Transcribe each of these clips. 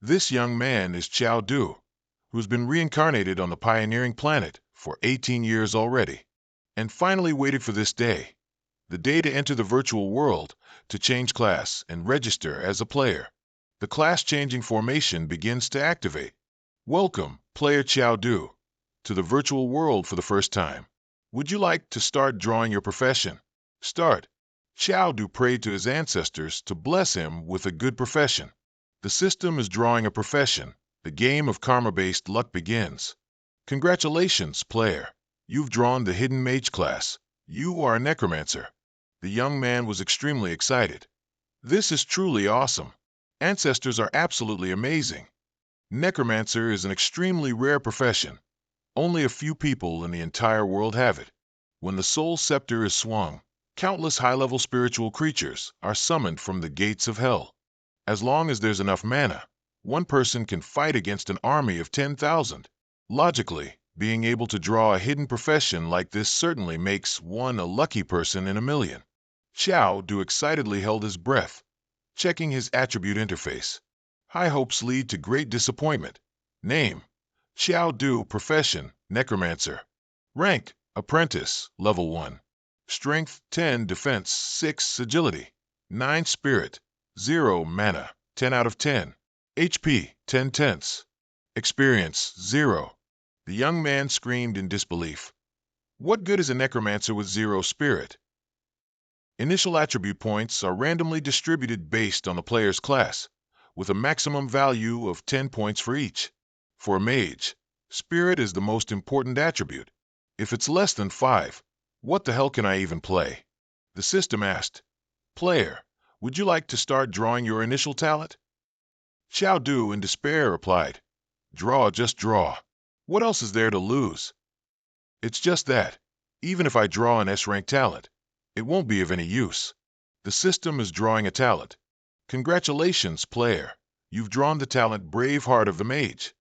This young man is Chao Du, who's been reincarnated on the pioneering planet for 18 years already, and finally waited for this day, the day to enter the virtual world, to change class and register as a player. The class-changing formation begins to activate. Welcome, player Chao Du, to the virtual world for the first time. Would you like to start drawing your profession? Start. Chao Du prayed to his ancestors to bless him with a good profession. The system is drawing a profession. The game of karma-based luck begins. Congratulations, player. You've drawn the hidden mage class. You are a necromancer. The young man was extremely excited. This is truly awesome. Ancestors are absolutely amazing. Necromancer is an extremely rare profession. Only a few people in the entire world have it. When the soul scepter is swung, countless high-level spiritual creatures are summoned from the gates of hell. As long as there's enough mana, one person can fight against an army of 10,000. Logically, being able to draw a hidden profession like this certainly makes one a lucky person in a million. Chao Du excitedly held his breath, checking his attribute interface. High hopes lead to great disappointment. Name: Chao Du. Profession: necromancer. Rank: apprentice, level 1. Strength: 10, defense: 6, agility: 9, spirit: 0, mana: 10 out of 10. HP: 10 tenths. Experience: 0. The young man screamed in disbelief. What good is a necromancer with 0 spirit? Initial attribute points are randomly distributed based on the player's class, with a maximum value of 10 points for each. For a mage, spirit is the most important attribute. If it's less than 5, what the hell can I even play? The system asked. Player, would you like to start drawing your initial talent? Chao Du, in despair, replied. Draw, just draw. What else is there to lose? It's just that, even if I draw an S-rank talent, it won't be of any use. The system is drawing a talent. Congratulations, player. You've drawn the talent Brave Heart of the Mage.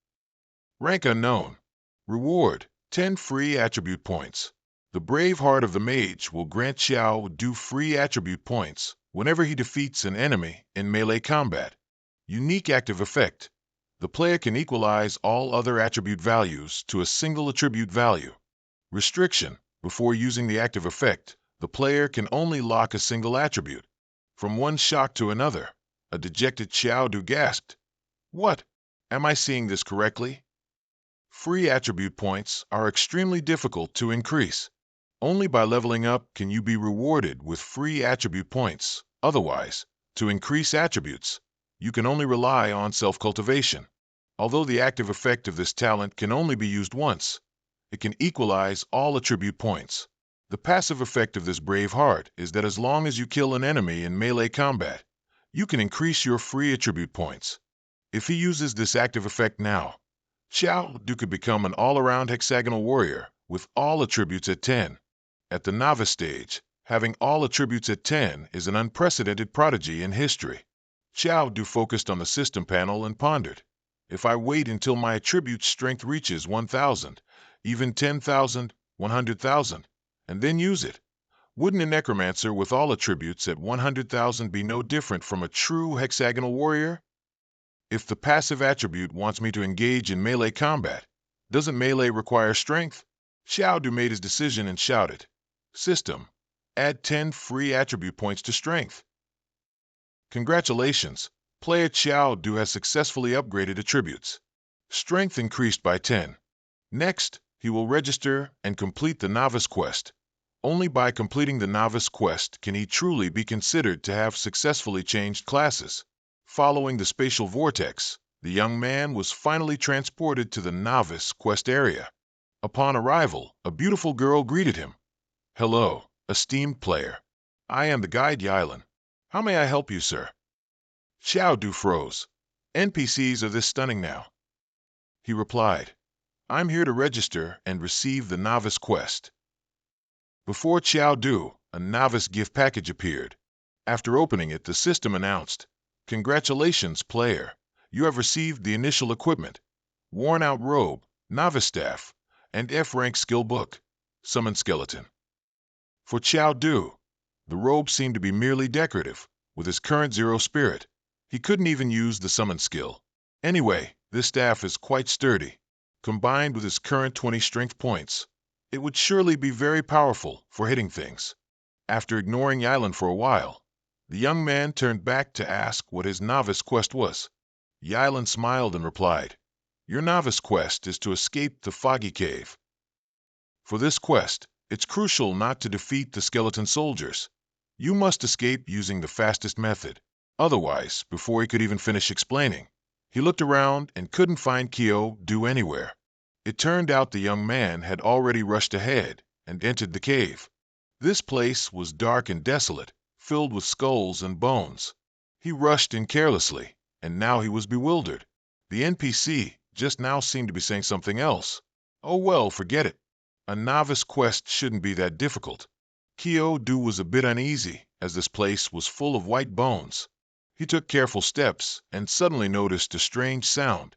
Rank unknown. Reward: 10 free attribute points. The Brave Heart of the Mage will grant Chao Du free attribute points whenever he defeats an enemy in melee combat. Unique active effect. The player can equalize all other attribute values to a single attribute value. Restriction: before using the active effect, the player can only lock a single attribute. From one shock to another, a dejected Chao Du gasped. What? Am I seeing this correctly? Free attribute points are extremely difficult to increase. Only by leveling up can you be rewarded with free attribute points. Otherwise, to increase attributes, you can only rely on self-cultivation. Although the active effect of this talent can only be used once, it can equalize all attribute points. The passive effect of this Brave Heart is that as long as you kill an enemy in melee combat, you can increase your free attribute points. If he uses this active effect now, Chao Du could become an all-around hexagonal warrior with all attributes at 10. At the novice stage, having all attributes at 10 is an unprecedented prodigy in history. Chao Du focused on the system panel and pondered. If I wait until my attribute strength reaches 1,000, even 10,000, 100,000, and then use it, wouldn't a necromancer with all attributes at 100,000 be no different from a true hexagonal warrior? If the passive attribute wants me to engage in melee combat, doesn't melee require strength? Chao Du made his decision and shouted, System, add 10 free attribute points to strength. Congratulations, player Chao Du has successfully upgraded attributes. Strength increased by 10. Next, he will register and complete the novice quest. Only by completing the novice quest can he truly be considered to have successfully changed classes. Following the spatial vortex, the young man was finally transported to the novice quest area. Upon arrival, a beautiful girl greeted him. Hello, esteemed player. I am the guide Yylin. How may I help you, sir? Chao Du froze. NPCs are this stunning now. He replied, I'm here to register and receive the novice quest. Before Chao Du, a novice gift package appeared. After opening it, the system announced, Congratulations, player. You have received the initial equipment, worn-out robe, novice staff, and F-rank skill book, summon skeleton. For Chao Du, the robe seemed to be merely decorative. With his current 0 spirit, he couldn't even use the summon skill. Anyway, this staff is quite sturdy. Combined with his current 20 strength points, it would surely be very powerful for hitting things. After ignoring Yylon for a while, the young man turned back to ask what his novice quest was. Yylon smiled and replied, "Your novice quest is to escape the foggy cave. For this quest, it's crucial not to defeat the skeleton soldiers. You must escape using the fastest method." Otherwise, before he could even finish explaining, he looked around and couldn't find Kyo-do anywhere. It turned out the young man had already rushed ahead and entered the cave. This place was dark and desolate, filled with skulls and bones. He rushed in carelessly, and now he was bewildered. The NPC just now seemed to be saying something else. Oh well, forget it. A novice quest shouldn't be that difficult. Kyo-do was a bit uneasy, as this place was full of white bones. He took careful steps and suddenly noticed a strange sound.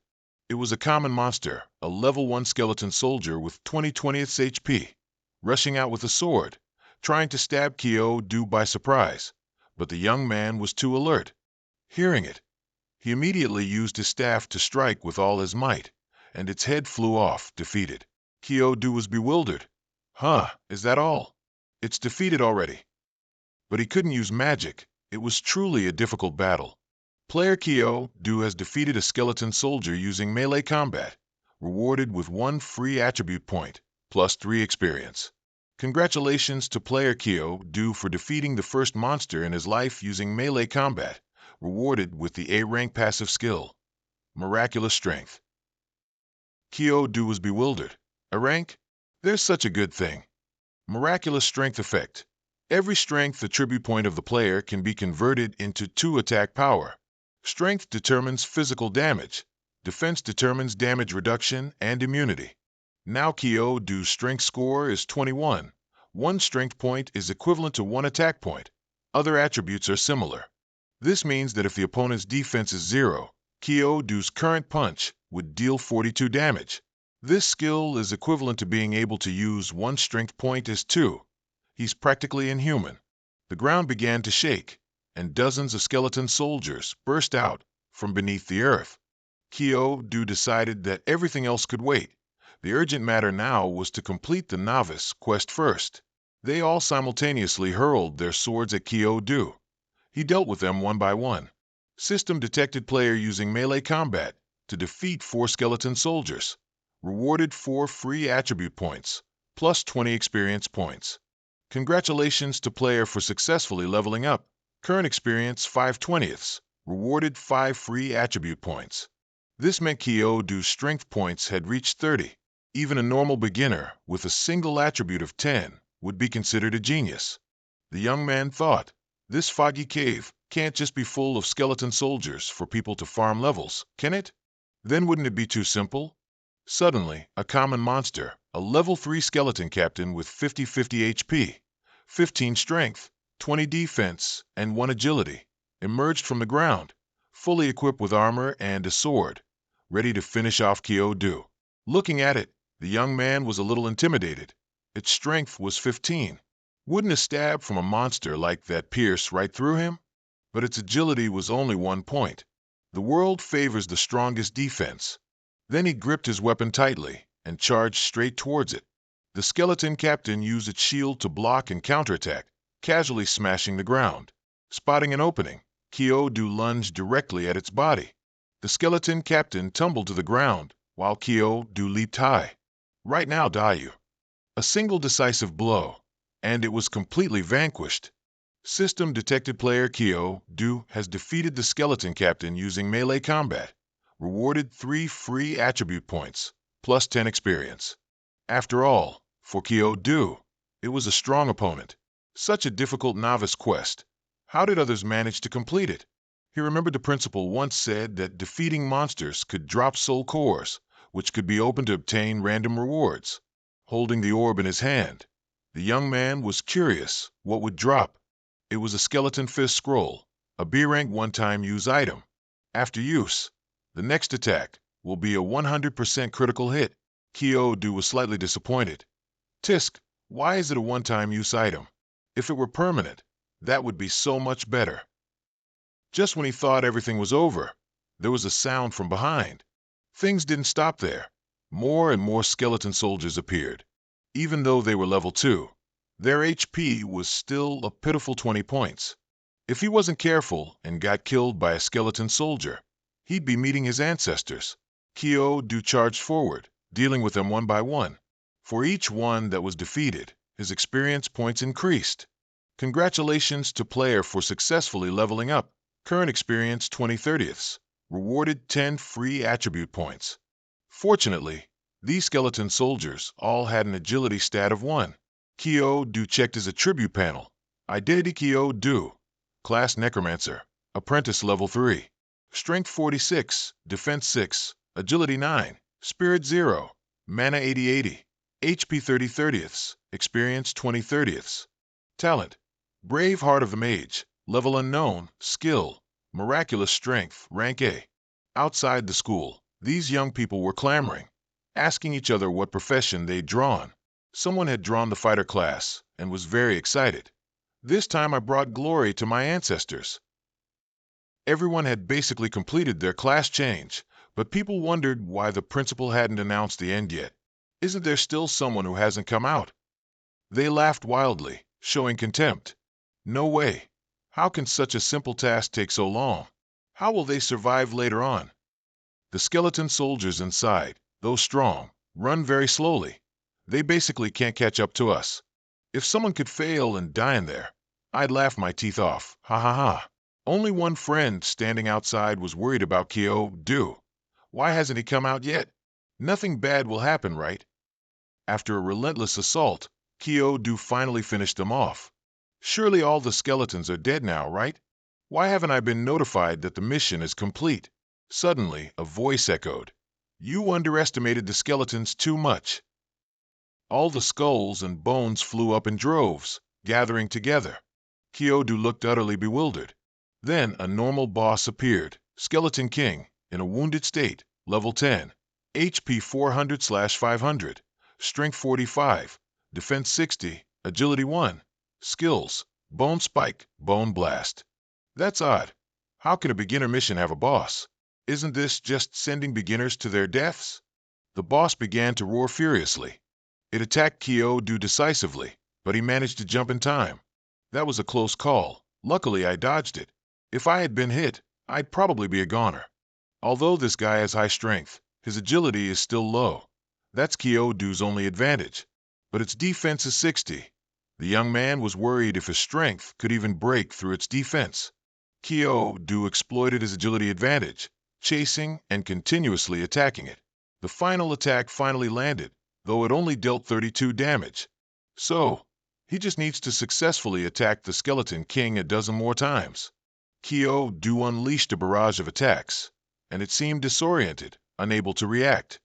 It was a common monster, a level 1 skeleton soldier with 20/20 HP, rushing out with a sword, trying to stab Kyo-do by surprise, but the young man was too alert. Hearing it, he immediately used his staff to strike with all his might, and its head flew off, defeated. Kyo-do was bewildered. Huh, is that all? It's defeated already. But he couldn't use magic. It was truly a difficult battle. Player Kyo-do has defeated a skeleton soldier using melee combat, rewarded with 1 free attribute point, plus 3 experience. Congratulations to player Kyo-do for defeating the first monster in his life using melee combat, rewarded with the A-rank passive skill, Miraculous Strength. Kyo-do was bewildered. A rank? There's such a good thing. Miraculous Strength effect. Every strength attribute point of the player can be converted into 2 attack power. Strength determines physical damage. Defense determines damage reduction and immunity. Now Kyo-do's strength score is 21. 1 strength point is equivalent to 1 attack point. Other attributes are similar. This means that if the opponent's defense is 0, Kyo-do's current punch would deal 42 damage. This skill is equivalent to being able to use 1 strength point as 2. He's practically inhuman. The ground began to shake, and dozens of skeleton soldiers burst out from beneath the earth. Kyo-do decided that everything else could wait. The urgent matter now was to complete the novice quest first. They all simultaneously hurled their swords at Kyo-do. He dealt with them one by one. System detected player using melee combat to defeat 4 skeleton soldiers. Rewarded 4 free attribute points, plus 20 experience points. Congratulations to player for successfully leveling up. Current experience 5/20. Rewarded 5 free attribute points. This meant Kyo-do's strength points had reached 30. Even a normal beginner with a single attribute of 10 would be considered a genius. The young man thought, this foggy cave can't just be full of skeleton soldiers for people to farm levels, can it? Then wouldn't it be too simple? Suddenly, a common monster, a level 3 skeleton captain with 50/50 HP, 15 strength, 20 defense, and 1 agility, emerged from the ground, fully equipped with armor and a sword, ready to finish off Kyo-do. Looking at it, the young man was a little intimidated. Its strength was 15. Wouldn't a stab from a monster like that pierce right through him? But its agility was only 1 point. The world favors the strongest defense. Then he gripped his weapon tightly and charged straight towards it. The skeleton captain used its shield to block and counterattack, casually smashing the ground. Spotting an opening, Kyo-do lunged directly at its body. The skeleton captain tumbled to the ground, while Kyo-do leaped high. Right now, die you. A single decisive blow, and it was completely vanquished. System detected player Kyo-do has defeated the skeleton captain using melee combat. Rewarded 3 free attribute points, plus 10 experience. After all, for Kyo-do, it was a strong opponent. Such a difficult novice quest. How did others manage to complete it? He remembered the principal once said that defeating monsters could drop soul cores, which could be opened to obtain random rewards. Holding the orb in his hand, the young man was curious what would drop. It was a skeleton fist scroll, a B-rank one-time use item. After use, the next attack will be a 100% critical hit. Kyo-do was slightly disappointed. Tisk, why is it a one-time use item? If it were permanent, that would be so much better. Just when he thought everything was over, there was a sound from behind. Things didn't stop there. More and more skeleton soldiers appeared. Even though they were level 2, their HP was still a pitiful 20 points. If he wasn't careful and got killed by a skeleton soldier, he'd be meeting his ancestors. Kyo-do charged forward, dealing with them one by one. For each one that was defeated, his experience points increased. Congratulations to player for successfully leveling up. Current experience 20/30ths. Rewarded 10 free attribute points. Fortunately, these skeleton soldiers all had an agility stat of 1. Kyo-do checked his attribute panel. Identity Kyo-do. Class necromancer. Apprentice level 3. Strength 46, defense 6, agility 9, spirit 0, mana 80/80, HP 30/30ths, experience 20/30ths. Talent: Brave Heart of the Mage, level unknown, skill, Miraculous strength, rank A. Outside the school, these young people were clamoring, asking each other what profession they'd drawn. Someone had drawn the fighter class and was very excited. This time I brought glory to my ancestors. Everyone had basically completed their class change, but people wondered why the principal hadn't announced the end yet. Isn't there still someone who hasn't come out? They laughed wildly, showing contempt. No way. How can such a simple task take so long? How will they survive later on? The skeleton soldiers inside, though strong, run very slowly. They basically can't catch up to us. If someone could fail and die in there, I'd laugh my teeth off. Ha ha ha. Only one friend standing outside was worried about Kyo-do. Why hasn't he come out yet? Nothing bad will happen, right? After a relentless assault, Kyo-do finally finished them off. Surely all the skeletons are dead now, right? Why haven't I been notified that the mission is complete? Suddenly, a voice echoed. You underestimated the skeletons too much. All the skulls and bones flew up in droves, gathering together. Kyo-do looked utterly bewildered. Then a normal boss appeared, Skeleton King, in a wounded state, level 10, HP 400/500, strength 45, defense 60, agility 1, skills, bone spike, bone blast. That's odd. How can a beginner mission have a boss? Isn't this just sending beginners to their deaths? The boss began to roar furiously. It attacked Kyo-do decisively, but he managed to jump in time. That was a close call. Luckily, I dodged it. If I had been hit, I'd probably be a goner. Although this guy has high strength, his agility is still low. That's Kyo-do's only advantage. But its defense is 60. The young man was worried if his strength could even break through its defense. Kyo-do exploited his agility advantage, chasing and continuously attacking it. The final attack finally landed, though it only dealt 32 damage. So, he just needs to successfully attack the Skeleton King a dozen more times. Kyo-do unleashed a barrage of attacks, and it seemed disoriented, unable to react.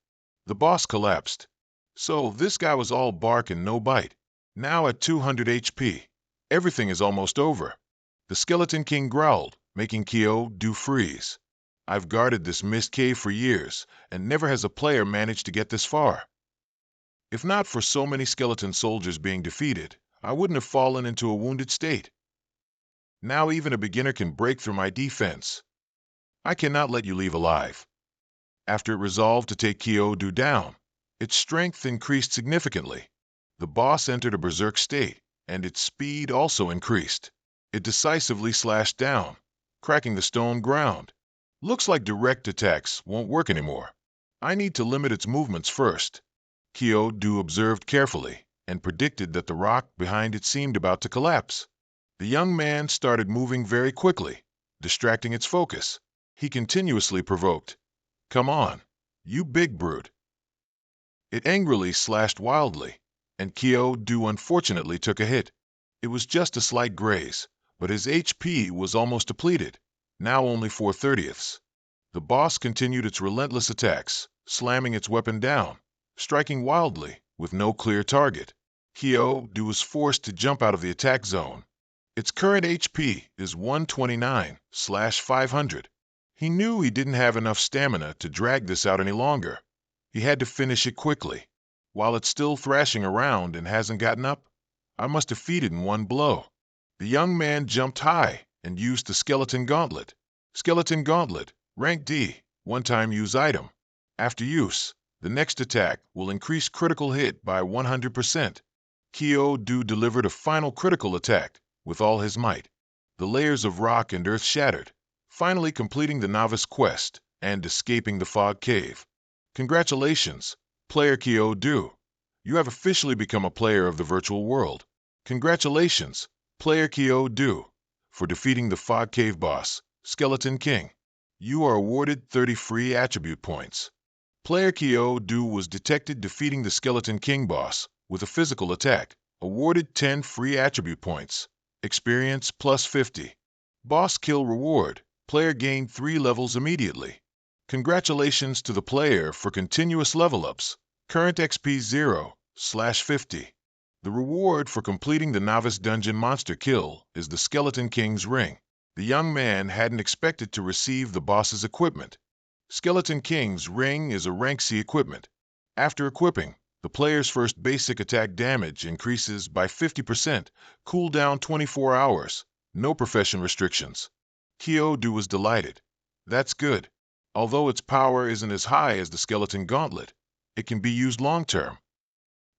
The boss collapsed. So this guy was all bark and no bite. Now at 200 HP, everything is almost over. The Skeleton King growled, making Kyo-do freeze. I've guarded this mist cave for years, and never has a player managed to get this far. If not for so many skeleton soldiers being defeated, I wouldn't have fallen into a wounded state. Now even a beginner can break through my defense. I cannot let you leave alive. After it resolved to take Kyo-do down, its strength increased significantly. The boss entered a berserk state, and its speed also increased. It decisively slashed down, cracking the stone ground. Looks like direct attacks won't work anymore. I need to limit its movements first. Kyo-do observed carefully and predicted that the rock behind it seemed about to collapse. The young man started moving very quickly, distracting its focus. He continuously provoked, "Come on, you big brute." It angrily slashed wildly, and Kyo-do unfortunately took a hit. It was just a slight graze, but his HP was almost depleted, now only 4/30ths. The boss continued its relentless attacks, slamming its weapon down, striking wildly, with no clear target. Kyo-do was forced to jump out of the attack zone. Its current HP is 129/500. He knew he didn't have enough stamina to drag this out any longer. He had to finish it quickly. While it's still thrashing around and hasn't gotten up, I must defeat it in one blow. The young man jumped high and used the skeleton gauntlet. Skeleton gauntlet, Rank D, one-time use item. After use, the next attack will increase critical hit by 100%. Kyo-Do delivered a final critical attack with all his might. The layers of rock and earth shattered, finally completing the novice quest and escaping the fog cave. Congratulations, player Kyo-Do. You have officially become a player of the virtual world. Congratulations, player Kyo-Do, for defeating the fog cave boss, Skeleton King. You are awarded 30 free attribute points. Player Kyo-Do was detected defeating the Skeleton King boss with a physical attack, awarded 10 free attribute points. Experience plus 50. Boss kill reward. Player gained 3 levels immediately. Congratulations to the player for continuous level ups. Current XP 0/50. The reward for completing the novice dungeon monster kill is the Skeleton King's ring. The young man hadn't expected to receive the boss's equipment. Skeleton King's ring is a rank C equipment. After equipping, the player's first basic attack damage increases by 50%, cooldown 24 hours, no profession restrictions. Kyo-Do was delighted. That's good. Although its power isn't as high as the Skeleton Gauntlet, it can be used long-term.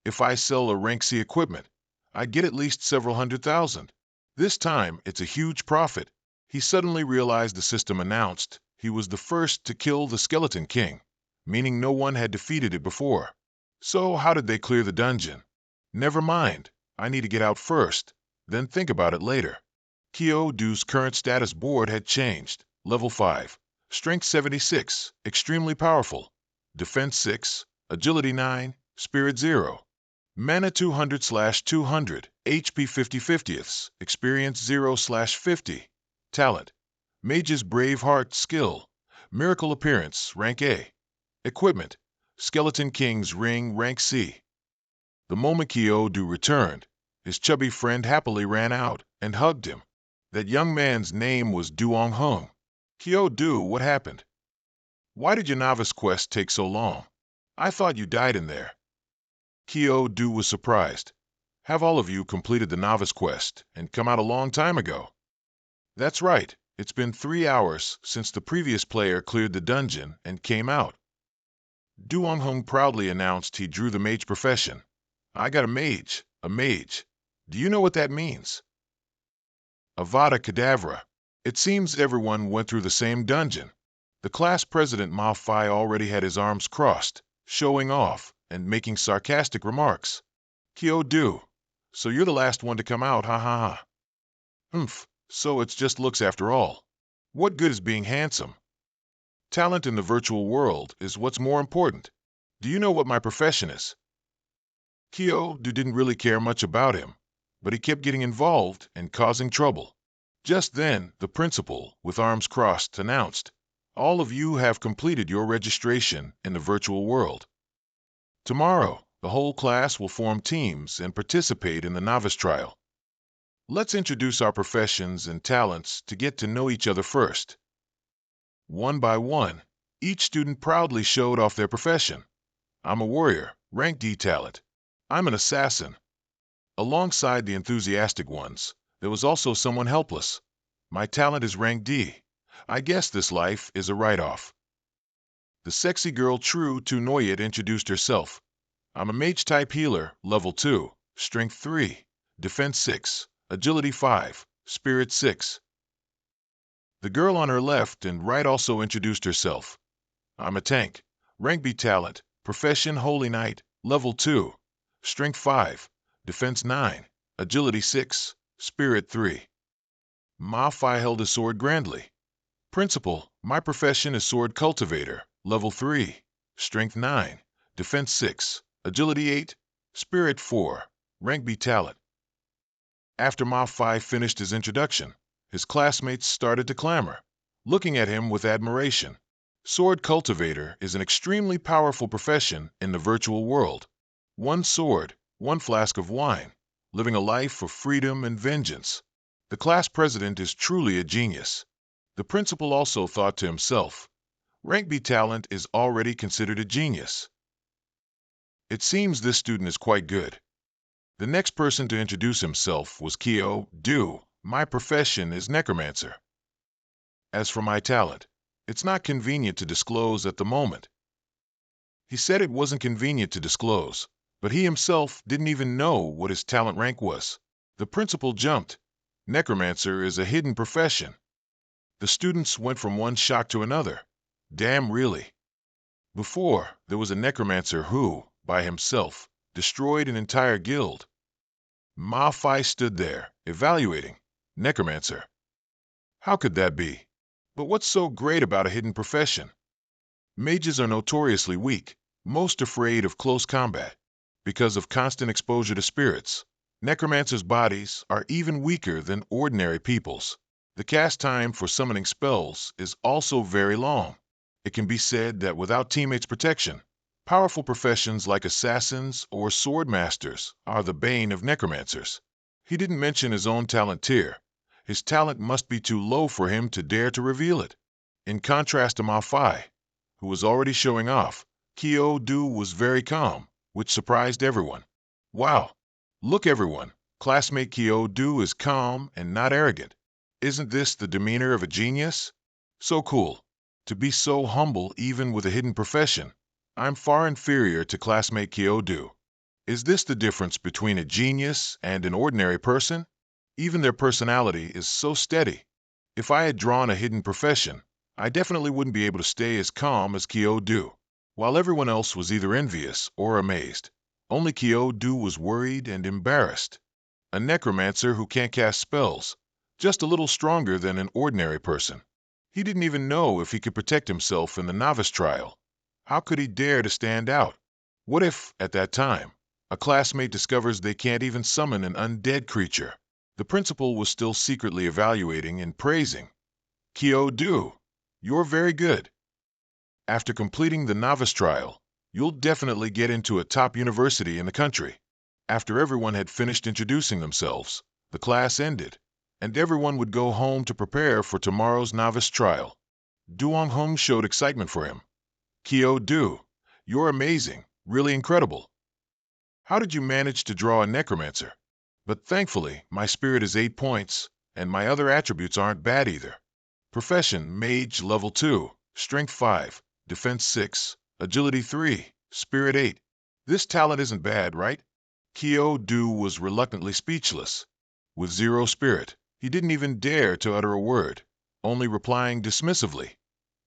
If I sell a rank C equipment, I get at least several 100,000. This time, it's a huge profit. He suddenly realized the system announced he was the first to kill the Skeleton King, meaning no one had defeated it before. So how did they clear the dungeon? Never mind, I need to get out first, then think about it later. Kyo-Do's current status board had changed. Level 5, Strength 76, extremely powerful. Defense 6, Agility 9, Spirit 0. Mana 200/200, HP 50/50ths, Experience 0/50. Talent. Mage's Brave Heart skill. Miracle appearance, rank A. Equipment. Skeleton King's ring, rank C. The moment Kyo-Do returned, his chubby friend happily ran out and hugged him. That young man's name was Duong-Hung. Kyo-Do, what happened? Why did your novice quest take so long? I thought you died in there. Kyo-Do was surprised. Have all of you completed the novice quest and come out a long time ago? That's right. It's been 3 hours since the previous player cleared the dungeon and came out. Duong-Hung proudly announced he drew the mage profession. I got a mage. Do you know what that means? Avada Kedavra. It seems everyone went through the same dungeon. The class president Manhua already had his arms crossed, showing off and making sarcastic remarks. Kyo-Do, so you're the last one to come out, ha ha ha. So it's just looks after all. What good is being handsome? Talent in the virtual world is what's more important. Do you know what my profession is? Kyo-Do didn't really care much about him, but he kept getting involved and causing trouble. Just then, the principal, with arms crossed, announced, all of you have completed your registration in the virtual world. Tomorrow, the whole class will form teams and participate in the novice trial. Let's introduce our professions and talents to get to know each other first. One by one, each student proudly showed off their profession. I'm a warrior, rank D talent. I'm an assassin. Alongside the enthusiastic ones, there was also someone helpless. My talent is rank D. I guess this life is a write-off. The sexy girl True to Noyet introduced herself. I'm a mage-type healer, level 2, strength 3, defense 6, agility 5, spirit 6. The girl on her left and right also introduced herself. I'm a tank, rank B talent, profession Holy Knight, level 2, strength 5, defense 9, agility 6, spirit 3. Manhua held his sword grandly. Principal, my profession is sword cultivator, level 3, strength 9, defense 6, agility 8, spirit 4, rank B talent. After Manhua finished his introduction, his classmates started to clamor, looking at him with admiration. Sword cultivator is an extremely powerful profession in the virtual world. One sword, one flask of wine, living a life of freedom and vengeance. The class president is truly a genius. The principal also thought to himself, rank B talent is already considered a genius. It seems this student is quite good. The next person to introduce himself was Kyo-Do. My profession is necromancer. As for my talent, It's not convenient to disclose at the moment. He said it wasn't convenient to disclose, but he himself didn't even know what his talent rank was. The principal jumped. Necromancer is a hidden profession. The students went from one shock to another. Damn, really? Before, there was a necromancer who, by himself, destroyed an entire guild. Ma stood there, evaluating. Necromancer. How could that be? But what's so great about a hidden profession? Mages are notoriously weak, most afraid of close combat. Because of constant exposure to spirits, necromancers' bodies are even weaker than ordinary people's. The cast time for summoning spells is also very long. It can be said that without teammates' protection, powerful professions like assassins or sword masters are the bane of necromancers. He didn't mention his own talent tier. His talent must be too low for him to dare to reveal it. In contrast to Ma who was already showing off, Kyo-Do was very calm, which surprised everyone. Wow! Look, everyone, classmate Kyo-Do is calm and not arrogant. Isn't this the demeanor of a genius? So cool. To be so humble even with a hidden profession. I'm far inferior to classmate Kyo-Do. Is this the difference between a genius and an ordinary person? Even their personality is so steady. If I had drawn a hidden profession, I definitely wouldn't be able to stay as calm as Kyo-Do. While everyone else was either envious or amazed, only Kyo-Do was worried and embarrassed. A necromancer who can't cast spells, just a little stronger than an ordinary person. He didn't even know if he could protect himself in the novice trial. How could he dare to stand out? What if, at that time, a classmate discovers they can't even summon an undead creature? The principal was still secretly evaluating and praising. Kyo-Do, you're very good. After completing the novice trial, you'll definitely get into a top university in the country. After everyone had finished introducing themselves, the class ended, and everyone would go home to prepare for tomorrow's novice trial. Duong-Hung showed excitement for him. Kyo-Do, you're amazing, really incredible. How did you manage to draw a necromancer? But thankfully, my spirit is 8 points, and my other attributes aren't bad either. Profession, mage level 2, strength 5, defense 6, agility 3, spirit 8. This talent isn't bad, right? Kyo-Do was reluctantly speechless. With 0 spirit, he didn't even dare to utter a word, only replying dismissively.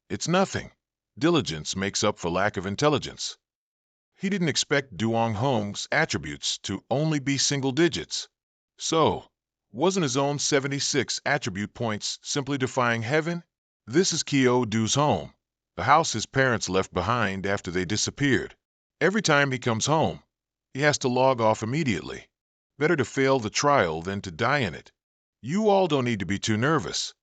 It's nothing. Diligence makes up for lack of intelligence. He didn't expect Duong-Hung's attributes to only be single digits. So, wasn't his own 76 attribute points simply defying heaven? This is Kyo-Do's home, the house his parents left behind after they disappeared. Every time he comes home, he has to log off immediately. Better to fail the trial than to die in it. You all don't need to be too nervous.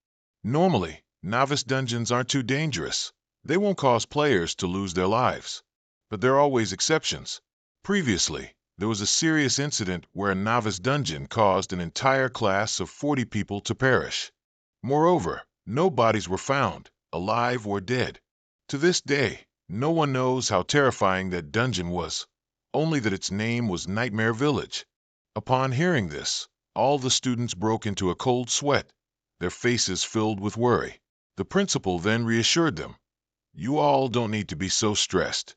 Normally, novice dungeons aren't too dangerous. They won't cause players to lose their lives. But there are always exceptions. Previously, there was a serious incident where a novice dungeon caused an entire class of 40 people to perish. Moreover, no bodies were found, alive or dead. To this day, no one knows how terrifying that dungeon was, only that its name was Nightmare Village. Upon hearing this, all the students broke into a cold sweat, their faces filled with worry. The principal then reassured them. You all don't need to be so stressed.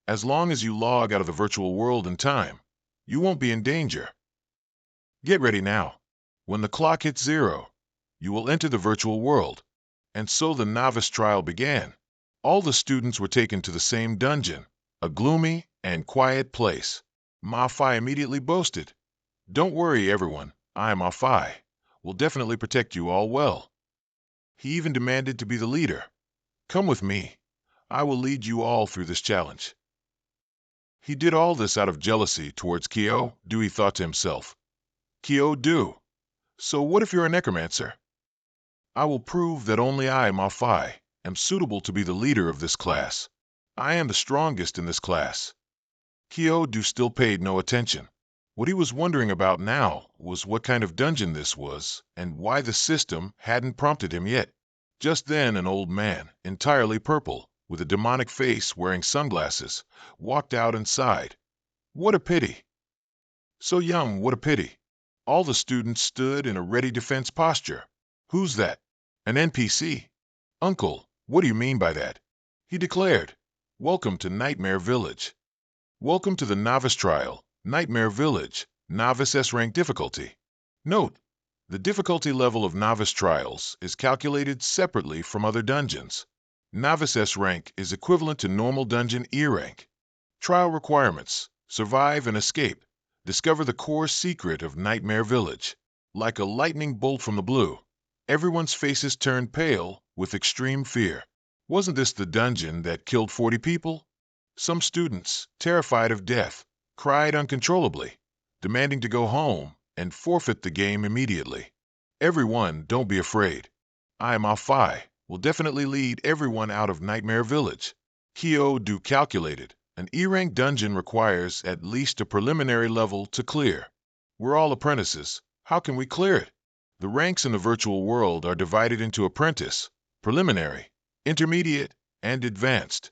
As long as you log out of the virtual world in time, you won't be in danger. Get ready now. When the clock hits 0, you will enter the virtual world. And so the novice trial began. All the students were taken to the same dungeon, a gloomy and quiet place. Ma immediately boasted. Don't worry, everyone. I, Ma will definitely protect you all well. He even demanded to be the leader. Come with me. I will lead you all through this challenge. He did all this out of jealousy towards Kyo-Do, he thought to himself. Kyo-Do, so what if you're a necromancer? I will prove that only I, Ma am suitable to be the leader of this class. I am the strongest in this class. Kyo-Do still paid no attention. What he was wondering about now was what kind of dungeon this was and why the system hadn't prompted him yet. Just then an old man, entirely purple, with a demonic face wearing sunglasses, walked out and sighed. What a pity! So young, what a pity! All the students stood in a ready defense posture. Who's that? An NPC? Uncle, What do you mean by that? He declared. Welcome to Nightmare Village. Welcome to the Novice Trial, Nightmare Village, Novice S-Rank difficulty. Note, the difficulty level of Novice Trials is calculated separately from other dungeons. Novice S-Rank is equivalent to normal dungeon E-Rank. Trial requirements: survive and escape. Discover the core secret of Nightmare Village. Like a lightning bolt from the blue, everyone's faces turned pale with extreme fear. Wasn't this the dungeon that killed 40 people? Some students, terrified of death, cried uncontrollably, demanding to go home and forfeit the game immediately. Everyone, don't be afraid. I am Alphi, will definitely lead everyone out of Nightmare Village. Kyo-Do calculated. An E-Rank dungeon requires at least a preliminary level to clear. We're all apprentices. How can we clear it? The ranks in the virtual world are divided into apprentice, preliminary, intermediate, and advanced.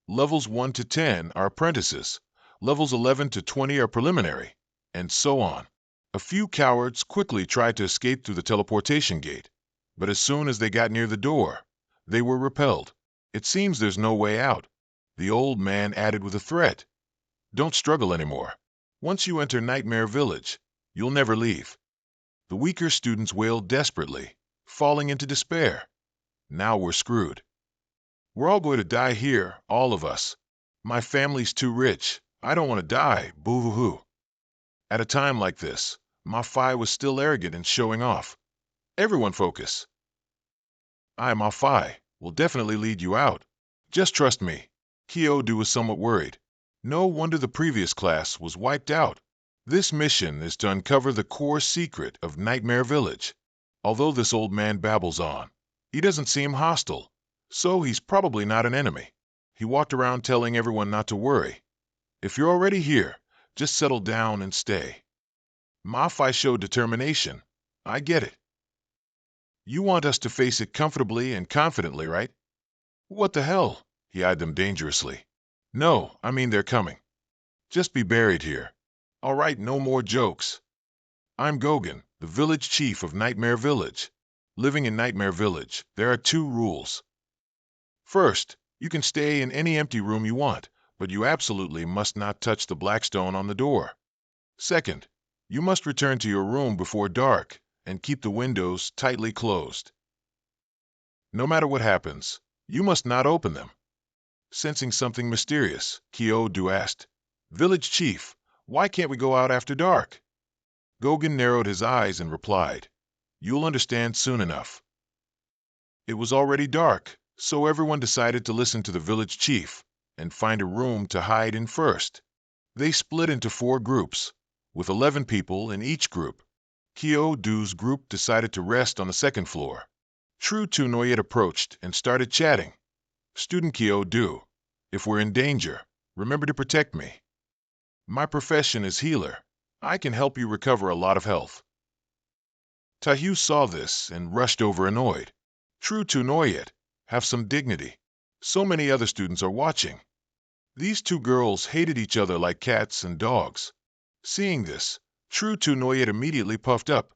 Levels 1 to 10 are apprentices, levels 11 to 20 are preliminary, and so on. A few cowards quickly tried to escape through the teleportation gate, but as soon as they got near the door, they were repelled. It seems there's no way out. The old man added with a threat. Don't struggle anymore. Once you enter Nightmare Village, you'll never leave. The weaker students wailed desperately, falling into despair. Now we're screwed. We're all going to die here, all of us. My family's too rich. I don't want to die, boo-hoo-hoo. At a time like this, Mafai was still arrogant and showing off. Everyone focus. I, Mafai, will definitely lead you out. Just trust me. Kyo-Do was somewhat worried. No wonder the previous class was wiped out. This mission is to uncover the core secret of Nightmare Village. Although this old man babbles on, he doesn't seem hostile, so he's probably not an enemy. He walked around telling everyone not to worry. If you're already here, just settle down and stay. Mafai showed determination. I get it. You want us to face it comfortably and confidently, right? What the hell? He eyed them dangerously. No, I mean they're coming. Just be buried here. All right, no more jokes. I'm Goguen, the village chief of Nightmare Village. Living in Nightmare Village, there are 2 rules. First, you can stay in any empty room you want, but you absolutely must not touch the black stone on the door. Second, you must return to your room before dark and keep the windows tightly closed. No matter what happens, you must not open them. Sensing something mysterious, Kyo-Do asked, Village Chief, why can't we go out after dark? Goguen narrowed his eyes and replied, You'll understand soon enough. It was already dark, so everyone decided to listen to the village chief and find a room to hide in first. They split into 4 groups, with 11 people in each group. Kyo-Do's group decided to rest on the 2nd floor. True to Noyet approached and started chatting. Student Kyo-Do, if we're in danger, remember to protect me. My profession is healer. I can help you recover a lot of health. Tahu saw this and rushed over annoyed. True to Noyet, have some dignity. So many other students are watching. These 2 girls hated each other like cats and dogs. Seeing this, True to Noyet immediately puffed up.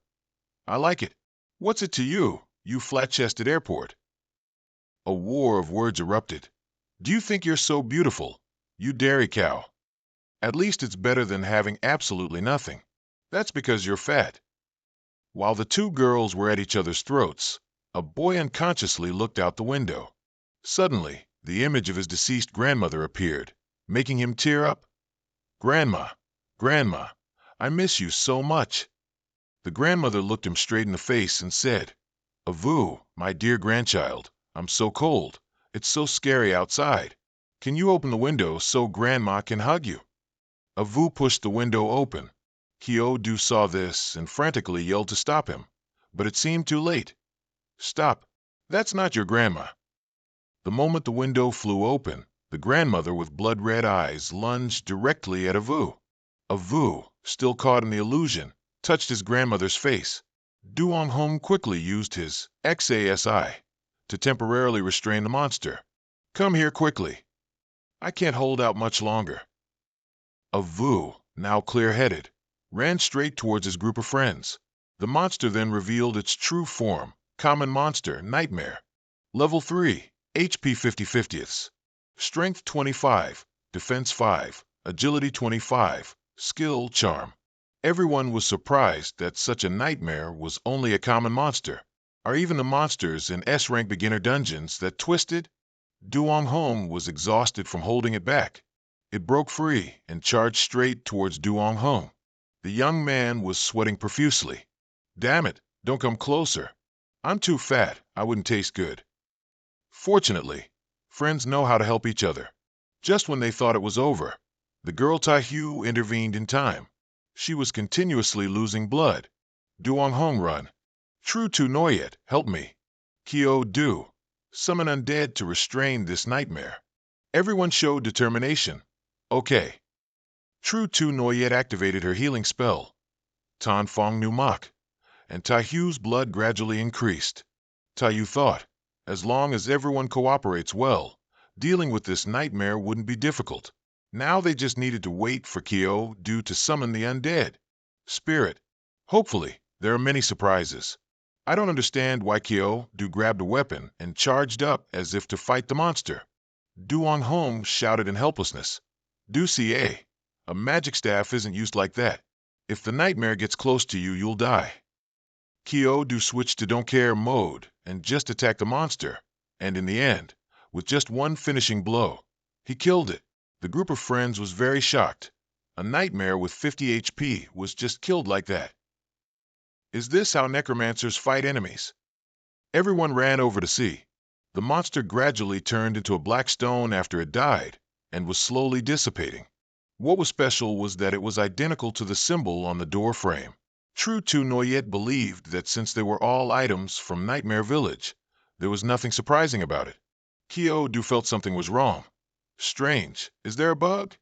I like it. What's it to you, you flat-chested airport? A war of words erupted. Do you think you're so beautiful, you dairy cow? At least it's better than having absolutely nothing. That's because you're fat. While the 2 girls were at each other's throats, a boy unconsciously looked out the window. Suddenly, the image of his deceased grandmother appeared, making him tear up. Grandma, Grandma, I miss you so much. The grandmother looked him straight in the face and said, Avu, my dear grandchild, I'm so cold. It's so scary outside. Can you open the window so Grandma can hug you? Avu pushed the window open. Kyo-Do saw this and frantically yelled to stop him, but it seemed too late. Stop. That's not your grandma. The moment the window flew open, the grandmother with blood-red eyes lunged directly at Avu. Avu, still caught in the illusion, touched his grandmother's face. Duong Hom quickly used his XASI to temporarily restrain the monster. Come here quickly. I can't hold out much longer. Avu, now clear-headed, ran straight towards his group of friends. The monster then revealed its true form, common monster, Nightmare. Level 3, HP 50/50ths, Strength 25, Defense 5, Agility 25, Skill Charm. Everyone was surprised that such a nightmare was only a common monster. Are even the monsters in S-rank beginner dungeons that twisted? Duong Hong was exhausted from holding it back. It broke free and charged straight towards Duong Hong. The young man was sweating profusely. Damn it, don't come closer. I'm too fat, I wouldn't taste good. Fortunately, friends know how to help each other. Just when they thought it was over, the girl Taihu intervened in time. She was continuously losing blood. Duong Hong, run. True to Noyet, help me. Kyo Du, summon undead to restrain this nightmare. Everyone showed determination. Okay. True to Noyet activated her healing spell. Tan Fong Nu Mak, and Taihu's blood gradually increased. Taihu thought, as long as everyone cooperates well, dealing with this nightmare wouldn't be difficult. Now they just needed to wait for Kyo Du to summon the undead. Spirit. Hopefully, there are many surprises. I don't understand why Kyo Du grabbed a weapon and charged up as if to fight the monster. Duong Hong shouted in helplessness. Du CA, a magic staff isn't used like that. If the nightmare gets close to you, you'll die. Kyo Du switched to don't care mode and just attacked the monster, and in the end, with just one finishing blow, he killed it. The group of friends was very shocked. A nightmare with 50 HP was just killed like that. Is this how necromancers fight enemies? Everyone ran over to see. The monster gradually turned into a black stone after it died, and was slowly dissipating. What was special was that it was identical to the symbol on the door frame. True to Noyet believed that since they were all items from Nightmare Village, there was nothing surprising about it. Kyo Du felt something was wrong. Strange, is there a bug?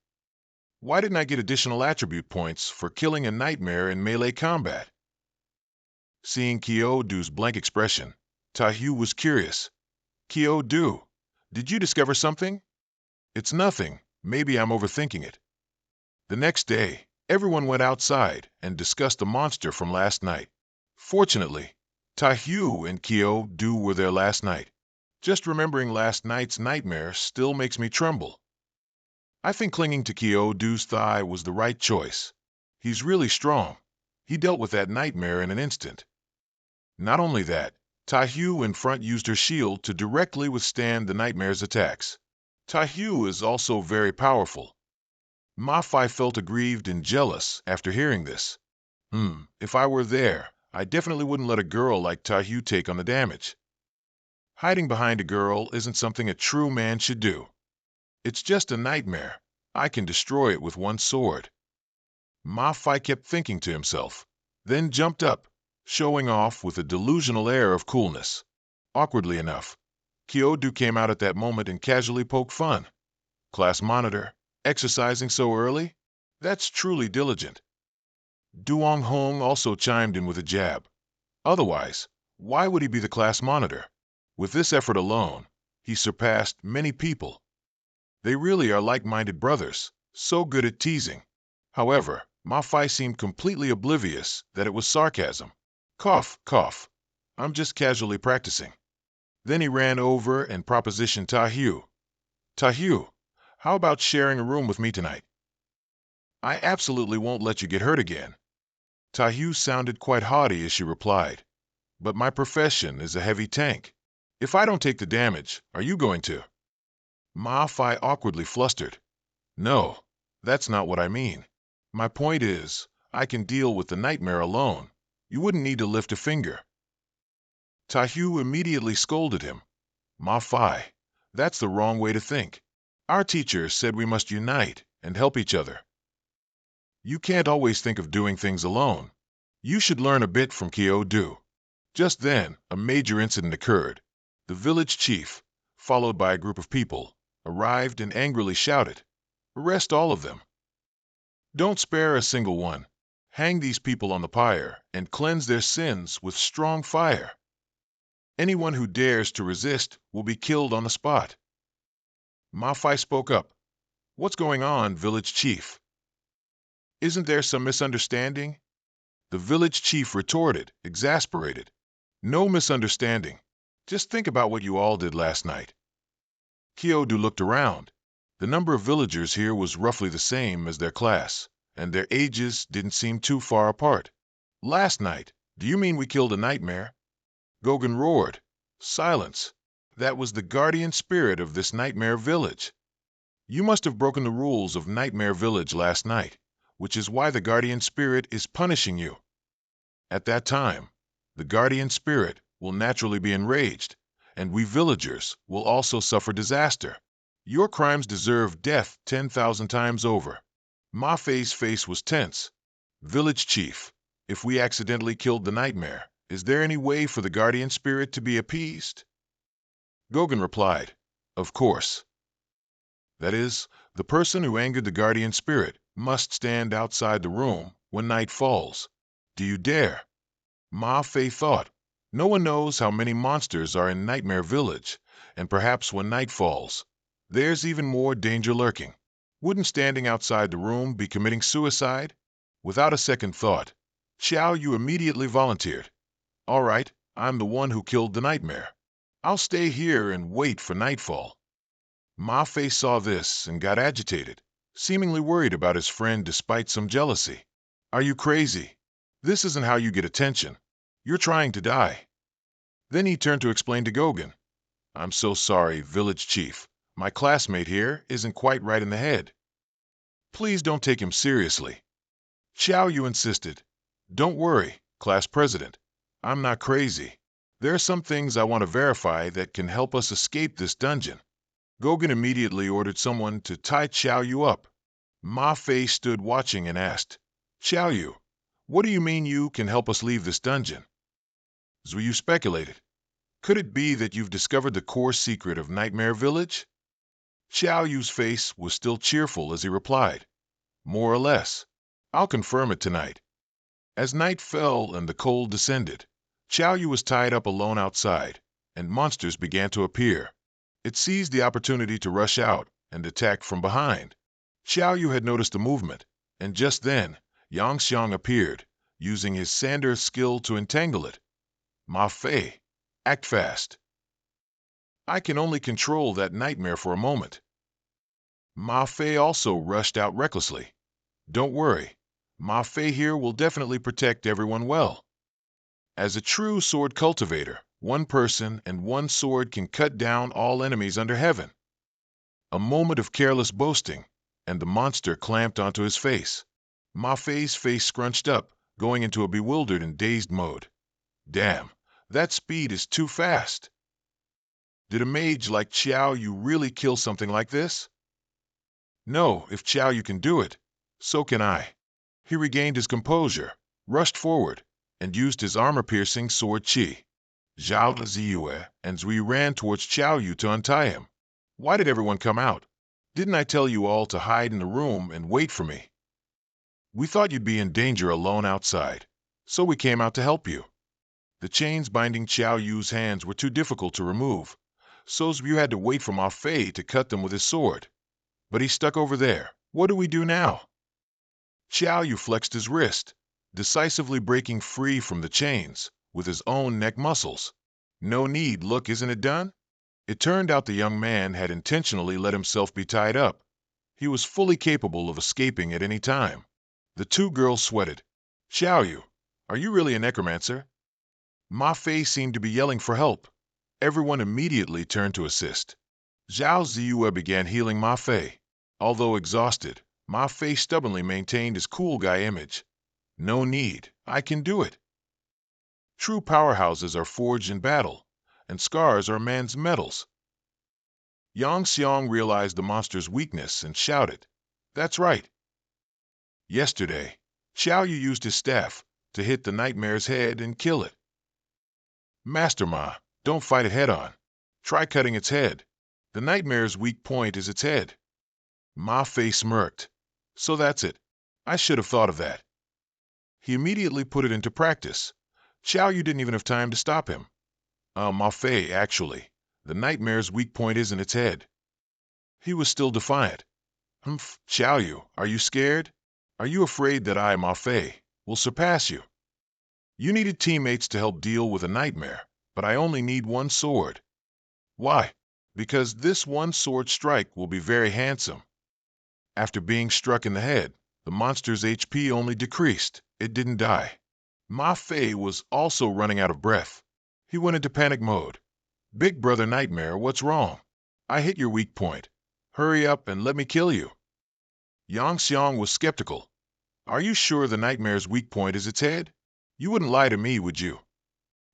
Why didn't I get additional attribute points for killing a nightmare in melee combat? Seeing Kyo Du's blank expression, Taihu was curious. Kyo Du, did you discover something? It's nothing, maybe I'm overthinking it. The next day, everyone went outside and discussed the monster from last night. Fortunately, Taihu and Kyo Du were there last night. Just remembering last night's nightmare still makes me tremble. I think clinging to Kyo Du's thigh was the right choice. He's really strong. He dealt with that nightmare in an instant. Not only that, Taihu in front used her shield to directly withstand the nightmare's attacks. Taihu is also very powerful. Ma-Fai felt aggrieved and jealous after hearing this. If I were there, I definitely wouldn't let a girl like Taihu take on the damage. Hiding behind a girl isn't something a true man should do. It's just a nightmare. I can destroy it with one sword. Ma-Fai kept thinking to himself, then jumped up, showing off with a delusional air of coolness. Awkwardly enough, Kyo Du came out at that moment and casually poked fun. Class monitor, exercising so early? That's truly diligent. Duong Hong also chimed in with a jab. Otherwise, why would he be the class monitor? With this effort alone, he surpassed many people. They really are like-minded brothers, so good at teasing. However, Ma-Fai seemed completely oblivious that it was sarcasm. Cough, cough. I'm just casually practicing. Then he ran over and propositioned Taihu. Taihu, how about sharing a room with me tonight? I absolutely won't let you get hurt again. Taihu sounded quite haughty as she replied. But my profession is a heavy tank. If I don't take the damage, are you going to? Ma-Fai awkwardly flustered. No, that's not what I mean. My point is, I can deal with the nightmare alone. You wouldn't need to lift a finger. Taihu immediately scolded him. Ma-Fai, that's the wrong way to think. Our teacher said we must unite and help each other. You can't always think of doing things alone. You should learn a bit from Kyo Du. Just then, a major incident occurred. The village chief, followed by a group of people, arrived and angrily shouted, "Arrest all of them. Don't spare a single one. Hang these people on the pyre and cleanse their sins with strong fire. Anyone who dares to resist will be killed on the spot." Ma-Fai spoke up. "What's going on, village chief? Isn't there some misunderstanding?" The village chief retorted, exasperated. "No misunderstanding. Just think about what you all did last night. Kyodu looked around. The number of villagers here was roughly the same as their class, and their ages didn't seem too far apart. Last night, do you mean we killed a nightmare? Gogan roared. Silence. That was the guardian spirit of this nightmare village. You must have broken the rules of Nightmare Village last night, which is why the guardian spirit is punishing you. At that time, the guardian spirit will naturally be enraged, and we villagers will also suffer disaster. Your crimes deserve death 10,000 times over. Ma Fei's face was tense. Village chief, if we accidentally killed the nightmare, is there any way for the guardian spirit to be appeased? Gogan replied, Of course. That is, the person who angered the guardian spirit must stand outside the room when night falls. Do you dare? Ma Fei thought. No one knows how many monsters are in Nightmare Village, and perhaps when night falls, there's even more danger lurking. Wouldn't standing outside the room be committing suicide? Without a second thought, Xiao Yu immediately volunteered. All right, I'm the one who killed the nightmare. I'll stay here and wait for nightfall. Ma Fei saw this and got agitated, seemingly worried about his friend despite some jealousy. Are you crazy? This isn't how you get attention. You're trying to die. Then he turned to explain to Gogan. I'm so sorry, village chief. My classmate here isn't quite right in the head. Please don't take him seriously. Xiao Yu insisted. Don't worry, class president. I'm not crazy. There are some things I want to verify that can help us escape this dungeon. Gogan immediately ordered someone to tie Xiao Yu up. Ma Fei stood watching and asked, Xiao Yu, what do you mean you can help us leave this dungeon? Zhuyu speculated. Could it be that you've discovered the core secret of Nightmare Village? Xiao Yu's face was still cheerful as he replied, More or less. I'll confirm it tonight. As night fell and the cold descended, Xiao Yu was tied up alone outside, and monsters began to appear. It seized the opportunity to rush out and attack from behind. Xiao Yu had noticed the movement, and just then, Yang Xiang appeared, using his Sander skill to entangle it. Ma Fei, act fast. I can only control that nightmare for a moment. Ma Fei also rushed out recklessly. Don't worry, Ma Fei here will definitely protect everyone well. As a true sword cultivator, one person and one sword can cut down all enemies under heaven. A moment of careless boasting, and the monster clamped onto his face. Ma Fei's face scrunched up, going into a bewildered and dazed mode. Damn, that speed is too fast. Did a mage like Xiao Yu really kill something like this? No, if Xiao Yu can do it, so can I. He regained his composure, rushed forward, and used his armor-piercing sword Qi. Zhao Ziyue and Zui ran towards Xiao Yu to untie him. Why did everyone come out? Didn't I tell you all to hide in the room and wait for me? We thought you'd be in danger alone outside, so we came out to help you. The chains binding Xiao Yu's hands were too difficult to remove, so Zui had to wait for Ma Fei to cut them with his sword. But he's stuck over there. What do we do now? Xiao Yu flexed his wrist, decisively breaking free from the chains with his own neck muscles. No need, look, isn't it done? It turned out the young man had intentionally let himself be tied up. He was fully capable of escaping at any time. The two girls sweated. Xiao Yu, are you really a necromancer? Ma Fei seemed to be yelling for help. Everyone immediately turned to assist. Zhao Ziyue began healing Ma Fei. Although exhausted, Ma Fei stubbornly maintained his cool guy image. No need, I can do it. True powerhouses are forged in battle, and scars are man's metals. Yang Xiang realized the monster's weakness and shouted, That's right. Yesterday, Xiao Yu used his staff to hit the nightmare's head and kill it. Master Ma, don't fight it head-on. Try cutting its head. The nightmare's weak point is its head. Ma Fei smirked. So that's it. I should have thought of that. He immediately put it into practice. Xiao Yu didn't even have time to stop him. Ma Fei, actually, the nightmare's weak point isn't its head. He was still defiant. Humph, Xiao Yu, are you scared? Are you afraid that I, Ma Fei, will surpass you? You needed teammates to help deal with a nightmare, but I only need one sword. Why? because this one sword strike will be very handsome. After being struck in the head, the monster's HP only decreased. It didn't die. Ma Fei was also running out of breath. He went into panic mode. Big Brother Nightmare, what's wrong? I hit your weak point. Hurry up and let me kill you. Yang Xiang was skeptical. Are you sure the Nightmare's weak point is its head? You wouldn't lie to me, would you?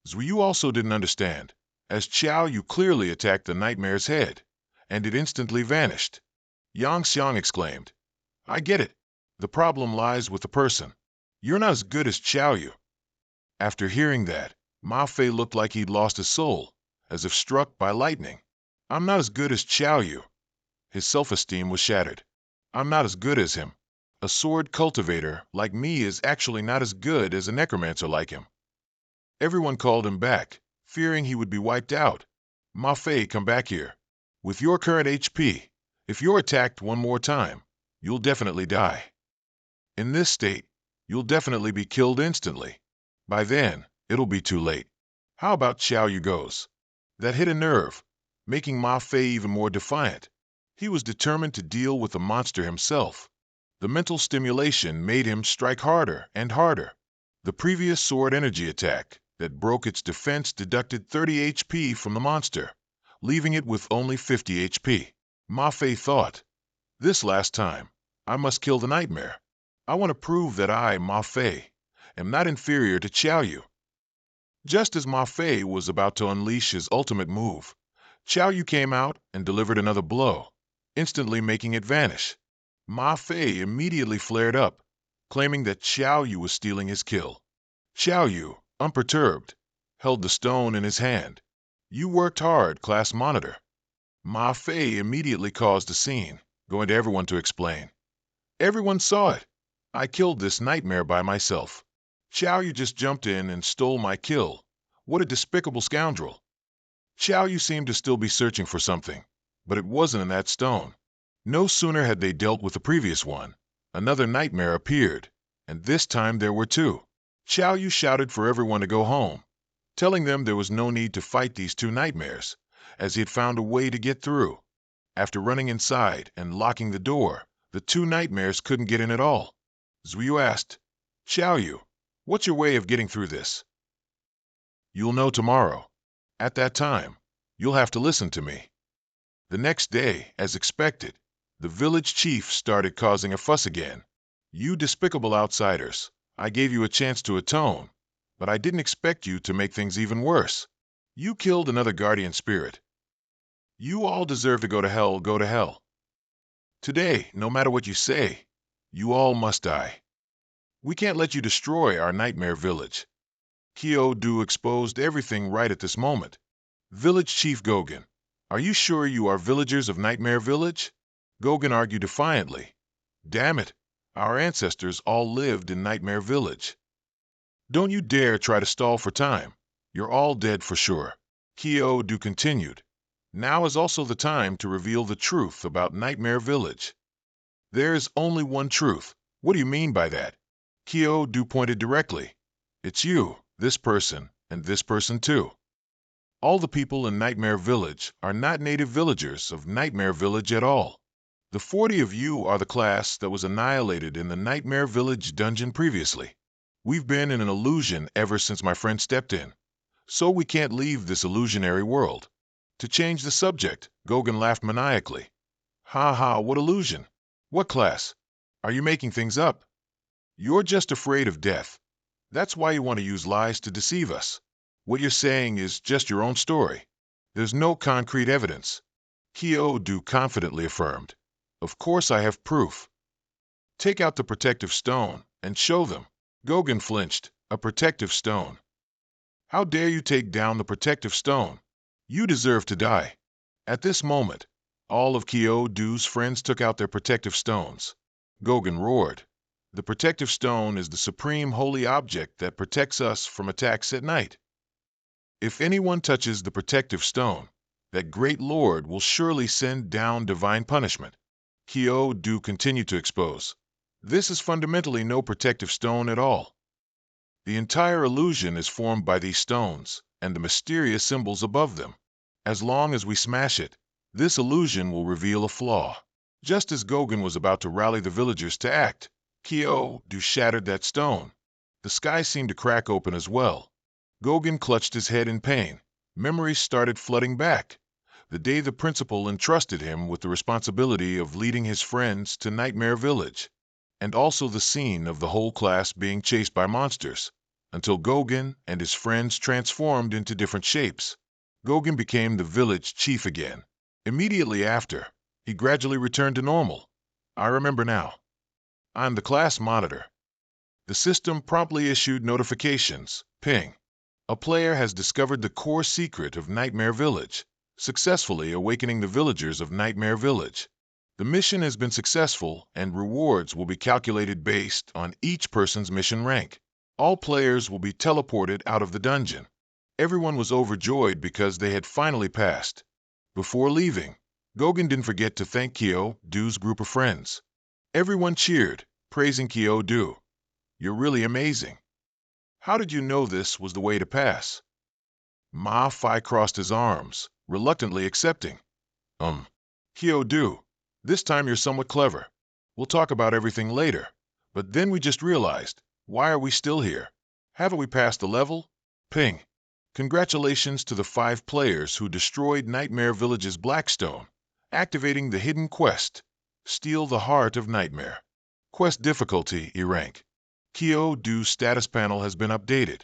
Zhuyu also didn't understand. As Qiao Yu clearly attacked the Nightmare's head, and it instantly vanished. Yang Xiang exclaimed, I get it. The problem lies with the person. You're not as good as Qiao Yu. After hearing that, Ma Fei looked like he'd lost his soul, as if struck by lightning. I'm not as good as Qiao Yu. His self-esteem was shattered. I'm not as good as him. A sword cultivator like me is actually not as good as a necromancer like him. Everyone called him back, fearing he would be wiped out. Ma Fei, come back here. With your current HP, if you're attacked one more time, you'll definitely die. In this state, you'll definitely be killed instantly. By then, it'll be too late. How about Qiao Yu goes? That hit a nerve, making Ma Fei even more defiant. He was determined to deal with the monster himself. The mental stimulation made him strike harder and harder. The previous sword energy attack that broke its defense deducted 30 HP from the monster, leaving it with only 50 HP. Ma Fei thought, this last time, I must kill the Nightmare. I want to prove that I, Ma Fei, am not inferior to Qiao Yu. Just as Ma Fei was about to unleash his ultimate move, Qiao Yu came out and delivered another blow, instantly making it vanish. Ma Fei immediately flared up, claiming that Qiao Yu was stealing his kill. Qiao Yu, unperturbed, held the stone in his hand. You worked hard, class monitor. Ma Fei immediately caused a scene, going to everyone to explain. Everyone saw it. I killed this Nightmare by myself. Qiao Yu just jumped in and stole my kill. What a despicable scoundrel. Qiao Yu seemed to still be searching for something, but it wasn't in that stone. No sooner had they dealt with the previous one, another Nightmare appeared, and this time there were two. Qiao Yu shouted for everyone to go home, telling them there was no need to fight these two Nightmares, as he had found a way to get through. After running inside and locking the door, the two Nightmares couldn't get in at all. Zhuyu asked, Qiao Yu, what's your way of getting through this? You'll know tomorrow. At that time, you'll have to listen to me. The next day, as expected, the village chief started causing a fuss again. You despicable outsiders, I gave you a chance to atone, but I didn't expect you to make things even worse. You killed another guardian spirit. You all deserve to go to hell, go to hell. Today, no matter what you say, you all must die. We can't let you destroy our Nightmare village. Qiao Du exposed everything right at this moment. Village Chief Gogan, are you sure you are villagers of Nightmare Village? Gogan argued defiantly. Damn it, our ancestors all lived in Nightmare Village. Don't you dare try to stall for time. You're all dead for sure. Qiao Du continued. Now is also the time to reveal the truth about Nightmare Village. There is only one truth. What do you mean by that? Qiao Du pointed directly. It's you, this person, and this person too. All the people in Nightmare Village are not native villagers of Nightmare Village at all. The 40 of you are the class that was annihilated in the Nightmare Village dungeon previously. We've been in an illusion ever since my friend stepped in, so we can't leave this illusionary world. To change the subject, Gogan laughed maniacally. Ha ha, what illusion? What class? Are you making things up? You're just afraid of death. That's why you want to use lies to deceive us. What you're saying is just your own story. There's no concrete evidence. Qiao Du confidently affirmed. Of course I have proof. Take out the protective stone and show them. Gogan flinched. A protective stone. How dare you take down the protective stone? You deserve to die. At this moment, all of Qiao Du's friends took out their protective stones. Gogan roared. The protective stone is the supreme holy object that protects us from attacks at night. If anyone touches the protective stone, that great Lord will surely send down divine punishment. Qiao Du continued to expose. This is fundamentally no protective stone at all. The entire illusion is formed by these stones and the mysterious symbols above them. As long as we smash it, This illusion will reveal a flaw. Just as Gauguin was about to rally the villagers to act, Kyo-do shattered that stone. The sky seemed to crack open as well. Gauguin clutched his head in pain. Memories started flooding back. The day the principal entrusted him with the responsibility of leading his friends to Nightmare Village, and also the scene of the whole class being chased by monsters, until Gauguin and his friends transformed into different shapes. Gauguin became the village chief again. Immediately after, he gradually returned to normal. I remember now. I'm the class monitor. The system promptly issued notifications. Ping. A player has discovered the core secret of Nightmare Village, successfully awakening the villagers of Nightmare Village. The mission has been successful, and rewards will be calculated based on each person's mission rank. All players will be teleported out of the dungeon. Everyone was overjoyed because they had finally passed. Before leaving, Gauguin didn't forget to thank Kyo-do's group of friends. Everyone cheered, praising Kyo-do. You're really amazing. How did you know this was the way to pass? Ma-Fi crossed his arms, reluctantly accepting. Kyo-do, this time you're somewhat clever. We'll talk about everything later. But then we just realized, why are we still here? Haven't we passed the level? Ping. Congratulations to the 5 players who destroyed Nightmare Village's Blackstone, activating the hidden quest, Steal the Heart of Nightmare. Quest difficulty E-rank. Kyo-do's status panel has been updated.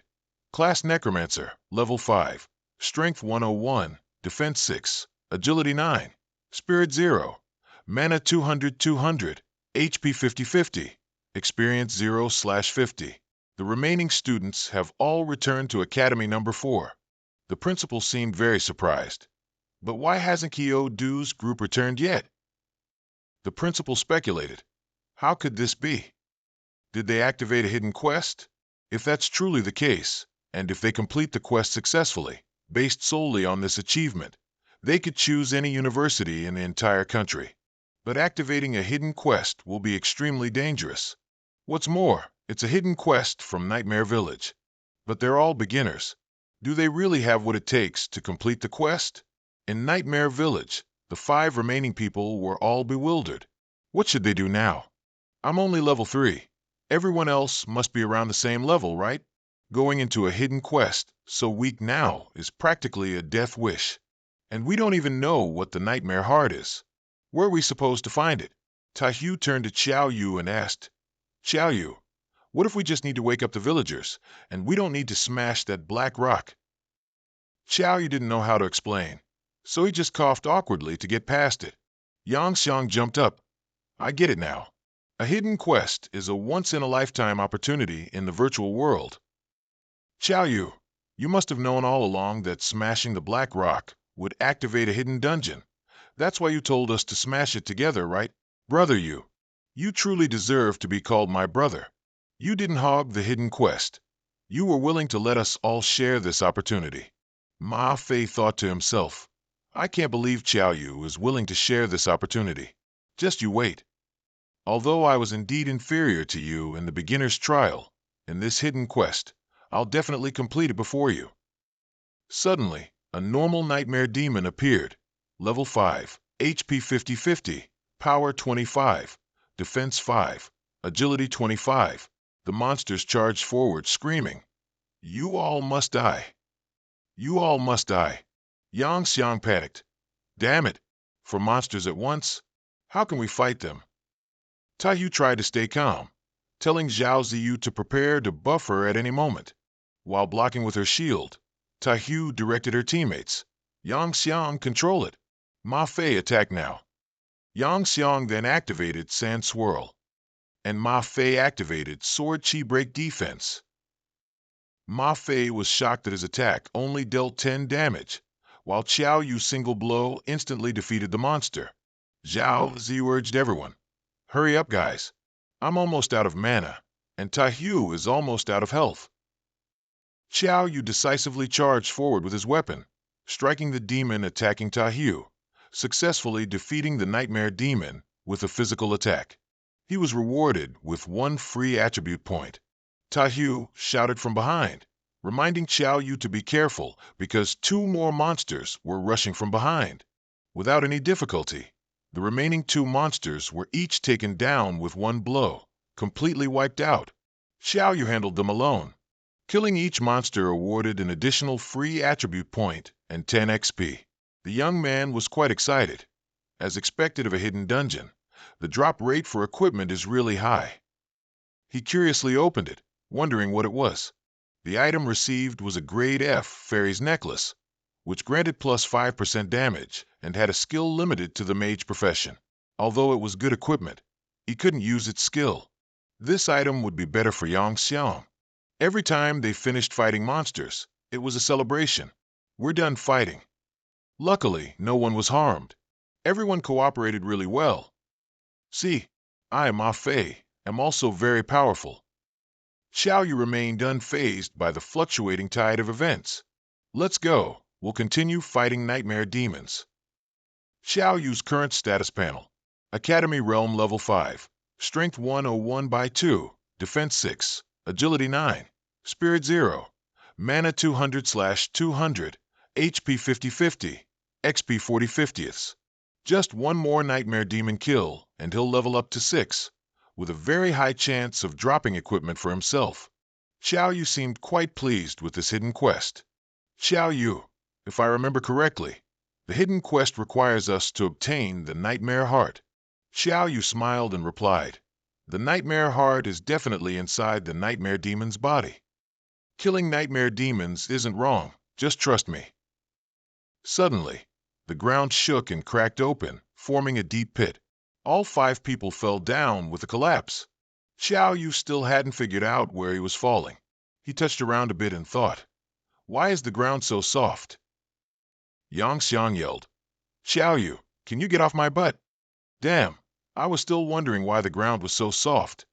Class Necromancer, level 5, Strength 101, Defense 6, Agility 9, Spirit 0, Mana 200-200, HP 50-50, Experience 0/50. The remaining students have all returned to Academy number 4. The principal seemed very surprised. But why hasn't Kyo-do's group returned yet? The principal speculated. How could this be? Did they activate a hidden quest? If that's truly the case, and if they complete the quest successfully, based solely on this achievement, they could choose any university in the entire country. But activating a hidden quest will be extremely dangerous. What's more, it's a hidden quest from Nightmare Village. But they're all beginners. Do they really have what it takes to complete the quest? In Nightmare Village, the 5 remaining people were all bewildered. What should they do now? I'm only level 3. Everyone else must be around the same level, right? Going into a hidden quest so weak now is practically a death wish. And we don't even know what the Nightmare Heart is. Where are we supposed to find it? Tahu turned to Xiaoyu and asked, Xiaoyu, what if we just need to wake up the villagers, and we don't need to smash that black rock? Xiaoyu didn't know how to explain, so he just coughed awkwardly to get past it. Yang Xiang jumped up. I get it now. A hidden quest is a once-in-a-lifetime opportunity in the virtual world. Xiaoyu, you must have known all along that smashing the black rock would activate a hidden dungeon. That's why you told us to smash it together, right? Brother you truly deserve to be called my brother. You didn't hog the hidden quest. You were willing to let us all share this opportunity. Ma Fei thought to himself, I can't believe Xiaoyu is willing to share this opportunity. Just you wait. Although I was indeed inferior to you in the beginner's trial, in this hidden quest, I'll definitely complete it before you. Suddenly, a normal nightmare demon appeared. Level 5, HP 50-50, Power 25, Defense 5, Agility 25. The monsters charged forward, screaming, You all must die. You all must die. Yang Xiang panicked. Damn it! 4 monsters at once? How can we fight them? Taiyu tried to stay calm, telling Zhao Ziyu to prepare to buff her at any moment. While blocking with her shield, Taiyu directed her teammates. Yang Xiang, control it. Ma Fei attacked now. Yang Xiang then activated Sand Swirl, and Ma Fei activated Sword Chi Break Defense. Ma Fei was shocked that his attack only dealt 10 damage, while Xiao Yu's single blow instantly defeated the monster. Zhao Ziyu urged everyone, Hurry up, guys. I'm almost out of mana, and Taiyu is almost out of health. Xiao Yu decisively charged forward with his weapon, striking the demon attacking Taiyu, successfully defeating the nightmare demon with a physical attack. He was rewarded with 1 free attribute point. Taiyu shouted from behind, reminding Xiao Yu to be careful because 2 more monsters were rushing from behind. Without any difficulty, the remaining two monsters were each taken down with one blow, completely wiped out. Xiaoyu handled them alone. Killing each monster awarded an additional free attribute point and 10 XP. The young man was quite excited. As expected of a hidden dungeon, the drop rate for equipment is really high. He curiously opened it, wondering what it was. The item received was a grade F fairy's necklace, which granted plus 5% damage and had a skill limited to the mage profession. Although it was good equipment, he couldn't use its skill. This item would be better for Yang Xiang. Every time they finished fighting monsters, it was a celebration. We're done fighting. Luckily, no one was harmed. Everyone cooperated really well. See, I, Ma Fei, am also very powerful. Xiaoyu remained unfazed by the fluctuating tide of events. Let's go. We'll continue fighting nightmare demons. Xiaoyu's current status panel. Academy Realm Level 5. Strength 101 by 2. Defense 6. Agility 9. Spirit 0. Mana 200/200. HP 50/50. XP 40/50ths. Just one more nightmare demon kill, and he'll level up to 6, with a very high chance of dropping equipment for himself. Xiaoyu seemed quite pleased with this hidden quest. Xiaoyu, if I remember correctly, the hidden quest requires us to obtain the Nightmare Heart. Xiaoyu smiled and replied, the Nightmare Heart is definitely inside the Nightmare Demon's body. Killing Nightmare Demons isn't wrong, just trust me. Suddenly, the ground shook and cracked open, forming a deep pit. All 5 people fell down with a collapse. Xiaoyu still hadn't figured out where he was falling. He touched around a bit and thought, why is the ground so soft? Yang Xiang yelled, Xiaoyu, can you get off my butt? Damn, I was still wondering why the ground was so soft.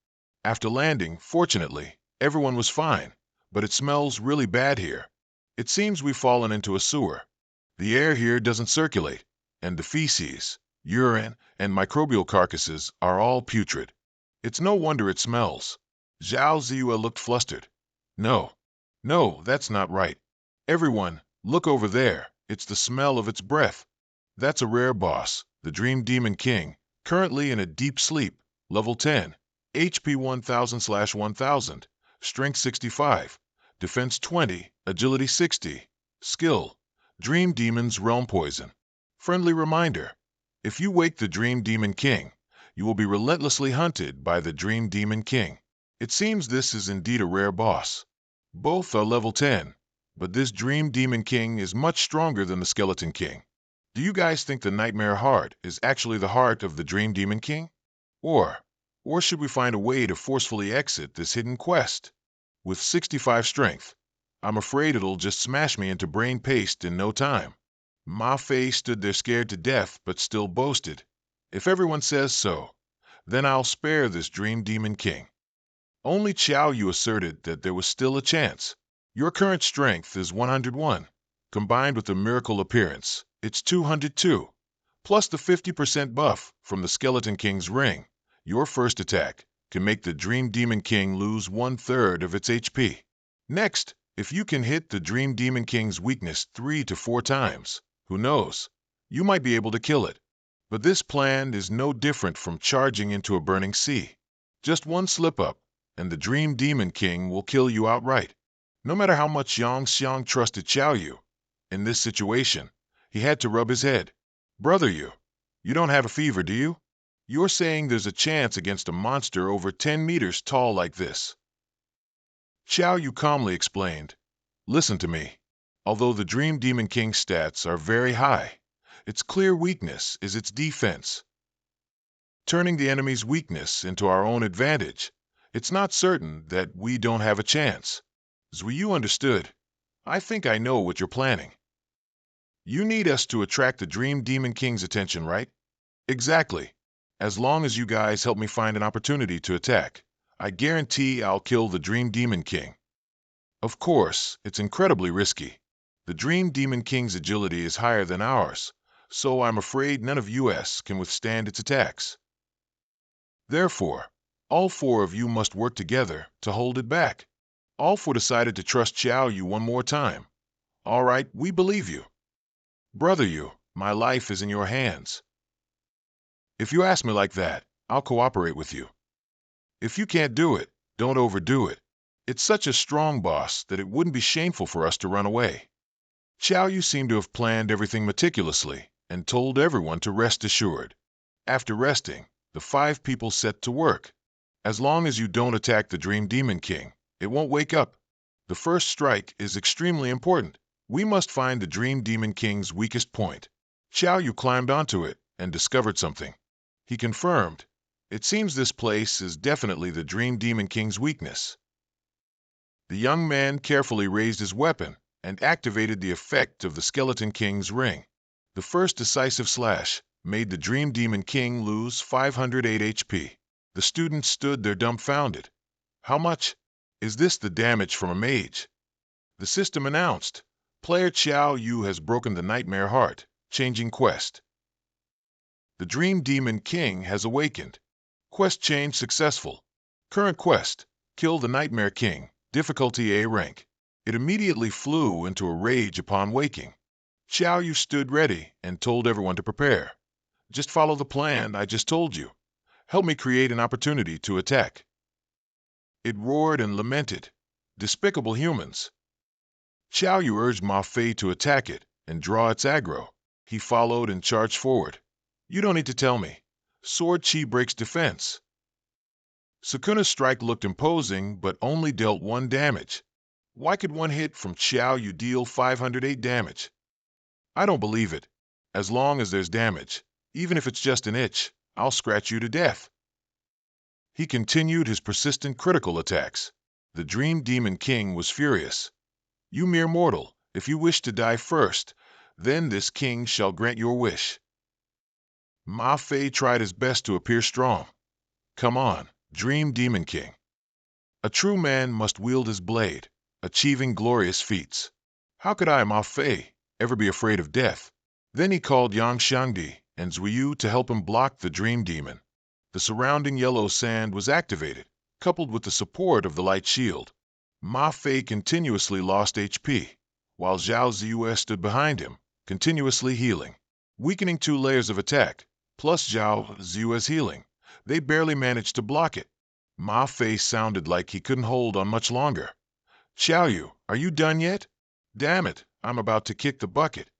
After landing, fortunately, everyone was fine, but it smells really bad here. It seems we've fallen into a sewer. The air here doesn't circulate, and the feces, urine, and microbial carcasses are all putrid. It's no wonder it smells. Zhao Ziyue looked flustered. No, that's not right. Everyone, look over there. It's the smell of its breath. That's a rare boss, the Dream Demon King, currently in a deep sleep, level 10, HP 1000/1000, Strength 65, Defense 20, Agility 60, Skill, Dream Demon's Realm Poison. Friendly reminder, if you wake the Dream Demon King, you will be relentlessly hunted by the Dream Demon King. It seems this is indeed a rare boss. Both are level 10, but this Dream Demon King is much stronger than the Skeleton King. Do you guys think the Nightmare Heart is actually the heart of the Dream Demon King? Or should we find a way to forcefully exit this hidden quest? With 65 strength, I'm afraid it'll just smash me into brain paste in no time. Ma Fei stood there scared to death but still boasted, if everyone says so, then I'll spare this Dream Demon King. Only Xiaoyu asserted that there was still a chance. Your current strength is 101. Combined with the miracle appearance, it's 202. Plus the 50% buff from the Skeleton King's ring, your first attack can make the Dream Demon King lose 1/3 of its HP. Next, if you can hit the Dream Demon King's weakness 3 to 4 times, who knows, you might be able to kill it. But this plan is no different from charging into a burning sea. Just one slip-up, and the Dream Demon King will kill you outright. No matter how much Yang Xiang trusted Xiaoyu, in this situation, he had to rub his head. Brother, you don't have a fever, do you? You're saying there's a chance against a monster over 10 meters tall like this. Xiaoyu calmly explained, listen to me. Although the Dream Demon King's stats are very high, its clear weakness is its defense. Turning the enemy's weakness into our own advantage, it's not certain that we don't have a chance. Zhuyu understood. I think I know what you're planning. You need us to attract the Dream Demon King's attention, right? Exactly. As long as you guys help me find an opportunity to attack, I guarantee I'll kill the Dream Demon King. Of course, it's incredibly risky. The Dream Demon King's agility is higher than ours, so I'm afraid none of us can withstand its attacks. Therefore, all 4 of you must work together to hold it back. All 4 decided to trust Xiaoyu one more time. All right, we believe you. Brother, you My life is in your hands. If you ask me like that, I'll cooperate with you. If you can't do it, don't overdo it. It's such a strong boss that it wouldn't be shameful for us to run away. Xiao Yu seemed to have planned everything meticulously and told everyone to rest assured. After resting, the 5 people set to work. As long as you don't attack the Dream Demon King, it won't wake up. The first strike is extremely important. We must find the Dream Demon King's weakest point. Xiao Yu climbed onto it and discovered something. He confirmed, it seems this place is definitely the Dream Demon King's weakness. The young man carefully raised his weapon and activated the effect of the Skeleton King's ring. The first decisive slash made the Dream Demon King lose 508 HP. The students stood there dumbfounded. How much? Is this the damage from a mage? The system announced, player Xiao Yu has broken the Nightmare Heart, changing quest. The Dream Demon King has awakened. Quest change successful. Current quest, kill the Nightmare King, difficulty A rank. It immediately flew into a rage upon waking. Xiao Yu stood ready and told everyone to prepare. Just follow the plan I just told you. Help me create an opportunity to attack. It roared and lamented. Despicable humans. Xiao Yu urged Ma Fei to attack it and draw its aggro. He followed and charged forward. You don't need to tell me. Sword Chi breaks defense. Sukuna's strike looked imposing but only dealt 1 damage. Why could 1 hit from Xiao Yu deal 508 damage? I don't believe it. As long as there's damage, even if it's just an itch, I'll scratch you to death. He continued his persistent critical attacks. The Dream Demon King was furious. You mere mortal, if you wish to die first, then this king shall grant your wish. Ma Fei tried his best to appear strong. Come on, Dream Demon King. A true man must wield his blade, achieving glorious feats. How could I, Ma Fei, ever be afraid of death? Then he called Yang Xiangdi and Zuiyu to help him block the Dream Demon. The surrounding yellow sand was activated, coupled with the support of the light shield. Ma Fei continuously lost HP, while Zhao Ziyue stood behind him, continuously healing. Weakening 2 layers of attack, plus Zhao Ziyue's healing, they barely managed to block it. Ma Fei sounded like he couldn't hold on much longer. Xiao Yu, are you done yet? Damn it, I'm about to kick the bucket.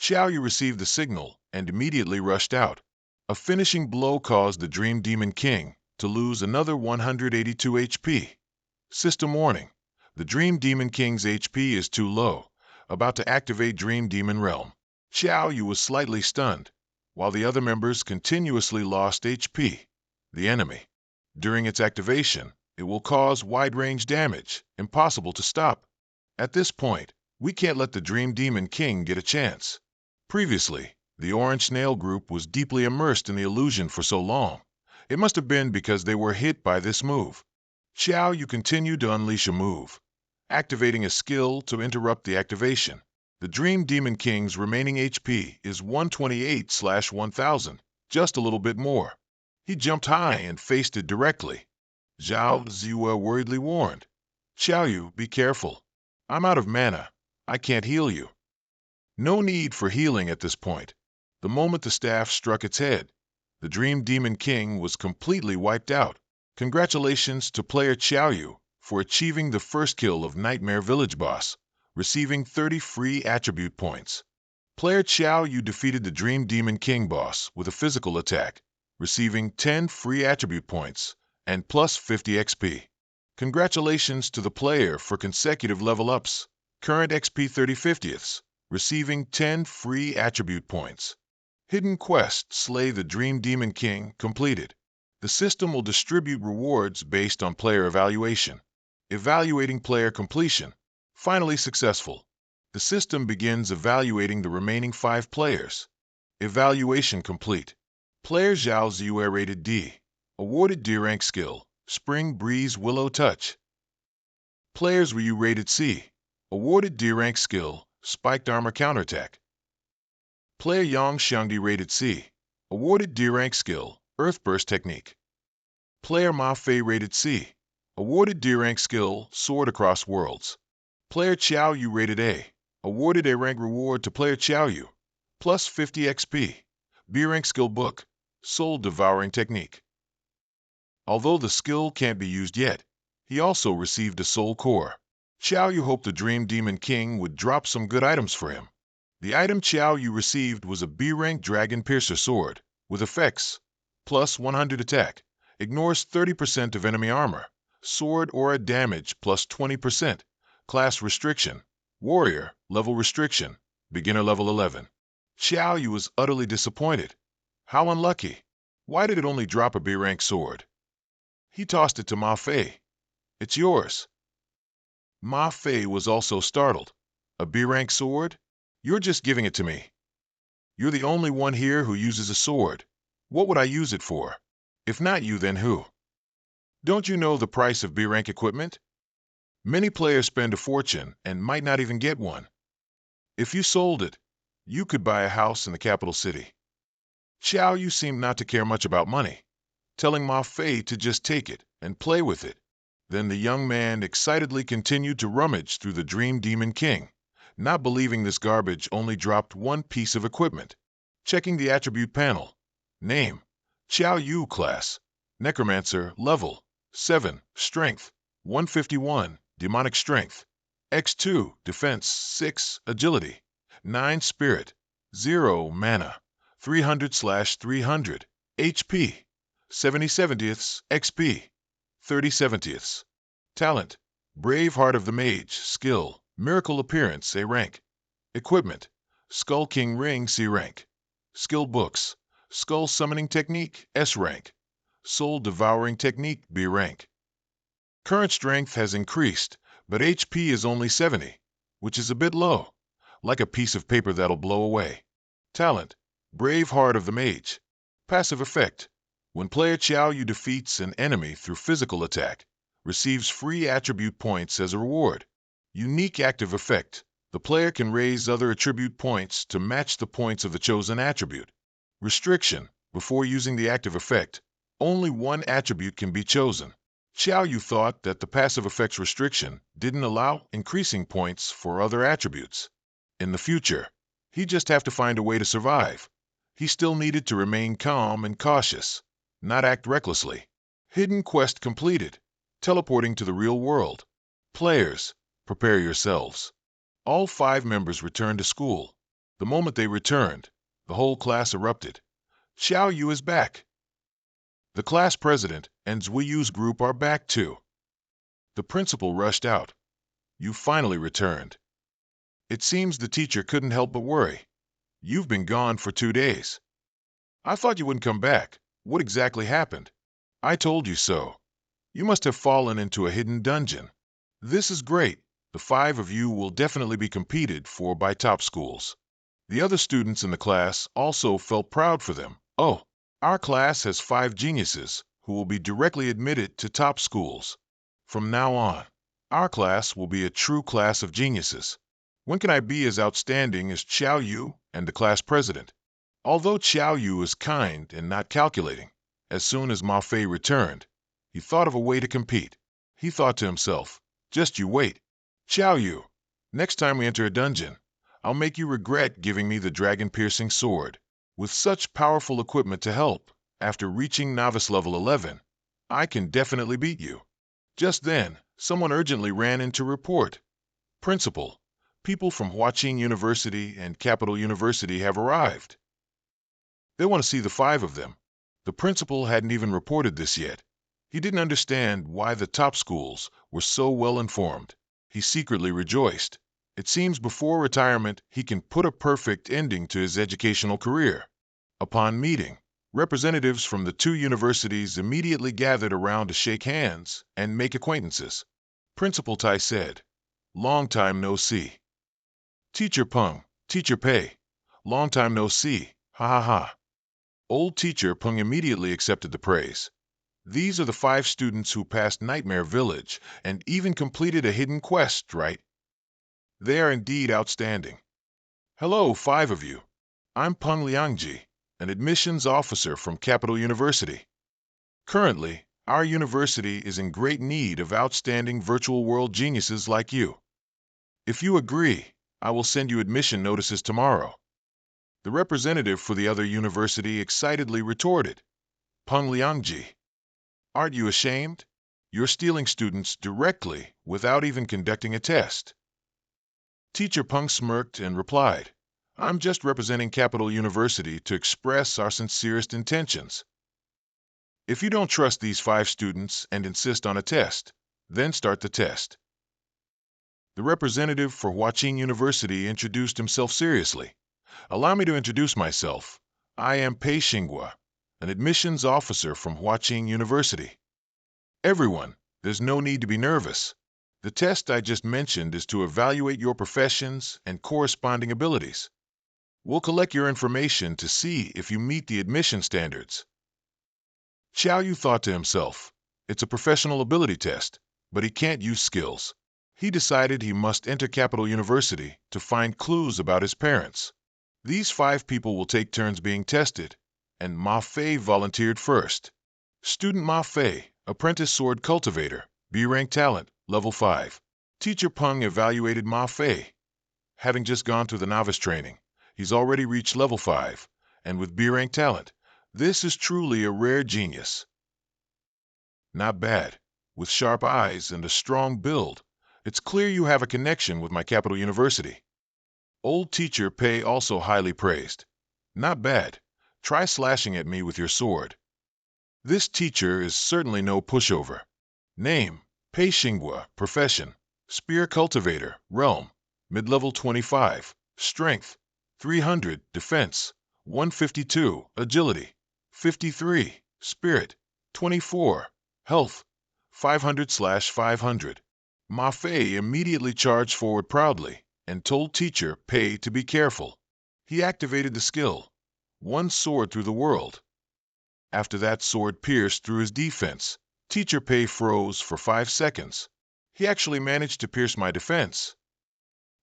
Xiao Yu received the signal and immediately rushed out. A finishing blow caused the Dream Demon King to lose another 182 HP. System warning. The Dream Demon King's HP is too low. About to activate Dream Demon Realm. Xiao Yu was slightly stunned, while the other members continuously lost HP. The enemy. During its activation, it will cause wide-range damage, impossible to stop. At this point, we can't let the Dream Demon King get a chance. Previously, the Orange Snail group was deeply immersed in the illusion for so long. It must have been because they were hit by this move. Xiao Yu continued to unleash a move, activating a skill to interrupt the activation. The Dream Demon King's remaining HP is 128/1000, just a little bit more. He jumped high and faced it directly. Zhao Ziyue worriedly warned, Xiao Yu, be careful. I'm out of mana. I can't heal you. No need for healing at this point. The moment the staff struck its head, the Dream Demon King was completely wiped out. Congratulations to player Xiao Yu for achieving the first kill of Nightmare Village Boss, receiving 30 free attribute points. Player Xiao Yu defeated the Dream Demon King boss with a physical attack, receiving 10 free attribute points and plus 50 XP. Congratulations to the player for consecutive level ups, current XP 30/50ths, receiving 10 free attribute points. Hidden quest, slay the Dream Demon King, completed. The system will distribute rewards based on player evaluation. Evaluating player completion. Finally successful. The system begins evaluating the remaining 5 players. Evaluation complete. Player Zhao Ziyue rated D. Awarded D rank skill, Spring Breeze Willow Touch. Players Ryu rated C. Awarded D rank skill, Spiked Armor Counterattack. Player Yang Xiangdi rated C. Awarded D rank skill, Earthburst Technique. Player Ma Fei rated C. Awarded D rank skill, Sword Across Worlds. Player Xiao Yu rated A. Awarded A rank reward to player Xiao Yu. plus 50 XP. B-Rank skill book, soul devouring technique. Although the skill can't be used yet, he also received a soul core. Xiao Yu hoped the Dream Demon King would drop some good items for him. The item Xiao Yu received was a B-Rank Dragon Piercer sword, with effects, plus 100 attack, ignores 30% of enemy armor, sword aura damage plus 20%, class restriction, warrior, level restriction, beginner level 11. Xiao Yu was utterly disappointed. How unlucky. Why did it only drop a B-Rank sword? He tossed it to Ma Fei. It's yours. Ma Fei was also startled. A B-Rank sword? You're just giving it to me. You're the only one here who uses a sword. What would I use it for? If not you, then who? Don't you know the price of B-Rank equipment? Many players spend a fortune and might not even get one. If you sold it, you could buy a house in the capital city. Xiao Yu seemed not to care much about money, telling Ma Fei to just take it and play with it. Then the young man excitedly continued to rummage through the Dream Demon King, not believing this garbage only dropped one piece of equipment. Checking the attribute panel. Name, Xiao Yu class, necromancer, level, 7, strength, 151, demonic strength, x2, defense, 6, agility, 9, spirit, 0, mana, 300/300, HP, 70/70ths, XP, 30/70ths. Talent, Brave Heart of the Mage, skill, Miracle Appearance, A rank. Equipment, Skull King Ring, C rank. Skill books, Skull Summoning Technique, S rank. Soul Devouring Technique, B rank. Current strength has increased, but HP is only 70, which is a bit low, like a piece of paper that'll blow away. Talent, Brave Heart of the Mage. Passive effect, when player Xiao Yu defeats an enemy through physical attack, receives free attribute points as a reward. Unique active effect, the player can raise other attribute points to match the points of the chosen attribute. Restriction, before using the active effect, only one attribute can be chosen. Xiao Yu thought that the passive effects restriction didn't allow increasing points for other attributes. In the future, he'd just have to find a way to survive. He still needed to remain calm and cautious, not act recklessly. Hidden quest completed. Teleporting to the real world. Players, prepare yourselves. All 5 members returned to school. The moment they returned, the whole class erupted. Xiao Yu is back. The class president and Zui Yu's group are back too. The principal rushed out. You finally returned. It seems the teacher couldn't help but worry. You've been gone for 2 days. I thought you wouldn't come back. What exactly happened? I told you so. You must have fallen into a hidden dungeon. This is great. The 5 of you will definitely be competed for by top schools. The other students in the class also felt proud for them. Oh, our class has 5 geniuses who will be directly admitted to top schools. From now on, our class will be a true class of geniuses. When can I be as outstanding as Xiao Yu and the class president? Although Xiao Yu is kind and not calculating, as soon as Ma Fei returned, he thought of a way to compete. He thought to himself, just you wait. Xiao Yu, next time we enter a dungeon, I'll make you regret giving me the dragon-piercing sword. With such powerful equipment to help, after reaching novice level 11, I can definitely beat you. Just then, someone urgently ran in to report. Principal, people from Huaqing University and Capital University have arrived. They want to see the 5 of them. The principal hadn't even reported this yet. He didn't understand why the top schools were so well informed. He secretly rejoiced. It seems before retirement he can put a perfect ending to his educational career. Upon meeting, representatives from the 2 universities immediately gathered around to shake hands and make acquaintances. Principal Tai said, "Long time no see." Teacher Peng, Teacher Pei, "Long time no see, ha ha ha." Old Teacher Peng immediately accepted the praise. These are the 5 students who passed Nightmare Village and even completed a hidden quest, right? They are indeed outstanding. Hello, 5 of you. I'm Peng Liangji, an admissions officer from Capital University. Currently, our university is in great need of outstanding virtual world geniuses like you. If you agree, I will send you admission notices tomorrow. The representative for the other university excitedly retorted, Peng Liangji, aren't you ashamed? You're stealing students directly without even conducting a test. Teacher Peng smirked and replied, I'm just representing Capital University to express our sincerest intentions. If you don't trust these 5 students and insist on a test, then start the test. The representative for Huaqing University introduced himself seriously. Allow me to introduce myself. I am Pei Xinghua, an admissions officer from Huaqing University. Everyone, there's no need to be nervous. The test I just mentioned is to evaluate your professions and corresponding abilities. We'll collect your information to see if you meet the admission standards. Xiao Yu thought to himself, it's a professional ability test, but he can't use skills. He decided he must enter Capital University to find clues about his parents. These 5 people will take turns being tested, and Ma Fei volunteered first. Student Ma Fei, apprentice sword cultivator, B-rank talent, level 5. Teacher Peng evaluated Ma Fei. Having just gone through the novice training, he's already reached level 5, and with B-rank talent, this is truly a rare genius. Not bad. With sharp eyes and a strong build, it's clear you have a connection with my Capital University. Old teacher Pei also highly praised. Not bad. Try slashing at me with your sword. This teacher is certainly no pushover. Name, Pei Xinghua, profession, spear cultivator, realm, mid-level 25, strength, 300, defense, 152, agility, 53, spirit, 24, health, 500/500. Ma Fei immediately charged forward proudly and told teacher Pei to be careful. He activated the skill, one sword through the world. After that sword pierced through his defense, teacher Pei froze for 5 seconds. He actually managed to pierce my defense.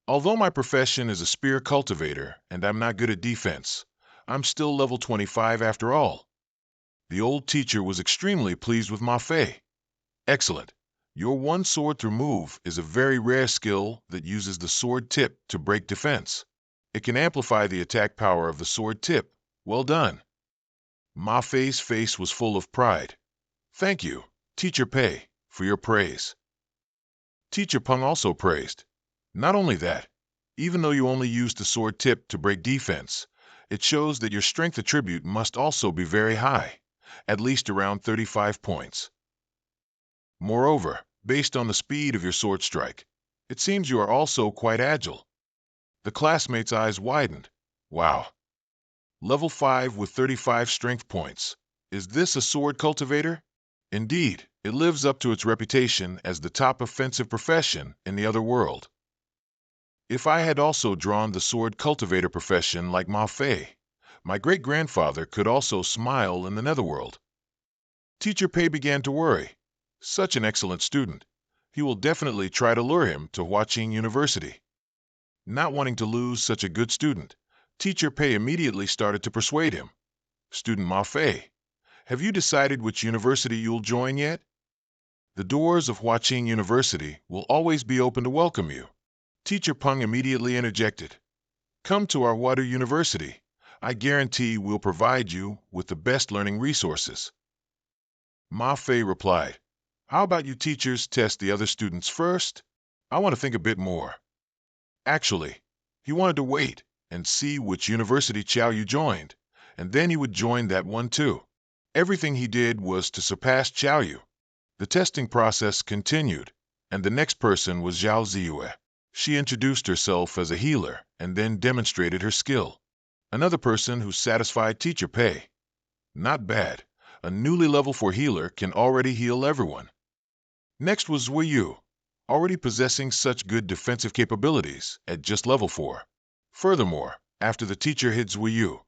Although my profession is a spear cultivator and I'm not good at defense, I'm still level 25 after all. The old teacher was extremely pleased with Ma Fei. Excellent. Your one sword through move is a very rare skill that uses the sword tip to break defense. It can amplify the attack power of the sword tip. Well done. Ma Fei's face was full of pride. Thank you, Teacher Pei, for your praise. Teacher Peng also praised. Not only that, even though you only used the sword tip to break defense, it shows that your strength attribute must also be very high, at least around 35 points. Moreover, based on the speed of your sword strike, it seems you are also quite agile. The classmates' eyes widened. Wow. Level 5 with 35 strength points. Is this a sword cultivator? Indeed, it lives up to its reputation as the top offensive profession in the other world. If I had also drawn the sword cultivator profession like Ma Fei, my great-grandfather could also smile in the netherworld. Teacher Pei began to worry. Such an excellent student. He will definitely try to lure him to Huaqing University. Not wanting to lose such a good student, Teacher Pei immediately started to persuade him. Student Ma Fei, have you decided which university you'll join yet? The doors of Huaqing University will always be open to welcome you. Teacher Peng immediately interjected. Come to our Huadu University. I guarantee we'll provide you with the best learning resources. Ma Fei replied, how about you teachers test the other students first? I want to think a bit more. Actually, he wanted to wait and see which university Xiao Yu joined, and then he would join that one too. Everything he did was to surpass Xiao Yu. The testing process continued, and the next person was Zhao Ziyue. She introduced herself as a healer and then demonstrated her skill. Another person who satisfied Teacher Pei. Not bad. A newly level 4 healer can already heal everyone. Next was Wei Yu, already possessing such good defensive capabilities at just level 4. Furthermore, after the teacher hits Wei Yu,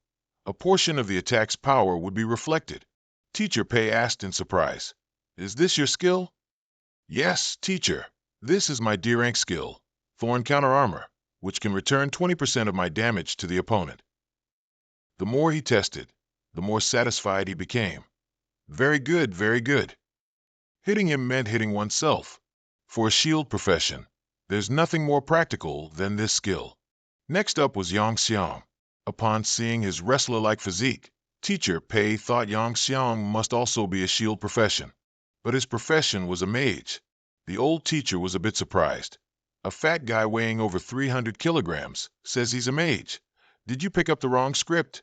a portion of the attack's power would be reflected. Teacher Pei asked in surprise, is this your skill? Yes, teacher. This is my D-rank skill, Thorn Counter Armor, which can return 20% of my damage to the opponent. The more he tested, the more satisfied he became. Very good, very good. Hitting him meant hitting oneself. For a shield profession, there's nothing more practical than this skill. Next up was Yang Xiang, Upon seeing his wrestler-like physique, Teacher Pei thought Yang Xiang must also be a shield profession. But his profession was a mage. The old teacher was a bit surprised. A fat guy weighing over 300 kilograms says he's a mage. Did you pick up the wrong script?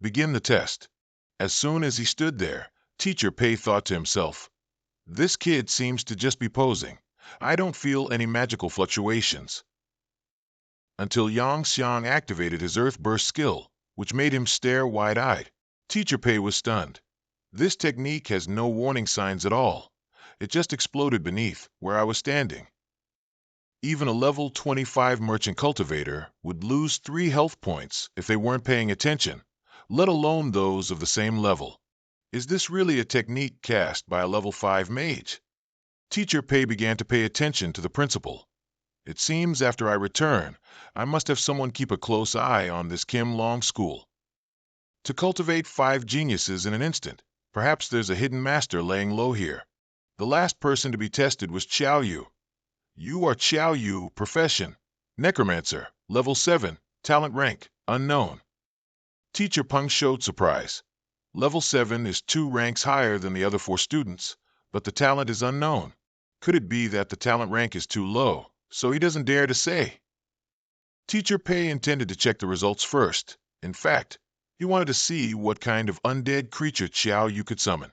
Begin the test. As soon as he stood there, Teacher Pei thought to himself, this kid seems to just be posing. I don't feel any magical fluctuations. Until Yang Xiang activated his Earth Burst skill, which made him stare wide-eyed. Teacher Pei was stunned. This technique has no warning signs at all. It just exploded beneath where I was standing. Even a level 25 merchant cultivator would lose 3 health points if they weren't paying attention, let alone those of the same level. Is this really a technique cast by a level 5 mage? Teacher Pei began to pay attention to the principal. It seems after I return, I must have someone keep a close eye on this Kim Long school. To cultivate 5 geniuses in an instant, perhaps there's a hidden master laying low here. The last person to be tested was Xiao Yu. You are Xiao Yu, profession. Necromancer, level 7, talent rank, unknown. Teacher Peng showed surprise. Level 7 is 2 ranks higher than the other 4 students, but the talent is unknown. Could it be that the talent rank is too low, so he doesn't dare to say? Teacher Pei intended to check the results first. In fact, he wanted to see what kind of undead creature Xiao Yu could summon.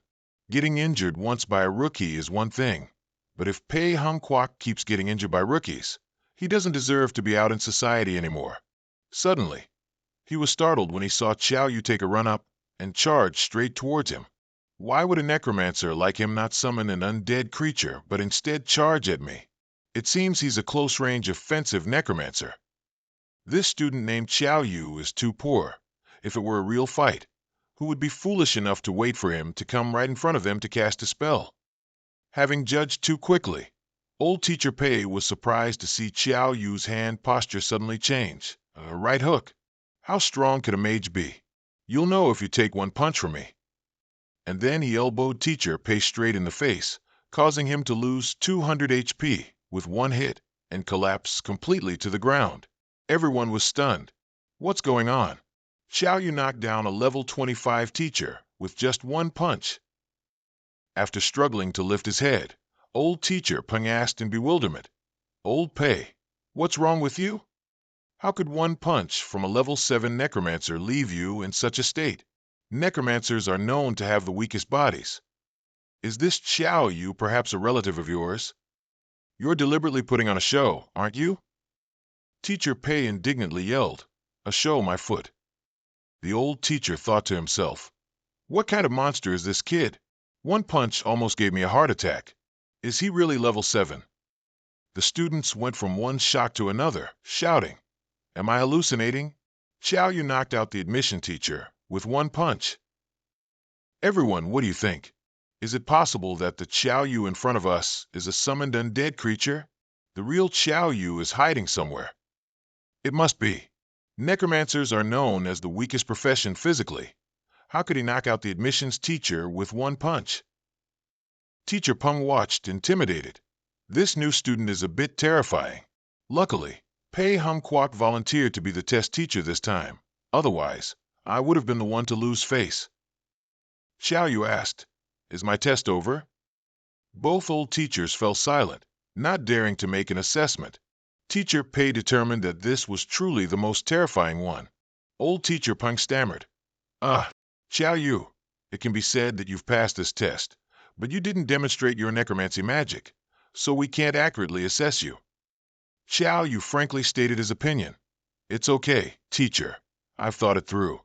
Getting injured once by a rookie is one thing, but if Pei Hungquak keeps getting injured by rookies, he doesn't deserve to be out in society anymore. Suddenly, he was startled when he saw Xiao Yu take a run up and charge straight towards him. Why would a necromancer like him not summon an undead creature, but instead charge at me? It seems he's a close-range offensive necromancer. This student named Xiao Yu is too poor. If it were a real fight, who would be foolish enough to wait for him to come right in front of them to cast a spell? Having judged too quickly, old Teacher Pei was surprised to see Xiao Yu's hand posture suddenly change. A right hook. How strong could a mage be? You'll know if you take one punch from me. And then he elbowed Teacher Pei straight in the face, causing him to lose 200 HP with one hit and collapse completely to the ground. Everyone was stunned. What's going on? Xiao Yu knocked down a level 25 teacher with just one punch. After struggling to lift his head, old Teacher Peng asked in bewilderment, Old Pei, what's wrong with you? How could one punch from a level 7 necromancer leave you in such a state? Necromancers are known to have the weakest bodies. Is this Xiao Yu perhaps a relative of yours? You're deliberately putting on a show, aren't you? Teacher Pei indignantly yelled, A show, my foot. The old teacher thought to himself, what kind of monster is this kid? One punch almost gave me a heart attack. Is he really level 7? The students went from one shock to another, shouting, Am I hallucinating? Xiao Yu knocked out the admission teacher with one punch. Everyone, what do you think? Is it possible that the Xiao Yu in front of us is a summoned undead creature? The real Xiao Yu is hiding somewhere. It must be. Necromancers are known as the weakest profession physically. How could he knock out the admissions teacher with one punch? Teacher Peng watched, intimidated. This new student is a bit terrifying. Luckily, Pei Hungquak volunteered to be the test teacher this time. Otherwise, I would have been the one to lose face. Xiao Yu asked, Is my test over? Both old teachers fell silent, not daring to make an assessment. Teacher Pei determined that this was truly the most terrifying one. Old Teacher Peng stammered, Xiao Yu, it can be said that you've passed this test, but you didn't demonstrate your necromancy magic, so we can't accurately assess you. Xiao Yu frankly stated his opinion. It's okay, teacher. I've thought it through.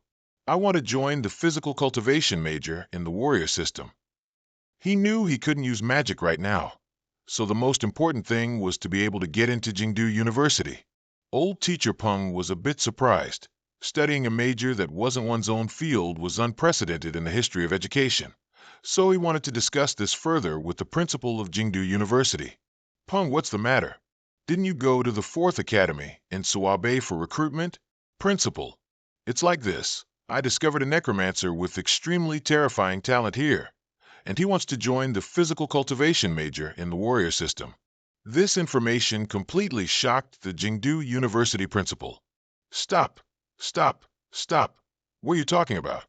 I want to join the physical cultivation major in the warrior system. He knew he couldn't use magic right now, so the most important thing was to be able to get into Jingdu University. Old Teacher Peng was a bit surprised. Studying a major that wasn't one's own field was unprecedented in the history of education, so he wanted to discuss this further with the principal of Jingdu University. Peng, what's the matter? Didn't you go to the 4th Academy in Suabe for recruitment? Principal, it's like this. I discovered a necromancer with extremely terrifying talent here, and he wants to join the physical cultivation major in the warrior system. This information completely shocked the Jingdu University principal. Stop! Stop, stop. What are you talking about?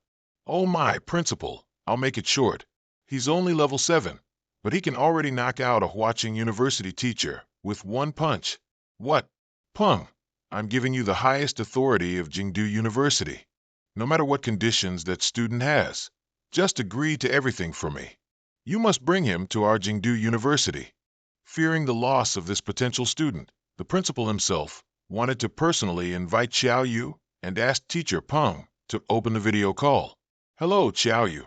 Oh my, principal, I'll make it short. He's only level 7, but he can already knock out a Huaching University teacher with one punch. What? Peng, I'm giving you the highest authority of Jingdu University. No matter what conditions that student has, just agree to everything for me. You must bring him to our Jingdu University. Fearing the loss of this potential student, the principal himself wanted to personally invite Xiao Yu and asked teacher Peng to open the video call. Hello, Xiao Yu.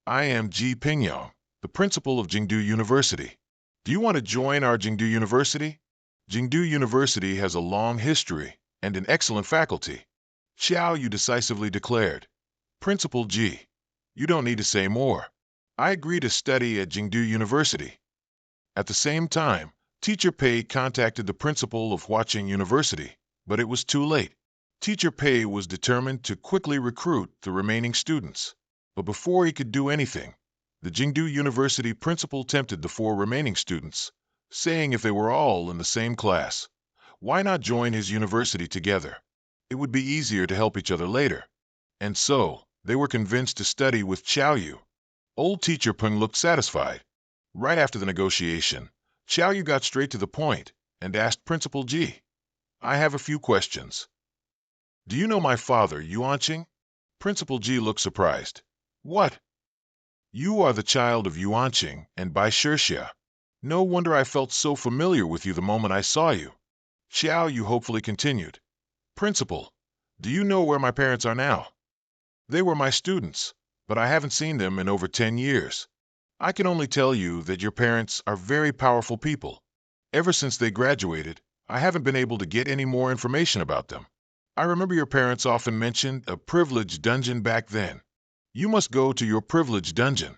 I am Ji Pingyang, the principal of Jingdu University. Do you want to join our Jingdu University? Jingdu University has a long history and an excellent faculty. Xiao Yu decisively declared. Principal Ji, you don't need to say more. I agree to study at Jingdu University. At the same time, Teacher Pei contacted the principal of Huaching University, but it was too late. Teacher Pei was determined to quickly recruit the remaining students. But before he could do anything, the Jingdu University principal tempted the 4 remaining students, saying if they were all in the same class, why not join his university together? It would be easier to help each other later. And so, they were convinced to study with Xiao Yu. Old teacher Peng looked satisfied. Right after the negotiation, Xiao Yu got straight to the point and asked Principal Ji, I have a few questions. Do you know my father, Yuanqing? Principal Ji looked surprised. What? You are the child of Yuanqing and Bai Shixia. No wonder I felt so familiar with you the moment I saw you. Xiao Yu hopefully continued. Principal, do you know where my parents are now? They were my students, but I haven't seen them in over 10 years. I can only tell you that your parents are very powerful people. Ever since they graduated, I haven't been able to get any more information about them. I remember your parents often mentioned a privileged dungeon back then. You must go to your privileged dungeon.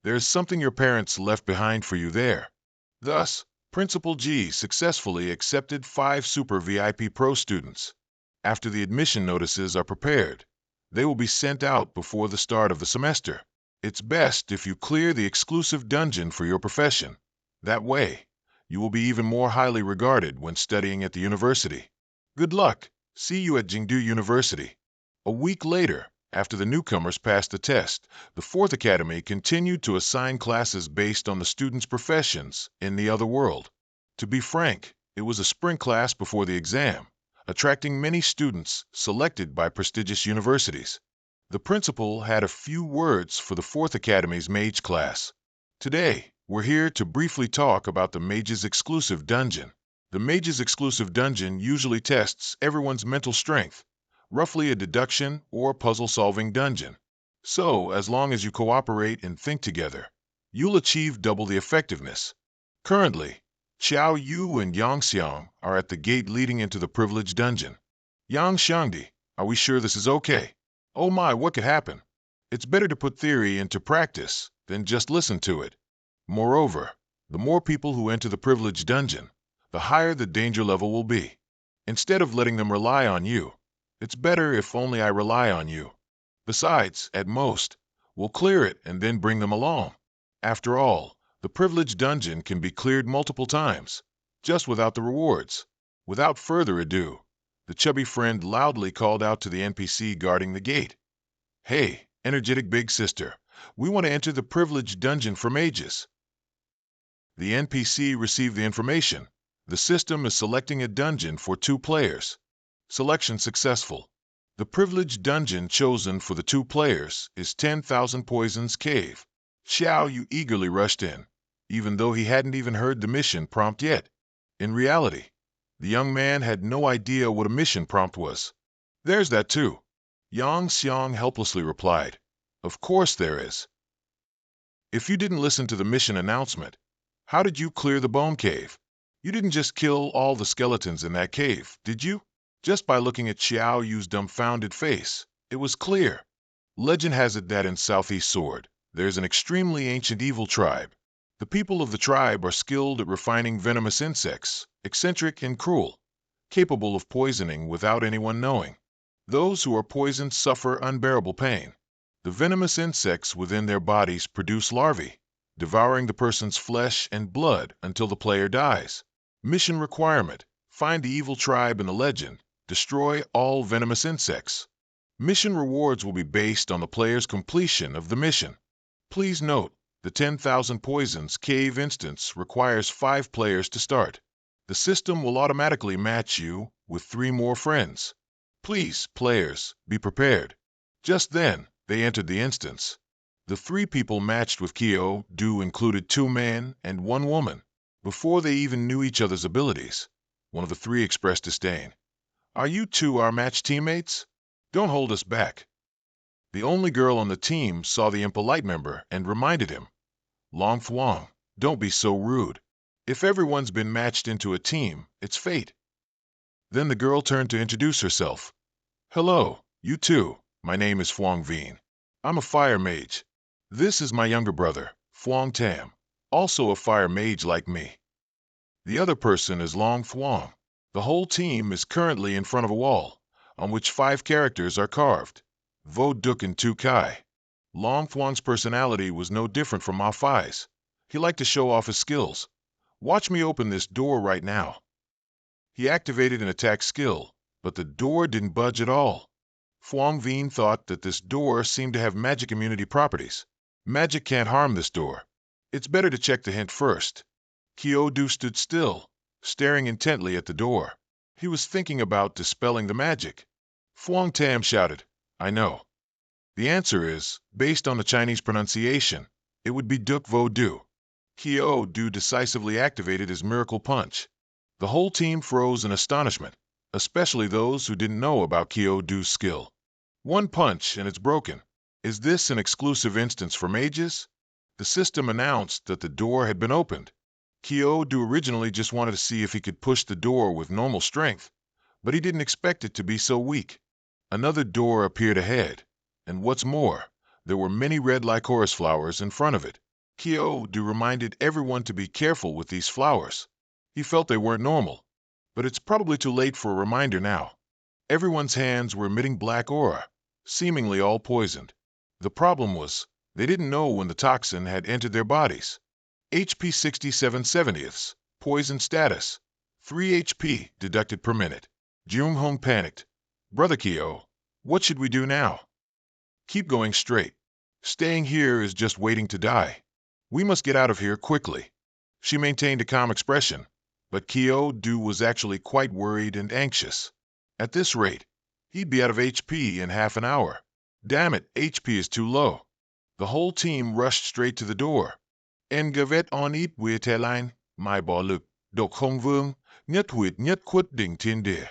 There's something your parents left behind for you there. Thus, Principal Ji successfully accepted 5 Super VIP Pro students. After the admission notices are prepared, they will be sent out before the start of the semester. It's best if you clear the exclusive dungeon for your profession. That way, you will be even more highly regarded when studying at the university. Good luck. See you at Jingdu University. A week later, after the newcomers passed the test, the 4th Academy continued to assign classes based on the students' professions in the other world. To be frank, it was a spring class before the exam, attracting many students selected by prestigious universities. The principal had a few words for the 4th Academy's mage class. Today, we're here to briefly talk about the mage's exclusive dungeon. The mage's exclusive dungeon usually tests everyone's mental strength, roughly a deduction or puzzle-solving dungeon. So, as long as you cooperate and think together, you'll achieve double the effectiveness. Currently, Xiao Yu and Yang Xiang are at the gate leading into the privileged dungeon. Yang Xiangdi, are we sure this is okay? Oh my, what could happen? It's better to put theory into practice than just listen to it. Moreover, the more people who enter the privileged dungeon, the higher the danger level will be. Instead of letting them rely on you, it's better if only I rely on you. Besides, at most, we'll clear it and then bring them along. After all, the privileged dungeon can be cleared multiple times, just without the rewards. Without further ado, the chubby friend loudly called out to the NPC guarding the gate. Hey, energetic big sister, we want to enter the privileged dungeon for mages. The NPC received the information. The system is selecting a dungeon for 2 players. Selection successful. The privileged dungeon chosen for the 2 players is 10,000 Poisons Cave. Xiao Yu eagerly rushed in, even though he hadn't even heard the mission prompt yet. In reality, the young man had no idea what a mission prompt was. There's that too. Yang Xiang helplessly replied. Of course there is. If you didn't listen to the mission announcement, how did you clear the bone cave? You didn't just kill all the skeletons in that cave, did you? Just by looking at Xiao Yu's dumbfounded face, it was clear. Legend has it that in Southeast Sword, there's an extremely ancient evil tribe. The people of the tribe are skilled at refining venomous insects, eccentric and cruel, capable of poisoning without anyone knowing. Those who are poisoned suffer unbearable pain. The venomous insects within their bodies produce larvae, devouring the person's flesh and blood until the player dies. Mission requirement: find the evil tribe in the legend Destroy all venomous insects. Mission rewards will be based on the player's completion of the mission. Please note, the 10,000 Poisons Cave instance requires 5 players to start. The system will automatically match you with 3 more friends. Please, players, be prepared. Just then, they entered the instance. The 3 people matched with Kyo-Do included 2 men and 1 woman. Before they even knew each other's abilities, one of the 3 expressed disdain. Are you 2 our match teammates? Don't hold us back. The only girl on the team saw the impolite member and reminded him, Long Thuong, don't be so rude. If everyone's been matched into a team, it's fate. Then the girl turned to introduce herself. Hello, you 2. My name is Phuong Vien. I'm a fire mage. This is my younger brother, Phuong Tam, also a fire mage like me. The other person is Long Thuong. The whole team is currently in front of a wall, on which 5 characters are carved. Vo Duk and Tu Kai. Long Thuong's personality was no different from Ma Fai's. He liked to show off his skills. Watch me open this door right now. He activated an attack skill, but the door didn't budge at all. Phuong Vien thought that this door seemed to have magic immunity properties. Magic can't harm this door. It's better to check the hint first. Kyo-Do stood still, staring intently at the door. He was thinking about dispelling the magic. Phuong Tam shouted, I know. The answer is, based on the Chinese pronunciation, it would be Duk Vo Du. Kyo-Do decisively activated his miracle punch. The whole team froze in astonishment, especially those who didn't know about Kyo-Do's skill. 1 punch and it's broken. Is this an exclusive instance for mages? The system announced that the door had been opened. Kyo-Do originally just wanted to see if he could push the door with normal strength, but he didn't expect it to be so weak. Another door appeared ahead, and what's more, there were many red lycoris flowers in front of it. Kyo-Do reminded everyone to be careful with these flowers. He felt they weren't normal, but it's probably too late for a reminder now. Everyone's hands were emitting black aura, seemingly all poisoned. The problem was, they didn't know when the toxin had entered their bodies. HP 67/70ths, poison status, 3 HP deducted per minute. Jung Hong panicked. Brother Kyo, what should we do now? Keep going straight. Staying here is just waiting to die. We must get out of here quickly. She maintained a calm expression, but Kyo-Do was actually quite worried and anxious. At this rate, he'd be out of HP in half an hour. Damn it, HP is too low. The whole team rushed straight to the door. En gavet on it with line, my boluk, dok hong vương, nhất huyết nhất quất đỉnh thiên địa.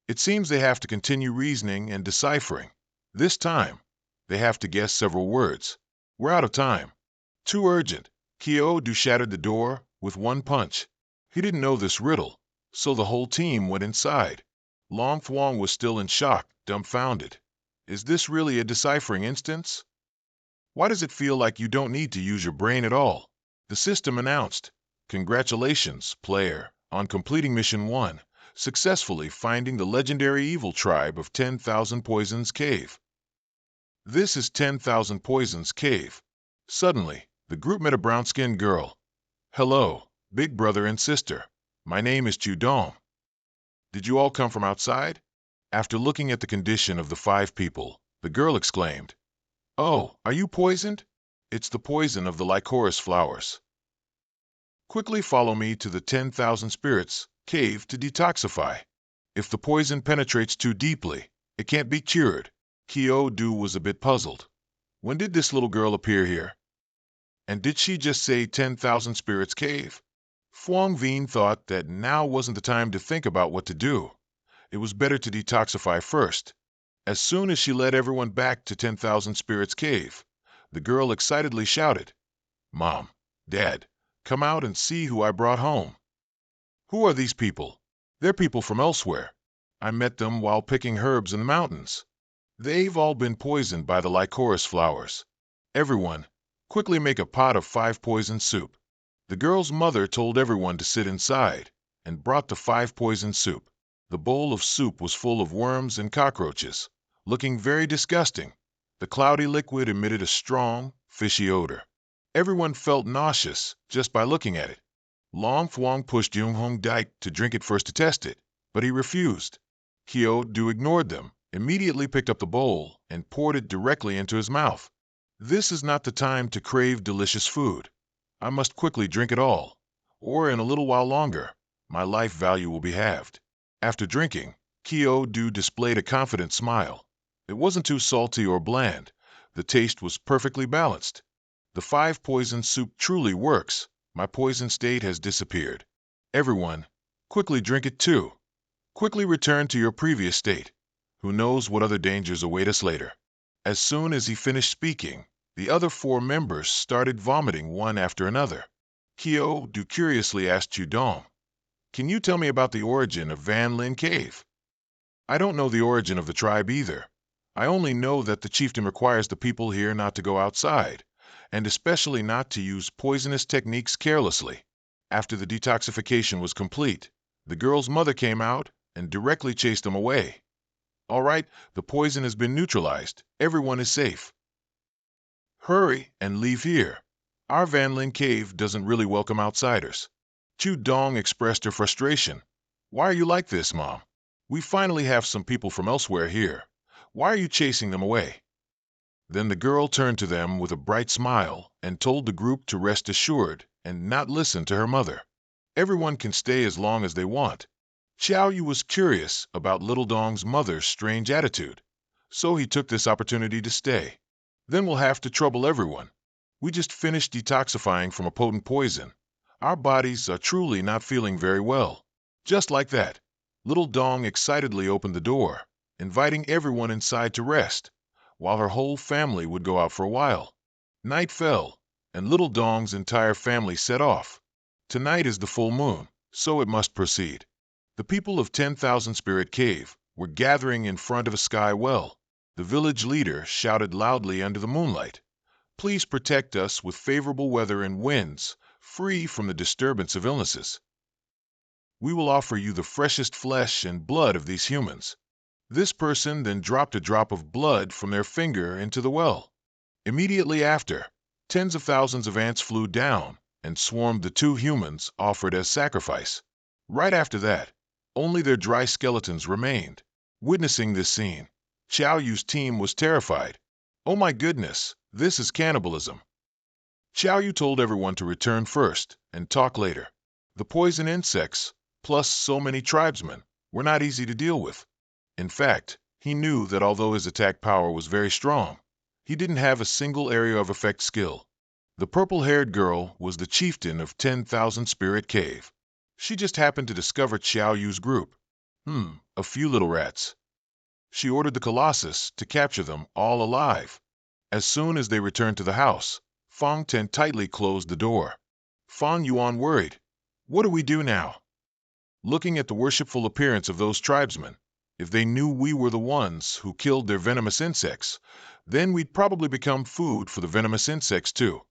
It seems they have to continue reasoning and deciphering. This time, they have to guess several words. We're out of time. Too urgent. Kyo-Do shattered the door with 1 punch. He didn't know this riddle, so the whole team went inside. Long Thuong was still in shock, dumbfounded. Is this really a deciphering instance? Why does it feel like you don't need to use your brain at all? The system announced, Congratulations, player, on completing Mission 1, successfully finding the legendary evil tribe of 10,000 Poisons Cave. This is 10,000 Poisons Cave. Suddenly, the group met a brown-skinned girl. Hello, big brother and sister. My name is Chu Dong. Did you all come from outside? After looking at the condition of the 5 people, the girl exclaimed, Oh, are you poisoned? It's the poison of the lycoris flowers. Quickly follow me to the 10,000 spirits cave to detoxify. If the poison penetrates too deeply, it can't be cured. Kyo-Do was a bit puzzled. When did this little girl appear here? And did she just say 10,000 spirits cave? Phuong Vien thought that now wasn't the time to think about what to do. It was better to detoxify first. As soon as she led everyone back to 10,000 spirits cave, the girl excitedly shouted, Mom, Dad, come out and see who I brought home. Who are these people? They're people from elsewhere. I met them while picking herbs in the mountains. They've all been poisoned by the lycoris flowers. Everyone, quickly make a pot of 5 poison soup. The girl's mother told everyone to sit inside and brought the 5 poison soup. The bowl of soup was full of worms and cockroaches, looking very disgusting. The cloudy liquid emitted a strong, fishy odor. Everyone felt nauseous just by looking at it. Long Thuong pushed Jung Hong Dike to drink it first to test it, but he refused. Qiu ignored them, immediately picked up the bowl, and poured it directly into his mouth. This is not the time to crave delicious food. I must quickly drink it all, or in a little while longer, my life value will be halved. After drinking, Qiu displayed a confident smile. It wasn't too salty or bland. The taste was perfectly balanced. The 5-poison soup truly works. My poison state has disappeared. Everyone, quickly drink it too. Quickly return to your previous state. Who knows what other dangers await us later? As soon as he finished speaking, the other 4 members started vomiting one after another. Qiu curiously asked Chudong, "Can you tell me about the origin of Van Lin Cave?" "I don't know the origin of the tribe either. I only know that the chieftain requires the people here not to go outside, and especially not to use poisonous techniques carelessly." After the detoxification was complete, the girl's mother came out and directly chased them away. "All right, the poison has been neutralized. Everyone is safe. Hurry and leave here. Our Van Lin Cave doesn't really welcome outsiders." Chu Dong expressed her frustration. "Why are you like this, Mom? We finally have some people from elsewhere here. Why are you chasing them away?" Then the girl turned to them with a bright smile and told the group to rest assured and not listen to her mother. Everyone can stay as long as they want. Xiao Yu was curious about Little Dong's mother's strange attitude, so he took this opportunity to stay. "Then we'll have to trouble everyone. We just finished detoxifying from a potent poison. Our bodies are truly not feeling very well." Just like that, Little Dong excitedly opened the door, inviting everyone inside to rest, while her whole family would go out for a while. Night fell, and Little Dong's entire family set off. Tonight is the full moon, so it must proceed. The people of 10,000 Spirit Cave were gathering in front of a sky well. The village leader shouted loudly under the moonlight, "Please protect us with favorable weather and winds, free from the disturbance of illnesses. We will offer you the freshest flesh and blood of these humans." This person then dropped a drop of blood from their finger into the well. Immediately after, tens of thousands of ants flew down and swarmed the 2 humans offered as sacrifice. Right after that, only their dry skeletons remained. Witnessing this scene, Xiao Yu's team was terrified. "Oh my goodness, this is cannibalism." Xiao Yu told everyone to return first and talk later. The poison insects, plus so many tribesmen, were not easy to deal with. In fact, he knew that although his attack power was very strong, he didn't have a single area of effect skill. The purple-haired girl was the chieftain of 10,000 Spirit Cave. She just happened to discover Xiao Yu's group. A few little rats. She ordered the colossus to capture them all alive. As soon as they returned to the house, Fang Ten tightly closed the door. Fang Yuan worried. "What do we do now?" Looking at the worshipful appearance of those tribesmen, if they knew we were the ones who killed their venomous insects, then we'd probably become food for the venomous insects too.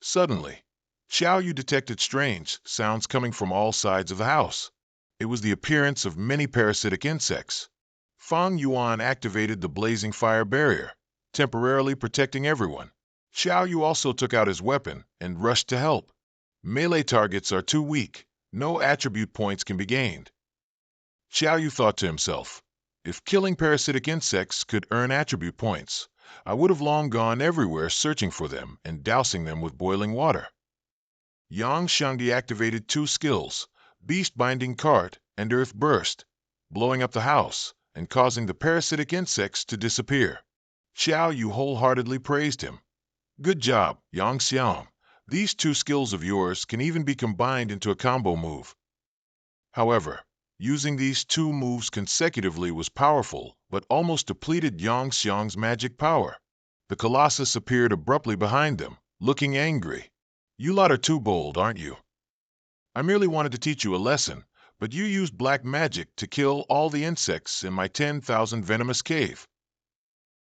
Suddenly, Xiao Yu detected strange sounds coming from all sides of the house. It was the appearance of many parasitic insects. Fang Yuan activated the blazing fire barrier, temporarily protecting everyone. Xiao Yu also took out his weapon and rushed to help. Melee targets are too weak. No attribute points can be gained. Xiao Yu thought to himself, if killing parasitic insects could earn attribute points, I would have long gone everywhere searching for them and dousing them with boiling water. Yang Shangdi activated 2 skills, Beast Binding Cart and Earth Burst, blowing up the house and causing the parasitic insects to disappear. Xiao Yu wholeheartedly praised him. "Good job, Yang Xiang. These 2 skills of yours can even be combined into a combo move." However, using these 2 moves consecutively was powerful, but almost depleted Yang Xiang's magic power. The colossus appeared abruptly behind them, looking angry. "You lot are too bold, aren't you? I merely wanted to teach you a lesson, but you used black magic to kill all the insects in my 10,000 venomous cave.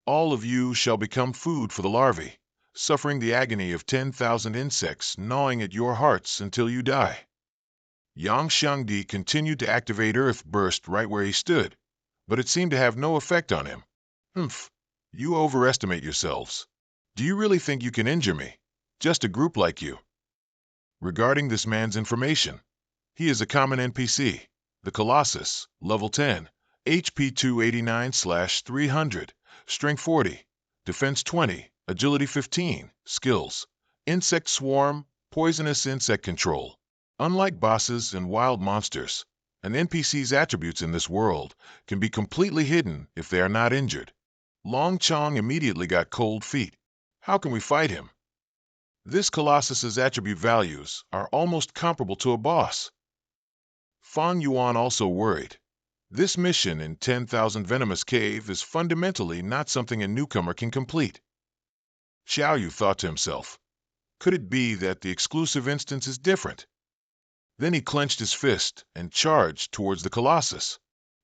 All of you shall become food for the larvae, suffering the agony of 10,000 insects gnawing at your hearts until you die." Yang Shangdi continued to activate Earth Burst right where he stood, but it seemed to have no effect on him. You overestimate yourselves. Do you really think you can injure me? Just a group like you." Regarding this man's information, he is a common NPC, the Colossus, level 10, HP 289/300, Strength 40, Defense 20, Agility 15, Skills, Insect Swarm, Poisonous Insect Control. Unlike bosses and wild monsters, an NPC's attributes in this world can be completely hidden if they are not injured. Long Chong immediately got cold feet. How can we fight him? This Colossus's attribute values are almost comparable to a boss. Fang Yuan also worried. This mission in 10,000 Venomous Cave is fundamentally not something a newcomer can complete. Xiao Yu thought to himself, could it be that the exclusive instance is different? Then he clenched his fist and charged towards the Colossus.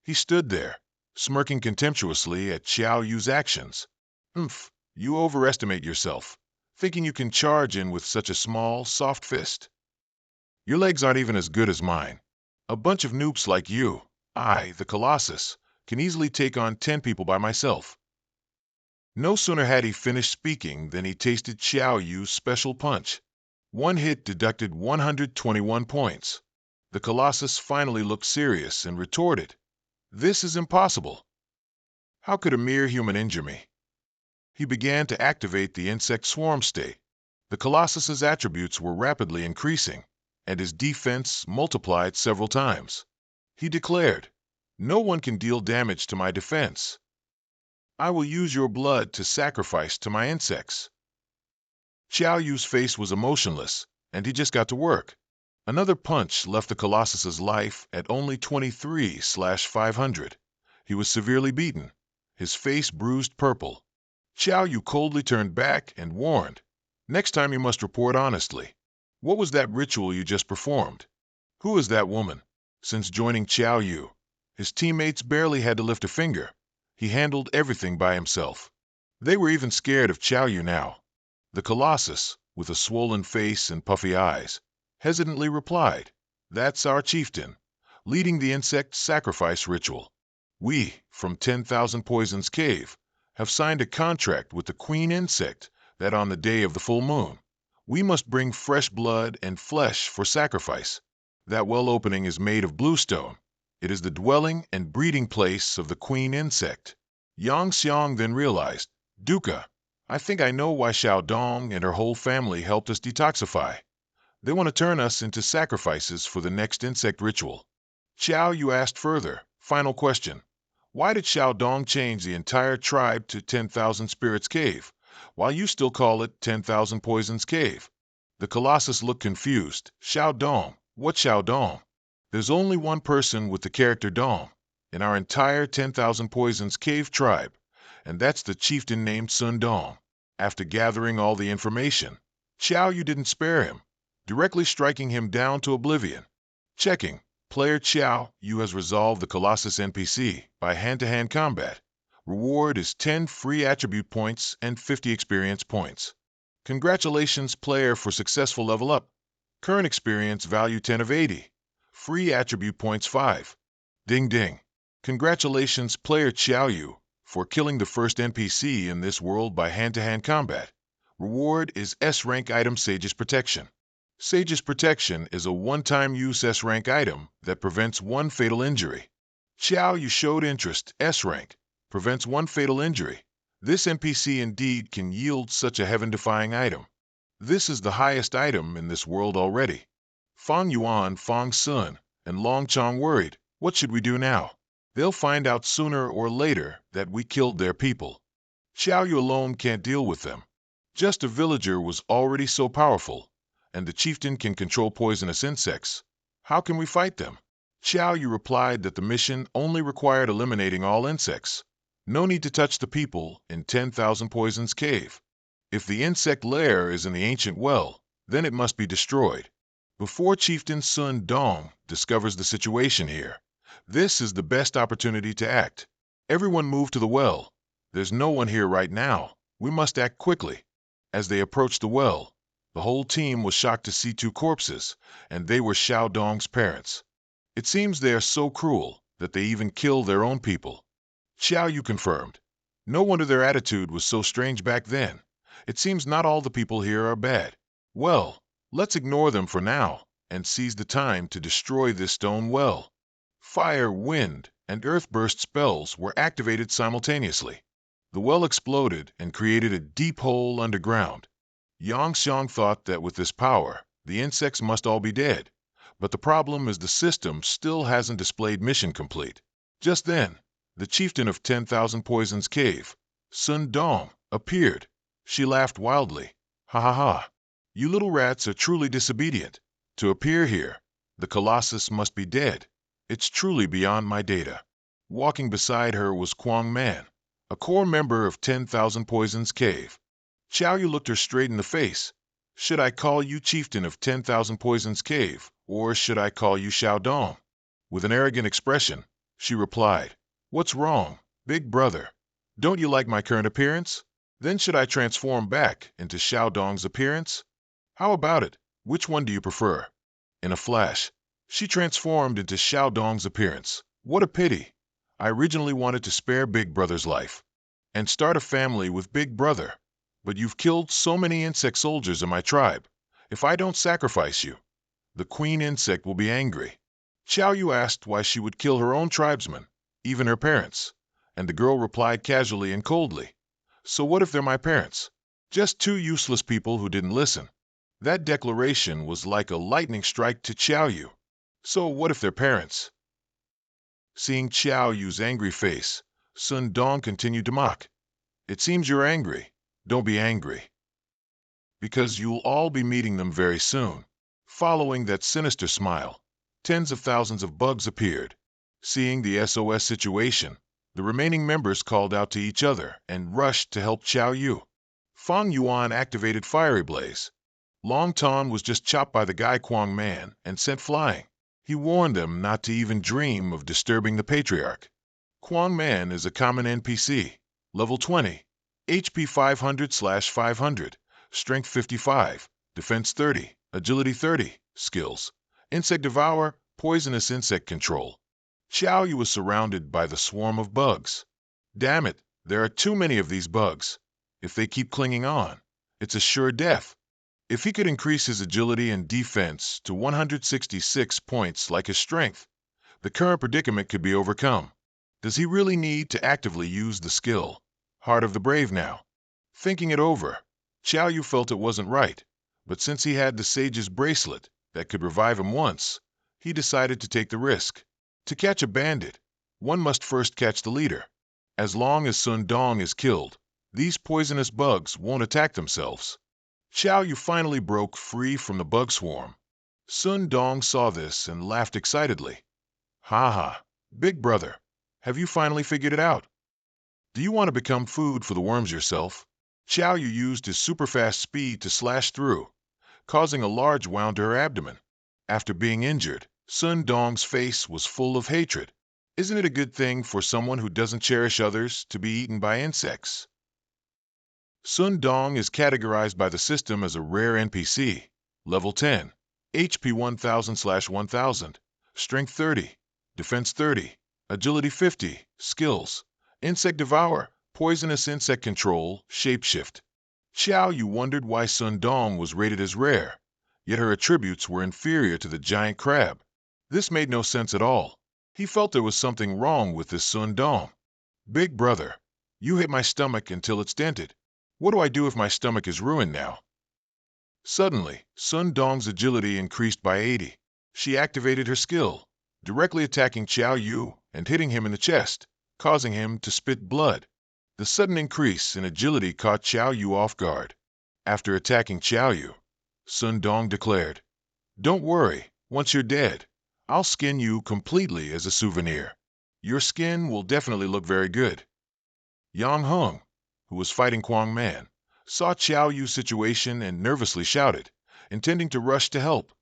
He stood there, smirking contemptuously at Xiao Yu's actions. You overestimate yourself, thinking you can charge in with such a small, soft fist. Your legs aren't even as good as mine. A bunch of noobs like you, I, the Colossus, can easily take on 10 people by myself. No sooner had he finished speaking than he tasted Xiao Yu's special punch. One hit deducted 121 points. The Colossus finally looked serious and retorted, "This is impossible. How could a mere human injure me?" He began to activate the insect swarm state. The Colossus's attributes were rapidly increasing, and his defense multiplied several times. He declared, "No one can deal damage to my defense. I will use your blood to sacrifice to my insects." Xiao Yu's face was emotionless, and he just got to work. Another punch left the Colossus's life at only 23/500. He was severely beaten, his face bruised purple. Xiao Yu coldly turned back and warned, "Next time you must report honestly. What was that ritual you just performed? Who is that woman?" Since joining Xiao Yu, his teammates barely had to lift a finger. He handled everything by himself. They were even scared of Xiao Yu now. The Colossus, with a swollen face and puffy eyes, hesitantly replied, "That's our chieftain, leading the insect sacrifice ritual. We, from 10,000 Poisons Cave, have signed a contract with the queen insect that on the day of the full moon, we must bring fresh blood and flesh for sacrifice. That well opening is made of bluestone. It is the dwelling and breeding place of the queen insect." Yang Xiang then realized, "Duca, I think I know why Xiao Dong and her whole family helped us detoxify. They want to turn us into sacrifices for the next insect ritual." Xiao Yu asked further, "Final question. Why did Xiao Dong change the entire tribe to 10,000 Spirits Cave, while you still call it 10,000 Poisons Cave?" The Colossus looked confused. "Xiao Dong? What Xiao Dong? There's only one person with the character Dong in our entire 10,000 Poisons Cave tribe, and that's the chieftain named Sun Dong." After gathering all the information, Xiao Yu didn't spare him, directly striking him down to oblivion. Checking. Player Xiao Yu has resolved the Colossus NPC by hand-to-hand combat. Reward is 10 free attribute points and 50 experience points. Congratulations, player, for successful level up. Current experience value 10 of 80. Free attribute points 5. Ding ding. Congratulations, player Xiao Yu, for killing the first NPC in this world by hand-to-hand combat. Reward is S-Rank item Sage's Protection. Sage's Protection is a one-time use S-Rank item that prevents one fatal injury. Xiao Yu showed interest. S-Rank prevents one fatal injury. This NPC indeed can yield such a heaven-defying item. This is the highest item in this world already. Fang Yuan, Fang Sun, and Long Chong worried. What should we do now? They'll find out sooner or later that we killed their people. Xiao Yu alone can't deal with them. Just a villager was already so powerful, and the chieftain can control poisonous insects. How can we fight them? Xiao Yu replied that the mission only required eliminating all insects. No need to touch the people in 10,000 Poisons Cave. If the insect lair is in the ancient well, then it must be destroyed. Before Chieftain Sun Dong discovers the situation here, this is the best opportunity to act. Everyone move to the well. There's no one here right now. We must act quickly. As they approached the well, the whole team was shocked to see 2 corpses, and they were Xiao Dong's parents. It seems they are so cruel that they even kill their own people. Xiao Yu confirmed. No wonder their attitude was so strange back then. It seems not all the people here are bad. Well, let's ignore them for now and seize the time to destroy this stone well. Fire, wind, and earth-burst spells were activated simultaneously. The well exploded and created a deep hole underground. Yang Xiang thought that with this power, the insects must all be dead. But the problem is the system still hasn't displayed mission complete. Just then, the chieftain of 10,000 Poisons Cave, Sun Dong, appeared. She laughed wildly. Ha ha ha. You little rats are truly disobedient. To appear here, the colossus must be dead. It's truly beyond my data. Walking beside her was Kwang Man, a core member of 10,000 Poisons Cave. Xiao Yu looked her straight in the face. Should I call you chieftain of 10,000 Poisons Cave, or should I call you Showdown? With an arrogant expression, she replied, What's wrong, big brother? Don't you like my current appearance? Then should I transform back into Xiaodong's appearance? How about it? Which one do you prefer? In a flash, she transformed into Xiaodong's appearance. What a pity! I originally wanted to spare Big Brother's life and start a family with Big Brother. But you've killed so many insect soldiers in my tribe. If I don't sacrifice you, the queen insect will be angry. Xiao Yu asked why she would kill her own tribesmen, even her parents, and the girl replied casually and coldly, So what if they're my parents? Just two useless people who didn't listen. That declaration was like a lightning strike to Xiao Yu. So what if they're parents? Seeing Xiao Yu's angry face, Sun Dong continued to mock. It seems you're angry. Don't be angry. Because you'll all be meeting them very soon. Following that sinister smile, tens of thousands of bugs appeared. Seeing the SOS situation, the remaining members called out to each other and rushed to help Xiao Yu. Fang Yuan activated Fiery Blaze. Long Ton was just chopped by the Guy Kwang Man and sent flying. He warned them not to even dream of disturbing the Patriarch. Kwang Man is a common NPC, level 20, HP 500/500, Strength 55, Defense 30, Agility 30, Skills, Insect Devour, Poisonous Insect Control. Xiao Yu was surrounded by the swarm of bugs. Damn it, there are too many of these bugs. If they keep clinging on, it's a sure death. If he could increase his agility and defense to 166 points like his strength, the current predicament could be overcome. Does he really need to actively use the skill Heart of the Brave now? Thinking it over, Xiao Yu felt it wasn't right, but since he had the Sage's bracelet that could revive him once, he decided to take the risk. To catch a bandit, one must first catch the leader. As long as Sun Dong is killed, these poisonous bugs won't attack themselves. Xiao Yu finally broke free from the bug swarm. Sun Dong saw this and laughed excitedly. Ha ha, big brother, have you finally figured it out? Do you want to become food for the worms yourself? Xiao Yu used his super-fast speed to slash through, causing a large wound to her abdomen. After being injured, Sun Dong's face was full of hatred. Isn't it a good thing for someone who doesn't cherish others to be eaten by insects? Sun Dong is categorized by the system as a rare NPC, level 10, HP 1000/1000, Strength 30, Defense 30, Agility 50, Skills, Insect Devour, Poisonous Insect Control, Shapeshift. Xiao Yu wondered why Sun Dong was rated as rare, yet her attributes were inferior to the giant crab. This made no sense at all. He felt there was something wrong with this Sun Dong. Big brother, you hit my stomach until it's dented. What do I do if my stomach is ruined now? Suddenly, Sun Dong's agility increased by 80. She activated her skill, directly attacking Xiao Yu and hitting him in the chest, causing him to spit blood. The sudden increase in agility caught Xiao Yu off guard. After attacking Xiao Yu, Sun Dong declared, Don't worry, once you're dead, I'll skin you completely as a souvenir. Your skin will definitely look very good. Yang Heng, who was fighting Kwang Man, saw Xiao Yu's situation and nervously shouted, intending to rush to help,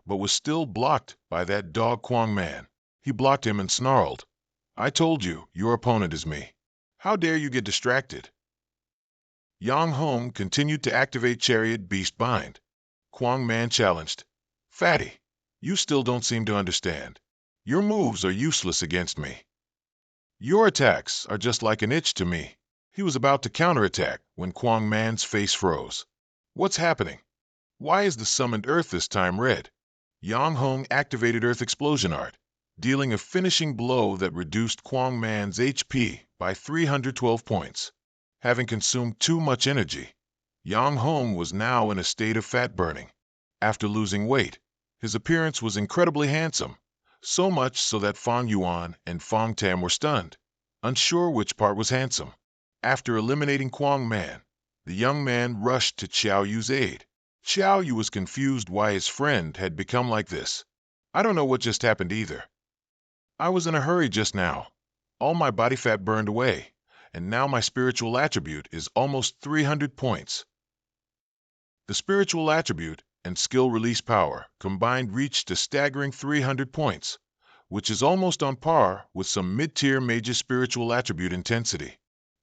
but was still blocked by that dog Kwang Man. He blocked him and snarled, I told you, your opponent is me. How dare you get distracted? Yang Heng continued to activate Chariot Beast Bind. Kwang Man challenged, Fatty, you still don't seem to understand. Your moves are useless against me. Your attacks are just like an itch to me. He was about to counterattack when Kwang Man's face froze. What's happening? Why is the summoned Earth this time red? Yang Heng activated Earth Explosion Art. dealing a finishing blow that reduced Kwang Man's HP by 312 points. Having consumed too much energy, Yang Hong was now in a state of fat burning. After losing weight, his appearance was incredibly handsome, so much so that Fang Yuan and Fang Tam were stunned, unsure which part was handsome. After eliminating Kwang Man, the young man rushed to Xiao Yu's aid. Xiao Yu was confused why his friend had become like this. I don't know what just happened either. I was in a hurry just now. All my body fat burned away, and now my spiritual attribute is almost 300 points. The spiritual attribute and skill release power combined reached a staggering 300 points, which is almost on par with some mid-tier mage's spiritual attribute intensity.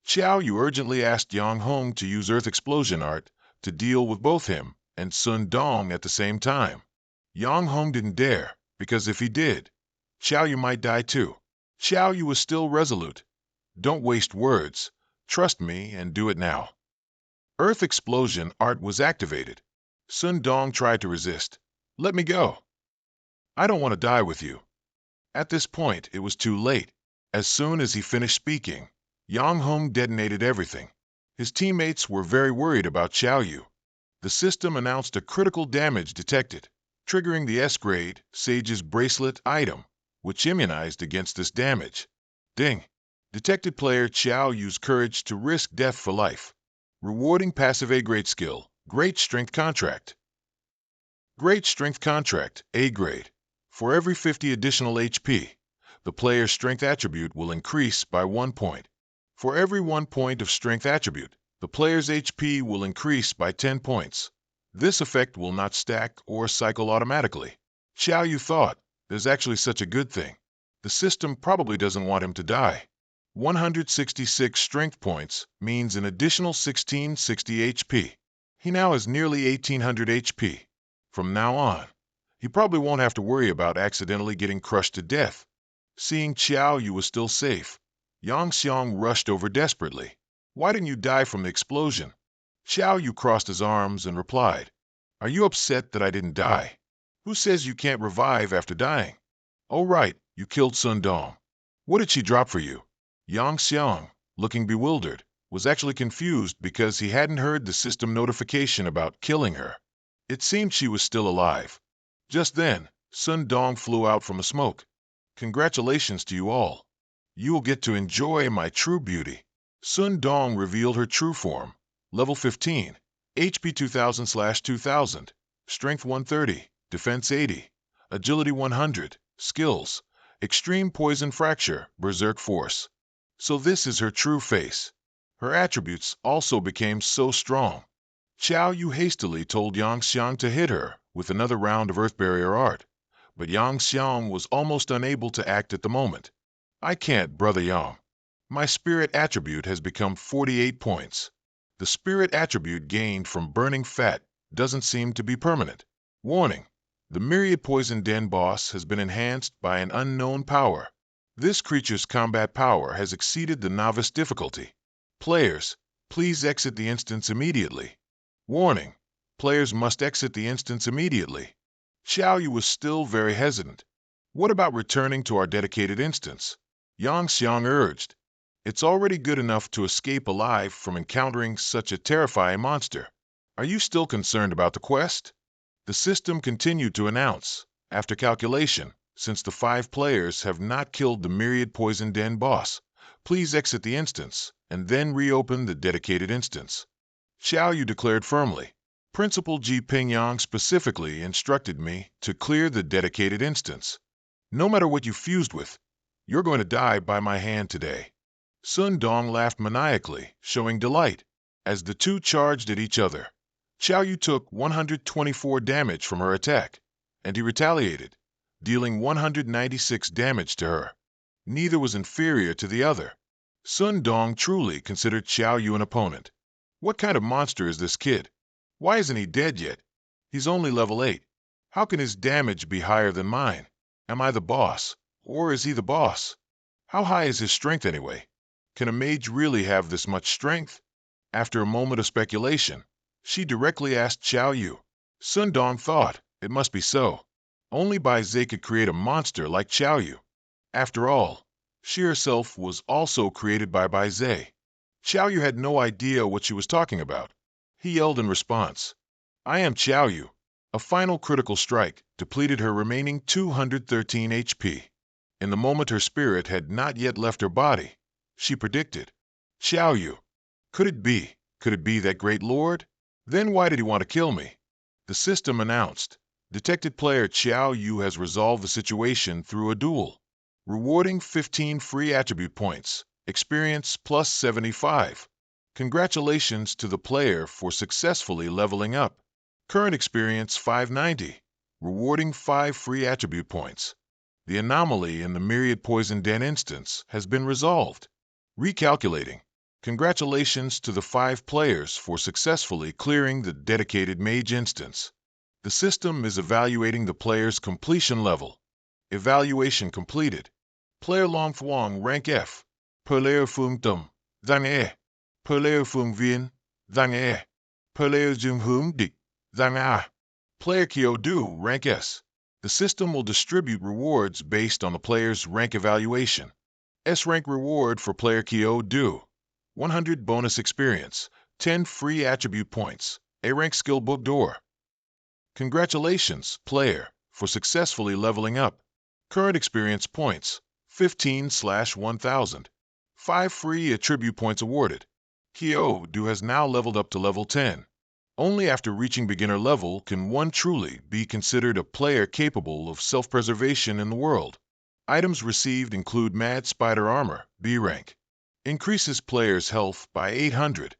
Xiao Yu urgently asked Yang Hong to use Earth Explosion Art to deal with both him and Sun Dong at the same time. Yang Hong didn't dare, because if he did, Xiao Yu might die too. Xiao Yu was still resolute. Don't waste words. Trust me and do it now. Earth Explosion Art was activated. Sun Dong tried to resist. Let me go. I don't want to die with you. At this point, it was too late. As soon as he finished speaking, Yang Hong detonated everything. His teammates were very worried about Xiao Yu. The system announced a critical damage detected, triggering the S-grade Sage's Bracelet item, which immunized against this damage. Ding! Detected player Xiao Yu's courage to risk death for life. Rewarding passive A-grade skill, Great Strength Contract. Great Strength Contract, A-grade. For every 50 additional HP, the player's strength attribute will increase by 1 point. For every 1 point of strength attribute, the player's HP will increase by 10 points. This effect will not stack or cycle automatically. Xiao Yu thought, there's actually such a good thing. The system probably doesn't want him to die. 166 strength points means an additional 1660 HP. He now has nearly 1800 HP. From now on, he probably won't have to worry about accidentally getting crushed to death. Seeing Xiao Yu was still safe, Yang Xiang rushed over desperately. Why didn't you die from the explosion? Xiao Yu crossed his arms and replied, Are you upset that I didn't die? Who says you can't revive after dying? Oh right, you killed Sun Dong. What did she drop for you? Yang Xiang, looking bewildered, was actually confused because he hadn't heard the system notification about killing her. It seemed she was still alive. Just then, Sun Dong flew out from the smoke. Congratulations to you all. You will get to enjoy my true beauty. Sun Dong revealed her true form. Level 15, HP 2000/2000, Strength 130, Defense 80, Agility 100, Skills, Extreme Poison Fracture, Berserk Force. So this is her true face. Her attributes also became so strong. Xiao Yu hastily told Yang Xiang to hit her with another round of Earth Barrier Art, but Yang Xiang was almost unable to act at the moment. I can't, Brother Yang. My spirit attribute has become 48 points. The spirit attribute gained from burning fat doesn't seem to be permanent. Warning: the Myriad Poison Den boss has been enhanced by an unknown power. This creature's combat power has exceeded the novice difficulty. Players, please exit the instance immediately. Warning: players must exit the instance immediately. Xiao Yu was still very hesitant. What about returning to our dedicated instance? Yang Xiang urged. It's already good enough to escape alive from encountering such a terrifying monster. Are you still concerned about the quest? The system continued to announce, after calculation, since the 5 players have not killed the Myriad Poison Den boss, please exit the instance and then reopen the dedicated instance. Xiao Yu declared firmly. Principal Ji Pingyang specifically instructed me to clear the dedicated instance. No matter what you fused with, you're going to die by my hand today. Sun Dong laughed maniacally, showing delight. As the two charged at each other, Xiao Yu took 124 damage from her attack, and he retaliated, dealing 196 damage to her. Neither was inferior to the other. Sun Dong truly considered Xiao Yu an opponent. What kind of monster is this kid? Why isn't he dead yet? He's only level 8. How can his damage be higher than mine? Am I the boss, or is he the boss? How high is his strength anyway? Can a mage really have this much strength? After a moment of speculation, she directly asked Xiao Yu. Sun Dong thought, it must be so. Only Bai could create a monster like Xiaoyu. After all, she herself was also created by Bai. Xiaoyu had no idea what she was talking about. He yelled in response, "I am Xiaoyu." A final critical strike depleted her remaining 213 HP. In the moment her spirit had not yet left her body, she predicted, "Xiaoyu. Could it be? Could it be that great lord? Then why did he want to kill me?" The system announced, "Detected player Xiaoyu has resolved the situation through a duel. Rewarding 15 free attribute points. Experience plus 75. Congratulations to the player for successfully leveling up. Current experience 590. Rewarding 5 free attribute points. The anomaly in the Myriad Poison Den instance has been resolved. Recalculating. Congratulations to the 5 players for successfully clearing the dedicated mage instance. The system is evaluating the player's completion level. Evaluation completed. Player Long Thuong rank F. Player Phung Tum, Thang E. Player Phung Vien, Thang E. Player Jung Hung Dik, Thang A. Player Kyo Du rank S. The system will distribute rewards based on the player's rank evaluation. S-rank reward for player Kyo Du. 100 bonus experience, 10 free attribute points, A-rank skill book door. Congratulations, player, for successfully leveling up. Current experience points, 15/1000. 5 free attribute points awarded. Kyo Du has now leveled up to level 10. Only after reaching beginner level can one truly be considered a player capable of self-preservation in the world. Items received include Mad Spider Armor, B rank. Increases player's health by 800.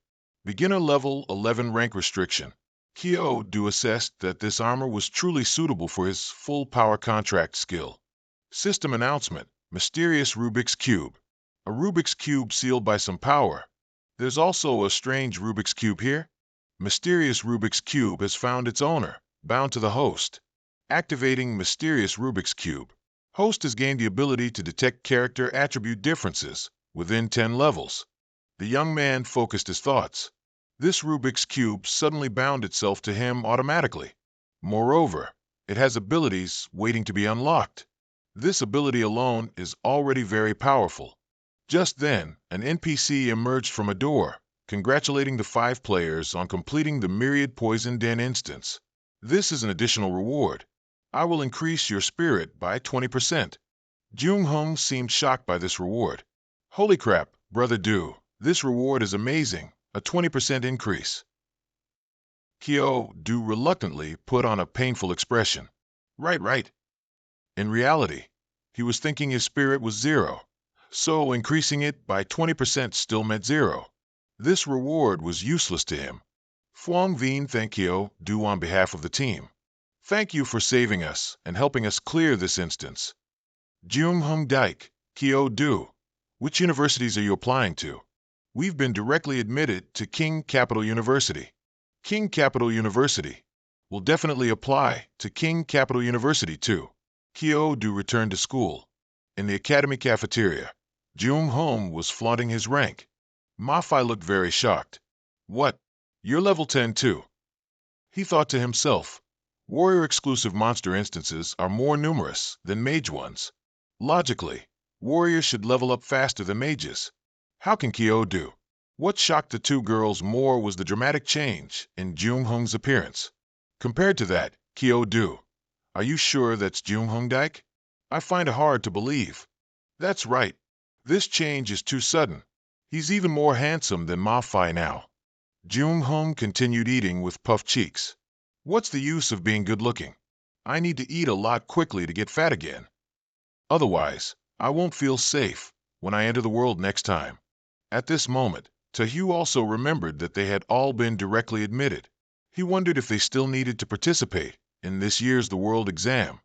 Beginner level 11 rank restriction. Kyo Du assessed that this armor was truly suitable for his full power contract skill. System announcement, Mysterious Rubik's Cube. A Rubik's Cube sealed by some power. There's also a strange Rubik's Cube here. Mysterious Rubik's Cube has found its owner, bound to the host. Activating Mysterious Rubik's Cube. Host has gained the ability to detect character attribute differences within 10 levels. The young man focused his thoughts. This Rubik's Cube suddenly bound itself to him automatically. Moreover, it has abilities waiting to be unlocked. This ability alone is already very powerful. Just then, an NPC emerged from a door, congratulating the 5 players on completing the Myriad Poison Den instance. This is an additional reward. I will increase your spirit by 20%. Jung Hung seemed shocked by this reward. Holy crap, Brother Du, this reward is amazing, a 20% increase. Kyo Du reluctantly put on a painful expression. Right. In reality, he was thinking his spirit was 0, so increasing it by 20% still meant 0. This reward was useless to him. Phuong Vien thanked Kyo Du on behalf of the team. Thank you for saving us and helping us clear this instance. Jung Hung Dike, Kyo Du, which universities are you applying to? We've been directly admitted to King Capital University. King Capital University. Will definitely apply to King Capital University too. Kyo Du returned to school. In the academy cafeteria, Jung Hong was flaunting his rank. Ma Fai looked very shocked. What? You're level 10 too? He thought to himself, warrior-exclusive monster instances are more numerous than mage ones. Logically, warriors should level up faster than mages. How can Kyo Du? What shocked the 2 girls more was the dramatic change in Jung Hong's appearance. Compared to that, Kyo Du, are you sure that's Jung Hong Dike? I find it hard to believe. That's right. This change is too sudden. He's even more handsome than Ma Fai now. Jung Hong continued eating with puffed cheeks. What's the use of being good-looking? I need to eat a lot quickly to get fat again. Otherwise, I won't feel safe when I enter the world next time. At this moment, Tahu also remembered that they had all been directly admitted. He wondered if they still needed to participate in this year's The World exam.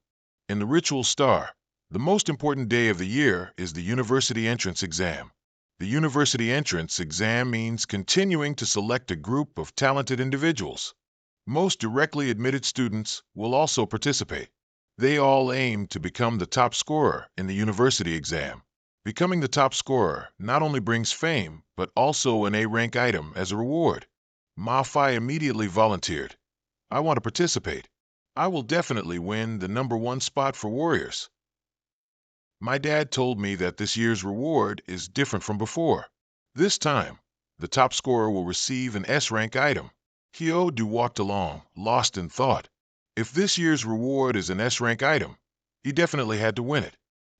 In the Ritual Star, the most important day of the year is the University Entrance Exam. The University Entrance Exam means continuing to select a group of talented individuals. Most directly admitted students will also participate. They all aim to become the top scorer in the university exam. Becoming the top scorer not only brings fame, but also an A-rank item as a reward. Ma Fai immediately volunteered. I want to participate. I will definitely win the #1 spot for warriors. My dad told me that this year's reward is different from before. This time, the top scorer will receive an S-rank item. Kyodo walked along, lost in thought. If this year's reward is an S-rank item, he definitely had to win it.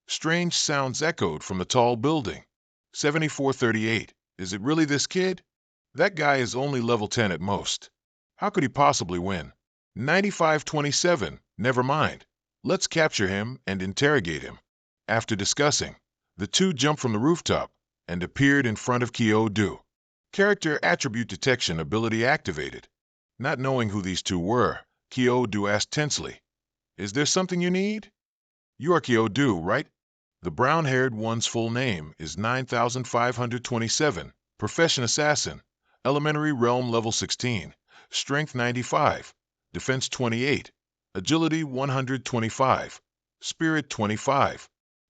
Strange sounds echoed from the tall building. 7438. Is it really this kid? That guy is only level 10 at most. How could he possibly win? 9527. Never mind. Let's capture him and interrogate him. After discussing, the two jumped from the rooftop and appeared in front of Kyodo. Character attribute detection ability activated. Not knowing who these two were, Kyodo asked tensely, "Is there something you need?" "You are Kyodo, right?" The brown-haired one's full name is 9527, profession assassin, elementary realm level 16, strength 95, defense 28, agility 125, spirit 25.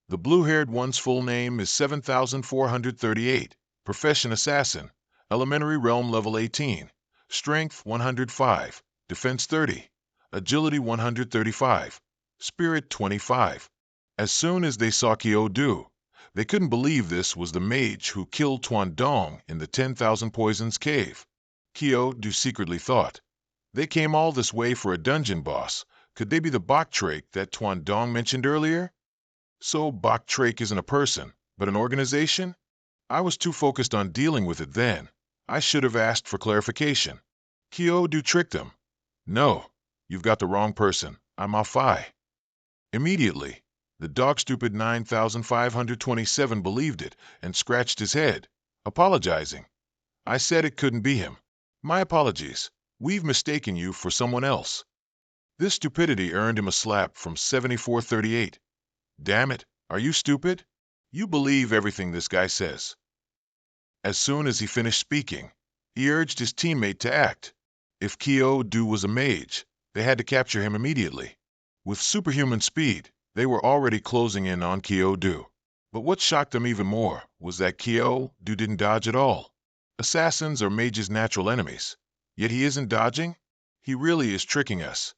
The blue-haired one's full name is 7438, profession assassin, elementary realm level 18, strength 105, defense 30, agility 135, spirit 25. As soon as they saw Kyodo, they couldn't believe this was the mage who killed Tuan Dong in the 10,000 Poisons cave. Kyodo secretly thought, they came all this way for a dungeon boss. Could they be the Boktrake that Tuan Dong mentioned earlier? So Boktrake isn't a person, but an organization? I was too focused on dealing with it then. I should have asked for clarification. Kyodo tricked them. "No, you've got the wrong person. I'm Alfai." Immediately, the dog-stupid 9527 believed it and scratched his head, apologizing. "I said it couldn't be him. My apologies. We've mistaken you for someone else." This stupidity earned him a slap from 7438. "Damn it, are you stupid? You believe everything this guy says." As soon as he finished speaking, he urged his teammate to act. If Kyodo was a mage, they had to capture him immediately. With superhuman speed, they were already closing in on Kyodo. But what shocked them even more was that Kyodo didn't dodge at all. Assassins are mages' natural enemies, yet he isn't dodging? He really is tricking us.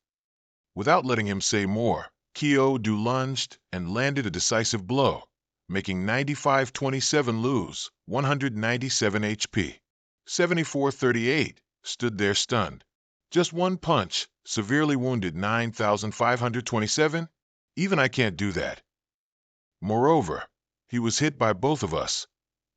Without letting him say more, Kyodo lunged and landed a decisive blow, making 9527 lose 197 HP. 7438 stood there stunned. Just one punch severely wounded 9527? Even I can't do that. Moreover, he was hit by both of us,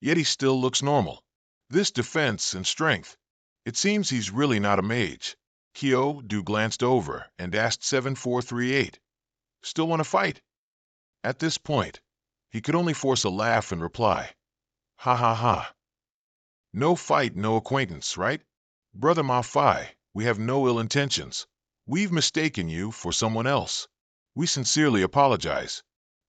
yet he still looks normal. This defense and strength. It seems he's really not a mage. Kyodo glanced over and asked 7438, "Still want to fight?" At this point, he could only force a laugh and reply, "Ha ha ha. No fight, no acquaintance, right? Brother Malphai, we have no ill intentions. We've mistaken you for someone else. We sincerely apologize.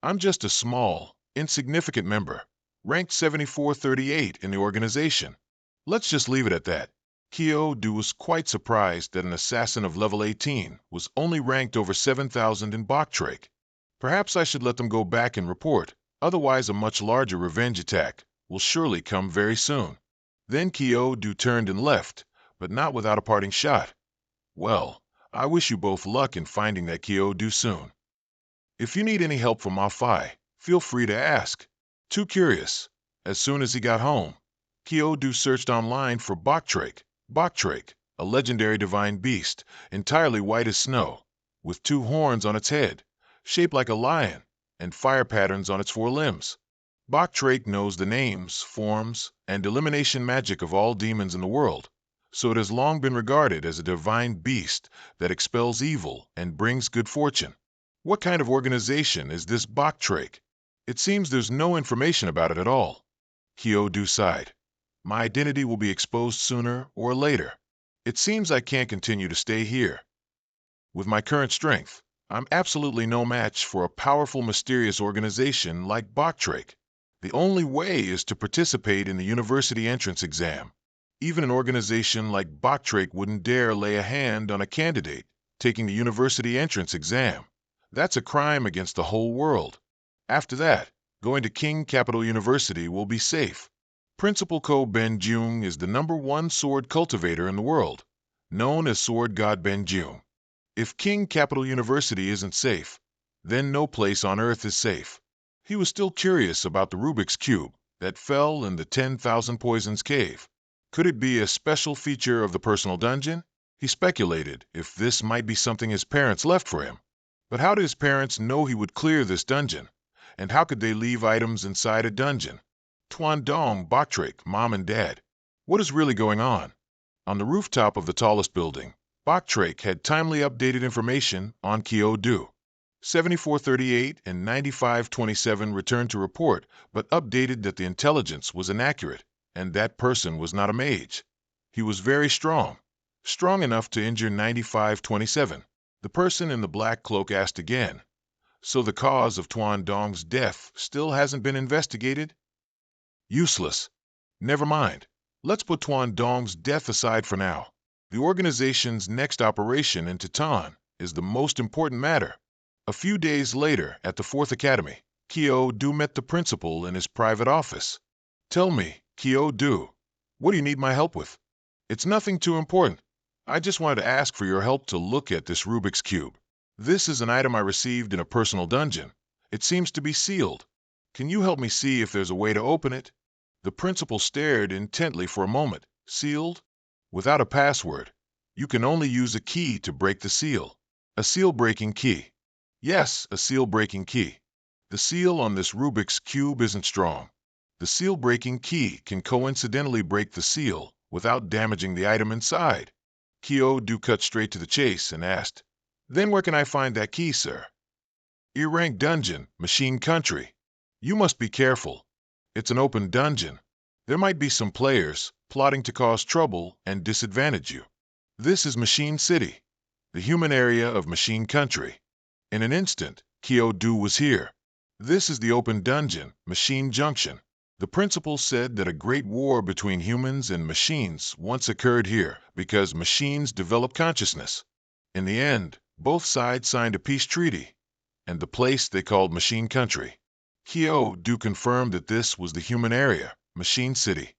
I'm just a small, insignificant member, ranked 7438 in the organization. Let's just leave it at that." Kyodo was quite surprised that an assassin of level 18 was only ranked over 7,000 in Boktrake. Perhaps I should let them go back and report, otherwise a much larger revenge attack will surely come very soon. Then Kyodo turned and left, but not without a parting shot. Well, I wish you both luck in finding that Kyodo soon. If you need any help from Malphai, feel free to ask. Too curious. As soon as he got home, Kyodo searched online for Boktrake. Boktrake, a legendary divine beast, entirely white as snow, with 2 horns on its head, shaped like a lion, and fire patterns on its 4 limbs. Boktrake knows the names, forms, and elimination magic of all demons in the world, so it has long been regarded as a divine beast that expels evil and brings good fortune. What kind of organization is this Boktrake? It seems there's no information about it at all. Kyodo sighed. My identity will be exposed sooner or later. It seems I can't continue to stay here. With my current strength, I'm absolutely no match for a powerful, mysterious organization like Boktrake. The only way is to participate in the university entrance exam. Even an organization like Boktrake wouldn't dare lay a hand on a candidate taking the university entrance exam. That's a crime against the whole world. After that, going to King Capital University will be safe. Principal Ko Benjung is the #1 sword cultivator in the world, known as Sword God Benjung. If King Capital University isn't safe, then no place on Earth is safe. He was still curious about the Rubik's Cube that fell in the 10,000 Poisons cave. Could it be a special feature of the personal dungeon? He speculated if this might be something his parents left for him. But how did his parents know he would clear this dungeon? And how could they leave items inside a dungeon? Tuan Dong, Boktrek, Mom and Dad. What is really going on? On the rooftop of the tallest building, Boktrek had timely updated information on Kyo Du. 7438 and 9527 returned to report, but updated that the intelligence was inaccurate, and that person was not a mage. He was very strong, strong enough to injure 9527. The person in the black cloak asked again, "So the cause of Tuan Dong's death still hasn't been investigated?" Useless. Never mind. Let's put Tuan Dong's death aside for now. The organization's next operation in Titan is the most important matter. A few days later, at the 4th Academy, Kyo Du met the principal in his private office. "Tell me, Kyo Du, what do you need my help with?" "It's nothing too important. I just wanted to ask for your help to look at this Rubik's Cube. This is an item I received in a personal dungeon. It seems to be sealed. Can you help me see if there's a way to open it?" The principal stared intently for a moment. "Sealed? Without a password. You can only use a key to break the seal. A seal-breaking key." "Yes, a seal-breaking key. The seal on this Rubik's Cube isn't strong. The seal-breaking key can coincidentally break the seal without damaging the item inside." Kyo Du cut straight to the chase and asked, "Then where can I find that key, sir?" "E-rank dungeon, Machine Country. You must be careful. It's an open dungeon. There might be some players plotting to cause trouble and disadvantage you. This is Machine City, the human area of Machine Country." In an instant, Kyo Du was here. "This is the open dungeon, Machine Junction. The principal said that a great war between humans and machines once occurred here because machines develop consciousness. In the end, both sides signed a peace treaty, and the place they called Machine Country." Kyo Du confirmed that this was the human area, Machine City.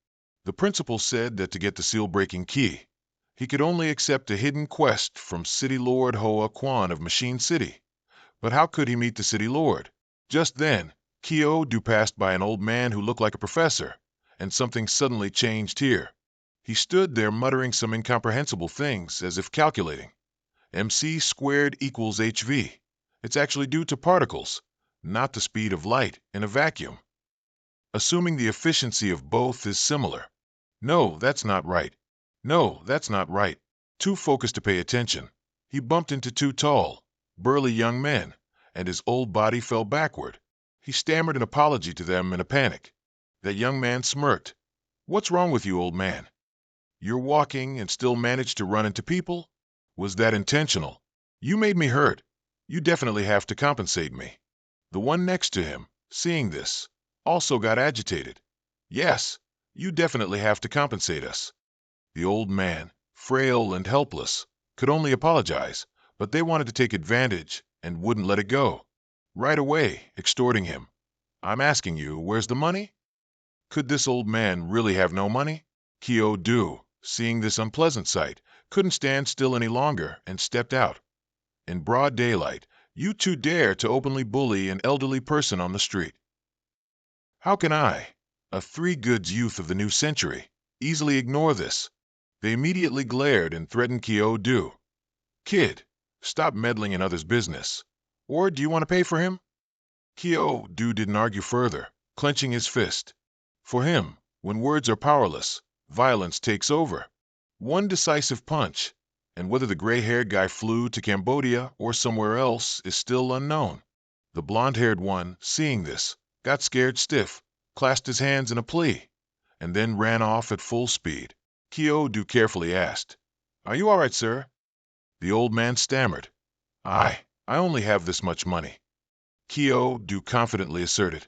The principal said that to get the seal-breaking key, he could only accept a hidden quest from City Lord Hoa Quan of Machine City. But how could he meet the City Lord? Just then, Kyo Du passed by an old man who looked like a professor, and something suddenly changed here. He stood there muttering some incomprehensible things as if calculating. MC squared equals HV. It's actually due to particles, not the speed of light in a vacuum. Assuming the efficiency of both is similar. No, that's not right. No, that's not right. Too focused to pay attention, he bumped into two tall, burly young men, and his old body fell backward. He stammered an apology to them in a panic. That young man smirked. "What's wrong with you, old man? You're walking and still managed to run into people? Was that intentional? You made me hurt. You definitely have to compensate me." The one next to him, seeing this, also got agitated. "Yes, you definitely have to compensate us." The old man, frail and helpless, could only apologize, but they wanted to take advantage and wouldn't let it go. Right away, extorting him. "I'm asking you, where's the money?" Could this old man really have no money? Kyo Du, seeing this unpleasant sight, couldn't stand still any longer and stepped out. In broad daylight, "You two dare to openly bully an elderly person on the street. How can I, a three-goods youth of the new century, easily ignore this?" They immediately glared and threatened Kyo Du. "Kid, stop meddling in others' business. Or do you want to pay for him?" Kyo Du didn't argue further, clenching his fist. For him, when words are powerless, violence takes over. One decisive punch, and whether the gray-haired guy flew to Cambodia or somewhere else is still unknown. The blonde-haired one, seeing this, got scared stiff, clasped his hands in a plea, and then ran off at full speed. Kyo Du carefully asked, "Are you all right, sir?" The old man stammered, I only have this much money." Kyo Du confidently asserted,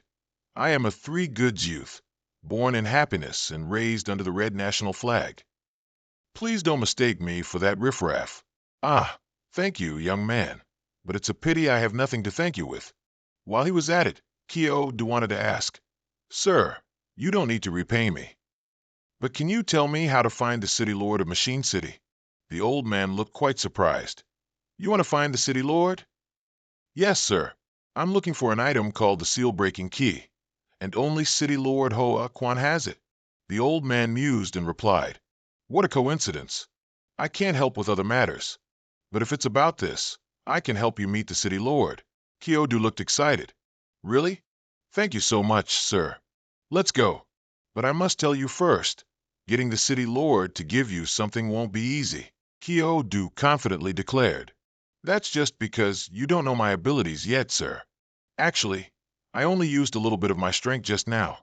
"I am a three-goods youth, born in happiness and raised under the red national flag. Please don't mistake me for that riffraff. Ah, thank you, young man, but it's a pity I have nothing to thank you with." While he was at it, Kyo Du wanted to ask, "Sir, you don't need to repay me, but can you tell me how to find the City Lord of Machine City?" The old man looked quite surprised. You want to find the city lord? Yes, sir. I'm looking for an item called the seal-breaking key, and only City Lord Hoa Quan has it. The old man mused and replied, What a coincidence. I can't help with other matters, but if it's about this, I can help you meet the city lord. Kyodu looked excited. Really? Thank you so much, sir. Let's go. But I must tell you first, getting the city lord to give you something won't be easy, Kyodu confidently declared. That's just because you don't know my abilities yet, sir. Actually, I only used a little bit of my strength just now.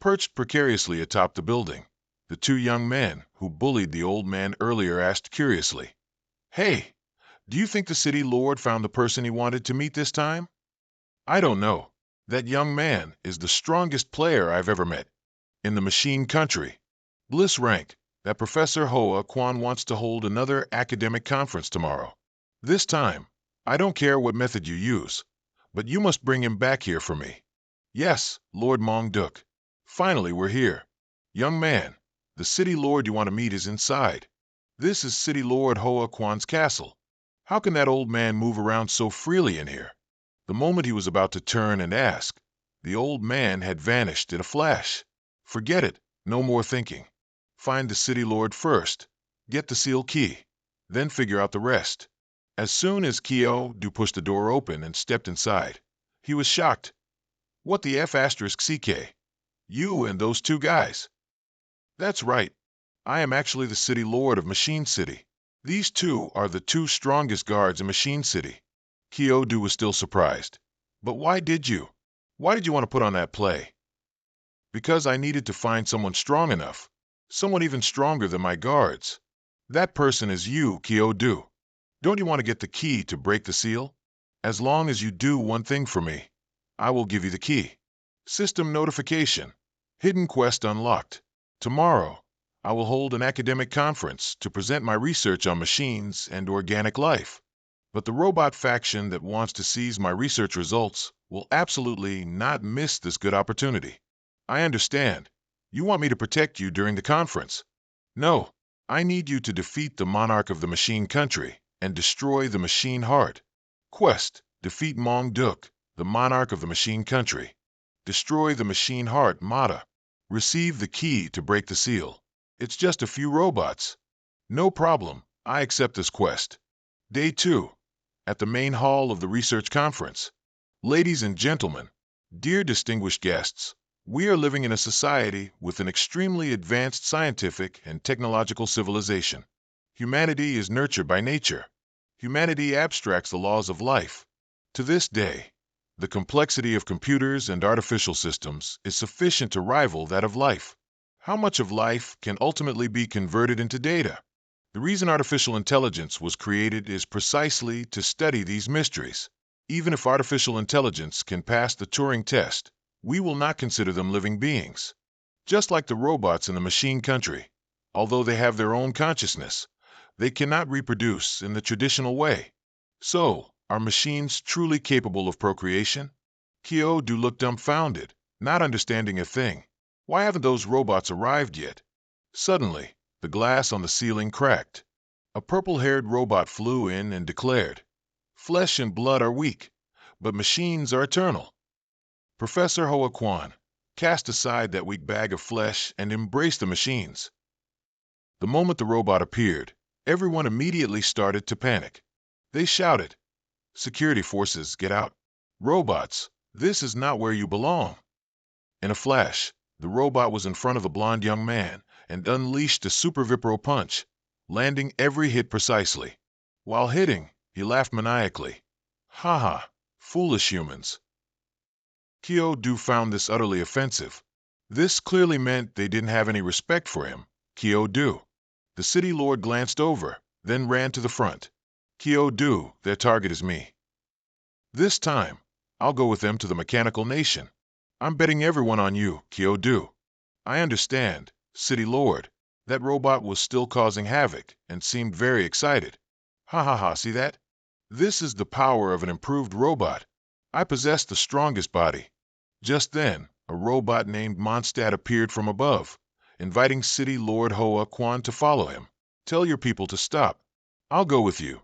Perched precariously atop the building, the two young men who bullied the old man earlier asked curiously, Hey, do you think the city lord found the person he wanted to meet this time? I don't know. That young man is the strongest player I've ever met. In the machine country, Bliss Rank, that Professor Hoa Quan wants to hold another academic conference tomorrow. This time, I don't care what method you use, but you must bring him back here for me. Yes, Lord Mong Duk. Finally, we're here. Young man, the city lord you want to meet is inside. This is City Lord Hoa Quan's castle. How can that old man move around so freely in here? The moment he was about to turn and ask, the old man had vanished in a flash. Forget it, no more thinking. Find the city lord first, get the seal key, then figure out the rest. As soon as Kyo-do pushed the door open and stepped inside, he was shocked. What the F***CK? You and those two guys? That's right. I am actually the city lord of Machine City. These two are the two strongest guards in Machine City. Kyo-do was still surprised. But why did you want to put on that play? Because I needed to find someone strong enough, someone even stronger than my guards. That person is you, Kyo-do. Don't you want to get the key to break the seal? As long as you do one thing for me, I will give you the key. System notification. Hidden quest unlocked. Tomorrow, I will hold an academic conference to present my research on machines and organic life. But the robot faction that wants to seize my research results will absolutely not miss this good opportunity. I understand. You want me to protect you during the conference. No, I need you to defeat the monarch of the machine country and destroy the machine heart. Quest: defeat Mong Duk, the monarch of the machine country. Destroy the machine heart, Mata. Receive the key to break the seal. It's just a few robots. No problem, I accept this quest. Day 2. At the main hall of the research conference. Ladies and gentlemen, dear distinguished guests, we are living in a society with an extremely advanced scientific and technological civilization. Humanity is nurtured by nature. Humanity abstracts the laws of life. To this day, the complexity of computers and artificial systems is sufficient to rival that of life. How much of life can ultimately be converted into data? The reason artificial intelligence was created is precisely to study these mysteries. Even if artificial intelligence can pass the Turing test, we will not consider them living beings. Just like the robots in the machine country, although they have their own consciousness, they cannot reproduce in the traditional way. So, are machines truly capable of procreation? Kyo-do looked dumbfounded, not understanding a thing. Why haven't those robots arrived yet? Suddenly, the glass on the ceiling cracked. A purple-haired robot flew in and declared, Flesh and blood are weak, but machines are eternal. Professor Hoa Quan, cast aside that weak bag of flesh and embrace the machines. The moment the robot appeared, everyone immediately started to panic. They shouted, Security forces, get out. Robots, this is not where you belong. In a flash, the robot was in front of the blond young man and unleashed a super vipro punch, landing every hit precisely. While hitting, he laughed maniacally. Ha ha, foolish humans. Kyo-do found this utterly offensive. This clearly meant they didn't have any respect for him. Kyo-do. The city lord glanced over, then ran to the front. Kyo-do, their target is me. This time, I'll go with them to the mechanical nation. I'm betting everyone on you, Kyo-do. I understand, City Lord. That robot was still causing havoc and seemed very excited. Ha ha ha, see that? This is the power of an improved robot. I possess the strongest body. Just then, a robot named Mondstadt appeared from above, inviting City Lord Hoa Quan to follow him. Tell your people to stop. I'll go with you.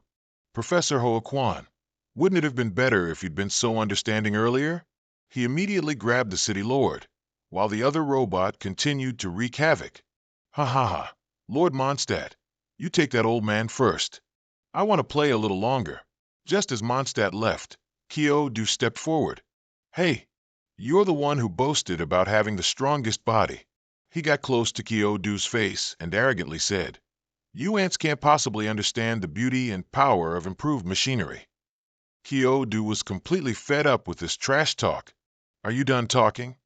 Professor Hoa Quan, wouldn't it have been better if you'd been so understanding earlier? He immediately grabbed the city lord, while the other robot continued to wreak havoc. Ha ha ha. Lord Mondstadt, you take that old man first. I want to play a little longer. Just as Mondstadt left, Kyo-do stepped forward. Hey, you're the one who boasted about having the strongest body. He got close to Kyo-do's face and arrogantly said, You ants can't possibly understand the beauty and power of improved machinery. Kyo-do was completely fed up with this trash talk. Are you done talking?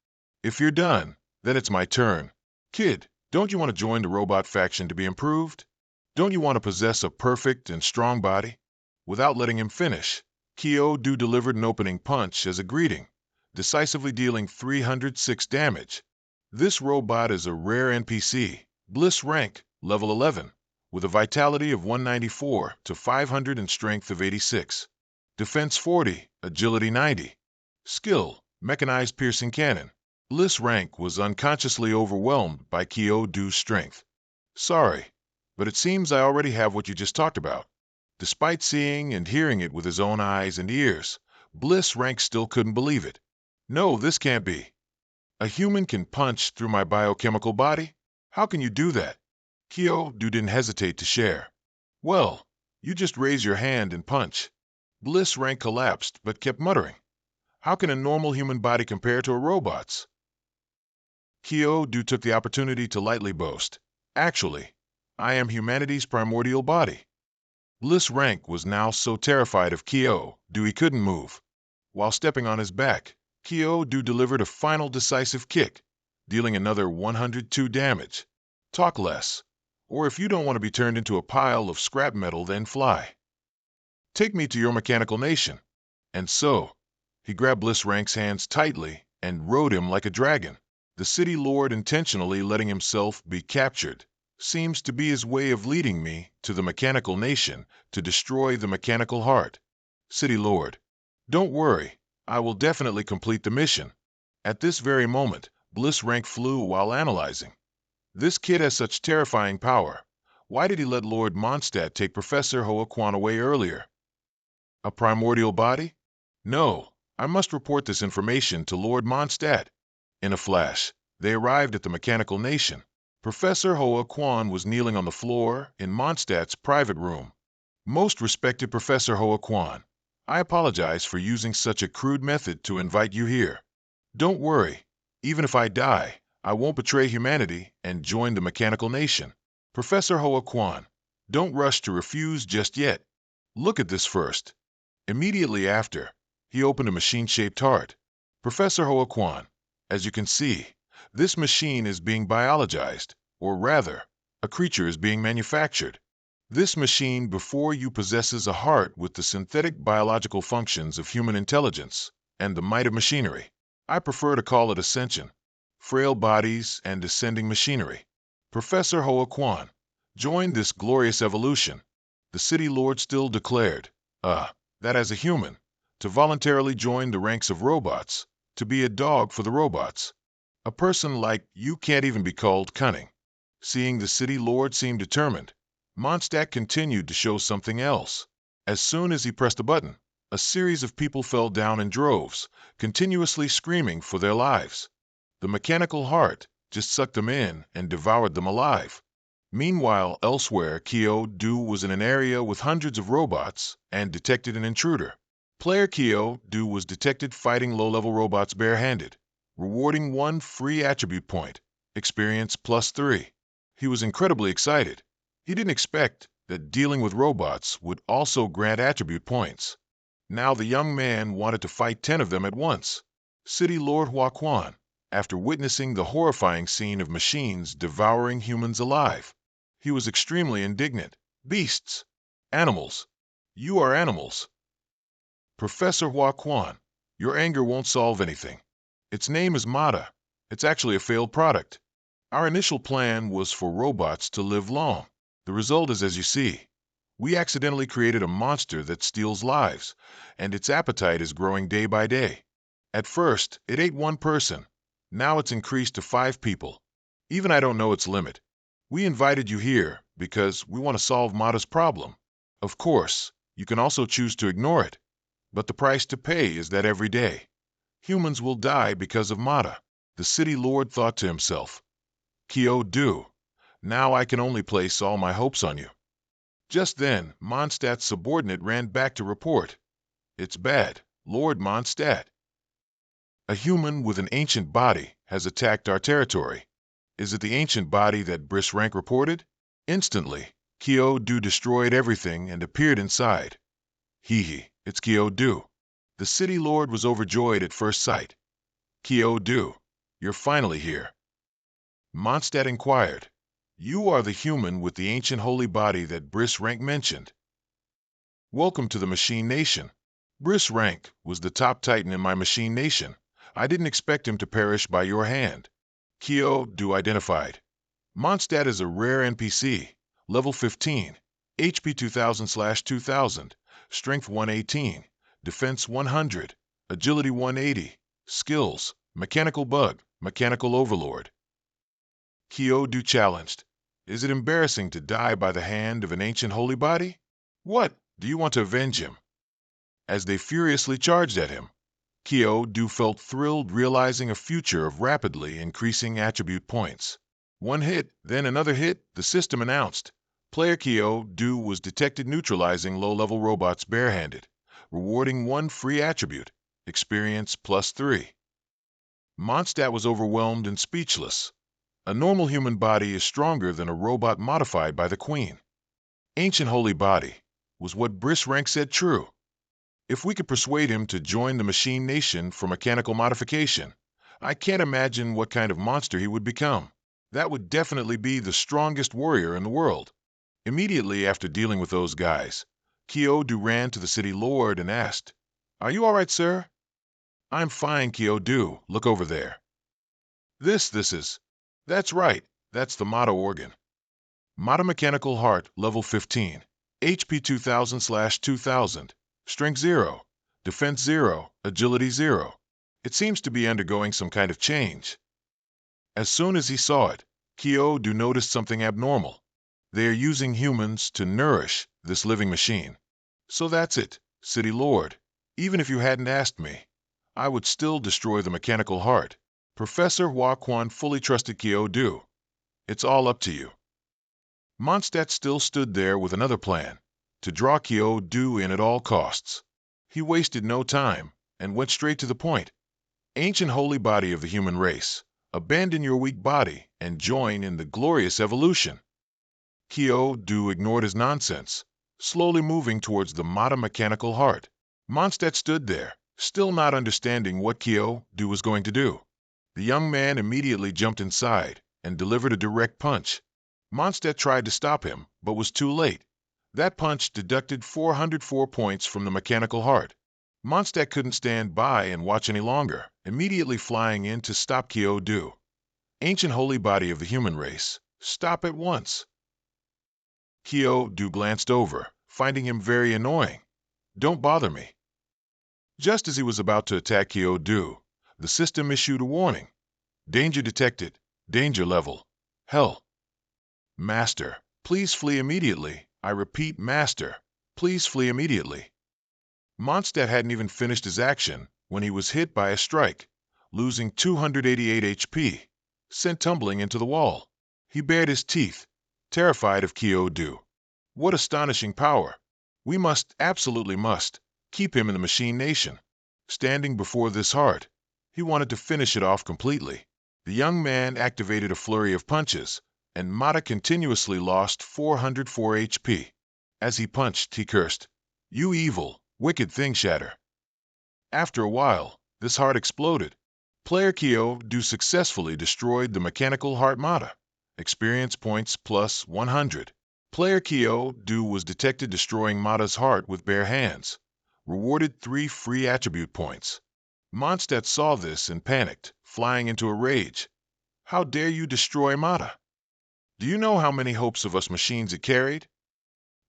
If you're done, then it's my turn. Kid, don't you want to join the robot faction to be improved? Don't you want to possess a perfect and strong body? Without letting him finish, Kyo-do delivered an opening punch as a greeting, decisively dealing 306 damage. This robot is a rare NPC, Bliss rank, level 11, with a vitality of 194 to 500 and strength of 86. Defense 40, agility 90. Skill, mechanized piercing cannon. Bliss rank was unconsciously overwhelmed by Kyo-do's strength. Sorry, but it seems I already have what you just talked about. Despite seeing and hearing it with his own eyes and ears, Bliss rank still couldn't believe it. No, this can't be. A human can punch through my biochemical body? How can you do that? Kyo-do didn't hesitate to share. Well, you just raise your hand and punch. Bliss rank collapsed but kept muttering. How can a normal human body compare to a robot's? Kyo-do took the opportunity to lightly boast. Actually, I am humanity's primordial body. Bliss rank was now so terrified of Kyo-do he couldn't move. While stepping on his back, Kyo-do delivered a final decisive kick, dealing another 102 damage. Talk less, or if you don't want to be turned into a pile of scrap metal, then fly. Take me to your mechanical nation. And so, he grabbed Bliss rank's hands tightly and rode him like a dragon. The city lord intentionally letting himself be captured seems to be his way of leading me to the mechanical nation to destroy the mechanical heart. City lord, don't worry, I will definitely complete the mission. At this very moment, Bliss rank flew while analyzing. This kid has such terrifying power. Why did he let Lord Mondstadt take Professor Hoa Quan away earlier? A primordial body? No, I must report this information to Lord Mondstadt. In a flash, they arrived at the mechanical nation. Professor Hoa Quan was kneeling on the floor in Mondstadt's private room. Most respected Professor Hoa Quan, I apologize for using such a crude method to invite you here. Don't worry, even if I die, I won't betray humanity and join the mechanical nation. Professor Hoa Quan, don't rush to refuse just yet. Look at this first. Immediately after, he opened a machine-shaped heart. Professor Hoa Quan, as you can see, this machine is being biologized, or rather, a creature is being manufactured. This machine before you possesses a heart with the synthetic biological functions of human intelligence and the might of machinery. I prefer to call it ascension, frail bodies and ascending machinery. Professor Hoa Quan, join this glorious evolution. The city lord still declared, that as a human, to voluntarily join the ranks of robots, to be a dog for the robots. A person like you can't even be called cunning. Seeing the city lord seem determined, Mondstadt continued to show something else. As soon as he pressed a button, a series of people fell down in droves, continuously screaming for their lives. The mechanical heart just sucked them in and devoured them alive. Meanwhile, elsewhere, Kyo-do was in an area with hundreds of robots and detected an intruder. Player Kyo-do was detected fighting low-level robots barehanded, rewarding 1 free attribute point, experience +3. He was incredibly excited. He didn't expect that dealing with robots would also grant attribute points. Now the young man wanted to fight 10 of them at once. City Lord Hoa Quan, after witnessing the horrifying scene of machines devouring humans alive, he was extremely indignant. Beasts! Animals! You are animals! Professor Hoa Quan, your anger won't solve anything. Its name is Mata. It's actually a failed product. Our initial plan was for robots to live long. The result is as you see. We accidentally created a monster that steals lives, and its appetite is growing day by day. At first, it ate 1 person. Now it's increased to 5 people. Even I don't know its limit. We invited you here because we want to solve Mata's problem. Of course, You can also choose to ignore it, but the price to pay is that every day, humans will die because of Mata. The city lord thought to himself, Kyo-do, now I can only place all my hopes on you. Just then, Mondstadt's subordinate ran back to report. It's bad, Lord Mondstadt. A human with an ancient body has attacked our territory. Is it the ancient body that SSS-Rank reported? Instantly, Kyo-do destroyed everything and appeared inside. Hee, it's Kyo-do. The city lord was overjoyed at first sight. Kyo-do, you're finally here. Mondstadt inquired. You are the human with the ancient holy body that SSS-Rank mentioned. Welcome to the Machine Nation. SSS-Rank was the top titan in my Machine Nation. I didn't expect him to perish by your hand. Kyo-do identified. Mondstadt is a rare NPC, level 15, HP 2000/2000, Strength 118, Defense 100, Agility 180, Skills, Mechanical Bug, Mechanical Overlord. Kyo-do challenged. Is it embarrassing to die by the hand of an ancient holy body? What, do you want to avenge him? As they furiously charged at him, Kyo-do felt thrilled realizing a future of rapidly increasing attribute points. One hit, then another hit, the system announced. Player Kyo-do was detected neutralizing low-level robots barehanded, rewarding one free attribute, experience +3. Mondstadt was overwhelmed and speechless. A normal human body is stronger than a robot modified by the Queen. Ancient holy body. Was what SSS-Rank said true? If we could persuade him to join the Machine Nation for mechanical modification, I can't imagine what kind of monster he would become. That would definitely be the strongest warrior in the world. Immediately after dealing with those guys, Kyo-do ran to the city lord and asked, Are you all right, sir? I'm fine, Kyo-do. Look over there. This is... That's right. That's the Mata organ. Mata Mechanical Heart, level 15. HP 2000/2000. Strength 0. Defense 0. Agility 0. It seems to be undergoing some kind of change. As soon as he saw it, Kyo-do noticed something abnormal. They are using humans to nourish this living machine. So that's it, City Lord. Even if you hadn't asked me, I would still destroy the mechanical heart. Professor Hua-Quan fully trusted Kyo-do. It's all up to you. Mondstadt still stood there with another plan, to draw Kyo-do in at all costs. He wasted no time and went straight to the point. Ancient holy body of the human race, abandon your weak body and join in the glorious evolution. Kyo-do ignored his nonsense, slowly moving towards the Mata mechanical heart. Mondstadt stood there, still not understanding what Kyo-do was going to do. The young man immediately jumped inside and delivered a direct punch. Mondstadt tried to stop him, but was too late. That punch deducted 404 points from the mechanical heart. Mondstadt couldn't stand by and watch any longer, immediately flying in to stop Kyo-do. Ancient holy body of the human race, stop at once. Kyo-do glanced over, finding him very annoying. Don't bother me. Just as he was about to attack Kyo-do, the system issued a warning. Danger detected. Danger level. Hell. Master, please flee immediately. I repeat, Master, please flee immediately. Mondstadt hadn't even finished his action when he was hit by a strike, losing 288 HP, sent tumbling into the wall. He bared his teeth, terrified of Kyo-do. What astonishing power! We must, absolutely must, keep him in the Machine Nation. Standing before this heart, he wanted to finish it off completely. The young man activated a flurry of punches, and Mata continuously lost 404 HP. As he punched, he cursed, You evil, wicked thing shatter. After a while, this heart exploded. Player Kyo-do successfully destroyed the mechanical heart Mata. Experience points plus 100. Player Kyo-do was detected destroying Mata's heart with bare hands. Rewarded 3 free attribute points. Mondstadt saw this and panicked, flying into a rage. How dare you destroy Mata? Do you know how many hopes of us machines it carried?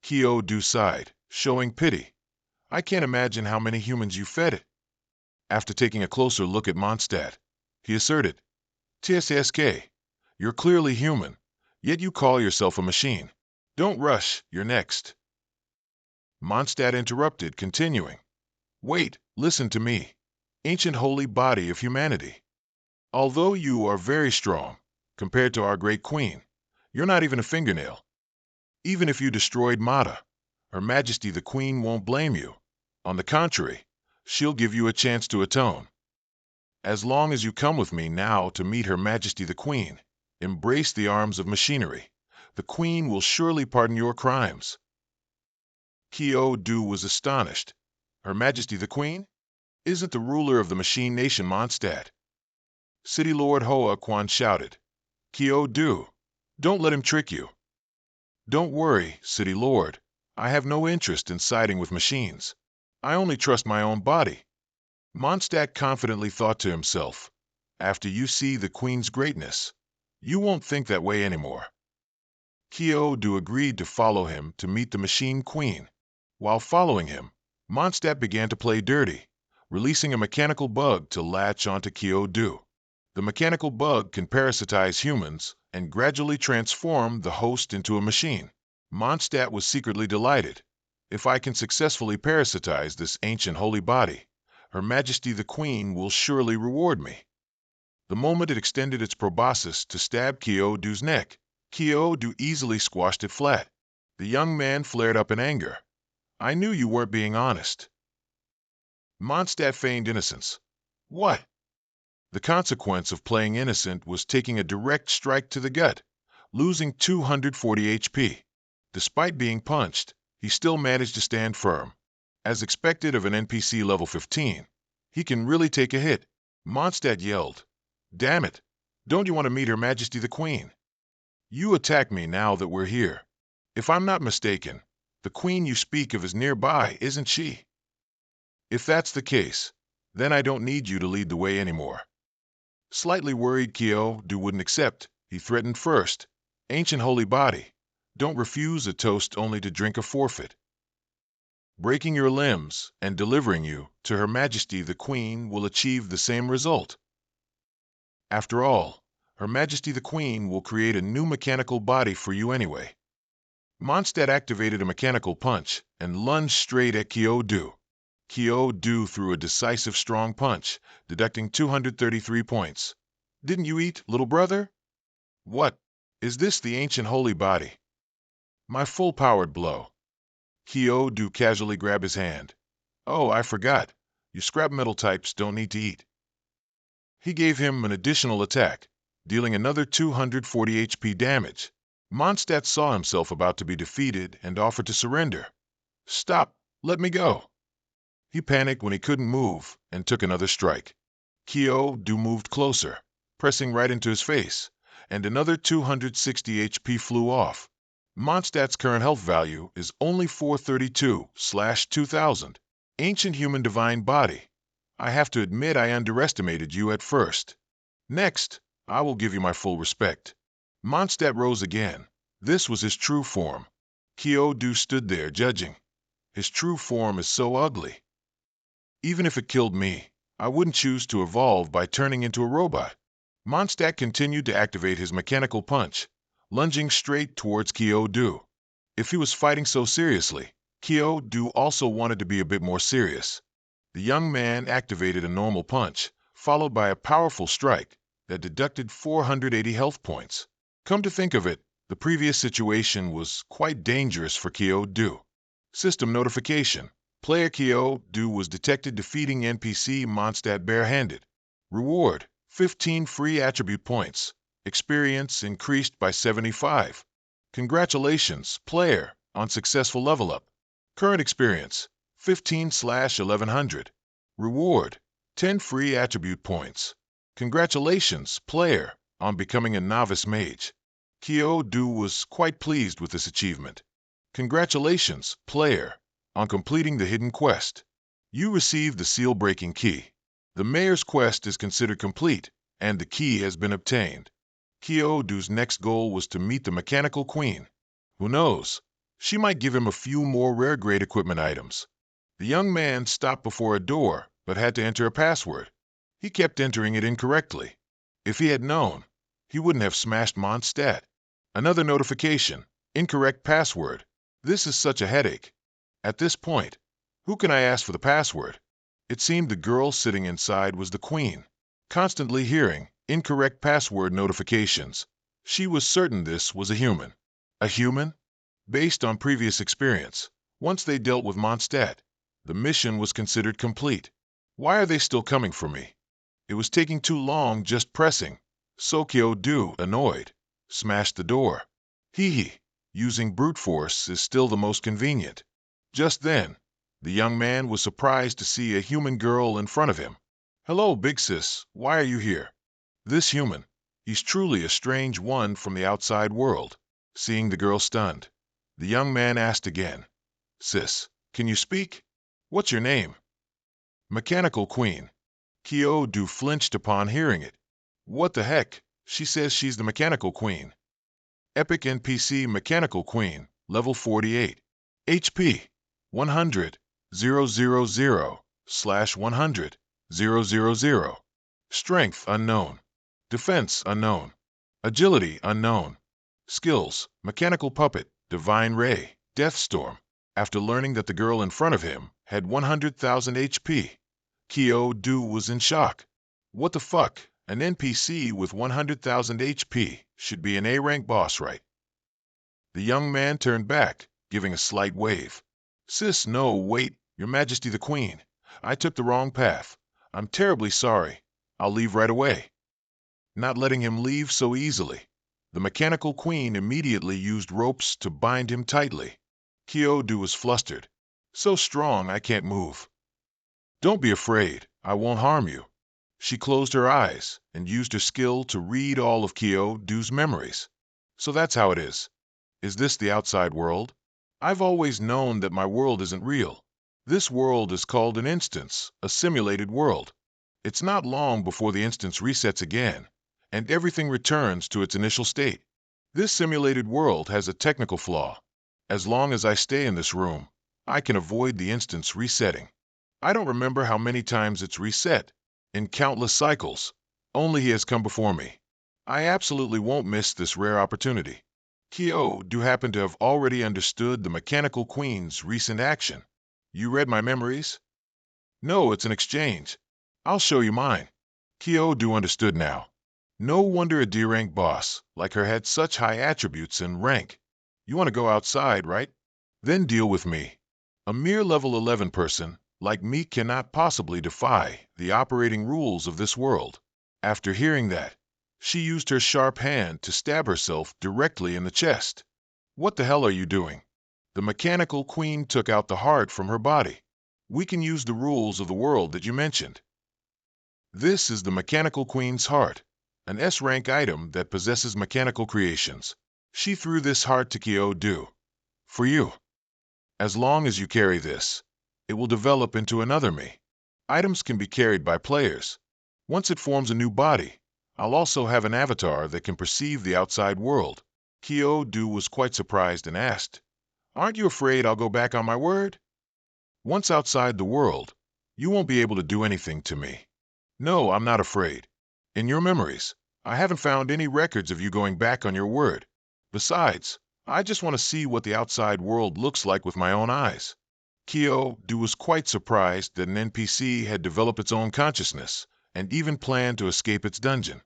Kyo-do sighed, showing pity. I can't imagine how many humans you fed it. After taking a closer look at Mondstadt, he asserted, TSSK, you're clearly human, yet you call yourself a machine. Don't rush, you're next. Mondstadt interrupted, continuing, "Wait, listen to me. Ancient holy body of humanity. Although you are very strong, compared to our great queen, you're not even a fingernail. Even if you destroyed Mata, Her Majesty the Queen won't blame you. On the contrary, she'll give you a chance to atone. As long as you come with me now to meet Her Majesty the Queen, embrace the arms of machinery, the Queen will surely pardon your crimes." Kyo-Du was astonished. Her Majesty the Queen? Isn't the ruler of the machine nation Mondstadt? City Lord Hoa Quan shouted, "Kyo-Du, don't let him trick you." "Don't worry, City Lord. I have no interest in siding with machines. I only trust my own body." Mondstadt confidently thought to himself, "After you see the Queen's greatness, you won't think that way anymore." Kyo-Du agreed to follow him to meet the Machine Queen. While following him, Mondstadt began to play dirty, releasing a mechanical bug to latch onto Kyo-Du. The mechanical bug can parasitize humans and gradually transform the host into a machine. Mondstadt was secretly delighted. If I can successfully parasitize this ancient holy body, Her Majesty the Queen will surely reward me. The moment it extended its proboscis to stab Kyo-Du's neck, Kyo-Du easily squashed it flat. The young man flared up in anger. "I knew you weren't being honest." Mondstadt feigned innocence. "What?" The consequence of playing innocent was taking a direct strike to the gut, losing 240 HP. Despite being punched, he still managed to stand firm. As expected of an NPC level 15, he can really take a hit. Mondstadt yelled, "Damn it! Don't you want to meet Her Majesty the Queen? You attack me now that we're here. If I'm not mistaken, the Queen you speak of is nearby, isn't she? If that's the case, then I don't need you to lead the way anymore." Slightly worried, Kyo-Du wouldn't accept. He threatened first, "Ancient holy body, don't refuse a toast only to drink a forfeit. Breaking your limbs and delivering you to Her Majesty the Queen will achieve the same result. After all, Her Majesty the Queen will create a new mechanical body for you anyway." Mondstadt activated a mechanical punch and lunged straight at Kyo-Du. Kyo-Du threw a decisive strong punch, deducting 233 points. "Didn't you eat, little brother?" "What? Is this the ancient holy body?" "My full-powered blow." Kyo-Du casually grabbed his hand. "Oh, I forgot. You scrap metal types don't need to eat." He gave him an additional attack, dealing another 240 HP damage. Mondstadt saw himself about to be defeated and offered to surrender. "Stop! Let me go!" He panicked when he couldn't move and took another strike. Kyo-Du moved closer, pressing right into his face, and another 260 HP flew off. Mondstadt's current health value is only 432/2000. Ancient human divine body. I have to admit I underestimated you at first. Next, I will give you my full respect." Mondstadt rose again. This was his true form. Kyo-Du stood there judging. His true form is so ugly. Even if it killed me, I wouldn't choose to evolve by turning into a robot. Mondstadt continued to activate his mechanical punch, lunging straight towards Kyo-Du. If he was fighting so seriously, Kyo-Du also wanted to be a bit more serious. The young man activated a normal punch, followed by a powerful strike that deducted 480 health points. Come to think of it, the previous situation was quite dangerous for Kyo-Du. System notification. Player Kyo-Du was detected defeating NPC Mondstadt barehanded. Reward, 15 free attribute points. Experience increased by 75. Congratulations, player, on successful level up. Current experience, 15/1100. Reward, 10 free attribute points. Congratulations, player, on becoming a novice mage. Kyo-Du was quite pleased with this achievement. Congratulations, player, on completing the hidden quest. You received the seal-breaking key. The mayor's quest is considered complete, and the key has been obtained. Kyo-Du's next goal was to meet the mechanical queen. Who knows? She might give him a few more rare-grade equipment items. The young man stopped before a door, but had to enter a password. He kept entering it incorrectly. If he had known, he wouldn't have smashed Mondstadt. Another notification. Incorrect password. This is such a headache. At this point, who can I ask for the password? It seemed the girl sitting inside was the queen, constantly hearing incorrect password notifications. She was certain this was a human. A human? Based on previous experience, once they dealt with Mondstadt, the mission was considered complete. Why are they still coming for me? It was taking too long just pressing. Sokyo Do, annoyed, smashed the door. Hee. Using brute force is still the most convenient. Just then, the young man was surprised to see a human girl in front of him. Hello, big sis, why are you here? This human, he's truly a strange one from the outside world. Seeing the girl stunned, the young man asked again, Sis, can you speak? What's your name? Mechanical Queen. Kyo Do flinched upon hearing it. What the heck? She says she's the Mechanical Queen. Epic NPC Mechanical Queen, level 48. HP 100 000/100 000. Strength unknown. Defense unknown. Agility unknown. Skills: Mechanical Puppet, Divine Ray, Deathstorm. After learning that the girl in front of him had 100,000 HP, Kyo Do was in shock. What the fuck? An NPC with 100,000 HP should be an A-rank boss, right? The young man turned back, giving a slight wave. Sis, no, wait, Your Majesty the Queen. I took the wrong path. I'm terribly sorry. I'll leave right away. Not letting him leave so easily, the Mechanical Queen immediately used ropes to bind him tightly. Kyo Do was flustered. So strong I can't move. Don't be afraid, I won't harm you. She closed her eyes and used her skill to read all of Kyo Do's memories. So that's how it is. Is this the outside world? I've always known that my world isn't real. This world is called an instance, a simulated world. It's not long before the instance resets again, and everything returns to its initial state. This simulated world has a technical flaw. As long as I stay in this room, I can avoid the instance resetting. I don't remember how many times it's reset. In countless cycles, only he has come before me. I absolutely won't miss this rare opportunity. Kyo Do happen to have already understood the Mechanical Queen's recent action. You read my memories? No, it's an exchange. I'll show you mine. Kyo Do understood now. No wonder a D-rank boss like her had such high attributes and rank. You want to go outside, right? Then deal with me. A mere level 11 person like me cannot possibly defy the operating rules of this world. After hearing that, she used her sharp hand to stab herself directly in the chest. What the hell are you doing? The Mechanical Queen took out the heart from her body. We can use the rules of the world that you mentioned. This is the Mechanical Queen's heart, an S-rank item that possesses mechanical creations. She threw this heart to Kyo Do. For you. As long as you carry this, it will develop into another me. Items can be carried by players. Once it forms a new body, I'll also have an avatar that can perceive the outside world. Kyo Do was quite surprised and asked, Aren't you afraid I'll go back on my word? Once outside the world, you won't be able to do anything to me. No, I'm not afraid. In your memories, I haven't found any records of you going back on your word. Besides, I just want to see what the outside world looks like with my own eyes. Kyo Do was quite surprised that an NPC had developed its own consciousness and even planned to escape its dungeon.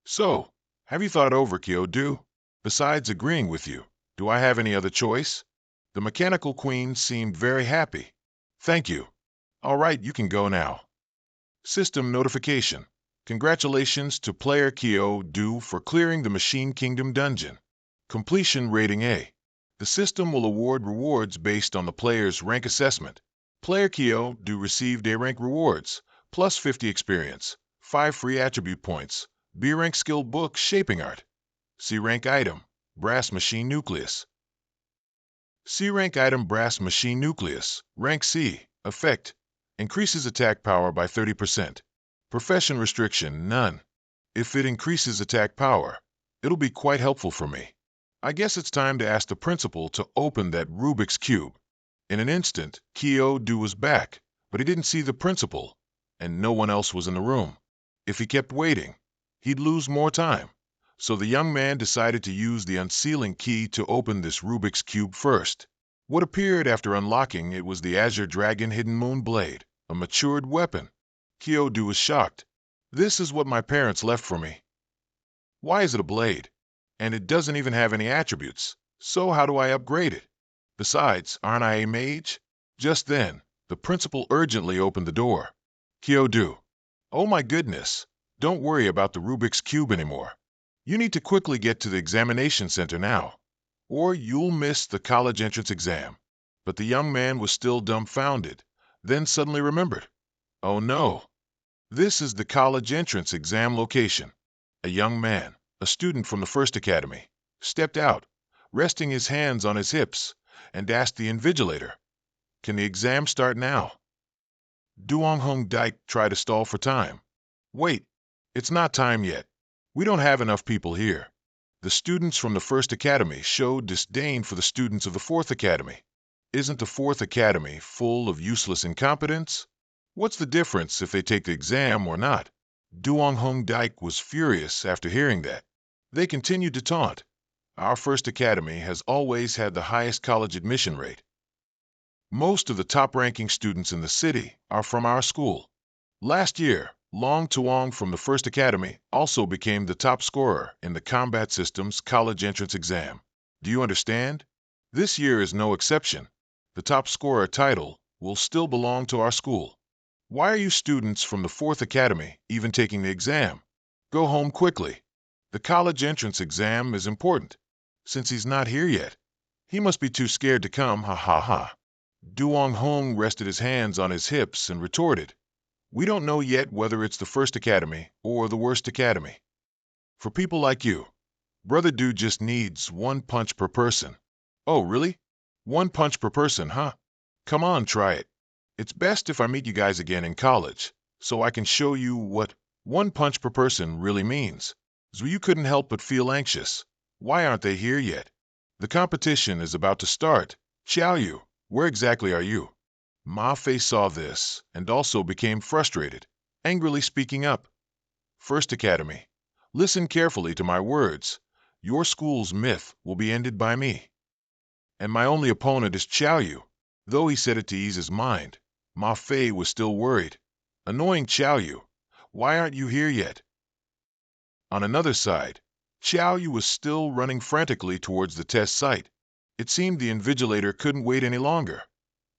So, have you thought over, Kyo Do? Besides agreeing with you, do I have any other choice? The Mechanical Queen seemed very happy. Thank you. All right, you can go now. System notification. Congratulations to player Kyo Do for clearing the Machine Kingdom dungeon. Completion rating A. The system will award rewards based on the player's rank assessment. Player Kyo Do received A-rank rewards, plus 50 experience, 5 free attribute points, B-rank skill book Shaping Art. C-rank item, Brass Machine Nucleus. C-rank item Brass Machine Nucleus, rank C, effect, increases attack power by 30%. Profession restriction, none. If it increases attack power, it'll be quite helpful for me. I guess it's time to ask the principal to open that Rubik's Cube. In an instant, Kyo Do was back, but he didn't see the principal, and no one else was in the room. If he kept waiting, he'd lose more time. So the young man decided to use the unsealing key to open this Rubik's Cube first. What appeared after unlocking it was the Azure Dragon Hidden Moon Blade, a matured weapon. Kyodo was shocked. This is what my parents left for me. Why is it a blade? And it doesn't even have any attributes. So how do I upgrade it? Besides, aren't I a mage? Just then, the principal urgently opened the door. Kyodo. Oh my goodness. Don't worry about the Rubik's Cube anymore. You need to quickly get to the examination center now, or you'll miss the college entrance exam. But the young man was still dumbfounded, then suddenly remembered. Oh no. This is the college entrance exam location. A young man, a student from the First Academy, stepped out, resting his hands on his hips, and asked the invigilator, "Can the exam start now?" Duong Dike tried to stall for time. "Wait, it's not time yet. We don't have enough people here." The students from the First Academy showed disdain for the students of the Fourth Academy. Isn't the Fourth Academy full of useless incompetents? What's the difference if they take the exam or not? Duong Dike was furious after hearing that. They continued to taunt. Our First Academy has always had the highest college admission rate. Most of the top-ranking students in the city are from our school. Last year, Long Tuong from the First Academy also became the top scorer in the Combat Systems College Entrance Exam. Do you understand? This year is no exception. The top scorer title will still belong to our school. Why are you students from the Fourth Academy even taking the exam? Go home quickly. The college entrance exam is important. Since he's not here yet, he must be too scared to come, ha ha ha. Duong Hong rested his hands on his hips and retorted, "We don't know yet whether it's the First Academy or the Worst Academy. For people like you, Brother Du just needs 1 punch per person." "Oh, really? 1 punch per person, huh? Come on, try it. It's best if I meet you guys again in college, so I can show you what 1 punch per person really means." Zhuyu couldn't help but feel anxious. Why aren't they here yet? The competition is about to start. Xiaoyu, where exactly are you? Ma Fei saw this and also became frustrated, angrily speaking up. "First Academy, listen carefully to my words. Your school's myth will be ended by me. And my only opponent is Xiaoyu." Though he said it to ease his mind, Ma Fei was still worried. "Annoying Xiaoyu, why aren't you here yet?" On another side, Xiaoyu was still running frantically towards the test site. It seemed the invigilator couldn't wait any longer.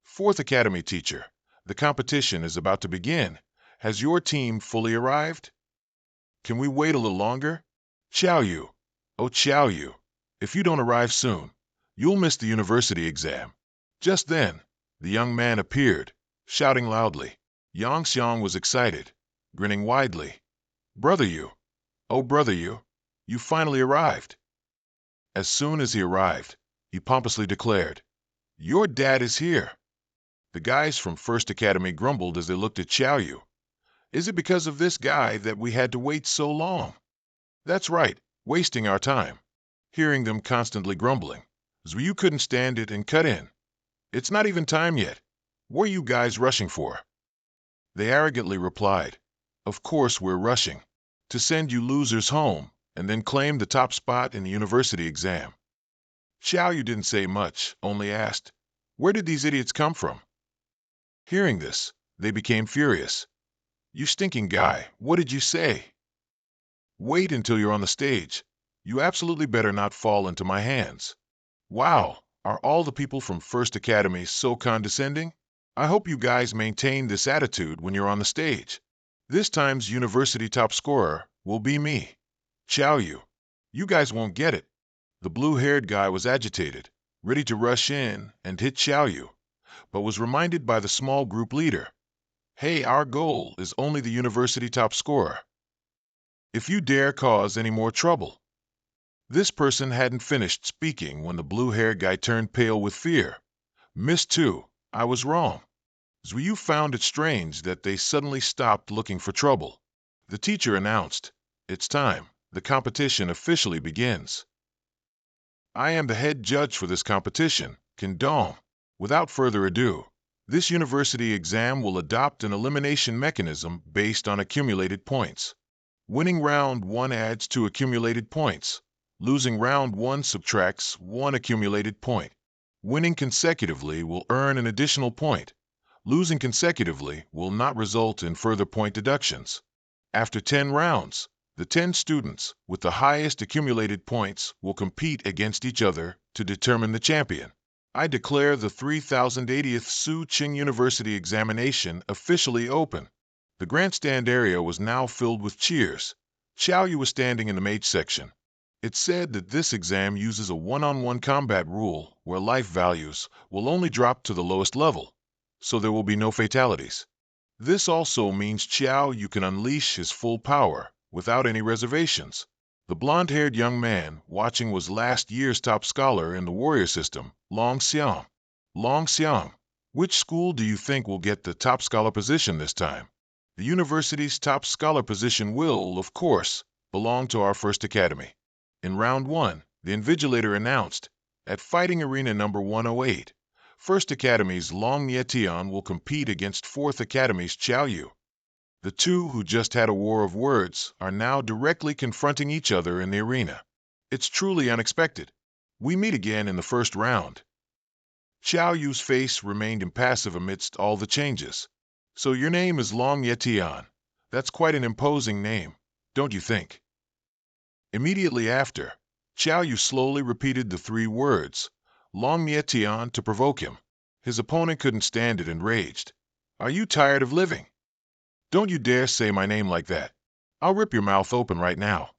"Fourth Academy teacher, the competition is about to begin. Has your team fully arrived? Can we wait a little longer? Xiaoyu, oh Xiaoyu, if you don't arrive soon, you'll miss the university exam." Just then, the young man appeared, shouting loudly. Yang Xiang was excited, grinning widely. "Brother Yu, oh brother Yu, you finally arrived." As soon as he arrived, he pompously declared, "Your dad is here." The guys from First Academy grumbled as they looked at Xiaoyu. "Is it because of this guy that we had to wait so long?" "That's right, wasting our time." Hearing them constantly grumbling, Zhuyu couldn't stand it and cut in. "It's not even time yet. What are you guys rushing for?" They arrogantly replied, "Of course we're rushing. To send you losers home and then claim the top spot in the university exam." Xiaoyu didn't say much, only asked, "Where did these idiots come from?" Hearing this, they became furious. "You stinking guy, what did you say? Wait until you're on the stage. You absolutely better not fall into my hands." Wow, are all the people from First Academy so condescending? I hope you guys maintain this attitude when you're on the stage. This time's university top scorer will be me, Xiaoyu. You guys won't get it. The blue-haired guy was agitated, ready to rush in and hit Xiaoyu, but was reminded by the small group leader. "Hey, our goal is only the university top scorer. If you dare cause any more trouble." This person hadn't finished speaking when the blue-haired guy turned pale with fear. "Miss Two, I was wrong." Zhuyu found it strange that they suddenly stopped looking for trouble. The teacher announced, "It's time. The competition officially begins. I am the head judge for this competition, Kindong. Without further ado, this university exam will adopt an elimination mechanism based on accumulated points. Winning round 1 adds 2 accumulated points. Losing round 1 subtracts 1 accumulated point. Winning consecutively will earn an additional point. Losing consecutively will not result in further point deductions. After 10 rounds, the 10 students with the highest accumulated points will compete against each other to determine the champion. I declare the 3080th Su Ching University examination officially open. The grandstand area was now filled with cheers. Xiao Yu was standing in the mage section. It's said that this exam uses a one-on-one combat rule where life values will only drop to the lowest level, so there will be no fatalities. This also means Xiao Yu can unleash his full power without any reservations. The blonde-haired young man watching was last year's top scholar in the warrior system, Long Xiang. Long Xiang, which school do you think will get the top scholar position this time? The university's top scholar position will, of course, belong to our first academy. In round 1, the invigilator announced, at Fighting Arena number 108, First Academy's Long Nietian will compete against Fourth Academy's Xiao Yu. The two who just had a war of words are now directly confronting each other in the arena. It's truly unexpected. We meet again in the first round. Xiao Yu's face remained impassive amidst all the changes. So your name is Long Nietian. That's quite an imposing name, don't you think? Immediately after, Xiao Yu slowly repeated the 3 words, Long Nietian, to provoke him. His opponent couldn't stand it and raged. Are you tired of living? Don't you dare say my name like that. I'll rip your mouth open right now.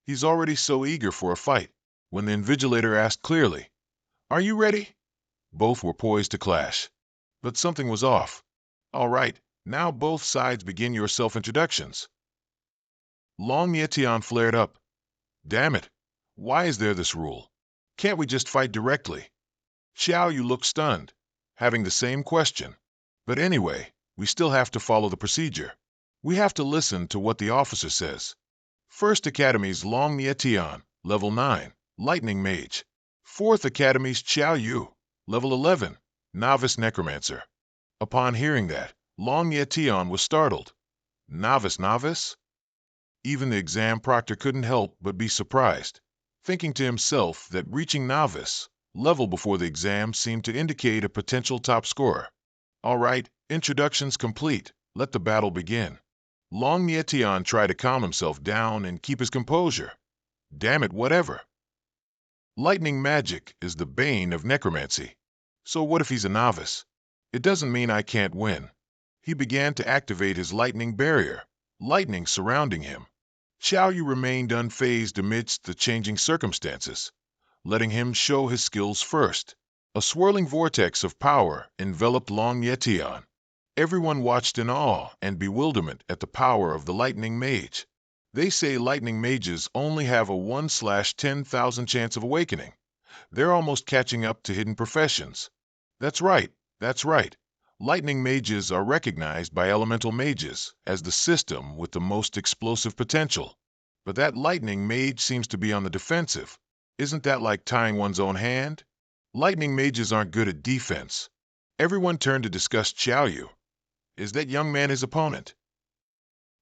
He's already so eager for a fight. When the invigilator asked clearly, Are you ready? Both were poised to clash. But something was off. All right, now both sides begin your self-introductions. Long Nietian flared up. Damn it. Why is there this rule? Can't we just fight directly? Xiao Yu looked stunned, having the same question. But anyway, we still have to follow the procedure. We have to listen to what the officer says. First Academy's Long Nietian, level 9, lightning mage. Fourth Academy's Xiao Yu, level 11, novice necromancer. Upon hearing that, Long Nietian was startled. Novice? Even the exam proctor couldn't help but be surprised, thinking to himself that reaching novice level before the exam seemed to indicate a potential top scorer. All right, introductions complete. Let the battle begin. Long Nietian tried to calm himself down and keep his composure. Damn it, whatever. Lightning magic is the bane of necromancy. So what if he's a novice? It doesn't mean I can't win. He began to activate his lightning barrier, lightning surrounding him. Xiao Yu remained unfazed amidst the changing circumstances, letting him show his skills first. A swirling vortex of power enveloped Long Nietian. Everyone watched in awe and bewilderment at the power of the lightning mage. They say lightning mages only have a 1/10,000 chance of awakening. They're almost catching up to hidden professions. That's right. Lightning mages are recognized by elemental mages as the system with the most explosive potential. But that lightning mage seems to be on the defensive. Isn't that like tying one's own hand? Lightning mages aren't good at defense. Everyone turned to discuss Xiao Yu. Is that young man his opponent?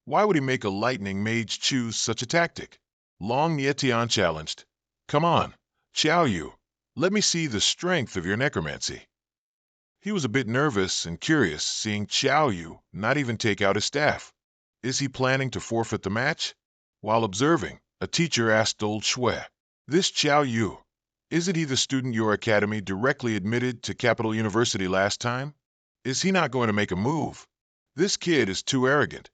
Why would he make a lightning mage choose such a tactic? Long Nietian challenged. Come on, Xiao Yu, let me see the strength of your necromancy. He was a bit nervous and curious, seeing Xiao Yu not even take out his staff. Is he planning to forfeit the match? While observing, a teacher asked old Shui, This Xiao Yu, isn't he the student your academy directly admitted to Capital University last time? Is he not going to make a move? This kid is too arrogant.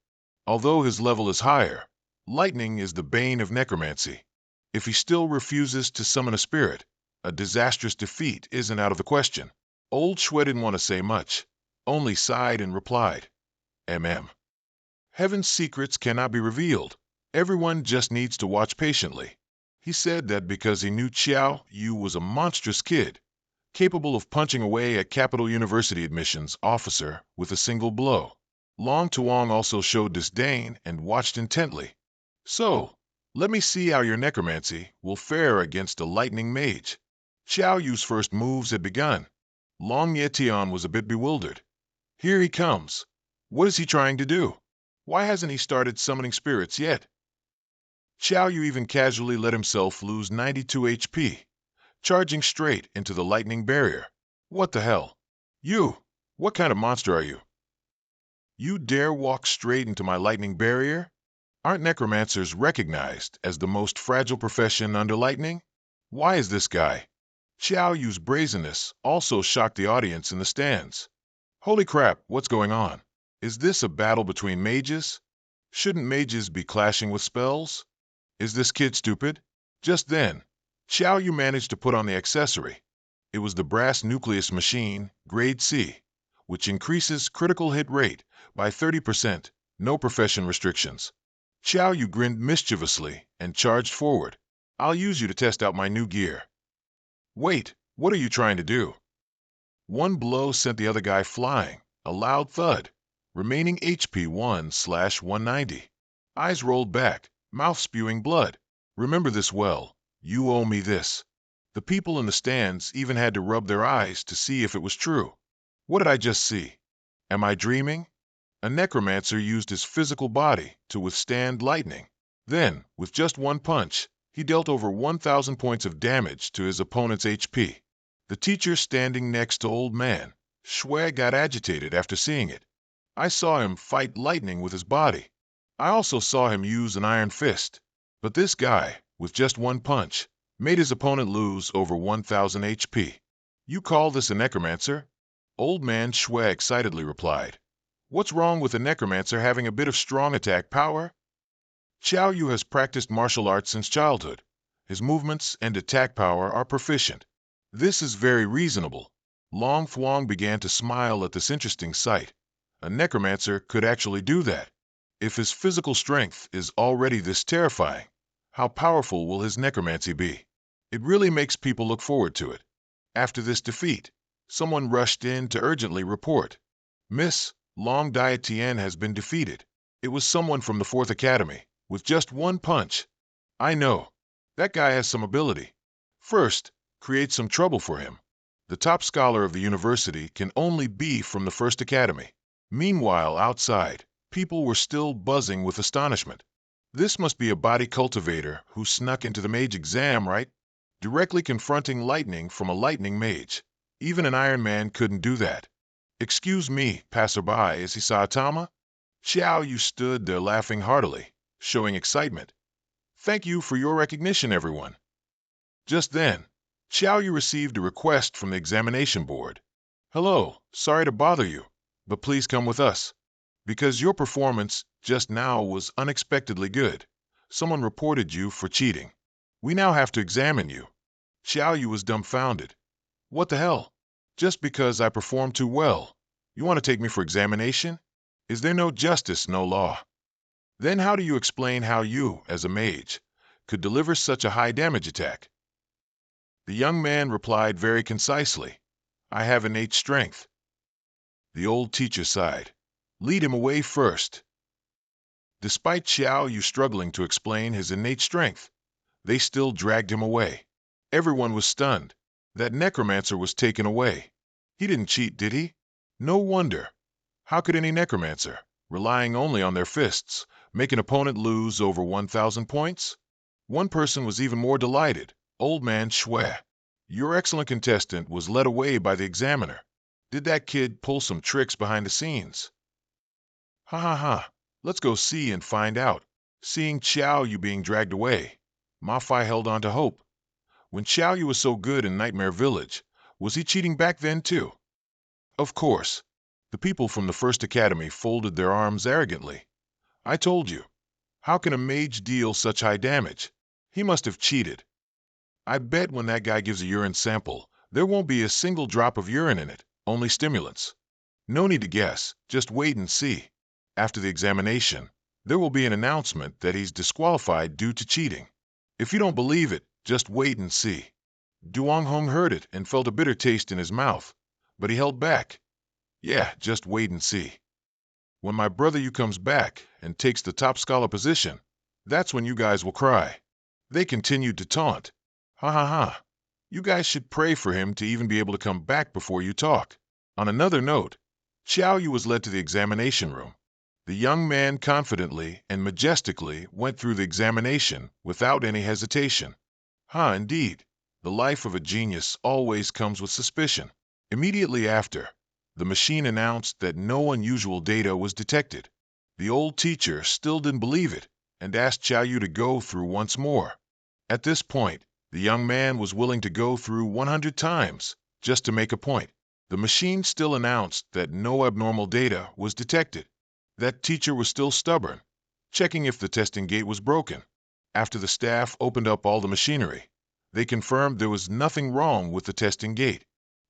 Although his level is higher, lightning is the bane of necromancy. If he still refuses to summon a spirit, a disastrous defeat isn't out of the question. Old Shui didn't want to say much, only sighed and replied, Heaven's secrets cannot be revealed. Everyone just needs to watch patiently. He said that because he knew Xiao Yu was a monstrous kid, capable of punching away at Capital University admissions officer with a single blow. Long Tuong also showed disdain and watched intently. So, let me see how your necromancy will fare against a lightning mage. Xiao Yu's first moves had begun. Long Nietian was a bit bewildered. Here he comes. What is he trying to do? Why hasn't he started summoning spirits yet? Xiao Yu even casually let himself lose 92 HP, charging straight into the lightning barrier. What the hell? You! What kind of monster are you? You dare walk straight into my lightning barrier? Aren't necromancers recognized as the most fragile profession under lightning? Why is this guy? Xiao Yu's brazenness also shocked the audience in the stands. Holy crap, what's going on? Is this a battle between mages? Shouldn't mages be clashing with spells? Is this kid stupid? Just then, Xiao Yu managed to put on the accessory. It was the brass nucleus machine, grade C, which increases critical hit rate by 30%, no profession restrictions. Xiao Yu grinned mischievously and charged forward. I'll use you to test out my new gear. Wait, what are you trying to do? One blow sent the other guy flying, a loud thud, remaining HP 1/190. Eyes rolled back, mouth spewing blood. Remember this well, you owe me this. The people in the stands even had to rub their eyes to see if it was true. What did I just see? Am I dreaming? A necromancer used his physical body to withstand lightning. Then, with just one punch, he dealt over 1,000 points of damage to his opponent's HP. The teacher standing next to old man, Shui, got agitated after seeing it. I saw him fight lightning with his body. I also saw him use an iron fist. But this guy, with just one punch, made his opponent lose over 1,000 HP. You call this a necromancer? Old man Shui excitedly replied. What's wrong with a necromancer having a bit of strong attack power? Xiao Yu has practiced martial arts since childhood. His movements and attack power are proficient. This is very reasonable. Long Thuong began to smile at this interesting sight. A necromancer could actually do that. If his physical strength is already this terrifying, how powerful will his necromancy be? It really makes people look forward to it. After this defeat, someone rushed in to urgently report. Miss Long Dai Tien has been defeated. It was someone from the 4th Academy, with just one punch. I know. That guy has some ability. First, create some trouble for him. The top scholar of the university can only be from the 1st Academy. Meanwhile, outside, people were still buzzing with astonishment. This must be a body cultivator who snuck into the mage exam, right? Directly confronting lightning from a lightning mage. Even an Iron Man couldn't do that. Excuse me, passerby, is he Saitama? Xiao Yu stood there laughing heartily, showing excitement. Thank you for your recognition, everyone. Just then, Xiao Yu received a request from the examination board. Hello, sorry to bother you, but please come with us. Because your performance just now was unexpectedly good. Someone reported you for cheating. We now have to examine you. Xiao Yu was dumbfounded. What the hell? Just because I performed too well, you want to take me for examination? Is there no justice, no law? Then how do you explain how you, as a mage, could deliver such a high damage attack? The young man replied very concisely, I have innate strength. The old teacher sighed. Lead him away first. Despite Xiao Yu struggling to explain his innate strength, they still dragged him away. Everyone was stunned. That necromancer was taken away. He didn't cheat, did he? No wonder. How could any necromancer, relying only on their fists, make an opponent lose over 1,000 points? One person was even more delighted, old man Shui. Your excellent contestant was led away by the examiner. Did that kid pull some tricks behind the scenes? Ha ha ha, let's go see and find out. Seeing Xiao Yu being dragged away, Ma Fai held on to hope. When Xiao Yu was so good in Nightmare Village, was he cheating back then too? Of course. The people from the 1st Academy folded their arms arrogantly. I told you. How can a mage deal such high damage? He must have cheated. I bet when that guy gives a urine sample, there won't be a single drop of urine in it, only stimulants. No need to guess, just wait and see. After the examination, there will be an announcement that he's disqualified due to cheating. If you don't believe it, just wait and see. Duong Hong heard it and felt a bitter taste in his mouth, but he held back. Yeah, just wait and see. When my brother Yu comes back and takes the top scholar position, that's when you guys will cry. They continued to taunt. Ha ha ha. You guys should pray for him to even be able to come back before you talk. On another note, Xiao Yu was led to the examination room. The young man confidently and majestically went through the examination without any hesitation. Indeed. The life of a genius always comes with suspicion. Immediately after, the machine announced that no unusual data was detected. The old teacher still didn't believe it and asked Xiao Yu to go through once more. At this point, the young man was willing to go through 100 times just to make a point. The machine still announced that no abnormal data was detected. That teacher was still stubborn, checking if the testing gate was broken. After the staff opened up all the machinery, they confirmed there was nothing wrong with the testing gate.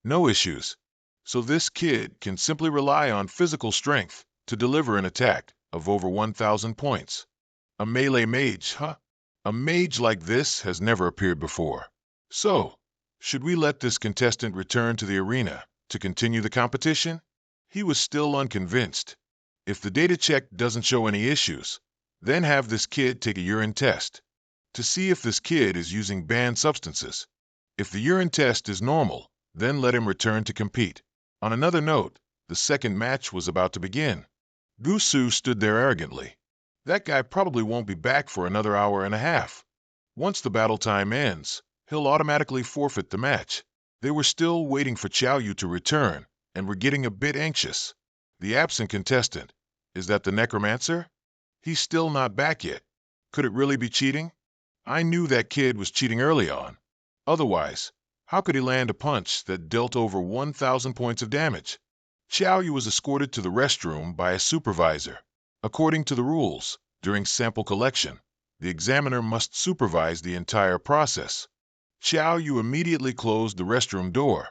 No issues. So this kid can simply rely on physical strength to deliver an attack of over 1,000 points. A melee mage, huh? A mage like this has never appeared before. So, should we let this contestant return to the arena to continue the competition? He was still unconvinced. If the data check doesn't show any issues, then have this kid take a urine test to see if this kid is using banned substances. If the urine test is normal, then let him return to compete. On another note, the second match was about to begin. Gusu stood there arrogantly. That guy probably won't be back for another hour and a half. Once the battle time ends, he'll automatically forfeit the match. They were still waiting for Xiao Yu to return and were getting a bit anxious. The absent contestant, is that the necromancer? He's still not back yet. Could it really be cheating? I knew that kid was cheating early on. Otherwise, how could he land a punch that dealt over 1,000 points of damage? Xiao Yu was escorted to the restroom by a supervisor. According to the rules, during sample collection, the examiner must supervise the entire process. Xiao Yu immediately closed the restroom door,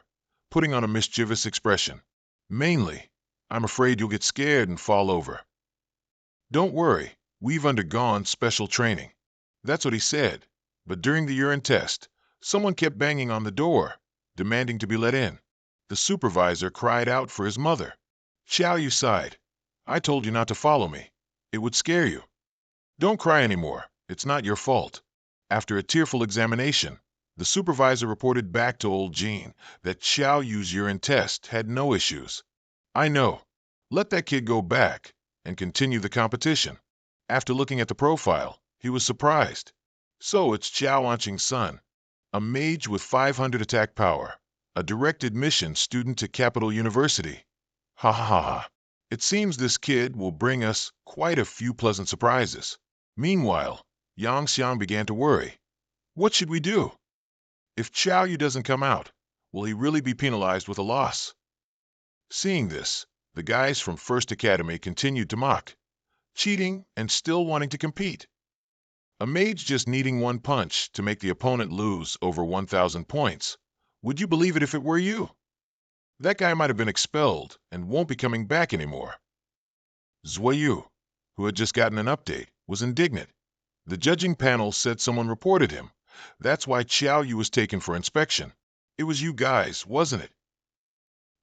putting on a mischievous expression. Mainly, I'm afraid you'll get scared and fall over. Don't worry, we've undergone special training. That's what he said, but during the urine test, someone kept banging on the door, demanding to be let in. The supervisor cried out for his mother. Xiao Yu sighed. I told you not to follow me. It would scare you. Don't cry anymore. It's not your fault. After a tearful examination, the supervisor reported back to old Jean that Xiao Yu's urine test had no issues. I know. Let that kid go back and continue the competition. After looking at the profile, he was surprised. So it's Xiao Anqing's son, a mage with 500 attack power, a direct admission student to Capital University. Ha ha ha ha. It seems this kid will bring us quite a few pleasant surprises. Meanwhile, Yang Xiang began to worry. What should we do? If Xiao Yu doesn't come out, will he really be penalized with a loss? Seeing this, the guys from First Academy continued to mock, cheating and still wanting to compete. A mage just needing one punch to make the opponent lose over 1,000 points. Would you believe it if it were you? That guy might have been expelled and won't be coming back anymore. Zuoyu, who had just gotten an update, was indignant. The judging panel said someone reported him. That's why Xiao Yu was taken for inspection. It was you guys, wasn't it?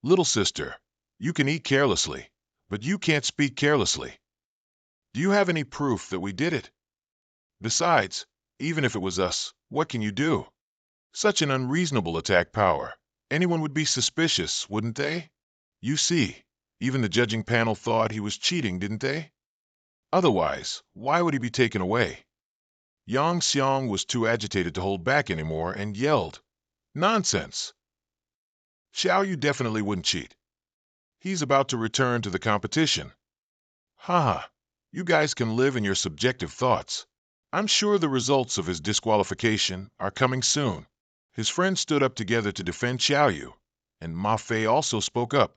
Little sister, you can eat carelessly, but you can't speak carelessly. Do you have any proof that we did it? Besides, even if it was us, what can you do? Such an unreasonable attack power. Anyone would be suspicious, wouldn't they? You see, even the judging panel thought he was cheating, didn't they? Otherwise, why would he be taken away? Yang Xiang was too agitated to hold back anymore and yelled, Nonsense! Xiao Yu definitely wouldn't cheat. He's about to return to the competition. Haha, you guys can live in your subjective thoughts. I'm sure the results of his disqualification are coming soon. His friends stood up together to defend Xiao Yu, and Ma Fei also spoke up.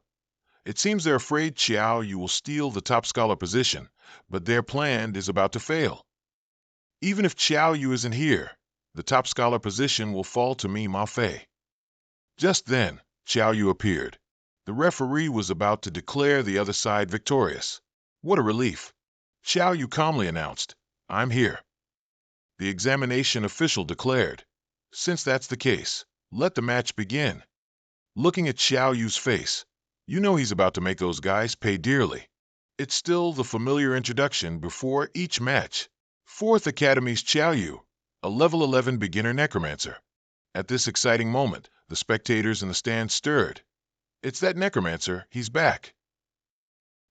It seems they're afraid Xiao Yu will steal the top scholar position, but their plan is about to fail. Even if Xiao Yu isn't here, the top scholar position will fall to me, Ma Fei. Just then, Xiao Yu appeared. The referee was about to declare the other side victorious. What a relief. Xiao Yu calmly announced, I'm here. The examination official declared, since that's the case, let the match begin. Looking at Xiao Yu's face, you know he's about to make those guys pay dearly. It's still the familiar introduction before each match. Fourth Academy's Xiao Yu, a level 11 beginner necromancer. At this exciting moment, the spectators in the stand stirred. It's that necromancer, he's back.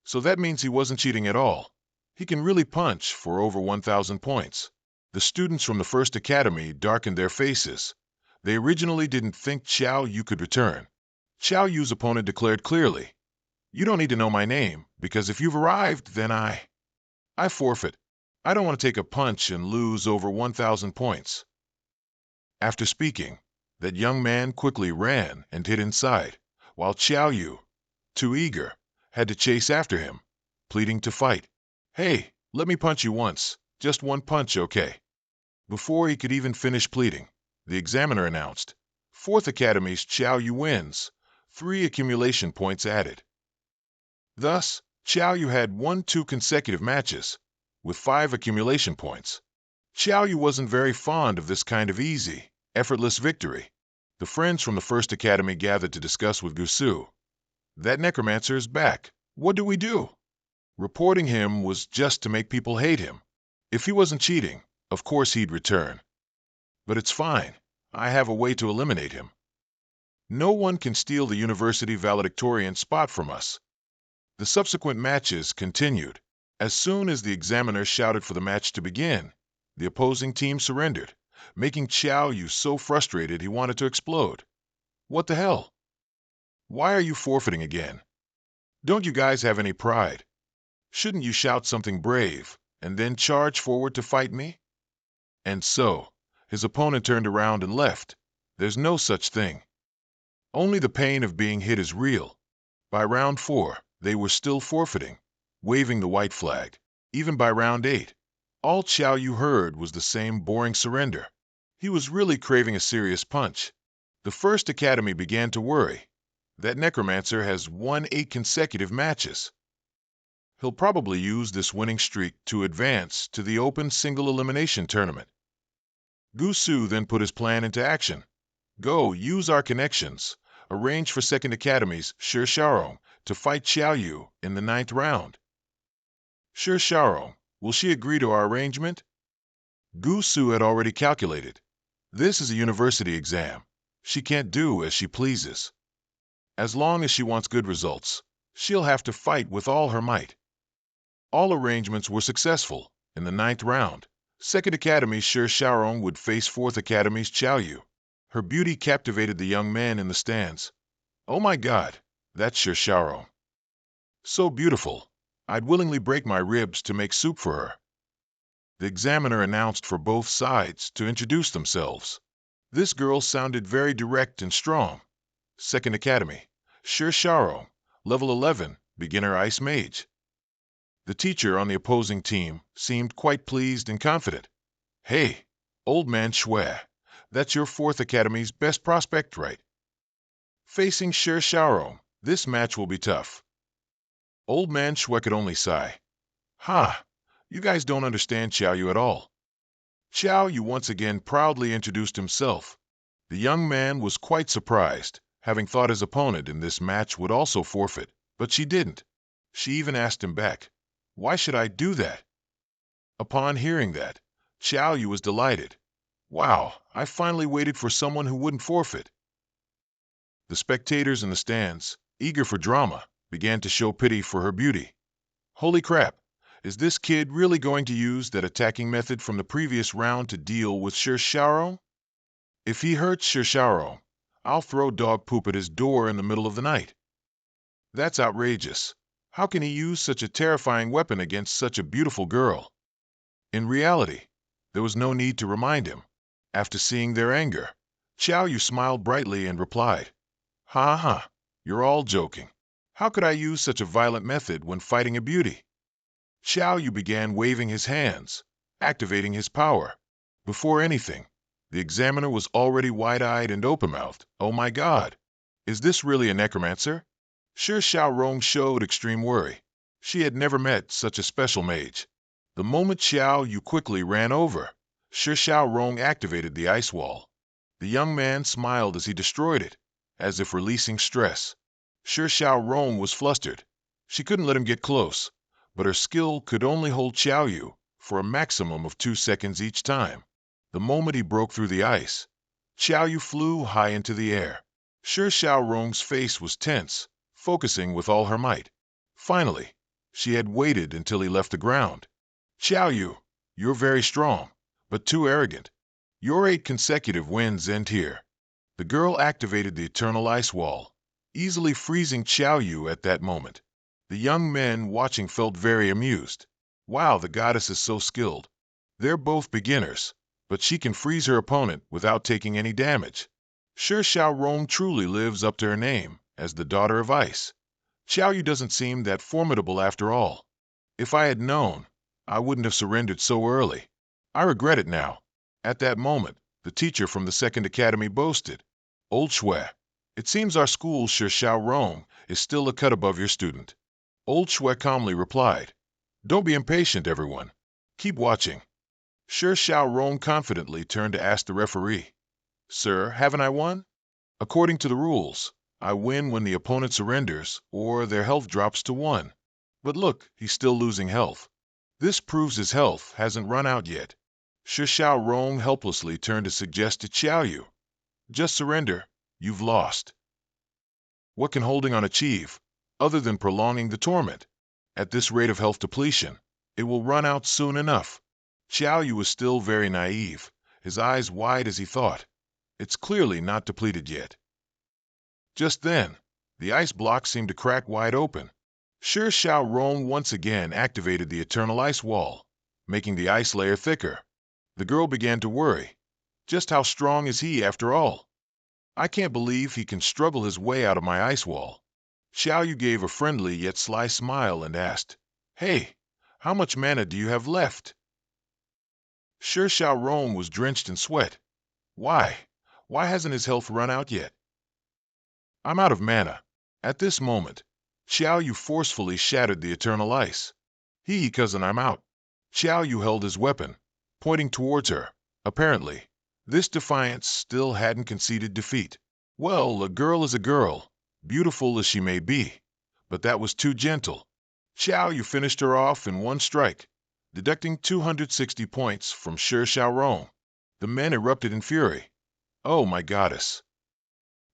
So that means he wasn't cheating at all. He can really punch for over 1,000 points. The students from the First Academy darkened their faces. They originally didn't think Xiao Yu could return. Qiao Yu's opponent declared clearly, "You don't need to know my name, because if you've arrived, then I forfeit. I don't want to take a punch and lose over 1,000 points." After speaking, that young man quickly ran and hid inside, while Qiao Yu, too eager, had to chase after him, pleading to fight. "Hey, let me punch you once. Just one punch, okay?" Before he could even finish pleading, the examiner announced, "Fourth Academy's Qiao Yu wins, 3 accumulation points added." Thus, Qiao Yu had won 2 consecutive matches, with 5 accumulation points. Qiao Yu wasn't very fond of this kind of easy, effortless victory. The friends from the First Academy gathered to discuss with Gusu. "That necromancer is back. What do we do?" Reporting him was just to make people hate him. If he wasn't cheating, of course he'd return. But it's fine. I have a way to eliminate him. No one can steal the university valedictorian spot from us. The subsequent matches continued. As soon as the examiner shouted for the match to begin, the opposing team surrendered, making Qiao Yu so frustrated he wanted to explode. "What the hell? Why are you forfeiting again? Don't you guys have any pride? Shouldn't you shout something brave and then charge forward to fight me?" And so, his opponent turned around and left. There's no such thing. Only the pain of being hit is real. By round 4, they were still forfeiting, waving the white flag. Even by round 8, all Qiao Yu heard was the same boring surrender. He was really craving a serious punch. The First Academy began to worry. That necromancer has won 8 consecutive matches. He'll probably use this winning streak to advance to the open single elimination tournament. Gusu then put his plan into action. "Go, use our connections. Arrange for Second Academy's Shirsharo to fight Qiao Yu in the 9th round." "Shirsharo, will she agree to our arrangement?" Gusu had already calculated. This is a university exam. She can't do as she pleases. As long as she wants good results, she'll have to fight with all her might. All arrangements were successful. In the 9th round, Second Academy's Shirsharo would face 4th Academy's Qiao Yu. Her beauty captivated the young man in the stands. "Oh my God, that's Shirsharo. So beautiful, I'd willingly break my ribs to make soup for her." The examiner announced for both sides to introduce themselves. This girl sounded very direct and strong. Second Academy, Shirsharo, level 11, beginner ice mage. The teacher on the opposing team seemed quite pleased and confident. "Hey, old man Shui, that's your 4th Academy's best prospect, right?" Facing Shirsharo, this match will be tough. Old man Shui could only sigh. "Ha, you guys don't understand Qiao Yu at all." Qiao Yu once again proudly introduced himself. The young man was quite surprised, having thought his opponent in this match would also forfeit, but she didn't. She even asked him back, "Why should I do that?" Upon hearing that, Qiao Yu was delighted. "Wow, I finally waited for someone who wouldn't forfeit." The spectators in the stands, eager for drama, began to show pity for her beauty. "Holy crap, is this kid really going to use that attacking method from the previous round to deal with Shirsharo? If he hurts Shirsharo, I'll throw dog poop at his door in the middle of the night. That's outrageous. How can he use such a terrifying weapon against such a beautiful girl?" In reality, there was no need to remind him. After seeing their anger, Qiao Yu smiled brightly and replied, "Ha ha, you're all joking. How could I use such a violent method when fighting a beauty?" Qiao Yu began waving his hands, activating his power. Before anything, the examiner was already wide-eyed and open-mouthed. "Oh my God, is this really a necromancer?" Shirsharo showed extreme worry. She had never met such a special mage. The moment Qiao Yu quickly ran over, Shirsharo activated the ice wall. The young man smiled as he destroyed it, as if releasing stress. Shirsharo was flustered. She couldn't let him get close, but her skill could only hold Qiao Yu for a maximum of 2 seconds each time. The moment he broke through the ice, Qiao Yu flew high into the air. Shirsharo's face was tense, focusing with all her might. Finally, she had waited until he left the ground. "Qiao Yu, you're very strong, but too arrogant. Your 8 consecutive wins end here." The girl activated the eternal ice wall. easily freezing Xiao Yu at that moment. The young men watching felt very amused. Wow, the goddess is so skilled. They're both beginners, but she can freeze her opponent without taking any damage. Sure, Xiao Rong truly lives up to her name as the daughter of ice. Xiao Yu doesn't seem that formidable after all. If I had known, I wouldn't have surrendered so early. I regret it now. At that moment, the teacher from the second academy boasted, Old Shui, it seems our school's Shi Xiao Rong is still a cut above your student. Old Shui calmly replied, Don't be impatient, everyone. Keep watching. Shi Xiao Rong confidently turned to ask the referee, Sir, haven't I won? According to the rules, I win when the opponent surrenders or their health drops to 1. But look, he's still losing health. This proves his health hasn't run out yet. Shi Xiao Rong helplessly turned to suggest to Xiao Yu, Just surrender, you've lost. What can holding on achieve, other than prolonging the torment? At this rate of health depletion, it will run out soon enough. Xiao Yu was still very naive, his eyes wide as he thought. It's clearly not depleted yet. Just then, the ice block seemed to crack wide open. Shi Xiao Rong once again activated the eternal ice wall, making the ice layer thicker. The girl began to worry. Just how strong is he after all? I can't believe he can struggle his way out of my ice wall. Xiao Yu gave a friendly yet sly smile and asked, Hey, how much mana do you have left? Shi Xiao Rong was drenched in sweat. Why? Why hasn't his health run out yet? I'm out of mana. At this moment, Xiao Yu forcefully shattered the eternal ice. Cousin, I'm out. Xiao Yu held his weapon, pointing towards her. Apparently, this defiance still hadn't conceded defeat. Well, a girl is a girl, beautiful as she may be, but that was too gentle. Xiao Yu finished her off in one strike, deducting 260 points from Shi Xiao Rong. The men erupted in fury. Oh, my goddess!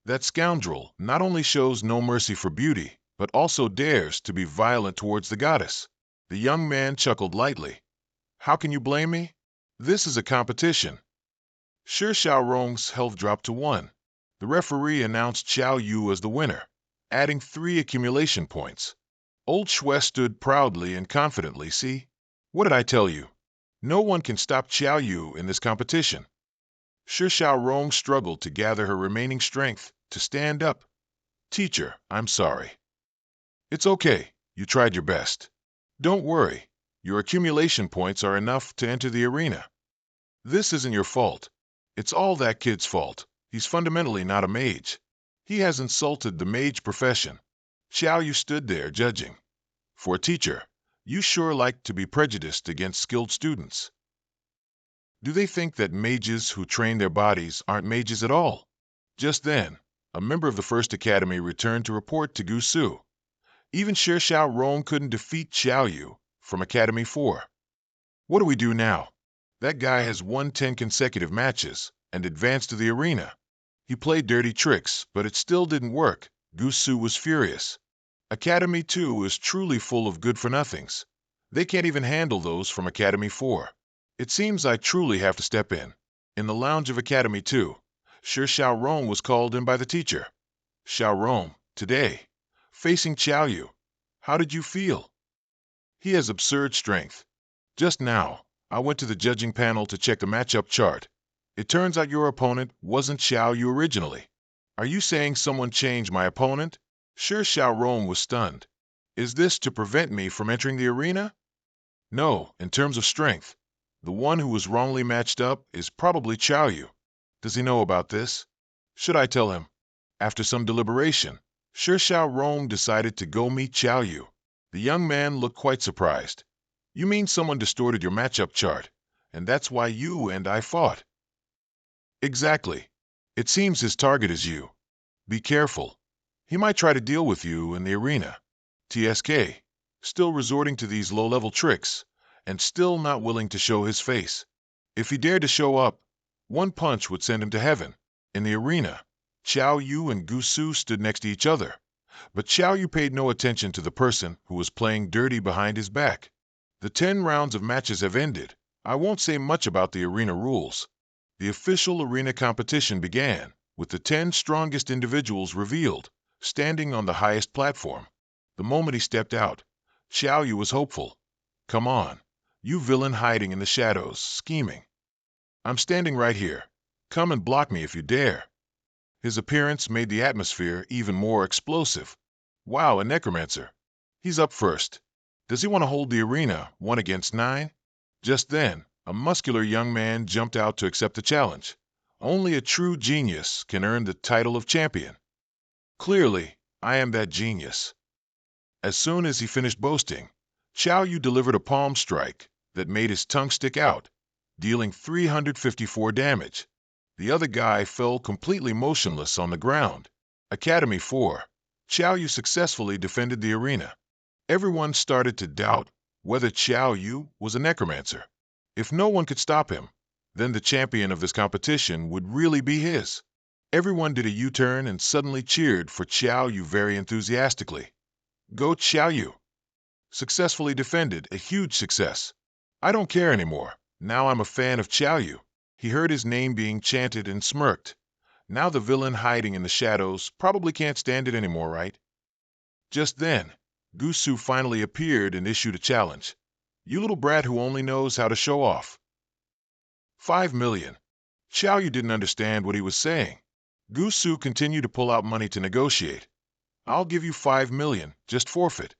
That scoundrel not only shows no mercy for beauty, but also dares to be violent towards the goddess. The young man chuckled lightly. How can you blame me? This is a competition. Shi Xiao Rong's health dropped to 1. The referee announced Xiao Yu as the winner, adding 3 accumulation points. Old Shui stood proudly and confidently. See? What did I tell you? No one can stop Xiao Yu in this competition. Shi Xiao Rong struggled to gather her remaining strength to stand up. Teacher, I'm sorry. It's okay. You tried your best. Don't worry. Your accumulation points are enough to enter the arena. This isn't your fault. It's all that kid's fault. He's fundamentally not a mage. He has insulted the mage profession. Xiao Yu stood there judging. For a teacher, you sure like to be prejudiced against skilled students. Do they think that mages who train their bodies aren't mages at all? Just then, a member of the First Academy returned to report to Gusu. Even Shi Xiao Rong couldn't defeat Xiao Yu from Academy 4. What do we do now? That guy has won 10 consecutive matches and advanced to the arena. He played dirty tricks, but it still didn't work. Gusu was furious. Academy 2 is truly full of good-for-nothings. They can't even handle those from Academy 4. It seems I truly have to step in. In the lounge of Academy 2, Shi Xiao Rong was called in by the teacher. Xiao Rong, today, facing Xiao Yu, how did you feel? He has absurd strength. Just now, I went to the judging panel to check the matchup chart. It turns out your opponent wasn't Xiao Yu originally. Are you saying someone changed my opponent? Shi Xiao Rong was stunned. Is this to prevent me from entering the arena? No, in terms of strength. The one who was wrongly matched up is probably Xiao Yu. Does he know about this? Should I tell him? After some deliberation, Shi Xiao Rong decided to go meet Xiao Yu. The young man looked quite surprised. You mean someone distorted your matchup chart, and that's why you and I fought? Exactly. It seems his target is you. Be careful. He might try to deal with you in the arena. TSK, still resorting to these low-level tricks, and still not willing to show his face. If he dared to show up, one punch would send him to heaven. In the arena, Xiao Yu and Gusu stood next to each other, but Xiao Yu paid no attention to the person who was playing dirty behind his back. The 10 rounds of matches have ended. I won't say much about the arena rules. The official arena competition began, with the 10 strongest individuals revealed. standing on the highest platform. The moment he stepped out, Xiao Yu was hopeful. "Come on, you villain hiding in the shadows, scheming. I'm standing right here. Come and block me if you dare." His appearance made the atmosphere even more explosive. Wow, a necromancer. He's up first. Does he want to hold the arena 1 against 9? Just then, a muscular young man jumped out to accept the challenge. Only a true genius can earn the title of champion. Clearly, I am that genius. As soon as he finished boasting, Xiao Yu delivered a palm strike that made his tongue stick out, dealing 354 damage. The other guy fell completely motionless on the ground. Academy 4. Xiao Yu successfully defended the arena. Everyone started to doubt whether Xiao Yu was a necromancer. If no one could stop him, then the champion of this competition would really be his. Everyone did a U-turn and suddenly cheered for Xiao Yu very enthusiastically. Go Xiao Yu! Successfully defended, a huge success. I don't care anymore. Now I'm a fan of Xiao Yu. He heard his name being chanted and smirked. Now the villain hiding in the shadows probably can't stand it anymore, right? Just then, Gusu finally appeared and issued a challenge. "You little brat who only knows how to show off." 5 million. Xiao Yu didn't understand what he was saying. Gusu continued to pull out money to negotiate. "I'll give you 5 million, just forfeit."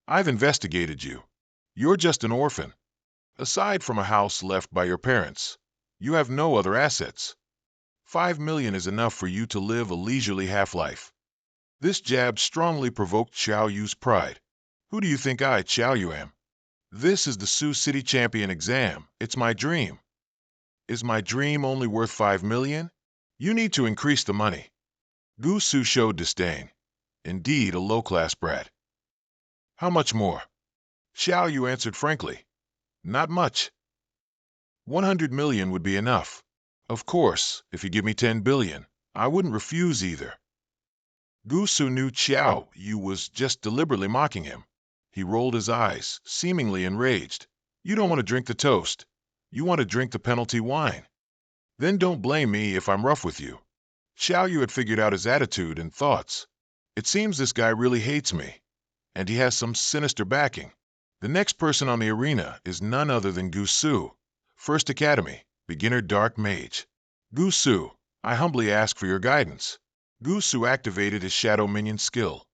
"I've investigated you. You're just an orphan. Aside from a house left by your parents, you have no other assets. 5 million is enough for you to live a leisurely half-life." This jab strongly provoked Xiao Yu's pride. "Who do you think I, Xiao Yu, am? This is the Sioux City Champion exam. It's my dream." "Is my dream only worth 5 million? You need to increase the money." Gusu showed disdain. Indeed, a low-class brat. "How much more?" Xiao Yu answered frankly. "Not much. 100 million would be enough. Of course, if you give me 10 billion, I wouldn't refuse either." Gusu knew Xiao Yu was just deliberately mocking him. He rolled his eyes, seemingly enraged. "You don't want to drink the toast. You want to drink the penalty wine. Then don't blame me if I'm rough with you." Xiao Yu had figured out his attitude and thoughts. It seems this guy really hates me, and he has some sinister backing. The next person on the arena is none other than Gusu, First Academy, beginner dark mage. "Gusu, I humbly ask for your guidance." Gusu activated his shadow minion skill.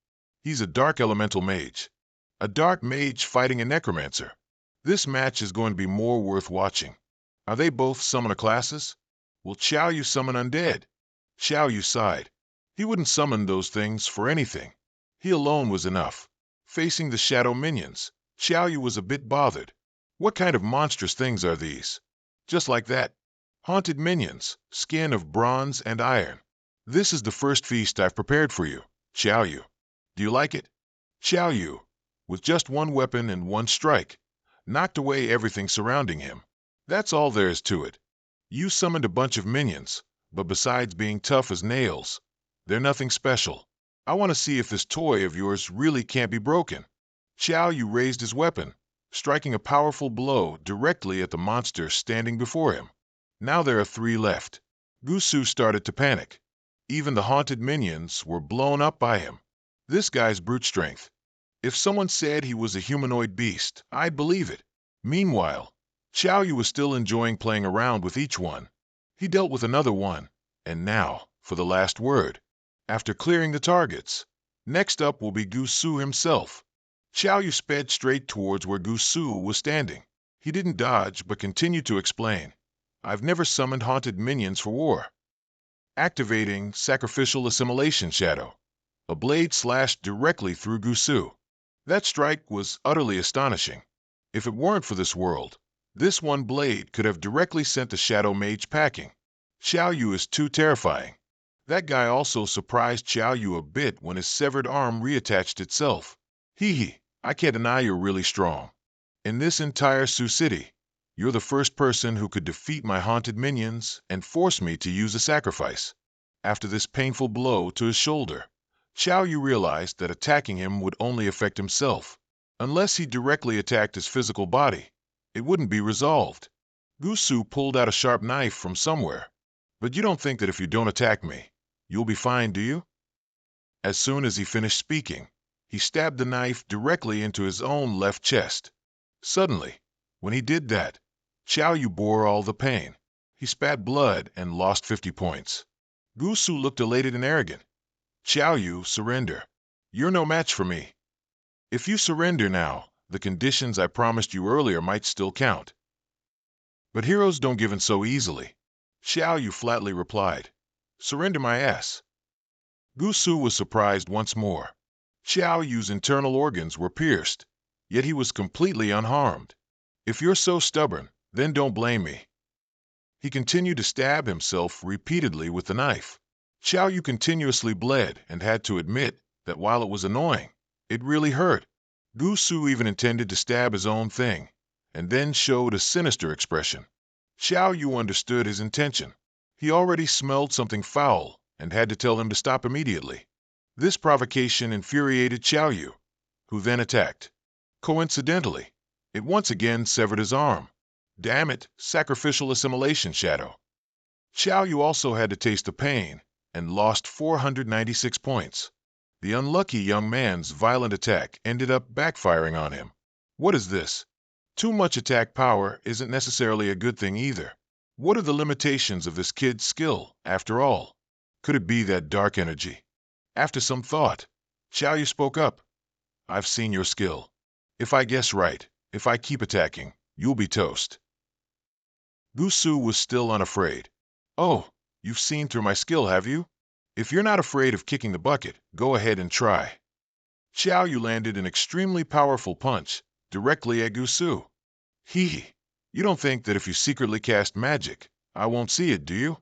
He's a dark elemental mage. A dark mage fighting a necromancer. This match is going to be more worth watching. Are they both summoner classes? Will Xiao Yu summon undead? Xiao Yu sighed. He wouldn't summon those things for anything. He alone was enough. Facing the shadow minions, Xiao Yu was a bit bothered. What kind of monstrous things are these? Just like that. Haunted minions, skin of bronze and iron. This is the first feast I've prepared for you, Xiao Yu. Do you like it? Xiao Yu, with just one weapon and one strike, knocked away everything surrounding him. That's all there is to it. You summoned a bunch of minions, but besides being tough as nails, they're nothing special. I want to see if this toy of yours really can't be broken." Xiao Yu raised his weapon, striking a powerful blow directly at the monster standing before him. Now there are 3 left. Gusu started to panic. Even the haunted minions were blown up by him. This guy's brute strength. If someone said he was a humanoid beast, I'd believe it. Meanwhile, Xiao Yu was still enjoying playing around with each one. He dealt with another one, and now, for the last word. After clearing the targets, next up will be Gusu himself. Xiao Yu sped straight towards where Gusu was standing. He didn't dodge, but continued to explain. "I've never summoned haunted minions for war." Activating Sacrificial Assimilation Shadow. A blade slashed directly through Gusu. That strike was utterly astonishing. If it weren't for this world, this one blade could have directly sent the Shadow Mage packing. Xiao Yu is too terrifying. That guy also surprised Xiao Yu a bit when his severed arm reattached itself. Hee, I can't deny you're really strong. In this entire Sioux City, you're the first person who could defeat my haunted minions and force me to use a sacrifice. After this painful blow to his shoulder, Xiao Yu realized that attacking him would only affect himself. Unless he directly attacked his physical body, it wouldn't be resolved. Gusu pulled out a sharp knife from somewhere. "But you don't think that if you don't attack me, you'll be fine, do you?" As soon as he finished speaking, he stabbed the knife directly into his own left chest. Suddenly, when he did that, Xiao Yu bore all the pain. He spat blood and lost 50 points. Gu Su looked elated and arrogant. Xiao Yu, surrender. You're no match for me. If you surrender now, the conditions I promised you earlier might still count. But heroes don't give in so easily. Xiao Yu flatly replied. Surrender my ass. Gu Su was surprised once more. Xiao Yu's internal organs were pierced, yet he was completely unharmed. If you're so stubborn, then don't blame me. He continued to stab himself repeatedly with the knife. Xiao Yu continuously bled and had to admit that while it was annoying, it really hurt. Gu Su even intended to stab his own thing, and then showed a sinister expression. Xiao Yu understood his intention. He already smelled something foul and had to tell him to stop immediately. This provocation infuriated Xiao Yu, who then attacked. Coincidentally, it once again severed his arm. Damn it, sacrificial assimilation shadow. Xiao Yu also had to taste the pain and lost 496 points. The unlucky young man's violent attack ended up backfiring on him. What is this? Too much attack power isn't necessarily a good thing either. What are the limitations of this kid's skill, after all? Could it be that dark energy? After some thought, Xiao Yu spoke up. I've seen your skill. If I guess right, if I keep attacking, you'll be toast. Gu Su was still unafraid. Oh, you've seen through my skill, have you? If you're not afraid of kicking the bucket, go ahead and try. Xiao Yu landed an extremely powerful punch directly at Gu Su. Hee. You don't think that if you secretly cast magic, I won't see it, do you?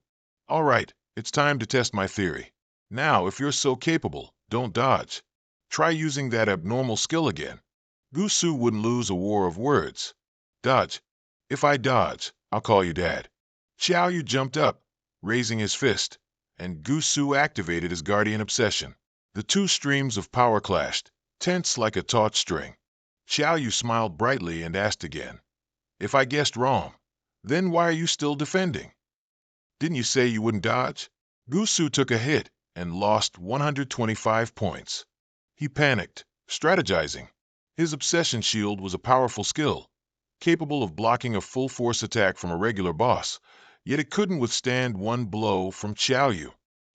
All right, it's time to test my theory. Now, if you're so capable, don't dodge. Try using that abnormal skill again. Gu Su wouldn't lose a war of words. Dodge. If I dodge, I'll call you Dad. Xiao Yu jumped up, raising his fist, and Gu Su activated his guardian obsession. The two streams of power clashed, tense like a taut string. Xiao Yu smiled brightly and asked again. If I guessed wrong, then why are you still defending? Didn't you say you wouldn't dodge? Gu Su took a hit and lost 125 points. He panicked, strategizing. His obsession shield was a powerful skill, capable of blocking a full-force attack from a regular boss, yet it couldn't withstand one blow from Xiao Yu.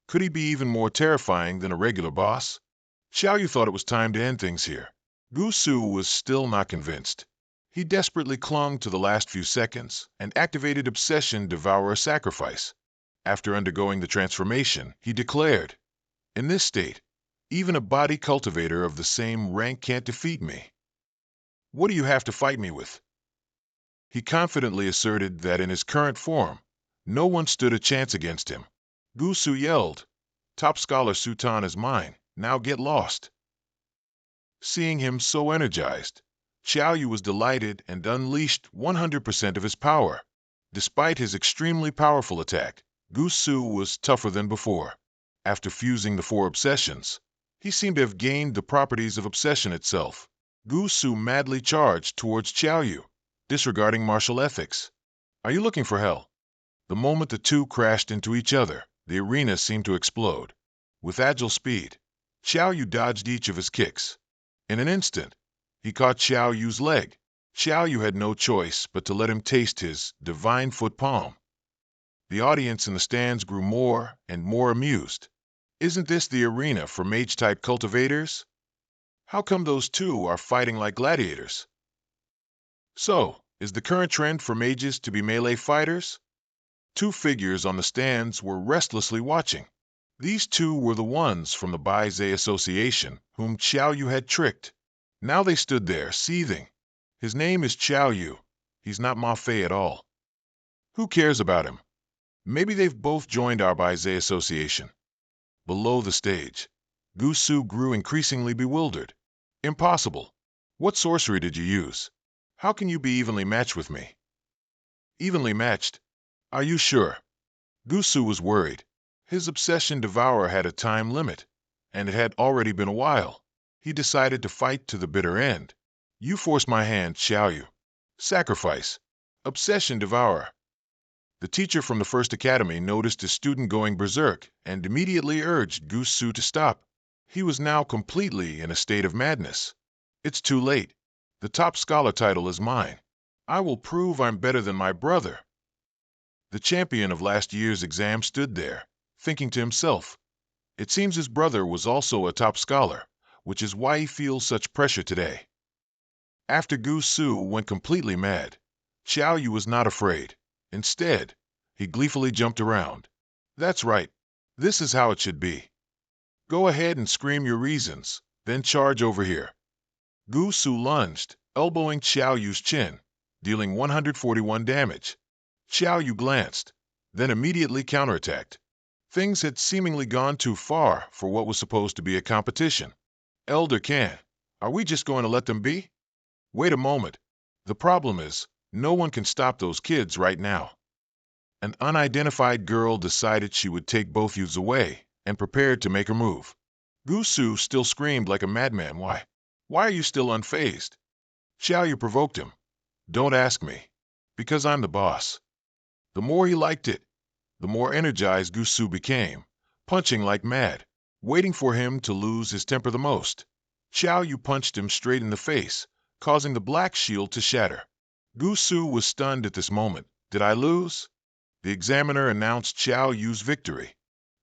Could he be even more terrifying than a regular boss? Xiao Yu thought it was time to end things here. Gu Su was still not convinced. He desperately clung to the last few seconds and activated Obsession Devourer Sacrifice. After undergoing the transformation, he declared, in this state, even a body cultivator of the same rank can't defeat me. What do you have to fight me with? He confidently asserted that in his current form, no one stood a chance against him. Gu Su yelled, Top Scholar Sutan is mine, now get lost. Seeing him so energized, Xiao Yu was delighted and unleashed 100% of his power. Despite his extremely powerful attack, Gu Su was tougher than before. After fusing the 4 obsessions, he seemed to have gained the properties of obsession itself. Gu Su madly charged towards Xiao Yu, disregarding martial ethics. Are you looking for hell? The moment the two crashed into each other, the arena seemed to explode. With agile speed, Xiao Yu dodged each of his kicks. In an instant, he caught Xiao Yu's leg. Xiao Yu had no choice but to let him taste his divine foot palm. The audience in the stands grew more and more amused. Isn't this the arena for mage-type cultivators? How come those two are fighting like gladiators? So, is the current trend for mages to be melee fighters? 2 figures on the stands were restlessly watching. These 2 were the ones from the Baizhe Association whom Xiao Yu had tricked. Now they stood there, seething. His name is Xiao Yu. He's not Ma Fei at all. Who cares about him? Maybe they've both joined our Baizhe Association. Below the stage, Gu Su grew increasingly bewildered. Impossible. What sorcery did you use? How can you be evenly matched with me? Evenly matched? Are you sure? Gu Su was worried. His Obsession Devourer had a time limit, and it had already been a while. He decided to fight to the bitter end. You forced my hand, Xiao Yu. Sacrifice. Obsession Devourer. The teacher from the first academy noticed his student going berserk and immediately urged Gu Su to stop. He was now completely in a state of madness. It's too late. The top scholar title is mine. I will prove I'm better than my brother. The champion of last year's exam stood there, thinking to himself, it seems his brother was also a top scholar, which is why he feels such pressure today. After Gu Su went completely mad, Xiao Yu was not afraid. Instead, he gleefully jumped around. That's right. This is how it should be. Go ahead and scream your reasons, then charge over here. Gu Su lunged, elbowing Xiao Yu's chin, dealing 141 damage. Xiao Yu glanced, then immediately counterattacked. Things had seemingly gone too far for what was supposed to be a competition. Elder Can, are we just going to let them be? Wait a moment. The problem is, no one can stop those kids right now. An unidentified girl decided she would take both youths away and prepared to make her move. Gu Su still screamed like a madman. Why are you still unfazed? Xiao Yu provoked him. Don't ask me. Because I'm the boss. The more he liked it, the more energized Gu Su became, punching like mad, waiting for him to lose his temper the most. Xiao Yu punched him straight in the face, causing the black shield to shatter. Gu Su was stunned at this moment. Did I lose? The examiner announced Xiao Yu's victory.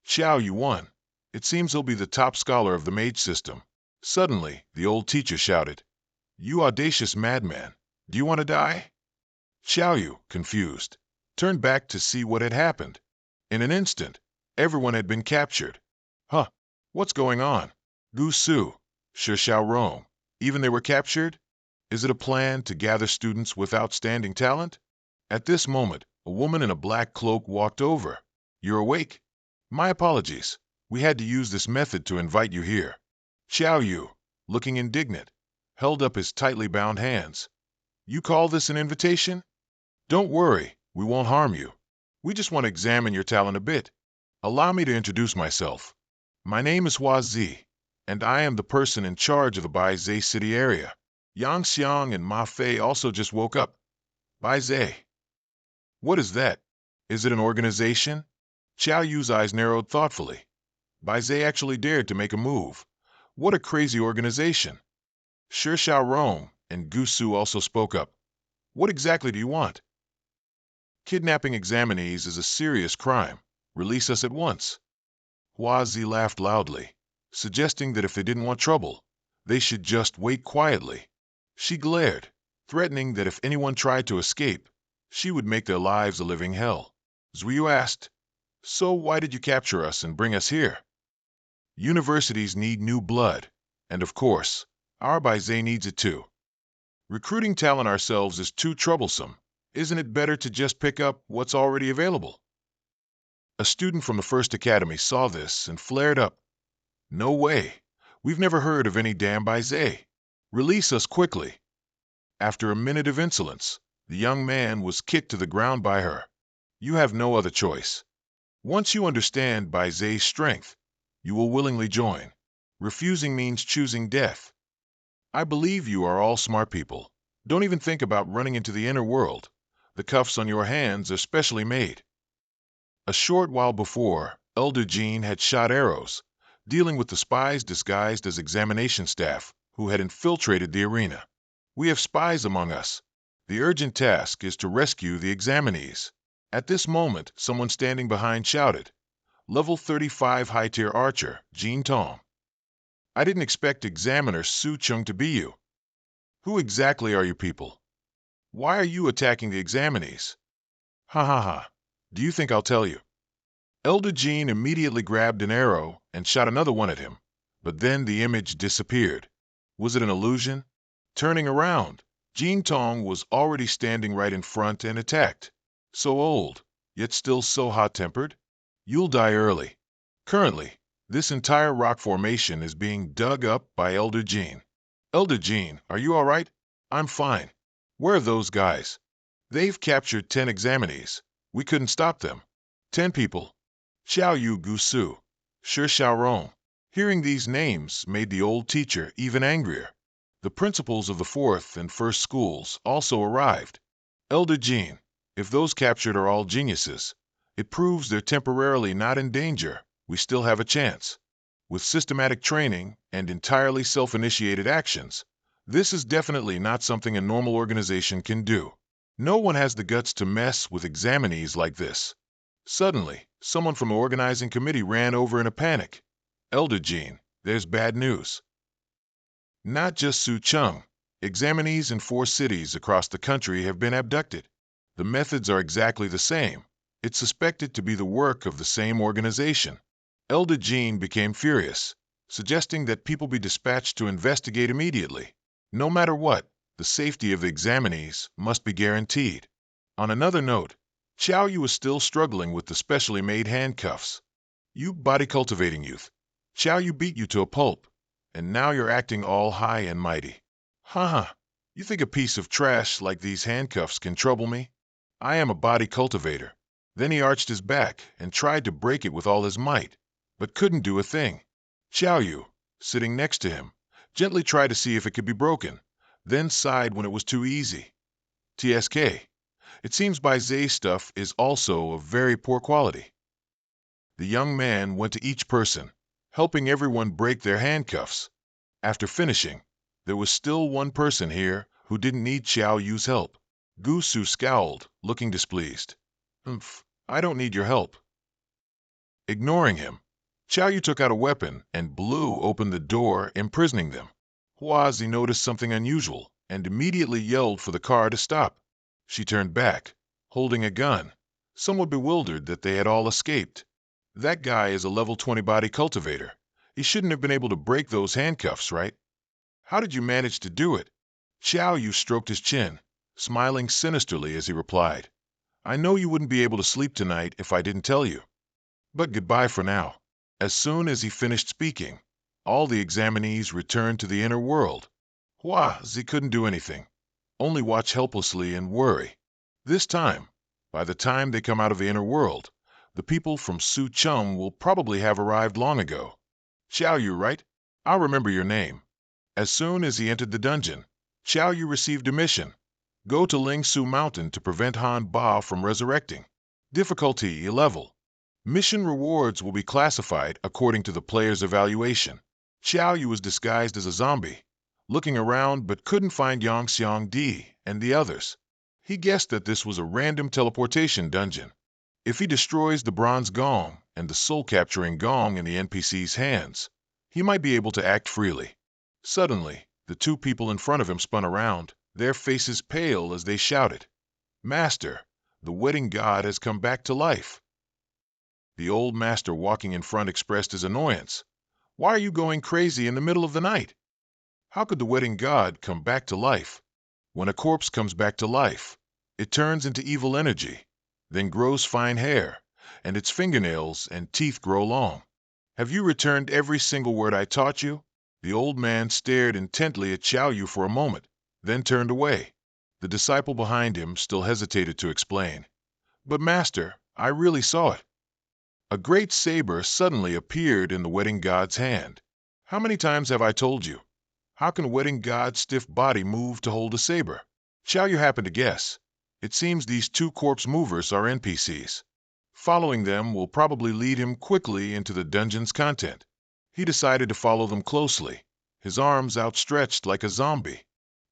Xiao Yu won. It seems he'll be the top scholar of the mage system. Suddenly, the old teacher shouted, You audacious madman, do you want to die? Xiao Yu, confused, turned back to see what had happened. In an instant, everyone had been captured. Huh, what's going on? Gu Su, Shao, even they were captured? Is it a plan to gather students with outstanding talent? At this moment, a woman in a black cloak walked over. You're awake? My apologies. We had to use this method to invite you here. Xiao Yu, looking indignant, held up his tightly bound hands. You call this an invitation? Don't worry, we won't harm you. We just want to examine your talent a bit. Allow me to introduce myself. My name is Hua Zi, and I am the person in charge of the Baizhe City area. Yang Xiang and Ma Fei also just woke up. Baizhe. What is that? Is it an organization? Xiao Yu's eyes narrowed thoughtfully. Baizhe actually dared to make a move. What a crazy organization. Shao and Gu Su also spoke up. What exactly do you want? Kidnapping examinees is a serious crime. Release us at once. Hua Zi laughed loudly, suggesting that if they didn't want trouble, they should just wait quietly. She glared, threatening that if anyone tried to escape, she would make their lives a living hell. Zhuyu asked, So why did you capture us and bring us here? Universities need new blood, and of course, our Baizhe needs it too. Recruiting talent ourselves is too troublesome. Isn't it better to just pick up what's already available? A student from the first academy saw this and flared up. No way. We've never heard of any damn Baizhe. Release us quickly. After a minute of insolence, the young man was kicked to the ground by her. You have no other choice. Once you understand Baizhe's strength, you will willingly join. Refusing means choosing death. I believe you are all smart people. Don't even think about running into the inner world. The cuffs on your hands are specially made. A short while before, Elder Jean had shot arrows, dealing with the spies disguised as examination staff who had infiltrated the arena. We have spies among us. The urgent task is to rescue the examinees. At this moment, someone standing behind shouted, Level 35 high-tier archer, Jean Tong. I didn't expect Examiner Su Chung to be you. Who exactly are you people? Why are you attacking the examinees? Ha ha ha. Do you think I'll tell you? Elder Jean immediately grabbed an arrow and shot another one at him, but then the image disappeared. Was it an illusion? Turning around, Jean Tong was already standing right in front and attacked. So old, yet still so hot-tempered? You'll die early. Currently, this entire rock formation is being dug up by Elder Jean. Elder Jean, are you all right? I'm fine. Where are those guys? They've captured 10 examinees. We couldn't stop them. 10 people. Xiao Yu Gu Su, Shao. Hearing these names made the old teacher even angrier. The principals of the 4th and 1st schools also arrived. Elder Jean, if those captured are all geniuses, it proves they're temporarily not in danger. We still have a chance. with systematic training and entirely self-initiated actions. This is definitely not something a normal organization can do. No one has the guts to mess with examinees like this. Suddenly, someone from the organizing committee ran over in a panic. Elder Jean, there's bad news. Not just Su Chung. Examinees in 4 cities across the country have been abducted. The methods are exactly the same. It's suspected to be the work of the same organization. Elder Jean became furious, suggesting that people be dispatched to investigate immediately. No matter what, the safety of the examinees must be guaranteed. On another note, Xiao Yu is still struggling with the specially made handcuffs. You body-cultivating youth. Xiao Yu beat you to a pulp, and now you're acting all high and mighty. Haha, you think a piece of trash like these handcuffs can trouble me? I am a body cultivator. Then he arched his back and tried to break it with all his might, but couldn't do a thing. Xiao Yu, sitting next to him, gently tried to see if it could be broken, then sighed when it was too easy. TSK. It seems Bai Zai's stuff is also of very poor quality. The young man went to each person, helping everyone break their handcuffs. After finishing, there was still one person here who didn't need Xiao Yu's help. Gu Su scowled, looking displeased. I don't need your help. Ignoring him, Xiao Yu took out a weapon and blew open the door, imprisoning them. Huazi noticed something unusual and immediately yelled for the car to stop. She turned back, holding a gun, somewhat bewildered that they had all escaped. That guy is a level 20 body cultivator. He shouldn't have been able to break those handcuffs, right? How did you manage to do it? Xiao Yu stroked his chin, smiling sinisterly as he replied, I know you wouldn't be able to sleep tonight if I didn't tell you. But goodbye for now. As soon as he finished speaking, all the examinees returned to the inner world. Huazi couldn't do anything, only watch helplessly and worry. This time, by the time they come out of the inner world, the people from Su Chung will probably have arrived long ago. Xiao Yu, right? I'll remember your name. As soon as he entered the dungeon, Xiao Yu received a mission. Go to Ling Su Mountain to prevent Han Ba from resurrecting. Difficulty level. Mission rewards will be classified according to the player's evaluation. Xiao Yu was disguised as a zombie, looking around but couldn't find Yang Xiang Di and the others. He guessed that this was a random teleportation dungeon. If he destroys the bronze gong and the soul-capturing gong in the NPC's hands, he might be able to act freely. Suddenly, the 2 people in front of him spun around, their faces pale as they shouted, Master, the wedding god has come back to life. The old master walking in front expressed his annoyance. Why are you going crazy in the middle of the night? How could the wedding god come back to life? When a corpse comes back to life, it turns into evil energy, then grows fine hair, and its fingernails and teeth grow long. Have you returned every single word I taught you? The old man stared intently at Xiao Yu for a moment, then turned away. The disciple behind him still hesitated to explain. But master, I really saw it. A great saber suddenly appeared in the wedding god's hand. How many times have I told you? How can a wedding god's stiff body move to hold a saber? Xiao Yu happened to guess. It seems these 2 corpse movers are NPCs. Following them will probably lead him quickly into the dungeon's content. He decided to follow them closely, his arms outstretched like a zombie.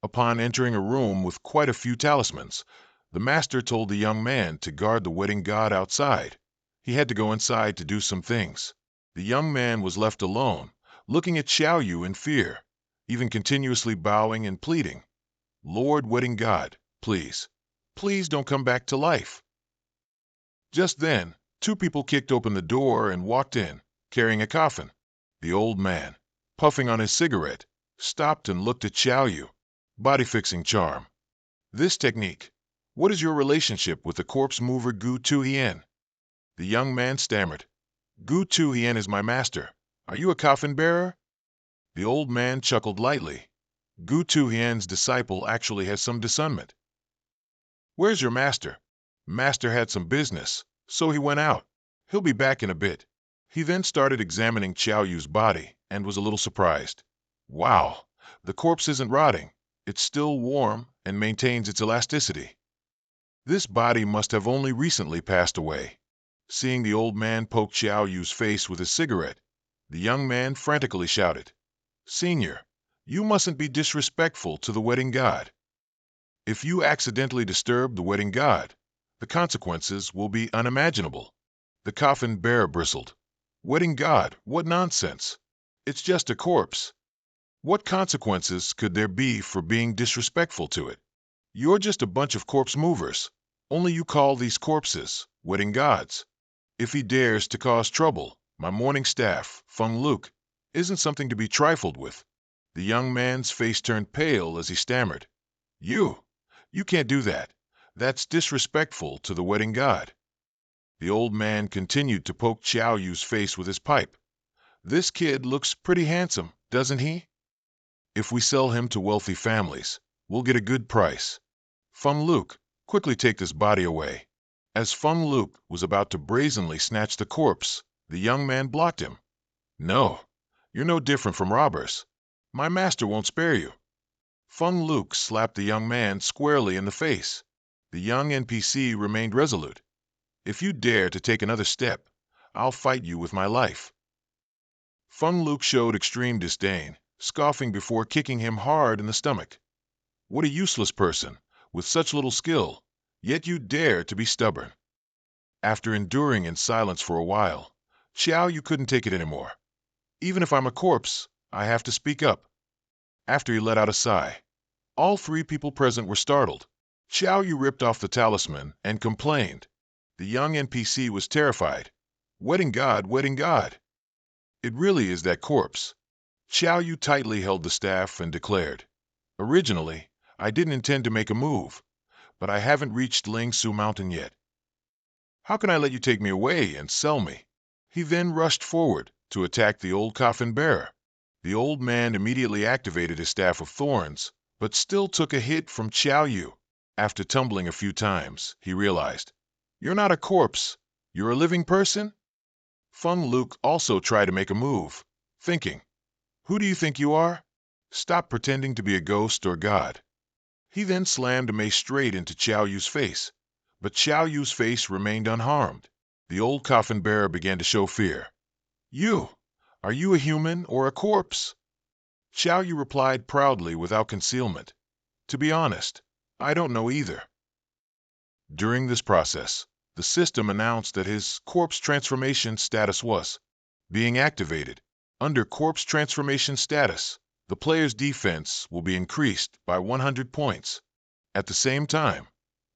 Upon entering a room with quite a few talismans, the master told the young man to guard the wedding god outside. He had to go inside to do some things. The young man was left alone, looking at Xiao Yu in fear, even continuously bowing and pleading, Lord wedding god, please, please don't come back to life. Just then, 2 people kicked open the door and walked in, carrying a coffin. The old man, puffing on his cigarette, stopped and looked at Xiao Yu. Body-fixing charm. This technique. What is your relationship with the corpse mover Gu Tu-Hien? The young man stammered. Gu Tu-Hien is my master. Are you a coffin bearer? The old man chuckled lightly. Gu Tu-Hien's disciple actually has some discernment. Where's your master? Master had some business, so he went out. He'll be back in a bit. He then started examining Xiao Yu's body and was a little surprised. Wow, the corpse isn't rotting. It's still warm and maintains its elasticity. This body must have only recently passed away. Seeing the old man poke Xiao Yu's face with his cigarette, The young man frantically shouted, "Senior, you mustn't be disrespectful to the wedding god. If you accidentally disturb the wedding god, the consequences will be unimaginable." The coffin bearer bristled. "Wedding god, what nonsense! It's just a corpse. What consequences could there be for being disrespectful to it? You're just a bunch of corpse movers. Only you call these corpses wedding gods. If he dares to cause trouble, my mourning staff, Feng Luke, isn't something to be trifled with." The young man's face turned pale as he stammered, You can't do that. That's disrespectful to the wedding god." The old man continued to poke Xiao Yu's face with his pipe. "This kid looks pretty handsome, doesn't he? If we sell him to wealthy families, we'll get a good price. Feng Luke, quickly take this body away." As Feng Luke was about to brazenly snatch the corpse, the young man blocked him. "No, you're no different from robbers. My master won't spare you." Feng Luke slapped the young man squarely in the face. The young NPC remained resolute. "If you dare to take another step, I'll fight you with my life." Feng Luke showed extreme disdain, scoffing before kicking him hard in the stomach. "What a useless person, with such little skill, yet you dare to be stubborn." After enduring in silence for a while, Xiao Yu couldn't take it anymore. "Even if I'm a corpse, I have to speak up." After he let out a sigh, all three people present were startled. Xiao Yu ripped off the talisman and complained. The young NPC was terrified. "Wedding god, wedding god! It really is that corpse." Xiao Yu tightly held the staff and declared, "Originally, I didn't intend to make a move, but I haven't reached Ling Su Mountain yet. How can I let you take me away and sell me?" He then rushed forward to attack the old coffin bearer. The old man immediately activated his staff of thorns, but still took a hit from Xiao Yu. After tumbling a few times, he realized, "You're not a corpse, you're a living person?" Feng Luke also tried to make a move, thinking, "Who do you think you are? Stop pretending to be a ghost or god." He then slammed a mace straight into Xiao Yu's face, but Xiao Yu's face remained unharmed. The old coffin bearer began to show fear. Are you a human or a corpse?" Xiao Yu replied proudly without concealment, "To be honest, I don't know either." During this process, the system announced that his corpse transformation status was being activated. Under corpse transformation status, the player's defense will be increased by 100 points. At the same time,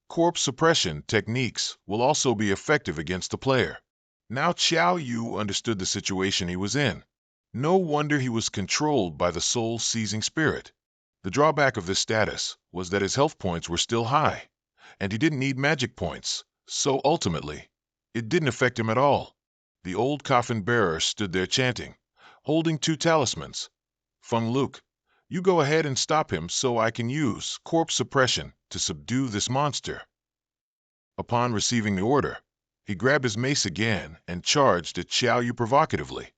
corpse suppression techniques will also be effective against the player. Now Xiao Yu understood the situation he was in. No wonder he was controlled by the soul-seizing spirit. The drawback of this status was that his health points were still high, and he didn't need magic points, so ultimately, it didn't affect him at all. The old coffin bearer stood there chanting, holding two talismans. "Feng Luke, you go ahead and stop him so I can use corpse suppression to subdue this monster." Upon receiving the order, he grabbed his mace again and charged at Xiao Yu provocatively.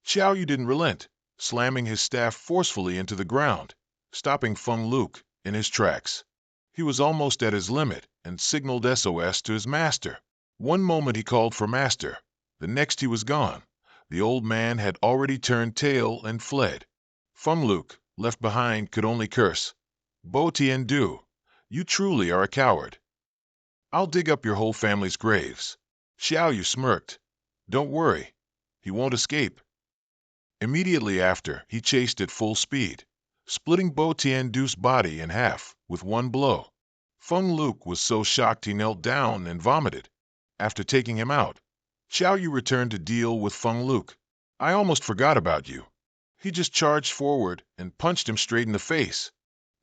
Xiao Yu didn't relent, slamming his staff forcefully into the ground, stopping Feng Luke in his tracks. He was almost at his limit and signaled SOS to his master. One moment he called for master, the next he was gone. The old man had already turned tail and fled. Feng Luke, left behind, could only curse. "Bo Tian Du, you truly are a coward. I'll dig up your whole family's graves." Xiao Yu smirked. "Don't worry, he won't escape." Immediately after, he chased at full speed, splitting Bo Tian Du's body in half with one blow. Feng Luke was so shocked he knelt down and vomited. After taking him out, Xiao Yu returned to deal with Feng Luke. "I almost forgot about you." He just charged forward and punched him straight in the face.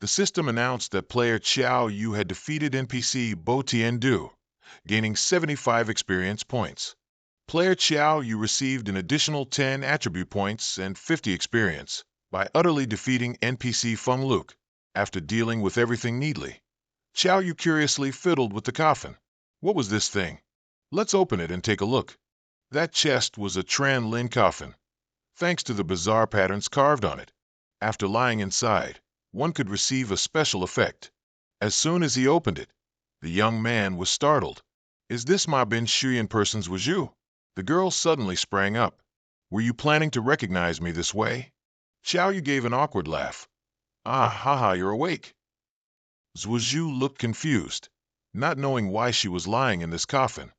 The system announced that player Xiao Yu had defeated NPC Bo Tian Du, gaining 75 experience points. Player Xiao Yu received an additional 10 attribute points and 50 experience by utterly defeating NPC Feng Luke. After dealing with everything neatly, Xiao Yu curiously fiddled with the coffin. What was this thing? Let's open it and take a look. That chest was a Tran Lin coffin, thanks to the bizarre patterns carved on it. After lying inside, one could receive a special effect. As soon as he opened it, the young man was startled. "Is this Ma Bin Shuyan person's Wuzhu?" The girl suddenly sprang up. Were you planning to recognize me this way? Xiao Yu gave an awkward laugh. Ah, haha, you're awake. Zhuozhu looked confused, not knowing why she was lying in this coffin.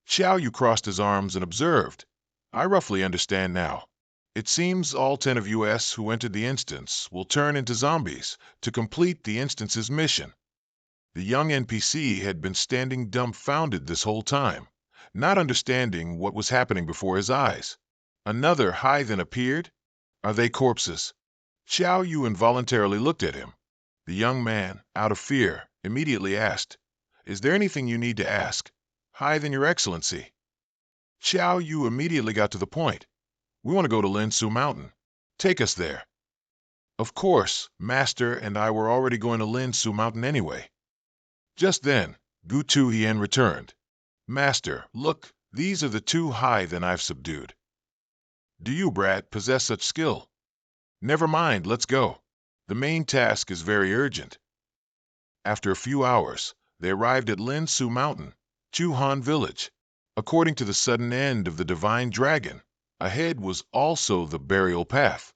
Xiao Yu crossed his arms and observed. I roughly understand now. It seems all 10 of us who entered the instance will turn into zombies to complete the instance's mission. The young NPC had been standing dumbfounded this whole time, not understanding what was happening before his eyes. Another high then appeared. Are they corpses? Xiao Yu involuntarily looked at him. The young man, out of fear, immediately asked, Is there anything you need to ask? High then, Your Excellency. Xiao Yu immediately got to the point. We want to go to Linsu Mountain. Take us there. Of course, Master and I were already going to Linsu Mountain anyway. Just then, Gu Tuhian returned. Master, look, these are the 2 high then I've subdued. Do you, brat, possess such skill? Never mind, let's go. The main task is very urgent. After a few hours, they arrived at Linsu Mountain, Chuhan Village. According to the sudden end of the divine dragon, ahead was also the burial path.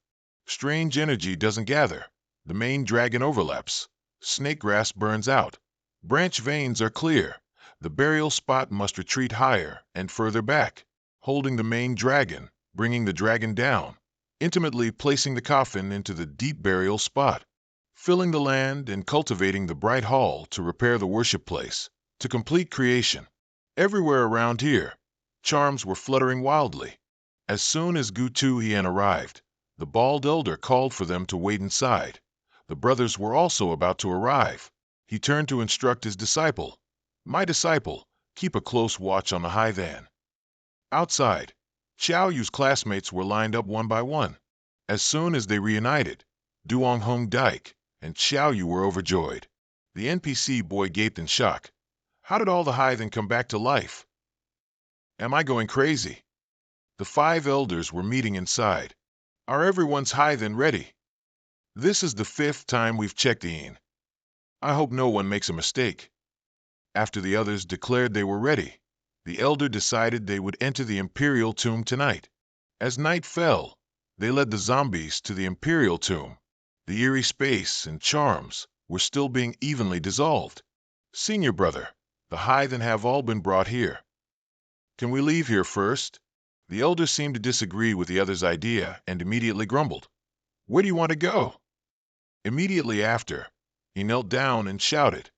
Strange energy doesn't gather. The main dragon overlaps. Snake grass burns out. Branch veins are clear. The burial spot must retreat higher and further back, holding the main dragon, bringing the dragon down, intimately placing the coffin into the deep burial spot, filling the land and cultivating the bright hall to repair the worship place, to complete creation. Everywhere around here, charms were fluttering wildly. As soon as Gu Tuhian arrived, the bald elder called for them to wait inside. The brothers were also about to arrive. He turned to instruct his disciple. My disciple, keep a close watch on the high then. Outside, Xiao Yu's classmates were lined up one by one. As soon as they reunited, Duong Hong Dike and Xiao Yu were overjoyed. The NPC boy gaped in shock. How did all the high then come back to life? Am I going crazy? The 5 elders were meeting inside. Are everyone's high then ready? This is the 5th time we've checked in. I hope no one makes a mistake. After the others declared they were ready, the elder decided they would enter the imperial tomb tonight. As night fell, they led the zombies to the imperial tomb. The eerie space and charms were still being evenly dissolved. Senior brother, the high then have all been brought here. Can we leave here first? The elder seemed to disagree with the other's idea and immediately grumbled. Where do you want to go? Immediately after, he knelt down and shouted,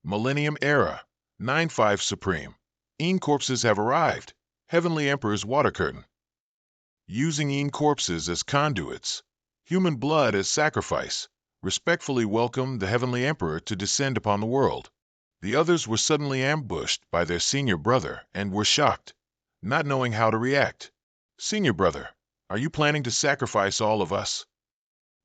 Millennium Era, 9-5 Supreme. Een corpses have arrived. Heavenly Emperor's water curtain. Using Een corpses as conduits, human blood as sacrifice, respectfully welcomed the Heavenly Emperor to descend upon the world. The others were suddenly ambushed by their senior brother and were shocked, not knowing how to react. Senior brother, are you planning to sacrifice all of us?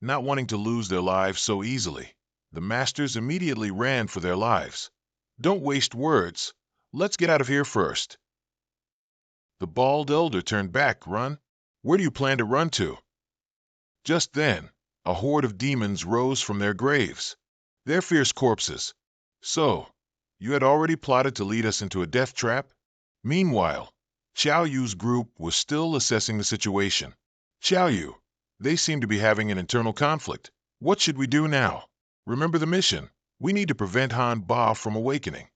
Not wanting to lose their lives so easily, the masters immediately ran for their lives. Don't waste words. Let's get out of here first. The bald elder turned back. Run? Where do you plan to run to? Just then, a horde of demons rose from their graves. They're fierce corpses. So, you had already plotted to lead us into a death trap? Meanwhile, Xiao Yu's group was still assessing the situation. Xiao Yu, they seem to be having an internal conflict. What should we do now? Remember the mission. We need to prevent Han Ba from awakening.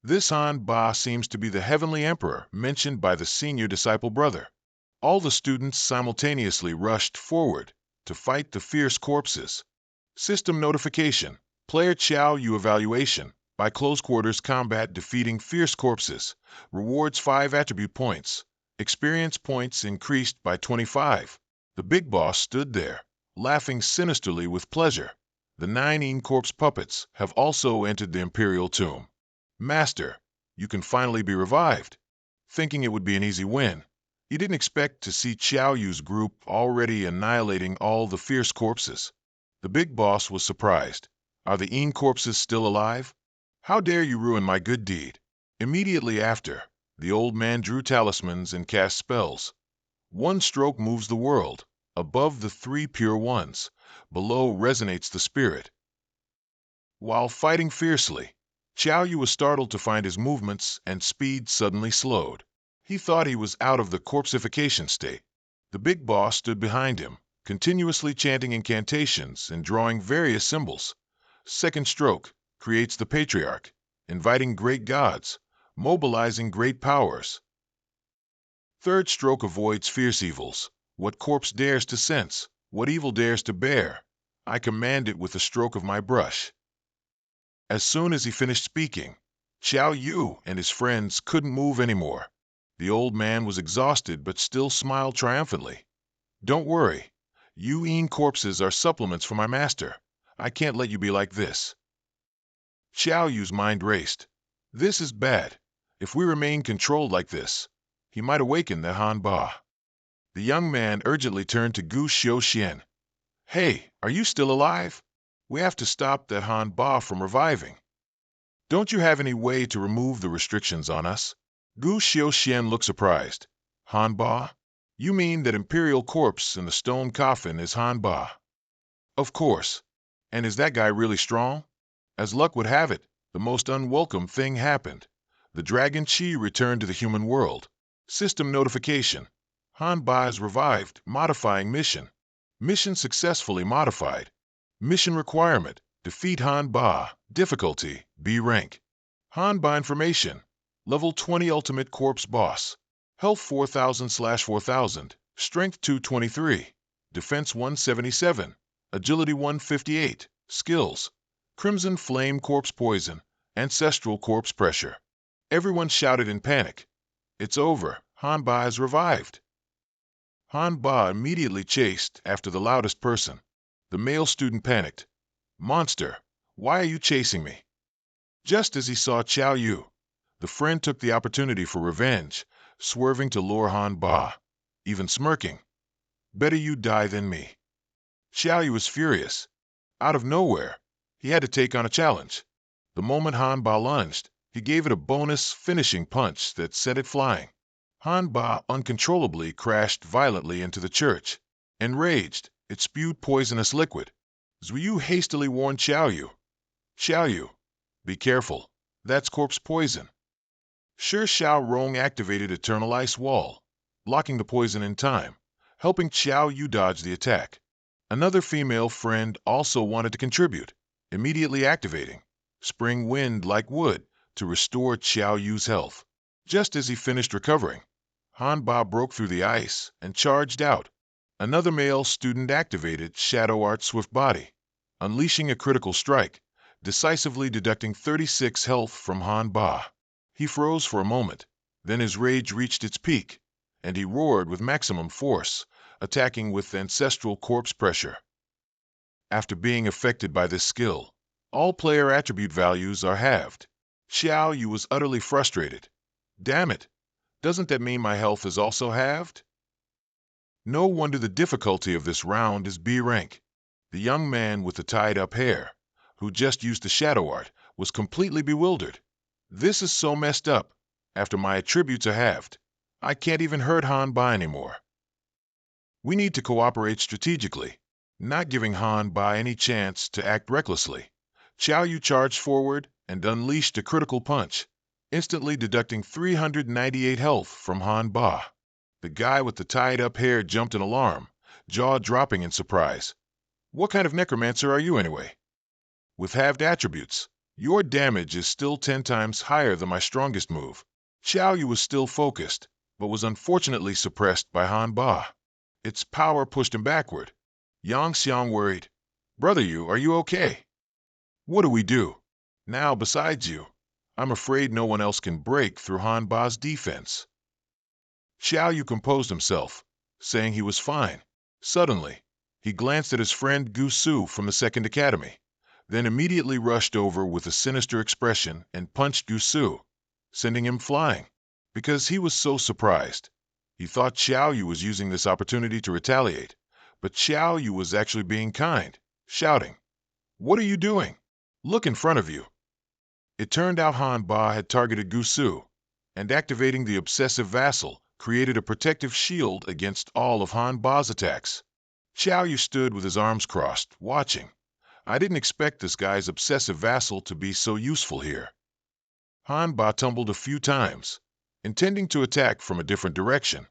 This Han Ba seems to be the Heavenly Emperor mentioned by the senior disciple brother. All the students simultaneously rushed forward to fight the fierce corpses. System notification. Player Xiao Yu evaluation. By close quarters combat defeating fierce corpses. Rewards 5 attribute points. Experience points increased by 25. The big boss stood there, laughing sinisterly with pleasure. The 9 Een corpse puppets have also entered the Imperial tomb. Master, you can finally be revived. Thinking it would be an easy win, you didn't expect to see Xiao Yu's group already annihilating all the fierce corpses. The big boss was surprised. Are the Een corpses still alive? How dare you ruin my good deed? Immediately after, the old man drew talismans and cast spells. One stroke moves the world. Above the 3 pure ones, below resonates the spirit. While fighting fiercely, Xiao Yu was startled to find his movements and speed suddenly slowed. He thought he was out of the corpsification state. The big boss stood behind him, continuously chanting incantations and drawing various symbols. Second stroke creates the patriarch, inviting great gods, mobilizing great powers. Third stroke avoids fierce evils. What corpse dares to sense, what evil dares to bear, I command it with a stroke of my brush. As soon as he finished speaking, Xiao Yu and his friends couldn't move anymore. The old man was exhausted but still smiled triumphantly. Don't worry, Yu-Yin corpses are supplements for my master. I can't let you be like this. Xiao Yu's mind raced. This is bad. If we remain controlled like this, he might awaken that Han Ba. The young man urgently turned to Gu Xiuxian. Hey, are you still alive? We have to stop that Han Ba from reviving. Don't you have any way to remove the restrictions on us? Gu Xiuxian looked surprised. Han Ba? You mean that imperial corpse in the stone coffin is Han Ba? Of course. And is that guy really strong? As luck would have it, the most unwelcome thing happened. The dragon Qi returned to the human world. System notification. Han Ba is revived, modifying mission. Mission successfully modified. Mission requirement, defeat Han Ba, difficulty, B rank. Han Ba information, level 20 ultimate corpse boss. Health 4000/4000, strength 223, defense 177, agility 158, skills, crimson flame corpse poison, ancestral corpse pressure. Everyone shouted in panic. It's over, Han Ba is revived. Han Ba immediately chased after the loudest person. The male student panicked. Monster, why are you chasing me? Just as he saw Xiao Yu, the friend took the opportunity for revenge, swerving to lure Han Ba, even smirking. Better you die than me. Xiao Yu was furious. Out of nowhere, he had to take on a challenge. The moment Han Ba lunged, he gave it a bonus finishing punch that sent it flying. Han Ba uncontrollably crashed violently into the church. Enraged, it spewed poisonous liquid. Zhuyu hastily warned Xiao Yu. Xiao Yu, be careful. That's corpse poison. Shi Xiao Rong activated Eternal Ice Wall, blocking the poison in time, helping Xiao Yu dodge the attack. Another female friend also wanted to contribute, immediately activating Spring Wind like wood to restore Xiao Yu's health. Just as he finished recovering, Han Ba broke through the ice and charged out. Another male student activated Shadow Art Swift Body, unleashing a critical strike, decisively deducting 36 health from Han Ba. He froze for a moment, then his rage reached its peak, and he roared with maximum force, attacking with ancestral corpse pressure. After being affected by this skill, all player attribute values are halved. Xiao Yu was utterly frustrated. Damn it, doesn't that mean my health is also halved? No wonder the difficulty of this round is B rank. The young man with the tied-up hair, who just used the shadow art, was completely bewildered. This is so messed up. After my attributes are halved, I can't even hurt Han Ba anymore. We need to cooperate strategically, not giving Han Ba any chance to act recklessly. Xiao Yu charged forward and unleashed a critical punch, instantly deducting 398 health from Han Ba. The guy with the tied-up hair jumped in alarm, jaw dropping in surprise. What kind of necromancer are you anyway? With halved attributes, your damage is still 10 times higher than my strongest move. Xiao Yu was still focused, but was unfortunately suppressed by Han Ba. Its power pushed him backward. Yang Xiang worried. Brother Yu, are you okay? What do we do? Now, besides you, I'm afraid no one else can break through Han Ba's defense. Xiao Yu composed himself, saying he was fine. Suddenly, he glanced at his friend Gu Su from the Second Academy, then immediately rushed over with a sinister expression and punched Gu Su, sending him flying. Because he was so surprised, he thought Xiao Yu was using this opportunity to retaliate, but Xiao Yu was actually being kind, shouting, "What are you doing? Look in front of you." It turned out Han Ba had targeted Gu Su, and activating the obsessive vassal, created a protective shield against all of Han Ba's attacks. Xiao Yu stood with his arms crossed, watching. I didn't expect this guy's obsessive vassal to be so useful here. Han Ba tumbled a few times, intending to attack from a different direction.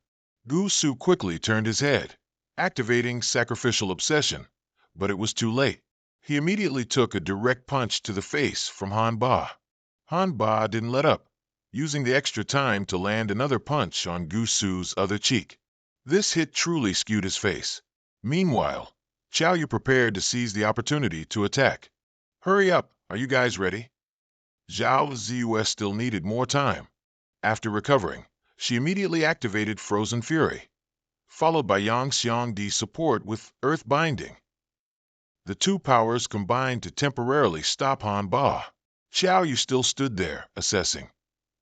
Gu Su quickly turned his head, activating sacrificial obsession, but it was too late. He immediately took a direct punch to the face from Han Ba. Han Ba didn't let up, using the extra time to land another punch on Gu Su's other cheek. This hit truly skewed his face. Meanwhile, Xiao Yu prepared to seize the opportunity to attack. Hurry up, are you guys ready? Zhao Ziyue still needed more time. After recovering, she immediately activated Frozen Fury, followed by Yang Xiangdi's support with Earth Binding. The two powers combined to temporarily stop Han Ba. Xiao Yu still stood there, assessing.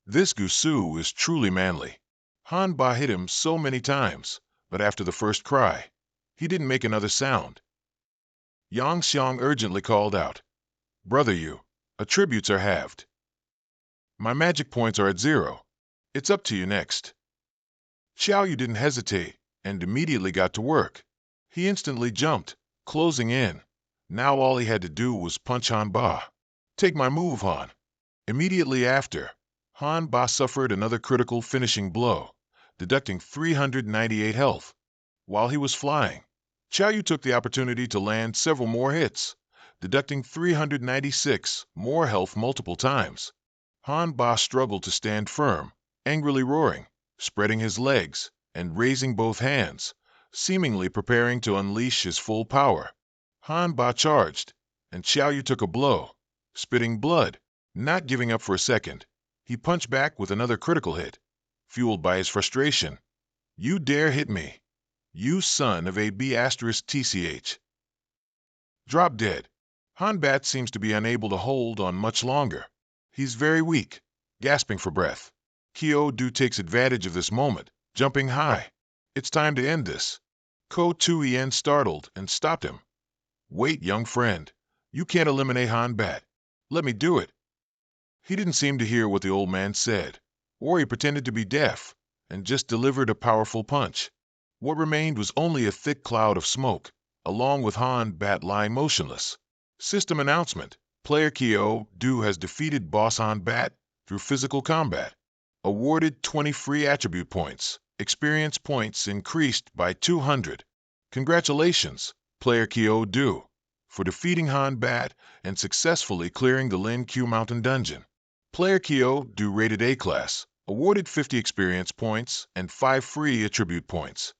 This Gu Su is truly manly. Han Ba hit him so many times, but after the first cry, he didn't make another sound. Yang Xiang urgently called out, "Brother Yu, attributes are halved. My magic points are at 0. It's up to you next." Xiao Yu didn't hesitate and immediately got to work. He instantly jumped, closing in. Now all he had to do was punch Han Ba. "Take my move, Han." Immediately after, Han Ba suffered another critical finishing blow, deducting 398 health. While he was flying, Xiao Yu took the opportunity to land several more hits, deducting 396 more health multiple times. Han Ba struggled to stand firm, angrily roaring, spreading his legs, and raising both hands, seemingly preparing to unleash his full power. Han Ba charged, and Xiao Yu took a blow, spitting blood. Not giving up for a second, he punched back with another critical hit, fueled by his frustration. "You dare hit me, you son of a B*TCH. Drop dead." Han Bat seems to be unable to hold on much longer. He's very weak, gasping for breath. Kyo Du takes advantage of this moment, jumping high. "It's time to end this." Ko Tuyen startled and stopped him. "Wait, young friend. You can't eliminate Han Bat. Let me do it." He didn't seem to hear what the old man said, or he pretended to be deaf, and just delivered a powerful punch. What remained was only a thick cloud of smoke, along with Han Bat lying motionless. System announcement. Player Kyo Du has defeated Boss Han Bat through physical combat. Awarded 20 free attribute points. Experience points increased by 200. Congratulations, Player Kyo Du, for defeating Han Bat and successfully clearing the Lin Q Mountain dungeon. Player Kyo Du rated A class, awarded 50 experience points and 5 free attribute points.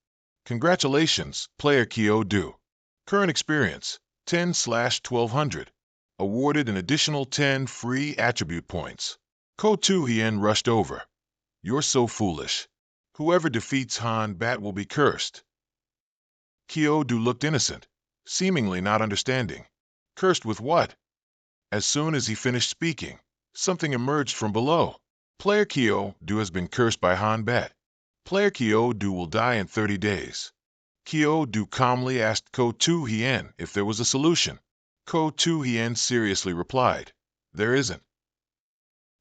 Congratulations, Player Kyo Du. Current experience, 10/1200. Awarded an additional 10 free attribute points. Ko Tu Hien rushed over. "You're so foolish. Whoever defeats Han Bat will be cursed." Kyo Du looked innocent, seemingly not understanding. "Cursed with what?" As soon as he finished speaking, something emerged from below. "Player Kyo Du has been cursed by Han Bat. Player Kyo Du will die in 30 days. Kyo Du calmly asked Ko Tu Hien if there was a solution. Ko Tu Hien seriously replied, "There isn't."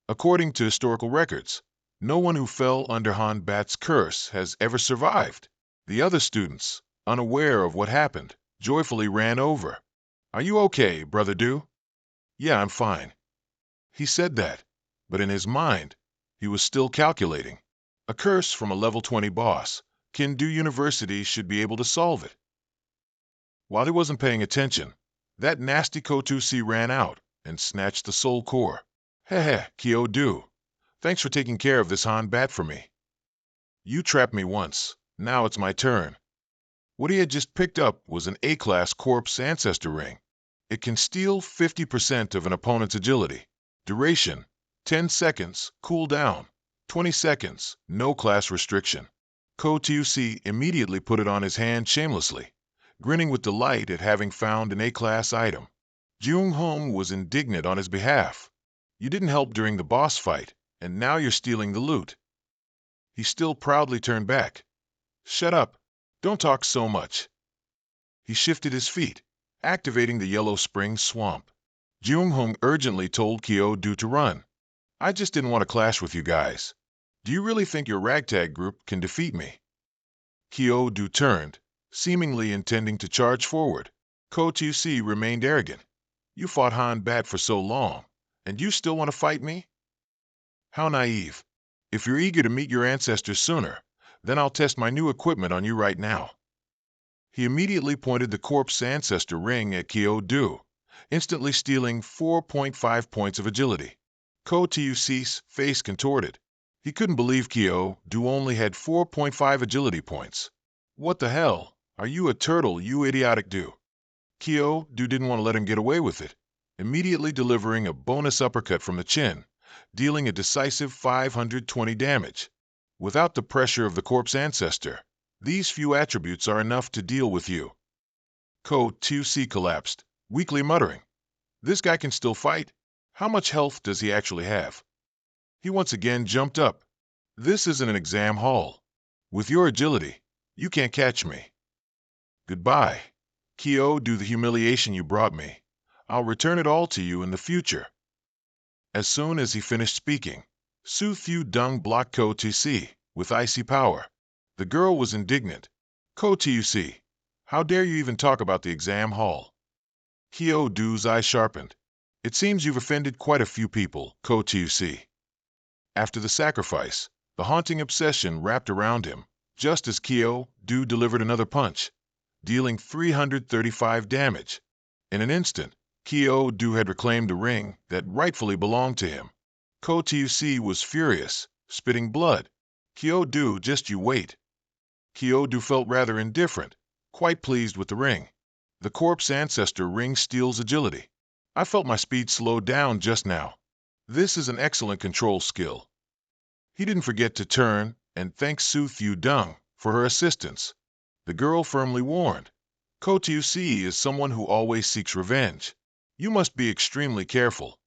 According to historical records, no one who fell under Han Bat's curse has ever survived. The other students, unaware of what happened, joyfully ran over. "Are you okay, Brother Du?" "Yeah, I'm fine." He said that, but in his mind, he was still calculating. A curse from a level 20 boss. Kindu University should be able to solve it. While he wasn't paying attention, that nasty Kotusi ran out and snatched the soul core. "Heh, Kyo Du. Thanks for taking care of this Han Bat for me. You trapped me once, now it's my turn." What he had just picked up was an A-class corpse ancestor ring. It can steal 50% of an opponent's agility. Duration, 10 seconds, cooldown, 20 seconds, no class restriction. Ko Tusi immediately put it on his hand shamelessly, grinning with delight at having found an A-class item. Jung Hong was indignant on his behalf. "You didn't help during the boss fight, and now you're stealing the loot." He still proudly turned back. "Shut up. Don't talk so much." He shifted his feet, activating the Yellow Spring Swamp. Jung Hong urgently told Kyo Du to run. "I just didn't want to clash with you guys. Do you really think your ragtag group can defeat me?" Kyo Du turned, seemingly intending to charge forward. Ko Tu-si remained arrogant. "You fought Han Bat for so long, and you still want to fight me? How naive. If you're eager to meet your ancestors sooner, Then I'll test my new equipment on you right now." He immediately pointed the corpse ancestor ring at Kyo-Do, instantly stealing 4.5 points of agility. Ko-Tuc's face contorted. He couldn't believe Kyo-Do only had 4.5 agility points. "What the hell? Are you a turtle, you idiotic do?" Kyo-Do didn't want to let him get away with it, immediately delivering a bonus uppercut from the chin, dealing a decisive 520 damage. Without the pressure of the corpse ancestor, these few attributes are enough to deal with you. Ko-Tuc collapsed, weakly muttering, "This guy can still fight? How much health does he actually have?" He once again jumped up. "This isn't an exam hall. With your agility, you can't catch me. Goodbye. Kyo, do the humiliation you brought me. I'll return it all to you in the future." As soon as he finished speaking, Su Thiu Dung blocked Ko-Tuc with icy power. The girl was indignant. "Ko-Tuc, how dare you even talk about the exam hall?" Kyo-Do's eye sharpened. "It seems you've offended quite a few people, Ko-Tuc." After the sacrifice, the haunting obsession wrapped around him, just as Kyo-Do delivered another punch, dealing 335 damage. In an instant, Kyo-Do had reclaimed a ring that rightfully belonged to him. Ko-Tuc was furious, spitting blood. "Kyo-Do, just you wait." Kyo-Do felt rather indifferent, quite pleased with the ring. The corpse ancestor ring steals agility. "I felt my speed slow down just now. This is an excellent control skill." He didn't forget to turn and thank Su Thiu Dung for her assistance. The girl firmly warned, "Ko-Tuc is someone who always seeks revenge. You must be extremely careful."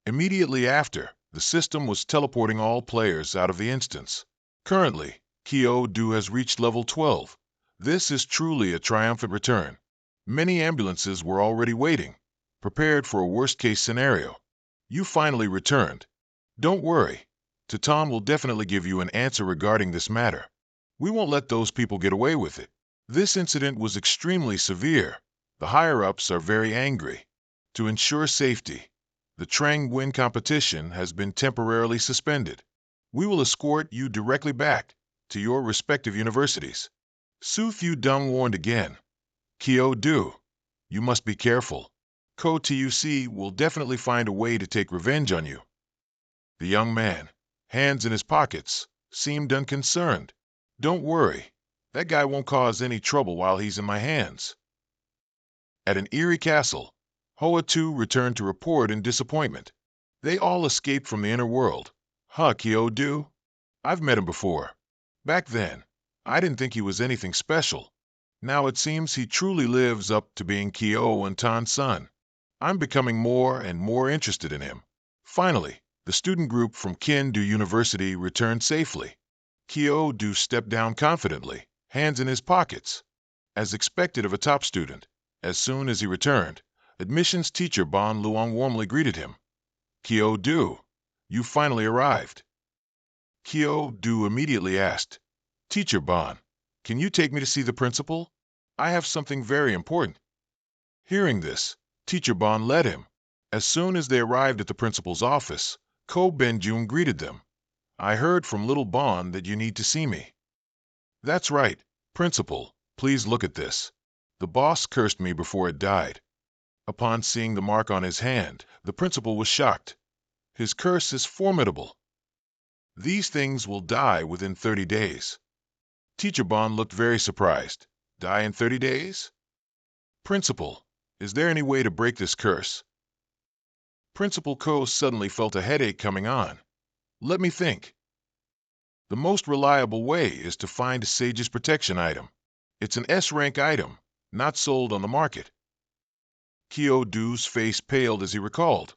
Immediately after, the system was teleporting all players out of the instance. Currently, Kyo-Do has reached level 12. This is truly a triumphant return. Many ambulances were already waiting, prepared for a worst-case scenario. You finally returned. Don't worry. Titan will definitely give you an answer regarding this matter. We won't let those people get away with it. This incident was extremely severe. The higher-ups are very angry. To ensure safety, the Trang Nguyen competition has been temporarily suspended. We will escort you directly back to your respective universities." Su Thiu Dung warned again. "Kyo-Do, you must be careful. Ko-Tuc will definitely find a way to take revenge on you." The young man, hands in his pockets, seemed unconcerned. "Don't worry. That guy won't cause any trouble while he's in my hands." At an eerie castle, Hoa-Tu returned to report in disappointment. "They all escaped from the inner world. Huh, Kyo-Do? I've met him before. Back then, I didn't think he was anything special. Now it seems he truly lives up to being Kyo and Tan's son. I'm becoming more and more interested in him." Finally, the student group from Kin-Do University returned safely. Kyo-Do stepped down confidently, hands in his pockets. As expected of a top student, as soon as he returned, admissions teacher Ban Luong warmly greeted him. "Kyo-Do, you finally arrived." Kyo-Do immediately asked, "Teacher Ban, can you take me to see the principal? I have something very important." Hearing this, Teacher Ban led him. As soon as they arrived at the principal's office, Ko Benjun greeted them. "I heard from little Ban that you need to see me." "That's right, Principal. Please look at this. The boss cursed me before it died." Upon seeing the mark on his hand, the principal was shocked. "His curse is formidable. These things will die within 30 days. Teacher Ban looked very surprised. "Die in 30 days? Principal, is there any way to break this curse?" Principal Ko suddenly felt a headache coming on. "Let me think. The most reliable way is to find a Sage's Protection item. It's an S-rank item, not sold on the market." Kyo-Do's face paled as he recalled.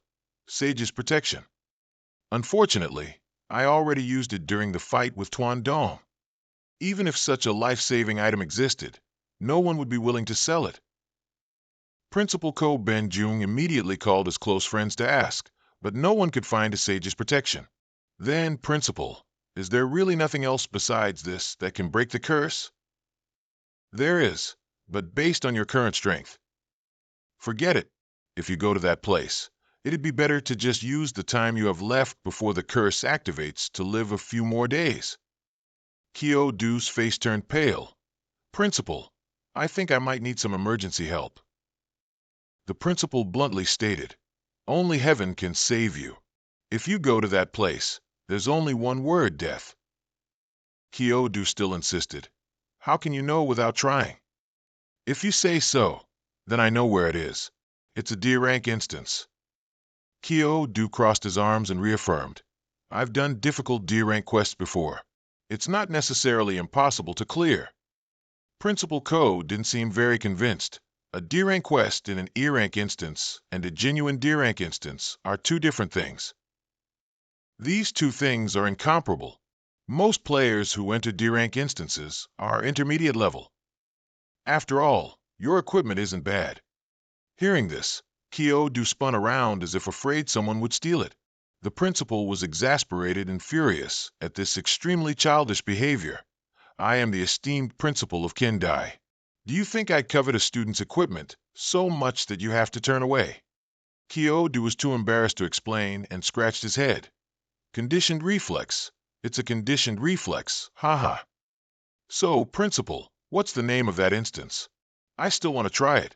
Sage's Protection. "Unfortunately, I already used it during the fight with Tuan Dong. Even if such a life-saving item existed, no one would be willing to sell it." Principal Ko Benjun immediately called his close friends to ask, but no one could find a Sage's Protection. "Then, Principal, is there really nothing else besides this that can break the curse?" "There is, but based on your current strength." "Forget it. If you go to that place, it'd be better to just use the time you have left before the curse activates to live a few more days." Kyo-Do's face turned pale. Principal, I think I might need some emergency help. The principal bluntly stated, only heaven can save you. If you go to that place, there's only one word, death. Kyo-Do still insisted. How can you know without trying? If you say so, then I know where it is. It's a D-rank instance. Kyo-Do crossed his arms and reaffirmed. I've done difficult D-rank quests before. It's not necessarily impossible to clear. Principal Ko didn't seem very convinced. A D-rank quest in an E-rank instance and a genuine D-rank instance are two different things. These two things are incomparable. Most players who enter D-rank instances are intermediate level. After all, your equipment isn't bad. Hearing this, Kyo-Do spun around as if afraid someone would steal it. The principal was exasperated and furious at this extremely childish behavior. I am the esteemed principal of Kendai. Do you think I'd covet a student's equipment so much that you have to turn away? Kyo-Do was too embarrassed to explain and scratched his head. Conditioned reflex. It's a conditioned reflex, haha. So, principal, what's the name of that instance? I still want to try it.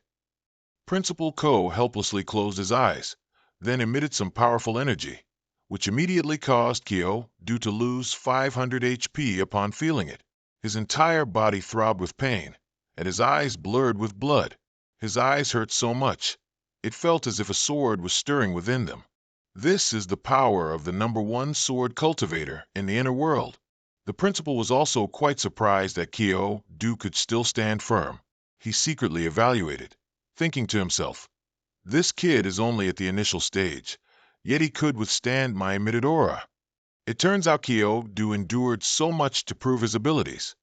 Principal Ko helplessly closed his eyes, then emitted some powerful energy, which immediately caused Kyo-Do to lose 500 HP upon feeling it. His entire body throbbed with pain, and his eyes blurred with blood. His eyes hurt so much, it felt as if a sword was stirring within them. This is the power of the #1 sword cultivator in the inner world. The principal was also quite surprised that Kyo-Do could still stand firm. He secretly evaluated, thinking to himself, this kid is only at the initial stage, yet he could withstand my emitted aura. It turns out Kyo-Do endured so much to prove his abilities.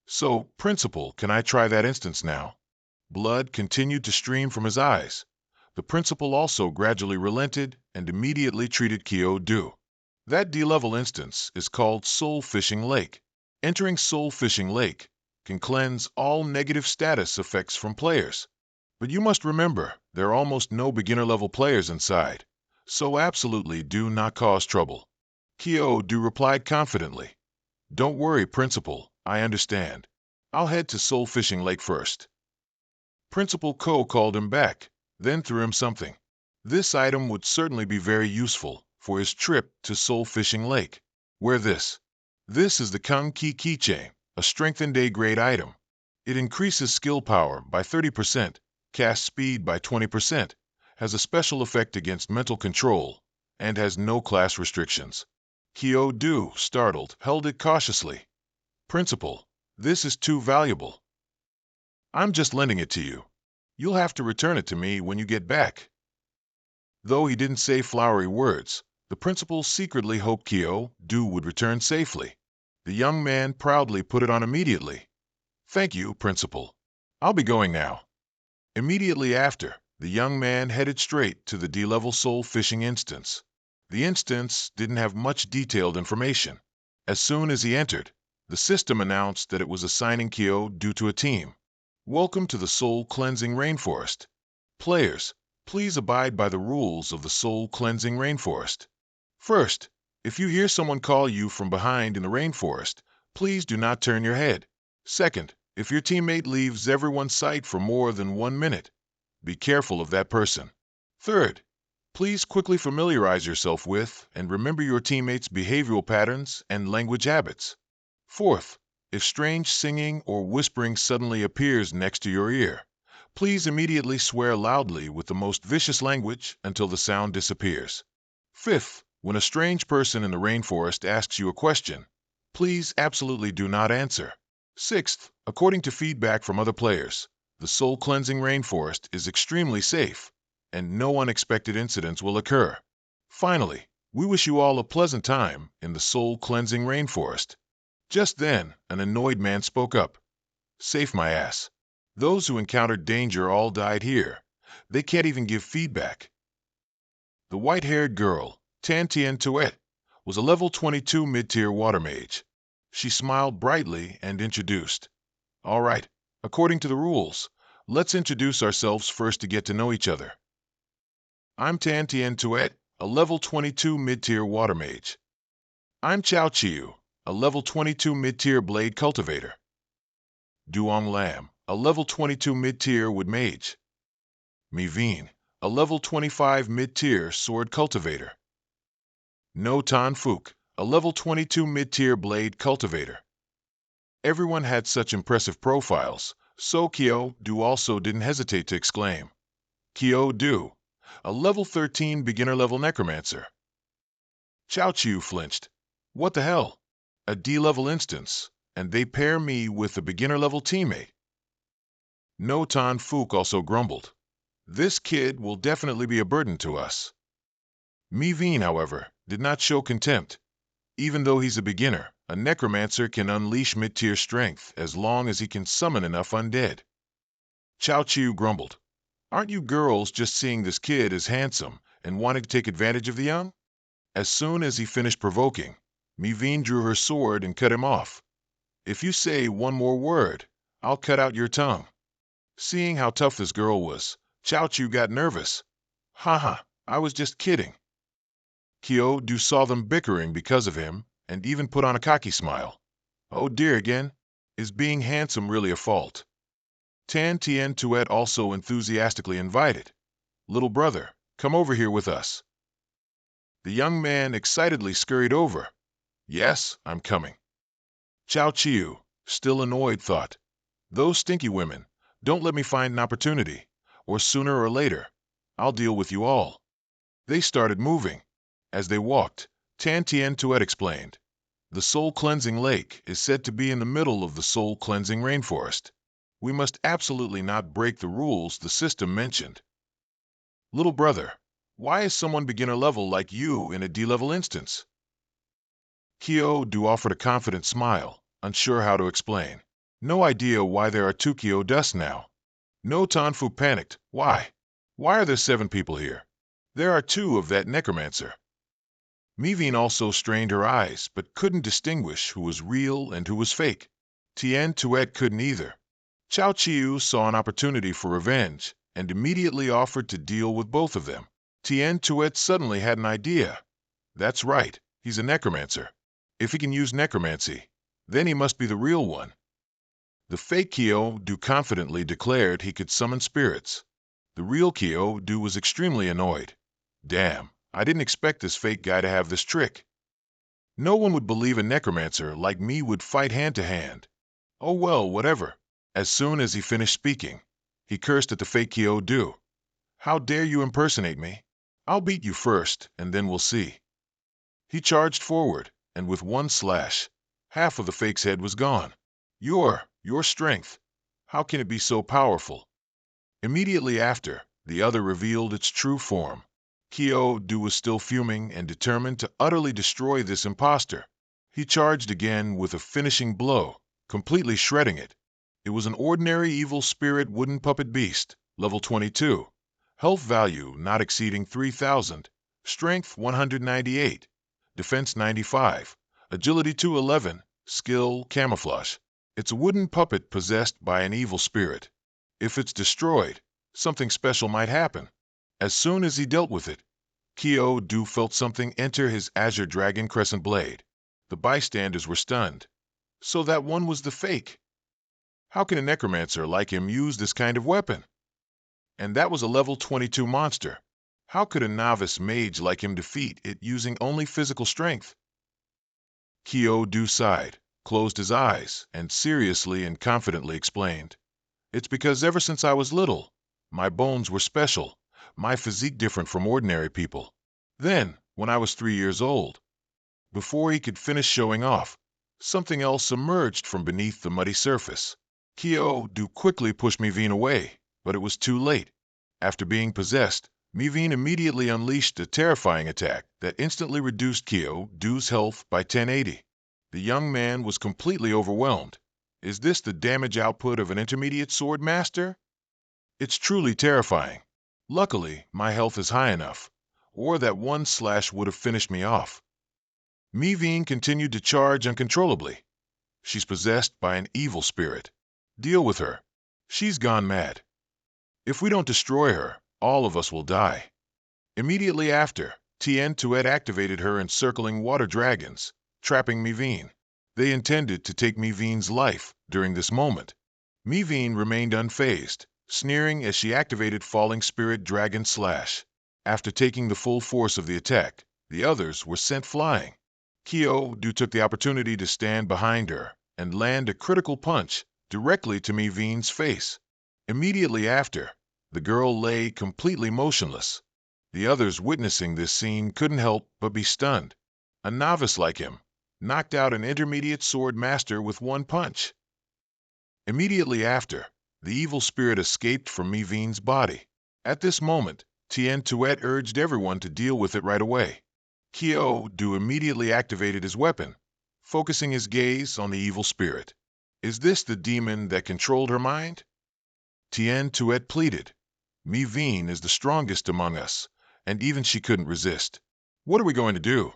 So, principal, can I try that instance now? Blood continued to stream from his eyes. The principal also gradually relented and immediately treated Kyo-Do. That D-level instance is called Soul Fishing Lake. Entering Soul Fishing Lake can cleanse all negative status effects from players. But you must remember, there are almost no beginner-level players inside, so absolutely do not cause trouble. Kyo-Do replied confidently. Don't worry, principal, I understand. I'll head to Soul Fishing Lake first. Principal Ko called him back, then threw him something. This item would certainly be very useful for his trip to Soul Fishing Lake. Wear this. This is the Kanki keychain, a strengthened A-grade item. It increases skill power by 30%, cast speed by 20%, has a special effect against mental control, and has no class restrictions. Kyo-Do, startled, held it cautiously. Principal, this is too valuable. I'm just lending it to you. You'll have to return it to me when you get back. Though he didn't say flowery words, the principal secretly hoped Kyo-Do would return safely. The young man proudly put it on immediately. Thank you, principal. I'll be going now. Immediately after, the young man headed straight to the D-level soul fishing instance. The instance didn't have much detailed information. As soon as he entered, the system announced that it was assigning Kyo-Do to a team. Welcome to the Soul Cleansing Rainforest. Players, please abide by the rules of the Soul Cleansing Rainforest. First, if you hear someone call you from behind in the rainforest, please do not turn your head. Second, if your teammate leaves everyone's sight for more than 1 minute, be careful of that person. Third, please quickly familiarize yourself with and remember your teammates' behavioral patterns and language habits. Fourth, if strange singing or whispering suddenly appears next to your ear, please immediately swear loudly with the most vicious language until the sound disappears. Fifth, when a strange person in the rainforest asks you a question, please absolutely do not answer. Sixth, according to feedback from other players, the Soul Cleansing Rainforest is extremely safe, and no unexpected incidents will occur. Finally, we wish you all a pleasant time in the Soul Cleansing Rainforest. Just then, an annoyed man spoke up. Safe my ass. Those who encountered danger all died here. They can't even give feedback. The white-haired girl, Tantien Tuet, was a level 22 mid-tier water mage. She smiled brightly and introduced. All right, according to the rules, let's introduce ourselves first to get to know each other. I'm Tantien Tuet, a level 22 mid-tier water mage. I'm Chao Chiu, a level 22 mid-tier blade cultivator. Duong Lam, a level 22 mid-tier wood mage. Miveen, a level 25 mid-tier sword cultivator. No Tan Fook, a level 22 mid-tier blade cultivator. Everyone had such impressive profiles, so Kyo Du also didn't hesitate to exclaim, Kyo Du, a level 13 beginner-level necromancer. Chao Chiu flinched. What the hell? A D-level instance, and they pair me with a beginner-level teammate. No Tan Fook also grumbled. This kid will definitely be a burden to us. Miveen, however, did not show contempt. Even though he's a beginner, a necromancer can unleash mid-tier strength as long as he can summon enough undead. Chao Chiu grumbled. Aren't you girls just seeing this kid as handsome and wanting to take advantage of the young? As soon as he finished provoking, Miveen drew her sword and cut him off. If you say one more word, I'll cut out your tongue. Seeing how tough this girl was, Chao Chiu got nervous. Haha, I was just kidding. Kyo Du saw them bickering because of him and even put on a cocky smile. Oh dear again, is being handsome really a fault? Tan Tien Tuet also enthusiastically invited. Little brother, come over here with us. The young man excitedly scurried over. Yes, I'm coming. Chao Chiu, still annoyed, thought, those stinky women, don't let me find an opportunity, or sooner or later, I'll deal with you all. They started moving. As they walked, Tan Tien Tuet explained, the soul-cleansing lake is said to be in the middle of the soul-cleansing rainforest. We must absolutely not break the rules the system mentioned. Little brother, why is someone beginner level like you in a D-level instance? Kyo Du offered a confident smile, unsure how to explain. No idea why there are 2 Kyo Dust now. No Tanfu panicked. Why? Why are there 7 people here? There are 2 of that necromancer. Miveen also strained her eyes, but couldn't distinguish who was real and who was fake. Tien Tuet couldn't either. Chao Chiu saw an opportunity for revenge and immediately offered to deal with both of them. Tien Tuet suddenly had an idea. That's right, he's a necromancer. If he can use necromancy, then he must be the real one. The fake Kyo Du confidently declared he could summon spirits. The real Kyo Du was extremely annoyed. Damn, I didn't expect this fake guy to have this trick. No one would believe a necromancer like me would fight hand-to-hand. Oh well, whatever. As soon as he finished speaking, he cursed at the fake Kyo Du. How dare you impersonate me? I'll beat you first, and then we'll see. He charged forward, and with one slash, half of the fake's head was gone. Your strength. How can it be so powerful? Immediately after, the other revealed its true form. Kyo Du was still fuming and determined to utterly destroy this impostor. He charged again with a finishing blow, completely shredding it. It was an ordinary evil spirit wooden puppet beast, level 22. Health value not exceeding 3,000. Strength 198. Defense 95. Agility 211. Skill camouflage. It's a wooden puppet possessed by an evil spirit. If it's destroyed, something special might happen. As soon as he dealt with it, Kyo Du felt something enter his Azure Dragon Crescent Blade. The bystanders were stunned. So that one was the fake. How can a necromancer like him use this kind of weapon? And that was a level 22 monster. How could a novice mage like him defeat it using only physical strength? Kyo Du sighed, closed his eyes, and seriously and confidently explained, it's because ever since I was little, my bones were special, my physique different from ordinary people. Then, when I was 3 years old, before he could finish showing off, something else emerged from beneath the muddy surface. Kyo Du quickly pushed Miveen away, but it was too late. After being possessed, Miveen immediately unleashed a terrifying attack that instantly reduced Kyo Du's health by 1080. The young man was completely overwhelmed. Is this the damage output of an intermediate sword master? It's truly terrifying. Luckily, my health is high enough, or that one slash would have finished me off. Miveen continued to charge uncontrollably. She's possessed by an evil spirit. Deal with her. She's gone mad. If we don't destroy her, all of us will die. Immediately after, Tien Tuet activated her encircling water dragons, trapping Miveen. They intended to take Mivine's life during this moment. Mivine remained unfazed, sneering as she activated Falling Spirit Dragon Slash. After taking the full force of the attack, the others were sent flying. Kyo-Du took the opportunity to stand behind her and land a critical punch directly to Mivine's face. Immediately after, the girl lay completely motionless. The others witnessing this scene couldn't help but be stunned. A novice like him knocked out an intermediate sword master with one punch. Immediately after, the evil spirit escaped from Mivine's body. At this moment, Tien Tuet urged everyone to deal with it right away. Kyo-Du immediately activated his weapon, focusing his gaze on the evil spirit. Is this the demon that controlled her mind? Tien Tuet pleaded. Mivine is the strongest among us, and even she couldn't resist. What are we going to do?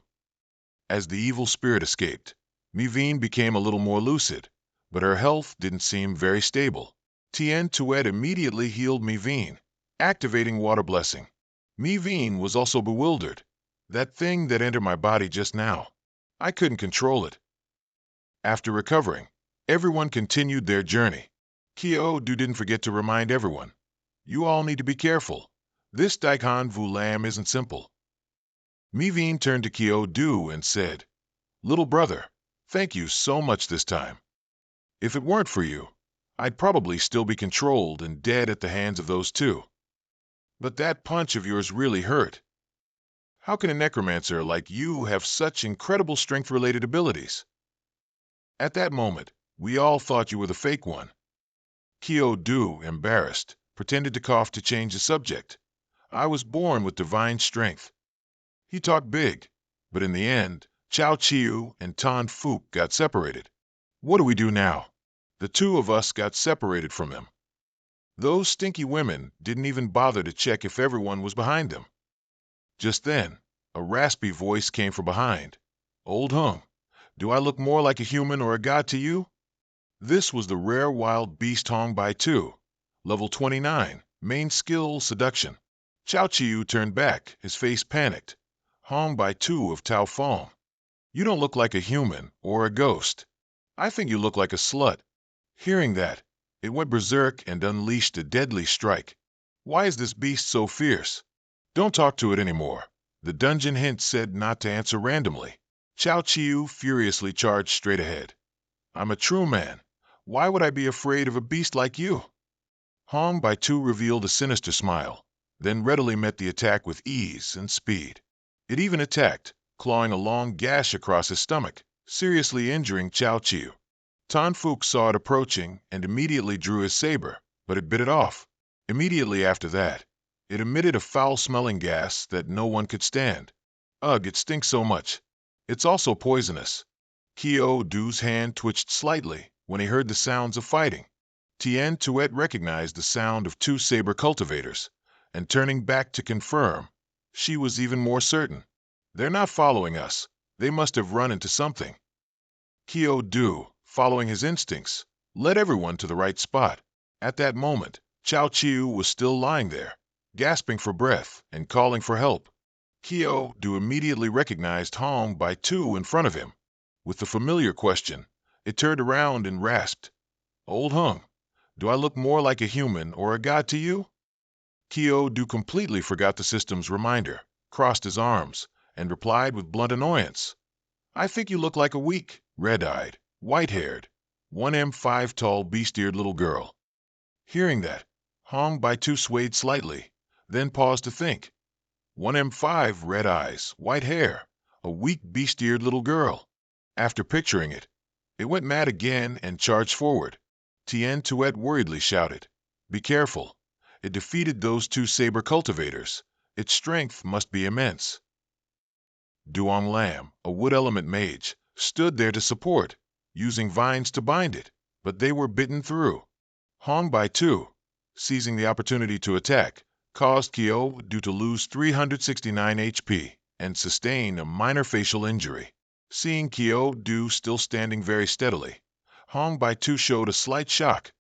As the evil spirit escaped, Mivine became a little more lucid, but her health didn't seem very stable. Tien Tuet immediately healed Mivine, activating Water Blessing. Mivine was also bewildered. That thing that entered my body just now, I couldn't control it. After recovering, everyone continued their journey. Kyo-Du didn't forget to remind everyone, you all need to be careful. This Daikon Vu Lam isn't simple. Mivine turned to Kyo-Du and said, Little brother, thank you so much this time. If it weren't for you, I'd probably still be controlled and dead at the hands of those two. But that punch of yours really hurt. How can a necromancer like you have such incredible strength-related abilities? At that moment, we all thought you were the fake one. Kyo-Du, embarrassed, pretended to cough to change the subject. I was born with divine strength. He talked big, but in the end, Chao Chiu and Tan Fuke got separated. What do we do now? The two of us got separated from him. Those stinky women didn't even bother to check if everyone was behind them. Just then, a raspy voice came from behind. Old Hung, do I look more like a human or a god to you? This was the rare wild beast Hong Bai 2, level 29, main skill seduction. Chao Chiu turned back, his face panicked. Hong Bai 2 of Tao Fong. You don't look like a human or a ghost. I think you look like a slut. Hearing that, it went berserk and unleashed a deadly strike. Why is this beast so fierce? Don't talk to it anymore. The dungeon hint said not to answer randomly. Chao Chiu furiously charged straight ahead. I'm a true man. Why would I be afraid of a beast like you? Hong Bai 2 revealed a sinister smile, then readily met the attack with ease and speed. It even attacked, clawing a long gash across his stomach, seriously injuring Chao Chiu. Tan Fuke saw it approaching and immediately drew his saber, but it bit it off. Immediately after that, it emitted a foul-smelling gas that no one could stand. Ugh, it stinks so much. It's also poisonous. Kyo-Du's hand twitched slightly when he heard the sounds of fighting. Tien Tuet recognized the sound of two saber cultivators, and turning back to confirm, she was even more certain. They're not following us. They must have run into something. Kyo-Du, following his instincts, led everyone to the right spot. At that moment, Chao Chiu was still lying there, gasping for breath and calling for help. Kyo-Du immediately recognized Hong Bai 2 in front of him. With the familiar question, it turned around and rasped, Old Hung, do I look more like a human or a god to you? Kyo-Du completely forgot the system's reminder, crossed his arms, and replied with blunt annoyance. I think you look like a weak, red-eyed, white-haired, 1m5 tall beast-eared little girl. Hearing that, Hong Bai 2 swayed slightly, then paused to think. 1m5 red eyes, white hair, a weak beast-eared little girl. After picturing it, it went mad again and charged forward. Tien Tuet worriedly shouted, Be careful. It defeated those two saber cultivators. Its strength must be immense. Duong Lam, a wood element mage, stood there to support, using vines to bind it, but they were bitten through. Hong Bai 2, seizing the opportunity to attack, caused Kyo-Du to lose 369 HP and sustain a minor facial injury. Seeing Kyo-Du still standing very steadily, Hong Bai 2 showed a slight shock.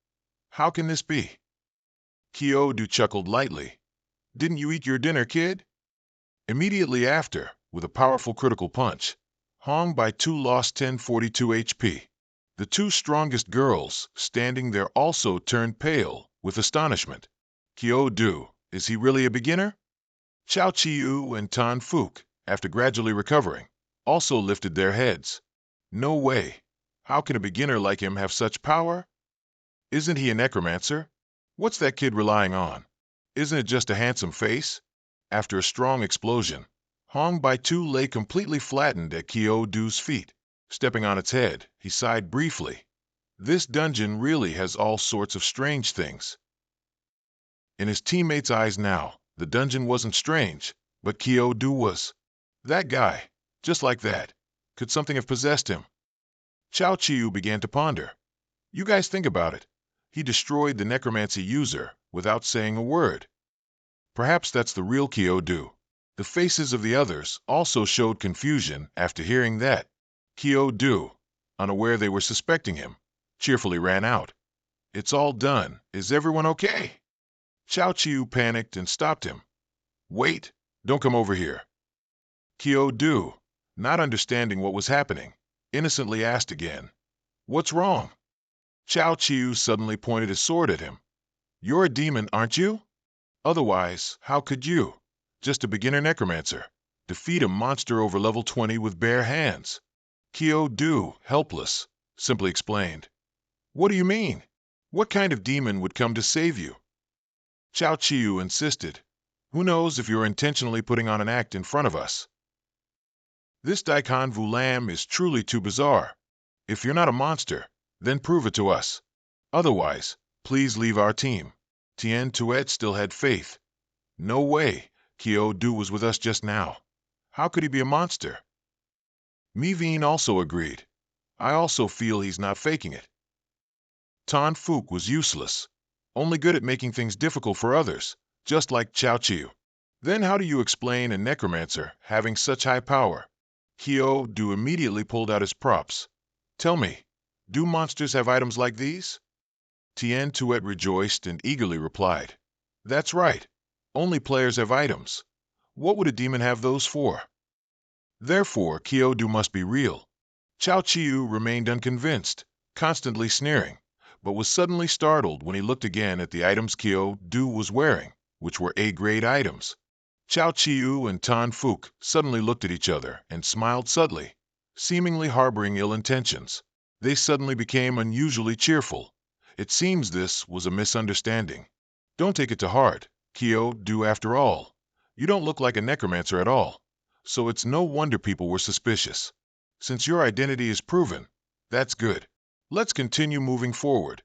How can this be? Kyo-Du chuckled lightly. Didn't you eat your dinner, kid? Immediately after, with a powerful critical punch, Hong by 2 lost 1042 HP. The two strongest girls standing there also turned pale with astonishment. Kyo Du, is he really a beginner? Chao Chi-yu and Tan Fook, after gradually recovering, also lifted their heads. No way. How can a beginner like him have such power? Isn't he a necromancer? What's that kid relying on? Isn't it just a handsome face? After a strong explosion, Hong by 2 lay completely flattened at Kyo Du's feet. Stepping on its head, he sighed briefly. This dungeon really has all sorts of strange things. In his teammates' eyes now, the dungeon wasn't strange, but Kyo Du was. That guy, just like that. Could something have possessed him? Chao Chiu began to ponder. You guys think about it. He destroyed the necromancy user without saying a word. Perhaps that's the real Kyo Du. The faces of the others also showed confusion after hearing that. Kyo Du, unaware they were suspecting him, cheerfully ran out. It's all done. Is everyone okay? Chao Chiu panicked and stopped him. Wait, don't come over here. Kyo Du, not understanding what was happening, innocently asked again. What's wrong? Chao Chiu suddenly pointed his sword at him. You're a demon, aren't you? Otherwise, how could you, just a beginner necromancer, defeat a monster over level 20 with bare hands? Kyo Du, helpless, simply explained. What do you mean? What kind of demon would come to save you? Chao Chiu insisted. Who knows if you're intentionally putting on an act in front of us? This Daikon Vu Lam is truly too bizarre. If you're not a monster, then prove it to us. Otherwise, please leave our team. Tien Tuet still had faith. No way, Kyo Du was with us just now. How could he be a monster? Mi Veen also agreed. I also feel he's not faking it. Tan Fook was useless, only good at making things difficult for others, just like Chao Chiu. Then how do you explain a necromancer having such high power? Kyo Du immediately pulled out his props. Tell me, do monsters have items like these? Tien Tuet rejoiced and eagerly replied. That's right. Only players have items. What would a demon have those for? Therefore, Kyo Du must be real. Chao Chiu remained unconvinced, constantly sneering, but was suddenly startled when he looked again at the items Kyo Du was wearing, which were A-grade items. Chao Chiu and Tan Fook suddenly looked at each other and smiled subtly, seemingly harboring ill intentions. They suddenly became unusually cheerful. It seems this was a misunderstanding. Don't take it to heart, Kyo Du, after all. You don't look like a necromancer at all, so it's no wonder people were suspicious. Since your identity is proven, that's good. Let's continue moving forward.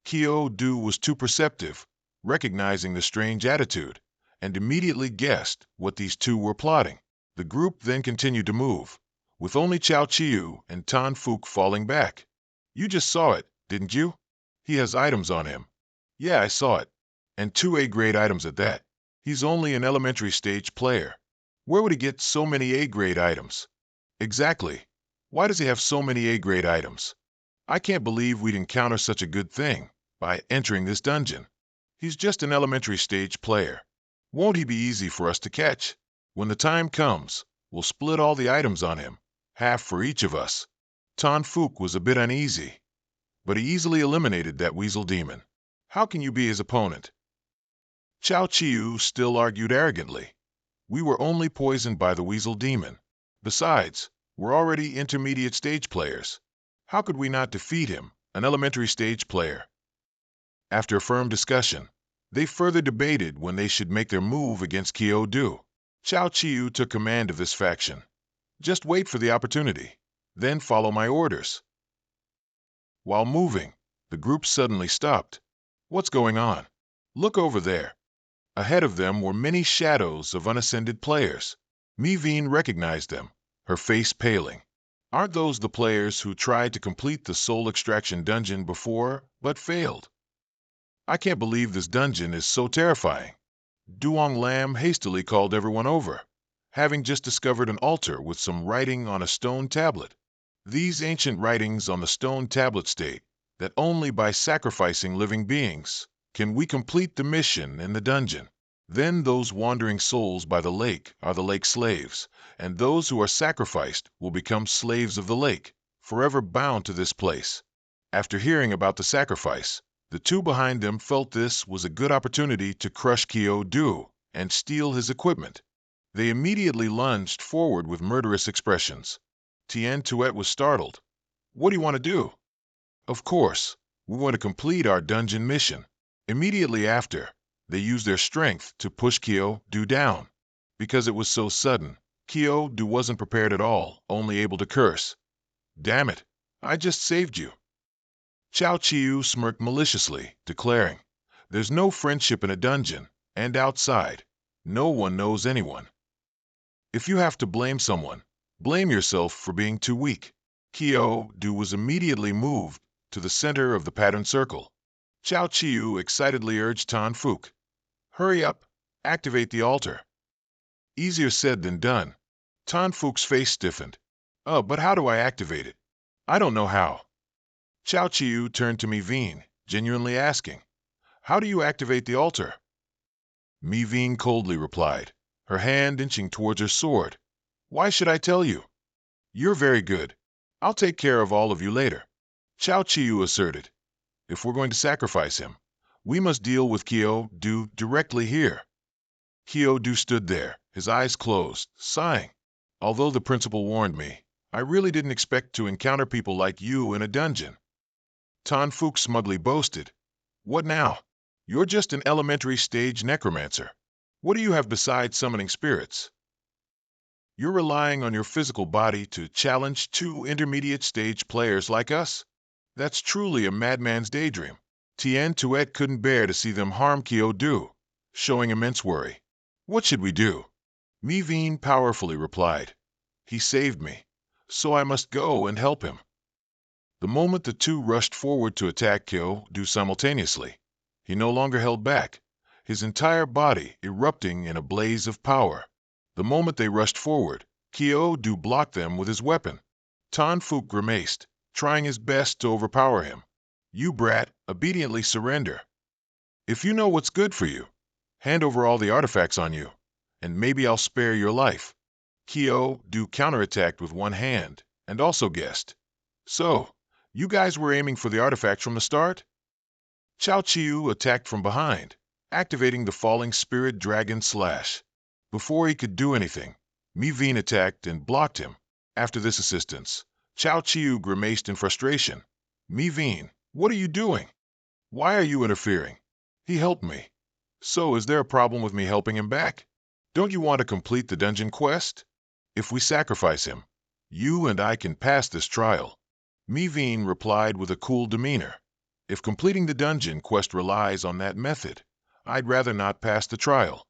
Kyo Du was too perceptive, recognizing the strange attitude, and immediately guessed what these two were plotting. The group then continued to move, with only Chao Chiu and Tan Fook falling back. You just saw it, didn't you? He has items on him. Yeah, I saw it. And 2 A-grade items at that. He's only an elementary stage player. Where would he get so many A-grade items? Exactly. Why does he have so many A-grade items? I can't believe we'd encounter such a good thing by entering this dungeon. He's just an elementary stage player. Won't he be easy for us to catch? When the time comes, we'll split all the items on him, half for each of us. Tan Fook was a bit uneasy, but he easily eliminated that weasel demon. How can you be his opponent? Chao Chiu still argued arrogantly. We were only poisoned by the weasel demon. Besides, we're already intermediate stage players. How could we not defeat him, an elementary stage player? After a firm discussion, they further debated when they should make their move against Kyo Du. Chao Chiu took command of this faction. Just wait for the opportunity, then follow my orders. While moving, the group suddenly stopped. What's going on? Look over there. Ahead of them were many shadows of unascended players. Mi Veen recognized them, her face paling. Aren't those the players who tried to complete the soul extraction dungeon before, but failed? I can't believe this dungeon is so terrifying. Duong Lam hastily called everyone over, having just discovered an altar with some writing on a stone tablet. These ancient writings on the stone tablet state that only by sacrificing living beings can we complete the mission in the dungeon. Then those wandering souls by the lake are the lake slaves, and those who are sacrificed will become slaves of the lake, forever bound to this place. After hearing about the sacrifice, the two behind them felt this was a good opportunity to crush Kyo-do and steal his equipment. They immediately lunged forward with murderous expressions. Tien Tuet was startled. What do you want to do? Of course, we want to complete our dungeon mission. Immediately after, they used their strength to push Kyo-do down. Because it was so sudden, Kyo-do wasn't prepared at all, only able to curse. Damn it, I just saved you. Chao Chiu smirked maliciously, declaring, there's no friendship in a dungeon, and outside, no one knows anyone. If you have to blame someone, blame yourself for being too weak. Kyo-do was immediately moved to the center of the patterned circle. Chao Chiu excitedly urged Tan Fuke, hurry up, activate the altar. Easier said than done. Tan Fuke's face stiffened. But how do I activate it? I don't know how. Chao Chiu turned to Mi Veen, genuinely asking, how do you activate the altar? Mi Veen coldly replied, her hand inching towards her sword. Why should I tell you? You're very good. I'll take care of all of you later. Chao Chiu asserted. If we're going to sacrifice him, we must deal with Kyo-do directly here. Kyo-do stood there, his eyes closed, sighing. Although the principal warned me, I really didn't expect to encounter people like you in a dungeon. Tan Fuke smugly boasted. What now? You're just an elementary stage necromancer. What do you have besides summoning spirits? You're relying on your physical body to challenge two intermediate stage players like us? That's truly a madman's daydream. Tien Tuet couldn't bear to see them harm Kyo-do, showing immense worry. What should we do? Mi Veen powerfully replied. He saved me, so I must go and help him. The moment the two rushed forward to attack Kyo-do simultaneously, he no longer held back, his entire body erupting in a blaze of power. The moment they rushed forward, Kyo-do blocked them with his weapon. Tan Fuke grimaced, trying his best to overpower him. You brat, obediently surrender. If you know what's good for you, hand over all the artifacts on you, and maybe I'll spare your life. Kyo-do counterattacked with one hand, and also guessed. So, you guys were aiming for the artifacts from the start? Chao Chiu attacked from behind, activating the falling spirit dragon slash. Before he could do anything, Mi Veen attacked and blocked him. After this assistance, Chao Chiu grimaced in frustration. Mi Veen, what are you doing? Why are you interfering? He helped me. So is there a problem with me helping him back? Don't you want to complete the dungeon quest? If we sacrifice him, you and I can pass this trial. Mi Veen replied with a cool demeanor. If completing the dungeon quest relies on that method, I'd rather not pass the trial.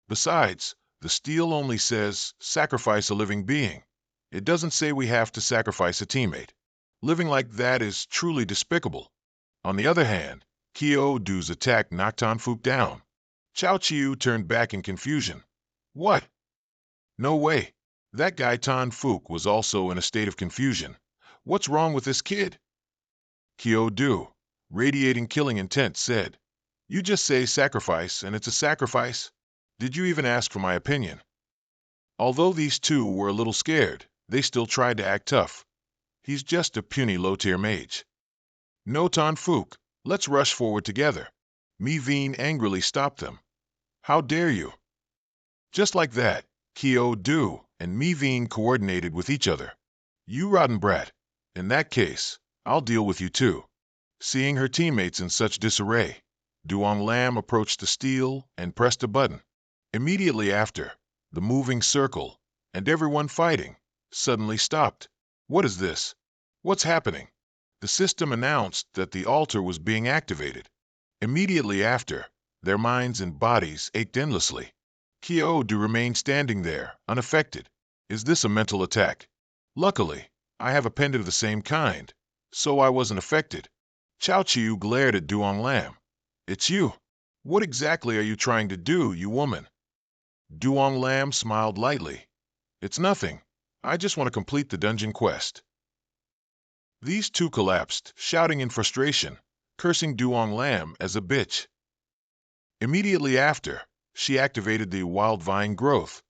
Besides, the stele only says, sacrifice a living being. It doesn't say we have to sacrifice a teammate. Living like that is truly despicable. On the other hand, Kyo-do's attack knocked Tan Fuke down. Chao Chiu turned back in confusion. What? No way. That guy Tan Fuke was also in a state of confusion. What's wrong with this kid? Kyo-do, radiating killing intent, said, You just say sacrifice and it's a sacrifice. Did you even ask for my opinion? Although these two were a little scared, they still tried to act tough. He's just a puny low-tier mage. No, Tan Fuke, let's rush forward together. Mi Veen angrily stopped them. How dare you? Just like that, Kyo-do and Mi Veen coordinated with each other. You rotten brat. In that case, I'll deal with you too. Seeing her teammates in such disarray, Duong Lam approached the stele and pressed a button. Immediately after, the moving circle, and everyone fighting, suddenly stopped. What is this? What's happening? The system announced that the altar was being activated. Immediately after, their minds and bodies ached endlessly. Kyo-do remained standing there, unaffected. Is this a mental attack? Luckily, I have a pendant of the same kind, so I wasn't affected. Chao Chiu glared at Duong Lam. It's you. What exactly are you trying to do, you woman? Duong Lam smiled lightly. It's nothing. I just want to complete the dungeon quest. These two collapsed, shouting in frustration, cursing Duong Lam as a bitch. Immediately after, she activated the wild vine growth,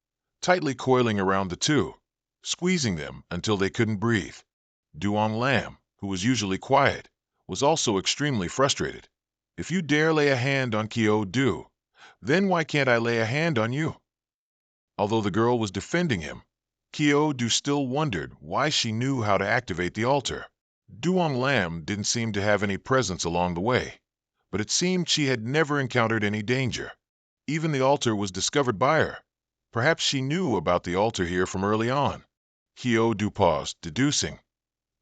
tightly coiling around the two, squeezing them until they couldn't breathe. Duong Lam, who was usually quiet, was also extremely frustrated. If you dare lay a hand on Kyo Du, then why can't I lay a hand on you? Although the girl was defending him, Kyo Du still wondered why she knew how to activate the altar. Duong Lam didn't seem to have any presence along the way, but it seemed she had never encountered any danger. Even the altar was discovered by her. Perhaps she knew about the altar here from early on. Kyo Du paused, deducing.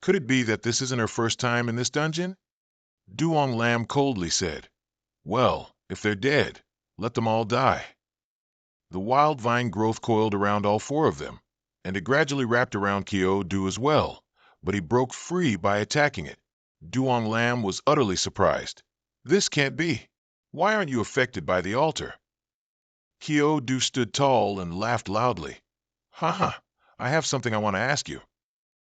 Could it be that this isn't her first time in this dungeon? Duong Lam coldly said, well, if they're dead, let them all die. The wild vine growth coiled around all four of them, and it gradually wrapped around Kyo Du as well, but he broke free by attacking it. Duong Lam was utterly surprised. This can't be. Why aren't you affected by the altar? Kyo Du stood tall and laughed loudly. Haha, I have something I want to ask you.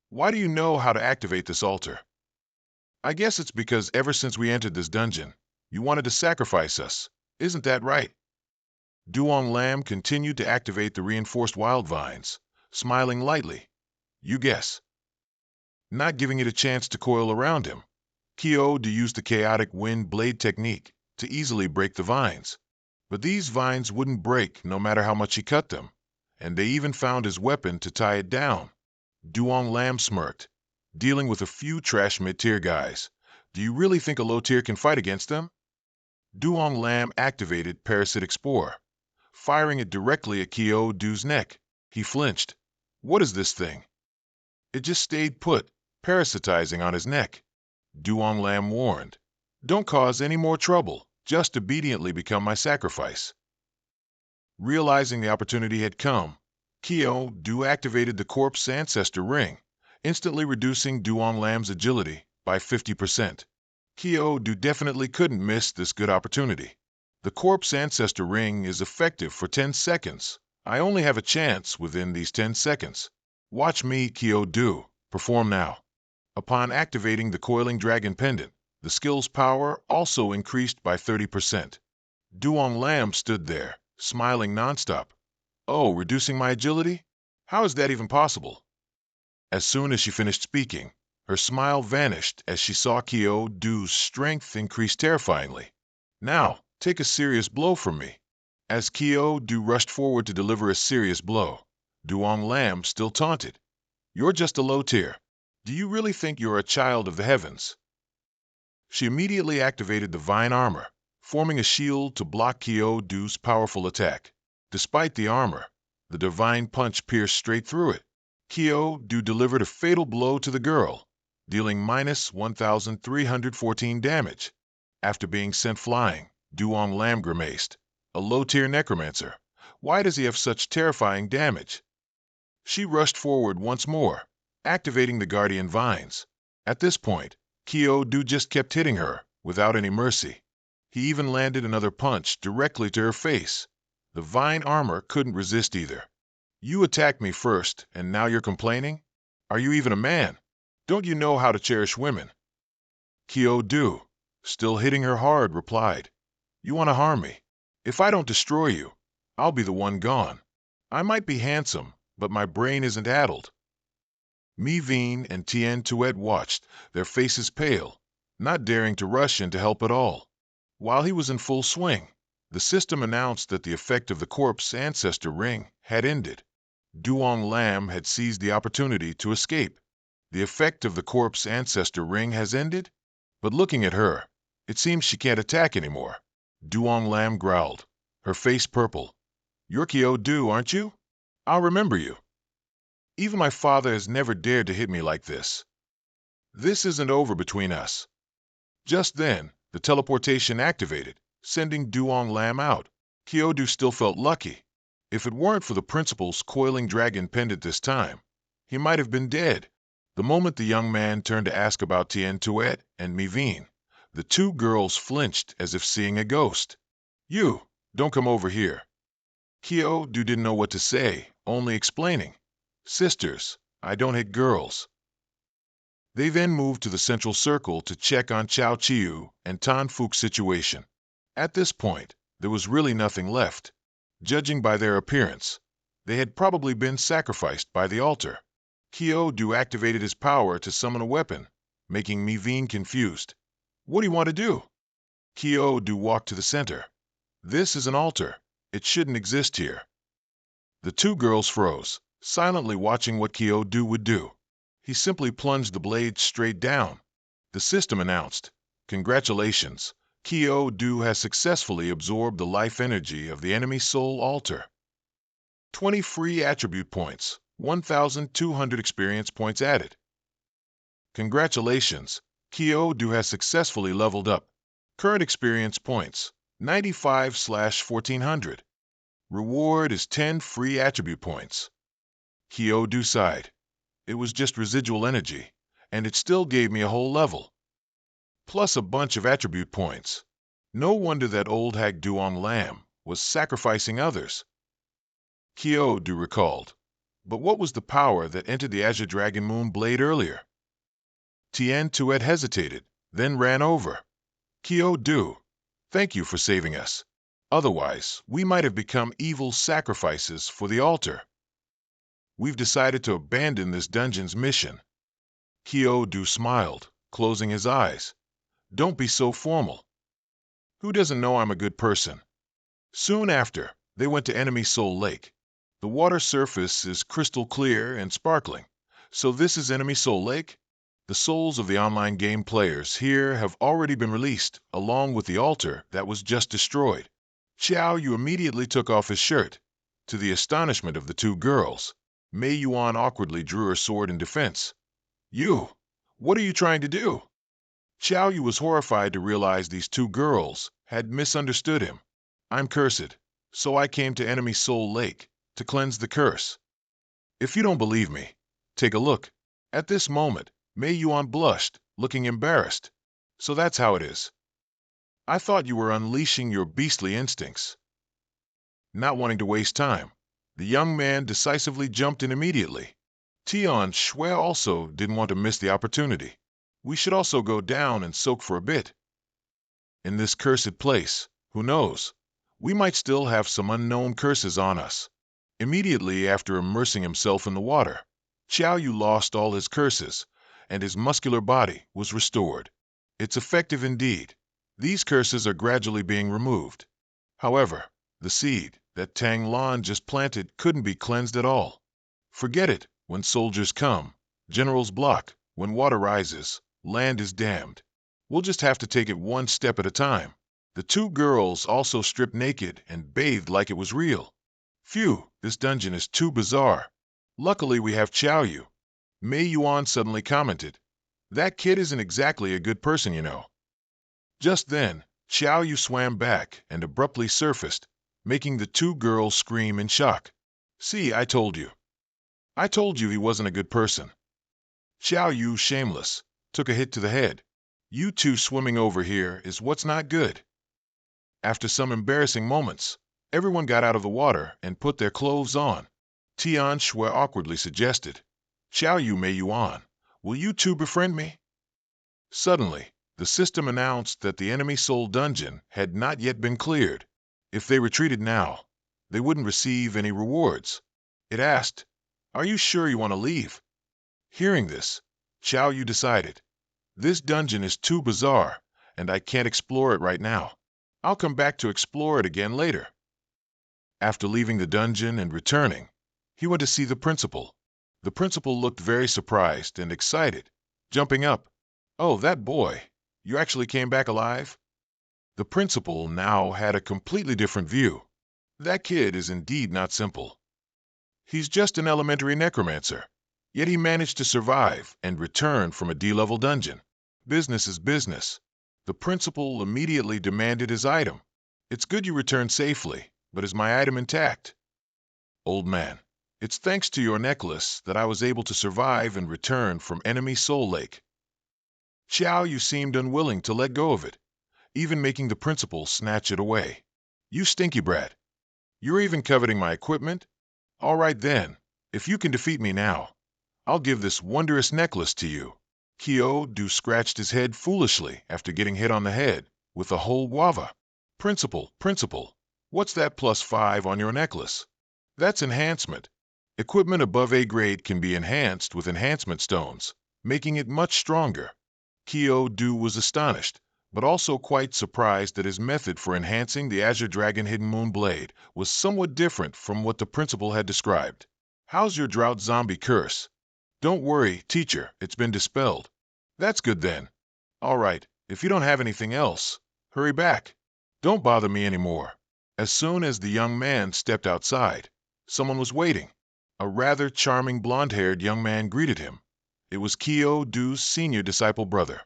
Why do you know how to activate this altar? I guess it's because ever since we entered this dungeon, you wanted to sacrifice us. Isn't that right? Duong Lam continued to activate the reinforced wild vines, smiling lightly. You guess. Not giving it a chance to coil around him, Kyo Du used the chaotic wind blade technique to easily break the vines. But these vines wouldn't break no matter how much he cut them, and they even found his weapon to tie it down. Duong Lam smirked. Dealing with a few trash mid-tier guys, do you really think a low-tier can fight against them? Duong Lam activated Parasitic Spore, firing it directly at Kyo Du's neck. He flinched. What is this thing? It just stayed put, parasitizing on his neck. Duong Lam warned, don't cause any more trouble, just obediently become my sacrifice. Realizing the opportunity had come, Kyo Du activated the corpse ancestor ring, instantly reducing Duong Lam's agility by 50%. Kyo Du definitely couldn't miss this good opportunity. The corpse ancestor ring is effective for 10 seconds. I only have a chance within these 10 seconds. Watch me, Kyo Du, perform now. Upon activating the coiling dragon pendant, the skill's power also increased by 30%. Duong Lam stood there, smiling nonstop. Oh, reducing my agility? How is that even possible? As soon as she finished speaking, her smile vanished as she saw Kyo Du's strength increase terrifyingly. Now, take a serious blow from me. As Kyo Du rushed forward to deliver a serious blow, Duong Lam still taunted. You're just a low tier. Do you really think you're a child of the heavens? She immediately activated the vine armor, forming a shield to block Kyo Du's powerful attack. Despite the armor, the divine punch pierced straight through it. Kyo Du delivered a fatal blow to the girl, dealing minus 1,314 damage. After being sent flying, Duong Lam grimaced. A low-tier necromancer. Why does he have such terrifying damage? She rushed forward once more, activating the guardian vines. At this point, Kyo Du just kept hitting her, without any mercy. He even landed another punch directly to her face. The vine armor couldn't resist either. You attacked me first, and now you're complaining? Are you even a man? Don't you know how to cherish women? Kyo Du, still hitting her hard, replied, You want to harm me? If I don't destroy you, I'll be the one gone. I might be handsome, but my brain isn't addled. Mi Veen and Tien Tuet watched, their faces pale, not daring to rush in to help at all. While he was in full swing, the system announced that the effect of the corpse ancestor ring had ended. Duong Lam had seized the opportunity to escape. The effect of the corpse ancestor ring has ended? But looking at her, it seems she can't attack anymore. Duong Lam growled, her face purple. You're Kyo Du, aren't you? I'll remember you. Even my father has never dared to hit me like this. This isn't over between us. Just then, the teleportation activated, sending Duong Lam out. Kyo Du still felt lucky. If it weren't for the principal's coiling dragon pendant this time, he might have been dead. The moment the young man turned to ask about Tien Tuet and Mi Veen, the two girls flinched as if seeing a ghost. You, don't come over here. Kyo Du didn't know what to say, only explaining. Sisters, I don't hit girls. They then moved to the central circle to check on Chao Chiu and Tan Fuch's situation. At this point, There was really nothing left. Judging by their appearance, they had probably been sacrificed by the altar. Kyo-do activated his power to summon a weapon, making Miveen confused. What do you want to do? Kyo-do walked to the center. This is an altar. It shouldn't exist here. The two girls froze, silently watching what Kyo-do would do. He simply plunged the blade straight down. The system announced, "Congratulations, Kyo-do has successfully absorbed the life energy of the enemy soul altar. 20 free attribute points, 1,200 experience points added. Congratulations, Kyo-do has successfully leveled up. Current experience points, 95/1400. Reward is 10 free attribute points." Kyo-do sighed. It was just residual energy, and it still gave me a whole level. Plus a bunch of attribute points. No wonder that old hag Duong Lam was sacrificing others. Kyo-do recalled. But what was the power that entered the Azure Dragon Moon blade earlier? Tien Tuet hesitated, then ran over. Kyo-do, thank you for saving us. Otherwise, we might have become evil sacrifices for the altar. We've decided to abandon this dungeon's mission. Kyo-do smiled, closing his eyes. Don't be so formal. Who doesn't know I'm a good person? Soon after, they went to Enemy Soul Lake. The water surface is crystal clear and sparkling. So this is Enemy Soul Lake? The souls of the online game players here have already been released, along with the altar that was just destroyed. Xiao Yu immediately took off his shirt. To the astonishment of the two girls, Mei Yuan awkwardly drew her sword in defense. You, what are you trying to do? Xiao Yu was horrified to realize these two girls had misunderstood him. I'm cursed, so I came to Enemy Soul Lake to cleanse the curse. If you don't believe me, take a look. At this moment, Mei Yuan blushed, looking embarrassed. So that's how it is. I thought you were unleashing your beastly instincts. Not wanting to waste time, the young man decisively jumped in immediately. Tian Shui also didn't want to miss the opportunity. We should also go down and soak for a bit. In this cursed place, who knows? We might still have some unknown curses on us. Immediately after immersing himself in the water, Xiao Yu lost all his curses, and his muscular body was restored. It's effective indeed. These curses are gradually being removed. However, the seed that Tang Lan just planted couldn't be cleansed at all. Forget it. When soldiers come, generals block. When water rises, land is damned. We'll just have to take it one step at a time. The two girls also stripped naked and bathed like it was real. Phew, this dungeon is too bizarre. Luckily we have Xiao Yu. Mei Yuan suddenly commented. That kid isn't exactly a good person, you know. Just then, Xiao Yu swam back and abruptly surfaced, making the two girls scream in shock. See, I told you. I told you he wasn't a good person. Xiao Yu, shameless, took a hit to the head. You two swimming over here is what's not good. After some embarrassing moments, everyone got out of the water and put their clothes on. Tian Shui awkwardly suggested, Xiao Yu, Mei Yuan, will you two befriend me? Suddenly, the system announced that the enemy soul dungeon had not yet been cleared. If they retreated now, they wouldn't receive any rewards. It asked, Are you sure you want to leave? Hearing this, Xiao Yu decided, This dungeon is too bizarre, and I can't explore it right now. I'll come back to explore it again later. After leaving the dungeon and returning, he went to see the principal. The principal looked very surprised and excited, jumping up. Oh, that boy, you actually came back alive? The principal now had a completely different view. That kid is indeed not simple. He's just an elementary necromancer, yet he managed to survive and return from a D-level dungeon. Business is business. The principal immediately demanded his item. It's good you returned safely, but is my item intact? Old man, it's thanks to your necklace that I was able to survive and return from enemy Soul Lake. Xiao Yu seemed unwilling to let go of it, even making the principal snatch it away. You stinky brat. You're even coveting my equipment? All right then, if you can defeat me now, I'll give this wondrous necklace to you. Kyo-do scratched his head foolishly after getting hit on the head with a whole guava. Principal, what's that +5 on your necklace? That's enhancement. Equipment above A grade can be enhanced with enhancement stones, making it much stronger. Kyo-Do was astonished, but also quite surprised that his method for enhancing the Azure Dragon Hidden Moon Blade was somewhat different from what the principal had described. How's your drought zombie curse? Don't worry, teacher, it's been dispelled. That's good then. All right, if you don't have anything else, hurry back. Don't bother me anymore. As soon as the young man stepped outside, someone was waiting. A rather charming blonde-haired young man greeted him. It was Kyo-Do's senior disciple brother.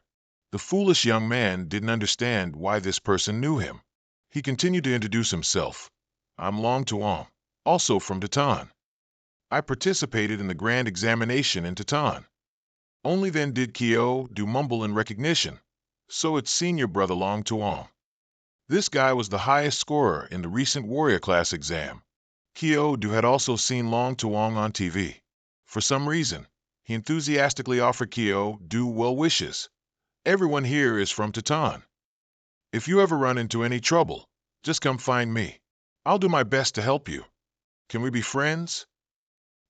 The foolish young man didn't understand why this person knew him. He continued to introduce himself. I'm Long Tuong, also from Titan. I participated in the grand examination in Titan. Only then did Kyo-Do mumble in recognition. So it's senior brother Long Tuong. This guy was the highest scorer in the recent warrior class exam. Kyo-Do had also seen Long Tuong on TV. For some reason, he enthusiastically offered Kyo-Do well wishes. Everyone here is from Titan. If you ever run into any trouble, just come find me. I'll do my best to help you. Can we be friends?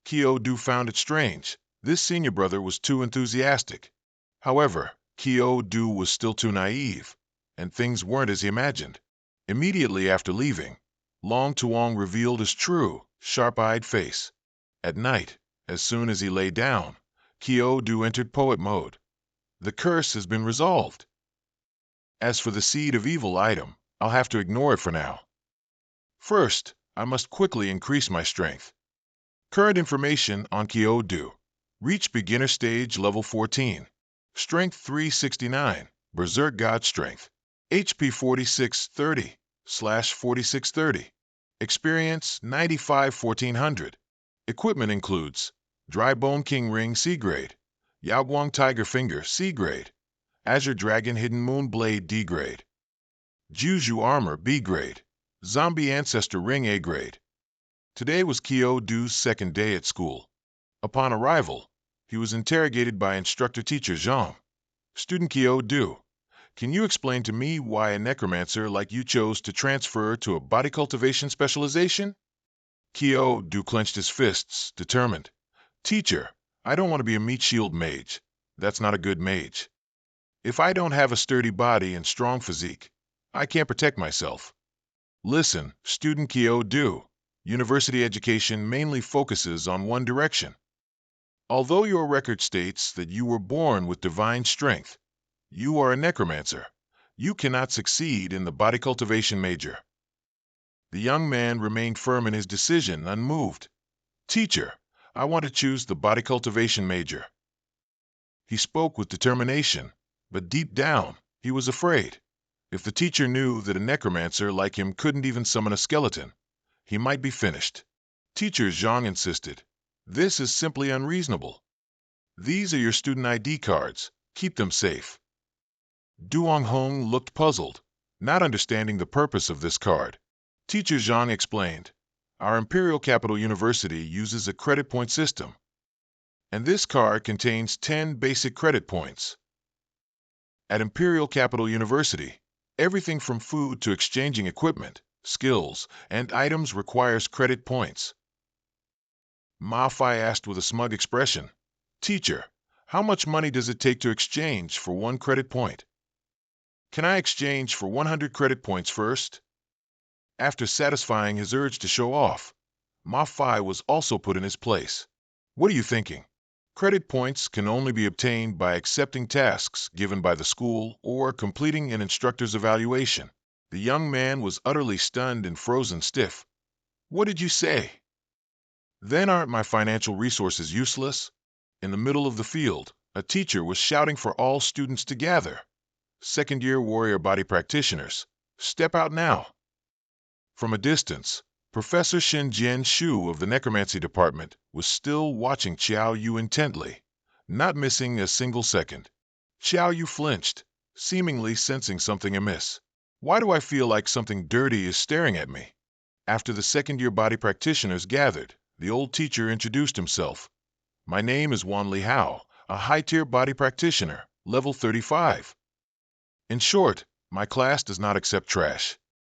Kyo-Do found it strange. This senior brother was too enthusiastic. However, Kyo-Do was still too naive, and things weren't as he imagined. Immediately after leaving, Long Tuong revealed his true, sharp-eyed face. At night, as soon as he lay down, Kyo-Do entered poet mode. The curse has been resolved. As for the seed of evil item, I'll have to ignore it for now. First, I must quickly increase my strength. Current information on Kyo-Do. Reach beginner stage level 14. Strength 369, Berserk God Strength. HP 4630/4630. Experience 95-1400. Equipment includes Dry Bone King Ring C grade, Yaoguang Tiger Finger C grade, Azure Dragon Hidden Moon Blade D grade, Juju Armor B grade, Zombie Ancestor Ring A grade. Today was Kyo-Do's second day at school. Upon arrival, he was interrogated by instructor-teacher Zhang. Student Kyo-Do, can you explain to me why a necromancer like you chose to transfer to a body cultivation specialization? Kyo-Do clenched his fists, determined. Teacher, I don't want to be a meat shield mage. That's not a good mage. If I don't have a sturdy body and strong physique, I can't protect myself. Listen, student Kyo-Do, university education mainly focuses on one direction. Although your record states that you were born with divine strength, you are a necromancer. You cannot succeed in the body cultivation major. The young man remained firm in his decision, unmoved. Teacher, I want to choose the body cultivation major. He spoke with determination, but deep down, he was afraid. If the teacher knew that a necromancer like him couldn't even summon a skeleton, he might be finished. Teacher Zhang insisted. This is simply unreasonable. These are your student ID cards. Keep them safe. Duong Hong looked puzzled, not understanding the purpose of this card. Teacher Zhang explained, our Imperial Capital University uses a credit point system, and this card contains 10 basic credit points. At Imperial Capital University, everything from food to exchanging equipment, skills, and items requires credit points. Ma Fai asked with a smug expression, Teacher, how much money does it take to exchange for 1 credit point? Can I exchange for 100 credit points first? After satisfying his urge to show off, Ma Fai was also put in his place. What are you thinking? Credit points can only be obtained by accepting tasks given by the school or completing an instructor's evaluation. The young man was utterly stunned and frozen stiff. What did you say? Then aren't my financial resources useless? In the middle of the field, a teacher was shouting for all students to gather. Second-year warrior body practitioners, step out now. From a distance, Professor Shinjian Shu of the Necromancy Department was still watching Qiao Yu intently, not missing a single second. Qiao Yu flinched, seemingly sensing something amiss. Why do I feel like something dirty is staring at me? After the second-year body practitioners gathered, the old teacher introduced himself. My name is Wan Li Hao, a high-tier body practitioner, level 35. In short, my class does not accept trash.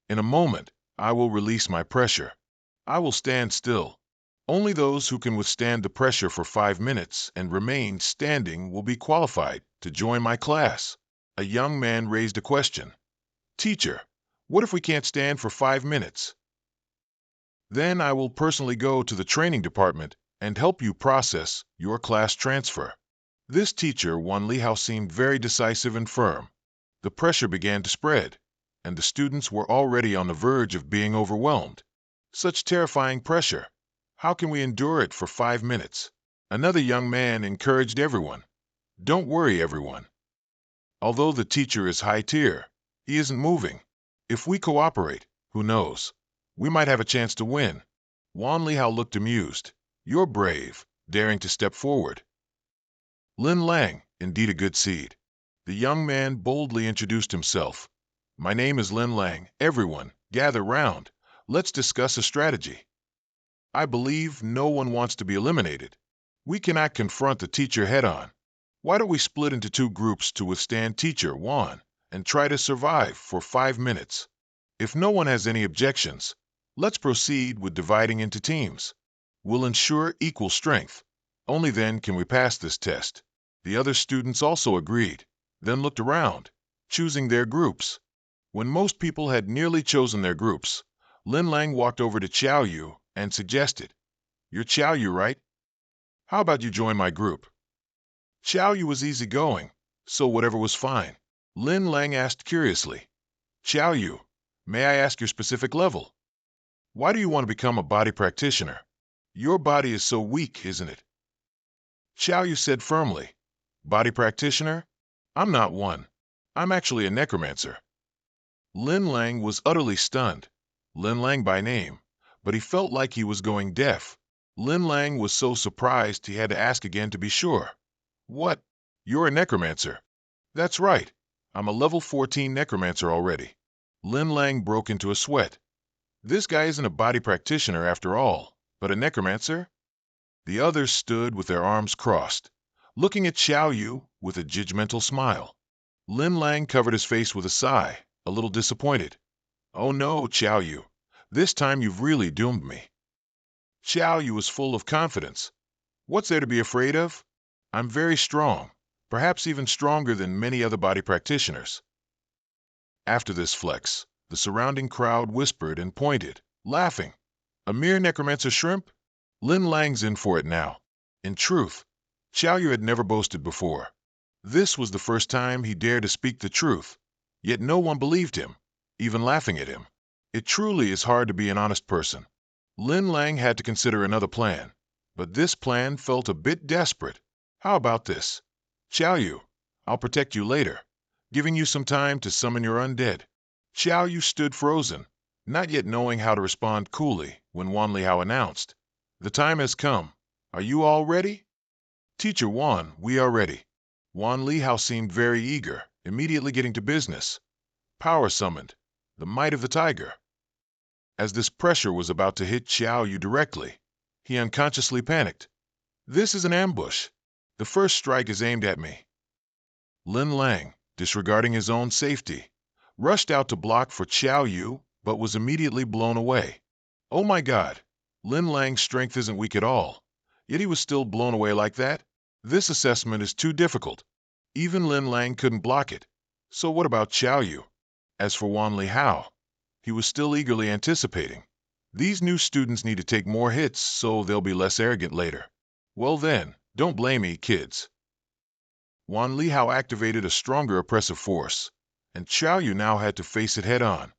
In a moment, I will release my pressure. I will stand still. Only those who can withstand the pressure for 5 minutes and remain standing will be qualified to join my class. A young man raised a question. Teacher, what if we can't stand for 5 minutes? Then I will personally go to the training department and help you process your class transfer. This teacher, Wan Lihao, seemed very decisive and firm. The pressure began to spread, and the students were already on the verge of being overwhelmed. Such terrifying pressure. How can we endure it for 5 minutes? Another young man encouraged everyone. Don't worry, everyone. Although the teacher is high tier, he isn't moving. If we cooperate, who knows? We might have a chance to win. Wan Lihao looked amused. You're brave, daring to step forward. Lin Lang, indeed a good seed. The young man boldly introduced himself. My name is Lin Lang. Everyone, gather round. Let's discuss a strategy. I believe no one wants to be eliminated. We cannot confront the teacher head-on. Why don't we split into 2 groups to withstand Teacher Wan and try to survive for 5 minutes? If no one has any objections, let's proceed with dividing into teams. We'll ensure equal strength. Only then can we pass this test. The other students also agreed, then looked around, choosing their groups. When most people had nearly chosen their groups, Lin Lang walked over to Xiao Yu and suggested, You're Xiao Yu, right? How about you join my group? Xiao Yu was easygoing, so whatever was fine. Lin Lang asked curiously, Xiao Yu, may I ask your specific level? Why do you want to become a body practitioner? Your body is so weak, isn't it? Xiao Yu said firmly, Body practitioner? I'm not one. I'm actually a necromancer. Lin Lang was utterly stunned. Lin Lang by name, but he felt like he was going deaf. Lin Lang was so surprised he had to ask again to be sure. What? You're a necromancer? That's right. I'm a level 14 necromancer already. Lin Lang broke into a sweat. This guy isn't a body practitioner after all, but a necromancer? The others stood with their arms crossed, looking at Xiao Yu with a judgmental smile. Lin Lang covered his face with a sigh, a little disappointed. Oh no, Xiao Yu. This time you've really doomed me. Xiao Yu was full of confidence. What's there to be afraid of? I'm very strong, perhaps even stronger than many other body practitioners. After this flex, the surrounding crowd whispered and pointed, laughing. A mere necromancer shrimp? Lin Lang's in for it now. In truth, Xiao Yu had never boasted before. This was the first time he dared to speak the truth, yet no one believed him, even laughing at him. It truly is hard to be an honest person. Lin Lang had to consider another plan, but this plan felt a bit desperate. How about this? Xiao Yu, I'll protect you later, giving you some time to summon your undead. Xiao Yu stood frozen, not yet knowing how to respond coolly when Wan Lihao announced, The time has come. Are you all ready? Teacher Wan, we are ready. Wan Lihao seemed very eager, immediately getting to business. Power summoned, the might of the tiger. As this pressure was about to hit Xiao Yu directly, he unconsciously panicked. This is an ambush. The first strike is aimed at me. Lin Lang, disregarding his own safety, rushed out to block for Xiao Yu, but was immediately blown away. Oh my God, Lin Lang's strength isn't weak at all, yet he was still blown away like that? This assessment is too difficult. Even Lin Lang couldn't block it. So what about Xiao Yu? As for Wan Lihao, he was still eagerly anticipating. These new students need to take more hits so they'll be less arrogant later. Well then, don't blame me, kids. Wan Lihao activated a stronger oppressive force, and Xiao Yu now had to face it head-on.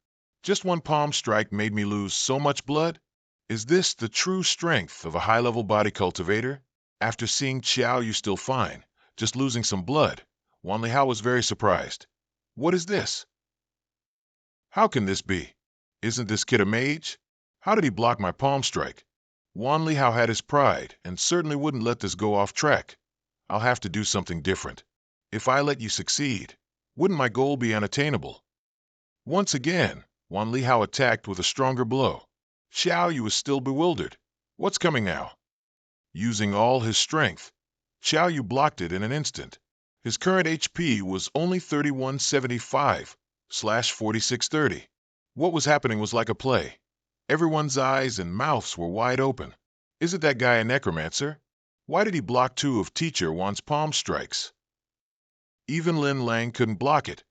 Just one palm strike made me lose so much blood? Is this the true strength of a high-level body cultivator? After seeing Xiao Yu still fine, just losing some blood, Wan Lihao was very surprised. What is this? How can this be? Isn't this kid a mage? How did he block my palm strike? Wan Lihao had his pride and certainly wouldn't let this go off track. I'll have to do something different. If I let you succeed, wouldn't my goal be unattainable? Once again, Wan Lihao attacked with a stronger blow. Xiao Yu was still bewildered. What's coming now? Using all his strength, Xiao Yu blocked it in an instant. His current HP was only 3175/4630. What was happening was like a play. Everyone's eyes and mouths were wide open. Isn't that guy a necromancer? Why did he block two of Teacher Wan's palm strikes? Even Lin Lang couldn't block it.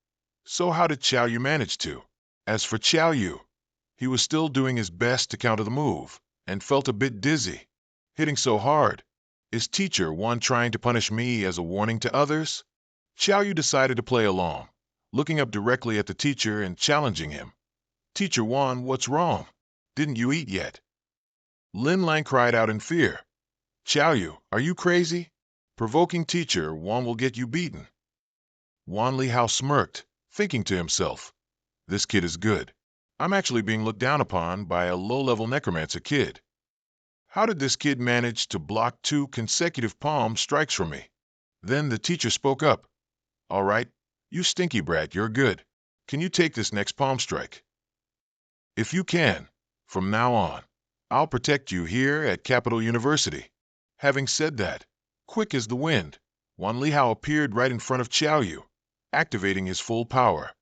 So how did Xiao Yu manage to? As for Xiao Yu, he was still doing his best to counter the move, and felt a bit dizzy. Hitting so hard. Is Teacher Wan trying to punish me as a warning to others? Xiao Yu decided to play along, looking up directly at the teacher and challenging him. Teacher Wan, what's wrong? Didn't you eat yet? Lin Lang cried out in fear. Xiao Yu, are you crazy? Provoking Teacher Wan will get you beaten. Wan Lihao smirked, thinking to himself, this kid is good. I'm actually being looked down upon by a low-level necromancer kid. How did this kid manage to block 2 consecutive palm strikes from me? Then the teacher spoke up. All right, you stinky brat, you're good. Can you take this next palm strike? If you can, from now on, I'll protect you here at Capital University. Having said that, quick as the wind, Wan Lihao appeared right in front of Xiao Yu, activating his full power.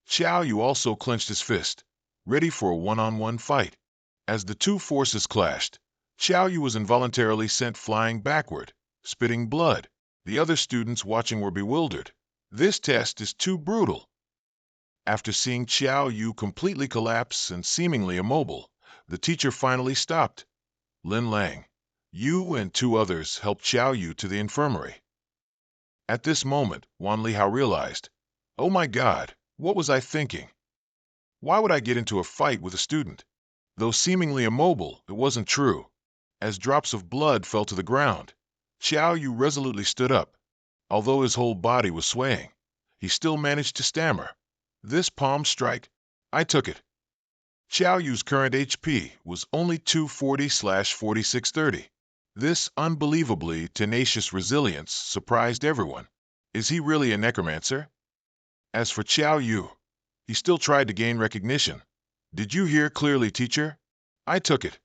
Xiao Yu also clenched his fist, ready for a one-on-one fight. As the two forces clashed, Xiao Yu was involuntarily sent flying backward, spitting blood. The other students watching were bewildered. This test is too brutal. After seeing Xiao Yu completely collapse and seemingly immobile, the teacher finally stopped. Lin Lang, you and 2 others helped Xiao Yu to the infirmary. At this moment, Wan Lihao realized, oh my God, what was I thinking? Why would I get into a fight with a student? Though seemingly immobile, it wasn't true. As drops of blood fell to the ground, Xiao Yu resolutely stood up. Although his whole body was swaying, he still managed to stammer. This palm strike, I took it. Xiao Yu's current HP was only 240/4630. This unbelievably tenacious resilience surprised everyone. Is he really a necromancer? As for Xiao Yu, he still tried to gain recognition. Did you hear clearly, teacher? I took it.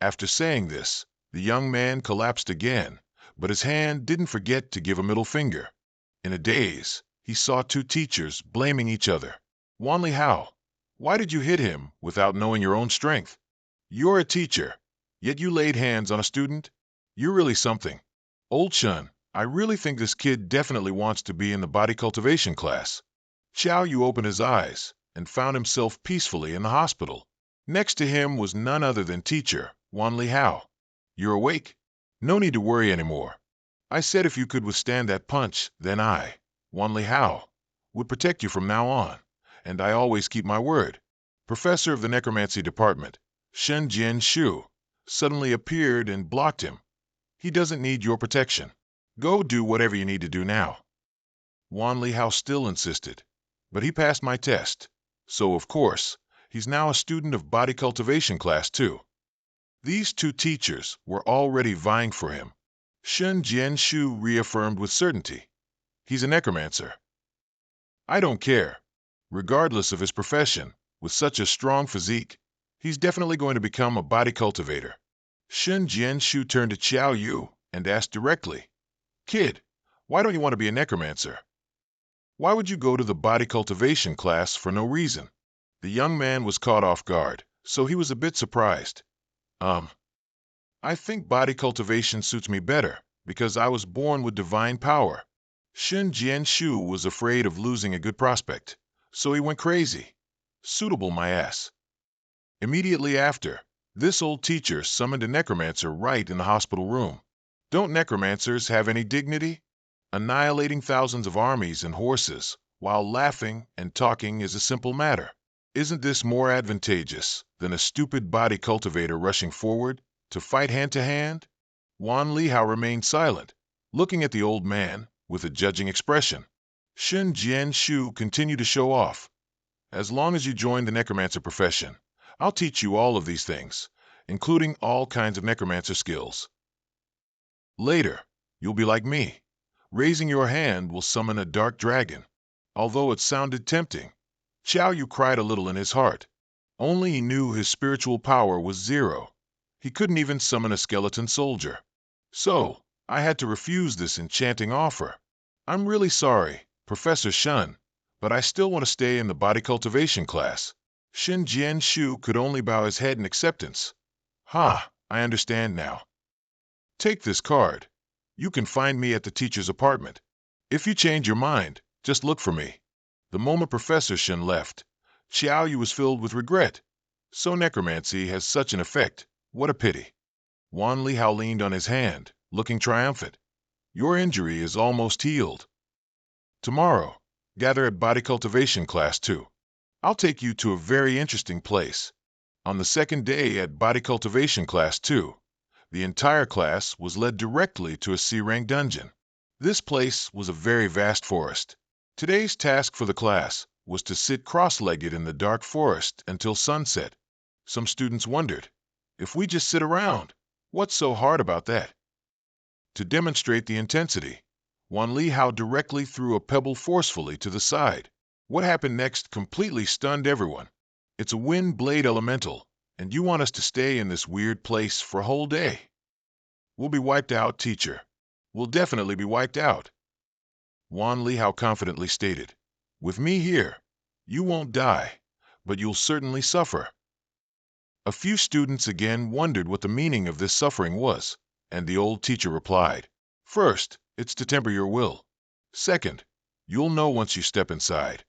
After saying this, the young man collapsed again, but his hand didn't forget to give a middle finger. In a daze, he saw 2 teachers blaming each other. Wan Lihao, why did you hit him without knowing your own strength? You're a teacher, yet you laid hands on a student? You're really something. Old Shun, I really think this kid definitely wants to be in the body cultivation class. Xiao Yu opened his eyes and found himself peacefully in the hospital. Next to him was none other than teacher Wan Lihao. You're awake? No need to worry anymore. I said if you could withstand that punch, then I, Wan Lihao, would protect you from now on, and I always keep my word. Professor of the Necromancy Department, Shen Jian Shu, suddenly appeared and blocked him. He doesn't need your protection. Go do whatever you need to do now. Wan Lihao still insisted, but he passed my test, so of course, he's now a student of body cultivation class too. These 2 teachers were already vying for him. Shen Jianshu reaffirmed with certainty. He's a necromancer. I don't care. Regardless of his profession, with such a strong physique, he's definitely going to become a body cultivator. Shen Jianshu turned to Xiao Yu and asked directly, Kid, why don't you want to be a necromancer? Why would you go to the body cultivation class for no reason? The young man was caught off guard, so he was a bit surprised. I think body cultivation suits me better, because I was born with divine power. Shen Jianshu was afraid of losing a good prospect, so he went crazy. Suitable, my ass. Immediately after, this old teacher summoned a necromancer right in the hospital room. Don't necromancers have any dignity? Annihilating thousands of armies and horses, while laughing and talking is a simple matter. Isn't this more advantageous than a stupid body cultivator rushing forward to fight hand-to-hand? Wan Lihao remained silent, looking at the old man with a judging expression. Shen Jianshu continued to show off. As long as you join the necromancer profession, I'll teach you all of these things, including all kinds of necromancer skills. Later, you'll be like me. Raising your hand will summon a dark dragon. Although it sounded tempting, Xiao Yu cried a little in his heart. Only he knew his spiritual power was 0. He couldn't even summon a skeleton soldier. So, I had to refuse this enchanting offer. I'm really sorry, Professor Shun, but I still want to stay in the body cultivation class. Shin Jian Shu could only bow his head in acceptance. I understand now. Take this card. You can find me at the teacher's apartment. If you change your mind, just look for me. The moment Professor Shin left, Xiao Yu was filled with regret. So necromancy has such an effect. What a pity. Wan Li Hao leaned on his hand, looking triumphant. Your injury is almost healed. Tomorrow, gather at Body Cultivation Class 2. I'll take you to a very interesting place. On the second day at Body Cultivation Class 2, the entire class was led directly to a C-rank dungeon. This place was a very vast forest. Today's task for the class was to sit cross-legged in the dark forest until sunset. Some students wondered, if we just sit around, what's so hard about that? To demonstrate the intensity, Wan Li Hao directly threw a pebble forcefully to the side. What happened next completely stunned everyone. It's a wind blade elemental, and you want us to stay in this weird place for a whole day? We'll be wiped out, teacher. We'll definitely be wiped out. Wan Li Hao confidently stated, with me here, you won't die, but you'll certainly suffer. A few students again wondered what the meaning of this suffering was, and the old teacher replied, first, it's to temper your will. Second, you'll know once you step inside.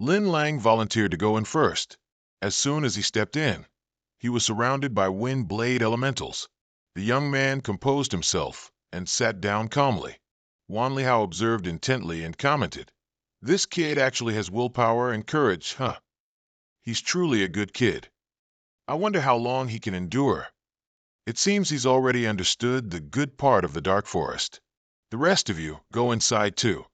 Lin Lang volunteered to go in first. As soon as he stepped in, he was surrounded by wind blade elementals. The young man composed himself and sat down calmly. Wan Li Hao observed intently and commented, this kid actually has willpower and courage, huh? He's truly a good kid. I wonder how long he can endure. It seems he's already understood the good part of the dark forest. The rest of you go inside too.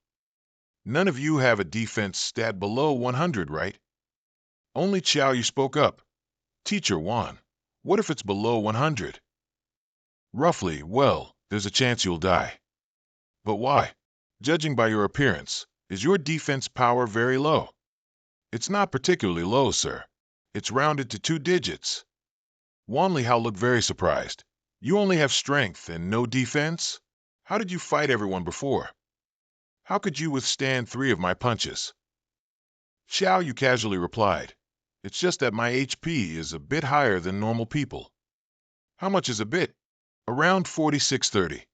None of you have a defense stat below 100, right? Only Xiao Yu spoke up. Teacher Wan, what if it's below 100? Roughly, well, there's a chance you'll die. But why? Judging by your appearance, is your defense power very low? It's not particularly low, sir. It's rounded to 2 digits. Wan Li Hao looked very surprised. You only have strength and no defense? How did you fight everyone before? How could you withstand 3 of my punches? Xiao Yu casually replied, it's just that my HP is a bit higher than normal people. How much is a bit? Around 4630.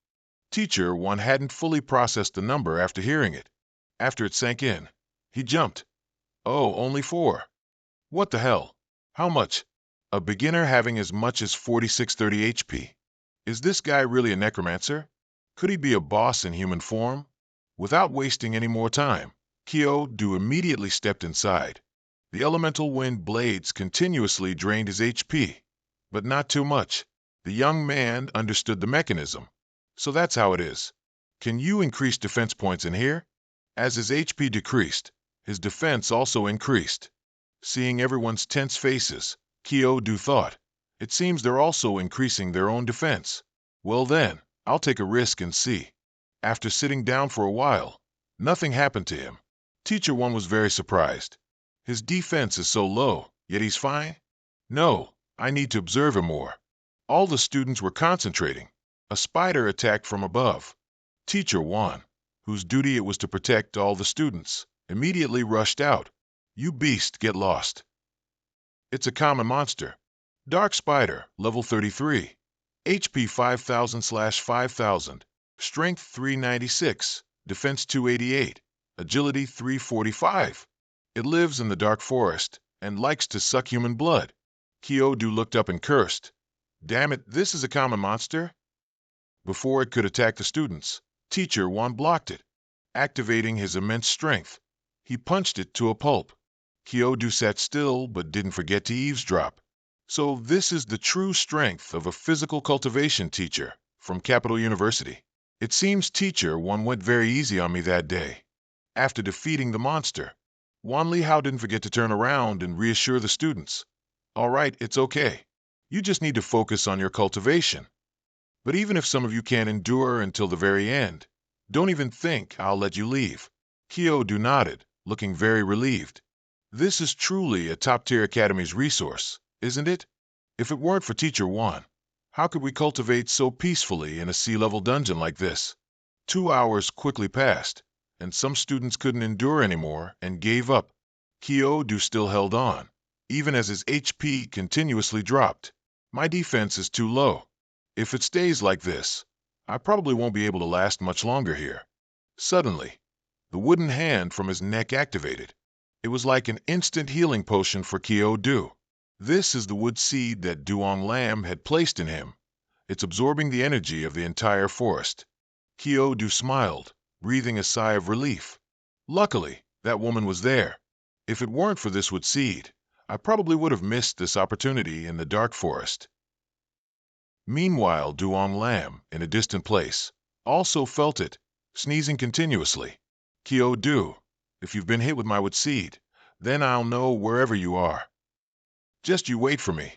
Teacher Wan hadn't fully processed the number after hearing it. After it sank in, he jumped. Oh, only 4. What the hell? How much? A beginner having as much as 4630 HP. Is this guy really a necromancer? Could he be a boss in human form? Without wasting any more time, Kyo Du immediately stepped inside. The elemental wind blades continuously drained his HP, but not too much. The young man understood the mechanism. So that's how it is. Can you increase defense points in here? As his HP decreased, his defense also increased. Seeing everyone's tense faces, Kyo Du thought, it seems they're also increasing their own defense. Well then, I'll take a risk and see. After sitting down for a while, nothing happened to him. Teacher One was very surprised. His defense is so low, yet he's fine? No, I need to observe him more. All the students were concentrating. A spider attacked from above. Teacher One, whose duty it was to protect all the students, immediately rushed out. You beast, get lost. It's a common monster. Dark Spider, level 33. HP 5000/5000. Strength 396. Defense 288. Agility 345. It lives in the dark forest and likes to suck human blood. Kyo Du looked up and cursed. Damn it, this is a common monster? Before it could attack the students, Teacher Wan blocked it. Activating his immense strength, he punched it to a pulp. Kyo Du sat still but didn't forget to eavesdrop. So this is the true strength of a physical cultivation teacher from Capital University. It seems Teacher Wan went very easy on me that day. After defeating the monster, Wan Li Hao didn't forget to turn around and reassure the students. All right, it's okay. You just need to focus on your cultivation. But even if some of you can't endure until the very end, don't even think I'll let you leave. Kyo Du nodded, looking very relieved. This is truly a top-tier academy's resource, isn't it? If it weren't for Teacher Wan, how could we cultivate so peacefully in a sea-level dungeon like this? 2 hours quickly passed, and some students couldn't endure anymore and gave up. Kyo Du still held on. even as his HP continuously dropped. My defense is too low. If it stays like this, I probably won't be able to last much longer here. Suddenly, the wooden hand from his neck activated. It was like an instant healing potion for Kyo-Do. This is the wood seed that Duong Lam had placed in him. It's absorbing the energy of the entire forest. Kyo-Do smiled, breathing a sigh of relief. Luckily, that woman was there. If it weren't for this wood seed, I probably would have missed this opportunity in the dark forest. Meanwhile, Duong Lam, in a distant place, also felt it, sneezing continuously. Kyo-Do, if you've been hit with my wood seed, then I'll know wherever you are. Just you wait for me.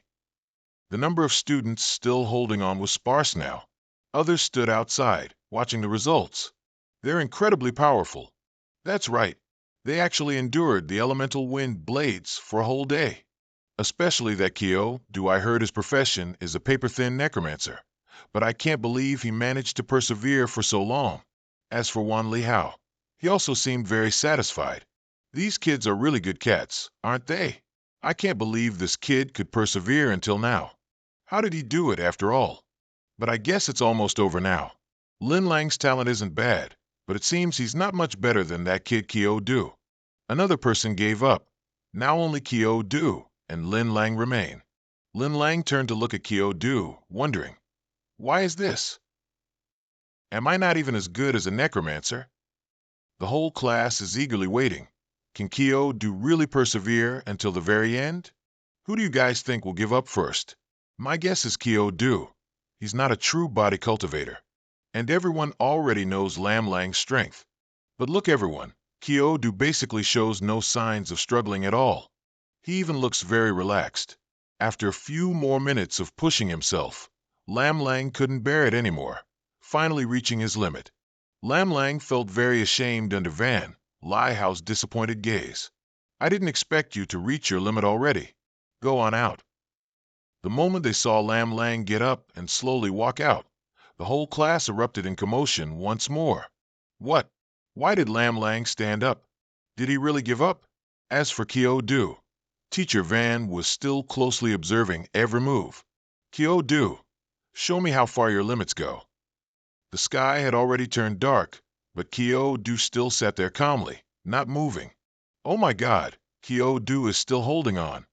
The number of students still holding on was sparse now. Others stood outside, watching the results. They're incredibly powerful. That's right. They actually endured the elemental wind blades for a whole day. Especially that Kyo-Do, I heard his profession is a paper-thin necromancer. But I can't believe he managed to persevere for so long. As for Wan Li Hao, he also seemed very satisfied. These kids are really good cats, aren't they? I can't believe this kid could persevere until now. How did he do it after all? But I guess it's almost over now. Lin Lang's talent isn't bad, but it seems he's not much better than that kid Kyo-Do. Another person gave up. Now only Kyo-Do and Lin Lang remain. Lin Lang turned to look at Kyo-Do, wondering, why is this? Am I not even as good as a necromancer? The whole class is eagerly waiting. Can Kyo-Do really persevere until the very end? Who do you guys think will give up first? My guess is Kyo-Do. He's not a true body cultivator. And everyone already knows Lam Lang's strength. But look everyone, Kyo-Do basically shows no signs of struggling at all. He even looks very relaxed. After a few more minutes of pushing himself, Lam Lang couldn't bear it anymore, finally reaching his limit. Lam Lang felt very ashamed under Van Li Hao's disappointed gaze. I didn't expect you to reach your limit already. Go on out. The moment they saw Lam Lang get up and slowly walk out, the whole class erupted in commotion once more. What? Why did Lam Lang stand up? Did he really give up? As for Kyo-Do, Teacher Van was still closely observing every move. Kyo-Do, show me how far your limits go. The sky had already turned dark, but Kyo-Do still sat there calmly, not moving. Oh my God, Kyo-Do is still holding on.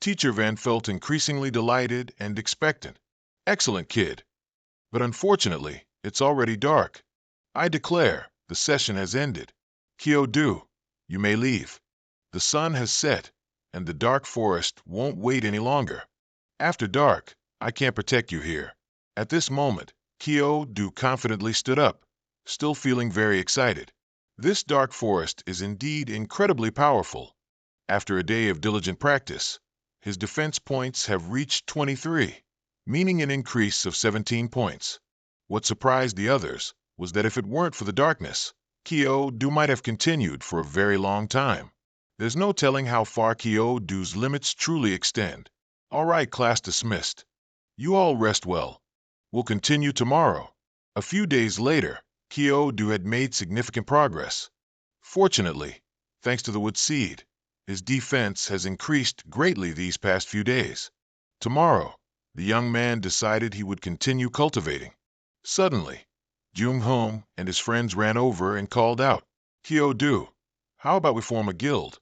Teacher Van felt increasingly delighted and expectant. Excellent kid. But unfortunately, it's already dark. I declare, the session has ended. Kyo-Do, you may leave. The sun has set, and the dark forest won't wait any longer. After dark, I can't protect you here. At this moment, Kyo-Do confidently stood up, still feeling very excited. This dark forest is indeed incredibly powerful. After a day of diligent practice, his defense points have reached 23, meaning an increase of 17 points. What surprised the others was that if it weren't for the darkness, Kyo-Do might have continued for a very long time. There's no telling how far Kyo-Do's limits truly extend. All right, class dismissed. You all rest well. We'll continue tomorrow. A few days later, Kyo-Do had made significant progress. Fortunately, thanks to the wood seed, his defense has increased greatly these past few days. Tomorrow, the young man decided he would continue cultivating. Suddenly, Jung-Hom and his friends ran over and called out, Kyo-Do, how about we form a guild?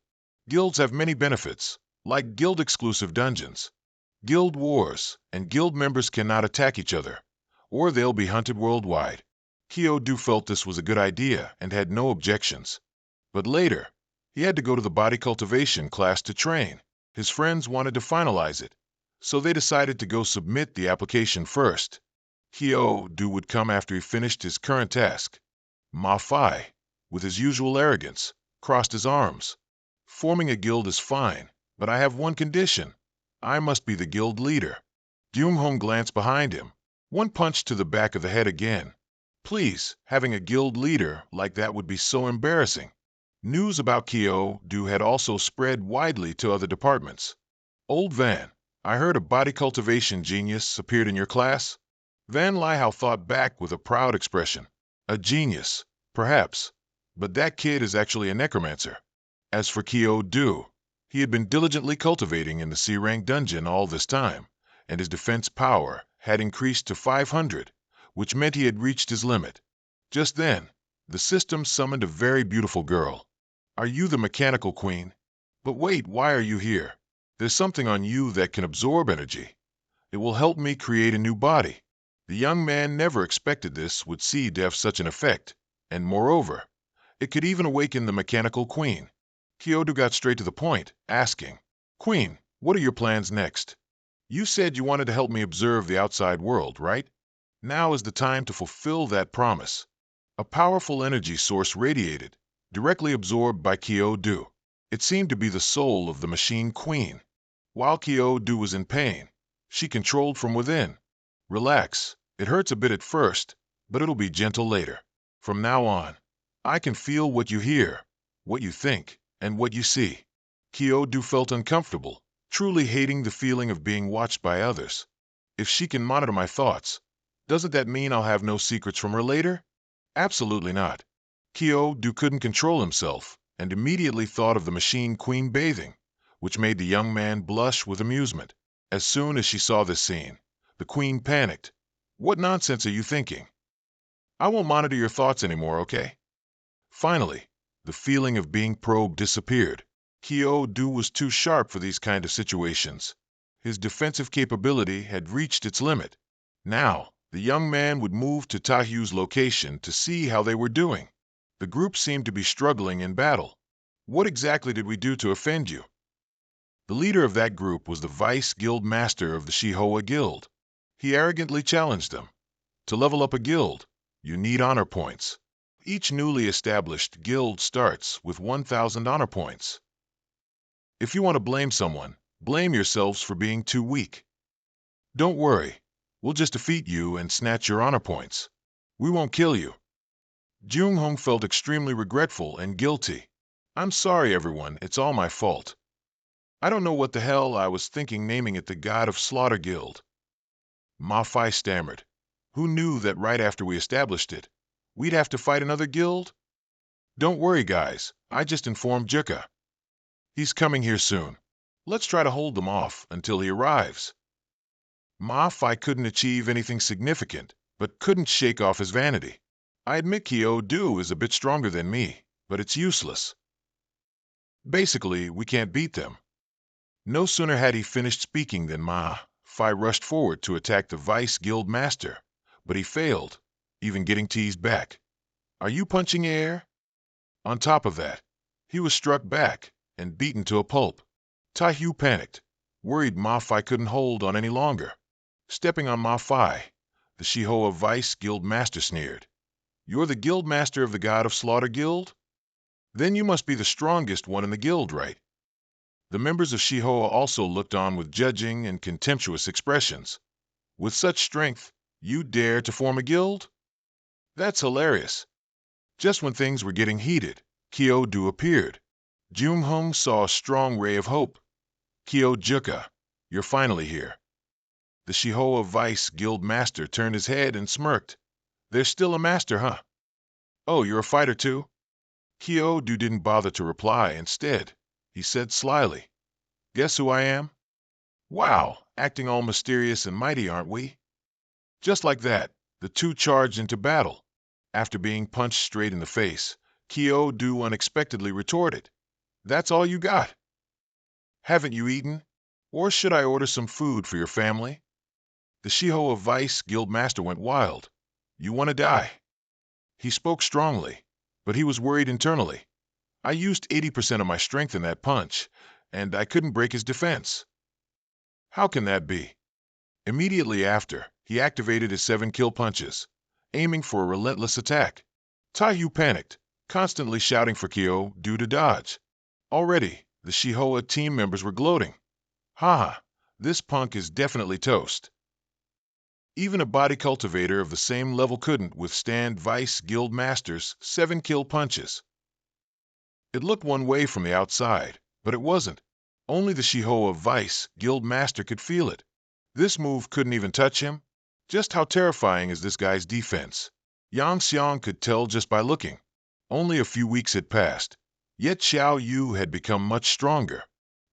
Guilds have many benefits, like guild-exclusive dungeons, guild wars, and guild members cannot attack each other, or they'll be hunted worldwide. Kyo-Do felt this was a good idea and had no objections. But later, he had to go to the body cultivation class to train. His friends wanted to finalize it, so they decided to go submit the application first. Kyo-Do would come after he finished his current task. Ma Fai, with his usual arrogance, crossed his arms. Forming a guild is fine, but I have one condition. I must be the guild leader. Jung-Hom glanced behind him. One punch to the back of the head again. Please, having a guild leader like that would be so embarrassing. News about Kyo-Do had also spread widely to other departments. Old Van, I heard a body cultivation genius appeared in your class. Van Li Hao thought back with a proud expression. A genius, perhaps, but that kid is actually a necromancer. As for Kyo-Do, He had been diligently cultivating in the C-rank dungeon all this time, and his defense power had increased to 500, which meant he had reached his limit. Just then, the system summoned a very beautiful girl. "Are you the mechanical queen? But wait, why are you here? There's something on you that can absorb energy. It will help me create a new body." The young man never expected this would see to have such an effect, and moreover, it could even awaken the mechanical queen. Kyoto got straight to the point, asking, "Queen, what are your plans next? You said you wanted to help me observe the outside world, right? Now is the time to fulfill that promise." A powerful energy source radiated, directly absorbed by Kyoto. It seemed to be the soul of the machine queen. While Kyoto was in pain, she controlled from within. "Relax. It hurts a bit at first, but it'll be gentle later. From now on, I can feel what you hear, what you think, and what you see." Kyoto felt uncomfortable, truly hating the feeling of being watched by others. If she can monitor my thoughts, doesn't that mean I'll have no secrets from her later? Absolutely not. Kyoto couldn't control himself and immediately thought of the machine queen bathing, which made the young man blush with amusement. As soon as she saw this scene, the queen panicked. "What nonsense are you thinking? I won't monitor your thoughts anymore, okay?" Finally, the feeling of being probed disappeared. Kyoto was too sharp for these kind of situations. His defensive capability had reached its limit. Now, the young man would move to Tahyu's location to see how they were doing. The group seemed to be struggling in battle. "What exactly did we do to offend you?" The leader of that group was the vice guild master of the Shihoa Guild. He arrogantly challenged them. "To level up a guild, you need honor points. Each newly established guild starts with 1,000 honor points. If you want to blame someone, blame yourselves for being too weak. Don't worry, we'll just defeat you and snatch your honor points. We won't kill you." Jung-hong felt extremely regretful and guilty. "I'm sorry, everyone, it's all my fault. I don't know what the hell I was thinking naming it the God of Slaughter Guild." Ma-Fi stammered. "Who knew that right after we established it, we'd have to fight another guild? Don't worry, guys, I just informed Juka. He's coming here soon. Let's try to hold them off until he arrives." Ma-Fi couldn't achieve anything significant, but couldn't shake off his vanity. "I admit Kyo-Do is a bit stronger than me, but it's useless. Basically, we can't beat them." No sooner had he finished speaking than Ma-Fi rushed forward to attack the vice guild master, but he failed, even getting teased back. "Are you punching air?" On top of that, he was struck back and beaten to a pulp. Tahyu panicked, worried Ma-Fi couldn't hold on any longer. Stepping on Ma-Fi, the Shihoa vice guild master sneered. "You're the guild master of the God of Slaughter Guild? Then you must be the strongest one in the guild, right?" The members of Shihoa also looked on with judging and contemptuous expressions. "With such strength, you dare to form a guild? That's hilarious." Just when things were getting heated, Kyo-Do appeared. Jung-hong saw a strong ray of hope. "Kyo-Juka, you're finally here." The Shihoa vice guild master turned his head and smirked. "There's still a master, huh? Oh, you're a fighter too?" Kyo-Do didn't bother to reply. Instead, he said slyly, "Guess who I am?" "Wow, acting all mysterious and mighty, aren't we?" Just like that, the two charged into battle. After being punched straight in the face, Kyo-Do unexpectedly retorted, "That's all you got? Haven't you eaten? Or should I order some food for your family?" The Shihoa vice guild master went wild. "You want to die?" He spoke strongly, but he was worried internally. I used 80% of my strength in that punch, and I couldn't break his defense. How can that be? Immediately after, he activated his 7-kill punches, aiming for a relentless attack. Tahyu panicked, constantly shouting for Kyo-Do to dodge. Already, the Shihoa team members were gloating. "Haha, this punk is definitely toast." Even a body cultivator of the same level couldn't withstand Vice Guild Master's 7-kill punches. It looked one way from the outside, but it wasn't. Only the Shihoa Vice Guild Master could feel it. This move couldn't even touch him. Just how terrifying is this guy's defense? Yang Xiang could tell just by looking. Only a few weeks had passed, yet Xiao Yu had become much stronger.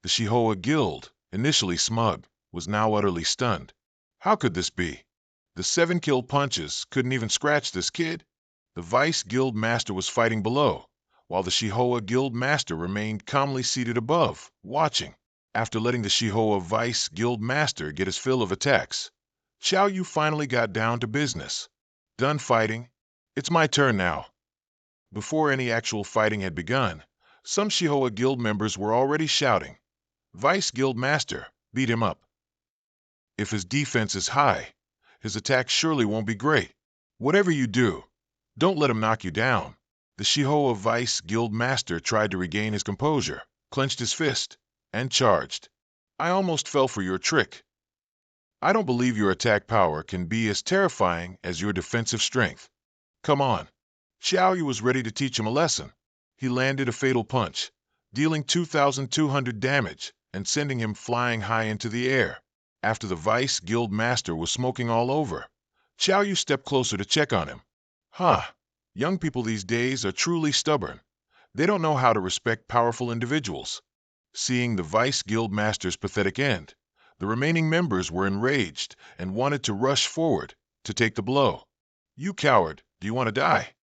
The Shihoa Guild, initially smug, was now utterly stunned. How could this be? The 7-kill punches couldn't even scratch this kid? The Vice Guild Master was fighting below, while the Shihoa Guild Master remained calmly seated above, watching. After letting the Shihoa Vice Guild Master get his fill of attacks, Xiao Yu finally got down to business. Done fighting? It's my turn now. Before any actual fighting had begun, some Shihoa Guild members were already shouting, "Vice Guild Master, beat him up. If his defense is high, his attack surely won't be great. Whatever you do, don't let him knock you down." The Shihoa Vice Guild Master tried to regain his composure, clenched his fist, and charged. "I almost fell for your trick. I don't believe your attack power can be as terrifying as your defensive strength. Come on." Xiao Yu was ready to teach him a lesson. He landed a fatal punch, dealing 2,200 damage and sending him flying high into the air. After the Vice Guild Master was smoking all over, Xiao Yu stepped closer to check on him. Young people these days are truly stubborn. They don't know how to respect powerful individuals. Seeing the Vice Guild Master's pathetic end, the remaining members were enraged and wanted to rush forward to take the blow. "You coward, do you want to die?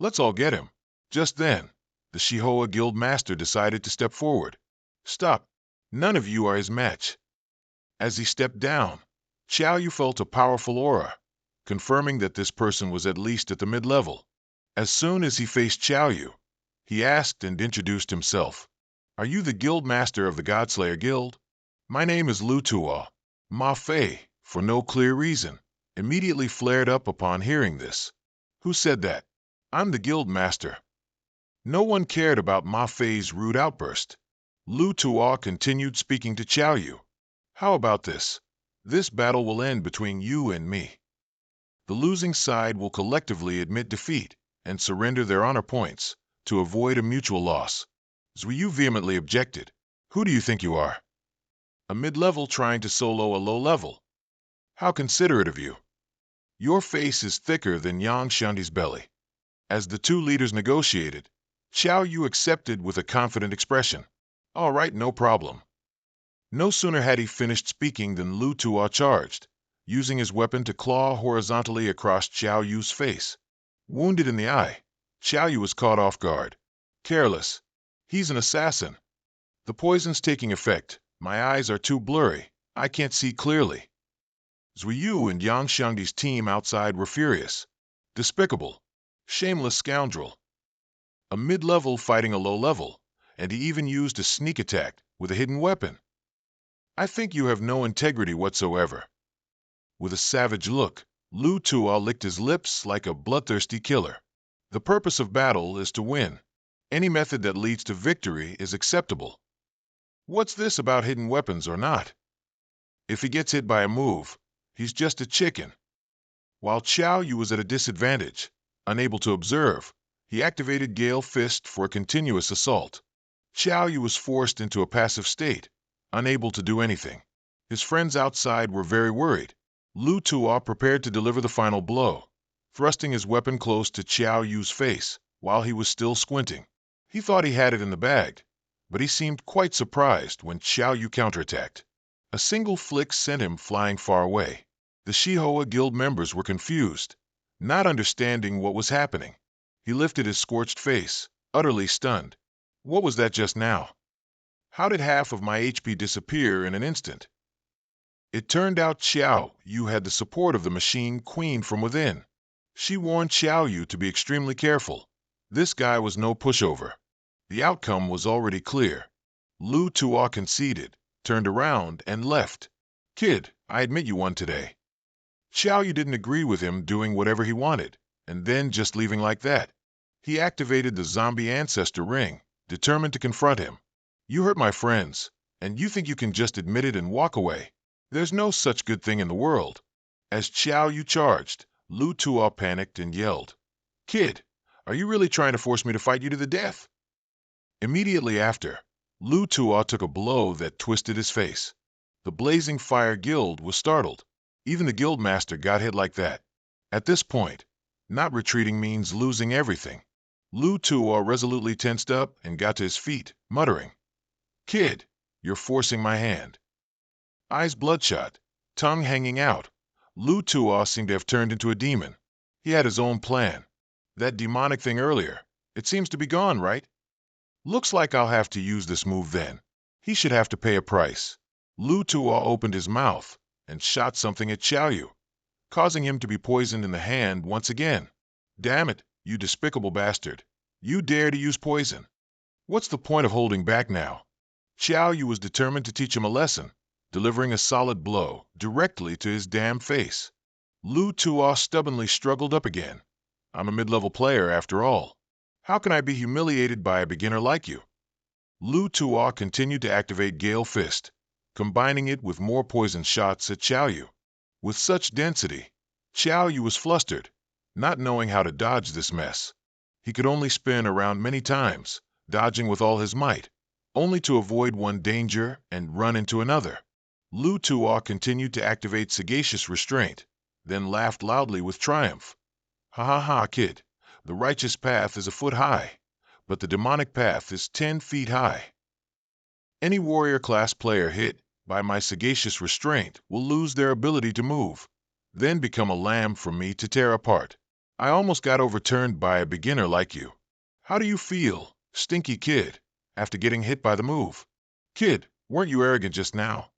Let's all get him." Just then, the Shihoa Guild Master decided to step forward. "Stop. None of you are his match." As he stepped down, Xiao Yu felt a powerful aura, confirming that this person was at least at the mid-level. As soon as he faced Xiao Yu, he asked and introduced himself. "Are you the Guild Master of the Godslayer Guild? My name is Lu Tuo." Ma Fei, for no clear reason, immediately flared up upon hearing this. "Who said that? I'm the Guild Master." No one cared about Ma Fei's rude outburst. Lu Tuo continued speaking to Xiao Yu. "How about this? This battle will end between you and me. The losing side will collectively admit defeat and surrender their honor points to avoid a mutual loss." Zhuyu vehemently objected. "Who do you think you are? A mid-level trying to solo a low-level? How considerate of you. Your face is thicker than Yang Shandi's belly." As the two leaders negotiated, Xiao Yu accepted with a confident expression. "All right, no problem." No sooner had he finished speaking than Lu Tuo charged, using his weapon to claw horizontally across Xiao Yu's face. Wounded in the eye, Xiao Yu was caught off guard. "Careless. He's an assassin. The poison's taking effect. My eyes are too blurry. I can't see clearly." Zhuyu and Yang Shangdi's team outside were furious. Despicable. Shameless scoundrel. A mid-level fighting a low-level, and he even used a sneak attack with a hidden weapon. "I think you have no integrity whatsoever." With a savage look, Lu Tuo licked his lips like a bloodthirsty killer. "The purpose of battle is to win. Any method that leads to victory is acceptable. What's this about hidden weapons or not? If he gets hit by a move, he's just a chicken." While Xiao Yu was at a disadvantage, unable to observe, he activated Gale Fist for a continuous assault. Xiao Yu was forced into a passive state, unable to do anything. His friends outside were very worried. Lu Tuo prepared to deliver the final blow, thrusting his weapon close to Xiao Yu's face while he was still squinting. He thought he had it in the bag, but he seemed quite surprised when Xiao Yu counterattacked. A single flick sent him flying far away. The Shihoa Guild members were confused, not understanding what was happening. He lifted his scorched face, utterly stunned. "What was that just now? How did half of my HP disappear in an instant?" It turned out Xiao Yu had the support of the Machine Queen from within. She warned Xiao Yu to be extremely careful. This guy was no pushover. The outcome was already clear. Lu Tuo conceded, turned around, and left. "Kid, I admit you won today." Xiao Yu didn't agree with him doing whatever he wanted, and then just leaving like that. He activated the zombie ancestor ring, determined to confront him. "You hurt my friends, and you think you can just admit it and walk away? There's no such good thing in the world." As Xiao Yu charged, Lu Tuo panicked and yelled, "Kid, are you really trying to force me to fight you to the death?" Immediately after, Lu Tuo took a blow that twisted his face. The Blazing Fire Guild was startled. Even the guild master got hit like that. At this point, not retreating means losing everything. Lu Tuo resolutely tensed up and got to his feet, muttering, "Kid, You're forcing my hand. Eyes bloodshot, tongue hanging out. Lu Tuo seemed to have turned into a demon. He had his own plan. That demonic thing earlier, it seems to be gone, right? Looks like I'll have to use this move then. He should have to pay a price. Lu Tuo opened his mouth and shot something at Xiaoyu, causing him to be poisoned in the hand once again. Damn it, you despicable bastard. You dare to use poison. What's the point of holding back now? Xiaoyu was determined to teach him a lesson, delivering a solid blow directly to his damn face. Lu Tuo stubbornly struggled up again. I'm a mid-level player after all. How can I be humiliated by a beginner like you? Lu Tuo continued to activate Gale Fist, combining it with more poison shots at Xiaoyu. With such density, Xiaoyu was flustered, not knowing how to dodge this mess. He could only spin around many times, dodging with all his might, only to avoid one danger and run into another. Lu Tuo continued to activate Sagacious Restraint, then laughed loudly with triumph. Ha ha ha, kid. The righteous path is a foot high, but the demonic path is 10 feet high. Any warrior class player hit by my Sagacious Restraint will lose their ability to move, then become a lamb for me to tear apart. I almost got overturned by a beginner like you. How do you feel, stinky kid, after getting hit by the move? Kid, weren't you arrogant just now?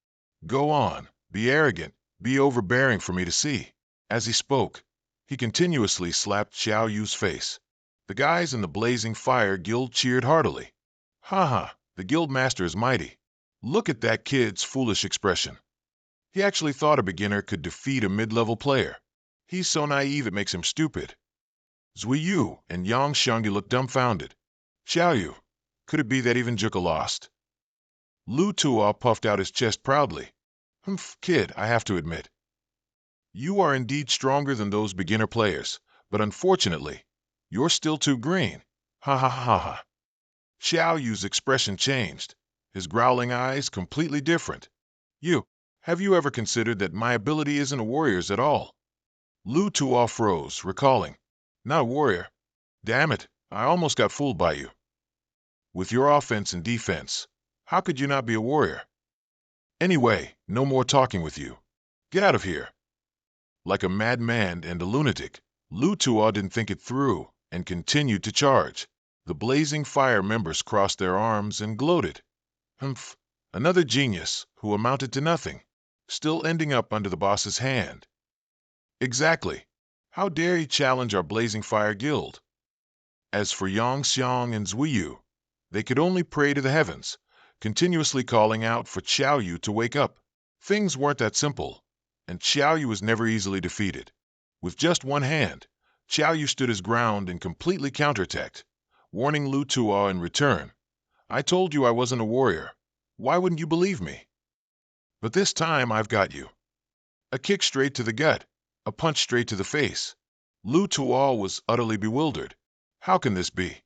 Go on, be arrogant, be overbearing for me to see. As he spoke, he continuously slapped Xiaoyu's face. The guys in the Blazing Fire Guild cheered heartily. Ha ha, the guild master is mighty. Look at that kid's foolish expression. He actually thought a beginner could defeat a mid-level player. He's so naive it makes him stupid. Zuiyu and Yang Xiangyu looked dumbfounded. Xiaoyu, could it be that even Zhuge lost? Lu Tuo puffed out his chest proudly. Humph, kid, I have to admit. You are indeed stronger than those beginner players, but unfortunately, you're still too green. Ha ha ha ha. Xiaoyu's expression changed, his growling eyes completely different. Have you ever considered that my ability isn't a warrior's at all? Lu Tuo froze, recalling. Not a warrior. Damn it, I almost got fooled by you. With your offense and defense, how could you not be a warrior? Anyway, no more talking with you. Get out of here. Like a madman and a lunatic, Lu Tuo didn't think it through and continued to charge. The Blazing Fire members crossed their arms and gloated. Humph, another genius who amounted to nothing, still ending up under the boss's hand. Exactly. How dare he challenge our Blazing Fire Guild? As for Yang Xiang and Zuiyu, they could only pray to the heavens, continuously calling out for Xiaoyu to wake up. Things weren't that simple, and Xiaoyu was never easily defeated. With just one hand, Xiaoyu stood his ground and completely counterattacked, warning Lu Tuo in return. I told you I wasn't a warrior. Why wouldn't you believe me? But this time I've got you. A kick straight to the gut, a punch straight to the face. Lu Tuo was utterly bewildered. How can this be?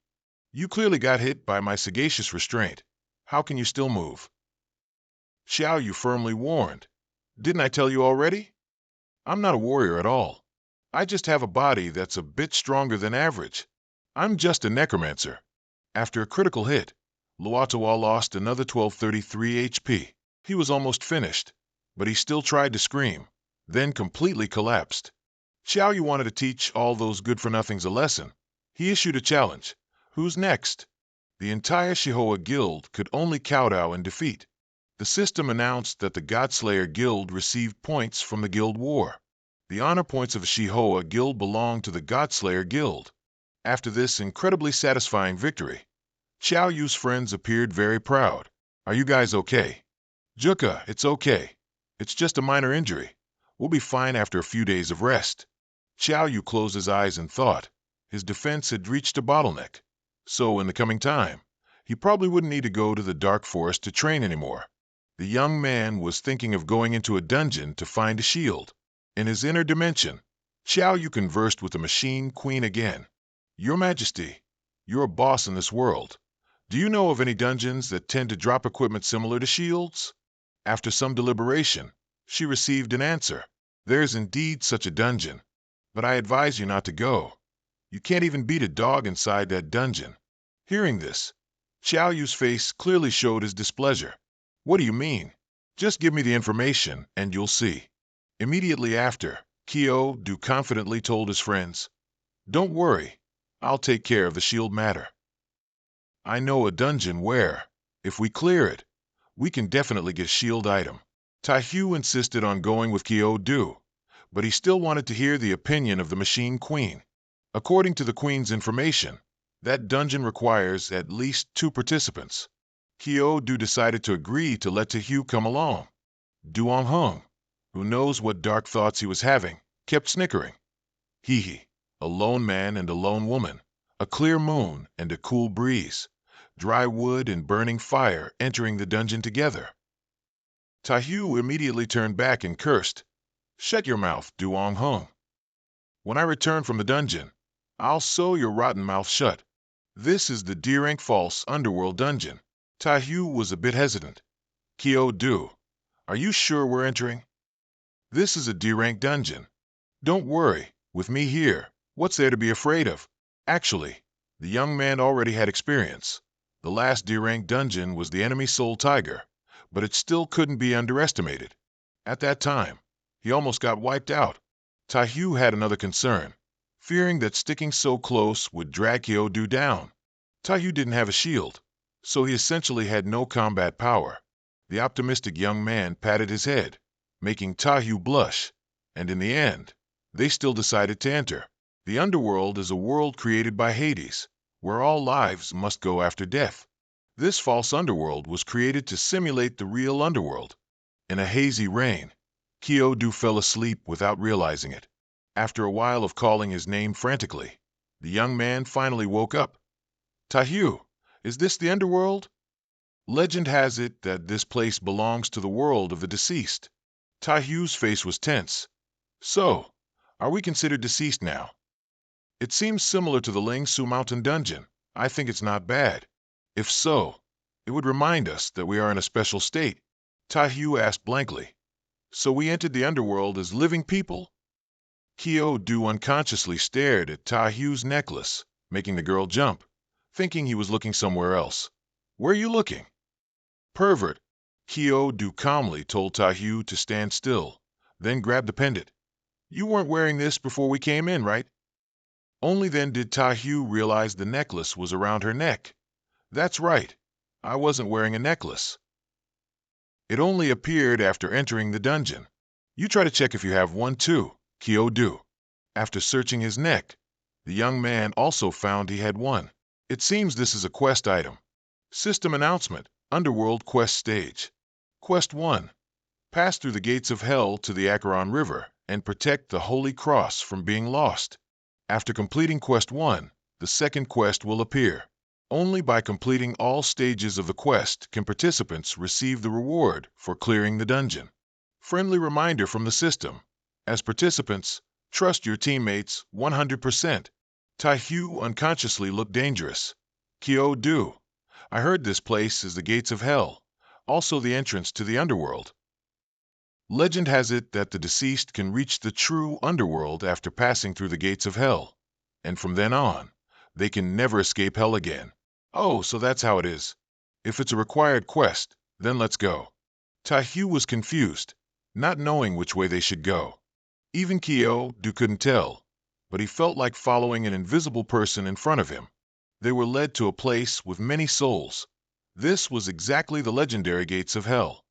You clearly got hit by my Sagacious Restraint. How can you still move? Xiaoyu firmly warned. Didn't I tell you already? I'm not a warrior at all. I just have a body that's a bit stronger than average. I'm just a necromancer. After a critical hit, Luotawa lost another 1233 HP. He was almost finished, but he still tried to scream, then completely collapsed. Xiaoyu wanted to teach all those good-for-nothings a lesson. He issued a challenge. Who's next? The entire Shihoa Guild could only kowtow and defeat. The system announced that the Godslayer Guild received points from the Guild War. The honor points of the Shihoa Guild belonged to the Godslayer Guild. After this incredibly satisfying victory, Xiaoyu's friends appeared very proud. Are you guys okay? Zhuge, it's okay. It's just a minor injury. We'll be fine after a few days of rest. Xiaoyu closed his eyes and thought. His defense had reached a bottleneck. So in the coming time, he probably wouldn't need to go to the dark forest to train anymore. The young man was thinking of going into a dungeon to find a shield. In his inner dimension, Xiaoyu conversed with the Machine Queen again. Your Majesty, you're a boss in this world. Do you know of any dungeons that tend to drop equipment similar to shields? After some deliberation, she received an answer. There is indeed such a dungeon, but I advise you not to go. You can't even beat a dog inside that dungeon. Hearing this, Xiaoyu's face clearly showed his displeasure. What do you mean? Just give me the information, and you'll see. Immediately after, Kyo-do confidently told his friends, "Don't worry, I'll take care of the shield matter. I know a dungeon where, if we clear it, we can definitely get a shield item." Taihyu insisted on going with Kyo-do, but he still wanted to hear the opinion of the Machine Queen. According to the Queen's information, that dungeon requires at least 2 participants. Kyo-do decided to agree to let Taihyu come along. Duong-hung, who knows what dark thoughts he was having, kept snickering. Hee hee, a lone man and a lone woman, a clear moon and a cool breeze, dry wood and burning fire entering the dungeon together. Taihyu immediately turned back and cursed, "Shut your mouth, Duong-hung. When I return from the dungeon, I'll sew your rotten mouth shut. This is the D-rank false underworld dungeon." Taihyu was a bit hesitant. "Kyo-do, are you sure we're entering? This is a D-rank dungeon. Don't worry, with me here, what's there to be afraid of?" Actually, the young man already had experience. The last D-rank dungeon was the enemy Soul Tiger, but it still couldn't be underestimated. At that time, he almost got wiped out. Taihyu had another concern, fearing that sticking so close would drag Kyo-do down. Taihyu didn't have a shield, so he essentially had no combat power. The optimistic young man patted his head, making Taihyu blush, and in the end, they still decided to enter. The underworld is a world created by Hades, where all lives must go after death. This false underworld was created to simulate the real underworld. In a hazy rain, Kyo-do fell asleep without realizing it. After a while of calling his name frantically, the young man finally woke up. "Taihyu, is this the underworld?" Legend has it that this place belongs to the world of the deceased. Taihyu's face was tense. "So, are we considered deceased now?" "It seems similar to the Ling-Su Mountain dungeon. I think it's not bad. If so, it would remind us that we are in a special state." Taihyu asked blankly, "So we entered the underworld as living people?" Kyo-do unconsciously stared at Taihyu's necklace, making the girl jump, thinking he was looking somewhere else. "Where are you looking?" "Pervert." Kyo-do calmly told Taihyu to stand still, then grabbed the pendant. "You weren't wearing this before we came in, right?" Only then did Taihyu realize the necklace was around her neck. "That's right. I wasn't wearing a necklace. It only appeared after entering the dungeon. You try to check if you have one too, Kyo-do." After searching his neck, the young man also found he had one. It seems this is a quest item. System announcement, Underworld Quest Stage. Quest 1. Pass through the gates of hell to the Acheron River and protect the Holy Cross from being lost. After completing Quest 1, the second quest will appear. Only by completing all stages of the quest can participants receive the reward for clearing the dungeon. Friendly reminder from the system. As participants, trust your teammates 100%. Taihyu unconsciously looked dangerous. "Kyo-do, I heard this place is the gates of hell, also the entrance to the underworld. Legend has it that the deceased can reach the true underworld after passing through the gates of hell, and from then on, they can never escape hell again." "Oh, so that's how it is. If it's a required quest, then let's go." Taihyu was confused, not knowing which way they should go. Even Kyo-do couldn't tell, but he felt like following an invisible person in front of him. They were led to a place with many souls. This was exactly the legendary gates of hell.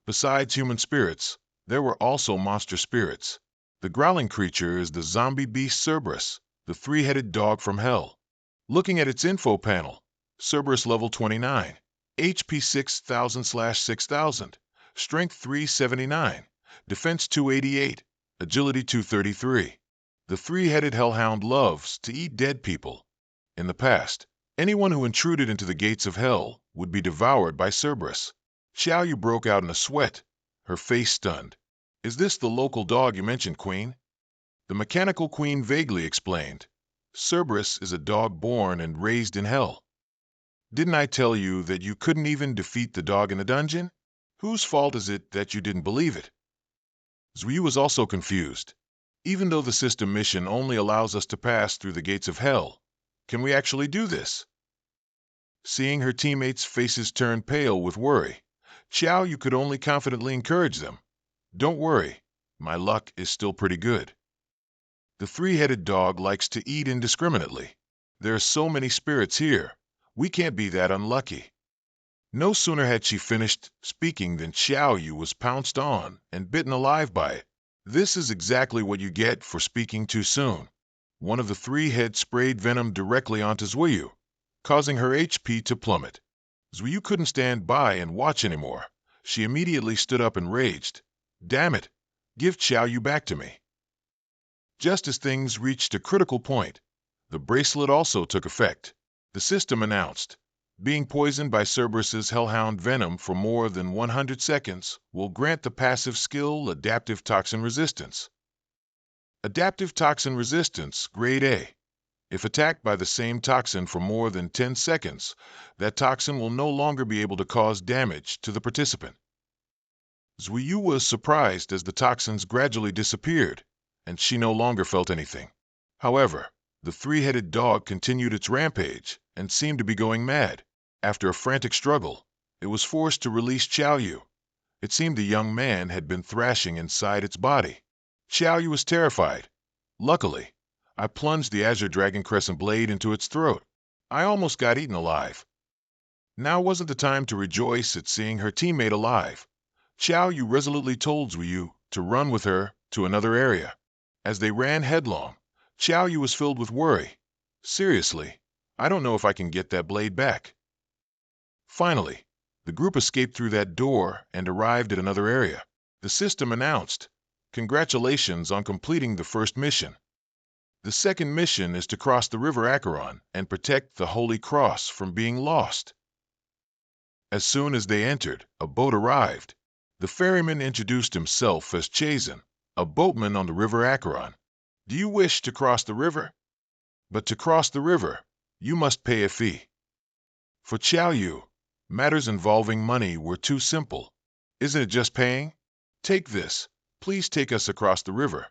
Besides human spirits, there were also monster spirits. The growling creature is the zombie beast Cerberus, the 3-headed dog from hell. Looking at its info panel, Cerberus level 29, HP 6000/6000, Strength 379, Defense 288, Agility 233. The 3-headed hellhound loves to eat dead people. In the past, anyone who intruded into the gates of hell would be devoured by Cerberus. Xiaoyu broke out in a sweat, her face stunned. "Is this the local dog you mentioned, Queen?" The mechanical queen vaguely explained. "Cerberus is a dog born and raised in hell. Didn't I tell you that you couldn't even defeat the dog in the dungeon? Whose fault is it that you didn't believe it?" Zui was also confused. "Even though the system mission only allows us to pass through the gates of hell, can we actually do this?" Seeing her teammates' faces turn pale with worry, Xiao Yu could only confidently encourage them. Don't worry, my luck is still pretty good. The three-headed dog likes to eat indiscriminately. There are so many spirits here. We can't be that unlucky. No sooner had she finished speaking than Xiao Yu was pounced on and bitten alive by it. This is exactly what you get for speaking too soon. One of the three heads sprayed venom directly onto Zuyu, causing her HP to plummet. Zuyu couldn't stand by and watch anymore. She immediately stood up and raged. Damn it! Give Xiao Yu back to me. Just as things reached a critical point, the bracelet also took effect. The system announced, being poisoned by Cerberus's hellhound venom for more than 100 seconds will grant the passive skill Adaptive Toxin Resistance. Adaptive Toxin Resistance, Grade A. If attacked by the same toxin for more than 10 seconds, that toxin will no longer be able to cause damage to the participant. Zuyu was surprised as the toxins gradually disappeared, and she no longer felt anything. However, the three-headed dog continued its rampage and seemed to be going mad. After a frantic struggle, it was forced to release Xiao Yu. It seemed the young man had been thrashing inside its body. Xiao Yu was terrified. Luckily, I plunged the Azure Dragon Crescent blade into its throat. I almost got eaten alive. Now wasn't the time to rejoice at seeing her teammate alive. Xiao Yu resolutely told Zuyu to run with her to another area. As they ran headlong, Xiao Yu was filled with worry. Seriously, I don't know if I can get that blade back. Finally, the group escaped through that door and arrived at another area. The system announced, "Congratulations on completing the first mission. The second mission is to cross the River Acheron and protect the Holy Cross from being lost." As soon as they entered, a boat arrived. The ferryman introduced himself as Chazen, a boatman on the River Acheron. "Do you wish to cross the river? But to cross the river, you must pay a fee." For Xiao Yu, matters involving money were too simple. "Isn't it just paying? Take this. Please take us across the river."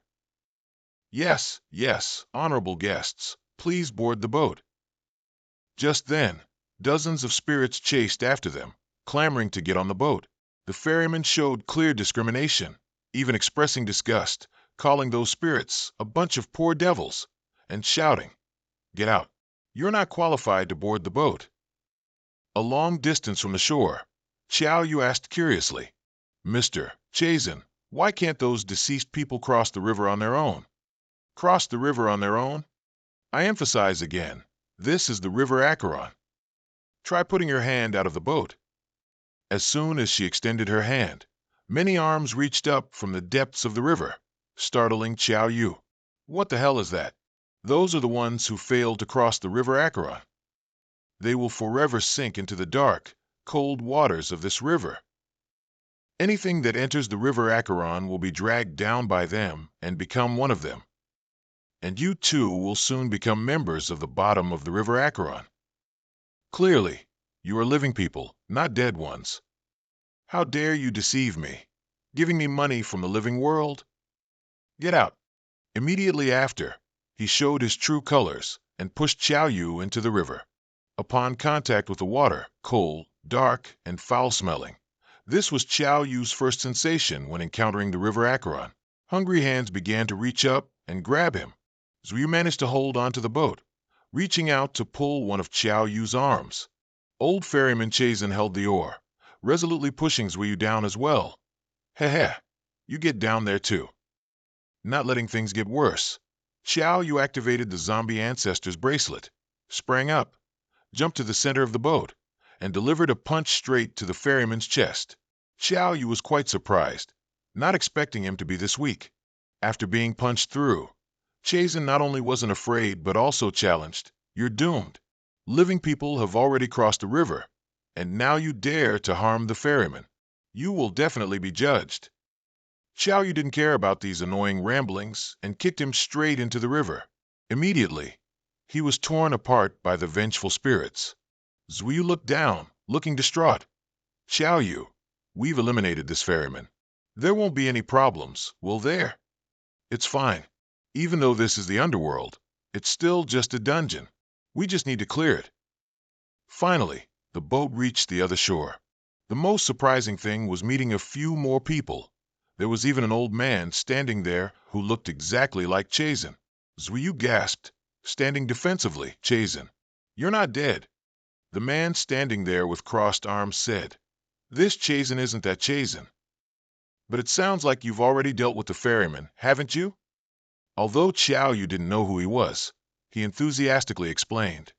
"Yes, yes, honorable guests, please board the boat." Just then, dozens of spirits chased after them, clamoring to get on the boat. The ferryman showed clear discrimination, even expressing disgust, calling those spirits a bunch of poor devils, and shouting, "Get out! You're not qualified to board the boat." A long distance from the shore, Xiao Yu asked curiously, "Mr. Chazen, why can't those deceased people cross the river on their own?" "Cross the river on their own? I emphasize again, this is the River Acheron. Try putting your hand out of the boat." As soon as she extended her hand, many arms reached up from the depths of the river, startling Xiao Yu. "What the hell is that?" "Those are the ones who failed to cross the River Acheron. They will forever sink into the dark, cold waters of this river. Anything that enters the River Acheron will be dragged down by them and become one of them. And you too will soon become members of the bottom of the River Acheron. Clearly, you are living people, not dead ones. How dare you deceive me, giving me money from the living world? Get out." Immediately after, he showed his true colors and pushed Xiao Yu into the river. Upon contact with the water, cold, dark, and foul-smelling, this was Xiao Yu's first sensation when encountering the River Acheron. Hungry hands began to reach up and grab him. Zuyu managed to hold onto the boat, reaching out to pull one of Xiao Yu's arms. Old ferryman Chazen held the oar, resolutely pushing Zuyu down as well. "Heh, you get down there too." Not letting things get worse, Xiao Yu activated the zombie ancestor's bracelet, sprang up, jumped to the center of the boat, and delivered a punch straight to the ferryman's chest. Xiao Yu was quite surprised, not expecting him to be this weak. After being punched through, Chazen not only wasn't afraid but also challenged, "You're doomed. Living people have already crossed the river, and now you dare to harm the ferryman. You will definitely be judged." Xiao Yu didn't care about these annoying ramblings and kicked him straight into the river. Immediately, he was torn apart by the vengeful spirits. Zuyu looked down, looking distraught. "Xiao Yu, we've eliminated this ferryman. There won't be any problems, will there? It's fine. Even though this is the underworld, it's still just a dungeon. We just need to clear it." Finally, the boat reached the other shore. The most surprising thing was meeting a few more people. There was even an old man standing there who looked exactly like Chazen. Zhuyu gasped, standing defensively. Chazen, you're not dead. The man standing there with crossed arms said, this Chazen isn't that Chazen. But it sounds like you've already dealt with the ferryman, haven't you? Although Yu didn't know who he was, he enthusiastically explained.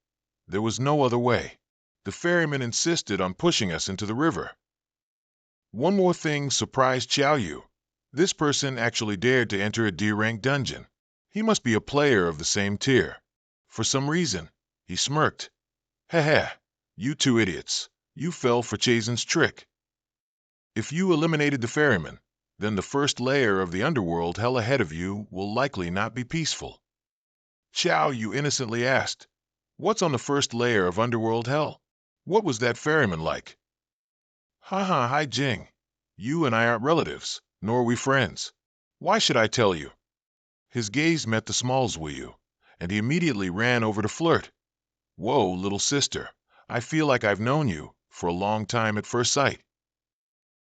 There was no other way. The ferryman insisted on pushing us into the river. One more thing surprised Yu. This person actually dared to enter a D-rank dungeon. He must be a player of the same tier. For some reason, he smirked. Heh, you two idiots. You fell for Chazen's trick. If you eliminated the ferryman, then the first layer of the underworld hell ahead of you will likely not be peaceful. Yu innocently asked, what's on the first layer of underworld hell? What was that ferryman like? Hi Jing. You and I aren't relatives, nor are we friends. Why should I tell you? His gaze met the small Zhuyu, and he immediately ran over to flirt. Whoa, little sister, I feel like I've known you for a long time at first sight.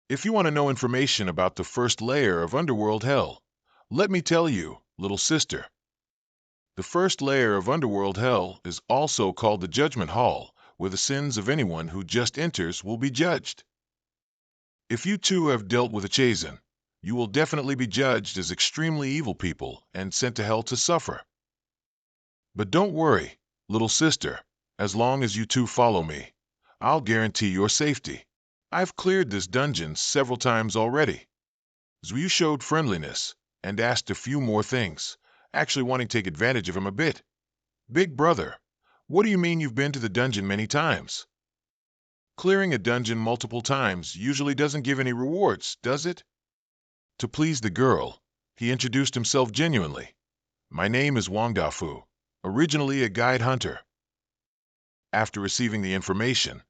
If you want to know information about the first layer of underworld hell, let me tell you, little sister. The first layer of underworld hell is also called the Judgment Hall, where the sins of anyone who just enters will be judged. If you two have dealt with a Chazen, you will definitely be judged as extremely evil people and sent to hell to suffer. But don't worry, little sister, as long as you two follow me, I'll guarantee your safety. I've cleared this dungeon several times already. Zhuyu showed friendliness and asked a few more things, actually wanting to take advantage of him a bit. Big brother, what do you mean you've been to the dungeon many times? Clearing a dungeon multiple times usually doesn't give any rewards, does it? To please the girl, he introduced himself genuinely. My name is Wang Dafu, originally a guide hunter. After receiving the information,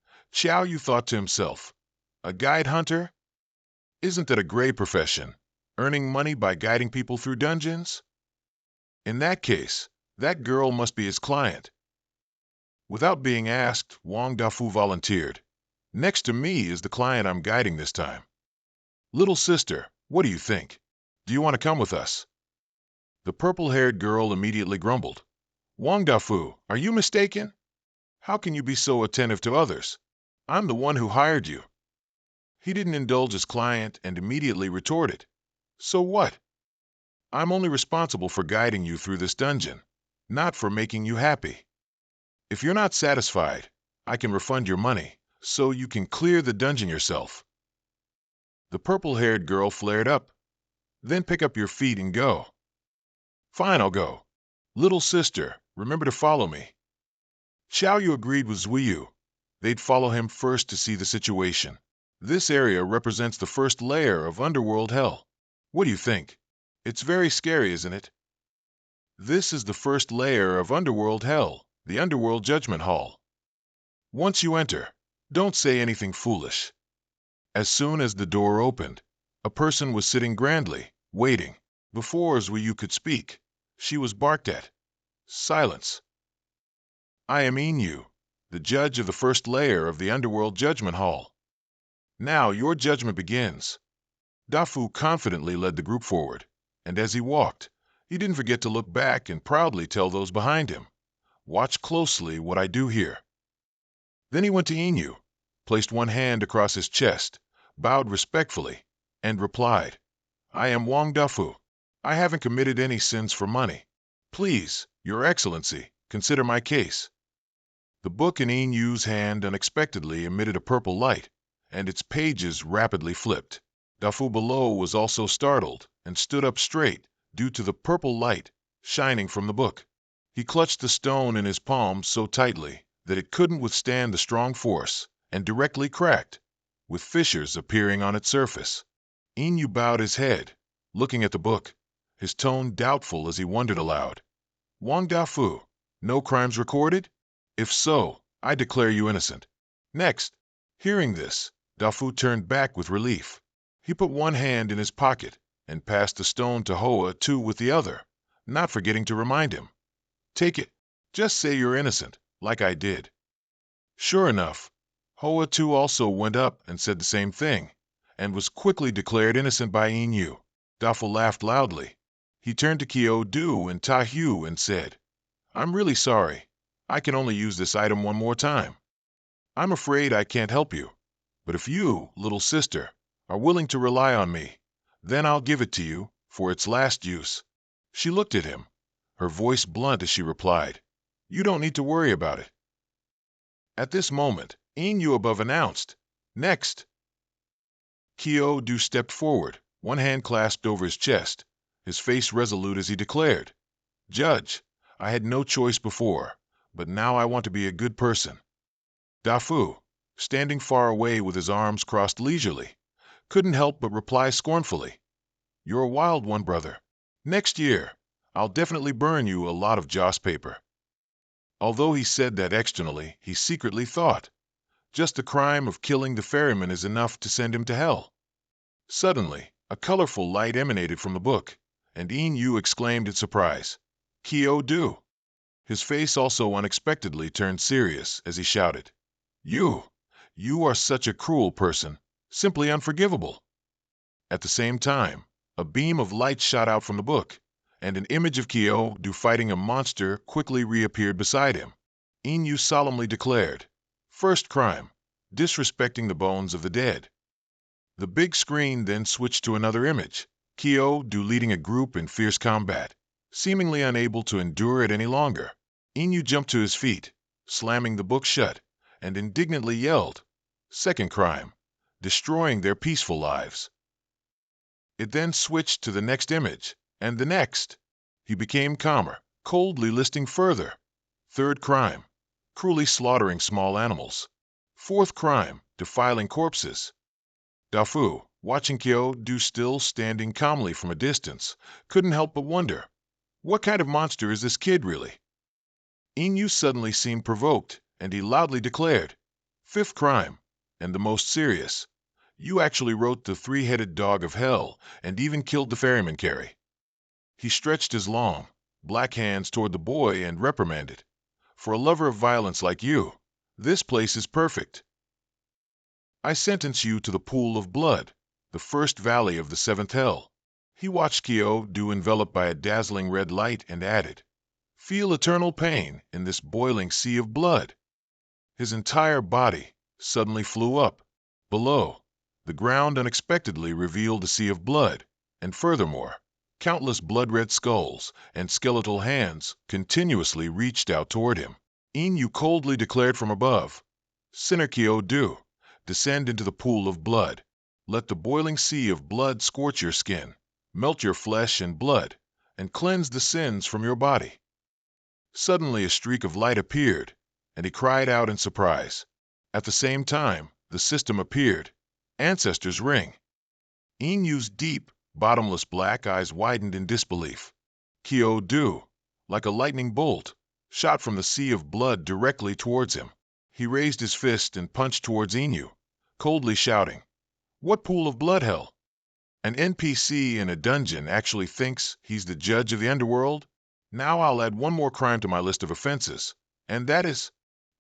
Yu thought to himself, a guide hunter? Isn't that a great profession, earning money by guiding people through dungeons? In that case, that girl must be his client. Without being asked, Wang Dafu volunteered. Next to me is the client I'm guiding this time. Little sister, what do you think? Do you want to come with us? The purple-haired girl immediately grumbled. Wang Dafu, are you mistaken? How can you be so attentive to others? I'm the one who hired you. He didn't indulge his client and immediately retorted. So what? I'm only responsible for guiding you through this dungeon, not for making you happy. If you're not satisfied, I can refund your money, so you can clear the dungeon yourself. The purple-haired girl flared up. Then pick up your feet and go. Fine, I'll go. Little sister, remember to follow me. Yu agreed with Zhuyu. They'd follow him first to see the situation. This area represents the first layer of underworld hell. What do you think? It's very scary, isn't it? This is the first layer of underworld hell, the underworld judgment hall. Once you enter, don't say anything foolish. As soon as the door opened, a person was sitting grandly, waiting. Before Zhuyu could speak, she was barked at. Silence. I am Inu, the judge of the first layer of the underworld judgment hall. Now your judgment begins. Dafu confidently led the group forward, and as he walked, he didn't forget to look back and proudly tell those behind him, watch closely what I do here. Then he went to Inu, placed one hand across his chest, bowed respectfully, and replied, I am Wang Dafu. I haven't committed any sins for money. Please, Your Excellency, consider my case. The book in Inu's hand unexpectedly emitted a purple light, and its pages rapidly flipped. Dafu below was also startled and stood up straight due to the purple light shining from the book. He clutched the stone in his palm so tightly that it couldn't withstand the strong force and directly cracked, with fissures appearing on its surface. Inu bowed his head, looking at the book, his tone doubtful as he wondered aloud. Wang Dafu, no crimes recorded? If so, I declare you innocent. Next, hearing this, Dafu turned back with relief. He put one hand in his pocket and passed the stone to Hoa too with the other, not forgetting to remind him. Take it. Just say you're innocent, like I did. Sure enough, Hoa too also went up and said the same thing, and was quickly declared innocent by Inu. Dafu laughed loudly. He turned to Kyo Du and Ta Hu and said, "I'm really sorry. I can only use this item one more time. I'm afraid I can't help you. But if you, little sister, are willing to rely on me, then I'll give it to you for its last use." She looked at him, her voice blunt as she replied, "You don't need to worry about it." At this moment, Inu above announced, "Next." Kyo Du stepped forward, one hand clasped over his chest, his face resolute as he declared, "Judge, I had no choice before, but now I want to be a good person." Dafu, standing far away with his arms crossed leisurely, couldn't help but reply scornfully, "You're a wild one, brother. Next year, I'll definitely burn you a lot of joss paper." Although he said that externally, he secretly thought, just the crime of killing the ferryman is enough to send him to hell. Suddenly, a colorful light emanated from the book, and Inu exclaimed in surprise, "Kyo Du." His face also unexpectedly turned serious as he shouted, You are such a cruel person, simply unforgivable." At the same time, a beam of light shot out from the book, and an image of Kyo Du fighting a monster quickly reappeared beside him. Inu solemnly declared, "First crime, disrespecting the bones of the dead." The big screen then switched to another image, Kyo Du leading a group in fierce combat. Seemingly unable to endure it any longer, Inu jumped to his feet, slamming the book shut, and indignantly yelled, "Second crime, destroying their peaceful lives." It then switched to the next image, and the next. He became calmer, coldly listing further. Third crime, cruelly slaughtering small animals. Fourth crime, defiling corpses. Dafu, watching Kyo Du still standing calmly from a distance, couldn't help but wonder, what kind of monster is this kid really? Inu suddenly seemed provoked, and he loudly declared, "Fifth crime, and the most serious. You actually wrote the three-headed dog of hell and even killed the ferryman carry." He stretched his long, black hands toward the boy and reprimanded, "For a lover of violence like you, this place is perfect. I sentence you to the pool of blood, the first valley of the seventh hell." He watched Kyo Du enveloped by a dazzling red light and added, "Feel eternal pain in this boiling sea of blood." His entire body suddenly flew up. Below, the ground unexpectedly revealed a sea of blood, and furthermore, countless blood-red skulls and skeletal hands continuously reached out toward him. Inu coldly declared from above, "Sinner Kyo Du, descend into the pool of blood. Let the boiling sea of blood scorch your skin, melt your flesh and blood, and cleanse the sins from your body." Suddenly a streak of light appeared, and he cried out in surprise. At the same time, the system appeared, Ancestors' Ring. Inu's deep, bottomless black eyes widened in disbelief. Kyo Du, like a lightning bolt, shot from the sea of blood directly towards him. He raised his fist and punched towards Inu, coldly shouting, "What pool of blood hell? An NPC in a dungeon actually thinks he's the judge of the underworld? Now I'll add one more crime to my list of offenses, and that is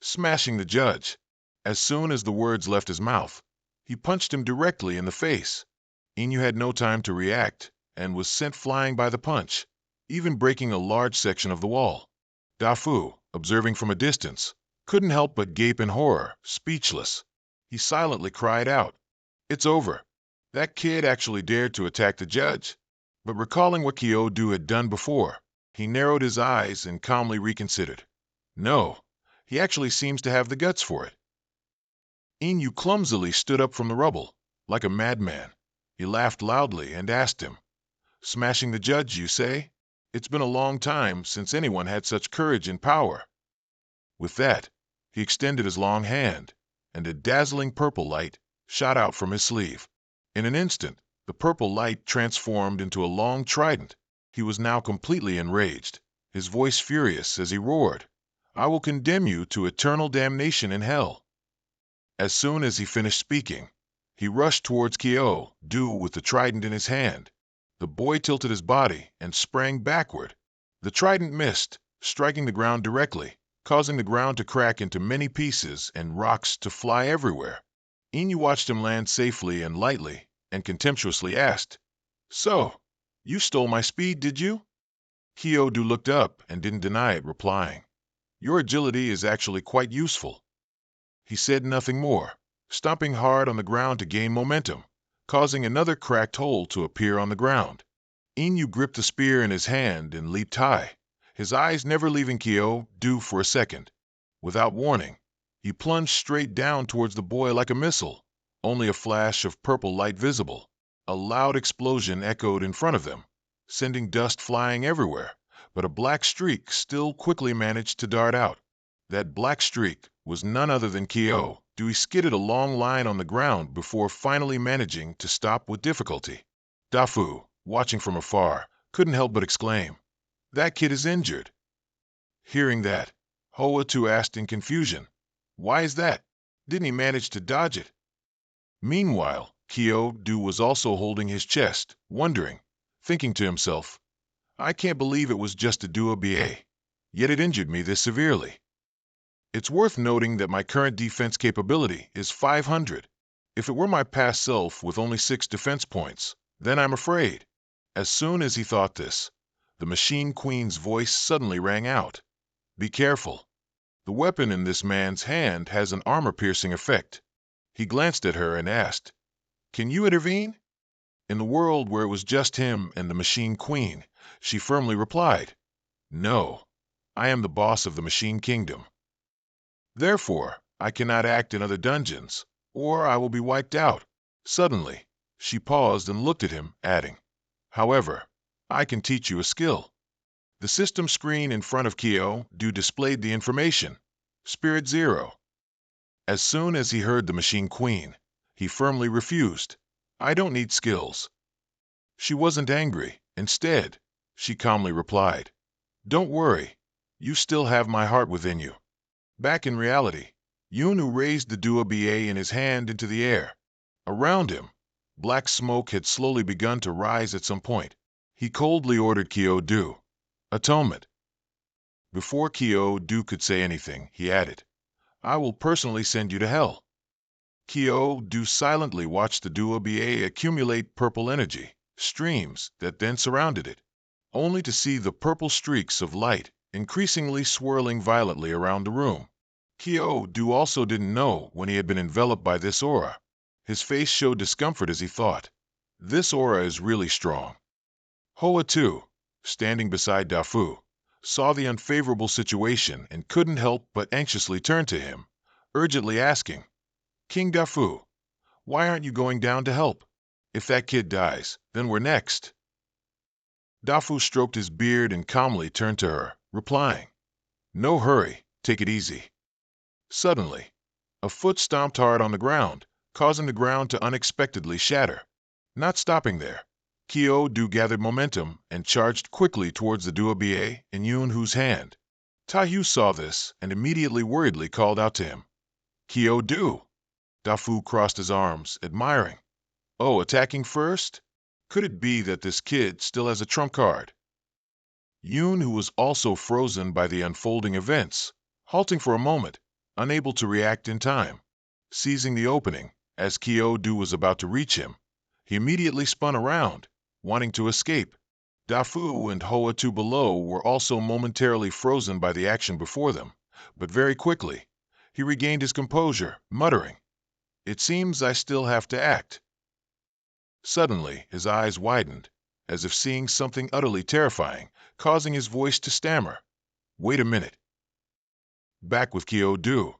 smashing the judge." As soon as the words left his mouth, he punched him directly in the face. Inu had no time to react and was sent flying by the punch, even breaking a large section of the wall. Dafu, observing from a distance, couldn't help but gape in horror, speechless. He silently cried out, "It's over. That kid actually dared to attack the judge." But recalling what Kyo Du had done before, he narrowed his eyes and calmly reconsidered. No, he actually seems to have the guts for it. Inu clumsily stood up from the rubble, like a madman. He laughed loudly and asked him, "Smashing the judge, you say? It's been a long time since anyone had such courage and power." With that, he extended his long hand, and a dazzling purple light shot out from his sleeve. In an instant, the purple light transformed into a long trident. He was now completely enraged, his voice furious as he roared, "I will condemn you to eternal damnation in hell." As soon as he finished speaking, he rushed towards Kyo Du with the trident in his hand. The boy tilted his body and sprang backward. The trident missed, striking the ground directly, causing the ground to crack into many pieces and rocks to fly everywhere. Inu watched him land safely and lightly, and contemptuously asked, "So, you stole my speed, did you?" Kyodo looked up and didn't deny it, replying, "Your agility is actually quite useful." He said nothing more, stomping hard on the ground to gain momentum, causing another cracked hole to appear on the ground. Inu gripped the spear in his hand and leaped high, his eyes never leaving Kyodo for a second. Without warning, he plunged straight down towards the boy like a missile, only a flash of purple light visible. A loud explosion echoed in front of them, sending dust flying everywhere, but a black streak still quickly managed to dart out. That black streak was none other than Kyodo. He skidded a long line on the ground before finally managing to stop with difficulty. Dafu, watching from afar, couldn't help but exclaim, "That kid is injured." Hearing that, Hoatu asked in confusion, "Why is that? Didn't he manage to dodge it?" Meanwhile, Kyodo was also holding his chest, wondering, thinking to himself, "I can't believe it was just a Duoba, yet it injured me this severely. It's worth noting that my current defense capability is 500. If it were my past self with only 6 defense points, then I'm afraid." As soon as he thought this, the Machine Queen's voice suddenly rang out. "Be careful. The weapon in this man's hand has an armor-piercing effect." He glanced at her and asked, "Can you intervene?" In the world where it was just him and the Machine Queen, she firmly replied, "No, I am the boss of the Machine Kingdom. Therefore, I cannot act in other dungeons, or I will be wiped out." Suddenly, she paused and looked at him, adding, "However, I can teach you a skill." The system screen in front of Kyodo displayed the information, Spirit 0. As soon as he heard the Machine Queen, he firmly refused, "I don't need skills." She wasn't angry. Instead, she calmly replied, "Don't worry, you still have my heart within you." Back in reality, Yunu raised the Duoba in his hand into the air. Around him, black smoke had slowly begun to rise at some point. He coldly ordered Kyodo, "Atonement." Before Kyodo could say anything, he added, "I will personally send you to hell." Kyodo silently watched the Duoba accumulate purple energy, streams that then surrounded it, only to see the purple streaks of light increasingly swirling violently around the room. Kyodo also didn't know when he had been enveloped by this aura. His face showed discomfort as he thought, "This aura is really strong." Hoa, too, standing beside Dafu, saw the unfavorable situation and couldn't help but anxiously turn to him, urgently asking, "King Dafu, why aren't you going down to help? If that kid dies, then we're next." Dafu stroked his beard and calmly turned to her, replying, "No hurry, take it easy." Suddenly, a foot stomped hard on the ground, causing the ground to unexpectedly shatter. Not stopping there, Kyodo gathered momentum and charged quickly towards the Duoba in Yunhu's hand. Taiyu saw this and immediately worriedly called out to him, "Kyodo!" Dafu crossed his arms, admiring. "Oh, attacking first? Could it be that this kid still has a trump card?" Yun, who was also frozen by the unfolding events, halting for a moment, unable to react in time. Seizing the opening, as Kyodo was about to reach him, he immediately spun around, wanting to escape. Dafu and Hoatu below were also momentarily frozen by the action before them, but very quickly, he regained his composure, muttering, "It seems I still have to act." Suddenly, his eyes widened, as if seeing something utterly terrifying, causing his voice to stammer. "Wait a minute." Back with Kyodo,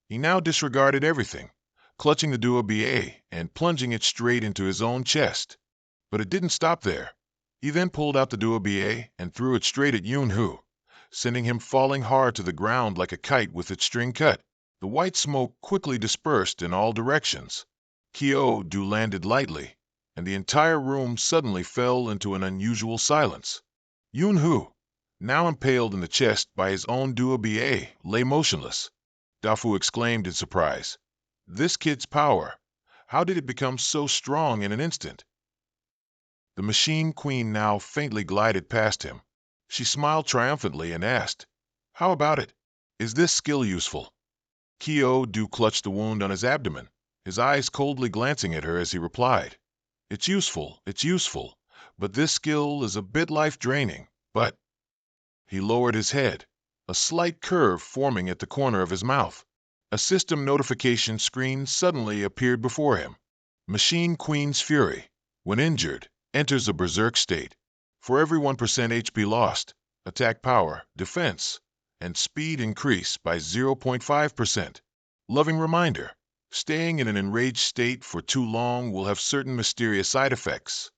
he now disregarded everything, clutching the Duoba and plunging it straight into his own chest. But it didn't stop there. He then pulled out the Duoba and threw it straight at Yunhu, sending him falling hard to the ground like a kite with its string cut. The white smoke quickly dispersed in all directions. Kyodo landed lightly, and the entire room suddenly fell into an unusual silence. Yunhu, now impaled in the chest by his own Duoba, lay motionless. Dafu exclaimed in surprise, "This kid's power, how did it become so strong in an instant?" The Machine Queen now faintly glided past him. She smiled triumphantly and asked, "How about it? Is this skill useful? Kyo-do clutched the wound on his abdomen, his eyes coldly glancing at her as he replied. It's useful, but this skill is a bit life-draining, but... He lowered his head, a slight curve forming at the corner of his mouth. A system notification screen suddenly appeared before him. Machine Queen's Fury. When injured, enters a berserk state. For every 1% HP lost, attack power, defense, and speed increase by 0.5%. Loving reminder, staying in an enraged state for too long will have certain mysterious side effects.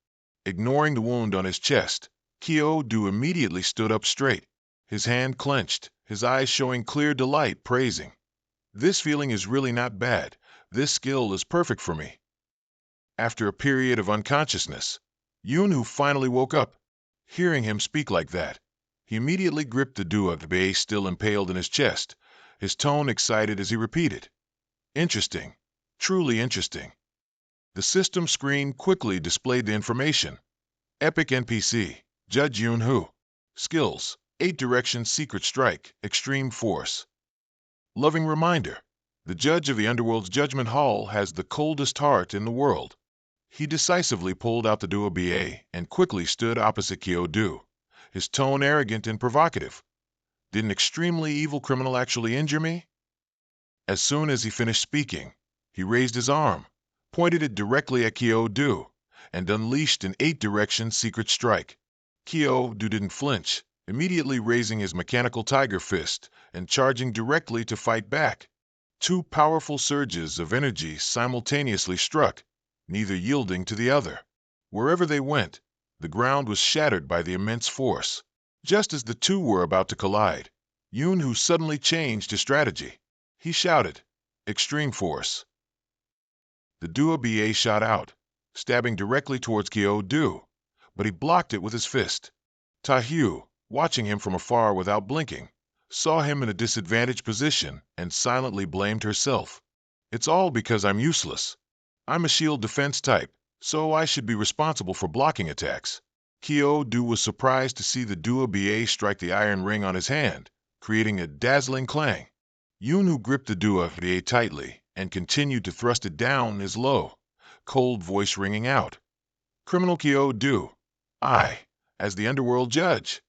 Ignoring the wound on his chest, Kyo-do immediately stood up straight, his hand clenched, his eyes showing clear delight, praising. This feeling is really not bad. This skill is perfect for me. After a period of unconsciousness, Yunhu finally woke up. Hearing him speak like that, he immediately gripped the Dua-Bei still impaled in his chest, his tone excited as he repeated. Interesting. Truly interesting. The system screen quickly displayed the information. Epic NPC, Judge Yunhu. Skills, 8 Direction Secret Strike, Extreme Force. Loving reminder, the judge of the Underworld's Judgment Hall has the coldest heart in the world. He decisively pulled out the Dua-Bei and quickly stood opposite Kyo-do, his tone arrogant and provocative. Did an extremely evil criminal actually injure me? As soon as he finished speaking, he raised his arm, pointed it directly at Kyo-do, and unleashed an 8 Direction Secret Strike. Kyo-do didn't flinch, immediately raising his mechanical tiger fist and charging directly to fight back. 2 powerful surges of energy simultaneously struck, neither yielding to the other. Wherever they went, the ground was shattered by the immense force. Just as the two were about to collide, Yunhu suddenly changed his strategy. He shouted, Extreme Force. The Dua-Bei shot out, stabbing directly towards Kyo-do, but he blocked it with his fist. Tahu, watching him from afar without blinking, saw him in a disadvantaged position and silently blamed herself. It's all because I'm useless. I'm a shield defense type, so I should be responsible for blocking attacks. Kyo-do was surprised to see the Dua-Bei strike the iron ring on his hand, creating a dazzling clang. Yunhu gripped the Dua-Bei tightly and continued to thrust it down his low, cold voice ringing out. Criminal Kyo-do, I, as the underworld judge.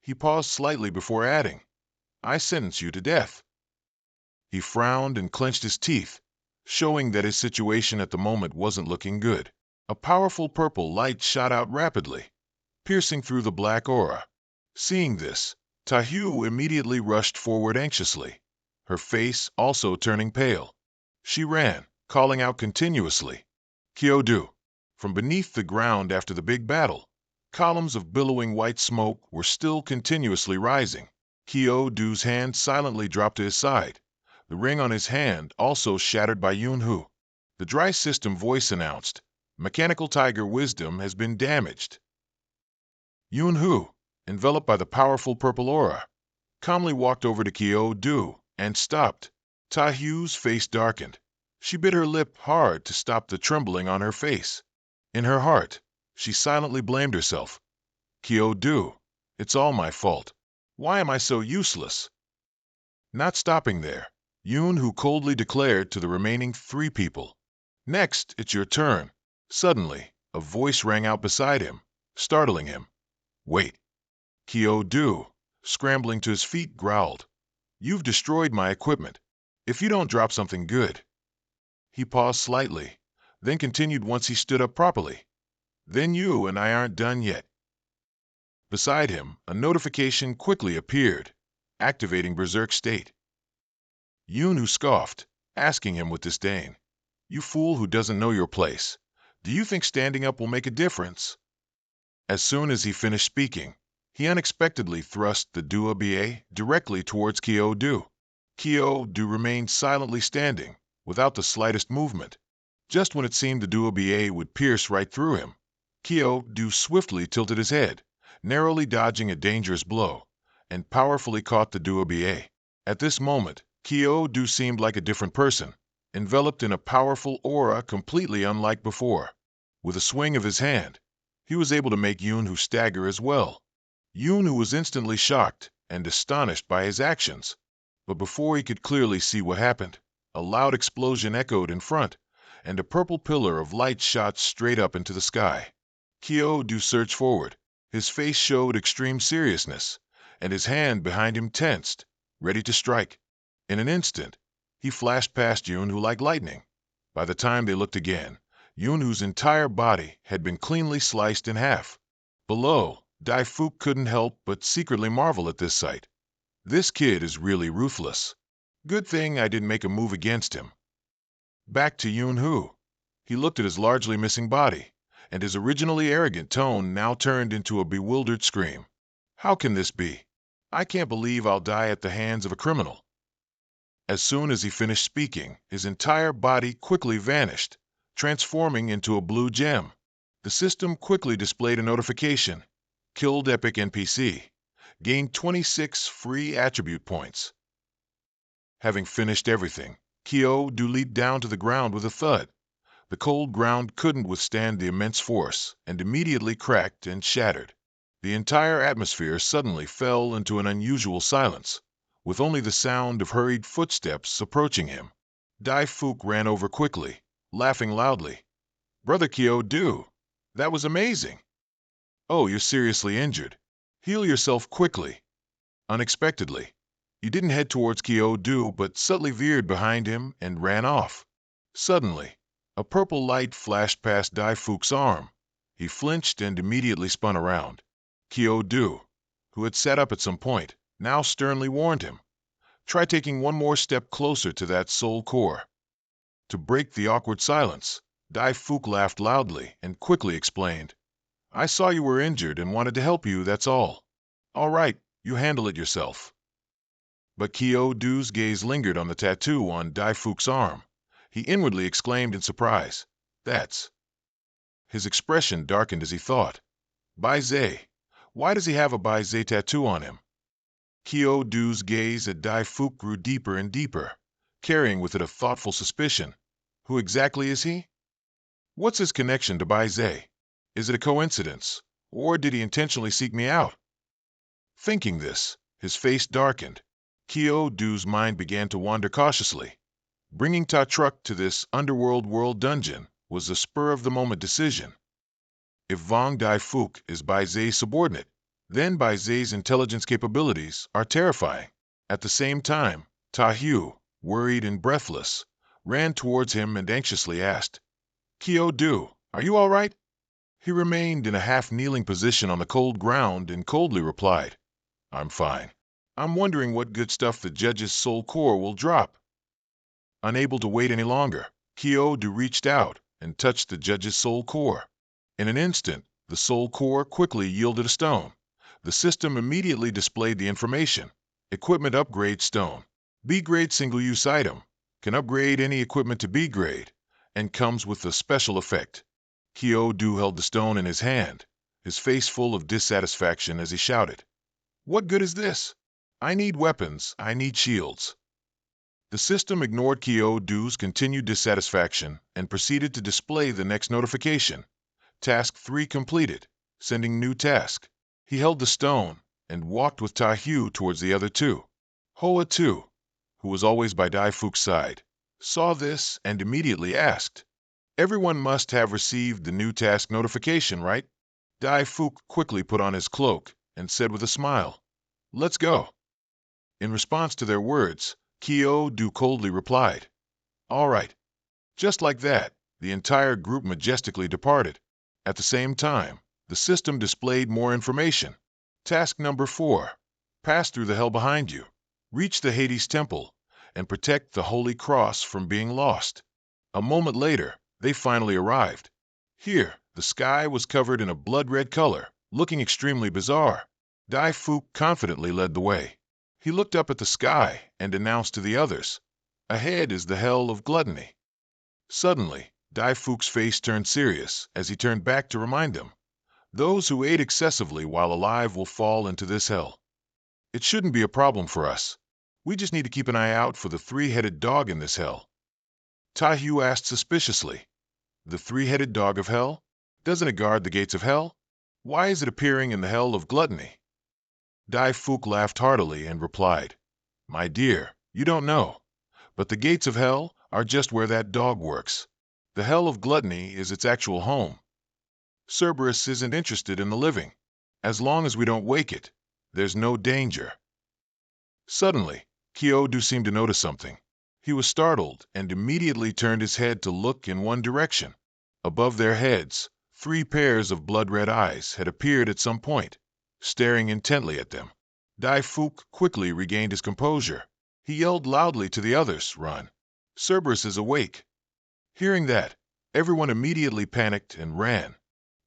He paused slightly before adding, I sentence you to death. He frowned and clenched his teeth, showing that his situation at the moment wasn't looking good. A powerful purple light shot out rapidly, piercing through the black aura. Seeing this, Tahu immediately rushed forward anxiously, her face also turning pale. She ran, calling out continuously, Kyo-do. From beneath the ground after the big battle, columns of billowing white smoke were still continuously rising. Kyo-do's hand silently dropped to his side, the ring on his hand also shattered by Yunhu. The dry system voice announced, Mechanical Tiger Wisdom has been damaged. Yunhu, enveloped by the powerful purple aura, calmly walked over to Kyo-do and stopped. Tahu's face darkened. She bit her lip hard to stop the trembling on her face. In her heart, she silently blamed herself. Kyo-do, it's all my fault. Why am I so useless? Not stopping there, Yunhu coldly declared to the remaining 3 people, Next, it's your turn. Suddenly, a voice rang out beside him, startling him. Wait. Kyo-do, scrambling to his feet, growled, You've destroyed my equipment. If you don't drop something good. He paused slightly, then continued once he stood up properly. Then you and I aren't done yet. Beside him, a notification quickly appeared, activating Berserk State. Yunhu scoffed, asking him with disdain, You fool who doesn't know your place. Do you think standing up will make a difference? As soon as he finished speaking, he unexpectedly thrust the Dua-Bei directly towards Kyo-do. Kyo-do remained silently standing, without the slightest movement. Just when it seemed the Dua-Bei would pierce right through him, Kyo-do swiftly tilted his head, narrowly dodging a dangerous blow, and powerfully caught the Dua-Bei. At this moment, Kyo-do seemed like a different person, enveloped in a powerful aura completely unlike before. With a swing of his hand, he was able to make Yunhu stagger as well. Yunhu was instantly shocked and astonished by his actions. But before he could clearly see what happened, a loud explosion echoed in front, and a purple pillar of light shot straight up into the sky. Kyo-do surged forward. His face showed extreme seriousness, and his hand behind him tensed, ready to strike. In an instant, he flashed past Yunhu like lightning. By the time they looked again, Yunhu's entire body had been cleanly sliced in half. Below, Daifuk couldn't help but secretly marvel at this sight. This kid is really ruthless. Good thing I didn't make a move against him. Back to Yunhu. He looked at his largely missing body, and his originally arrogant tone now turned into a bewildered scream. How can this be? I can't believe I'll die at the hands of a criminal. As soon as he finished speaking, his entire body quickly vanished, transforming into a blue gem. The system quickly displayed a notification. Killed epic NPC. Gained 26 free attribute points. Having finished everything, Kyo-do leaped down to the ground with a thud. The cold ground couldn't withstand the immense force, and immediately cracked and shattered. The entire atmosphere suddenly fell into an unusual silence, with only the sound of hurried footsteps approaching him. Daifuk ran over quickly, laughing loudly. "Brother Kyo-do, that was amazing. Oh, you're seriously injured. Heal yourself quickly." Unexpectedly, you didn't head towards Kyo-do but subtly veered behind him and ran off. Suddenly, a purple light flashed past Daifuk's arm. He flinched and immediately spun around. Kyo-do, who had sat up at some point, now sternly warned him. "Try taking one more step closer to that soul core." To break the awkward silence, Daifuk laughed loudly and quickly explained. "I saw you were injured and wanted to help you, that's all. All right, you handle it yourself." But Kyo-do's gaze lingered on the tattoo on Daifuk's arm. He inwardly exclaimed in surprise, "That's..." His expression darkened as he thought. Baizé. Why does he have a Baizé tattoo on him? Kyo-do's gaze at Daifuk grew deeper and deeper, carrying with it a thoughtful suspicion. Who exactly is he? What's his connection to Baizé? Is it a coincidence, or did he intentionally seek me out? Thinking this, his face darkened. Kyo-do's mind began to wander cautiously. Bringing Ta-Truck to this underworld world dungeon was a spur-of-the-moment decision. If Vong Daifuk is Baizé's subordinate, then Baizé's intelligence capabilities are terrifying. At the same time, Ta-Hyu, worried and breathless, ran towards him and anxiously asked, "Kyo-do, are you all right?" He remained in a half-kneeling position on the cold ground and coldly replied, "I'm fine. I'm wondering what good stuff the judge's soul core will drop." Unable to wait any longer, Kyo-do reached out and touched the judge's soul core. In an instant, the soul core quickly yielded a stone. The system immediately displayed the information. Equipment upgrade stone. B-grade single-use item. Can upgrade any equipment to B-grade, and comes with a special effect. Kyo-do held the stone in his hand, his face full of dissatisfaction as he shouted, "What good is this? I need weapons, I need shields." The system ignored Kyo-do's continued dissatisfaction and proceeded to display the next notification. Task 3 completed, sending new task. He held the stone and walked with Ta-Hyu towards the other two. Hoa too, who was always by Daifuk's side, saw this and immediately asked, "Everyone must have received the new task notification, right?" Daifuk quickly put on his cloak and said with a smile, "Let's go." In response to their words, Kyo-do coldly replied, "All right." Just like that, the entire group majestically departed. At the same time, the system displayed more information. Task number 4. Pass through the hell behind you. Reach the Hades temple and protect the Holy Cross from being lost. A moment later, they finally arrived. Here, the sky was covered in a blood-red color, looking extremely bizarre. Daifuk confidently led the way. He looked up at the sky and announced to the others, "Ahead is the hell of gluttony." Suddenly, Daifuk's face turned serious as he turned back to remind them, "Those who ate excessively while alive will fall into this hell. It shouldn't be a problem for us. We just need to keep an eye out for the three-headed dog in this hell." Ta-Hyu asked suspiciously, "The three-headed dog of hell? Doesn't it guard the gates of hell? Why is it appearing in the hell of gluttony?" Daifuk laughed heartily and replied, "My dear, You don't know, but the gates of hell are just where that dog works. The hell of gluttony is its actual home. Cerberus isn't interested in the living. As long as we don't wake it, there's no danger. Suddenly, Kyodo seemed to notice something. He was startled and immediately turned his head to look in one direction. Above their heads, 3 pairs of blood-red eyes had appeared at some point, staring intently at them. Dai Fuk quickly regained his composure. He yelled loudly to the others, "Run! Cerberus is awake!" Hearing that, everyone immediately panicked and ran.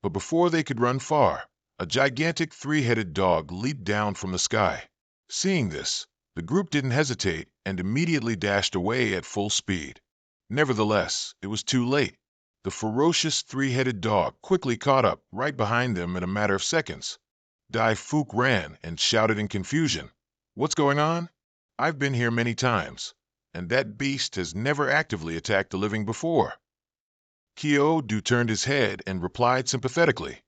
But before they could run far, a gigantic 3-headed dog leaped down from the sky. Seeing this, the group didn't hesitate and immediately dashed away at full speed. Nevertheless, it was too late. The ferocious 3-headed dog quickly caught up right behind them in a matter of seconds. Dai Fuk ran and shouted in confusion, "What's going on? I've been here many times, and that beast has never actively attacked the living before." Kyodo turned his head and replied sympathetically,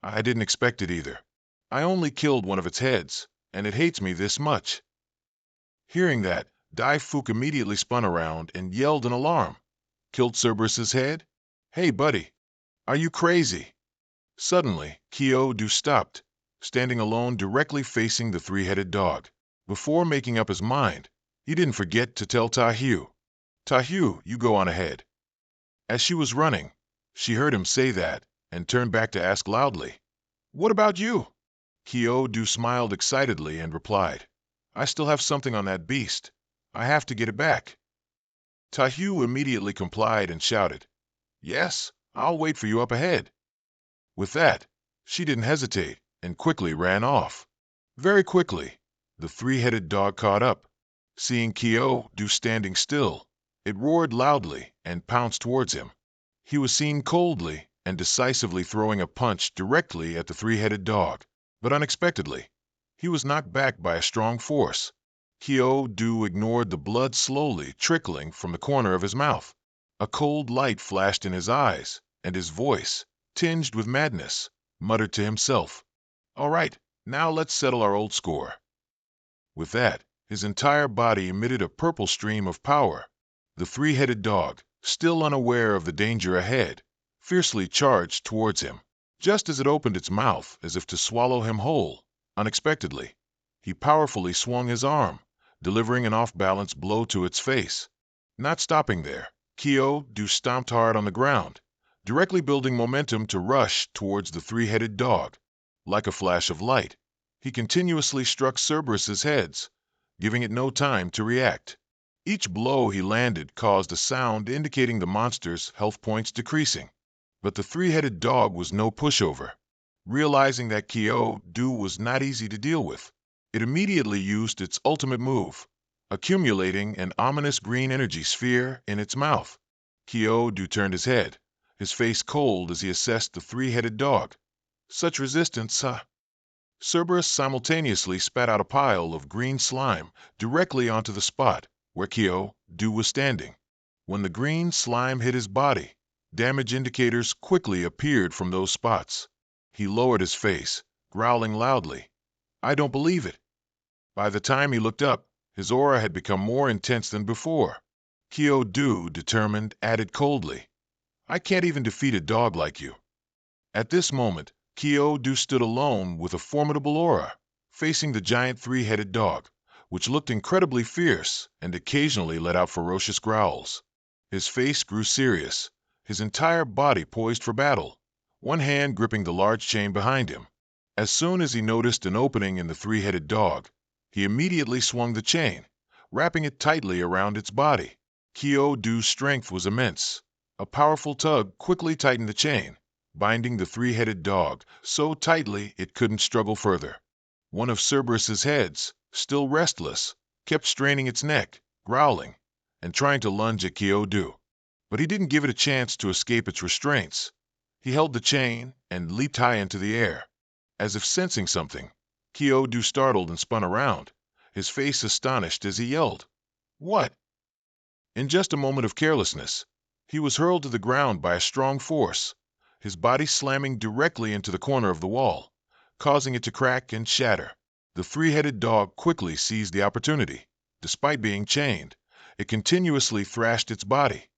"I didn't expect it either. I only killed one of its heads, and it hates me this much." Hearing that, Dai Fuk immediately spun around and yelled in alarm, "Killed Cerberus's head? Hey, buddy, are you crazy?" Suddenly, Kyodo stopped, standing alone directly facing the 3-headed dog. Before making up his mind, he didn't forget to tell Tahu, "Tahu, you go on ahead." As she was running, she heard him say that and turned back to ask loudly, "What about you?" Kyodo smiled excitedly and replied, "I still have something on that beast. I have to get it back." Tahu immediately complied and shouted, "Yes, I'll wait for you up ahead." With that, she didn't hesitate and quickly ran off. Very quickly, the 3-headed dog caught up. Seeing Kyodo standing still, it roared loudly and pounced towards him. He was seen coldly and decisively throwing a punch directly at the 3-headed dog, but unexpectedly, he was knocked back by a strong force. Kyodo ignored the blood slowly trickling from the corner of his mouth. A cold light flashed in his eyes, and his voice, tinged with madness, muttered to himself, "All right, now let's settle our old score." With that, his entire body emitted a purple stream of power. The 3-headed dog, still unaware of the danger ahead, fiercely charged towards him. Just as it opened its mouth as if to swallow him whole, unexpectedly, he powerfully swung his arm, delivering an off-balance blow to its face. Not stopping there, Kyodo stomped hard on the ground, directly building momentum to rush towards the 3-headed dog. Like a flash of light, he continuously struck Cerberus's heads, giving it no time to react. Each blow he landed caused a sound indicating the monster's health points decreasing. But the 3-headed dog was no pushover. Realizing that Kyodo was not easy to deal with, it immediately used its ultimate move, accumulating an ominous green energy sphere in its mouth. Kyodo turned his head, his face cold as he assessed the 3-headed dog. Such resistance, huh? Cerberus simultaneously spat out a pile of green slime directly onto the spot where Kyodo was standing. When the green slime hit his body, damage indicators quickly appeared from those spots. He lowered his face, growling loudly, "I don't believe it." By the time he looked up, his aura had become more intense than before. Kyodo, determined, added coldly, "I can't even defeat a dog like you." At this moment, Kyodo stood alone with a formidable aura, facing the giant 3-headed dog, which looked incredibly fierce and occasionally let out ferocious growls. His face grew serious, his entire body poised for battle, one hand gripping the large chain behind him. As soon as he noticed an opening in the 3-headed dog, he immediately swung the chain, wrapping it tightly around its body. Kyodo's strength was immense. A powerful tug quickly tightened the chain, binding the 3-headed dog so tightly it couldn't struggle further. One of Cerberus's heads, still restless, kept straining its neck, growling, and trying to lunge at Kyodo. But he didn't give it a chance to escape its restraints. He held the chain and leaped high into the air. As if sensing something, Kyodo startled and spun around, his face astonished as he yelled, "What?" In just a moment of carelessness, he was hurled to the ground by a strong force, his body slamming directly into the corner of the wall, causing it to crack and shatter. The 3-headed dog quickly seized the opportunity. Despite being chained, it continuously thrashed its body,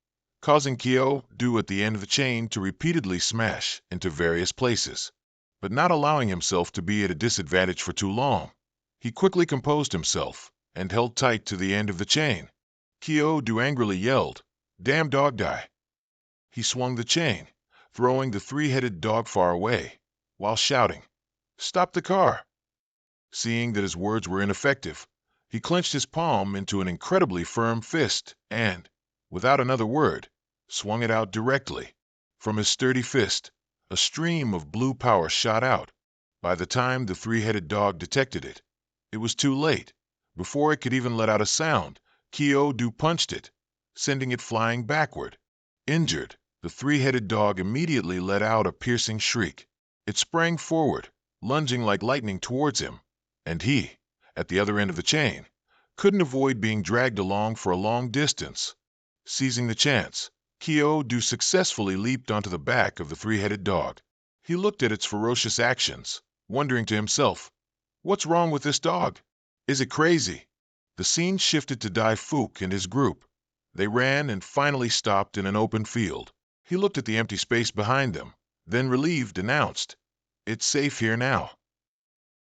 causing Xiao at the end of the chain to repeatedly smash into various places, but not allowing himself to be at a disadvantage for too long. He quickly composed himself and held tight to the end of the chain. Xiao angrily yelled, "Damn dog die!" He swung the chain, throwing the three-headed dog far away, while shouting, "Stop the car!" Seeing that his words were ineffective, he clenched his palm into an incredibly firm fist and, without another word, swung it out directly. From his sturdy fist, a stream of blue power shot out. By the time the three-headed dog detected it, it was too late. Before it could even let out a sound, Xiao punched it, sending it flying backward. Injured, the three-headed dog immediately let out a piercing shriek. It sprang forward, lunging like lightning towards him, and he, at the other end of the chain, couldn't avoid being dragged along for a long distance. Seizing the chance, Xiao successfully leaped onto the back of the three-headed dog. He looked at its ferocious actions, wondering to himself, "What's wrong with this dog? Is it crazy?" The scene shifted to Dai Fuk and his group. They ran and finally stopped in an open field. He looked at the empty space behind them, then relieved announced, "It's safe here now."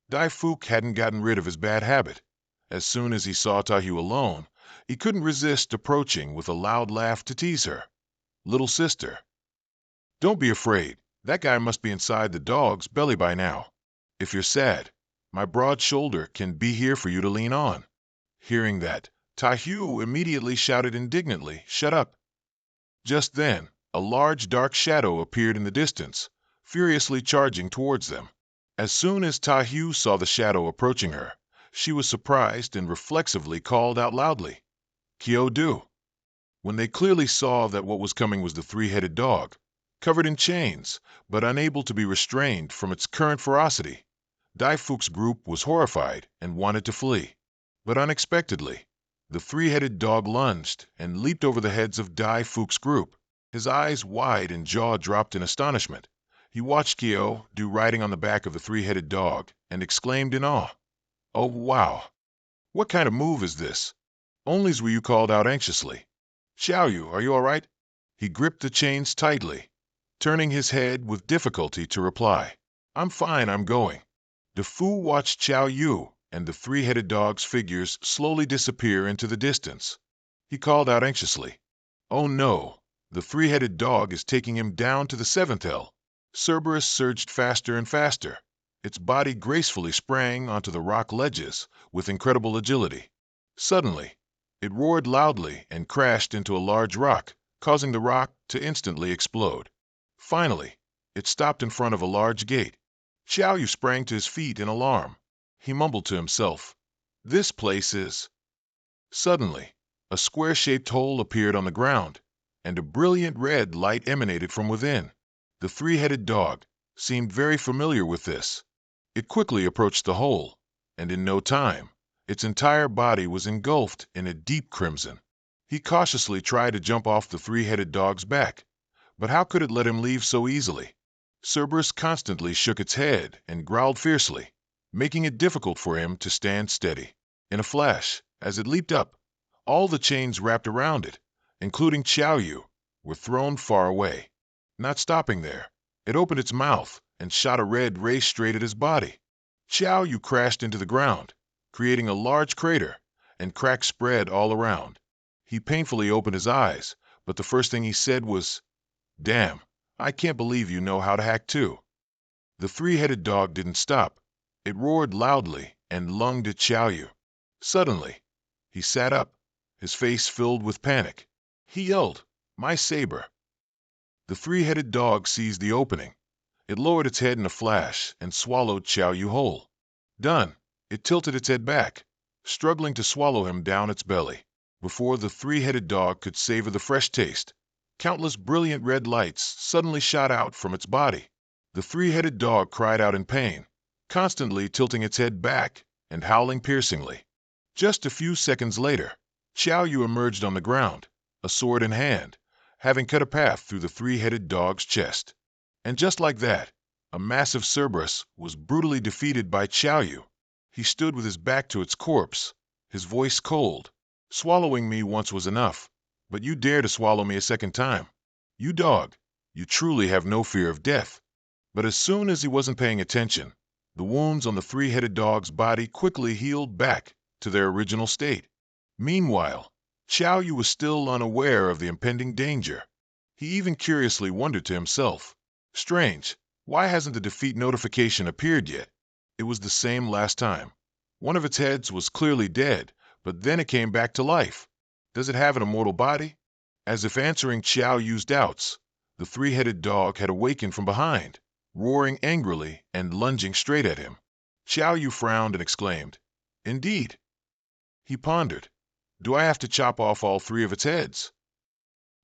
Dai Fuk hadn't gotten rid of his bad habit. As soon as he saw Tahu alone, he couldn't resist approaching with a loud laugh to tease her. "Little sister, don't be afraid. That guy must be inside the dog's belly by now. If you're sad, my broad shoulder can be here for you to lean on." Hearing that, Tahu immediately shouted indignantly, "Shut up." Just then, a large dark shadow appeared in the distance, furiously charging towards them. As soon as Tahu saw the shadow approaching her, she was surprised and reflexively called out loudly, "Xiao." When they clearly saw that what was coming was the three-headed dog, covered in chains, but unable to be restrained from its current ferocity, Dai Fuk's group was horrified and wanted to flee. But unexpectedly, the three-headed dog lunged and leaped over the heads of Dai Fuk's group. His eyes wide and jaw dropped in astonishment. He watched Xiao riding on the back of the three-headed dog and exclaimed in awe, "Oh, wow! What kind of move is this?" "Only's were you called out anxiously. Xiao, are you all right?" He gripped the chains tightly, turning his head with difficulty to reply, "I'm fine, I'm going." The Fu watched Xiao and the three-headed dog's figures slowly disappear into the distance. He called out anxiously, "Oh no, the three-headed dog is taking him down to the 7th L." Cerberus surged faster and faster. Its body gracefully sprang onto the rock ledges with incredible agility. Suddenly, it roared loudly and crashed into a large rock, causing the rock to instantly explode. Finally, it stopped in front of a large gate. Xiao sprang to his feet in alarm. He mumbled to himself, "This place is—" Suddenly, a square-shaped hole appeared on the ground, and a brilliant red light emanated from within. The three-headed dog seemed very familiar with this. It quickly approached the hole, and in no time, its entire body was engulfed in a deep crimson. He cautiously tried to jump off the three-headed dog's back, but how could it let him leave so easily? Cerberus constantly shook its head and growled fiercely, making it difficult for him to stand steady. In a flash, as it leaped up, all the chains wrapped around it, including Xiao, were thrown far away. Not stopping there, it opened its mouth and shot a red ray straight at his body. Xiao crashed into the ground, creating a large crater, and cracks spread all around. He painfully opened his eyes, but the first thing he said was, "Damn, I can't believe you know how to hack too." The three-headed dog didn't stop. It roared loudly and lunged at Xiao. Suddenly, he sat up, his face filled with panic. He yelled, "My saber!" The three-headed dog seized the opening. It lowered its head in a flash and swallowed Xiao whole. Done, it tilted its head back, struggling to swallow him down its belly. Before the three-headed dog could savor the fresh taste, countless brilliant red lights suddenly shot out from its body. The three-headed dog cried out in pain, constantly tilting its head back and howling piercingly. Just a few seconds later, Xiao emerged on the ground, a sword in hand, having cut a path through the three-headed dog's chest. And just like that, a massive Cerberus was brutally defeated by Xiao. He stood with his back to its corpse, his voice cold. "Swallowing me once was enough, but you dare to swallow me a second time. You dog, you truly have no fear of death." But as soon as he wasn't paying attention, the wounds on the three-headed dog's body quickly healed back to their original state. Meanwhile, Xiao Yu was still unaware of the impending danger. He even curiously wondered to himself, "Strange, why hasn't the defeat notification appeared yet?" It was the same last time. One of its heads was clearly dead, but then it came back to life. Does it have an immortal body? As if answering Xiao Yu's doubts, the three-headed dog had awakened from behind, roaring angrily and lunging straight at him. Xiao Yu frowned and exclaimed, "Indeed." He pondered, "Do I have to chop off all three of its heads?"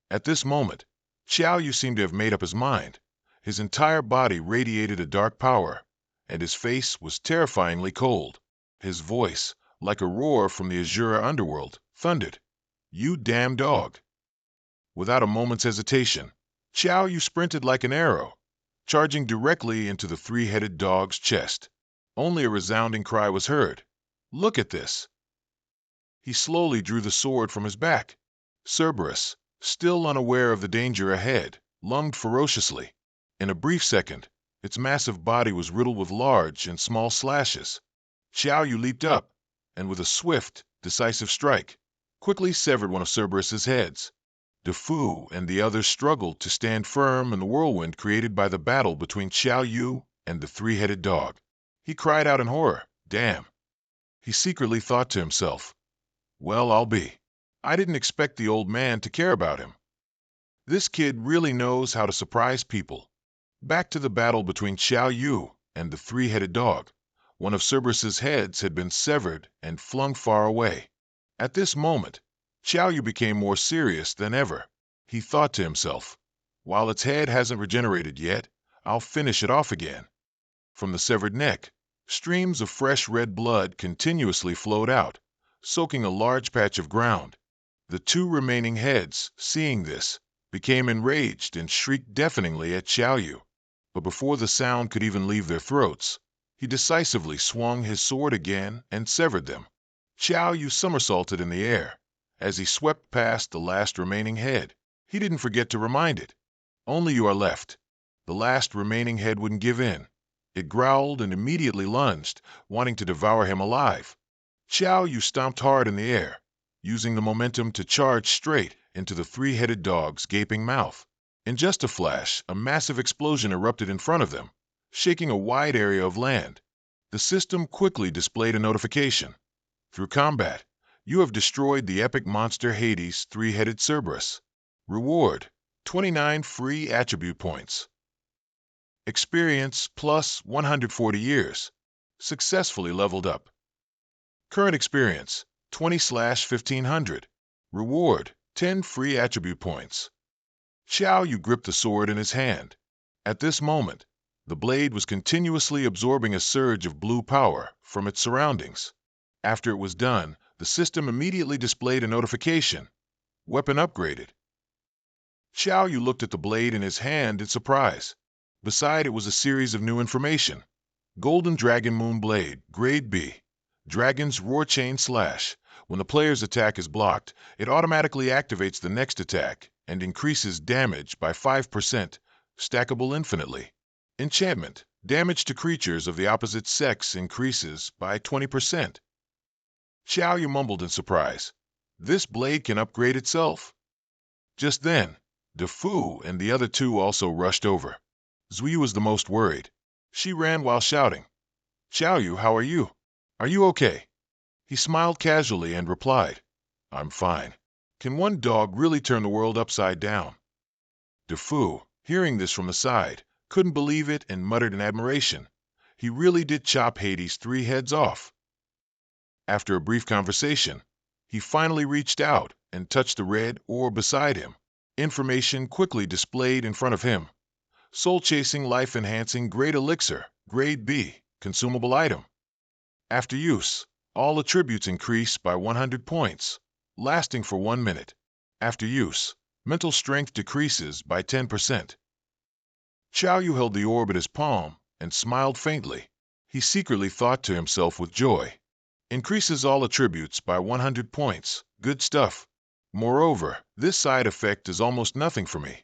At this moment, Xiao Yu seemed to have made up his mind. His entire body radiated a dark power, and his face was terrifyingly cold. His voice, like a roar from the Azura underworld, thundered, "You damn dog!" Without a moment's hesitation, Xiao Yu sprinted like an arrow, charging directly into the three-headed dog's chest. Only a resounding cry was heard, "Look at this!" He slowly drew the sword from his back. Cerberus, still unaware of the danger ahead, lunged ferociously. In a brief second, its massive body was riddled with large and small slashes. Xiao Yu leaped up, and with a swift, decisive strike, quickly severed one of Cerberus's heads. Defu and the others struggled to stand firm in the whirlwind created by the battle between Xiao Yu and the three-headed dog. He cried out in horror, "Damn!" He secretly thought to himself, "Well, I'll be. I didn't expect the old man to care about him. This kid really knows how to surprise people." Back to the battle between Xiao Yu and the three-headed dog. One of Cerberus's heads had been severed and flung far away. At this moment, Xiao Yu became more serious than ever. He thought to himself, "While its head hasn't regenerated yet, I'll finish it off again." From the severed neck, streams of fresh red blood continuously flowed out, soaking a large patch of ground. The two remaining heads, seeing this, became enraged and shrieked deafeningly at Xiao Yu. But before the sound could even leave their throats, he decisively swung his sword again and severed them. Xiao Yu somersaulted in the air. As he swept past the last remaining head, he didn't forget to remind it, "Only you are left." The last remaining head wouldn't give in. It growled and immediately lunged, wanting to devour him alive. Xiao Yu stomped hard in the air, using the momentum to charge straight into the three-headed dog's gaping mouth. In just a flash, a massive explosion erupted in front of them, shaking a wide area of land. The system quickly displayed a notification. "Through combat, you have destroyed the epic monster Hades' three-headed Cerberus. Reward, 29 free attribute points. Experience plus 140 years. Successfully leveled up. Current experience, 20/1500. Reward, 10 free attribute points." Xiao Yu gripped the sword in his hand. At this moment, the blade was continuously absorbing a surge of blue power from its surroundings. After it was done, the system immediately displayed a notification. "Weapon upgraded." Xiao Yu looked at the blade in his hand in surprise. Beside it was a series of new information. Golden Dragon Moon Blade, Grade B. Dragon's Roar Chain Slash. When the player's attack is blocked, it automatically activates the next attack and increases damage by 5%, stackable infinitely. Enchantment. Damage to creatures of the opposite sex increases by 20%. Xiao Yu mumbled in surprise. "This blade can upgrade itself." Just then, Defu and the other two also rushed over. Zui was the most worried. She ran while shouting, "Xiao Yu, how are you? Are you okay?" He smiled casually and replied, "I'm fine. Can one dog really turn the world upside down?" Defu, hearing this from the side, couldn't believe it and muttered in admiration, "He really did chop Hades' three heads off." After a brief conversation, he finally reached out and touched the red orb beside him. Information quickly displayed in front of him. Soul-chasing, life-enhancing Great Elixir, Grade B, consumable item. After use, all attributes increase by 100 points, lasting for 1 minute. After use, mental strength decreases by 10%. Xiao Yu held the orb in his palm and smiled faintly. He secretly thought to himself with joy, Increases all attributes by 100 points. Good stuff. Moreover, this side effect is almost nothing for me.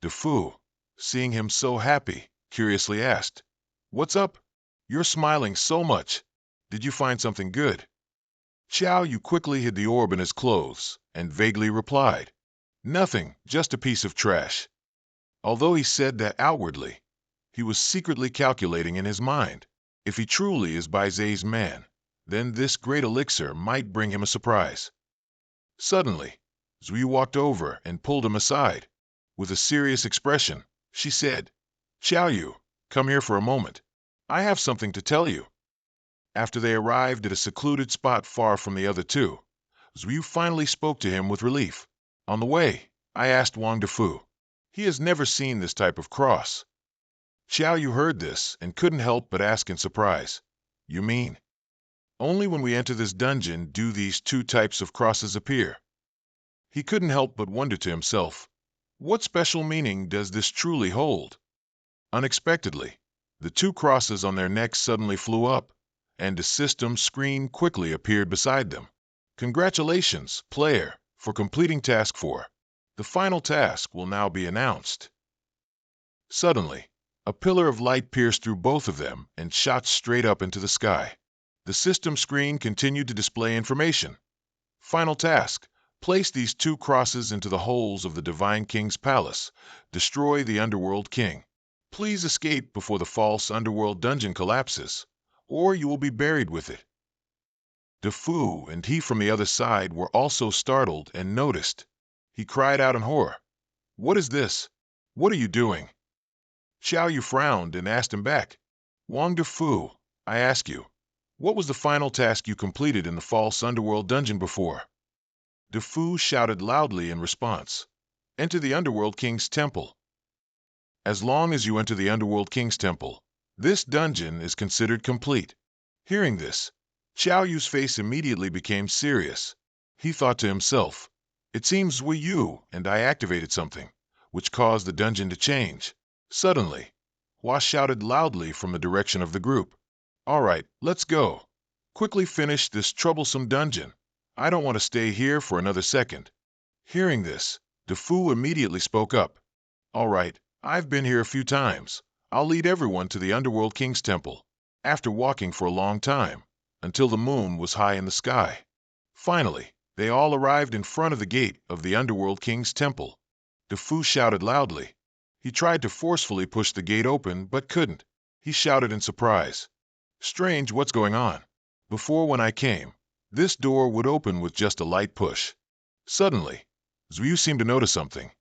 DeFu, seeing him so happy, curiously asked, "What's up? You're smiling so much. Did you find something good?" Xiao Yu quickly hid the orb in his clothes and vaguely replied, "Nothing, just a piece of trash." Although he said that outwardly, he was secretly calculating in his mind. If he truly is Bai Zai's man, then this great elixir might bring him a surprise. Suddenly, Zui walked over and pulled him aside. With a serious expression, she said, "Xiao Yu, come here for a moment. I have something to tell you." After they arrived at a secluded spot far from the other two, Zui finally spoke to him with relief. On the way, I asked Wang Defu. He has never seen this type of cross. Xiao Yu heard this and couldn't help but ask in surprise, "You mean? Only when we enter this dungeon do these two types of crosses appear?" He couldn't help but wonder to himself, what special meaning does this truly hold? Unexpectedly, the two crosses on their necks suddenly flew up, and a system screen quickly appeared beside them. Congratulations, player, for completing Task 4. The final task will now be announced. Suddenly, a pillar of light pierced through both of them and shot straight up into the sky. The system screen continued to display information. Final task: place these two crosses into the holes of the Divine King's palace. Destroy the Underworld King. Please escape before the false Underworld dungeon collapses, or you will be buried with it. DeFu and he from the other side were also startled and noticed. He cried out in horror, "What is this? What are you doing?" Xiao Yu frowned and asked him back, "Wang DeFu, I ask you, what was the final task you completed in the false Underworld dungeon before?" DeFu shouted loudly in response, "Enter the Underworld King's temple. As long as you enter the Underworld King's temple, this dungeon is considered complete." Hearing this, Xiao Yu's face immediately became serious. He thought to himself, "It seems Wei Yu and I activated something, which caused the dungeon to change." Suddenly, Hua shouted loudly from the direction of the group, "All right, let's go. Quickly finish this troublesome dungeon. I don't want to stay here for another second." Hearing this, DeFu immediately spoke up, "All right, I've been here a few times. I'll lead everyone to the Underworld King's temple." After walking for a long time, until the moon was high in the sky, finally, they all arrived in front of the gate of the Underworld King's temple. DeFu shouted loudly. He tried to forcefully push the gate open, but couldn't. He shouted in surprise, "Strange, what's going on? Before, when I came, this door would open with just a light push." Suddenly, Zui seemed to notice something.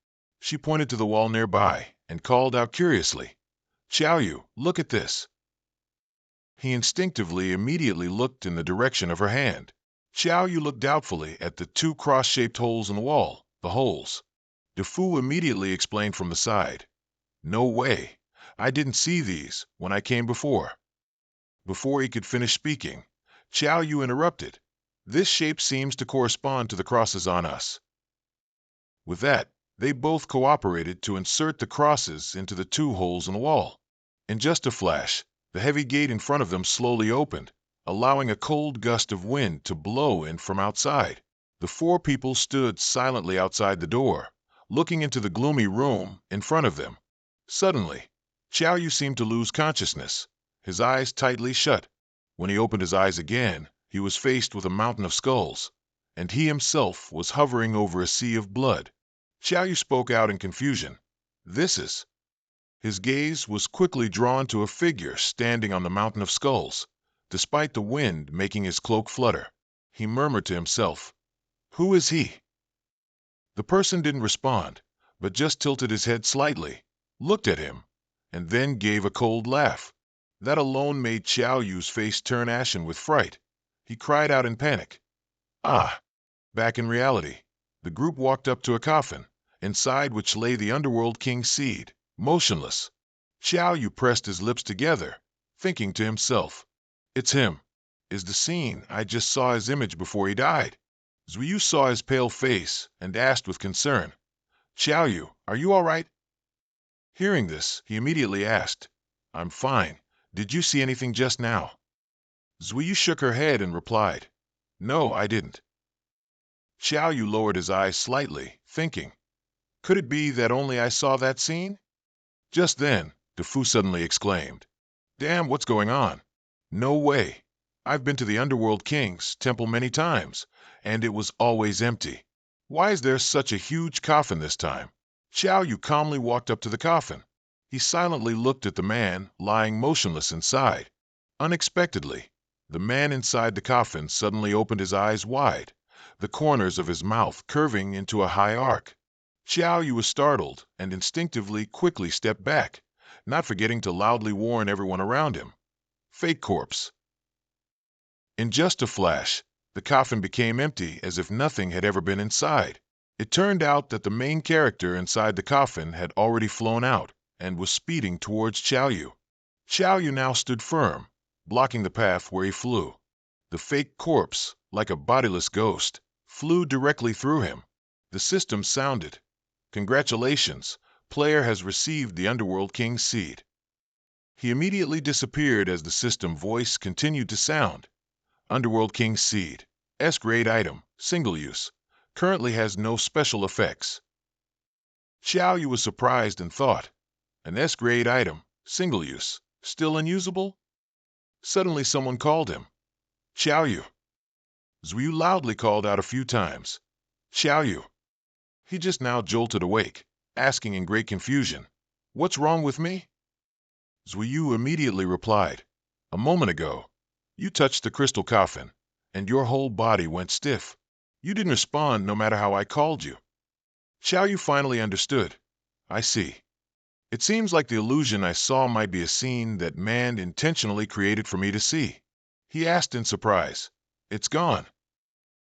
She pointed to the wall nearby and called out curiously, "Xiao Yu, look at this." He instinctively immediately looked in the direction of her hand. Xiao Yu looked doubtfully at the two cross-shaped holes in the wall, the holes. DeFu immediately explained from the side, "No way. I didn't see these when I came before." Before he could finish speaking, Xiao Yu interrupted, "This shape seems to correspond to the crosses on us." With that, they both cooperated to insert the crosses into the two holes in the wall. In just a flash, the heavy gate in front of them slowly opened, allowing a cold gust of wind to blow in from outside. The four people stood silently outside the door, looking into the gloomy room in front of them. Suddenly, Xiao Yu seemed to lose consciousness, his eyes tightly shut. When he opened his eyes again, he was faced with a mountain of skulls, and he himself was hovering over a sea of blood. Xiao Yu spoke out in confusion, "This is..." His gaze was quickly drawn to a figure standing on the mountain of skulls, despite the wind making his cloak flutter. He murmured to himself, "Who is he?" The person didn't respond, but just tilted his head slightly, looked at him, and then gave a cold laugh. That alone made Xiao Yu's face turn ashen with fright. He cried out in panic, "Ah!" Back in reality, the group walked up to a coffin, inside which lay the Underworld King's seed, motionless. Xiao Yu pressed his lips together, thinking to himself, "It's him. Is the scene I just saw his image before he died?" Zui saw his pale face and asked with concern, "Xiao Yu, are you all right?" Hearing this, he immediately asked, "I'm fine. Did you see anything just now?" Zuiyu shook her head and replied, "No, I didn't." Xiao Yu lowered his eyes slightly, thinking, "Could it be that only I saw that scene?" Just then, DeFu suddenly exclaimed, "Damn, what's going on? No way. I've been to the Underworld King's temple many times, and it was always empty. Why is there such a huge coffin this time?" Xiao Yu calmly walked up to the coffin. He silently looked at the man lying motionless inside. Unexpectedly, the man inside the coffin suddenly opened his eyes wide, the corners of his mouth curving into a high arc. Xiao Yu was startled and instinctively quickly stepped back, not forgetting to loudly warn everyone around him. Fake corpse. In just a flash, the coffin became empty as if nothing had ever been inside. It turned out that the main character inside the coffin had already flown out and was speeding towards Xiao Yu. Xiao Yu now stood firm, blocking the path where he flew. The fake corpse, like a bodiless ghost, flew directly through him. The system sounded, "Congratulations, player has received the Underworld King's seed." He immediately disappeared as the system voice continued to sound. Underworld King's seed, S-grade item, single use, currently has no special effects. Xiao Yu was surprised and thought, an S-grade item, single use, still unusable? Suddenly someone called him, "Xiao Yu." Zuiyu loudly called out a few times, "Xiao Yu." He just now jolted awake, asking in great confusion, "What's wrong with me?" Zuiyu immediately replied, "A moment ago, you touched the crystal coffin, and your whole body went stiff. You didn't respond no matter how I called you." Xiao Yu finally understood. "I see. It seems like the illusion I saw might be a scene that man intentionally created for me to see." He asked in surprise, "It's gone."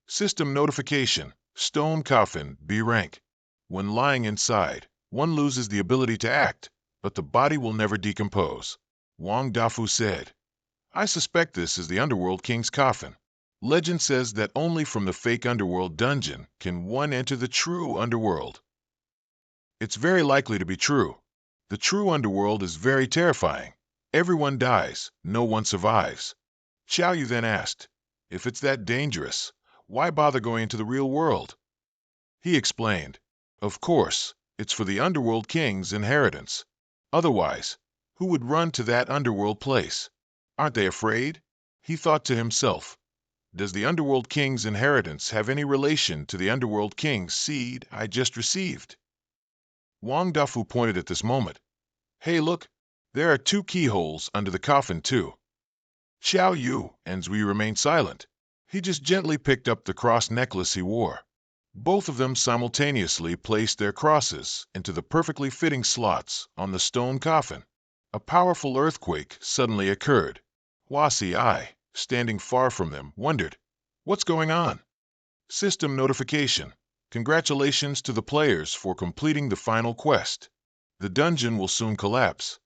System notification, stone coffin, B rank. When lying inside, one loses the ability to act, but the body will never decompose. Wang Dafu said, "I suspect this is the Underworld King's coffin. Legend says that only from the fake Underworld dungeon can one enter the true Underworld. It's very likely to be true. The true Underworld is very terrifying. Everyone dies, no one survives." Xiao Yu then asked, "If it's that dangerous, why bother going into the real world?" He explained, "Of course, it's for the Underworld King's inheritance. Otherwise, who would run to that Underworld place? Aren't they afraid?" He thought to himself, "Does the Underworld King's inheritance have any relation to the Underworld King's seed I just received?" Wang Dafu pointed at this moment. "Hey, look, there are two keyholes under the coffin too." Xiao Yu and Zui remained silent. He just gently picked up the cross necklace he wore. Both of them simultaneously placed their crosses into the perfectly fitting slots on the stone coffin. A powerful earthquake suddenly occurred. Wasi I, standing far from them, wondered, "What's going on?" System notification. Congratulations to the players for completing the final quest. The dungeon will soon collapse.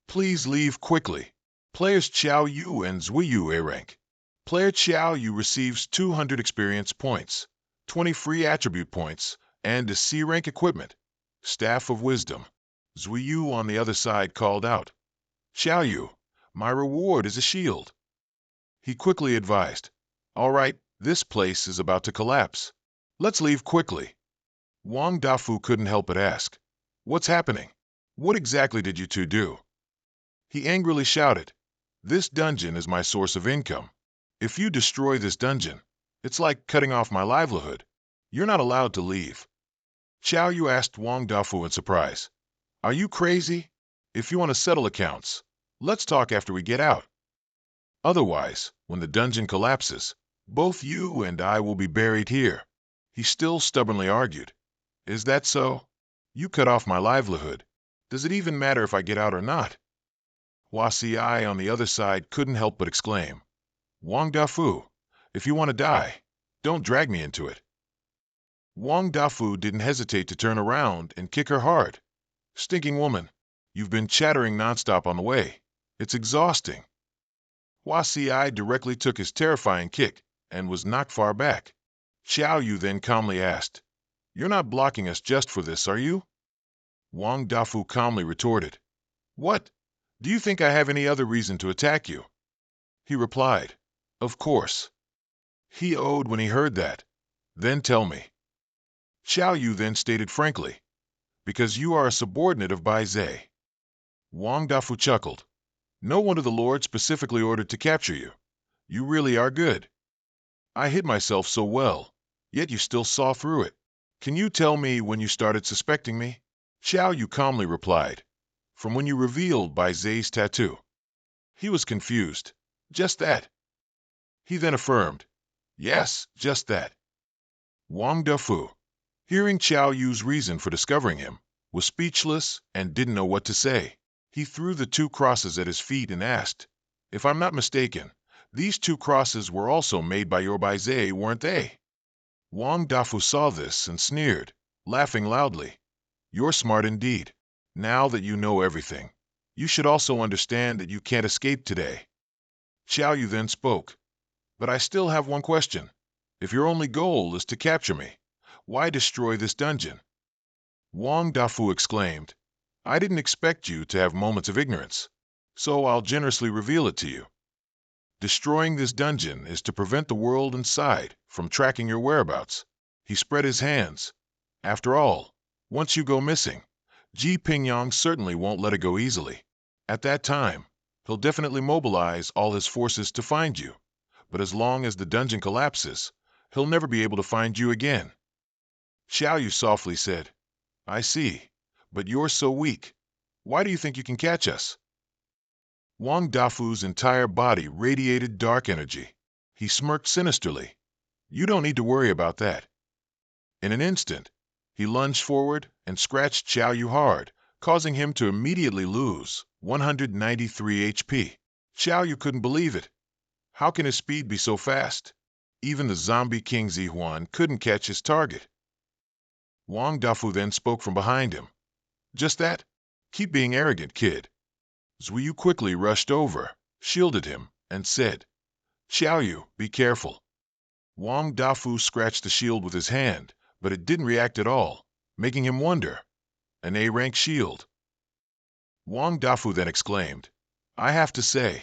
Please leave quickly. Players Xiao Yu and Zuiyu A rank. Player Xiao Yu receives 200 experience points, 20 free attribute points, and a C rank equipment. Staff of Wisdom. Zuiyu on the other side called out, "Xiao Yu, my reward is a shield." He quickly advised, "All right, this place is about to collapse. Let's leave quickly." Wang Dafu couldn't help but ask, "What's happening? What exactly did you two do?" He angrily shouted, "This dungeon is my source of income. If you destroy this dungeon, it's like cutting off my livelihood. You're not allowed to leave." Xiao Yu asked Wang Dafu in surprise, "Are you crazy? If you want to settle accounts, let's talk after we get out. Otherwise, when the dungeon collapses, both you and I will be buried here." He still stubbornly argued, "Is that so? You cut off my livelihood. Does it even matter if I get out or not?" Wasi I on the other side couldn't help but exclaim, "Wang Dafu, if you want to die, don't drag me into it." Wang Dafu didn't hesitate to turn around and kick her hard. "Stinking woman, you've been chattering nonstop on the way. It's exhausting." Wasi I directly took his terrifying kick and was knocked far back. Xiao Yu then calmly asked, "You're not blocking us just for this, are you?" Wang Dafu calmly retorted, "What? Do you think I have any other reason to attack you?" He replied, Of course. He owed when he heard that. Then tell me. Xiao Yu then stated frankly, because you are a subordinate of Bai Zhe. Wang Dafu chuckled. No wonder the Lord specifically ordered to capture you. You really are good. I hid myself so well, yet you still saw through it. Can you tell me when you started suspecting me? Xiao Yu calmly replied, from when you revealed Bai Zhe's tattoo. He was confused. Just that. He then affirmed, yes, just that. Wang Dafu, hearing Xiao Yu's reason for discovering him, was speechless and didn't know what to say. He threw the 2 crosses at his feet and asked, if I'm not mistaken, these 2 crosses were also made by your Bai Zhe, weren't they? Wang Dafu saw this and sneered, laughing loudly. You're smart indeed. Now that you know everything, you should also understand that you can't escape today. Xiao Yu then spoke. But I still have one question. If your only goal is to capture me, why destroy this dungeon? Wang Dafu exclaimed, I didn't expect you to have moments of ignorance, so I'll generously reveal it to you. Destroying this dungeon is to prevent the world inside from tracking your whereabouts. He spread his hands. After all, once you go missing, Ji Pingyang certainly won't let it go easily. At that time, he'll definitely mobilize all his forces to find you. But as long as the dungeon collapses, he'll never be able to find you again. Xiao Yu softly said, I see, but you're so weak. Why do you think you can catch us? Wang Dafu's entire body radiated dark energy. He smirked sinisterly. You don't need to worry about that. In an instant, he lunged forward and scratched Xiao Yu hard, causing him to immediately lose 193 HP. Xiao Yu couldn't believe it. How can his speed be so fast? Even the zombie King Zihuan couldn't catch his target. Wang Dafu then spoke from behind him. Just that? Keep being arrogant, kid. Zuiyu quickly rushed over, shielded him, and said, Xiao Yu, be careful. Wang Dafu scratched the shield with his hand, but it didn't react at all, making him wonder. An A-rank shield. Wang Dafu then exclaimed, I have to say,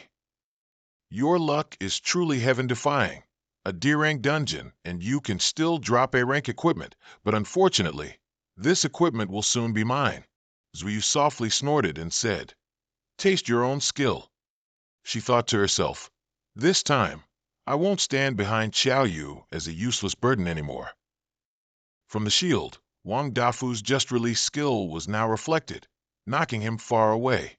your luck is truly heaven-defying. A D-rank dungeon, and you can still drop A-rank equipment, but unfortunately, this equipment will soon be mine. Zuiyu softly snorted and said, Taste your own skill. She thought to herself, this time, I won't stand behind Xiao Yu as a useless burden anymore. From the shield, Wang Dafu's just-released skill was now reflected, knocking him far away.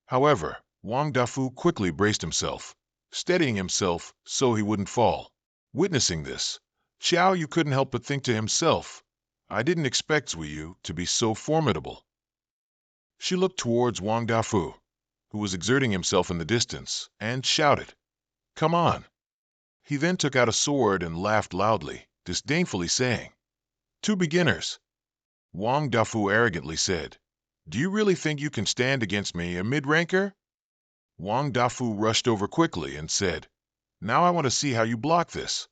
However, Wang Dafu quickly braced himself, steadying himself so he wouldn't fall. Witnessing this, Xiao Yu couldn't help but think to himself, I didn't expect Zuiyu to be so formidable. She looked towards Wang Dafu, who was exerting himself in the distance, and shouted, Come on. He then took out a sword and laughed loudly, disdainfully saying, 2 beginners. Wang Dafu arrogantly said, Do you really think you can stand against me, a mid-ranker? Wang Dafu rushed over quickly and said, Now I want to see how you block this.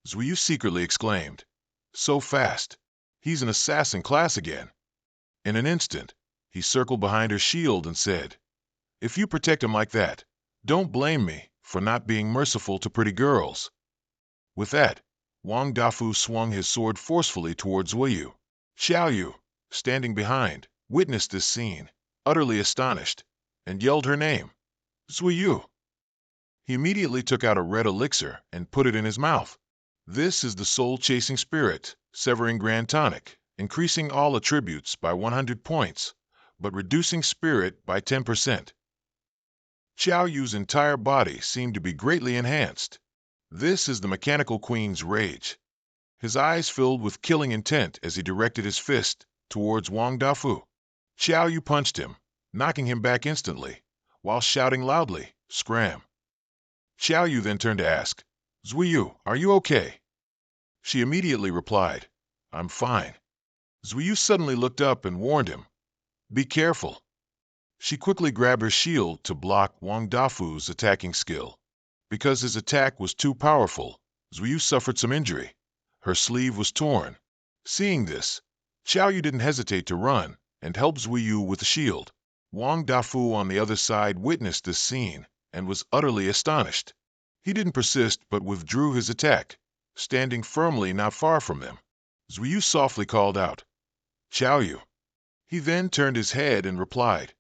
Zuiyu secretly exclaimed, So fast. He's an assassin class again. In an instant, he circled behind her shield and said, If you protect him like that, don't blame me for not being merciful to pretty girls. With that, Wang Dafu swung his sword forcefully towards Zuiyu. Xiao Yu, standing behind, witnessed this scene, utterly astonished, and yelled her name, Zuiyu. He immediately took out a red elixir and put it in his mouth. This is the soul-chasing spirit, severing grand tonic, increasing all attributes by 100 points, but reducing spirit by 10%. Xiao Yu's entire body seemed to be greatly enhanced. This is the mechanical queen's rage. His eyes filled with killing intent as he directed his fist towards Wang Dafu. Xiao Yu punched him, knocking him back instantly, while shouting loudly, Scram. Xiao Yu then turned to ask, Zuiyu, are you okay? She immediately replied, I'm fine. Zuiyu suddenly looked up and warned him, Be careful. She quickly grabbed her shield to block Wang Dafu's attacking skill. Because his attack was too powerful, Zuiyu suffered some injury. Her sleeve was torn. Seeing this, Xiao Yu didn't hesitate to run and help Zuiyu with the shield. Wang Dafu on the other side witnessed this scene and was utterly astonished. He didn't persist but withdrew his attack, standing firmly not far from them. Zhuyu softly called out, "Xiao Yu." He then turned his head and replied,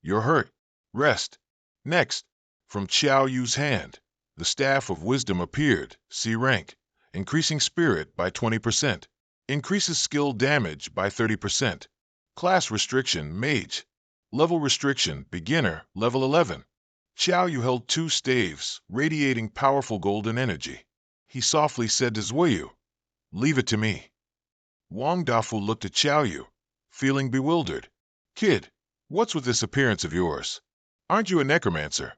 "You're hurt. Rest." Next, from Xiao Yu's hand, the Staff of Wisdom appeared, C rank, increasing spirit by 20%, increases skill damage by 30%. Class restriction, mage. Level restriction, beginner, level 11. Xiao Yu held 2 staves, radiating powerful golden energy. He softly said to Zhuyu, "Leave it to me." Wang Dafu looked at Xiao Yu, feeling bewildered. "Kid, what's with this appearance of yours? Aren't you a necromancer?"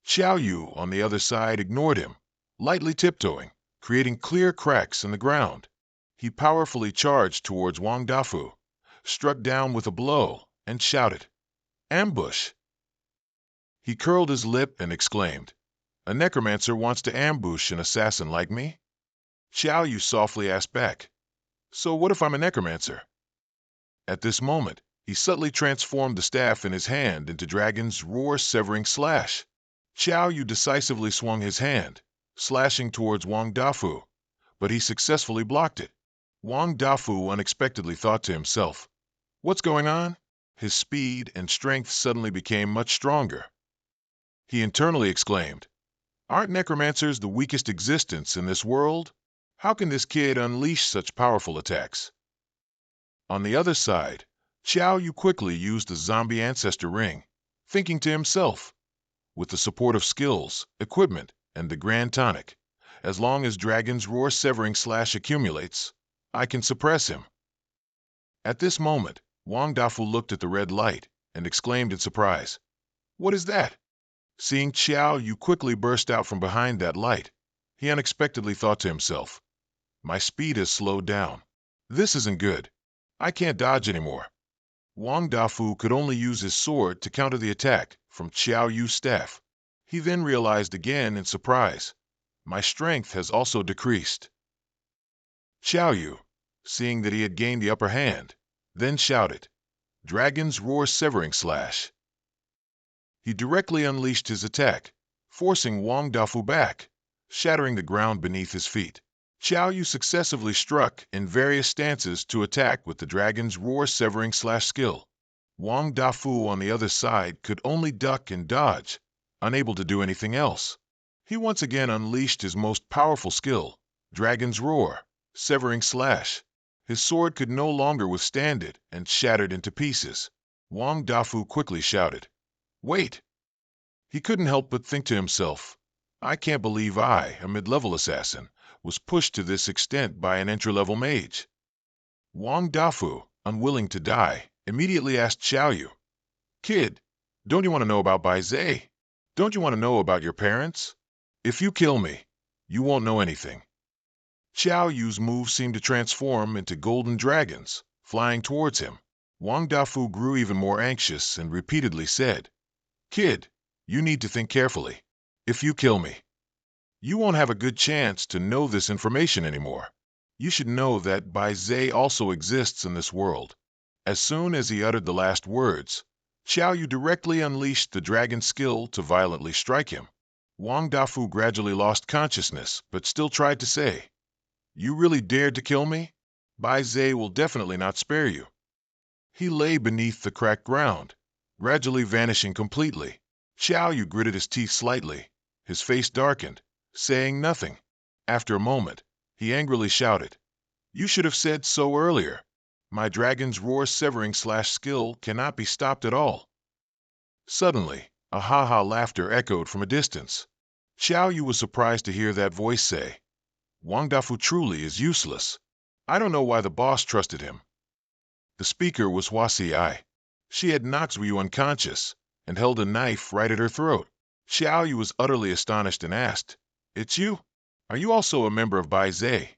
Xiao Yu, on the other side, ignored him, lightly tiptoeing, creating clear cracks in the ground. He powerfully charged towards Wang Dafu, struck down with a blow, and shouted, "Ambush!" He curled his lip and exclaimed, "A necromancer wants to ambush an assassin like me?" Xiao Yu softly asked back, "So what if I'm a necromancer?" At this moment, he subtly transformed the staff in his hand into Dragon's Roar Severing Slash. Xiao Yu decisively swung his hand, slashing towards Wang Dafu, but he successfully blocked it. Wang Dafu unexpectedly thought to himself, "What's going on?" His speed and strength suddenly became much stronger. He internally exclaimed, "Aren't necromancers the weakest existence in this world? How can this kid unleash such powerful attacks?" On the other side, Xiao Yu quickly used the zombie ancestor ring, thinking to himself, with the support of skills, equipment, and the grand tonic, as long as Dragon's Roar Severing Slash accumulates, I can suppress him. At this moment, Wang Dafu looked at the red light and exclaimed in surprise, "What is that?" Seeing Xiao Yu quickly burst out from behind that light, he unexpectedly thought to himself, "My speed has slowed down. This isn't good. I can't dodge anymore." Wang Dafu could only use his sword to counter the attack from Xiao Yu's staff. He then realized again in surprise, "My strength has also decreased." Xiao Yu, seeing that he had gained the upper hand, then shouted, "Dragon's Roar Severing Slash." He directly unleashed his attack, forcing Wang Dafu back, shattering the ground beneath his feet. Xiao Yu successively struck in various stances to attack with the Dragon's Roar Severing Slash skill. Wang Dafu on the other side could only duck and dodge, unable to do anything else. He once again unleashed his most powerful skill, Dragon's Roar Severing Slash. His sword could no longer withstand it and shattered into pieces. Wang Dafu quickly shouted, "Wait!" He couldn't help but think to himself, "I can't believe I, a mid-level assassin, was pushed to this extent by an entry-level mage." Wang Dafu, unwilling to die, immediately asked Xiao Yu, "Kid, don't you want to know about Bai Zhe? Don't you want to know about your parents? If you kill me, you won't know anything." Xiao Yu's moves seemed to transform into golden dragons, flying towards him. Wang Dafu grew even more anxious and repeatedly said, "Kid, you need to think carefully. If you kill me, you won't have a good chance to know this information anymore. You should know that Bai Zhe also exists in this world." As soon as he uttered the last words, Xiao Yu directly unleashed the dragon skill to violently strike him. Wang Dafu gradually lost consciousness, but still tried to say, "You really dared to kill me? Bai Zhe will definitely not spare you." He lay beneath the cracked ground, gradually vanishing completely. Xiao Yu gritted his teeth slightly, his face darkened, saying nothing. After a moment, he angrily shouted, "You should have said so earlier. My Dragon's Roar Severing Slash skill cannot be stopped at all." Suddenly, a ha-ha laughter echoed from a distance. Xiao Yu was surprised to hear that voice say, "Wang Dafu truly is useless. I don't know why the boss trusted him." The speaker was Hua Si. She had knocked Zhuyu unconscious and held a knife right at her throat. Xiao Yu was utterly astonished and asked, "It's you? Are you also a member of Bai Zhe?"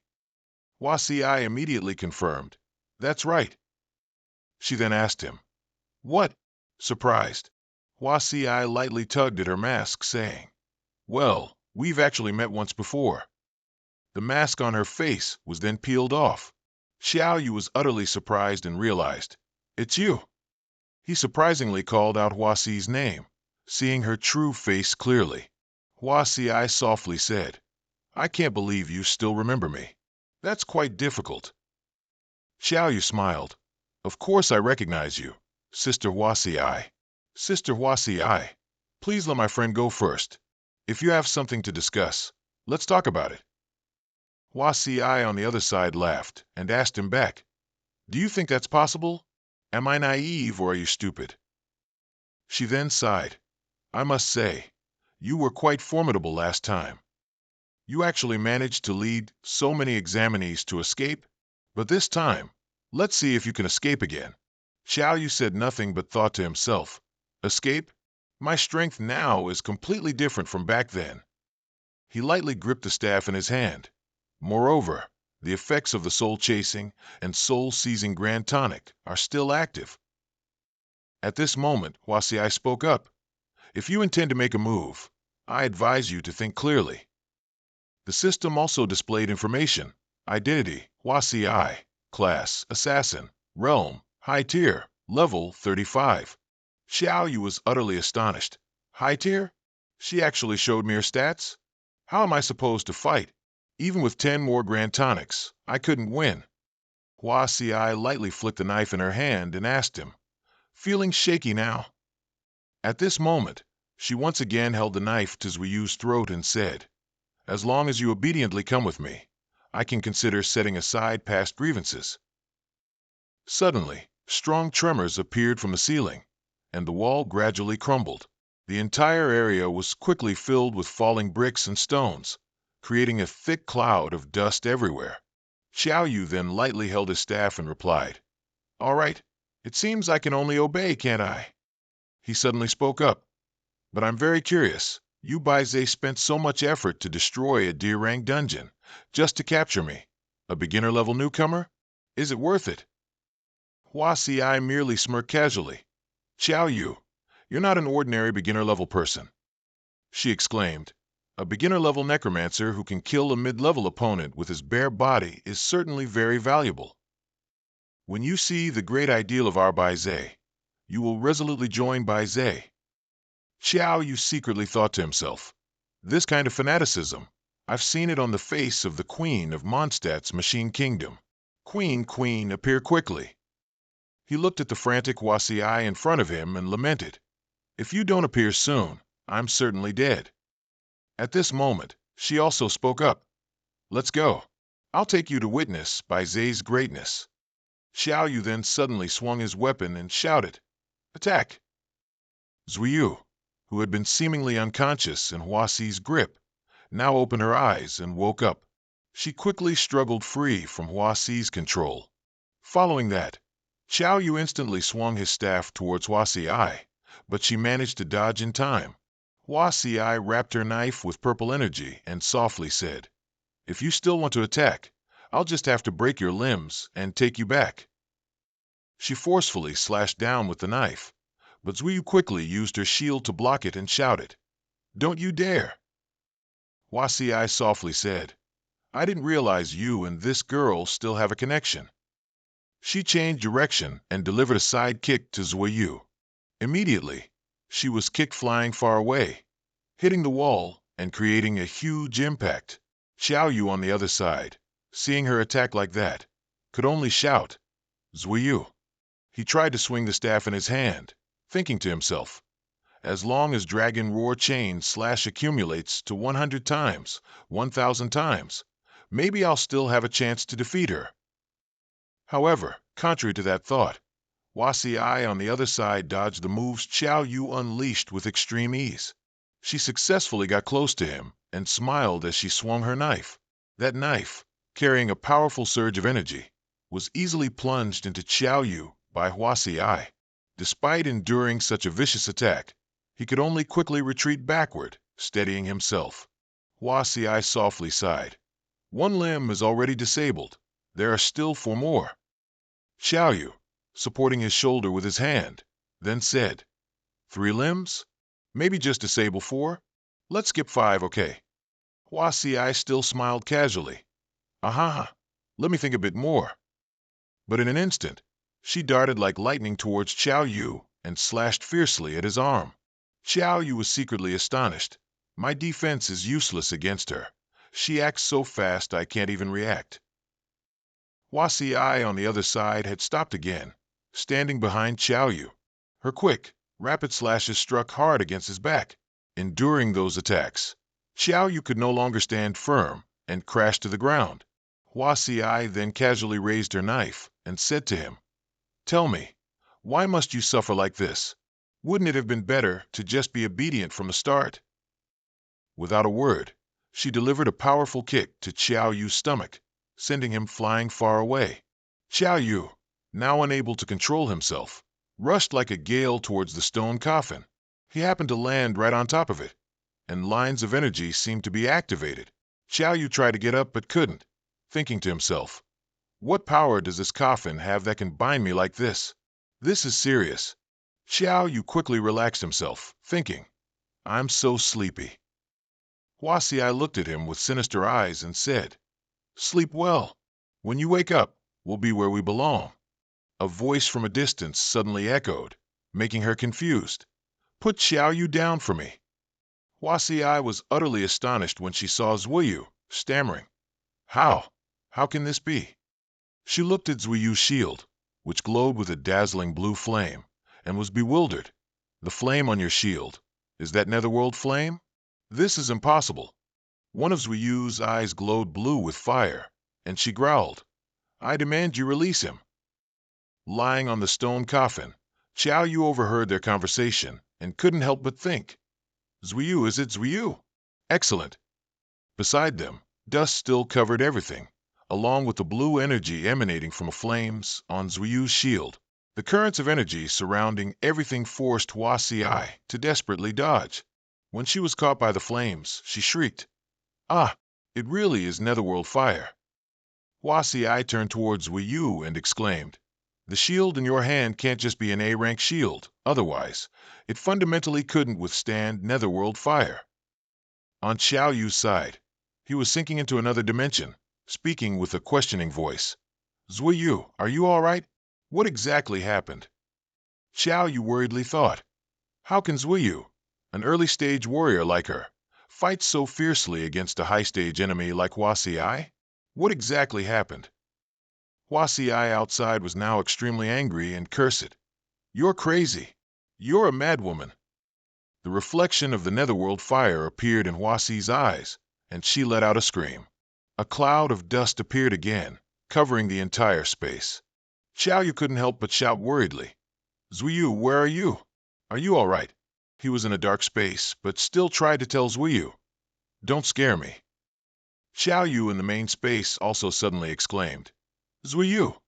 Hua Si immediately confirmed, "That's right." She then asked him, "What?" Surprised, Hua Si lightly tugged at her mask, saying, "Well, we've actually met once before." The mask on her face was then peeled off. Xiao Yu was utterly surprised and realized, "It's you." He surprisingly called out Hua Si's name, seeing her true face clearly. Hua Si softly said, I can't believe you still remember me. That's quite difficult. Xiao Yu smiled. Of course I recognize you, Sister Hua Si. Sister Hua Si, please let my friend go first. If you have something to discuss, let's talk about it. Hua Si on the other side laughed and asked him back, do you think that's possible? Am I naive or are you stupid? She then sighed. I must say, you were quite formidable last time. You actually managed to lead so many examinees to escape, but this time, let's see if you can escape again. Xiao Yu said nothing but thought to himself, escape? My strength now is completely different from back then. He lightly gripped the staff in his hand. Moreover, the effects of the soul-chasing and soul-seizing Grand Tonic are still active. At this moment, Hua Si spoke up. If you intend to make a move, I advise you to think clearly. The system also displayed information, identity, Hua Si, class, assassin, realm, high tier, level 35. Xiao Yu was utterly astonished. High tier? She actually showed me her stats? How am I supposed to fight? Even with 10 more Grand Tonics, I couldn't win. Hua Si lightly flicked the knife in her hand and asked him, feeling shaky now? At this moment, she once again held the knife to Zhuiyu's throat and said, as long as you obediently come with me, I can consider setting aside past grievances. Suddenly, strong tremors appeared from the ceiling, and the wall gradually crumbled. The entire area was quickly filled with falling bricks and stones, creating a thick cloud of dust everywhere. Xiao Yu then lightly held his staff and replied, all right, it seems I can only obey, can't I? He suddenly spoke up, but I'm very curious. You Baize spent so much effort to destroy a D-rank dungeon, just to capture me, a beginner-level newcomer? Is it worth it? Hua Si merely smirked casually. Xiao Yu, you're not an ordinary beginner-level person. She exclaimed, a beginner-level necromancer who can kill a mid-level opponent with his bare body is certainly very valuable. When you see the great ideal of our Baize, you will resolutely join Baize. Xiao Yu secretly thought to himself, this kind of fanaticism, I've seen it on the face of the Queen of Mondstadt's Machine Kingdom. Queen, appear quickly. He looked at the frantic Hua Si in front of him and lamented, if you don't appear soon, I'm certainly dead. At this moment, she also spoke up. Let's go. I'll take you to witness Baize's greatness. Xiao Yu then suddenly swung his weapon and shouted, attack! Zhuiyu, who had been seemingly unconscious in Hua Si's grip, now opened her eyes and woke up. She quickly struggled free from Hua Si's control. Following that, Xiao Yu instantly swung his staff towards Hua Si, but she managed to dodge in time. Hua Si wrapped her knife with purple energy and softly said, if you still want to attack, I'll just have to break your limbs and take you back. She forcefully slashed down with the knife, but Zhuiyu quickly used her shield to block it and shouted, don't you dare! Hua Si softly said, I didn't realize you and this girl still have a connection. She changed direction and delivered a side kick to Zhuiyu. Immediately, she was kicked flying far away, hitting the wall and creating a huge impact. Xiao Yu on the other side, seeing her attack like that, could only shout, Zhuiyu. He tried to swing the staff in his hand, thinking to himself, as long as Dragon Roar Chain Slash accumulates to 100 times, 1,000 times, maybe I'll still have a chance to defeat her. However, contrary to that thought, Hua Si on the other side dodged the moves Xiao Yu unleashed with extreme ease. She successfully got close to him and smiled as she swung her knife. That knife, carrying a powerful surge of energy, was easily plunged into Xiao Yu by Hua Si. Despite enduring such a vicious attack, he could only quickly retreat backward, steadying himself. Hua Si softly sighed. One limb is already disabled. There are still 4 more. Xiao Yu, supporting his shoulder with his hand, then said, 3 limbs? Maybe just disable 4? Let's skip 5, okay? Hua Si still smiled casually. Aha, let me think a bit more. But in an instant, she darted like lightning towards Xiao Yu and slashed fiercely at his arm. Xiao Yu was secretly astonished, My defense is useless against her. She acts so fast I can't even react. Huasi, on the other side, had stopped again, standing behind Xiao Yu. Her quick, rapid slashes struck hard against his back. Enduring those attacks, Xiao Yu could no longer stand firm and crashed to the ground. Huasi then casually raised her knife and said to him, "Tell me, why must you suffer like this? Wouldn't it have been better to just be obedient from the start?" Without a word, she delivered a powerful kick to Xiao Yu's stomach, sending him flying far away. Xiao Yu, now unable to control himself, rushed like a gale towards the stone coffin. He happened to land right on top of it, and lines of energy seemed to be activated. Xiao Yu tried to get up but couldn't, thinking to himself, "What power does this coffin have that can bind me like this? This is serious." Xiao Yu quickly relaxed himself, thinking, "I'm so sleepy." Huasi looked at him with sinister eyes and said, "Sleep well. When you wake up, we'll be where we belong." A voice from a distance suddenly echoed, making her confused. "Put Xiao Yu down for me." Huasi was utterly astonished when she saw Zuiyu, stammering, "How? How can this be?" She looked at Zuiyu's shield, which glowed with a dazzling blue flame, and was bewildered. "The flame on your shield, is that netherworld flame? This is impossible." One of Zuiyu's eyes glowed blue with fire, and she growled, "I demand you release him." Lying on the stone coffin, Xiao Yu overheard their conversation and couldn't help but think, "Zuiyu, is it Zuiyu? Excellent." Beside them, dust still covered everything, along with the blue energy emanating from flames on Zuiyu's shield. The currents of energy surrounding everything forced Huasi to desperately dodge. When she was caught by the flames, she shrieked, "Ah, it really is netherworld fire." Huasi turned towards Zuiyu and exclaimed, "The shield in your hand can't just be an A-rank shield, otherwise, it fundamentally couldn't withstand netherworld fire." On Xiao Yu's side, he was sinking into another dimension, speaking with a questioning voice. "Zuiyu, are you all right? What exactly happened?" Xiao Yu worriedly thought, "How can Zuiyu, an early-stage warrior like her, fight so fiercely against a high-stage enemy like Huasi? What exactly happened?" Huasi outside was now extremely angry and cursed. "You're crazy. You're a madwoman." The reflection of the netherworld fire appeared in Huasi's eyes, and she let out a scream. A cloud of dust appeared again, covering the entire space. Xiao Yu couldn't help but shout worriedly, "Zuiyu, where are you? Are you all right?" He was in a dark space, but still tried to tell Zuiyu, "Don't scare me." Xiao Yu in the main space also suddenly exclaimed, "Zuiyu."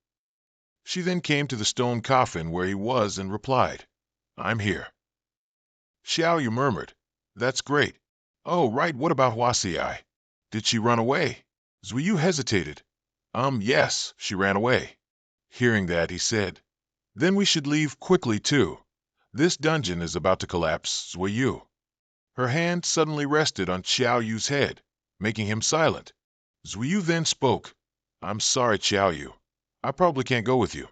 She then came to the stone coffin where he was and replied, "I'm here." Xiao Yu murmured, "That's great. Oh, right, what about Huasi? Did she run away?" Zuiyu hesitated. Yes, she ran away." Hearing that, he said, "Then we should leave quickly too. This dungeon is about to collapse, Zuiyu." Her hand suddenly rested on Xiao Yu's head, making him silent. Zuiyu then spoke, "I'm sorry, Xiao Yu. I probably can't go with you."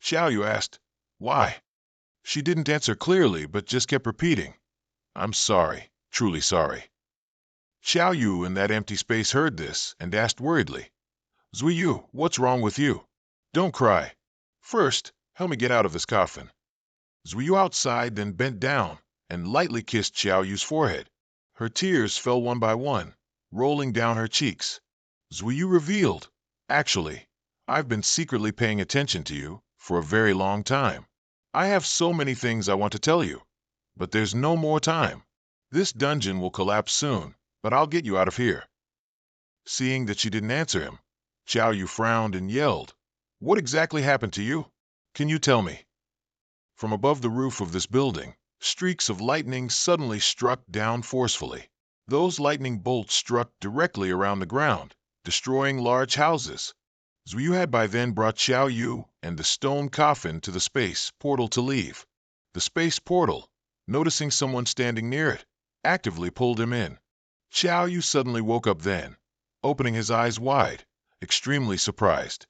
Xiao Yu asked, "Why?" She didn't answer clearly, but just kept repeating, "I'm sorry, truly sorry." Xiao Yu in that empty space heard this and asked worriedly, "Zuiyu, what's wrong with you? Don't cry. First, help me get out of this coffin." Zuiyu outside then bent down and lightly kissed Xiao Yu's forehead. Her tears fell one by one, rolling down her cheeks. Zuiyu revealed, "Actually, I've been secretly paying attention to you for a very long time. I have so many things I want to tell you, but there's no more time. This dungeon will collapse soon, but I'll get you out of here." Seeing that she didn't answer him, Xiao Yu frowned and yelled, "What exactly happened to you? Can you tell me?" From above the roof of this building, streaks of lightning suddenly struck down forcefully. Those lightning bolts struck directly around the ground, destroying large houses. Zuiyu had by then brought Xiao Yu and the stone coffin to the space portal to leave. The space portal, noticing someone standing near it, actively pulled him in. Xiao Yu suddenly woke up then, opening his eyes wide, extremely surprised.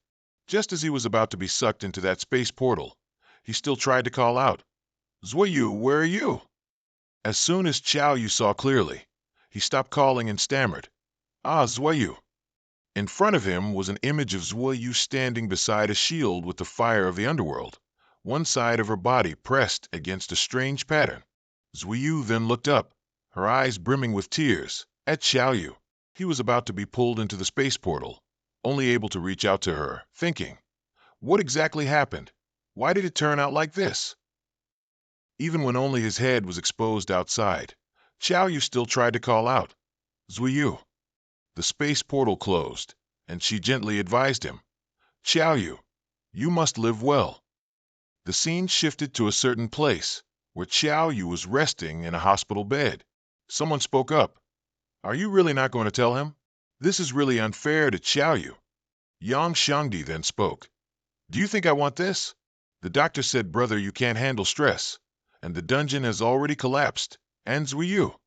Just as he was about to be sucked into that space portal, he still tried to call out, "Zuiyu, where are you?" As soon as Xiao Yu saw clearly, He stopped calling and stammered, "Ah, Zhuyu." In front of him was an image of Zhuyu standing beside a shield with the fire of the underworld, one side of her body pressed against a strange pattern. Zhuyu then looked up, her eyes brimming with tears, at Xiaoyu. He was about to be pulled into the space portal, only able to reach out to her, thinking, what exactly happened? Why did it turn out like this? Even when only his head was exposed outside, Xiaoyu still tried to call out, "Zhuyu." The space portal closed, and she gently advised him, "Xiaoyu, you must live well." The scene shifted to a certain place, where Xiaoyu was resting in a hospital bed. Someone spoke up, "Are you really not going to tell him? This is really unfair to Xiaoyu." Yang Xiangdi then spoke, "Do you think I want this? The doctor said, brother, you can't handle stress, and the dungeon has already collapsed, and Zhuyu."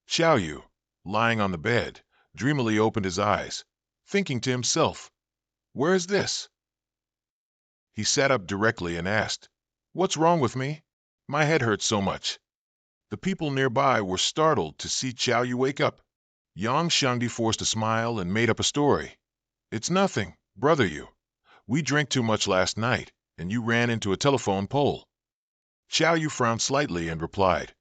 Xiaoyu, lying on the bed, dreamily opened his eyes, thinking to himself, "Where is this?" He sat up directly and asked, "What's wrong with me? My head hurts so much." The people nearby were startled to see Xiaoyu wake up. Yang Xiangdi forced a smile and made up a story. "It's nothing, brother you. We drank too much last night, and you ran into a telephone pole." Xiaoyu frowned slightly and replied,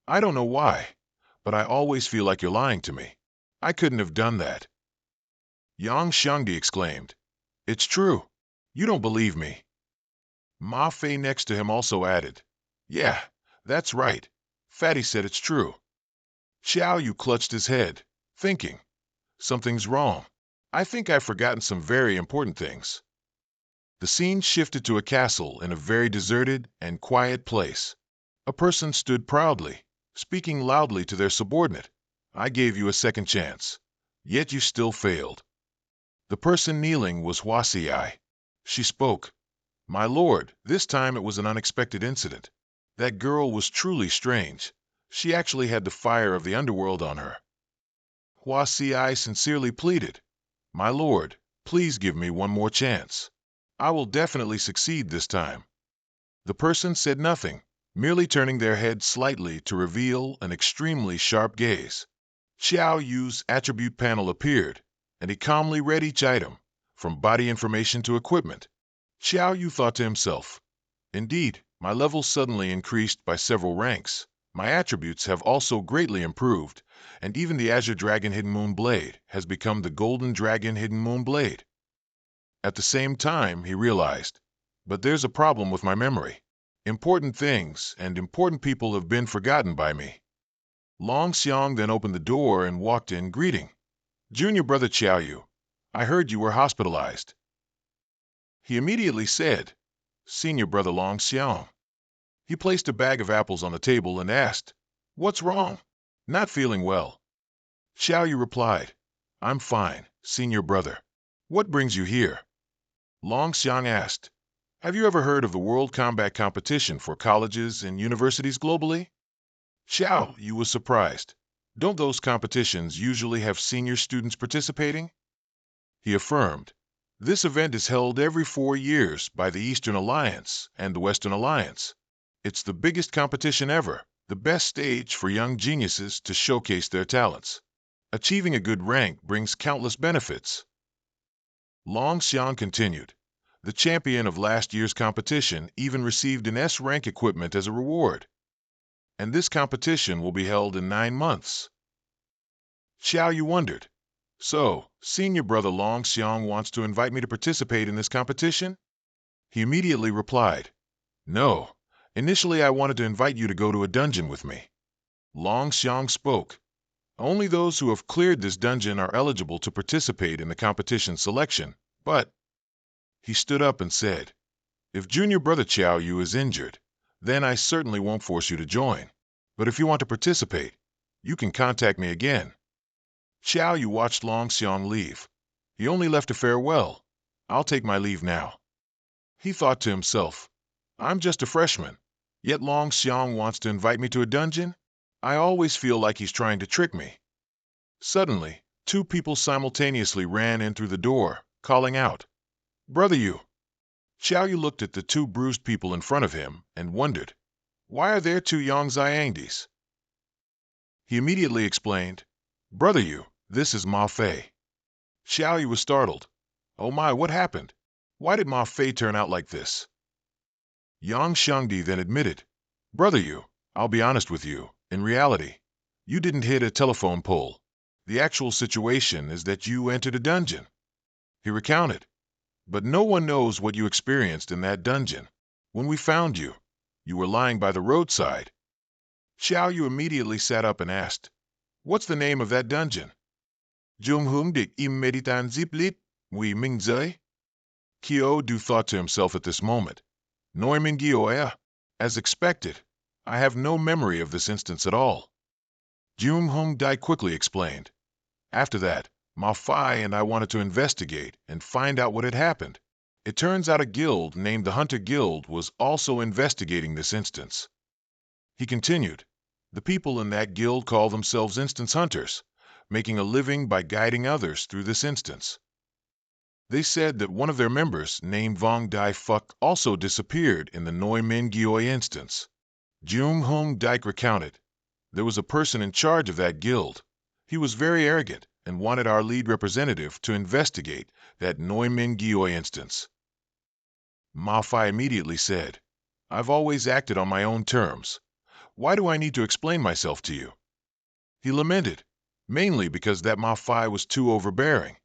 "I don't know why, but I always feel like you're lying to me. I couldn't have done that." Yang Xiangdi exclaimed, "It's true. You don't believe me." Ma Fei next to him also added, "Yeah, that's right. Fatty said it's true." Xiaoyu clutched his head, thinking, "Something's wrong. I think I've forgotten some very important things." The scene shifted to a castle in a very deserted and quiet place. A person stood proudly, speaking loudly to their subordinate. "I gave you a second chance, yet you still failed." The person kneeling was Huasiyai. She spoke, "My lord, this time it was an unexpected incident. That girl was truly strange. She actually had the fire of the underworld on her." Huasiyai sincerely pleaded, "My lord, please give me one more chance. I will definitely succeed this time." The person said nothing, merely turning their head slightly to reveal an extremely sharp gaze. Xiao Yu's attribute panel appeared, and he calmly read each item, from body information to equipment. Xiao Yu thought to himself, "Indeed, my levels suddenly increased by several ranks. My attributes have also greatly improved, and even the Azure Dragon Hidden Moon Blade has become the Golden Dragon Hidden Moon Blade." At the same time, he realized, "But there's a problem with my memory. Important things and important people have been forgotten by me." Long Xiang then opened the door and walked in, greeting, "Junior brother Xiaoyu, I heard you were hospitalized." He immediately said, "Senior brother Long Xiang." He placed a bag of apples on the table and asked, "What's wrong?" "Not feeling well." Xiaoyu replied, "I'm fine, senior brother. What brings you here?" Long Xiang asked, "Have you ever heard of the World Combat Competition for colleges and universities globally?" Xiao Yu was surprised. "Don't those competitions usually have senior students participating?" He affirmed, "This event is held every 4 years by the Eastern Alliance and the Western Alliance. It's the biggest competition ever, the best stage for young geniuses to showcase their talents. Achieving a good rank brings countless benefits." Long Xiang continued, "The champion of last year's competition even received an S-rank equipment as a reward. And this competition will be held in 9 months." Xiao Yu wondered, "So, senior brother Long Xiang wants to invite me to participate in this competition?" He immediately replied, "No, initially I wanted to invite you to go to a dungeon with me." Long Xiang spoke, "Only those who have cleared this dungeon are eligible to participate in the competition selection, but—" He stood up and said, "If junior brother Xiao Yu is injured, then I certainly won't force you to join. But if you want to participate, you can contact me again." Xiao Yu watched Long Xiang leave. He only left a farewell. "I'll take my leave now." He thought to himself, "I'm just a freshman, yet Long Xiang wants to invite me to a dungeon? I always feel like he's trying to trick me." Suddenly, 2 people simultaneously ran in through the door, calling out, "Brother Yu!" Xiao Yu looked at the 2 bruised people in front of him and wondered, why are there 2 Yang Xiangdis? He immediately explained, Brother you, this is Ma Fei. Xiao Yu was startled. Oh my, what happened? Why did Ma Fei turn out like this? Yang Shangdi then admitted, Brother you, I'll be honest with you, in reality, you didn't hit a telephone pole. The actual situation is that you entered a dungeon. He recounted, but no one knows what you experienced in that dungeon. When we found you, you were lying by the roadside. Xiao Yu immediately sat up and asked, What's the name of that dungeon? Jung Hung Dik Im Meditan Ziplit, Wei Ming Zai? Kyo Du thought to himself at this moment, Neumin Gioia, as expected, I have no memory of this instance at all. Jung Hung Dai quickly explained. After that, Ma Fai and I wanted to investigate and find out what had happened. It turns out a guild named the Hunter Guild was also investigating this instance. He continued, the people in that guild call themselves instance hunters, making a living by guiding others through this instance. They said that one of their members, named Vong Dai Fuk, also disappeared in the Noi Min Gioi instance. Jung Hung Dike recounted, there was a person in charge of that guild. He was very arrogant and wanted our lead representative to investigate that Noi Min Gioi instance. Ma Fai immediately said, I've always acted on my own terms. Why do I need to explain myself to you? He lamented, mainly because that Ma Fai was too overbearing.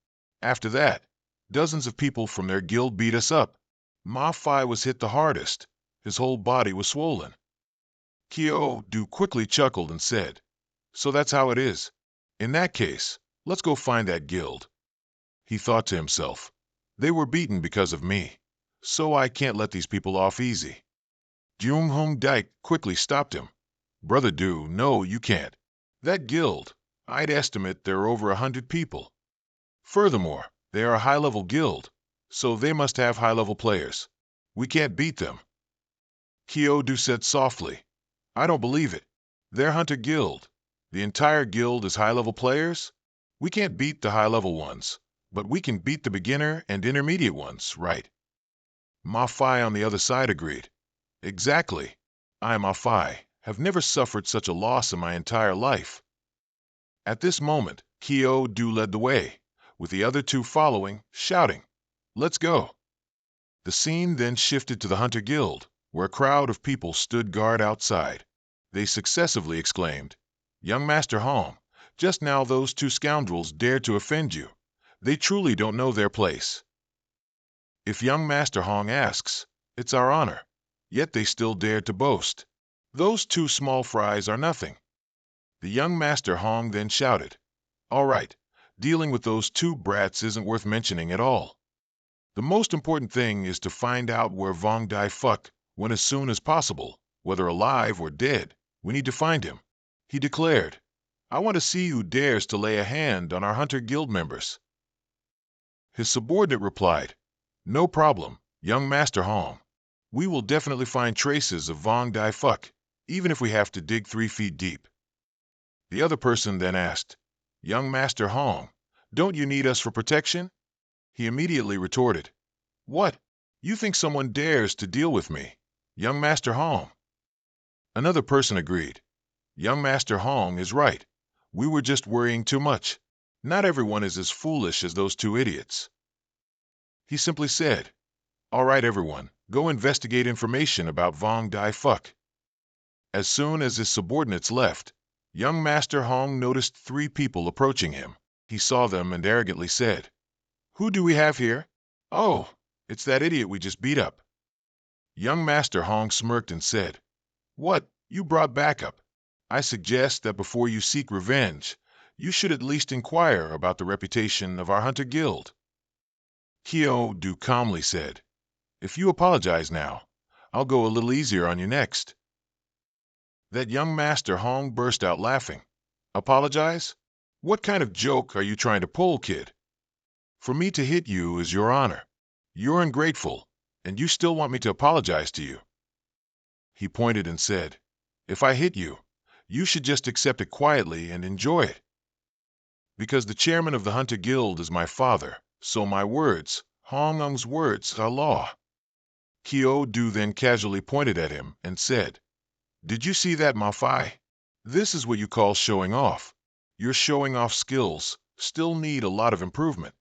After that, dozens of people from their guild beat us up. Ma Fai was hit the hardest. His whole body was swollen. Kyo Du quickly chuckled and said, So that's how it is. In that case, let's go find that guild. He thought to himself, they were beaten because of me, so I can't let these people off easy. Jung Hong Dike quickly stopped him. Brother Du, no, you can't. That guild, I'd estimate there are over 100 people. Furthermore, they are a high-level guild, so they must have high-level players. We can't beat them. Kyo Du said softly, I don't believe it. They're Hunter Guild. The entire guild is high-level players? We can't beat the high-level ones, but we can beat the beginner and intermediate ones, right? Ma Fai on the other side agreed. Exactly. I, Ma Fai, have never suffered such a loss in my entire life. At this moment, Kyo Du led the way, with the other two following, shouting, Let's go. The scene then shifted to the Hunter Guild, where a crowd of people stood guard outside. They successively exclaimed, Young Master Hong, just now those two scoundrels dared to offend you. They truly don't know their place. If young Master Hong asks, it's our honor. Yet they still dared to boast. Those two small fries are nothing. The young Master Hong then shouted, All right, dealing with those two brats isn't worth mentioning at all. The most important thing is to find out where Vong Dai Fuk went as soon as possible, whether alive or dead. We need to find him. He declared, I want to see who dares to lay a hand on our Hunter Guild members. His subordinate replied, No problem, young Master Hong. We will definitely find traces of Vong Dai Fuk, even if we have to dig 3 feet deep. The other person then asked, Young Master Hong, don't you need us for protection? He immediately retorted, What? You think someone dares to deal with me? Young Master Hong. Another person agreed, Young Master Hong is right. We were just worrying too much. Not everyone is as foolish as those two idiots. He simply said, All right, everyone, go investigate information about Vong Dai Fuk. As soon as his subordinates left, young Master Hong noticed 3 people approaching him. He saw them and arrogantly said, Who do we have here? Oh, it's that idiot we just beat up. Young Master Hong smirked and said, What, you brought backup? I suggest that before you seek revenge, you should at least inquire about the reputation of our Hunter Guild. Kyo Du calmly said, If you apologize now, I'll go a little easier on you next. That young Master Hong burst out laughing. Apologize? What kind of joke are you trying to pull, kid? For me to hit you is your honor. You're ungrateful, and you still want me to apologize to you. He pointed and said, If I hit you, you should just accept it quietly and enjoy it. Because the chairman of the Hunter Guild is my father, so my words, Hong Ung's words, are law. Kyo Du then casually pointed at him and said, Did you see that, Ma Fai? This is what you call showing off. Your showing off skills still need a lot of improvement.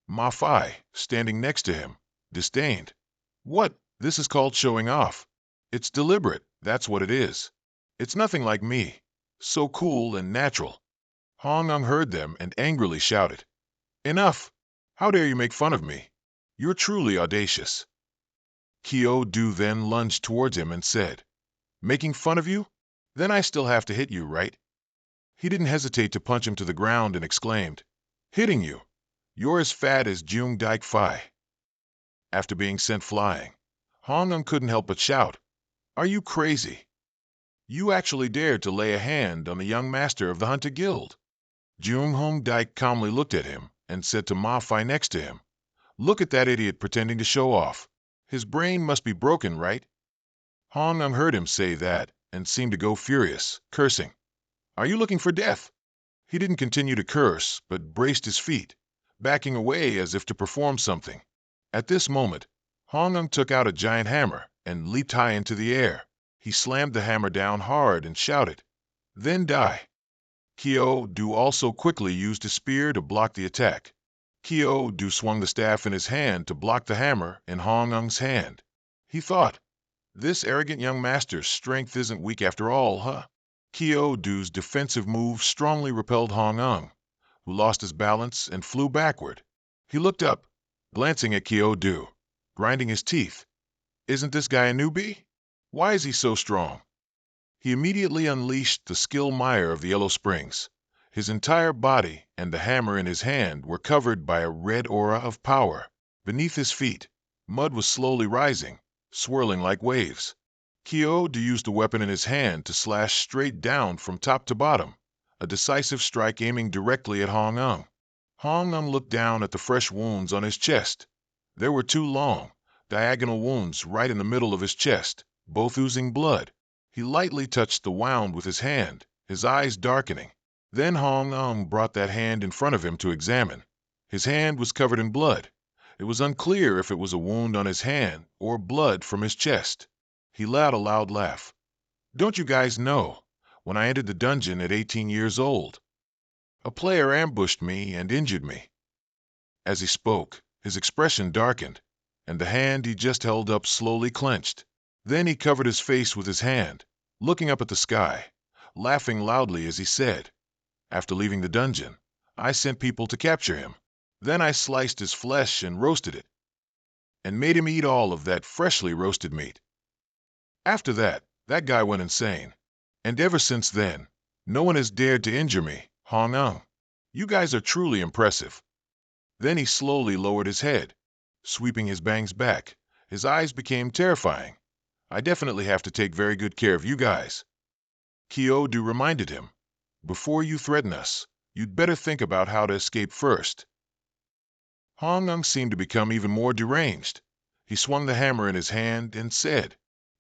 Ma Fai, standing next to him, disdained. What? This is called showing off. It's deliberate, that's what it is. It's nothing like me. So cool and natural. Hong Ung heard them and angrily shouted. Enough! How dare you make fun of me? You're truly audacious. Kyo Du then lunged towards him and said, Making fun of you? Then I still have to hit you, right? He didn't hesitate to punch him to the ground and exclaimed, Hitting you? You're as fat as Jung Daik Phi. After being sent flying, Hong Ung couldn't help but shout, Are you crazy? You actually dared to lay a hand on the young master of the Hunter Guild. Jung Hong Daik calmly looked at him and said to Ma Fai next to him, Look at that idiot pretending to show off. His brain must be broken, right? Hong Ung heard him say that and seemed to go furious, cursing. Are you looking for death? He didn't continue to curse, but braced his feet, backing away as if to perform something. At this moment, Hong Ung took out a giant hammer and leaped high into the air. He slammed the hammer down hard and shouted, Then die. Kyo Du also quickly used his spear to block the attack. Kyo Du swung the staff in his hand to block the hammer in Hong Ung's hand. He thought, This arrogant young master's strength isn't weak after all, huh? Kyo Du's defensive move strongly repelled Hong Ung, who lost his balance and flew backward. He looked up, glancing at Kyo Du, grinding his teeth. Isn't this guy a newbie? Why is he so strong? He immediately unleashed the skill mire of the Yellow Springs. His entire body and the hammer in his hand were covered by a red aura of power. Beneath his feet, mud was slowly rising, swirling like waves. Kyo Du used the weapon in his hand to slash straight down from top to bottom, a decisive strike aiming directly at Hong Ung. Hong Ung looked down at the fresh wounds on his chest. There were two long, diagonal wounds right in the middle of his chest, both oozing blood. He lightly touched the wound with his hand, his eyes darkening. Then Hong Ung brought that hand in front of him to examine. His hand was covered in blood. It was unclear if it was a wound on his hand or blood from his chest. He let out a loud laugh. Don't you guys know? When I entered the dungeon at 18 years old, a player ambushed me and injured me. As he spoke, his expression darkened, and the hand he just held up slowly clenched. Then he covered his face with his hand, looking up at the sky, laughing loudly as he said, After leaving the dungeon, I sent people to capture him. Then I sliced his flesh and roasted it, and made him eat all of that freshly roasted meat. After that, that guy went insane. And ever since then, no one has dared to injure me, Hong Ung. You guys are truly impressive. Then he slowly lowered his head, sweeping his bangs back. His eyes became terrifying. I definitely have to take very good care of you guys. Kyo Du reminded him, Before you threaten us, you'd better think about how to escape first. Hong Ung seemed to become even more deranged. He swung the hammer in his hand and said,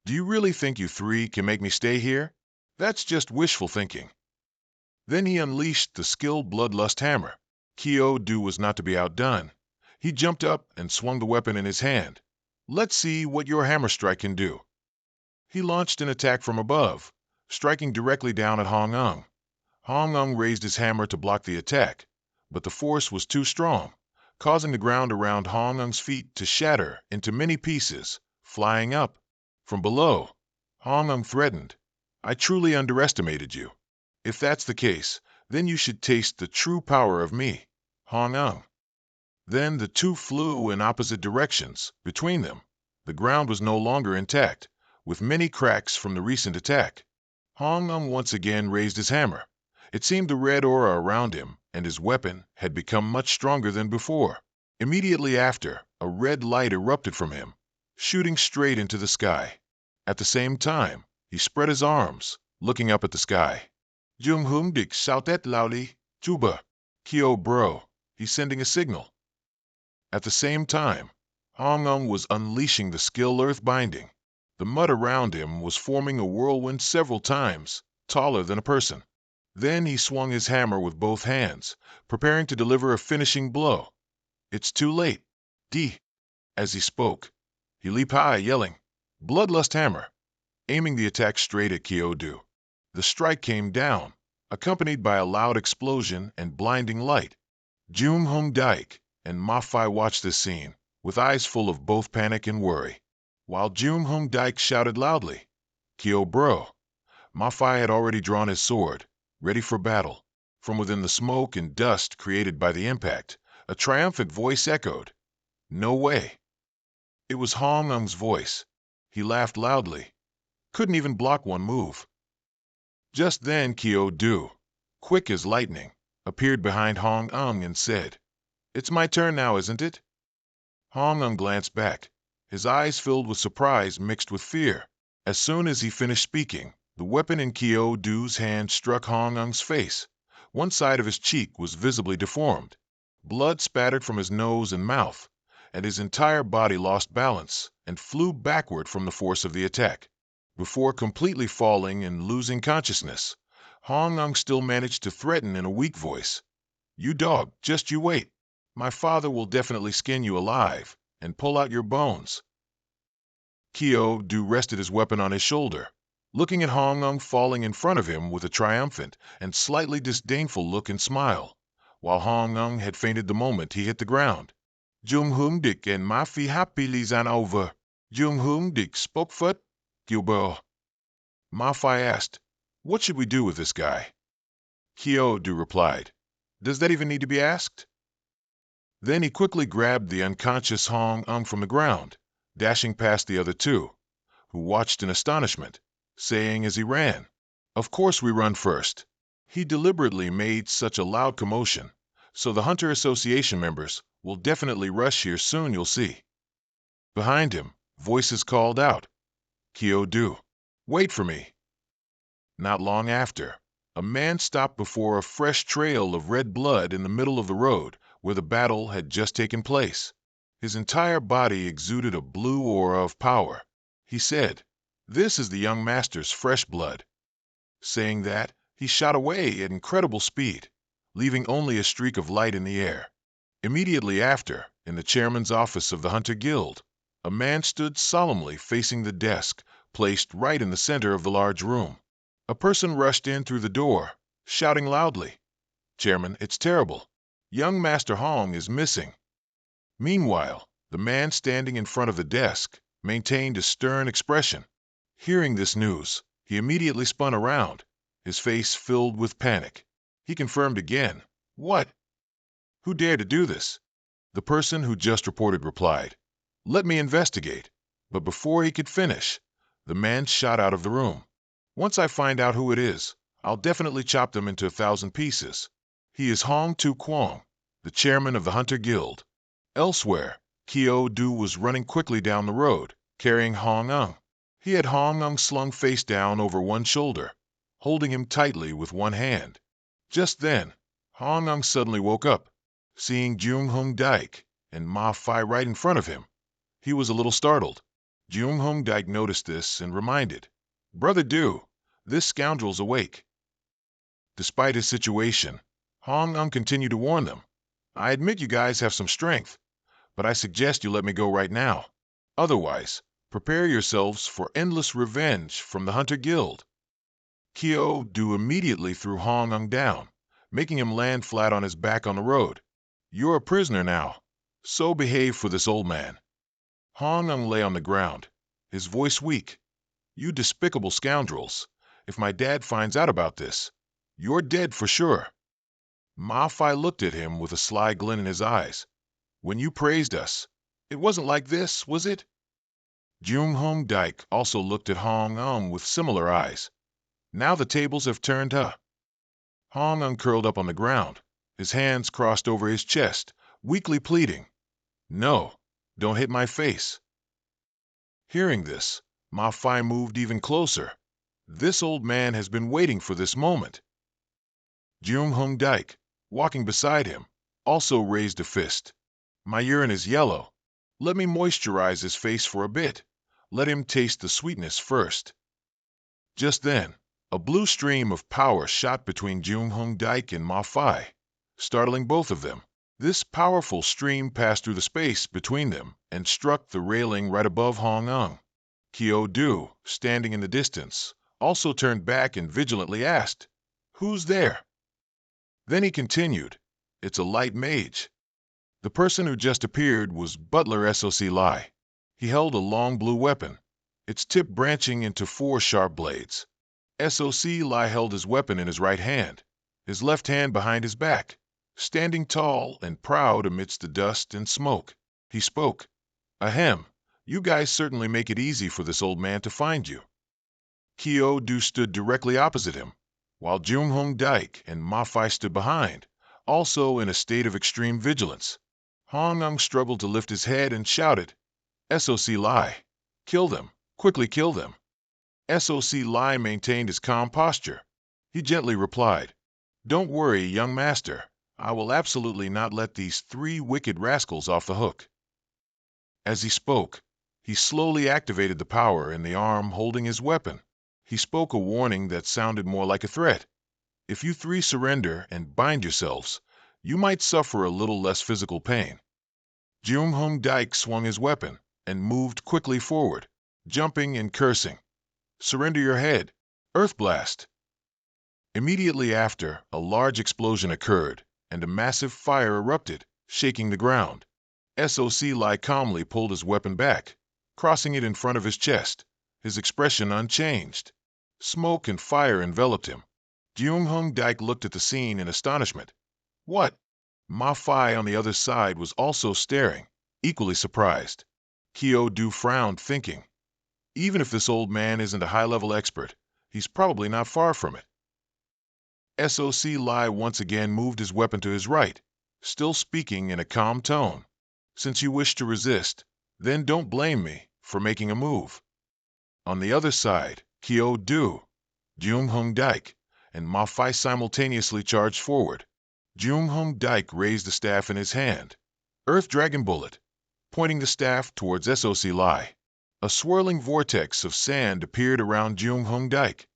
Do you really think you three can make me stay here? That's just wishful thinking. Then he unleashed the skilled bloodlust hammer. Kyo Du was not to be outdone. He jumped up and swung the weapon in his hand. Let's see what your hammer strike can do. He launched an attack from above, striking directly down at Hong Ung. Hong Ung raised his hammer to block the attack, but the force was too strong, causing the ground around Hong Ung's feet to shatter into many pieces, flying up. From below, Hong Ung threatened, I truly underestimated you. If that's the case, then you should taste the true power of me, Hong Ung. Then the two flew in opposite directions. Between them, the ground was no longer intact, with many cracks from the recent attack. Hong Ung once again raised his hammer. It seemed the red aura around him and his weapon had become much stronger than before. Immediately after, a red light erupted from him, shooting straight into the sky. At the same time, he spread his arms, looking up at the sky. Jung Hung Dik shouted loudly, Juba, Kyo Bro, he's sending a signal. At the same time, Hong Ung was unleashing the skill earth binding. The mud around him was forming a whirlwind several times, taller than a person. Then he swung his hammer with both hands, preparing to deliver a finishing blow. It's too late. D. As he spoke, he leaped high, yelling, Bloodlust hammer, aiming the attack straight at Kyo Du. The strike came down, accompanied by a loud explosion and blinding light. Jung Hung Daik and Ma Fai watched this scene, with eyes full of both panic and worry. While Jung Hung Daik shouted loudly, "Kyo bro!" Ma Fai had already drawn his sword, ready for battle. From within the smoke and dust created by the impact, a triumphant voice echoed, "No way!" It was Hong Ung's voice. He laughed loudly. Couldn't even block one move. Just then Kyo Du, quick as lightning, appeared behind Hong Ung and said, "It's my turn now, isn't it?" Hong Ung glanced back, his eyes filled with surprise mixed with fear. As soon as he finished speaking, the weapon in Kyo Du's hand struck Hong Ung's face. One side of his cheek was visibly deformed. Blood spattered from his nose and mouth, and his entire body lost balance and flew backward from the force of the attack. Before completely falling and losing consciousness, Hong Ung still managed to threaten in a weak voice, "You dog, just you wait. My father will definitely skin you alive and pull out your bones." Kyo Du rested his weapon on his shoulder, looking at Hong Ung falling in front of him with a triumphant and slightly disdainful look and smile, while Hong Ung had fainted the moment he hit the ground. "Jung Hung Dik and Ma Fi happily zan over. Jung Hung Dik spoke foot, Gilbo." Ma Fi asked, "What should we do with this guy?" Kyo Du replied, "Does that even need to be asked?" Then he quickly grabbed the unconscious Hong Ung from the ground, dashing past the other two, who watched in astonishment, saying as he ran, "Of course we run first." He deliberately made such a loud commotion, so the Hunter Association members will definitely rush here soon, you'll see. Behind him, voices called out, "Kyo Du, wait for me." Not long after, a man stopped before a fresh trail of red blood in the middle of the road where the battle had just taken place. His entire body exuded a blue aura of power. He said, "This is the young master's fresh blood." Saying that, he shot away at incredible speed, leaving only a streak of light in the air. Immediately after, in the chairman's office of the Hunter Guild, a man stood solemnly facing the desk, placed right in the center of the large room. A person rushed in through the door, shouting loudly, "Chairman, it's terrible. Young Master Hong is missing." Meanwhile, the man standing in front of the desk maintained a stern expression. Hearing this news, he immediately spun around, his face filled with panic. He confirmed again, "What? Who dared to do this?" The person who just reported replied, "Let me investigate." But before he could finish, the man shot out of the room. "Once I find out who it is, I'll definitely chop them into 1,000 pieces. He is Hong Tu Kwong, the chairman of the Hunter Guild." Elsewhere, Kyo Du was running quickly down the road, carrying Hong Ung. He had Hong Ung slung face down over one shoulder, holding him tightly with one hand. Just then, Hong Ung suddenly woke up, seeing Jung Hung Daik and Ma Fai right in front of him. He was a little startled. Jung Hung Daik noticed this and reminded, "Brother Du, this scoundrel's awake." Despite his situation, Hong Ung continued to warn them, "I admit you guys have some strength, but I suggest you let me go right now. Otherwise, prepare yourselves for endless revenge from the Hunter Guild." Kyo Du immediately threw Hong Ung down, making him land flat on his back on the road. "You're a prisoner now, so behave for this old man." Hong Ung lay on the ground, his voice weak. "You despicable scoundrels, if my dad finds out about this, you're dead for sure." Ma Fai looked at him with a sly glint in his eyes. "When you praised us, it wasn't like this, was it?" Jung Hong Daik also looked at Hong Ung with similar eyes. Now the tables have turned, huh? Hong Ung curled up on the ground, his hands crossed over his chest, weakly pleading, "No, don't hit my face." Hearing this, Ma Fai moved even closer. This old man has been waiting for this moment. Jung Hong Daik, walking beside him, also raised a fist. "My urine is yellow. Let me moisturize his face for a bit. Let him taste the sweetness first." Just then, a blue stream of power shot between Jung Hong Daik and Ma Fai, startling both of them. This powerful stream passed through the space between them and struck the railing right above Hong Ung. Kyo Du, standing in the distance, also turned back and vigilantly asked, Who's there? Then he continued, it's a light mage. The person who just appeared was Butler SOC Lai. He held a long blue weapon, its tip branching into 4 sharp blades. SOC Lai held his weapon in his right hand, his left hand behind his back, standing tall and proud amidst the dust and smoke. He spoke, Ahem, you guys certainly make it easy for this old man to find you. Kyo Du stood directly opposite him, while Jung Hong Daik and Ma Fai stood behind, also in a state of extreme vigilance. Hong Ung struggled to lift his head and shouted, SOC Lai, kill them, quickly kill them. SOC Lai maintained his calm posture. He gently replied, Don't worry, young master. I will absolutely not let these 3 wicked rascals off the hook. As he spoke, he slowly activated the power in the arm holding his weapon. He spoke a warning that sounded more like a threat. If you 3 surrender and bind yourselves, you might suffer a little less physical pain. Jung Hong Daik swung his weapon and moved quickly forward, jumping and cursing. Surrender your head. Earth blast. Immediately after, a large explosion occurred, and a massive fire erupted, shaking the ground. SOC Lai calmly pulled his weapon back, crossing it in front of his chest, his expression unchanged. Smoke and fire enveloped him. Jung Hong Daik looked at the scene in astonishment. What? Ma Fai on the other side was also staring, equally surprised. Kyo Du frowned, thinking, even if this old man isn't a high-level expert, he's probably not far from it. SOC Lai once again moved his weapon to his right, still speaking in a calm tone. Since you wish to resist, then don't blame me for making a move. On the other side, Kyo Du, Jung Hong Daik, and Ma Fai simultaneously charged forward. Jung Hong Daik raised the staff in his hand, Earth Dragon Bullet, pointing the staff towards SOC Lai. A swirling vortex of sand appeared around Jung Hong Daik.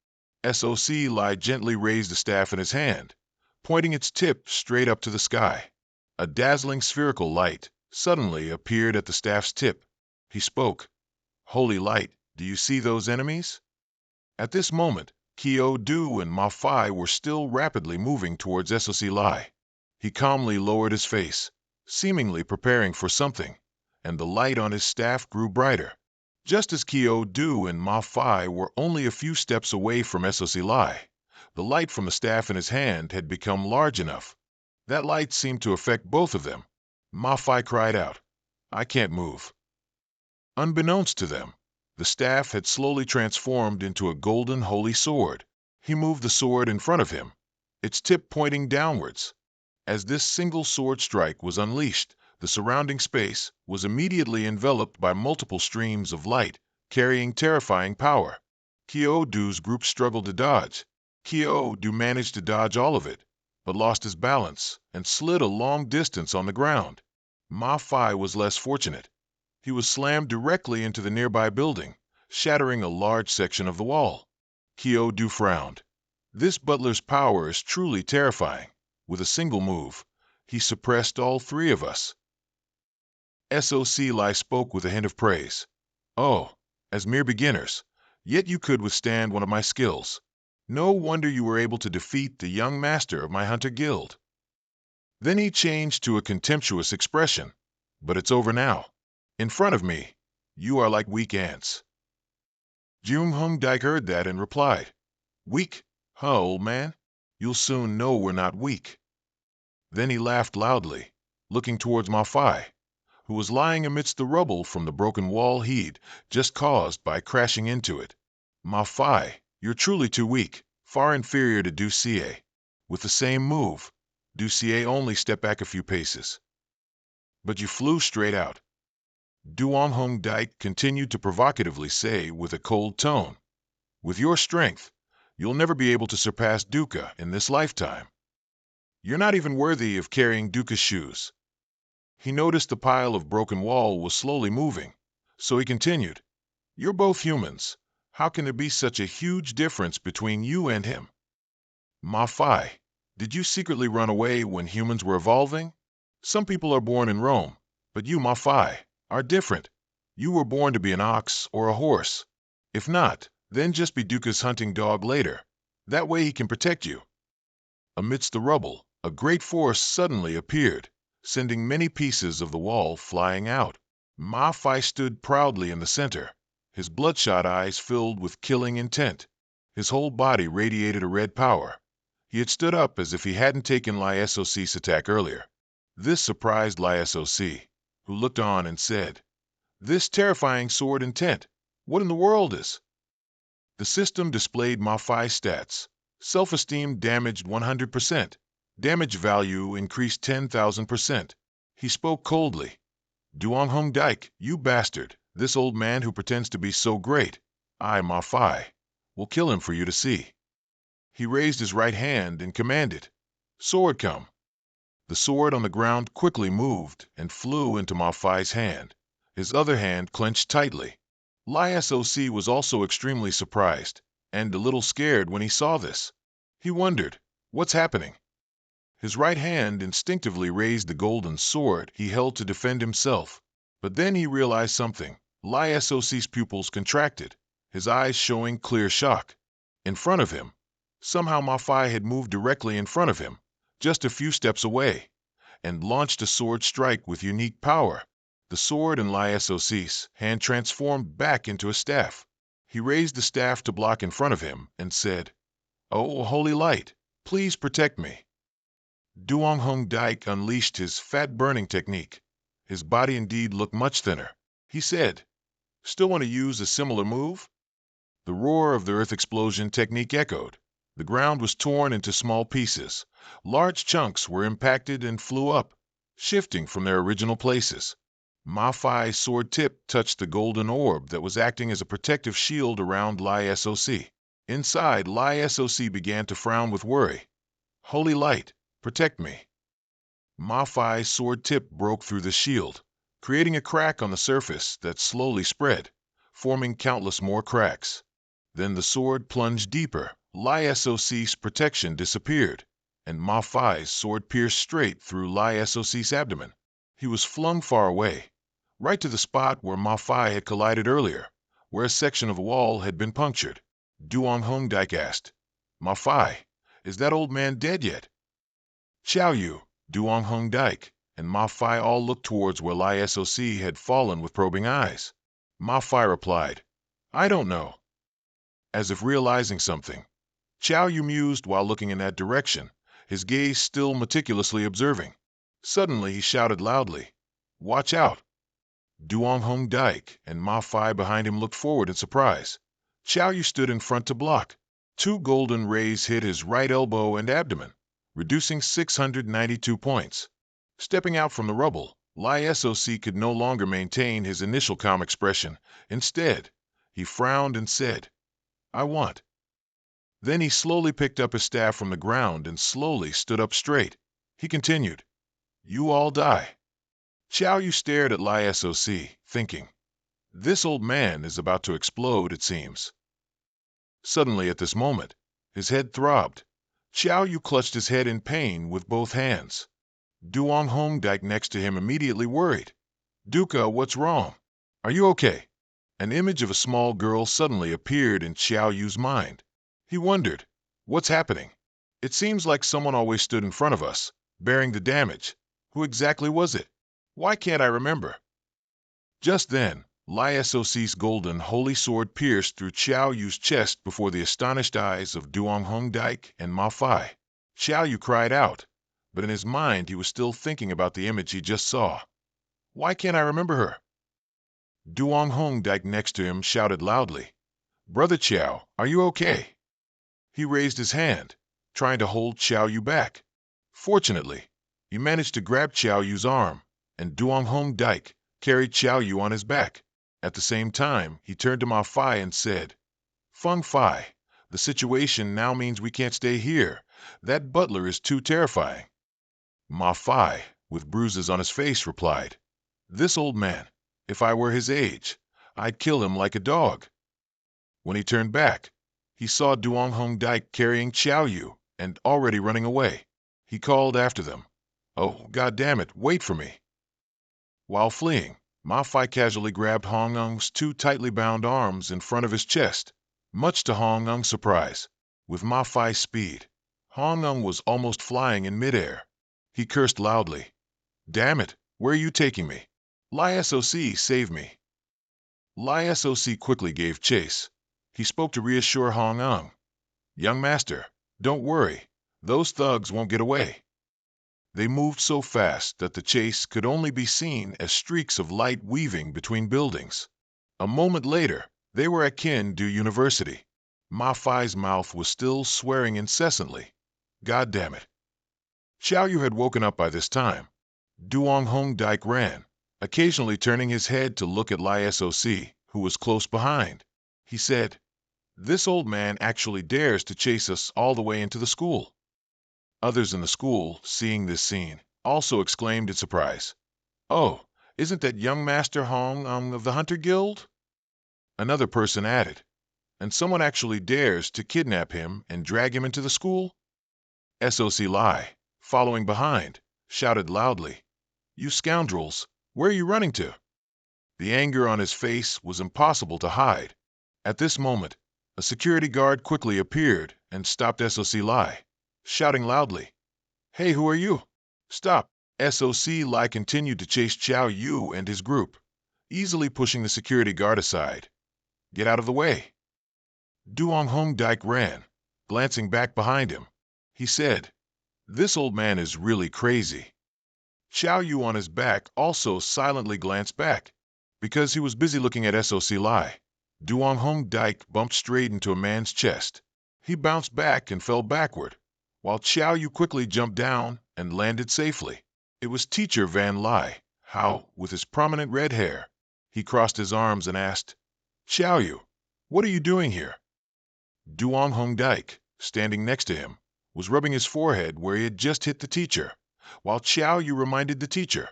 SOC Lai gently raised the staff in his hand, pointing its tip straight up to the sky. A dazzling spherical light suddenly appeared at the staff's tip. He spoke, Holy light, do you see those enemies? At this moment, Kyo Du and Ma Fai were still rapidly moving towards SOC Lai. He calmly lowered his face, seemingly preparing for something, and the light on his staff grew brighter. Just as Kyo Du and Ma Fai were only a few steps away from SOC Lai, the light from the staff in his hand had become large enough. That light seemed to affect both of them. Ma Fai cried out, I can't move. Unbeknownst to them, the staff had slowly transformed into a golden holy sword. He moved the sword in front of him, its tip pointing downwards. As this single sword strike was unleashed, the surrounding space was immediately enveloped by multiple streams of light, carrying terrifying power. Kyo Du's group struggled to dodge. Kyo Du managed to dodge all of it, but lost his balance and slid a long distance on the ground. Ma Fai was less fortunate. He was slammed directly into the nearby building, shattering a large section of the wall. Kyo Du frowned. This butler's power is truly terrifying. With a single move, he suppressed all 3 of us. SOC Lai spoke with a hint of praise. Oh, as mere beginners, yet you could withstand one of my skills. No wonder you were able to defeat the young master of my hunter guild. Then he changed to a contemptuous expression. But it's over now. In front of me, you are like weak ants. Jung Hong Daik heard that and replied, Weak? Huh, old man? You'll soon know we're not weak. Then he laughed loudly, looking towards Ma Fai, who was lying amidst the rubble from the broken wall he'd just caused by crashing into it. Ma Fai, you're truly too weak, far inferior to Du Xie. With the same move, Du Xie only stepped back a few paces. But you flew straight out. Duong Hong Daik continued to provocatively say with a cold tone, With your strength, you'll never be able to surpass Duca in this lifetime. You're not even worthy of carrying Duca's shoes. He noticed the pile of broken wall was slowly moving, so he continued, You're both humans. How can there be such a huge difference between you and him? Ma Fai, did you secretly run away when humans were evolving? Some people are born in Rome, but you, Ma Fai, are different. You were born to be an ox or a horse. If not, then just be Duca's hunting dog later. That way he can protect you. Amidst the rubble, a great force suddenly appeared, sending many pieces of the wall flying out. Ma Fai stood proudly in the center, his bloodshot eyes filled with killing intent. His whole body radiated a red power. He had stood up as if he hadn't taken Lai Soc's attack earlier. This surprised Lai Soc, who looked on and said, "This terrifying sword intent, what in the world is?" The system displayed Ma Fai's stats. Self-esteem damaged 100%. Damage value increased 10,000%. He spoke coldly. "Duong Hong Dike, you bastard, this old man who pretends to be so great, I, Ma Fai, will kill him for you to see." He raised his right hand and commanded, "Sword come." The sword on the ground quickly moved and flew into Ma Fai's hand. His other hand clenched tightly. Lai Soc was also extremely surprised and a little scared when he saw this. He wondered, what's happening? His right hand instinctively raised the golden sword he held to defend himself. But then he realized something. Lai Soc's pupils contracted, his eyes showing clear shock. In front of him, somehow Ma Fai had moved directly in front of him, just a few steps away, and launched a sword strike with unique power. The sword in Lai Soc's hand transformed back into a staff. He raised the staff to block in front of him and said, "Oh, holy light, please protect me." Duong Hong Dike unleashed his fat-burning technique. His body indeed looked much thinner. He said, "Still want to use a similar move?" The roar of the earth explosion technique echoed. The ground was torn into small pieces. Large chunks were impacted and flew up, shifting from their original places. Ma Fai's sword tip touched the golden orb that was acting as a protective shield around Lai Soc. Inside, Lai Soc began to frown with worry. "Holy light, protect me." Ma Fai's sword tip broke through the shield, creating a crack on the surface that slowly spread, forming countless more cracks. Then the sword plunged deeper. Lai Soc's protection disappeared, and Ma Fai's sword pierced straight through Lai Soc's abdomen. He was flung far away, right to the spot where Ma Fai had collided earlier, where a section of the wall had been punctured. Duong Hong Dike asked, "Ma Fai, is that old man dead yet?" Xiao Yu, Duong Hong Dike, and Ma Fai all looked towards where Lai Soc had fallen with probing eyes. Ma Fai replied, "I don't know." As if realizing something, Xiao Yu mused while looking in that direction, his gaze still meticulously observing. Suddenly he shouted loudly, "Watch out!" Duong Hong Dike and Ma Fai behind him looked forward in surprise. Xiao Yu stood in front to block. Two golden rays hit his right elbow and abdomen, reducing 692 points. Stepping out from the rubble, Lai Soc could no longer maintain his initial calm expression. Instead, he frowned and said, "I want." Then he slowly picked up his staff from the ground and slowly stood up straight. He continued, "You all die." Xiao Yu stared at Lai Soc, thinking, "This old man is about to explode, it seems." Suddenly at this moment, his head throbbed. Xiao Yu clutched his head in pain with both hands. Duong Hong Dike next to him immediately worried. "Duca, what's wrong? Are you okay?" An image of a small girl suddenly appeared in Xiao Yu's mind. He wondered, what's happening? It seems like someone always stood in front of us, bearing the damage. Who exactly was it? Why can't I remember? Just then, Lai Soc's golden holy sword pierced through Xiao Yu's chest before the astonished eyes of Duong Hong Dike and Ma Fai. Xiao Yu cried out, but in his mind he was still thinking about the image he just saw. Why can't I remember her? Duong Hong Dike next to him shouted loudly, "Brother Xiao, are you okay?" He raised his hand, trying to hold Xiao Yu back. Fortunately, he managed to grab Xiao Yu's arm, and Duong Hong Dike carried Xiao Yu on his back. At the same time, he turned to Ma Fai and said, "Feng Fai, the situation now means we can't stay here. That butler is too terrifying." Ma Fai, with bruises on his face, replied, "This old man, if I were his age, I'd kill him like a dog." When he turned back, he saw Duong Hong Dike carrying Xiao Yu and already running away. He called after them, "Oh, God damn it, wait for me." While fleeing, Ma Fai casually grabbed Hong Ng's two tightly bound arms in front of his chest, much to Hong Ng's surprise. With Ma Fai's speed, Hong Ung was almost flying in midair. He cursed loudly. Damn it, where are you taking me? Lai SOC, save me. Lai SOC quickly gave chase. He spoke to reassure Hong Ung. Young master, don't worry. Those thugs won't get away. They moved so fast that the chase could only be seen as streaks of light weaving between buildings. A moment later, they were at Kindu University. Ma Fai's mouth was still swearing incessantly. God damn it. Xiao Yu had woken up by this time. Duong Hong Dike ran, occasionally turning his head to look at Lai SOC, who was close behind. He said, This old man actually dares to chase us all the way into the school. Others in the school, seeing this scene, also exclaimed in surprise. Oh, isn't that young Master Hong of the Hunter Guild? Another person added, and someone actually dares to kidnap him and drag him into the school? SOC Lai, following behind, shouted loudly, You scoundrels, where are you running to? The anger on his face was impossible to hide. At this moment, a security guard quickly appeared and stopped SOC Lai, shouting loudly, Hey, who are you? Stop! SOC Lai continued to chase Xiao Yu and his group, easily pushing the security guard aside. Get out of the way. Duong Hong Dike ran, glancing back behind him. He said, This old man is really crazy. Xiao Yu on his back also silently glanced back, because he was busy looking at SOC Lai. Duong Hong Dike bumped straight into a man's chest. He bounced back and fell backward, while Xiao Yu quickly jumped down and landed safely. It was Teacher Van Lai, Hao, with his prominent red hair. He crossed his arms and asked, Xiao Yu, what are you doing here? Duong Hong Dike, standing next to him, was rubbing his forehead where he had just hit the teacher, while Xiao Yu reminded the teacher,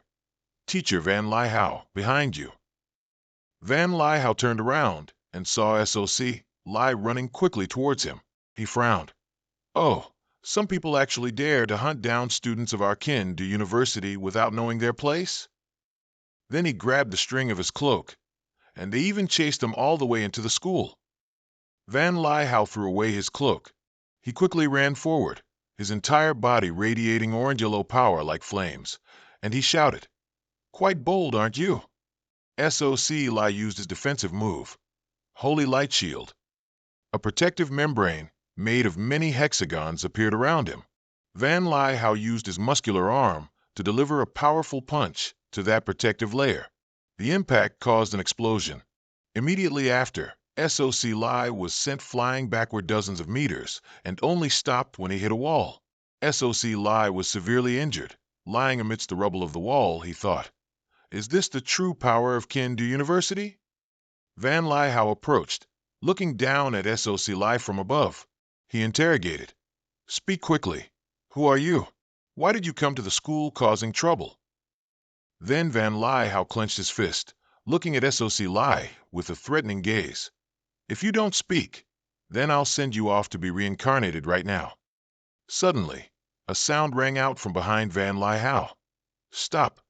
Teacher Van Lai Hao, behind you. Van Lai Hao turned around and saw SOC Lai running quickly towards him. He frowned. Oh, some people actually dare to hunt down students of our Kindu University without knowing their place? Then he grabbed the string of his cloak, and they even chased him all the way into the school. Van Lai Hao threw away his cloak. He quickly ran forward, his entire body radiating orange-yellow power like flames, and he shouted, Quite bold, aren't you? SOC Lai used his defensive move, Holy Light Shield. A protective membrane made of many hexagons appeared around him. Van Lai Hao used his muscular arm to deliver a powerful punch to that protective layer. The impact caused an explosion. Immediately after, SOC Lai was sent flying backward dozens of meters and only stopped when he hit a wall. SOC Lai was severely injured. Lying amidst the rubble of the wall, he thought, Is this the true power of Kindu University? Van Lai Hao approached, looking down at SOC Lai from above. He interrogated, Speak quickly. Who are you? Why did you come to the school causing trouble? Then Van Lai Hao clenched his fist, looking at SOC Lai with a threatening gaze. If you don't speak, then I'll send you off to be reincarnated right now. Suddenly, a sound rang out from behind Van Lai Hao. Stop.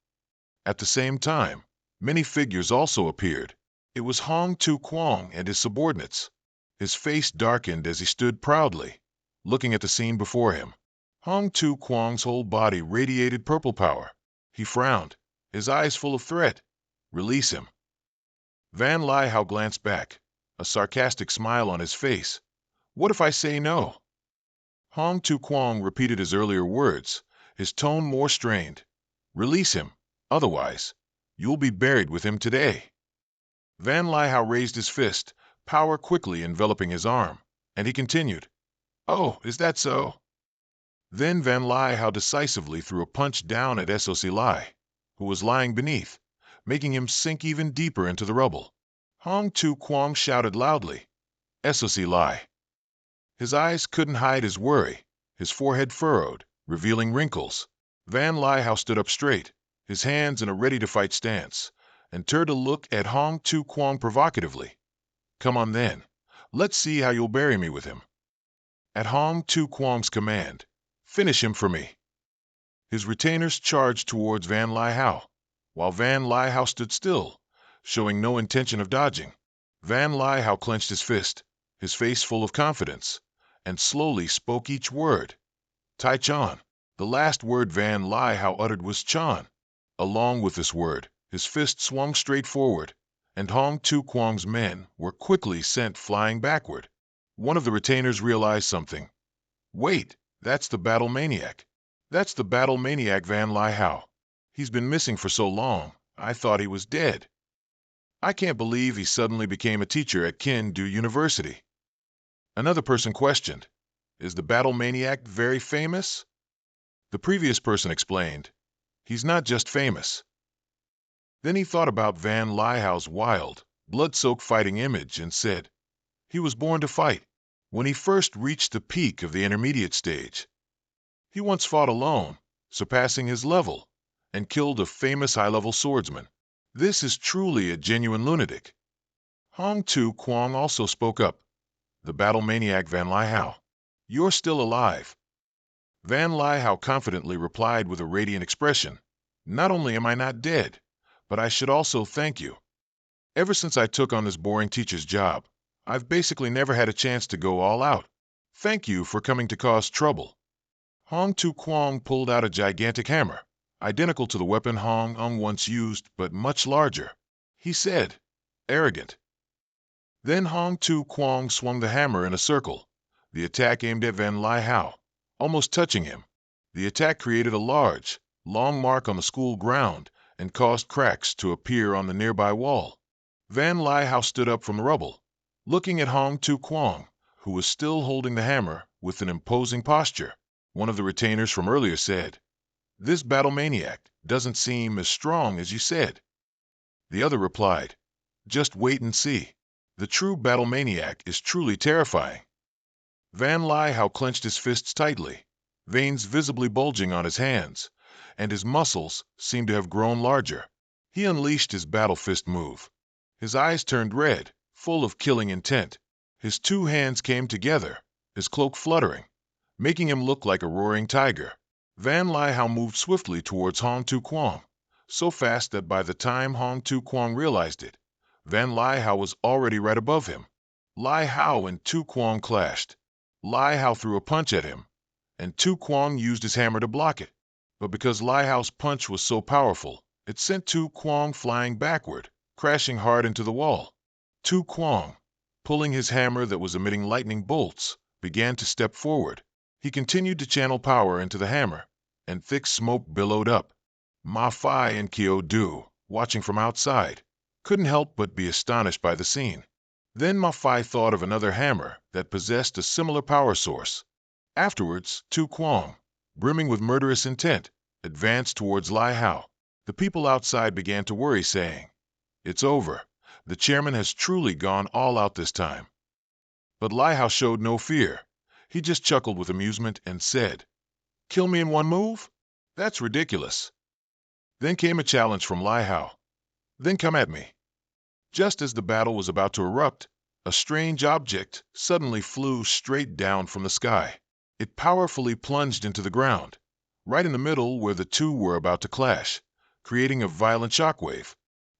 At the same time, many figures also appeared. It was Hong Tu Kwong and his subordinates. His face darkened as he stood proudly, looking at the scene before him. Hong Tu Kwong's whole body radiated purple power. He frowned, his eyes full of threat. Release him. Van Lai Hao glanced back, a sarcastic smile on his face. What if I say no? Hong Tu Kwong repeated his earlier words, his tone more strained. Release him, otherwise, you'll be buried with him today. Van Lai Hao raised his fist, power quickly enveloping his arm, and he continued, Oh, is that so? Then Van Lai Hao decisively threw a punch down at SOC Lai, who was lying beneath, making him sink even deeper into the rubble. Hong Tu Kwong shouted loudly, SOC Lai. His eyes couldn't hide his worry, his forehead furrowed, revealing wrinkles. Van Lai Hao stood up straight, his hands in a ready-to-fight stance, and turned to look at Hong Tu Kwong provocatively. Come on then, let's see how you'll bury me with him. At Hong Tu Kwong's command, finish him for me. His retainers charged towards Van Lai Hao, while Van Lai Hao stood still, showing no intention of dodging. Van Lai Hao clenched his fist, his face full of confidence, and slowly spoke each word. Tai Chan. The last word Van Lai Hao uttered was Chan. Along with this word, his fist swung straight forward, and Hong Tu Kwang's men were quickly sent flying backward. One of the retainers realized something. Wait, that's the battle maniac. That's the battle maniac Van Lai Hao. He's been missing for so long, I thought he was dead. I can't believe he suddenly became a teacher at Kindu University. Another person questioned, is the battle maniac very famous? The previous person explained, he's not just famous. Then he thought about Van Lai Hao's wild, blood-soaked fighting image and said, he was born to fight. When he first reached the peak of the intermediate stage, he once fought alone, surpassing his level, and killed a famous high-level swordsman. This is truly a genuine lunatic. Hong Tu Kwang also spoke up. The battle maniac Van Lai Hao. You're still alive. Van Lai Hao confidently replied with a radiant expression. Not only am I not dead, but I should also thank you. Ever since I took on this boring teacher's job, I've basically never had a chance to go all out. Thank you for coming to cause trouble. Hong Tu Kwang pulled out a gigantic hammer, identical to the weapon Hong Ung once used, but much larger. He said, arrogant. Then Hong Tu Kwang swung the hammer in a circle, the attack aimed at Van Lai Hao, almost touching him. The attack created a large, long mark on the school ground and caused cracks to appear on the nearby wall. Van Lai Hao stood up from the rubble, looking at Hong Tu Kwang, who was still holding the hammer with an imposing posture. One of the retainers from earlier said, this battle maniac doesn't seem as strong as you said. The other replied, just wait and see. The true battle maniac is truly terrifying. Van Lai Hao clenched his fists tightly, veins visibly bulging on his hands, and his muscles seemed to have grown larger. He unleashed his battle fist move. His eyes turned red, full of killing intent. His two hands came together, his cloak fluttering, making him look like a roaring tiger. Van Lai Hao moved swiftly towards Hong Tu Kwang, so fast that by the time Hong Tu Kwang realized it, Van Lai Hao was already right above him. Lai Hao and Tu Kwang clashed. Lai Hao threw a punch at him, and Tu Kwang used his hammer to block it. But because Lai Hao's punch was so powerful, it sent Tu Kwang flying backward, crashing hard into the wall. Tu Kwang, pulling his hammer that was emitting lightning bolts, began to step forward. He continued to channel power into the hammer, and thick smoke billowed up. Ma Fai and Kyo Du, watching from outside, couldn't help but be astonished by the scene. Then Ma Fai thought of another hammer that possessed a similar power source. Afterwards, Tu Kwang, brimming with murderous intent, advanced towards Lai Hao. The people outside began to worry, saying, it's over. The chairman has truly gone all out this time. But Lai Hao showed no fear. He just chuckled with amusement and said, kill me in one move? That's ridiculous. Then came a challenge from Lai Hao. Then come at me. Just as the battle was about to erupt, a strange object suddenly flew straight down from the sky. It powerfully plunged into the ground, right in the middle where the two were about to clash, creating a violent shockwave.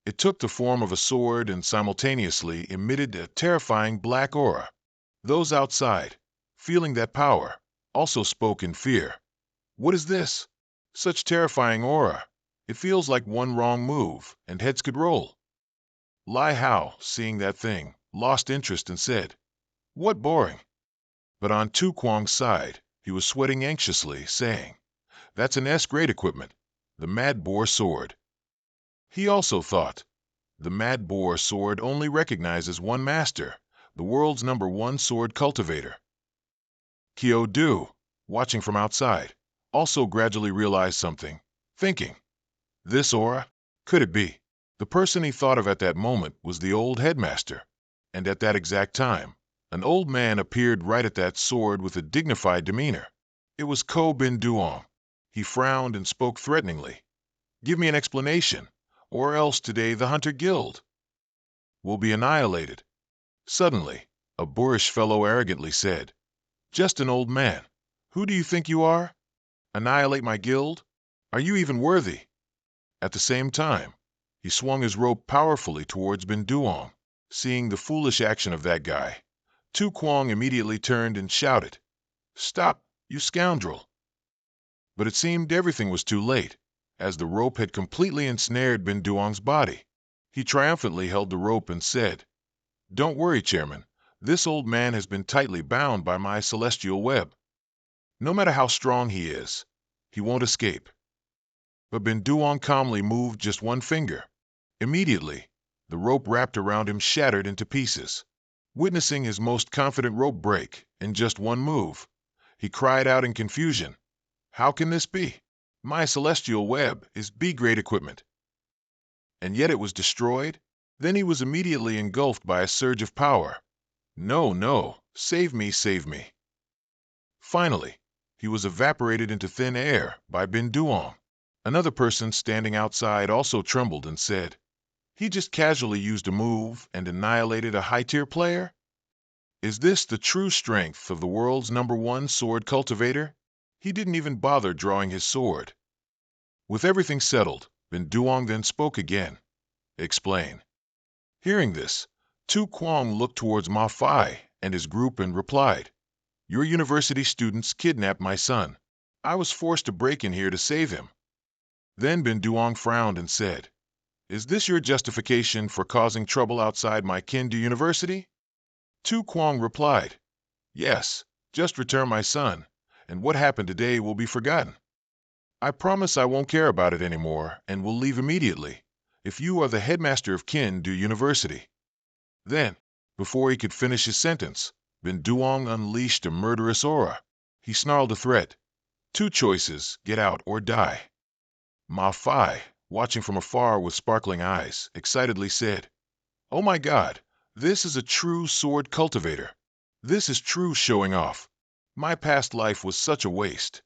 It took the form of a sword and simultaneously emitted a terrifying black aura. Those outside, feeling that power, also spoke in fear. What is this? Such terrifying aura. It feels like one wrong move, and heads could roll. Lai Hao, seeing that thing, lost interest and said, what boring. But on Tu Kwang's side, he was sweating anxiously, saying, that's an S-grade equipment, the Mad Boar Sword. He also thought, the Mad Boar Sword only recognizes one master, the world's #1 sword cultivator. Kyo Du, watching from outside, also gradually realized something, thinking, this aura? Could it be? The person he thought of at that moment was the old headmaster, and at that exact time, an old man appeared right at that sword with a dignified demeanor. It was Ko Bin Duong. He frowned and spoke threateningly. Give me an explanation, or else today the Hunter Guild will be annihilated. Suddenly, a boorish fellow arrogantly said, just an old man. Who do you think you are? Annihilate my guild? Are you even worthy? At the same time, he swung his rope powerfully towards Bin Duong. Seeing the foolish action of that guy, Tu Kwang immediately turned and shouted, stop, you scoundrel! But it seemed everything was too late, as the rope had completely ensnared Bin Duong's body. He triumphantly held the rope and said, "Don't worry, Chairman. This old man has been tightly bound by my celestial web. No matter how strong he is, he won't escape." But Bin Duong calmly moved just one finger. Immediately, the rope wrapped around him shattered into pieces. Witnessing his most confident rope break in just one move, he cried out in confusion, "How can this be? My celestial web is B-grade equipment." And yet it was destroyed? Then he was immediately engulfed by a surge of power. "No, no, save me, save me." Finally, he was evaporated into thin air by Bin Duong. Another person standing outside also trembled and said, "He just casually used a move and annihilated a high-tier player? Is this the true strength of the world's #1 sword cultivator? He didn't even bother drawing his sword." With everything settled, Bin Duong then spoke again. "Explain." Hearing this, Tu Quang looked towards Ma Fai and his group and replied, "Your university students kidnapped my son. I was forced to break in here to save him." Then Bin Duong frowned and said, "Is this your justification for causing trouble outside my Kindu University?" Tu Quang replied, "Yes, just return my son, and what happened today will be forgotten. I promise I won't care about it anymore and will leave immediately, if you are the headmaster of Kindu University." Then, before he could finish his sentence, Bin Duong unleashed a murderous aura. He snarled a threat. "Two choices, get out or die." Ma Fai, watching from afar with sparkling eyes, excitedly said, "Oh my God, this is a true sword cultivator. This is true showing off. My past life was such a waste."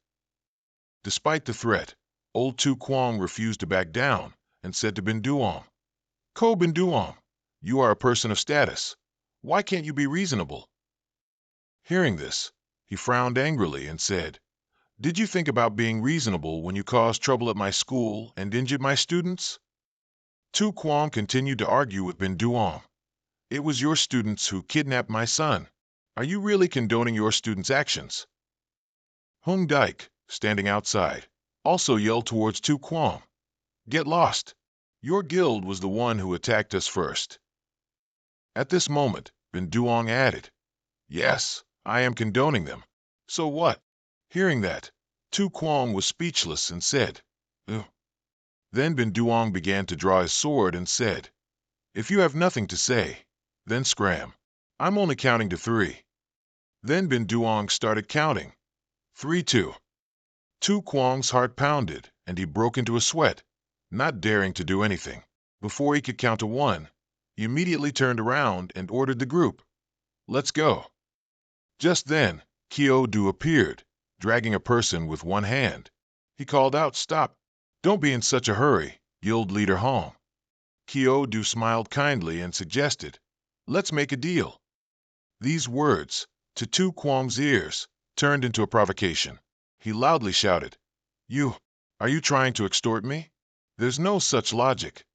Despite the threat, old Tu Quang refused to back down and said to Bin Duong, "Ko Bin Duong, you are a person of status. Why can't you be reasonable?" Hearing this, he frowned angrily and said, "Did you think about being reasonable when you caused trouble at my school and injured my students?" Tu Quang continued to argue with Bin Duong. "It was your students who kidnapped my son. Are you really condoning your students' actions?" Hung Dike, standing outside, also yelled towards Tu Quang, "Get lost! Your guild was the one who attacked us first." At this moment, Bin Duong added, "Yes, I am condoning them. So what?" Hearing that, Tu Quang was speechless and said, "Ugh." Then Bin Duong began to draw his sword and said, "If you have nothing to say, then scram. I'm only counting to 3. Then Bin Duong started counting. 3, 2. Tu Quang's heart pounded, and he broke into a sweat, not daring to do anything. Before he could count to 1, he immediately turned around and ordered the group, "Let's go." Just then, Kyo Du appeared, dragging a person with one hand. He called out, "Stop! Don't be in such a hurry, guild leader Hong." Kyo Du smiled kindly and suggested, "Let's make a deal." These words, to Tu Quang's ears, turned into a provocation. He loudly shouted, Are you trying to extort me? There's no such logic."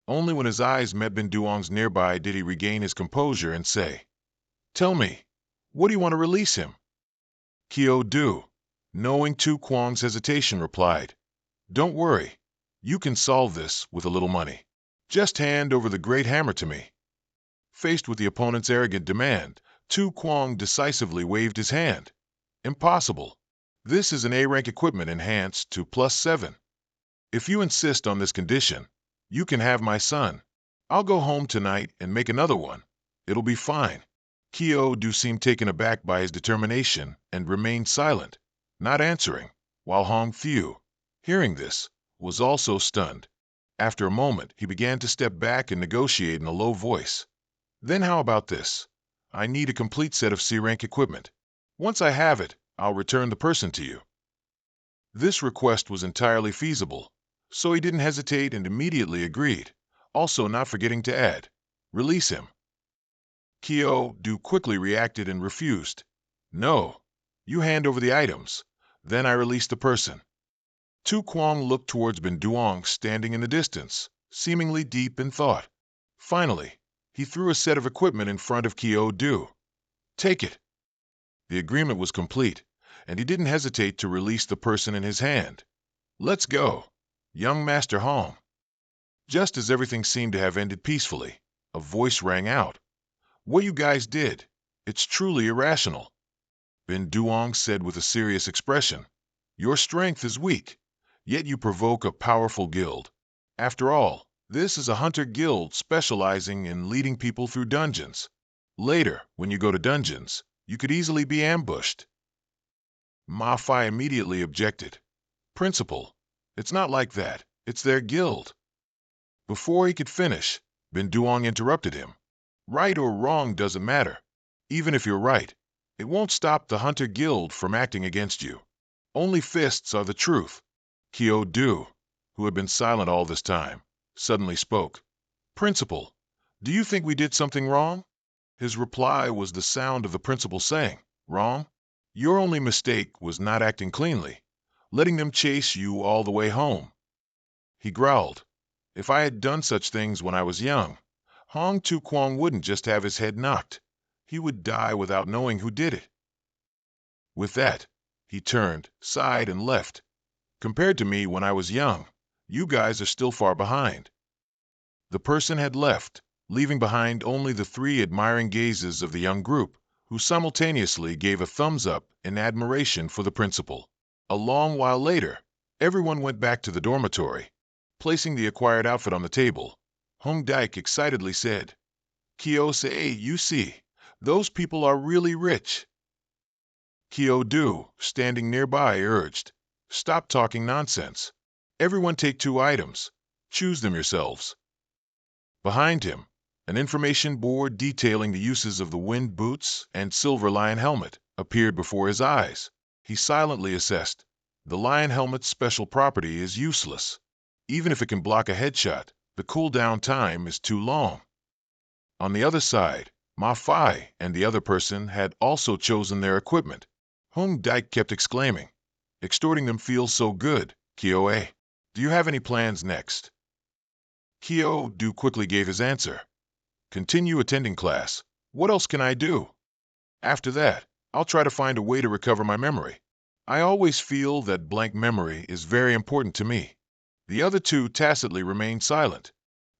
Only when his eyes met Bin Duong's nearby did he regain his composure and say, "Tell me, what do you want to release him?" Kyo Du, knowing Tu Quang's hesitation, replied, "Don't worry, you can solve this with a little money. Just hand over the great hammer to me." Faced with the opponent's arrogant demand, Tu Quang decisively waved his hand. "Impossible. This is an A-rank equipment enhanced to +7. If you insist on this condition, you can have my son. I'll go home tonight and make another one. It'll be fine." Kyo Du seemed taken aback by his determination and remained silent, not answering, while Hong Thieu, hearing this, was also stunned. After a moment, he began to step back and negotiate in a low voice. "Then how about this? I need a complete set of C-rank equipment. Once I have it, I'll return the person to you." This request was entirely feasible, so he didn't hesitate and immediately agreed, also not forgetting to add, "Release him." Kyo Du quickly reacted and refused. "No, you hand over the items, then I release the person." Tu Quang looked towards Bin Duong standing in the distance, seemingly deep in thought. Finally, he threw a set of equipment in front of Kyo Du. "Take it." The agreement was complete, and he didn't hesitate to release the person in his hand. "Let's go, young Master Hong." Just as everything seemed to have ended peacefully, a voice rang out. "What you guys did, it's truly irrational," Ben Duong said with a serious expression. "Your strength is weak, yet you provoke a powerful guild. After all, this is a hunter guild specializing in leading people through dungeons. Later, when you go to dungeons, you could easily be ambushed." Ma Fai immediately objected. "Principal, it's not like that. It's their guild." Before he could finish, Ben Duong interrupted him. "Right or wrong doesn't matter. Even if you're right, it won't stop the Hunter Guild from acting against you. Only fists are the truth." Kyo Du, who had been silent all this time, suddenly spoke. "Principal, do you think we did something wrong?" His reply was the sound of the principal saying, "Wrong? Your only mistake was not acting cleanly, letting them chase you all the way home." He growled, "If I had done such things when I was young, Hong Tu Kwong wouldn't just have his head knocked. He would die without knowing who did it." With that, he turned, sighed, and left. "Compared to me when I was young, you guys are still far behind." The person had left, leaving behind only the three admiring gazes of the young group, who simultaneously gave a thumbs up in admiration for the principal. A long while later, everyone went back to the dormitory. Placing the acquired outfit on the table, Hong Daik excitedly said, "Kyo-se, you see, those people are really rich." Kyo Du, standing nearby, urged, "Stop talking nonsense. Everyone take 2 items. Choose them yourselves." Behind him, an information board detailing the uses of the wind boots and silver lion helmet appeared before his eyes. He silently assessed. The lion helmet's special property is useless. Even if it can block a headshot, the cooldown time is too long. On the other side, Ma Fai and the other person had also chosen their equipment. Hong Daik kept exclaiming, "Extorting them feels so good, Kyo-e. Do you have any plans next?" Kyo Du quickly gave his answer. "Continue attending class. What else can I do? After that, I'll try to find a way to recover my memory. I always feel that blank memory is very important to me." The other two tacitly remained silent.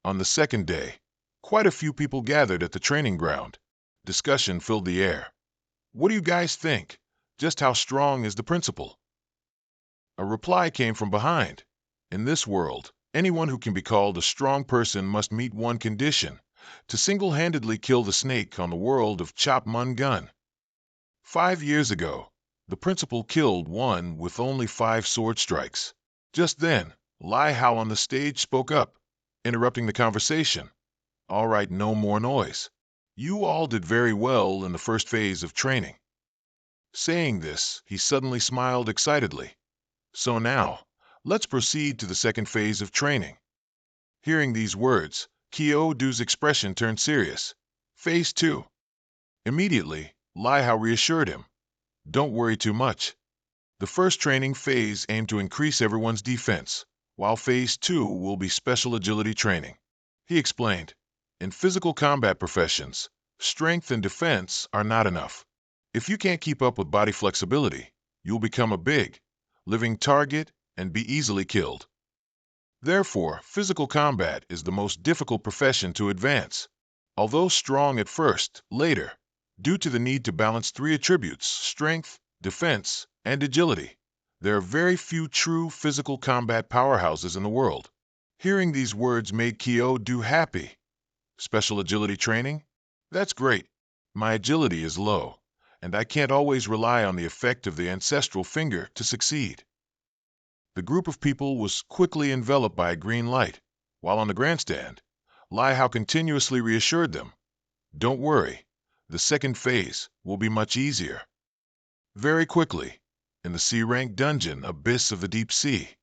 On the second day, quite a few people gathered at the training ground. Discussion filled the air. "What do you guys think? Just how strong is the principal?" A reply came from behind. "In this world, anyone who can be called a strong person must meet one condition: to single-handedly kill the snake on the world of Chop Mun Gun." 5 years ago, the principal killed one with only 5 sword strikes. Just then, Lai Hao on the stage spoke up, interrupting the conversation. "All right, no more noise. You all did very well in the first phase of training." Saying this, he suddenly smiled excitedly. "So now, let's proceed to the second phase of training." Hearing these words, Kyo Du's expression turned serious. "Phase 2. Immediately, Lai Hao reassured him. "Don't worry too much. The first training phase aimed to increase everyone's defense, while Phase 2 will be special agility training." He explained, "In physical combat professions, strength and defense are not enough. If you can't keep up with body flexibility, you'll become a big, living target and be easily killed. Therefore, physical combat is the most difficult profession to advance. Although strong at first, later, due to the need to balance 3 attributes, strength, defense, and agility, there are very few true physical combat powerhouses in the world." Hearing these words made Kyo Du happy. "Special agility training? That's great. My agility is low, and I can't always rely on the effect of the ancestral finger to succeed." The group of people was quickly enveloped by a green light, while on the grandstand, Lai Hao continuously reassured them, "Don't worry, the second phase will be much easier." Very quickly, in the C-rank dungeon abyss of the deep sea,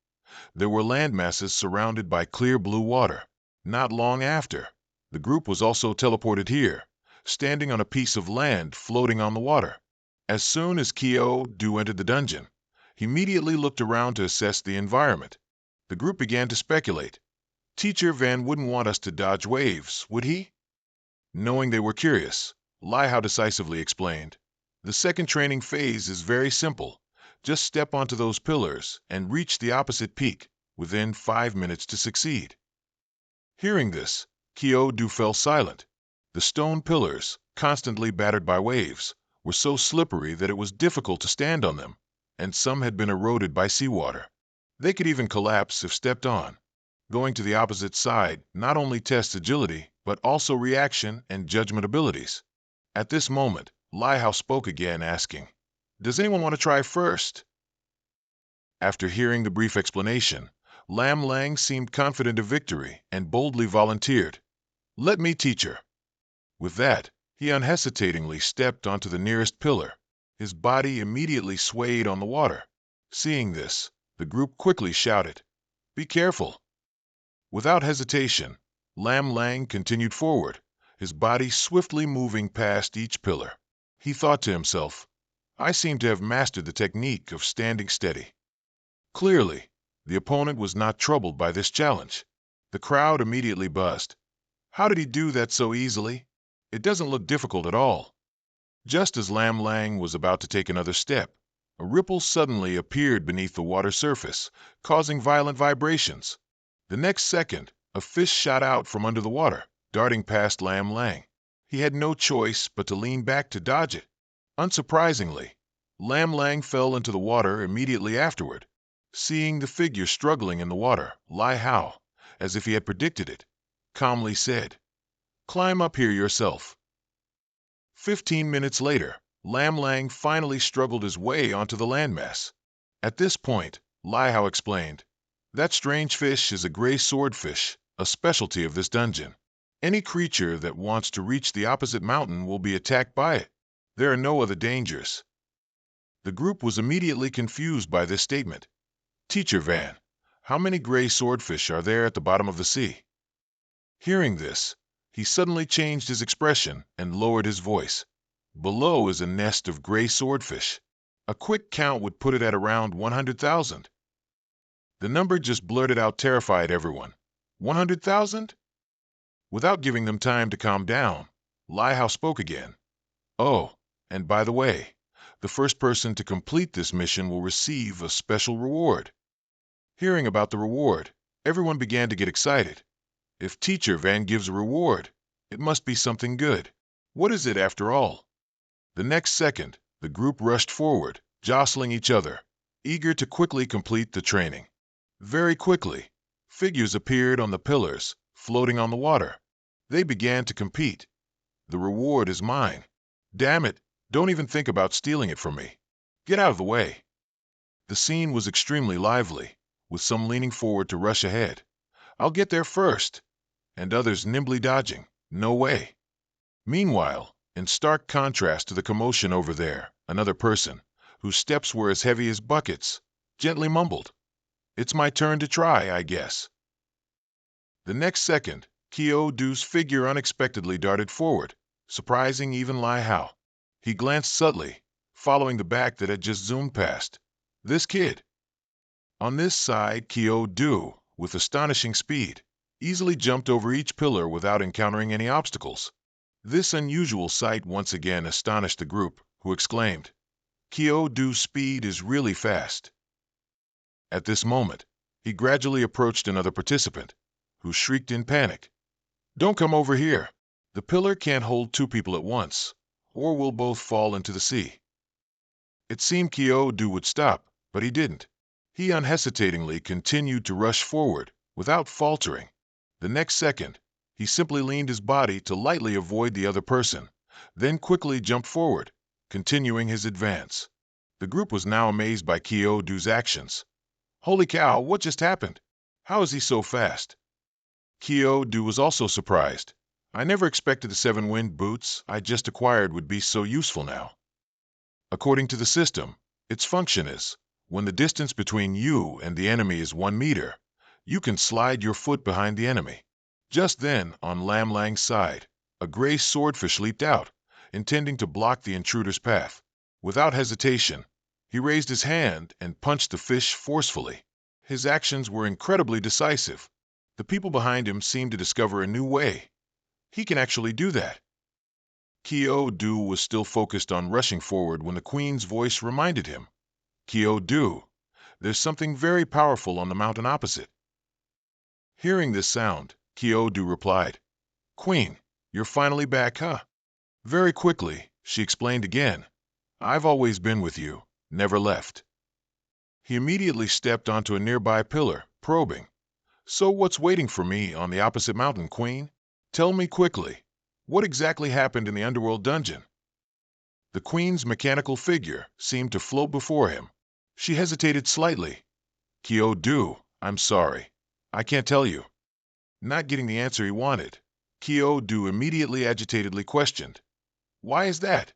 there were land masses surrounded by clear blue water. Not long after, the group was also teleported here, standing on a piece of land floating on the water. As soon as Kyo Du entered the dungeon, he immediately looked around to assess the environment. The group began to speculate. Teacher Van wouldn't want us to dodge waves, would he? Knowing they were curious, Lai Hao decisively explained, "The second training phase is very simple. Just step onto those pillars and reach the opposite peak within 5 minutes to succeed. Hearing this, Kyo-do fell silent. The stone pillars, constantly battered by waves, were so slippery that it was difficult to stand on them, and some had been eroded by seawater. They could even collapse if stepped on. Going to the opposite side not only tests agility, but also reaction and judgment abilities. At this moment, Lai Hao spoke again, asking, "Does anyone want to try first?" After hearing the brief explanation, Lam Lang seemed confident of victory and boldly volunteered, "Let me teach her." With that, he unhesitatingly stepped onto the nearest pillar. His body immediately swayed on the water. Seeing this, the group quickly shouted, "Be careful!" Without hesitation, Lam Lang continued forward, his body swiftly moving past each pillar. He thought to himself, "I seem to have mastered the technique of standing steady." Clearly, the opponent was not troubled by this challenge. The crowd immediately buzzed. "How did he do that so easily? It doesn't look difficult at all." Just as Lam Lang was about to take another step, a ripple suddenly appeared beneath the water surface, causing violent vibrations. The next second, a fish shot out from under the water, darting past Lam Lang. He had no choice but to lean back to dodge it. Unsurprisingly, Lam Lang fell into the water immediately afterward. Seeing the figure struggling in the water, Lai Hao, as if he had predicted it, calmly said, "Climb up here yourself." 15 minutes later, Lam Lang finally struggled his way onto the landmass. At this point, Lai Hao explained, "That strange fish is a gray swordfish, a specialty of this dungeon. Any creature that wants to reach the opposite mountain will be attacked by it. There are no other dangers." The group was immediately confused by this statement. "Teacher Van, how many gray swordfish are there at the bottom of the sea?" Hearing this, he suddenly changed his expression and lowered his voice. "Below is a nest of gray swordfish. A quick count would put it at around 100,000. The number just blurted out terrified everyone. 100,000? Without giving them time to calm down, Lai Hao spoke again. "Oh, and by the way, the first person to complete this mission will receive a special reward." Hearing about the reward, everyone began to get excited. If Teacher Van gives a reward, it must be something good. What is it after all? The next second, the group rushed forward, jostling each other, eager to quickly complete the training. Very quickly, figures appeared on the pillars, floating on the water. They began to compete. "The reward is mine. Damn it, don't even think about stealing it from me. Get out of the way." The scene was extremely lively, with some leaning forward to rush ahead. "I'll get there first," and others nimbly dodging. "No way." Meanwhile, in stark contrast to the commotion over there, another person, whose steps were as heavy as buckets, gently mumbled, "It's my turn to try, I guess." The next second, Kyo-do's figure unexpectedly darted forward, surprising even Lai Hao. He glanced subtly, following the back that had just zoomed past. This kid. On this side, Kyo-do, with astonishing speed, easily jumped over each pillar without encountering any obstacles. This unusual sight once again astonished the group, who exclaimed, "Kyo-do's speed is really fast." At this moment, he gradually approached another participant, who shrieked in panic, "Don't come over here. The pillar can't hold two people at once, or we'll both fall into the sea." It seemed Kyo-do would stop, but he didn't. He unhesitatingly continued to rush forward, without faltering. The next second, he simply leaned his body to lightly avoid the other person, then quickly jumped forward, continuing his advance. The group was now amazed by Kyo-do's actions. "Holy cow, what just happened? How is he so fast?" Kyo-do was also surprised. "I never expected the 7-wind boots I just acquired would be so useful now." According to the system, its function is, when the distance between you and the enemy is 1 meter, you can slide your foot behind the enemy. Just then, on Lam Lang's side, a gray swordfish leaped out, intending to block the intruder's path. Without hesitation, he raised his hand and punched the fish forcefully. His actions were incredibly decisive. The people behind him seemed to discover a new way. He can actually do that. Kyo-do was still focused on rushing forward when the queen's voice reminded him, Kyo-do, there's something very powerful on the mountain opposite. Hearing this sound, Kyo-do replied, Queen, you're finally back, huh? Very quickly, she explained again, I've always been with you, never left. He immediately stepped onto a nearby pillar, probing. So what's waiting for me on the opposite mountain, Queen? Tell me quickly, what exactly happened in the underworld dungeon? The Queen's mechanical figure seemed to float before him. She hesitated slightly. Kyo-do, I'm sorry. I can't tell you. Not getting the answer he wanted, Kyo-do immediately agitatedly questioned, Why is that?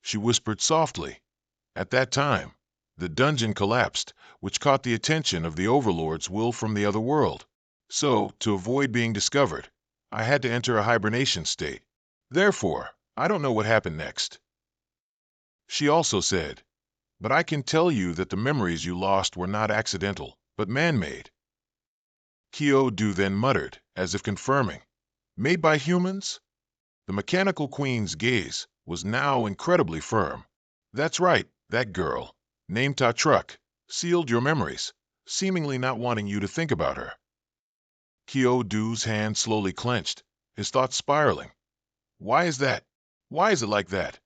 She whispered softly. At that time, the dungeon collapsed, which caught the attention of the overlord's will from the other world. So, to avoid being discovered, I had to enter a hibernation state. Therefore, I don't know what happened next. She also said, But I can tell you that the memories you lost were not accidental, but man-made. Kyo-do then muttered, as if confirming, Made by humans? The mechanical queen's gaze was now incredibly firm. That's right, that girl, named Ta-truck, sealed your memories, seemingly not wanting you to think about her. Kyo-do's hand slowly clenched, his thoughts spiraling. Why is that? Why is it like that?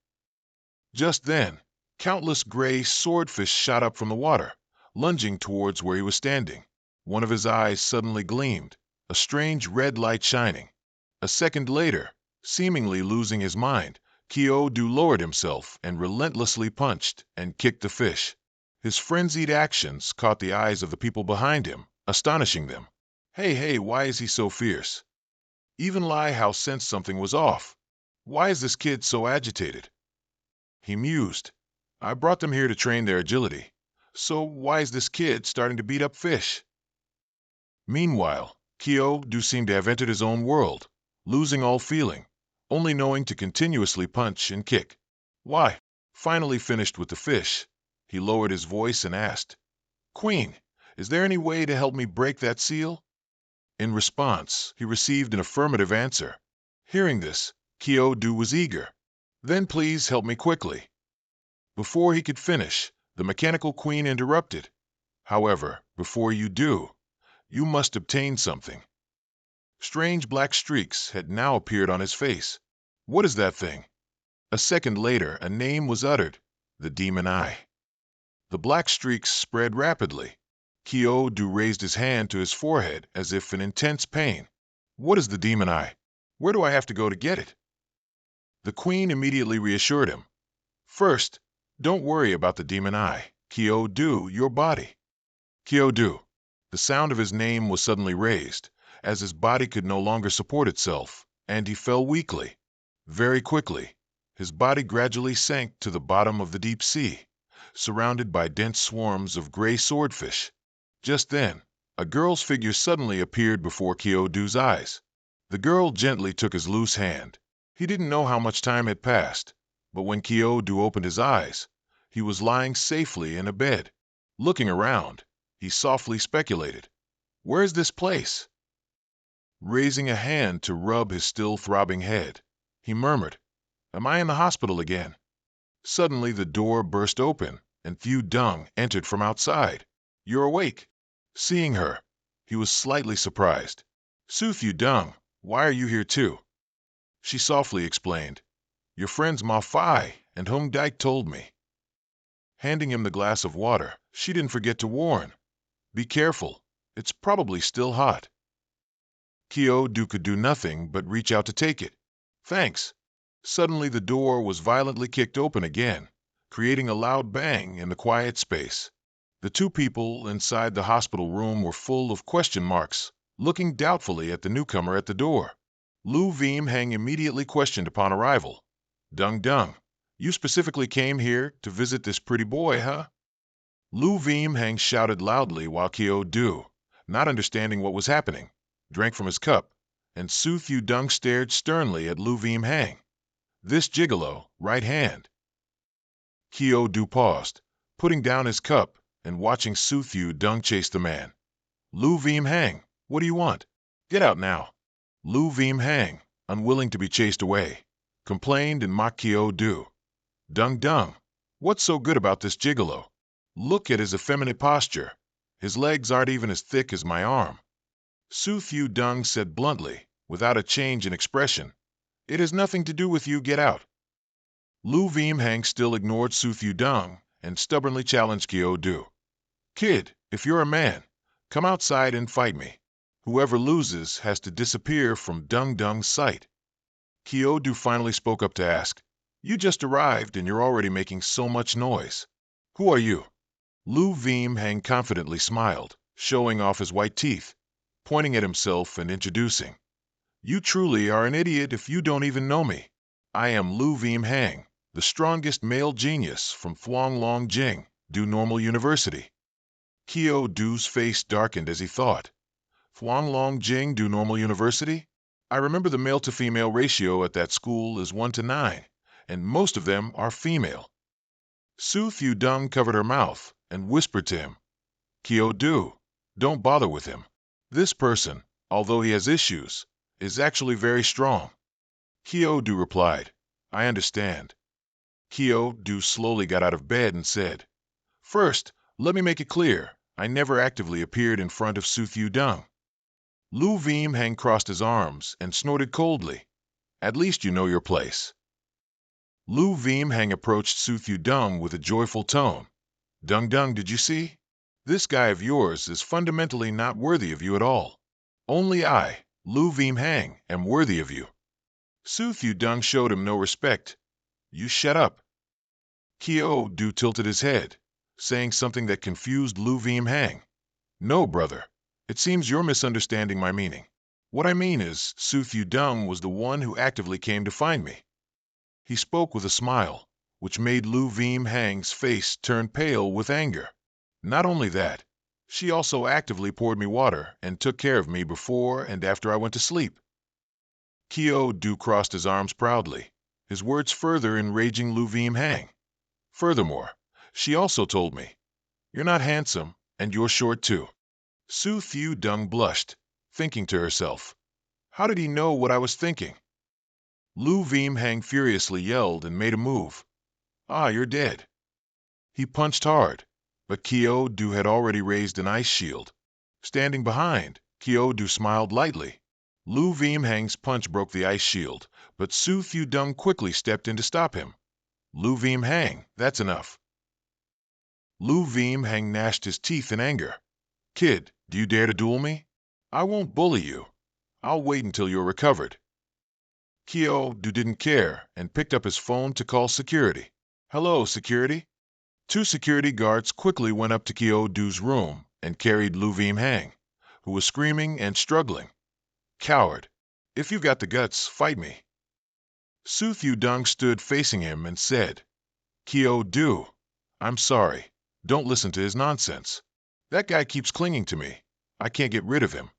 Just then, countless gray swordfish shot up from the water, lunging towards where he was standing. One of his eyes suddenly gleamed, a strange red light shining. A second later, seemingly losing his mind, Kyo-do lowered himself and relentlessly punched and kicked the fish. His frenzied actions caught the eyes of the people behind him, astonishing them. Hey, why is he so fierce? Even Lai Hao sensed something was off. Why is this kid so agitated? He mused. I brought them here to train their agility. So why is this kid starting to beat up fish? Meanwhile, Kyo-do seemed to have entered his own world, losing all feeling, only knowing to continuously punch and kick. Why? Finally finished with the fish, he lowered his voice and asked, Queen, is there any way to help me break that seal? In response, he received an affirmative answer. Hearing this, Kyo-do was eager. Then please help me quickly. Before he could finish, the mechanical queen interrupted. However, before you do, you must obtain something. Strange black streaks had now appeared on his face. What is that thing? A second later, a name was uttered, the demon eye. The black streaks spread rapidly. Kyo-do raised his hand to his forehead as if in intense pain. What is the demon eye? Where do I have to go to get it? The queen immediately reassured him. First, don't worry about the demon eye. Kyo-do, your body. Kyo-do. The sound of his name was suddenly raised, as his body could no longer support itself, and he fell weakly. Very quickly, his body gradually sank to the bottom of the deep sea, surrounded by dense swarms of gray swordfish. Just then, a girl's figure suddenly appeared before Kyo-do's eyes. The girl gently took his loose hand. He didn't know how much time had passed, but when Kyo-do opened his eyes, he was lying safely in a bed. Looking around, he softly speculated, Where is this place? Raising a hand to rub his still throbbing head, he murmured, Am I in the hospital again? Suddenly the door burst open, and Fu Dung entered from outside. You're awake. Seeing her, he was slightly surprised. Fu Dung, why are you here too? She softly explained, Your friends Ma Fai and Hong Dike told me. Handing him the glass of water, she didn't forget to warn, Be careful, it's probably still hot. Kyo-do could do nothing but reach out to take it. Thanks. Suddenly the door was violently kicked open again, creating a loud bang in the quiet space. The two people inside the hospital room were full of question marks, looking doubtfully at the newcomer at the door. Lu Veem Hang immediately questioned upon arrival. Dung, you specifically came here to visit this pretty boy, huh? Lu Veem Hang shouted loudly while Kyo-do, not understanding what was happening, drank from his cup, and Fu Dung stared sternly at Lu Veem Hang. This gigolo, right hand. Kyo-do paused, putting down his cup and watching Fu Dung chase the man. Lu Veem Hang, what do you want? Get out now. Lu Veem Hang, unwilling to be chased away, complained and mocked Kyo-do. Dung, what's so good about this gigolo? Look at his effeminate posture. His legs aren't even as thick as my arm. Su Fu Dung said bluntly, without a change in expression. It has nothing to do with you, get out. Lu Vim Hang still ignored Su Fu Dung and stubbornly challenged Kyo Du. Kid, if you're a man, come outside and fight me. Whoever loses has to disappear from Dung Dung's sight. Kyo Du finally spoke up to ask, You just arrived and you're already making so much noise. Who are you? Lu Vim Hang confidently smiled, showing off his white teeth, pointing at himself and introducing. You truly are an idiot if you don't even know me. I am Lu Vim Hang, the strongest male genius from Thuong Long Jing, Du Normal University. Kyo Du's face darkened as he thought. Thuong Long Jing Du Normal University? I remember the male-to-female ratio at that school is 1:9, and most of them are female. Su Fu Dung covered her mouth and whispered to him, Kyo Du, don't bother with him. This person, although he has issues, is actually very strong. Kyo Du replied, I understand. Kyo Du slowly got out of bed and said, First, let me make it clear, I never actively appeared in front of Su Fu Dung. Lu Vim Hang crossed his arms and snorted coldly. At least you know your place. Lu Vim Hang approached Su Fu Dung with a joyful tone. Dung Dung, did you see? This guy of yours is fundamentally not worthy of you at all. Only I, Lu Vim Hang, am worthy of you. Su Fu Dung showed him no respect. You shut up. Kyo Du tilted his head, saying something that confused Lu Vim Hang. No, brother. It seems you're misunderstanding my meaning. What I mean is, Su Fu Dung was the one who actively came to find me. He spoke with a smile, which made Lu Vim Hang's face turn pale with anger. Not only that, she also actively poured me water and took care of me before and after I went to sleep. Kyo Du crossed his arms proudly, his words further enraging Lu Vim Hang. Furthermore, she also told me, You're not handsome, and you're short too. Su Fu Dung blushed, thinking to herself, How did he know what I was thinking? Lu Vim Hang furiously yelled and made a move. Ah, you're dead. He punched hard, but Kyo Du had already raised an ice shield. Standing behind, Kyo Du smiled lightly. Lu Vim Hang's punch broke the ice shield, but Su Fu Dung quickly stepped in to stop him. Lu Vim Hang, that's enough. Lu Vim Hang gnashed his teeth in anger. Kid, do you dare to duel me? I won't bully you. I'll wait until you're recovered. Kyo Du didn't care and picked up his phone to call security. Hello, security? 2 security guards quickly went up to Kyo Du's room and carried Lu Vim Hang, who was screaming and struggling. Coward! If you've got the guts, fight me. Su Fu Dung stood facing him and said, Kyo Du, I'm sorry. Don't listen to his nonsense. That guy keeps clinging to me. I can't get rid of him.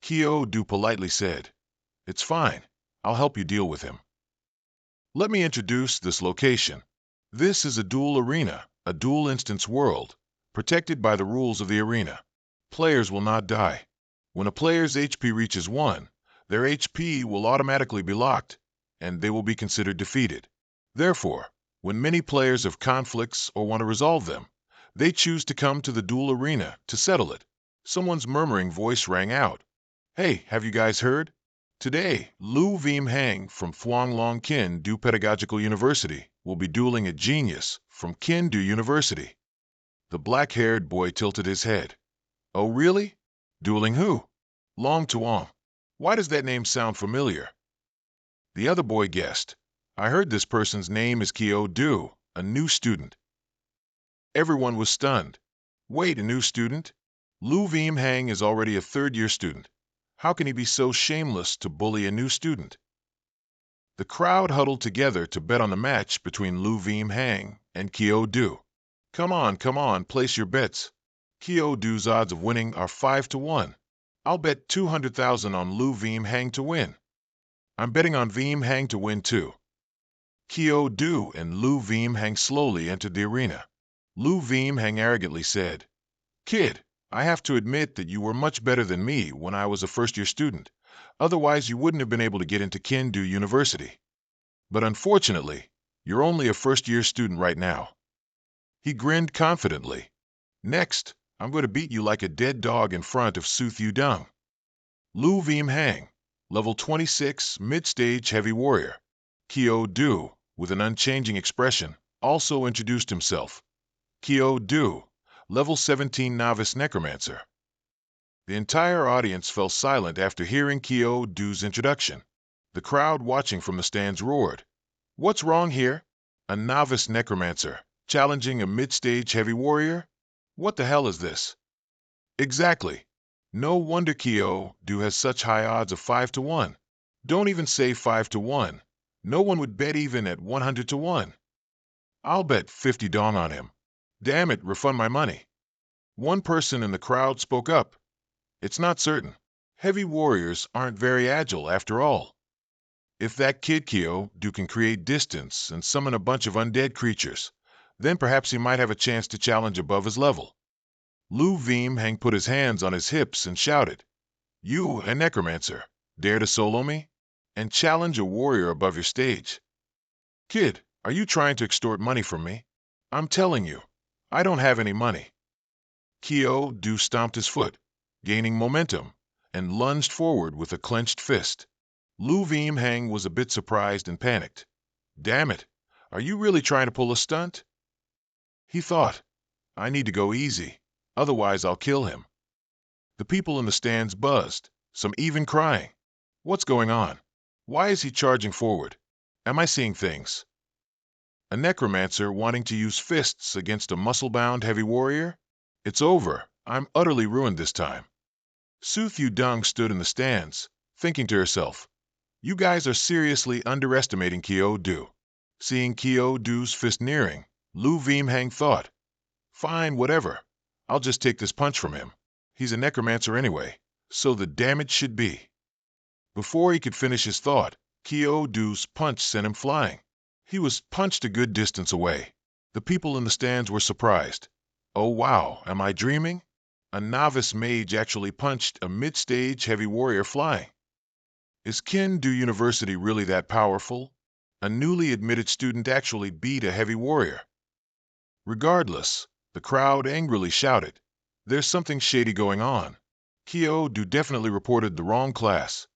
Kyo Du politely said, It's fine. I'll help you deal with him. Let me introduce this location. This is a duel arena, a dual instance world, protected by the rules of the arena. Players will not die. When a player's HP reaches 1, their HP will automatically be locked, and they will be considered defeated. Therefore, when many players have conflicts or want to resolve them, they choose to come to the duel arena to settle it. Someone's murmuring voice rang out. Hey, have you guys heard? Today, Lu Vim Hang from Thuong Long Kin Du Pedagogical University will be dueling a genius from Kin Du University. The black-haired boy tilted his head. Oh, really? Dueling who? Long Tuong. Why does that name sound familiar? The other boy guessed. I heard this person's name is Kyo Du, a new student. Everyone was stunned. Wait, a new student? Lu Vim Hang is already a third-year student. How can he be so shameless to bully a new student? The crowd huddled together to bet on the match between Lu Vim Hang and Kyo Du. Come on, place your bets. Kyo Du's odds of winning are 5-1. I'll bet 200,000 on Lu Vim Hang to win. I'm betting on Vim Hang to win too. Kyo Du and Lu Vim Hang slowly entered the arena. Lu Vim Hang arrogantly said, Kid, I have to admit that you were much better than me when I was a first-year student. Otherwise, you wouldn't have been able to get into Kin Du University. But unfortunately, you're only a first-year student right now. He grinned confidently. Next, I'm going to beat you like a dead dog in front of Sooth Yu Dung. Lu Vim Hang, level 26, mid-stage heavy warrior. Kyo Du, with an unchanging expression, also introduced himself. Kyo Du, level 17 novice necromancer. The entire audience fell silent after hearing Kyo Du's introduction. The crowd watching from the stands roared. What's wrong here? A novice necromancer, challenging a mid-stage heavy warrior? What the hell is this? Exactly. No wonder Kyo Du has such high odds of 5 to 1. Don't even say 5 to 1. No one would bet even at 100 to 1. I'll bet 50 dong on him. Damn it, refund my money. One person in the crowd spoke up. It's not certain. Heavy warriors aren't very agile after all. If that kid Kyo Du can create distance and summon a bunch of undead creatures, then perhaps he might have a chance to challenge above his level. Lu Vim Hang put his hands on his hips and shouted, You, a necromancer, dare to solo me? And challenge a warrior above your stage? Kid, are you trying to extort money from me? I'm telling you, I don't have any money. Kyo Du stomped his foot, gaining momentum, and lunged forward with a clenched fist. Lu Vim Hang was a bit surprised and panicked. Damn it, are you really trying to pull a stunt? He thought, I need to go easy, otherwise I'll kill him. The people in the stands buzzed, some even crying. What's going on? Why is he charging forward? Am I seeing things? A necromancer wanting to use fists against a muscle-bound heavy warrior? It's over. I'm utterly ruined this time. Sooth Yu Dung stood in the stands, thinking to herself, You guys are seriously underestimating Kyo Du. Seeing Kyo Du's fist nearing, Lu Vim Hang thought, Fine, whatever. I'll just take this punch from him. He's a necromancer anyway, so the damage should be. Before he could finish his thought, Kyo Du's punch sent him flying. He was punched a good distance away. The people in the stands were surprised. Oh wow, am I dreaming? A novice mage actually punched a mid-stage heavy warrior flying. Is Kin Du University really that powerful? A newly admitted student actually beat a heavy warrior. Regardless, the crowd angrily shouted, There's something shady going on. Kyo Du definitely reported the wrong class.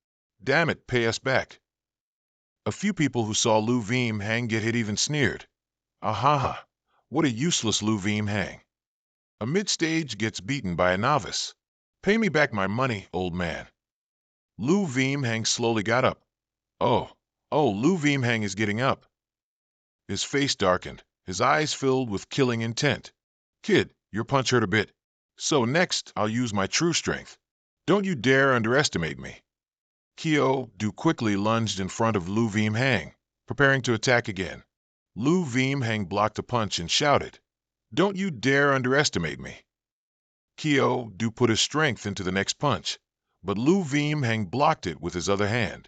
Damn it, pay us back. A few people who saw Lu Vim Hang get hit even sneered. Ahaha, what a useless Lu Vim Hang. A mid-stage gets beaten by a novice. Pay me back my money, old man. Lu Vim Hang slowly got up. Oh, Lu Vim Hang is getting up. His face darkened, his eyes filled with killing intent. Kid, your punch hurt a bit. So next, I'll use my true strength. Don't you dare underestimate me. Kyo Du quickly lunged in front of Lu Vim Hang, preparing to attack again. Lu Vim Hang blocked a punch and shouted, Don't you dare underestimate me. Kyo Du put his strength into the next punch, but Lu Vim Hang blocked it with his other hand.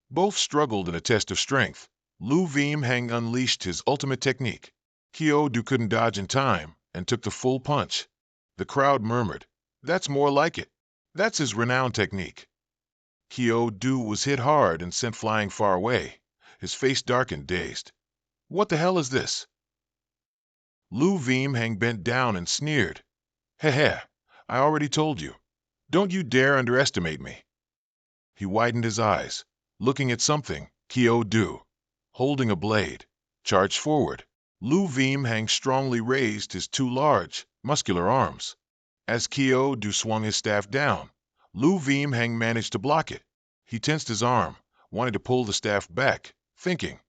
Both struggled in a test of strength. Lu Vim Hang unleashed his ultimate technique. Kyo Du couldn't dodge in time and took the full punch. The crowd murmured, That's more like it. That's his renowned technique. Kyo Du was hit hard and sent flying far away. His face darkened, dazed. What the hell is this? Lu Vim Hang bent down and sneered. Heh, I already told you. Don't you dare underestimate me. He widened his eyes, looking at something. Kyo Du, holding a blade, charged forward. Lu Vim Hang strongly raised his two large, muscular arms. As Kyo Du swung his staff down, Lu Vim Hang managed to block it. He tensed his arm, wanting to pull the staff back, thinking,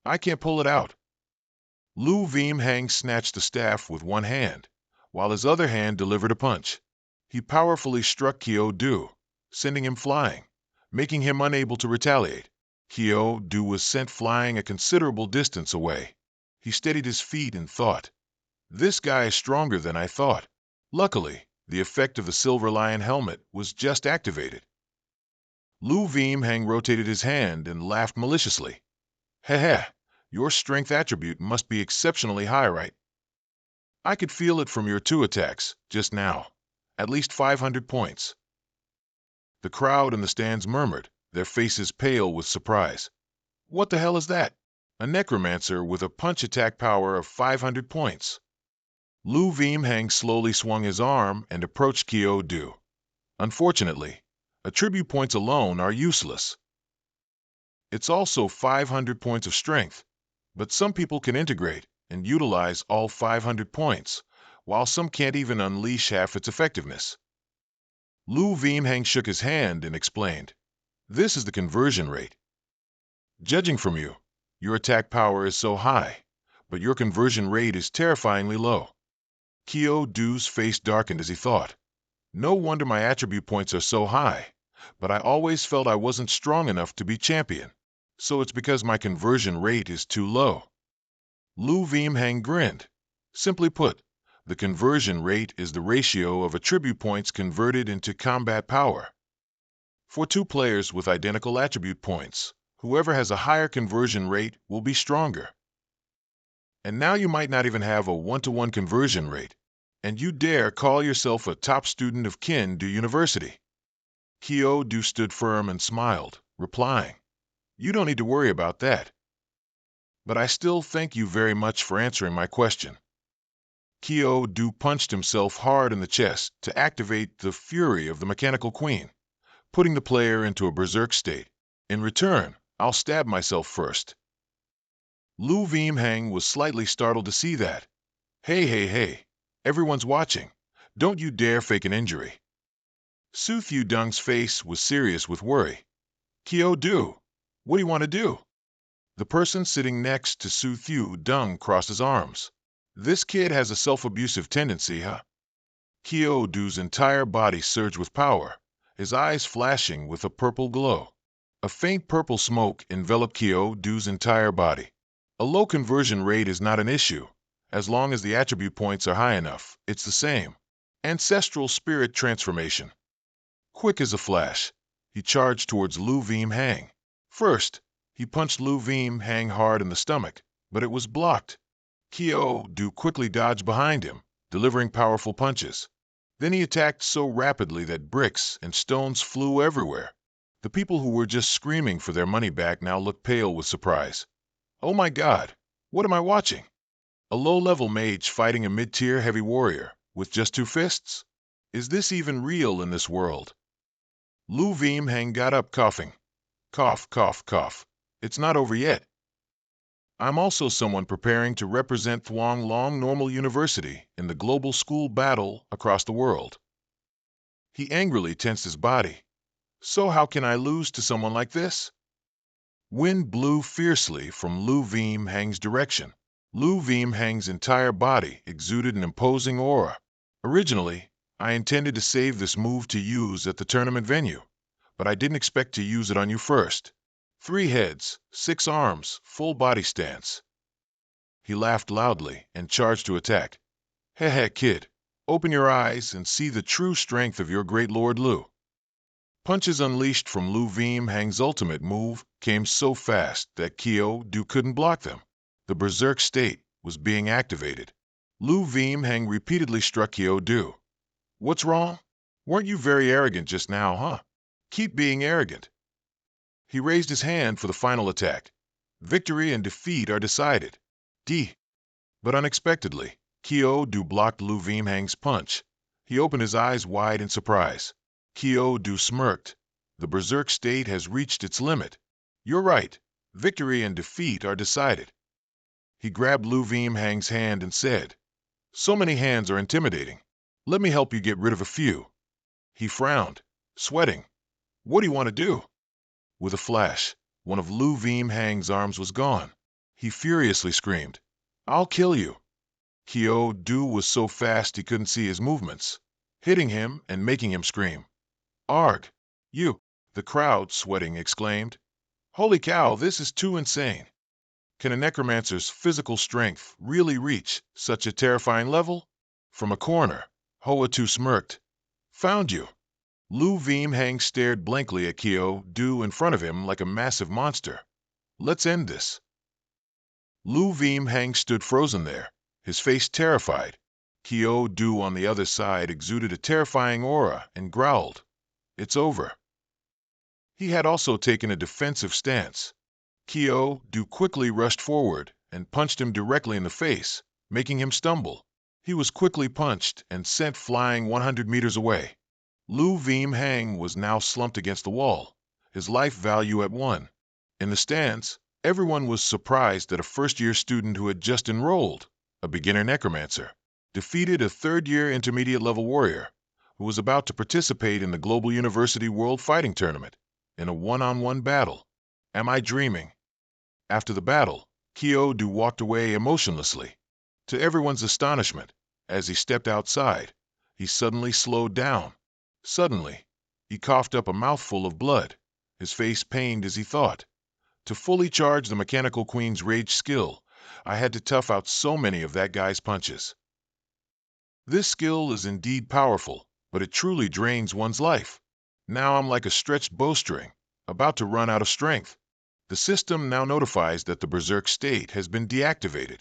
I can't pull it out. Lu Vim Hang snatched the staff with one hand, while his other hand delivered a punch. He powerfully struck Kyo Du, sending him flying, making him unable to retaliate. Kyo Du was sent flying a considerable distance away. He steadied his feet and thought, This guy is stronger than I thought. Luckily, the effect of the Silver Lion helmet was just activated. Lu Vim Hang rotated his hand and laughed maliciously. Heh, your strength attribute must be exceptionally high, right? I could feel it from your two attacks, just now. At least 500 points. The crowd in the stands murmured, their faces pale with surprise. What the hell is that? A necromancer with a punch attack power of 500 points. Lu Hang slowly swung his arm and approached Kyo Du. Unfortunately, attribute points alone are useless. It's also 500 points of strength, but some people can integrate and utilize all 500 points, while some can't even unleash half its effectiveness. Lu Hang shook his hand and explained, "This is the conversion rate. Judging from you, your attack power is so high, but your conversion rate is terrifyingly low." Kyo Du's face darkened as he thought, "No wonder my attribute points are so high, but I always felt I wasn't strong enough to be champion, so it's because my conversion rate is too low." Lu Hang grinned. "Simply put, the conversion rate is the ratio of attribute points converted into combat power. For two players with identical attribute points, whoever has a higher conversion rate will be stronger. And now you might not even have a one-to-one conversion rate, and you dare call yourself a top student of Kindu University." Kyo Du stood firm and smiled, replying, "You don't need to worry about that. But I still thank you very much for answering my question." Kyo Du punched himself hard in the chest to activate the fury of the mechanical queen, putting the player into a berserk state. "In return, I'll stab myself first." Lu Hang was slightly startled to see that. Hey, everyone's watching. Don't you dare fake an injury." Su Thiu Dung's face was serious with worry. "Kyo Du, what do you want to do?" The person sitting next to Su Thiu Dung crossed his arms. "This kid has a self-abusive tendency, huh?" Kyo Du's entire body surged with power, his eyes flashing with a purple glow. A faint purple smoke enveloped Kyo Du's entire body. A low conversion rate is not an issue. As long as the attribute points are high enough, it's the same. Ancestral spirit transformation. Quick as a flash, he charged towards Lu Hang. First, he punched Lu Hang hard in the stomach, but it was blocked. Kyo Du quickly dodged behind him, delivering powerful punches. Then he attacked so rapidly that bricks and stones flew everywhere. The people who were just screaming for their money back now looked pale with surprise. "Oh my God, what am I watching? A low-level mage fighting a mid-tier heavy warrior with just two fists? Is this even real in this world?" Lu Hang got up coughing. "Cough, cough, cough. It's not over yet. I'm also someone preparing to represent Thuong Long Normal University in the global school battle across the world." He angrily tensed his body. "So how can I lose to someone like this?" Wind blew fiercely from Lu Hang's direction. Lu Hang's entire body exuded an imposing aura. "Originally, I intended to save this move to use at the tournament venue, but I didn't expect to use it on you first. 3 heads, 6 arms, full body stance." He laughed loudly and charged to attack. "Heh, kid, open your eyes and see the true strength of your great Lord Lu." Punches unleashed from Lu Hang's ultimate move came so fast that Kyo Du couldn't block them. The berserk state was being activated. Lu Hang repeatedly struck Kyo Du. "What's wrong? Weren't you very arrogant just now, huh? Keep being arrogant." He raised his hand for the final attack. Victory and defeat are decided. But unexpectedly, Kyo Du blocked Lu Hang's punch. He opened his eyes wide in surprise. Kyo Du smirked. "The berserk state has reached its limit. You're right. Victory and defeat are decided." He grabbed Lu Hang's hand and said, "So many hands are intimidating. Let me help you get rid of a few." He frowned, sweating. "What do you want to do?" With a flash, one of Lu Hang's arms was gone. He furiously screamed, "I'll kill you." Kyo Du was so fast he couldn't see his movements, hitting him and making him scream. "Arg! You!" The crowd, sweating, exclaimed. "Holy cow, this is too insane. Can a necromancer's physical strength really reach such a terrifying level?" From a corner, Hoa Tu smirked. "Found you." Lu Hang stared blankly at Kyo Du in front of him like a massive monster. "Let's end this." Lu Hang stood frozen there, his face terrified. Kyo Du on the other side exuded a terrifying aura and growled, "It's over." He had also taken a defensive stance. Kyo Du quickly rushed forward and punched him directly in the face, making him stumble. He was quickly punched and sent flying 100 meters away. Lu Vim Hang was now slumped against the wall, his life value at 1. In the stands, everyone was surprised that a first-year student who had just enrolled, a beginner necromancer, defeated a third-year intermediate-level warrior who was about to participate in the Global University World Fighting Tournament in a one-on-one battle. Am I dreaming? After the battle, Kyo-do walked away emotionlessly. To everyone's astonishment, as he stepped outside, he suddenly slowed down. Suddenly, he coughed up a mouthful of blood, his face pained as he thought. To fully charge the Mechanical Queen's rage skill, I had to tough out so many of that guy's punches. This skill is indeed powerful, but it truly drains one's life. Now I'm like a stretched bowstring, about to run out of strength. The system now notifies that the Berserk state has been deactivated.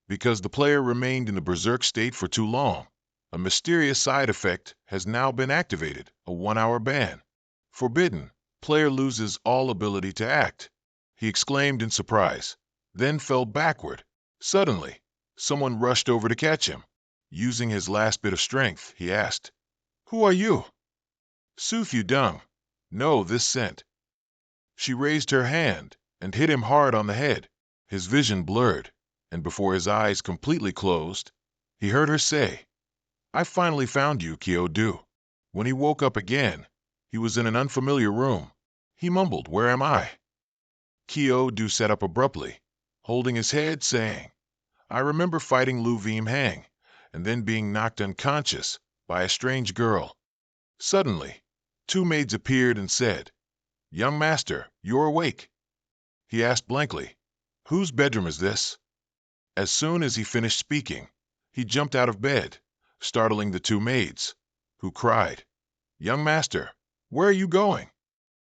Because the player remained in the Berserk state for too long, a mysterious side effect has now been activated, a 1-hour ban. Forbidden, player loses all ability to act. He exclaimed in surprise, then fell backward. Suddenly, someone rushed over to catch him. Using his last bit of strength, he asked, "Who are you?" "Sooth you dung. No, this scent." She raised her hand and hit him hard on the head. His vision blurred, and before his eyes completely closed, he heard her say, "I finally found you, Kyo-do." When he woke up again, he was in an unfamiliar room. He mumbled, "Where am I?" Kyo-do sat up abruptly, holding his head, saying, "I remember fighting Lu Vim Hang, and then being knocked unconscious by a strange girl." Suddenly, 2 maids appeared and said, "Young master, you're awake." He asked blankly, "Whose bedroom is this?" As soon as he finished speaking, he jumped out of bed, startling the 2 maids, who cried, "Young master, where are you going?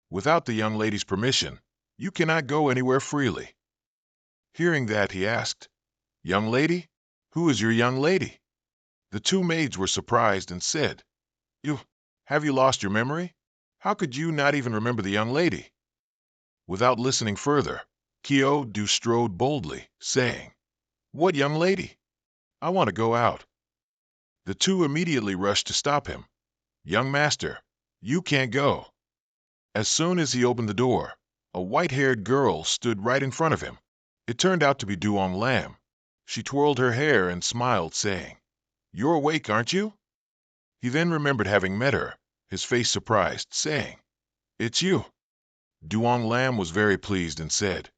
Without the young lady's permission, you cannot go anywhere freely." Hearing that, he asked, "Young lady? Who is your young lady?" The 2 maids were surprised and said, Have you lost your memory? How could you not even remember the young lady?" Without listening further, Kyo-do strode boldly, saying, "What young lady? I want to go out." The 2 immediately rushed to stop him. "Young master, you can't go." As soon as he opened the door, a white-haired girl stood right in front of him. It turned out to be Duong Lam. She twirled her hair and smiled, saying, "You're awake, aren't you?" He then remembered having met her, his face surprised, saying, "It's you." Duong Lam was very pleased and said,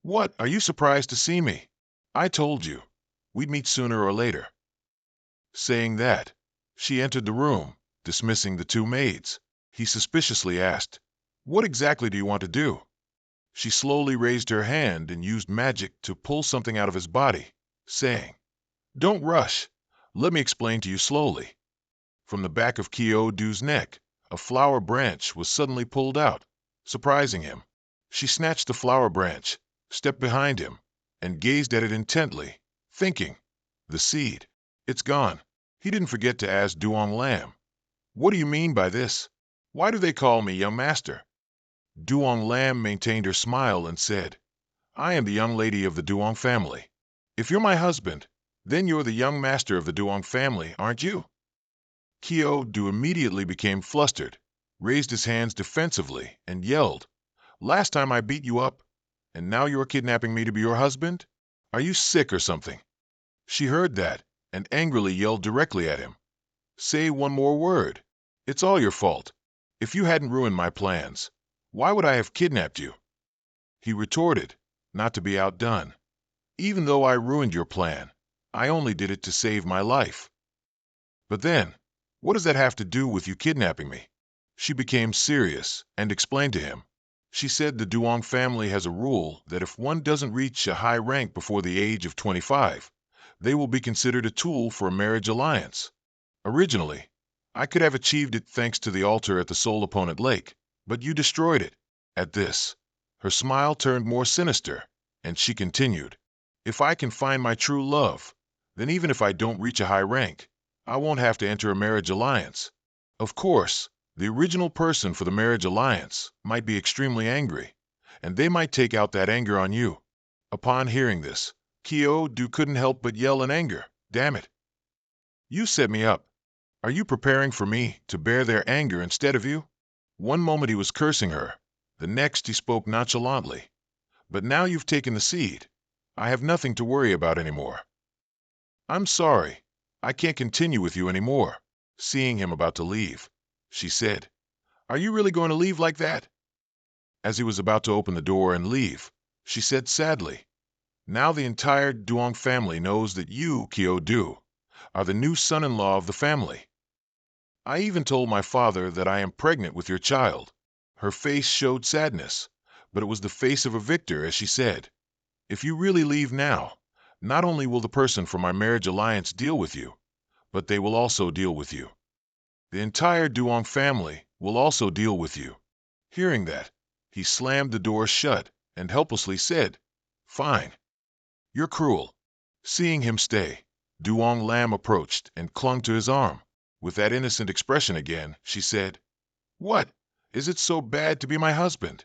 "What, are you surprised to see me? I told you, we'd meet sooner or later." Saying that, she entered the room, dismissing the 2 maids. He suspiciously asked, "What exactly do you want to do?" She slowly raised her hand and used magic to pull something out of his body, saying, "Don't rush. Let me explain to you slowly." From the back of Kyo-do's neck, a flower branch was suddenly pulled out, surprising him. She snatched the flower branch, stepped behind him, and gazed at it intently, thinking, "The seed. It's gone." He didn't forget to ask Duong Lam, "What do you mean by this? Why do they call me young master?" Duong Lam maintained her smile and said, "I am the young lady of the Duong family. If you're my husband, then you're the young master of the Duong family, aren't you?" Kyo-do immediately became flustered, raised his hands defensively, and yelled, "Last time I beat you up, and now you're kidnapping me to be your husband? Are you sick or something?" She heard that and angrily yelled directly at him, "Say one more word. It's all your fault. If you hadn't ruined my plans, why would I have kidnapped you?" He retorted, not to be outdone, "Even though I ruined your plan, I only did it to save my life." "But then, what does that have to do with you kidnapping me?" She became serious and explained to him. She said the Duong family has a rule that if one doesn't reach a high rank before the age of 25, they will be considered a tool for a marriage alliance. Originally, I could have achieved it thanks to the altar at the Soul Opponent Lake, but you destroyed it. At this, her smile turned more sinister, and she continued, "If I can find my true love, then even if I don't reach a high rank, I won't have to enter a marriage alliance. Of course, the original person for the marriage alliance might be extremely angry, and they might take out that anger on you." Upon hearing this, Kyo-do couldn't help but yell in anger, "Damn it!" You set me up. Are you preparing for me to bear their anger instead of you? One moment he was cursing her, the next he spoke nonchalantly. But now you've taken the seed. I have nothing to worry about anymore. I'm sorry. I can't continue with you anymore. Seeing him about to leave, she said, Are you really going to leave like that? As he was about to open the door and leave, she said sadly, Now the entire Duong family knows that you, Kyo-do, are the new son-in-law of the family. I even told my father that I am pregnant with your child. Her face showed sadness, but it was the face of a victor as she said, If you really leave now, not only will the person from my marriage alliance deal with you, but they will also deal with you. The entire Duong family will also deal with you. Hearing that, he slammed the door shut and helplessly said, Fine. You're cruel. Seeing him stay, Duong Lam approached and clung to his arm. With that innocent expression again, she said, What? Is it so bad to be my husband?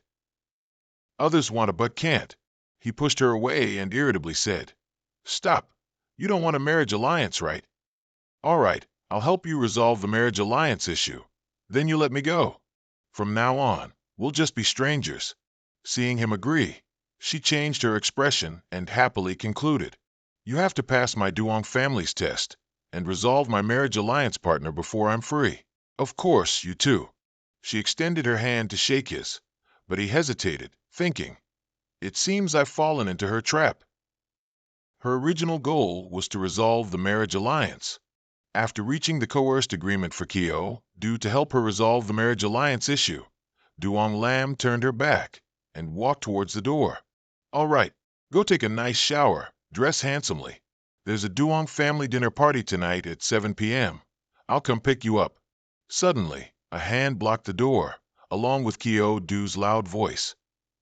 Others want to but can't. He pushed her away and irritably said, Stop. You don't want a marriage alliance, right? All right, I'll help you resolve the marriage alliance issue. Then you let me go. From now on, we'll just be strangers. Seeing him agree, she changed her expression and happily concluded, You have to pass my Duong family's test and resolve my marriage alliance partner before I'm free. Of course, you too. She extended her hand to shake his, but he hesitated, thinking, It seems I've fallen into her trap. Her original goal was to resolve the marriage alliance. After reaching the coerced agreement for Kyo-do to help her resolve the marriage alliance issue, Duong Lam turned her back and walked towards the door. All right, go take a nice shower, dress handsomely. There's a Duong family dinner party tonight at 7 p.m. I'll come pick you up. Suddenly, a hand blocked the door, along with Kyo-do's loud voice.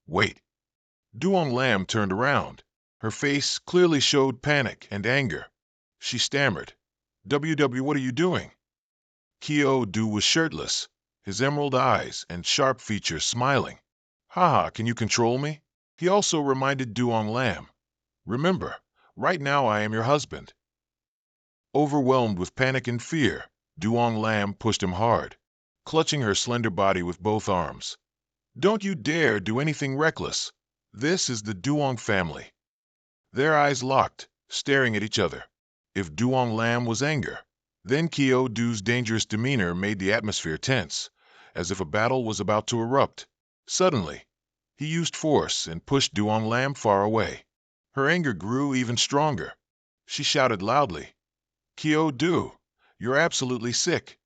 Wait. Duong Lam turned around. Her face clearly showed panic and anger. She stammered, WW, what are you doing? Kyo-do was shirtless, his emerald eyes and sharp features smiling. Haha, can you control me? He also reminded Duong Lam, Remember, right now I am your husband. Overwhelmed with panic and fear, Duong Lam pushed him hard, clutching her slender body with both arms. Don't you dare do anything reckless. This is the Duong family. Their eyes locked, staring at each other. If Duong Lam was anger, then Kyo-do's dangerous demeanor made the atmosphere tense, as if a battle was about to erupt. Suddenly, he used force and pushed Duong Lam far away. Her anger grew even stronger. She shouted loudly, Kyo-do, you're absolutely sick.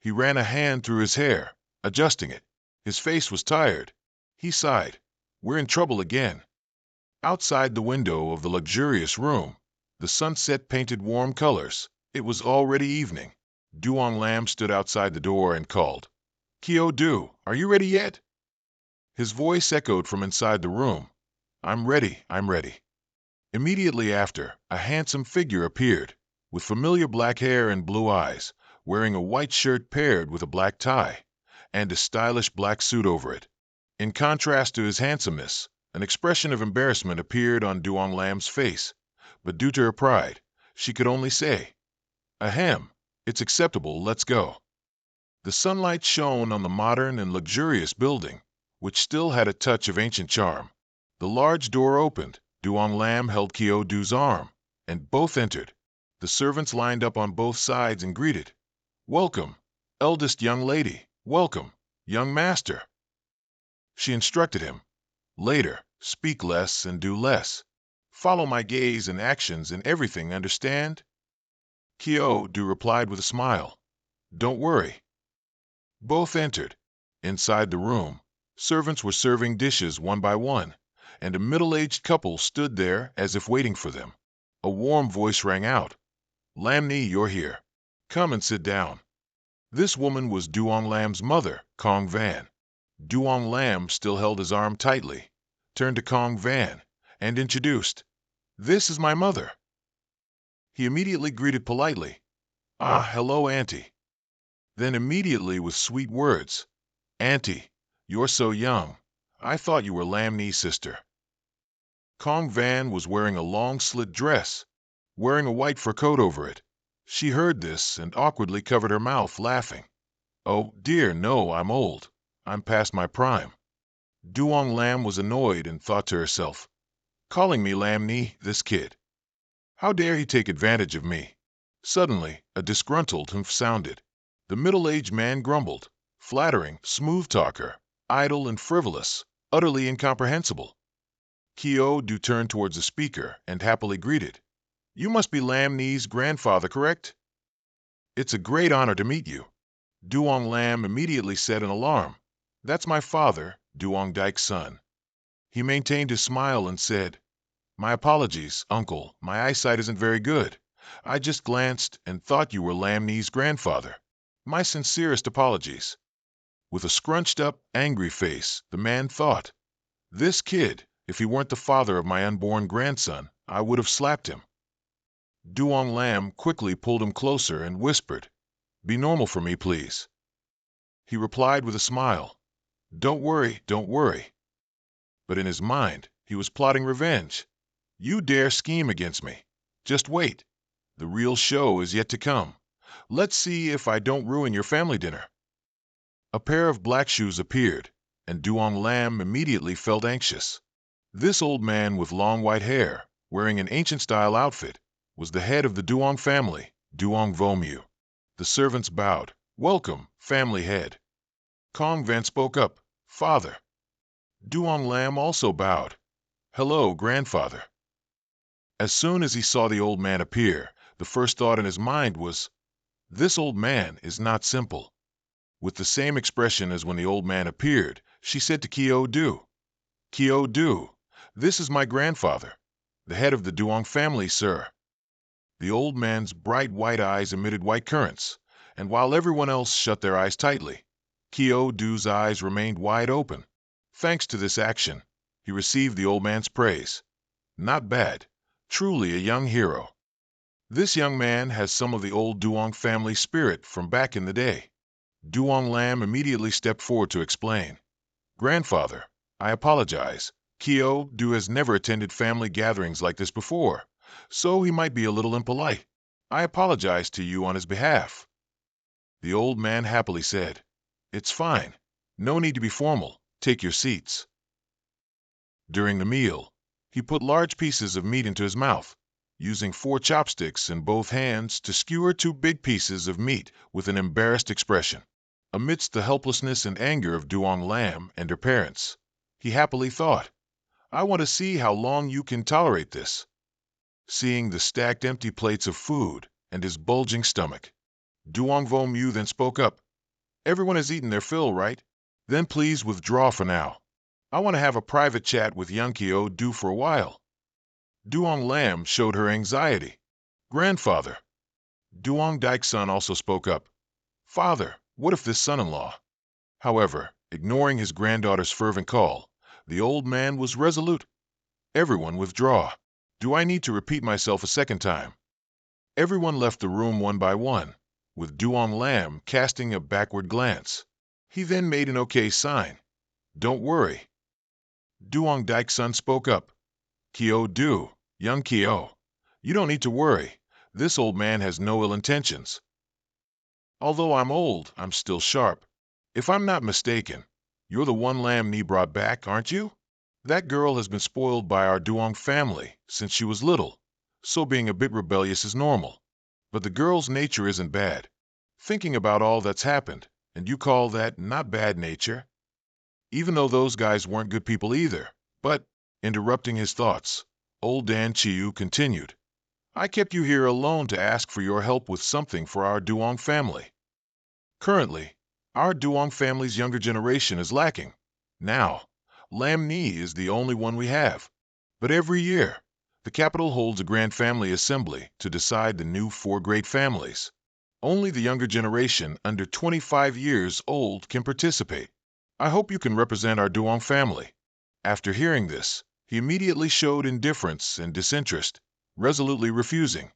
He ran a hand through his hair, adjusting it. His face was tired. He sighed. We're in trouble again. Outside the window of the luxurious room, the sunset painted warm colors. It was already evening. Duong Lam stood outside the door and called, Kyo-do, are you ready yet? His voice echoed from inside the room. I'm ready, I'm ready. Immediately after, a handsome figure appeared, with familiar black hair and blue eyes, wearing a white shirt paired with a black tie, and a stylish black suit over it. In contrast to his handsomeness, an expression of embarrassment appeared on Duong Lam's face, but due to her pride, she could only say, Ahem, it's acceptable, let's go. The sunlight shone on the modern and luxurious building, which still had a touch of ancient charm. The large door opened, Duong Lam held Kyo-do's arm, and both entered. The servants lined up on both sides and greeted, Welcome, eldest young lady, welcome, young master. She instructed him, Later, speak less and do less. Follow my gaze and actions in everything, understand? Kyo-do replied with a smile, Don't worry. Both entered. Inside the room, servants were serving dishes one by one, and a middle-aged couple stood there as if waiting for them. A warm voice rang out, Lamni, you're here. Come and sit down. This woman was Duong Lam's mother, Kong Van. Duong Lam still held his arm tightly, turned to Kong Van, and introduced, This is my mother. He immediately greeted politely, hello, Auntie. Then immediately with sweet words, Auntie, you're so young. I thought you were Lamni's sister. Kong Van was wearing a long slit dress, wearing a white fur coat over it. She heard this and awkwardly covered her mouth, laughing. Oh, dear, no, I'm old. I'm past my prime. Duong Lam was annoyed and thought to herself, calling me Lam Ni, this kid. How dare he take advantage of me? Suddenly, a disgruntled humph sounded. The middle-aged man grumbled, flattering, smooth talker, idle and frivolous, utterly incomprehensible. Kyo Du turned towards the speaker and happily greeted. You must be Lam Ni's grandfather, correct? It's a great honor to meet you. Duong Lam immediately said in alarm. That's my father, Duong Dike's son. He maintained his smile and said, My apologies, uncle, my eyesight isn't very good. I just glanced and thought you were Lam Ni's grandfather. My sincerest apologies. With a scrunched-up, angry face, the man thought, This kid, if he weren't the father of my unborn grandson, I would have slapped him. Duong Lam quickly pulled him closer and whispered, Be normal for me, please. He replied with a smile, Don't worry, don't worry. But in his mind, he was plotting revenge. You dare scheme against me. Just wait. The real show is yet to come. Let's see if I don't ruin your family dinner. A pair of black shoes appeared, and Duong Lam immediately felt anxious. This old man with long white hair, wearing an ancient-style outfit, was the head of the Duong family, Duong Vomu. The servants bowed. Welcome, family head. Kong Van spoke up. Father. Duong Lam also bowed. Hello, grandfather. As soon as he saw the old man appear, the first thought in his mind was, This old man is not simple. With the same expression as when the old man appeared, she said to Kyo Du, Kyo Du, this is my grandfather, the head of the Duong family, sir. The old man's bright white eyes emitted white currents, and while everyone else shut their eyes tightly, Kyo Du's eyes remained wide open. Thanks to this action, he received the old man's praise. Not bad. Truly a young hero. This young man has some of the old Duong family spirit from back in the day. Duong Lam immediately stepped forward to explain. Grandfather, I apologize. Kyo Du has never attended family gatherings like this before, so he might be a little impolite. I apologize to you on his behalf. The old man happily said, It's fine. No need to be formal. Take your seats. During the meal, he put large pieces of meat into his mouth, using 4 chopsticks in both hands to skewer 2 big pieces of meat with an embarrassed expression. Amidst the helplessness and anger of Duong Lam and her parents, he happily thought, I want to see how long you can tolerate this. Seeing the stacked empty plates of food and his bulging stomach, Duong Vomu then spoke up. Everyone has eaten their fill, right? Then please withdraw for now. I want to have a private chat with young Kyo Du for a while. Duong Lam showed her anxiety. Grandfather. Duong Dike's son also spoke up. Father, what if this son-in-law? However, ignoring his granddaughter's fervent call, the old man was resolute. Everyone withdraw. Do I need to repeat myself a second time? Everyone left the room one by one, with Duong Lam casting a backward glance. He then made an okay sign. Don't worry. Duong Dike's son spoke up. Kyo Du, young Kyo, you don't need to worry. This old man has no ill intentions. Although I'm old, I'm still sharp. If I'm not mistaken, you're the one Lam Ni brought back, aren't you? That girl has been spoiled by our Duong family since she was little, so being a bit rebellious is normal. But the girl's nature isn't bad. Thinking about all that's happened, and you call that not bad nature? Even though those guys weren't good people either. But, interrupting his thoughts, old Dan Chiu continued, I kept you here alone to ask for your help with something for our Duong family. Currently, our Duong family's younger generation is lacking. Now, Lam Ni is the only one we have. But every year, the capital holds a grand family assembly to decide the new 4 great families. Only the younger generation under 25 years old can participate. I hope you can represent our Duong family. After hearing this, he immediately showed indifference and disinterest, resolutely refusing.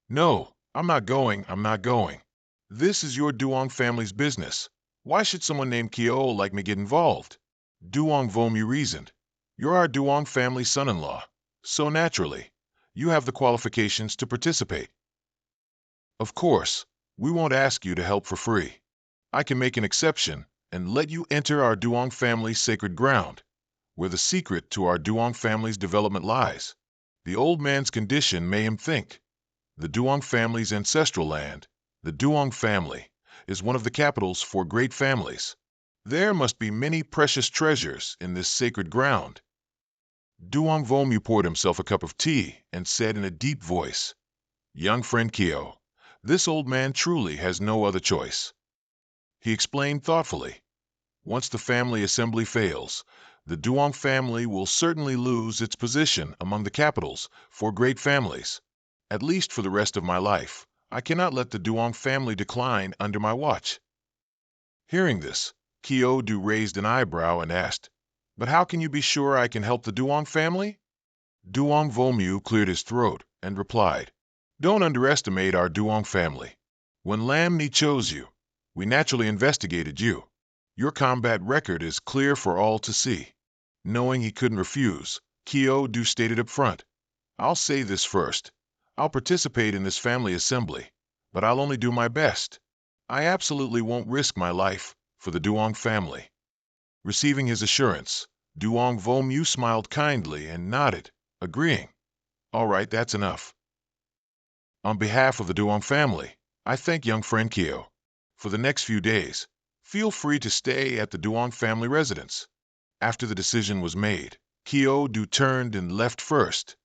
No, I'm not going. This is your Duong family's business. Why should someone named Kyo like me get involved? Duong Vomu reasoned. You're our Duong family son-in-law, so naturally, you have the qualifications to participate. Of course, we won't ask you to help for free. I can make an exception and let you enter our Duong family's sacred ground, where the secret to our Duong family's development lies. The old man's condition made him think. The Duong family's ancestral land, the Duong family, is one of the capital's 4 great families. There must be many precious treasures in this sacred ground. Duong Vomu poured himself a cup of tea and said in a deep voice, "Young friend Kyo, this old man truly has no other choice." He explained thoughtfully, "Once the family assembly fails, the Duong family will certainly lose its position among the capital's 4 great families. At least for the rest of my life, I cannot let the Duong family decline under my watch." Hearing this, Kyo Du raised an eyebrow and asked, "But how can you be sure I can help the Duong family?" Duong Vomu cleared his throat and replied, "Don't underestimate our Duong family. When Lam Ni chose you, we naturally investigated you. Your combat record is clear for all to see." Knowing he couldn't refuse, Kyo Du stated up front, "I'll say this first. I'll participate in this family assembly, but I'll only do my best. I absolutely won't risk my life for the Duong family." Receiving his assurance, Duong Vomu smiled kindly and nodded, agreeing, "All right, that's enough." On behalf of the Duong family, I thank young friend Kyo. For the next few days, feel free to stay at the Duong family residence. After the decision was made, Kyo Du turned and left first.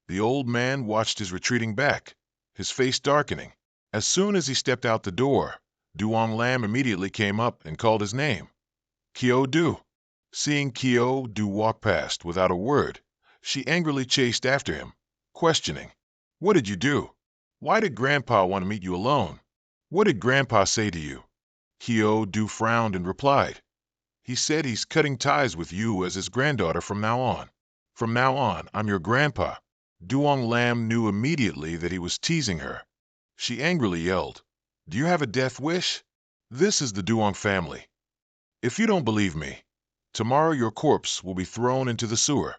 The old man watched his retreating back, his face darkening. As soon as he stepped out the door, Duong Lam immediately came up and called his name, "Kyo Du." Seeing Kyo Du walk past without a word, she angrily chased after him, questioning, "What did you do? Why did Grandpa want to meet you alone? What did Grandpa say to you?" Kyo Du frowned and replied, "He said he's cutting ties with you as his granddaughter from now on. From now on, I'm your grandpa." Duong Lam knew immediately that he was teasing her. She angrily yelled, "Do you have a death wish? This is the Duong family. If you don't believe me, tomorrow your corpse will be thrown into the sewer."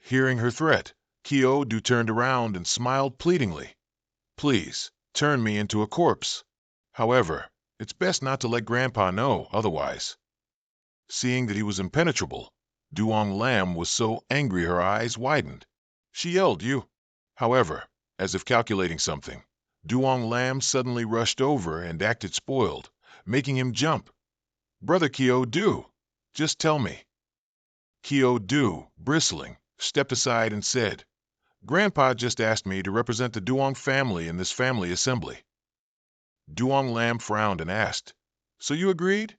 Hearing her threat, Kyo Du turned around and smiled pleadingly, "Please, turn me into a corpse. However, it's best not to let Grandpa know otherwise." Seeing that he was impenetrable, Duong Lam was so angry her eyes widened. She yelled, "You!" However, as if calculating something, Duong Lam suddenly rushed over and acted spoiled, making him jump. "Brother Kyo Du, just tell me." Kyo Du, bristling, stepped aside and said, "Grandpa just asked me to represent the Duong family in this family assembly." Duong Lam frowned and asked, "So you agreed?"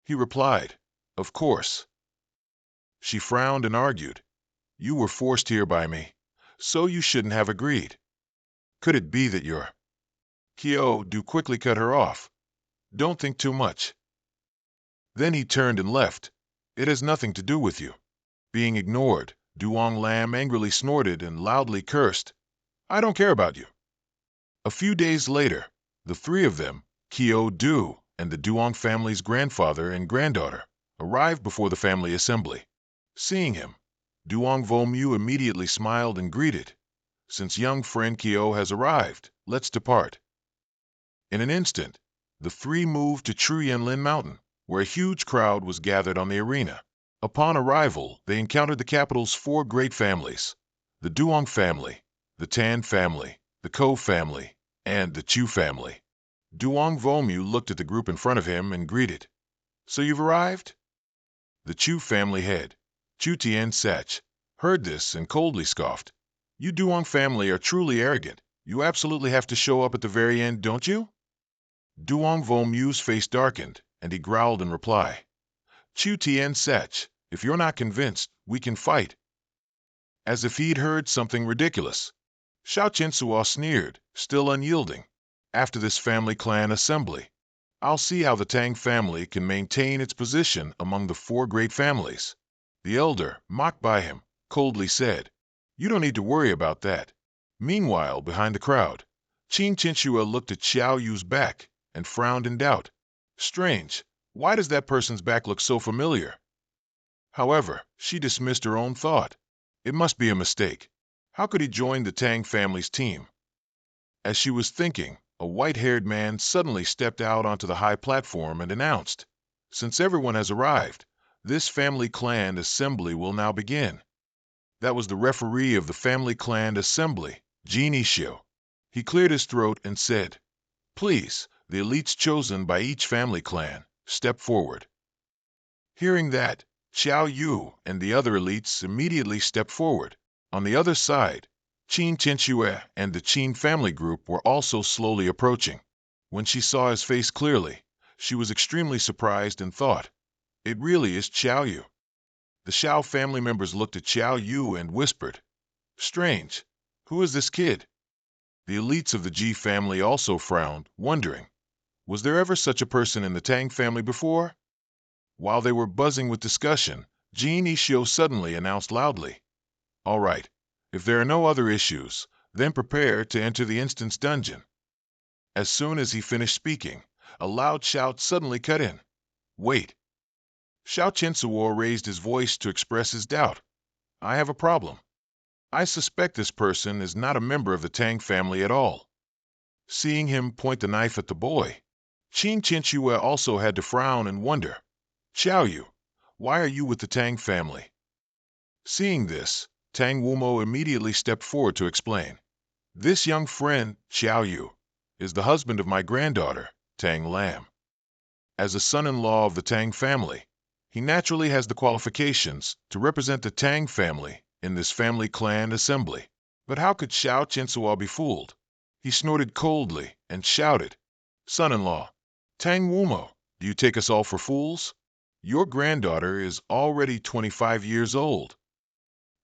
He replied, "Of course." She frowned and argued, "You were forced here by me, so you shouldn't have agreed. Could it be that you're—" Kyo Du quickly cut her off. "Don't think too much." Then he turned and left. "It has nothing to do with you." Being ignored, Duong Lam angrily snorted and loudly cursed, "I don't care about you." A few days later, the 3 of them, Kyo Du and the Duong family's grandfather and granddaughter, arrived before the family assembly. Seeing him, Duong Vomu immediately smiled and greeted, "Since young friend Kyo has arrived, let's depart." In an instant, the 3 moved to Tru Yenlin Mountain, where a huge crowd was gathered on the arena. Upon arrival, they encountered the capital's 4 great families, the Duong family, the Tan family, the Ko family, and the Chu family. Duong Vomu looked at the group in front of him and greeted, "So you've arrived?" The Chu family head, Chu Tien Sach, heard this and coldly scoffed, "You Duong family are truly arrogant. You absolutely have to show up at the very end, don't you?" Duong Vomu's face darkened, and he growled in reply, "Chu Tien Sach, if you're not convinced, we can fight." As if he'd heard something ridiculous, Xiao Qinsua sneered, still unyielding, "After this family clan assembly, I'll see how the Tang family can maintain its position among the 4 great families." The elder, mocked by him, coldly said, "You don't need to worry about that." Meanwhile, behind the crowd, Qin Qinsua looked at Xiao Yu's back and frowned in doubt. Strange, why does that person's back look so familiar? However, she dismissed her own thought. It must be a mistake. How could he join the Tang family's team? As she was thinking, a white-haired man suddenly stepped out onto the high platform and announced, "Since everyone has arrived, this family clan assembly will now begin." That was the referee of the family clan assembly, Ishio. He cleared his throat and said, "Please, the elites chosen by each family clan, step forward." Hearing that, Xiao Yu and the other elites immediately stepped forward. On the other side, Qin Chenxue and the Qin family group were also slowly approaching. When she saw his face clearly, she was extremely surprised and thought, "It really is Xiao Yu." The Xiao family members looked at Xiao Yu and whispered, "Strange, who is this kid?" The elites of the Ji family also frowned, wondering, was there ever such a person in the Tang family before? While they were buzzing with discussion, Jin Ishio suddenly announced loudly, "All right, if there are no other issues, then prepare to enter the instance dungeon." As soon as he finished speaking, a loud shout suddenly cut in. "Wait." Xiao Chensuo raised his voice to express his doubt. "I have a problem. I suspect this person is not a member of the Tang family at all." Seeing him point the knife at the boy, Qin Chenxue also had to frown and wonder, "Xiao Yu, why are you with the Tang family?" Seeing this, Tang Wumo immediately stepped forward to explain. "This young friend, Xiao Yu, is the husband of my granddaughter, Tang Lam. As a son-in-law of the Tang family, he naturally has the qualifications to represent the Tang family in this family clan assembly." But how could Xiao Chensuo be fooled? He snorted coldly and shouted, "Son-in-law, Tang Wumo, do you take us all for fools? Your granddaughter is already 25 years old.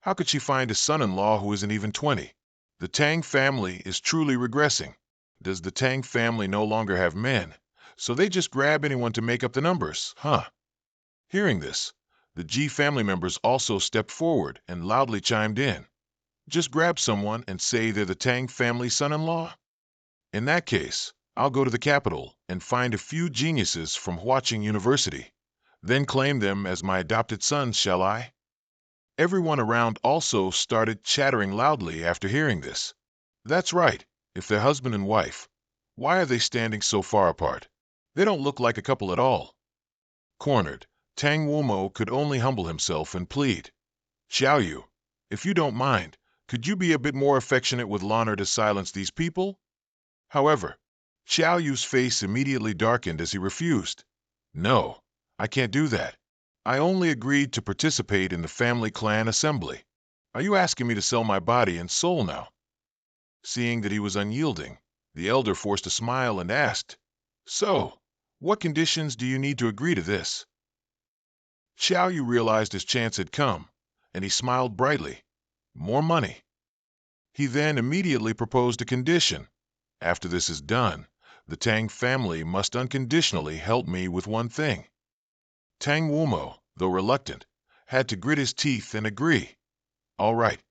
How could she find a son-in-law who isn't even 20? The Tang family is truly regressing. Does the Tang family no longer have men, so they just grab anyone to make up the numbers, huh?" Hearing this, the Ji family members also stepped forward and loudly chimed in. "Just grab someone and say they're the Tang family son-in-law? In that case, I'll go to the capital and find a few geniuses from Huaqing University, then claim them as my adopted sons, shall I?" Everyone around also started chattering loudly after hearing this. That's right, if they're husband and wife, why are they standing so far apart? They don't look like a couple at all. Cornered, Tang Wumo could only humble himself and plead, "Xiao Yu, if you don't mind, could you be a bit more affectionate with Lanner to silence these people?" However, Xiao Yu's face immediately darkened as he refused. "No, I can't do that. I only agreed to participate in the family clan assembly. Are you asking me to sell my body and soul now?" Seeing that he was unyielding, the elder forced a smile and asked, "So, what conditions do you need to agree to this?" Xiao Yu realized his chance had come, and he smiled brightly. "More money." He then immediately proposed a condition. "After this is done, the Tang family must unconditionally help me with one thing." Tang Wumo, though reluctant, had to grit his teeth and agree. "All right."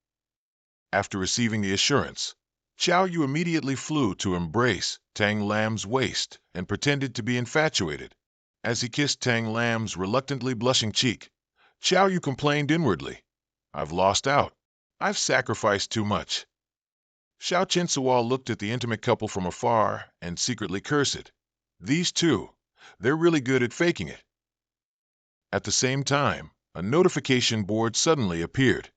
After receiving the assurance, Xiao Yu immediately flew to embrace Tang Lam's waist and pretended to be infatuated. As he kissed Tang Lam's reluctantly blushing cheek, Xiao Yu complained inwardly, "I've lost out. I've sacrificed too much." Xiao Chensuo looked at the intimate couple from afar and secretly cursed. "These two, they're really good at faking it." At the same time, a notification board suddenly appeared.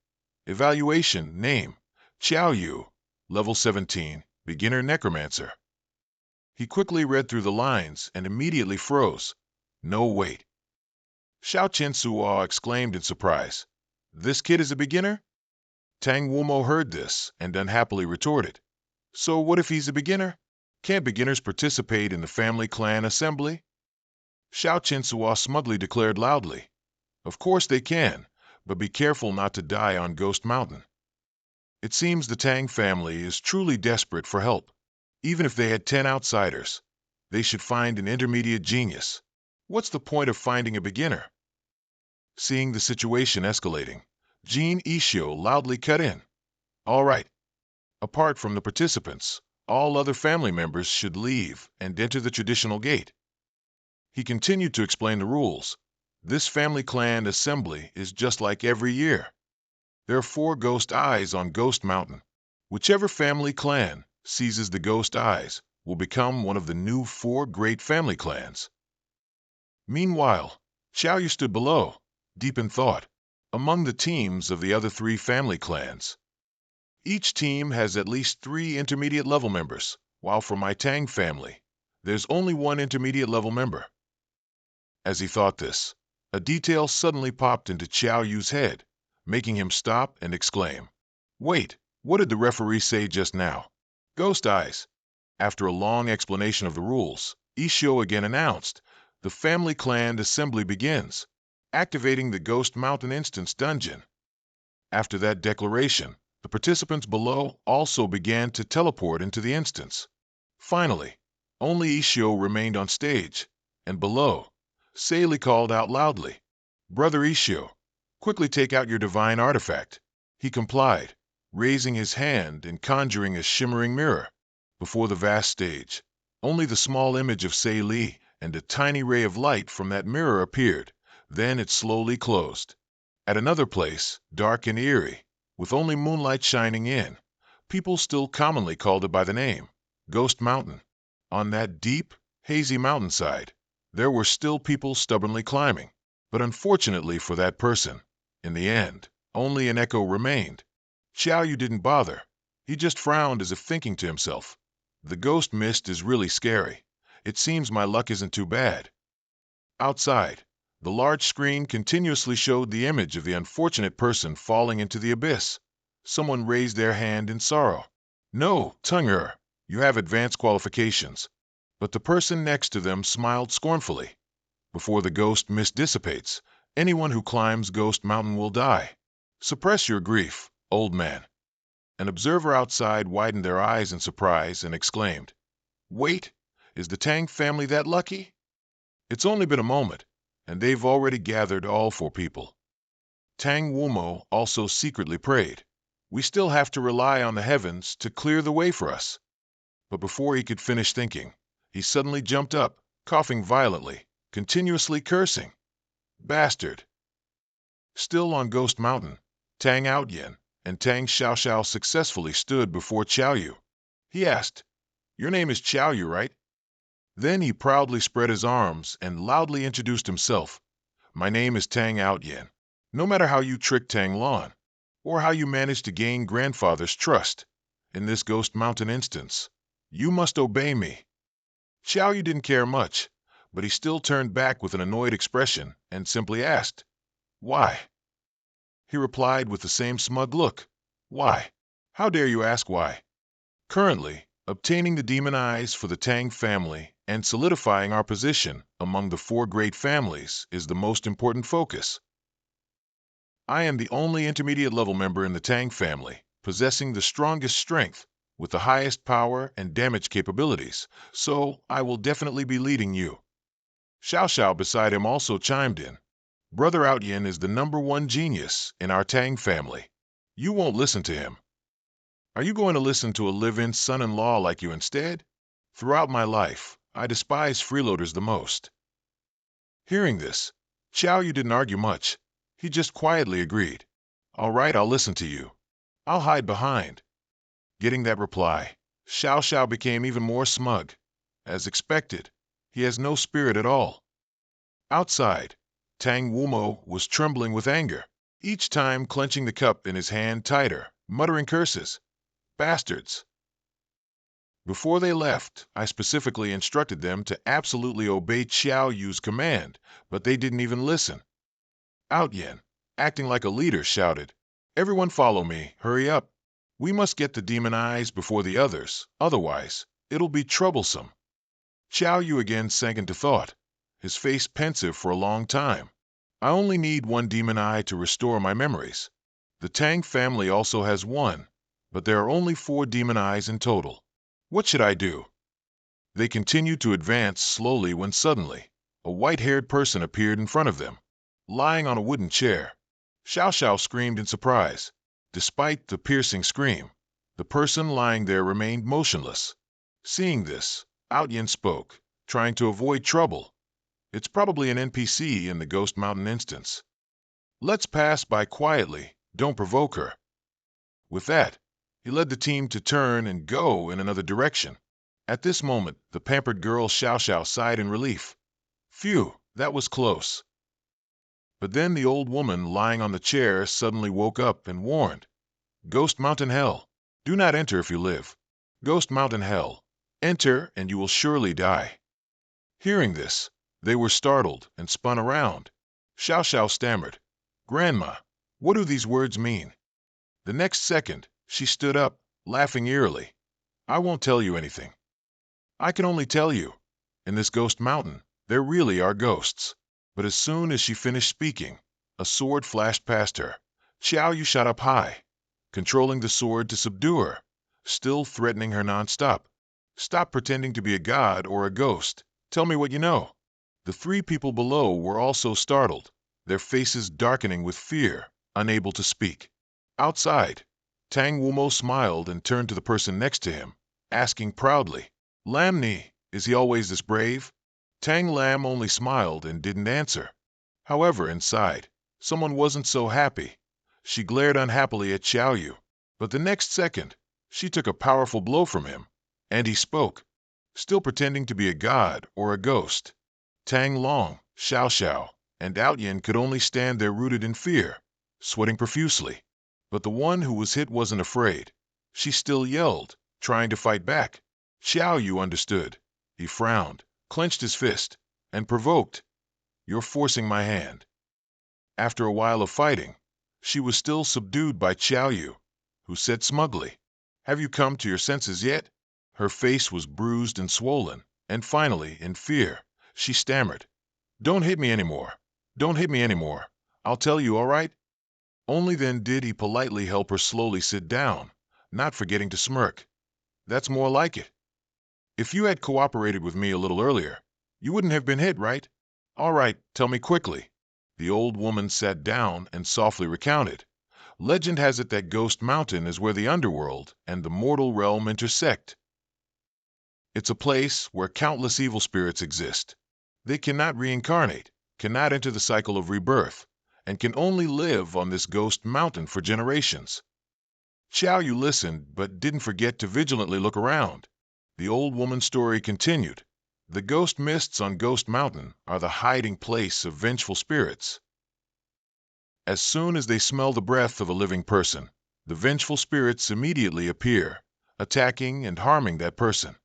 Evaluation name, Xiao Yu, level 17, beginner necromancer. He quickly read through the lines and immediately froze. "No, wait." Xiao Chensuo exclaimed in surprise, "This kid is a beginner?" Tang Wumo heard this and unhappily retorted, "So what if he's a beginner? Can't beginners participate in the family clan assembly?" Xiao Chensuo smugly declared loudly, "Of course they can, but be careful not to die on Ghost Mountain." It seems the Tang family is truly desperate for help. Even if they had 10 outsiders, they should find an intermediate genius. What's the point of finding a beginner? Seeing the situation escalating, Jin Ishio loudly cut in. "All right. Apart from the participants, all other family members should leave and enter the traditional gate." He continued to explain the rules. This family clan assembly is just like every year. There are 4 ghost eyes on Ghost Mountain. Whichever family clan seizes the ghost eyes will become one of the new 4 great family clans. Meanwhile, Xiaoyu stood below, deep in thought, among the teams of the other 3 family clans. Each team has at least 3 intermediate level members, while for my Tang family, there's only 1 intermediate level member. As he thought this, a detail suddenly popped into Xiaoyu's head, making him stop and exclaim, "Wait, what did the referee say just now?" Ghost eyes. After a long explanation of the rules, Isho again announced, "The family clan assembly begins," activating the Ghost Mountain Instance dungeon. After that declaration, the participants below also began to teleport into the instance. Finally, only Isho remained on stage, and below, Seili called out loudly, "Brother Isho, quickly take out your divine artifact." He complied, raising his hand and conjuring a shimmering mirror. Before the vast stage, only the small image of Seili and a tiny ray of light from that mirror appeared, then it slowly closed. At another place, dark and eerie, with only moonlight shining in, people still commonly called it by the name, Ghost Mountain. On that deep, hazy mountainside, there were still people stubbornly climbing, but unfortunately for that person, in the end, only an echo remained. Xiaoyu didn't bother. He just frowned as if thinking to himself, "The ghost mist is really scary. It seems my luck isn't too bad." Outside, the large screen continuously showed the image of the unfortunate person falling into the abyss. Someone raised their hand in sorrow. "No, Tunger, you have advanced qualifications." But the person next to them smiled scornfully. "Before the ghost mist dissipates, anyone who climbs Ghost Mountain will die. Suppress your grief, old man." An observer outside widened their eyes in surprise and exclaimed, "Wait, is the Tang family that lucky? It's only been a moment, and they've already gathered all 4 people." Tang Wumo also secretly prayed, "We still have to rely on the heavens to clear the way for us." But before he could finish thinking, he suddenly jumped up, coughing violently, continuously cursing. "Bastard!" Still on Ghost Mountain, Tang Outyen and Tang Xiaoxiao successfully stood before Xiaoyu. He asked, "Your name is Xiaoyu, right?" Then he proudly spread his arms and loudly introduced himself. "My name is Tang Outyen. No matter how you trick Tang Lon, or how you manage to gain grandfather's trust, in this Ghost Mountain instance, you must obey me." Xiaoyu didn't care much, but he still turned back with an annoyed expression and simply asked, "Why?" He replied with the same smug look, "Why? How dare you ask why? Currently, obtaining the demon eyes for the Tang family and solidifying our position among the 4 great families is the most important focus. I am the only intermediate level member in the Tang family, possessing the strongest strength, with the highest power and damage capabilities, so I will definitely be leading you." Xiao Xiao beside him also chimed in, "Brother Outyen is the #1 genius in our Tang family. You won't listen to him. Are you going to listen to a live-in son-in-law like you instead? Throughout my life, I despise freeloaders the most." Hearing this, Xiaoyu didn't argue much. He just quietly agreed, "All right, I'll listen to you. I'll hide behind." Getting that reply, Xiao Xiao became even more smug. As expected, he has no spirit at all. Outside, Tang Wumo was trembling with anger, each time clenching the cup in his hand tighter, muttering curses. "Bastards!" Before they left, I specifically instructed them to absolutely obey Xiao Yu's command, but they didn't even listen. Outyen, acting like a leader, shouted, "Everyone follow me, hurry up. We must get the demon eyes before the others, otherwise, it'll be troublesome." Xiao Yu again sank into thought, his face pensive for a long time. "I only need 1 demon eye to restore my memories. The Tang family also has 1, but there are only 4 demon eyes in total. What should I do?" They continued to advance slowly when suddenly, a white-haired person appeared in front of them, lying on a wooden chair. Xiao Xiao screamed in surprise. Despite the piercing scream, the person lying there remained motionless. Seeing this, Outyen spoke, trying to avoid trouble. "It's probably an NPC in the Ghost Mountain instance. Let's pass by quietly, don't provoke her." With that, he led the team to turn and go in another direction. At this moment, the pampered girl Xiao Xiao sighed in relief. Phew, that was close. But then the old woman lying on the chair suddenly woke up and warned, Ghost Mountain Hell. Do not enter if you live. Ghost Mountain Hell. Enter and you will surely die. Hearing this, they were startled and spun around. Xiao Xiao stammered, Grandma, what do these words mean? The next second, she stood up, laughing eerily. I won't tell you anything. I can only tell you, in this ghost mountain, there really are ghosts. But as soon as she finished speaking, a sword flashed past her. Xiao Yu shot up high, controlling the sword to subdue her, still threatening her nonstop. Stop pretending to be a god or a ghost. Tell me what you know. The three people below were also startled, their faces darkening with fear, unable to speak. Outside, Tang Wumo smiled and turned to the person next to him, asking proudly, Lam Ni, is he always this brave? Tang Lam only smiled and didn't answer. However, inside, someone wasn't so happy. She glared unhappily at Xiao Yu, but the next second, she took a powerful blow from him, and he spoke, still pretending to be a god or a ghost. Tang Long, Xiao Xiao, and Outyin could only stand there rooted in fear, sweating profusely. But the one who was hit wasn't afraid. She still yelled, trying to fight back. Xiao Yu understood. He frowned, clenched his fist, and provoked, You're forcing my hand. After a while of fighting, she was still subdued by Xiao Yu, who said smugly, Have you come to your senses yet? Her face was bruised and swollen, and finally, in fear, she stammered, Don't hit me anymore. Don't hit me anymore. I'll tell you, all right? Only then did he politely help her slowly sit down, not forgetting to smirk. That's more like it. If you had cooperated with me a little earlier, you wouldn't have been hit, right? All right, tell me quickly. The old woman sat down and softly recounted. Legend has it that Ghost Mountain is where the underworld and the mortal realm intersect. It's a place where countless evil spirits exist. They cannot reincarnate, cannot enter the cycle of rebirth, and can only live on this ghost mountain for generations. Xiao Yu listened, but didn't forget to vigilantly look around. The old woman's story continued. The ghost mists on Ghost Mountain are the hiding place of vengeful spirits. As soon as they smell the breath of a living person, the vengeful spirits immediately appear, attacking and harming that person.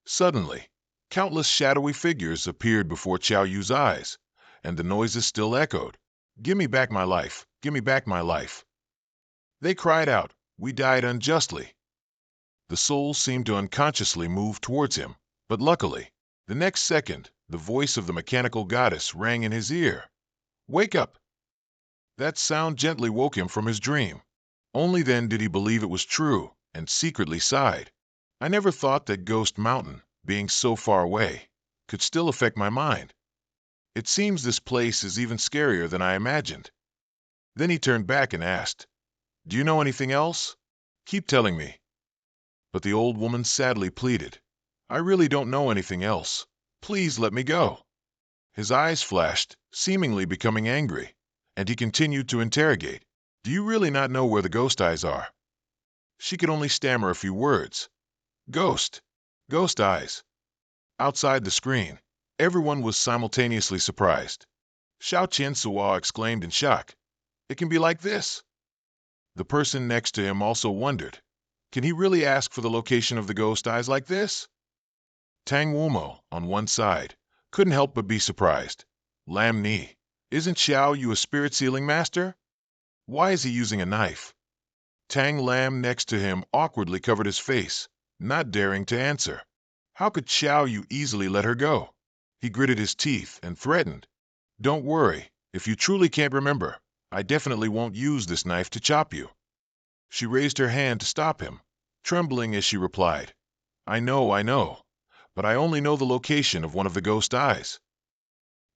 Suddenly, countless shadowy figures appeared before Xiao Yu's eyes, and the noises still echoed, Give me back my life, give me back my life. They cried out, We died unjustly. The soul seemed to unconsciously move towards him, but luckily, the next second, the voice of the mechanical goddess rang in his ear. Wake up! That sound gently woke him from his dream. Only then did he believe it was true, and secretly sighed. I never thought that Ghost Mountain, being so far away, could still affect my mind. It seems this place is even scarier than I imagined. Then he turned back and asked, Do you know anything else? Keep telling me. But the old woman sadly pleaded, I really don't know anything else. Please let me go. His eyes flashed, seemingly becoming angry, and he continued to interrogate, Do you really not know where the ghost eyes are? She could only stammer a few words. Ghost. Ghost eyes. Outside the screen, everyone was simultaneously surprised. Xiao Qian Suwa exclaimed in shock, It can be like this. The person next to him also wondered, Can he really ask for the location of the ghost eyes like this? Tang Wumo, on one side, couldn't help but be surprised. Lam Ni, isn't Xiao Yu a spirit-sealing master? Why is he using a knife? Tang Lam next to him awkwardly covered his face, not daring to answer. How could Xiao Yu easily let her go? He gritted his teeth and threatened, Don't worry, if you truly can't remember, I definitely won't use this knife to chop you. She raised her hand to stop him, trembling as she replied, I know, but I only know the location of one of the ghost eyes.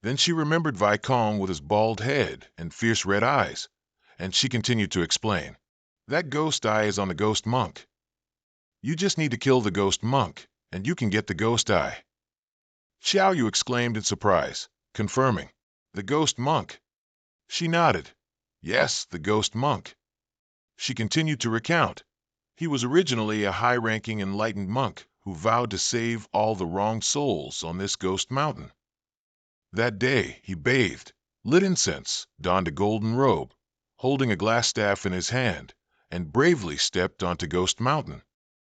Then she remembered Vai Kong with his bald head and fierce red eyes, and she continued to explain, That ghost eye is on the ghost monk. You just need to kill the ghost monk, and you can get the ghost eye. Xiao Yu exclaimed in surprise, confirming, The ghost monk. She nodded. Yes, the ghost monk. She continued to recount. He was originally a high-ranking enlightened monk who vowed to save all the wronged souls on this ghost mountain. That day he bathed, lit incense, donned a golden robe, holding a glass staff in his hand, and bravely stepped onto Ghost Mountain.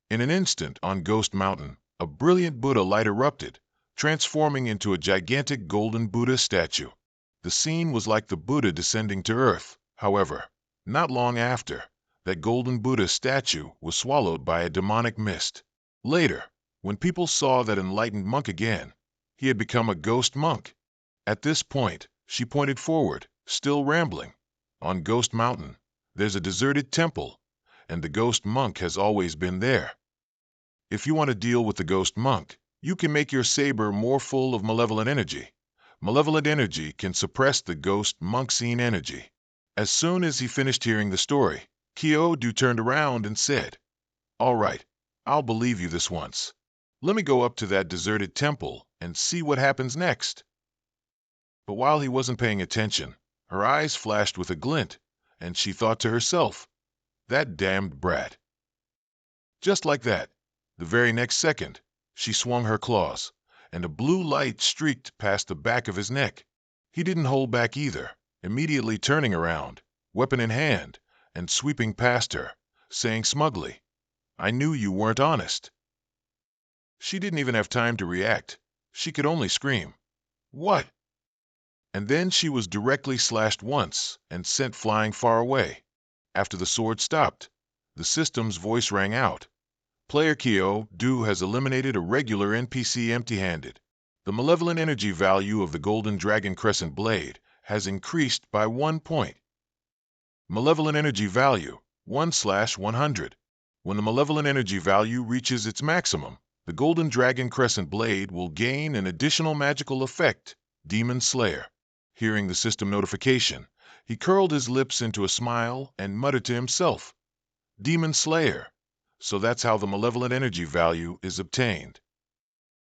In an instant on Ghost Mountain, a brilliant Buddha light erupted, transforming into a gigantic golden Buddha statue. The scene was like the Buddha descending to earth. However, not long after, that golden Buddha statue was swallowed by a demonic mist. Later, when people saw that enlightened monk again, he had become a ghost monk. At this point, she pointed forward, still rambling. On Ghost Mountain, there's a deserted temple, and the ghost monk has always been there. If you want to deal with the ghost monk, you can make your saber more full of malevolent energy. Malevolent energy can suppress the ghost monk scene energy. As soon as he finished hearing the story, Kyo-do turned around and said, "All right, I'll believe you this once. Let me go up to that deserted temple and see what happens next." But while he wasn't paying attention, her eyes flashed with a glint, and she thought to herself, "That damned brat." Just like that, the very next second, she swung her claws, and a blue light streaked past the back of his neck. He didn't hold back either, immediately turning around, weapon in hand, and sweeping past her, saying smugly, "I knew you weren't honest." She didn't even have time to react. She could only scream, "What?" And then she was directly slashed once and sent flying far away. After the sword stopped, the system's voice rang out. Player Kyo-do has eliminated a regular NPC empty-handed. The malevolent energy value of the Golden Dragon Crescent Blade has increased by 1 point. Malevolent energy value, 1/100. When the malevolent energy value reaches its maximum, the Golden Dragon Crescent Blade will gain an additional magical effect, Demon Slayer. Hearing the system notification, he curled his lips into a smile and muttered to himself, "Demon Slayer. So that's how the malevolent energy value is obtained."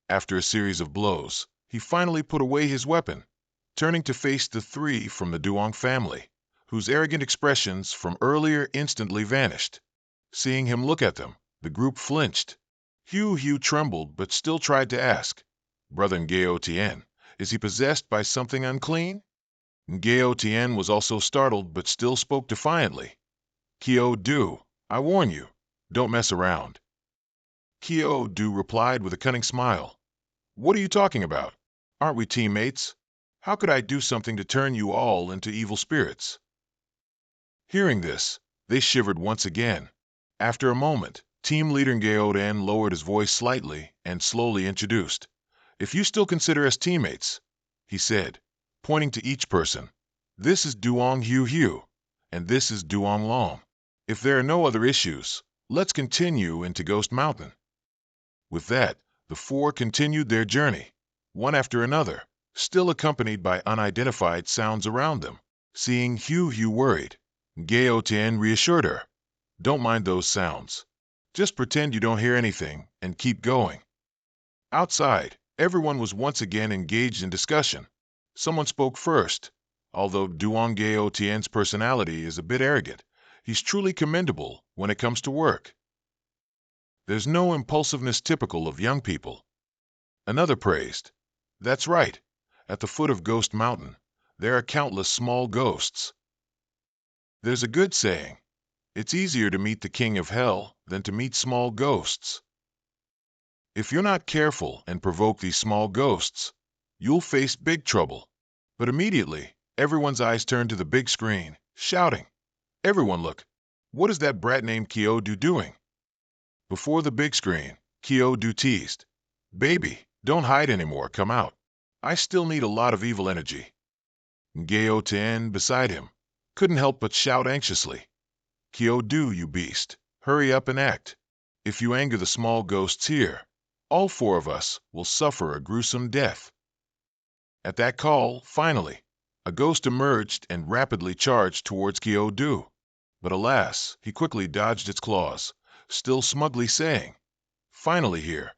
After a series of blows, he finally put away his weapon, turning to face the three from the Duong family, whose arrogant expressions from earlier instantly vanished. Seeing him look at them, the group flinched. Hugh trembled but still tried to ask, "Brother Ngao-tien, is he possessed by something unclean?" Ngao-tien was also startled but still spoke defiantly, "Kyo-do, I warn you, don't mess around." Kyo-do replied with a cunning smile, "What are you talking about? Aren't we teammates? How could I do something to turn you all into evil spirits?" Hearing this, they shivered once again. After a moment, team leader Ngao-tien lowered his voice slightly and slowly introduced, "If you still consider us teammates," he said, pointing to each person, "this is Duong Hugh, and this is Duong Long. If there are no other issues, let's continue into Ghost Mountain." With that, the four continued their journey, one after another, still accompanied by unidentified sounds around them. Seeing Hugh worried, Ngao-tien reassured her, "Don't mind those sounds. Just pretend you don't hear anything and keep going." Outside, everyone was once again engaged in discussion. Someone spoke first. Although Duong Ngao-tien's personality is a bit arrogant, he's truly commendable when it comes to work. There's no impulsiveness typical of young people. Another praised, "That's right. At the foot of Ghost Mountain, there are countless small ghosts. There's a good saying, it's easier to meet the king of hell than to meet small ghosts. If you're not careful and provoke these small ghosts, you'll face big trouble." But immediately, everyone's eyes turned to the big screen, shouting, "Everyone look! What is that brat named Kyo-do doing?" Before the big screen, Kyo-do teased, "Baby, don't hide anymore, come out. I still need a lot of evil energy." Ngao-tien, beside him, couldn't help but shout anxiously, "Kyo-do, you beast, hurry up and act. If you anger the small ghosts here, all four of us will suffer a gruesome death." At that call, finally, a ghost emerged and rapidly charged towards Kyo-do. But alas, he quickly dodged its claws, still smugly saying, "Finally here."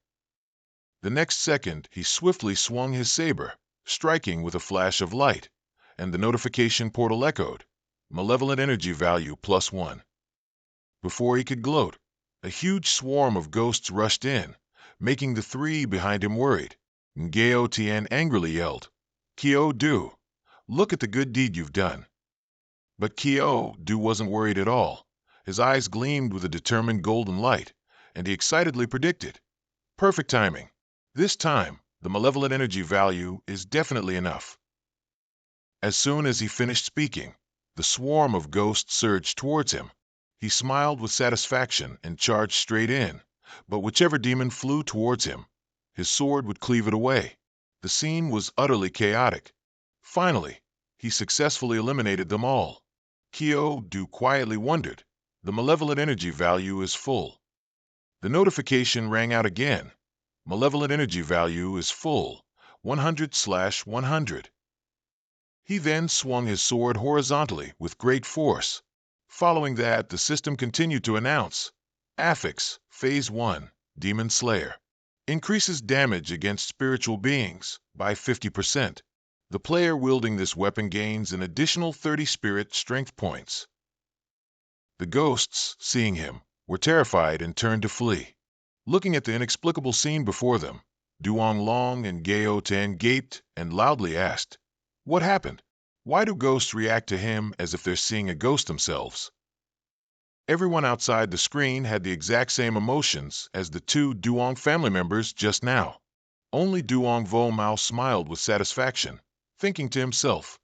The next second, he swiftly swung his saber, striking with a flash of light, and the notification portal echoed, "Malevolent energy value +1." Before he could gloat, a huge swarm of ghosts rushed in, making the three behind him worried. Ngao Tian angrily yelled, "Kyo Du, look at the good deed you've done." But Kyo Du wasn't worried at all. His eyes gleamed with a determined golden light, and he excitedly predicted, "Perfect timing. This time, the malevolent energy value is definitely enough." As soon as he finished speaking, the swarm of ghosts surged towards him. He smiled with satisfaction and charged straight in, but whichever demon flew towards him, his sword would cleave it away. The scene was utterly chaotic. Finally, he successfully eliminated them all. Kyo Du quietly wondered, "The malevolent energy value is full." The notification rang out again. "Malevolent energy value is full, 100/100. He then swung his sword horizontally with great force. Following that, the system continued to announce, "Affix, Phase 1, Demon Slayer. Increases damage against spiritual beings by 50%. The player wielding this weapon gains an additional 30 spirit strength points." The ghosts, seeing him, were terrified and turned to flee. Looking at the inexplicable scene before them, Duong Long and Gao Tan gaped and loudly asked, "What happened? Why do ghosts react to him as if they're seeing a ghost themselves?" Everyone outside the screen had the exact same emotions as the two Duong family members just now. Only Duong Vo Mao smiled with satisfaction, thinking to himself,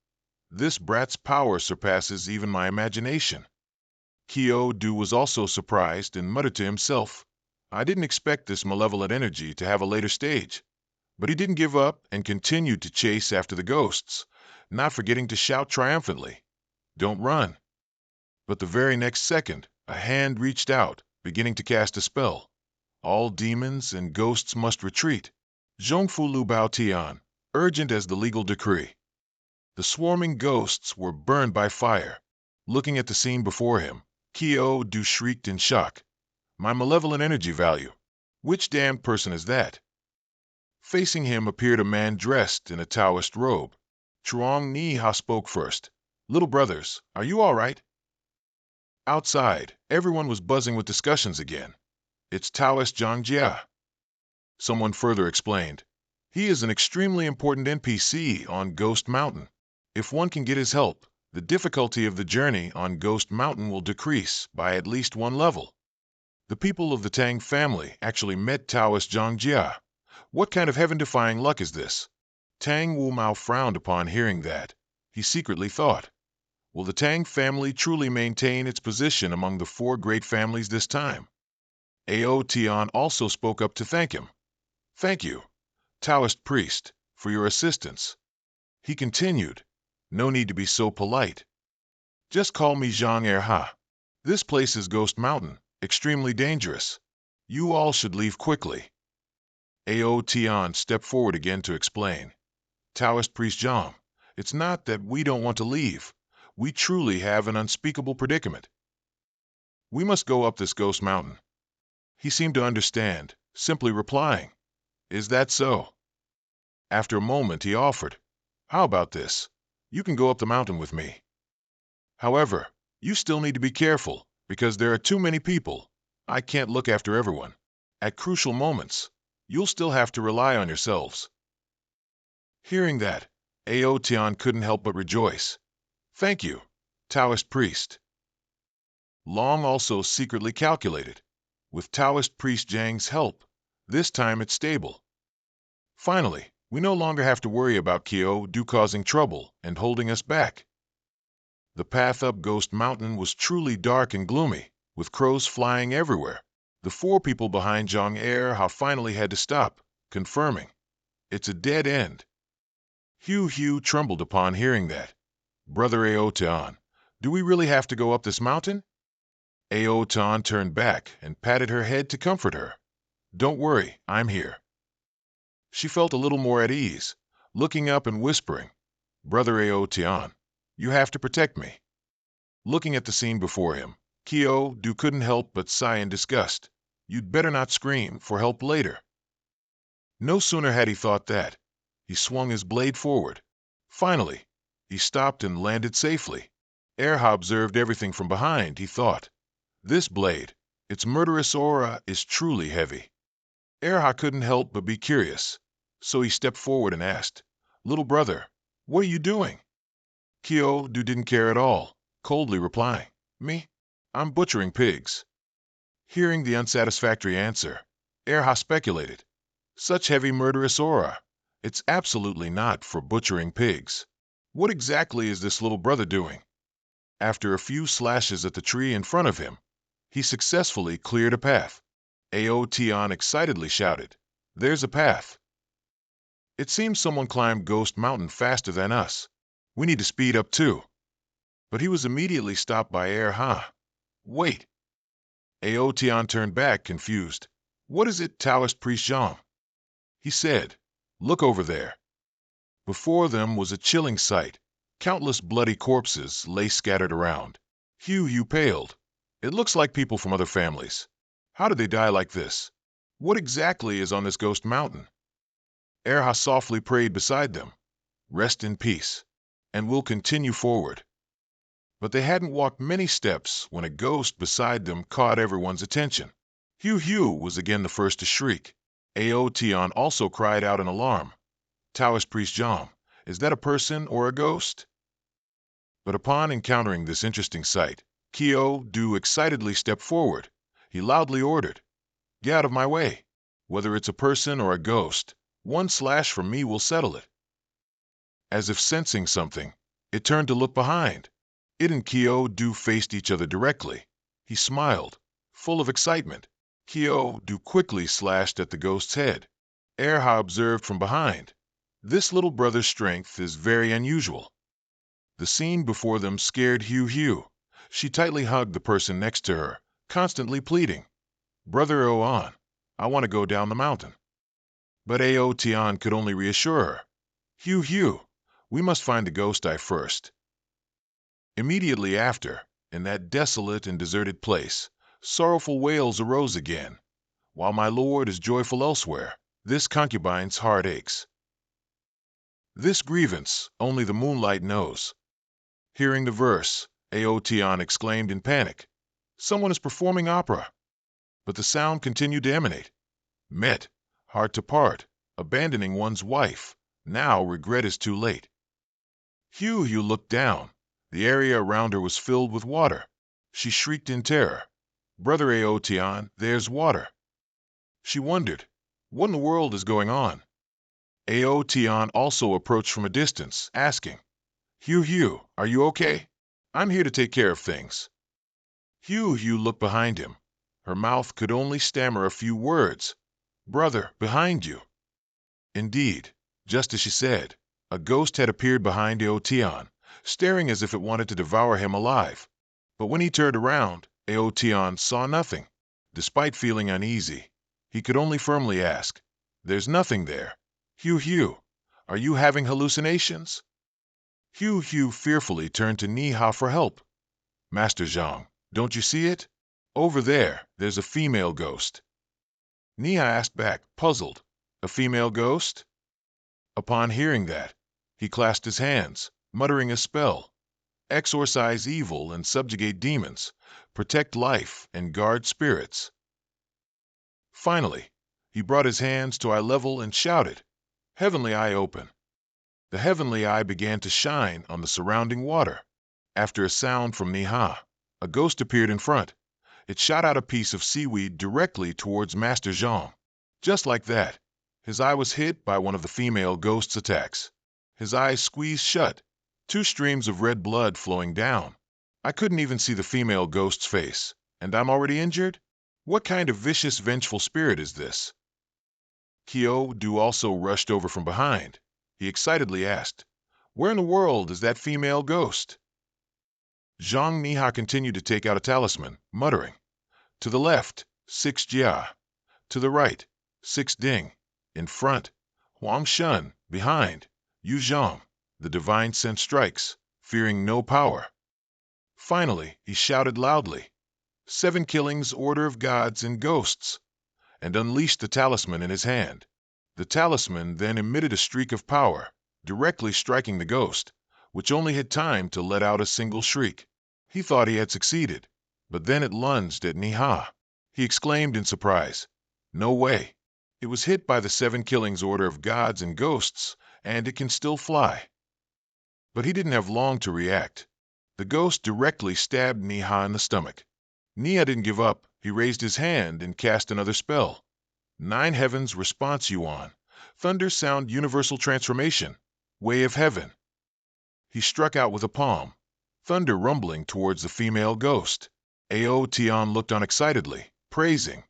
"This brat's power surpasses even my imagination." Kyo Du was also surprised and muttered to himself, "I didn't expect this malevolent energy to have a later stage." But he didn't give up and continued to chase after the ghosts, not forgetting to shout triumphantly, "Don't run." But the very next second, a hand reached out, beginning to cast a spell. "All demons and ghosts must retreat. Zhongfu Lu Bao Tian, urgent as the legal decree." The swarming ghosts were burned by fire. Looking at the scene before him, Kyo Du shrieked in shock, "My malevolent energy value! Which damned person is that?" Facing him appeared a man dressed in a Taoist robe. Chuang Ni Ha spoke first. "Little brothers, are you all right?" Outside, everyone was buzzing with discussions again. "It's Taoist Zhang Jia." Someone further explained, "He is an extremely important NPC on Ghost Mountain. If one can get his help, the difficulty of the journey on Ghost Mountain will decrease by at least one level." The people of the Tang family actually met Taoist Zhang Jia. What kind of heaven-defying luck is this? Tang Wu Mao frowned upon hearing that. He secretly thought, will the Tang family truly maintain its position among the four great families this time? Ao Tian also spoke up to thank him. "Thank you, Taoist priest, for your assistance." He continued, "No need to be so polite. Just call me Zhang Ha. This place is Ghost Mountain, extremely dangerous. You all should leave quickly." Ao Tian stepped forward again to explain. "Taoist priest Zhang, it's not that we don't want to leave. We truly have an unspeakable predicament. We must go up this Ghost Mountain." He seemed to understand, simply replying, "Is that so?" After a moment he offered, "How about this? You can go up the mountain with me. However, you still need to be careful, because there are too many people. I can't look after everyone. At crucial moments, you'll still have to rely on yourselves." Hearing that, Ao Tian couldn't help but rejoice. "Thank you, Taoist priest." Long also secretly calculated, with Taoist priest Zhang's help, this time it's stable. Finally, we no longer have to worry about Kyo Du causing trouble and holding us back. The path up Ghost Mountain was truly dark and gloomy, with crows flying everywhere. The four people behind Zhang Ha finally had to stop, confirming, "It's a dead end." Hu trembled upon hearing that. "Brother Ao Tian, do we really have to go up this mountain?" Ao Tian turned back and patted her head to comfort her. "Don't worry, I'm here." She felt a little more at ease, looking up and whispering, "Brother Ao Tian, you have to protect me." Looking at the scene before him, Kyo Du couldn't help but sigh in disgust. "You'd better not scream for help later." No sooner had he thought that, he swung his blade forward. Finally, he stopped and landed safely. Erha observed everything from behind, he thought. This blade, its murderous aura is truly heavy. Erha couldn't help but be curious, so he stepped forward and asked, "Little brother, what are you doing?" Kyo-do didn't care at all, coldly replying, "Me? I'm butchering pigs." Hearing the unsatisfactory answer, Erha speculated, "Such heavy murderous aura. It's absolutely not for butchering pigs. What exactly is this little brother doing?" After a few slashes at the tree in front of him, he successfully cleared a path. Aotion excitedly shouted, "There's a path. It seems someone climbed Ghost Mountain faster than us. We need to speed up too." But he was immediately stopped by Erha. "Wait." Aotion turned back, confused. "What is it, Taoist priest Jean?" He said, "Look over there." Before them was a chilling sight. Countless bloody corpses lay scattered around. Hugh paled. "It looks like people from other families. How did they die like this? What exactly is on this ghost mountain?" Erha softly prayed beside them, "Rest in peace, and we'll continue forward." But they hadn't walked many steps when a ghost beside them caught everyone's attention. Hugh was again the first to shriek. Aotion also cried out in alarm, "Taoist priest Jean, is that a person or a ghost?" But upon encountering this interesting sight, Kyo-do excitedly stepped forward. He loudly ordered, "Get out of my way. Whether it's a person or a ghost, one slash from me will settle it." As if sensing something, it turned to look behind. It and Kyo-do faced each other directly. He smiled, full of excitement. Kyo-do quickly slashed at the ghost's head. Erha observed from behind, "This little brother's strength is very unusual." The scene before them scared Hugh. She tightly hugged the person next to her, constantly pleading, "Brother Oan, I want to go down the mountain." But Aotion could only reassure her, Hugh, we must find the ghost eye first." Immediately after, in that desolate and deserted place, sorrowful wails arose again. While my lord is joyful elsewhere, this concubine's heart aches. This grievance only the moonlight knows. Hearing the verse, Aotion exclaimed in panic, "Someone is performing opera." But the sound continued to emanate. Met, heart to part, abandoning one's wife. Now regret is too late. Hugh looked down. The area around her was filled with water. She shrieked in terror, "Brother Aotion, there's water." She wondered, what in the world is going on? Aotion also approached from a distance, asking, Hugh, are you okay? I'm here to take care of things." Hugh looked behind him. Her mouth could only stammer a few words. "Brother, behind you." Indeed, just as she said, a ghost had appeared behind Aotion, staring as if it wanted to devour him alive. But when he turned around, Aotion saw nothing. Despite feeling uneasy, he could only firmly ask, "There's nothing there. Hugh, are you having hallucinations?" Hugh fearfully turned to Niha for help. "Master Zhang, don't you see it? Over there's a female ghost." Niha asked back, puzzled, "A female ghost?" Upon hearing that, he clasped his hands, muttering a spell, "Exorcise evil and subjugate demons, protect life and guard spirits." Finally, he brought his hands to eye level and shouted, "Heavenly Eye open." The heavenly eye began to shine on the surrounding water. After a sound from Niha, a ghost appeared in front. It shot out a piece of seaweed directly towards Master Zhang. Just like that, his eye was hit by one of the female ghost's attacks. His eyes squeezed shut, 2 streams of red blood flowing down. I couldn't even see the female ghost's face, and I'm already injured? What kind of vicious, vengeful spirit is this? Kyo-do also rushed over from behind. He excitedly asked, "Where in the world is that female ghost?" Zhang Niha continued to take out a talisman, muttering, "To the left, 6 Jia. To the right, 6 Ding. In front, Huang Shun. Behind, Yu Zhang. The divine sense strikes, fearing no power." Finally, he shouted loudly, 7 killings, order of gods and ghosts, and unleashed the talisman in his hand. The talisman then emitted a streak of power, directly striking the ghost, which only had time to let out a single shriek. He thought he had succeeded, but then it lunged at Niha. He exclaimed in surprise, "No way! It was hit by the 7 killings order of gods and ghosts, and it can still fly. But he didn't have long to react. The ghost directly stabbed Niha in the stomach. Niha didn't give up. He raised his hand and cast another spell. 9 heavens response Yuan. Thunder sound universal transformation. Way of heaven. He struck out with a palm. Thunder rumbling towards the female ghost. Ao Tian looked on excitedly, praising.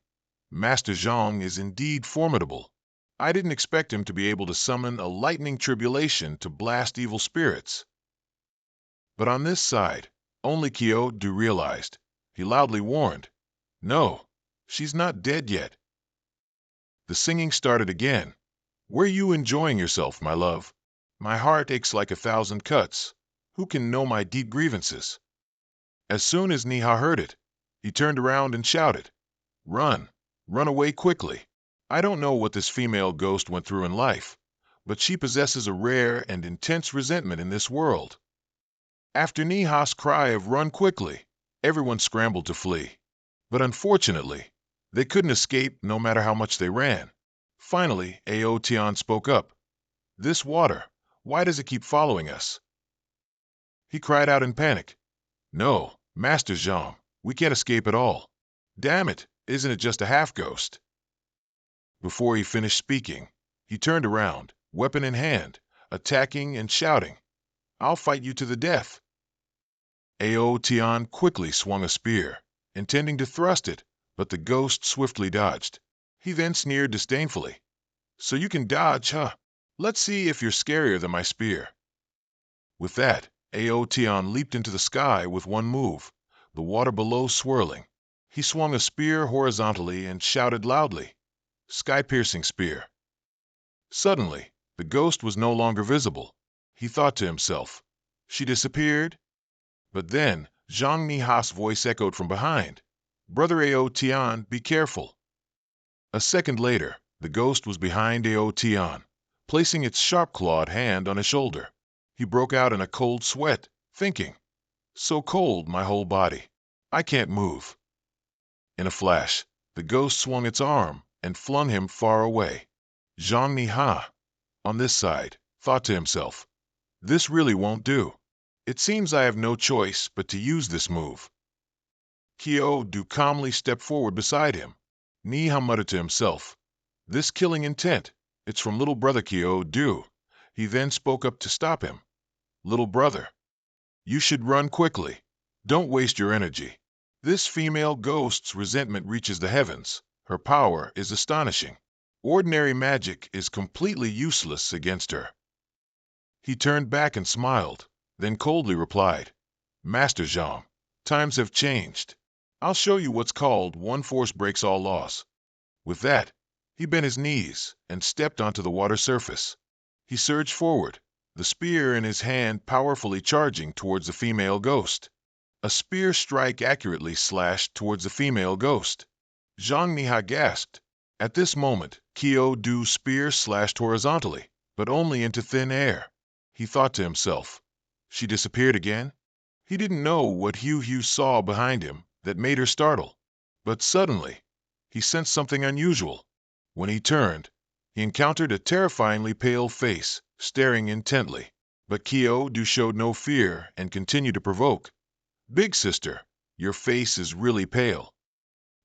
Master Zhang is indeed formidable. I didn't expect him to be able to summon a lightning tribulation to blast evil spirits. But on this side, only Kyo Du realized. He loudly warned, "No, she's not dead yet." The singing started again. "Were you enjoying yourself, my love? My heart aches like 1,000 cuts. Who can know my deep grievances?" As soon as Niha heard it, he turned around and shouted, "Run! Run away quickly! I don't know what this female ghost went through in life, but she possesses a rare and intense resentment in this world." After Niha's cry of "Run quickly!" everyone scrambled to flee. But unfortunately, they couldn't escape no matter how much they ran. Finally, Ao Tian spoke up. "This water, why does it keep following us?" He cried out in panic. "No, Master Zhang, we can't escape at all. Damn it, isn't it just a half-ghost?" Before he finished speaking, he turned around, weapon in hand, attacking and shouting, "I'll fight you to the death." Ao Tian quickly swung a spear, intending to thrust it, but the ghost swiftly dodged. He then sneered disdainfully, "So you can dodge, huh? Let's see if you're scarier than my spear." With that, Ao Tian leaped into the sky with one move, the water below swirling. He swung a spear horizontally and shouted loudly, "Sky-piercing spear." Suddenly, the ghost was no longer visible. He thought to himself, "She disappeared?" But then, Zhang Niha's voice echoed from behind, "Brother Ao Tian, be careful." A second later, the ghost was behind Ao Tian, placing its sharp-clawed hand on his shoulder. He broke out in a cold sweat, thinking, "So cold, my whole body. I can't move." In a flash, the ghost swung its arm and flung him far away. Zhang Niha, on this side, thought to himself, "This really won't do. It seems I have no choice but to use this move." Kyo Du calmly stepped forward beside him. Niha muttered to himself, "This killing intent, it's from little brother Kyo Du." He then spoke up to stop him. "Little brother, you should run quickly. Don't waste your energy. This female ghost's resentment reaches the heavens. Her power is astonishing. Ordinary magic is completely useless against her." He turned back and smiled, then coldly replied, "Master Zhang, times have changed. I'll show you what's called one force breaks all laws." With that, he bent his knees and stepped onto the water surface. He surged forward, the spear in his hand powerfully charging towards the female ghost. A spear strike accurately slashed towards the female ghost. Zhang Niha gasped. At this moment, Kyo Du's spear slashed horizontally, but only into thin air. He thought to himself, "She disappeared again?" He didn't know what Hu saw behind him that made her startle, but suddenly, he sensed something unusual. When he turned, he encountered a terrifyingly pale face, staring intently. But Kyo Du showed no fear and continued to provoke. "Big sister, your face is really pale."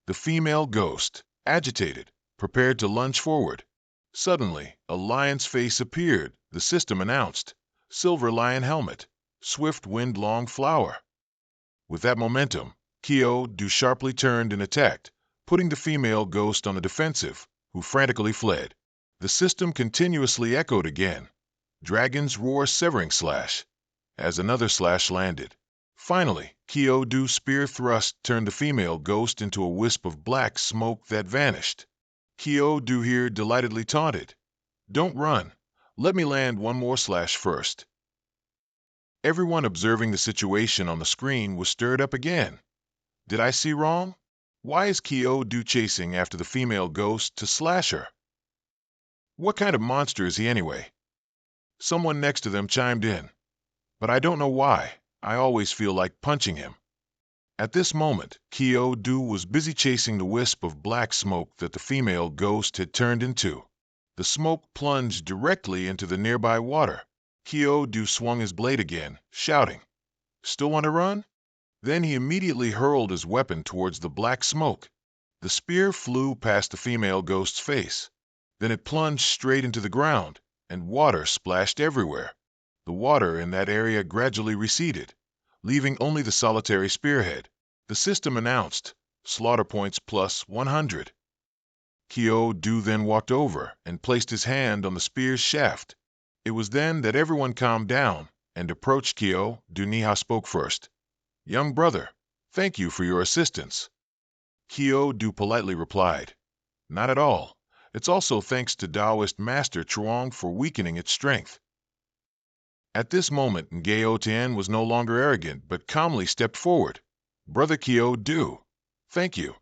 The female ghost, agitated, prepared to lunge forward. Suddenly, a lion's face appeared. The system announced, "Silver lion helmet, swift wind long flower." With that momentum, Kyo Du sharply turned and attacked, putting the female ghost on the defensive, who frantically fled. The system continuously echoed again, "Dragon's roar severing slash," as another slash landed. Finally, Kyo Du's spear thrust turned the female ghost into a wisp of black smoke that vanished. Kyo Du here delightedly taunted, "Don't run. Let me land one more slash first." Everyone observing the situation on the screen was stirred up again. Did I see wrong? Why is Kyo Du chasing after the female ghost to slash her? What kind of monster is he anyway? Someone next to them chimed in, "But I don't know why. I always feel like punching him." At this moment, Kyo-do was busy chasing the wisp of black smoke that the female ghost had turned into. The smoke plunged directly into the nearby water. Kyo-do swung his blade again, shouting, "Still want to run?" Then he immediately hurled his weapon towards the black smoke. The spear flew past the female ghost's face. Then it plunged straight into the ground, and water splashed everywhere. The water in that area gradually receded, leaving only the solitary spearhead. The system announced, "Slaughter points plus 100. Kyo-do then walked over and placed his hand on the spear's shaft. It was then that everyone calmed down and approached Kyo-do. Niha spoke first. "Young brother, thank you for your assistance." Kyo-do politely replied, "Not at all. It's also thanks to Taoist Master Chuang for weakening its strength." At this moment, Ngao-tien was no longer arrogant, but calmly stepped forward. "Brother Kyo-do, thank you."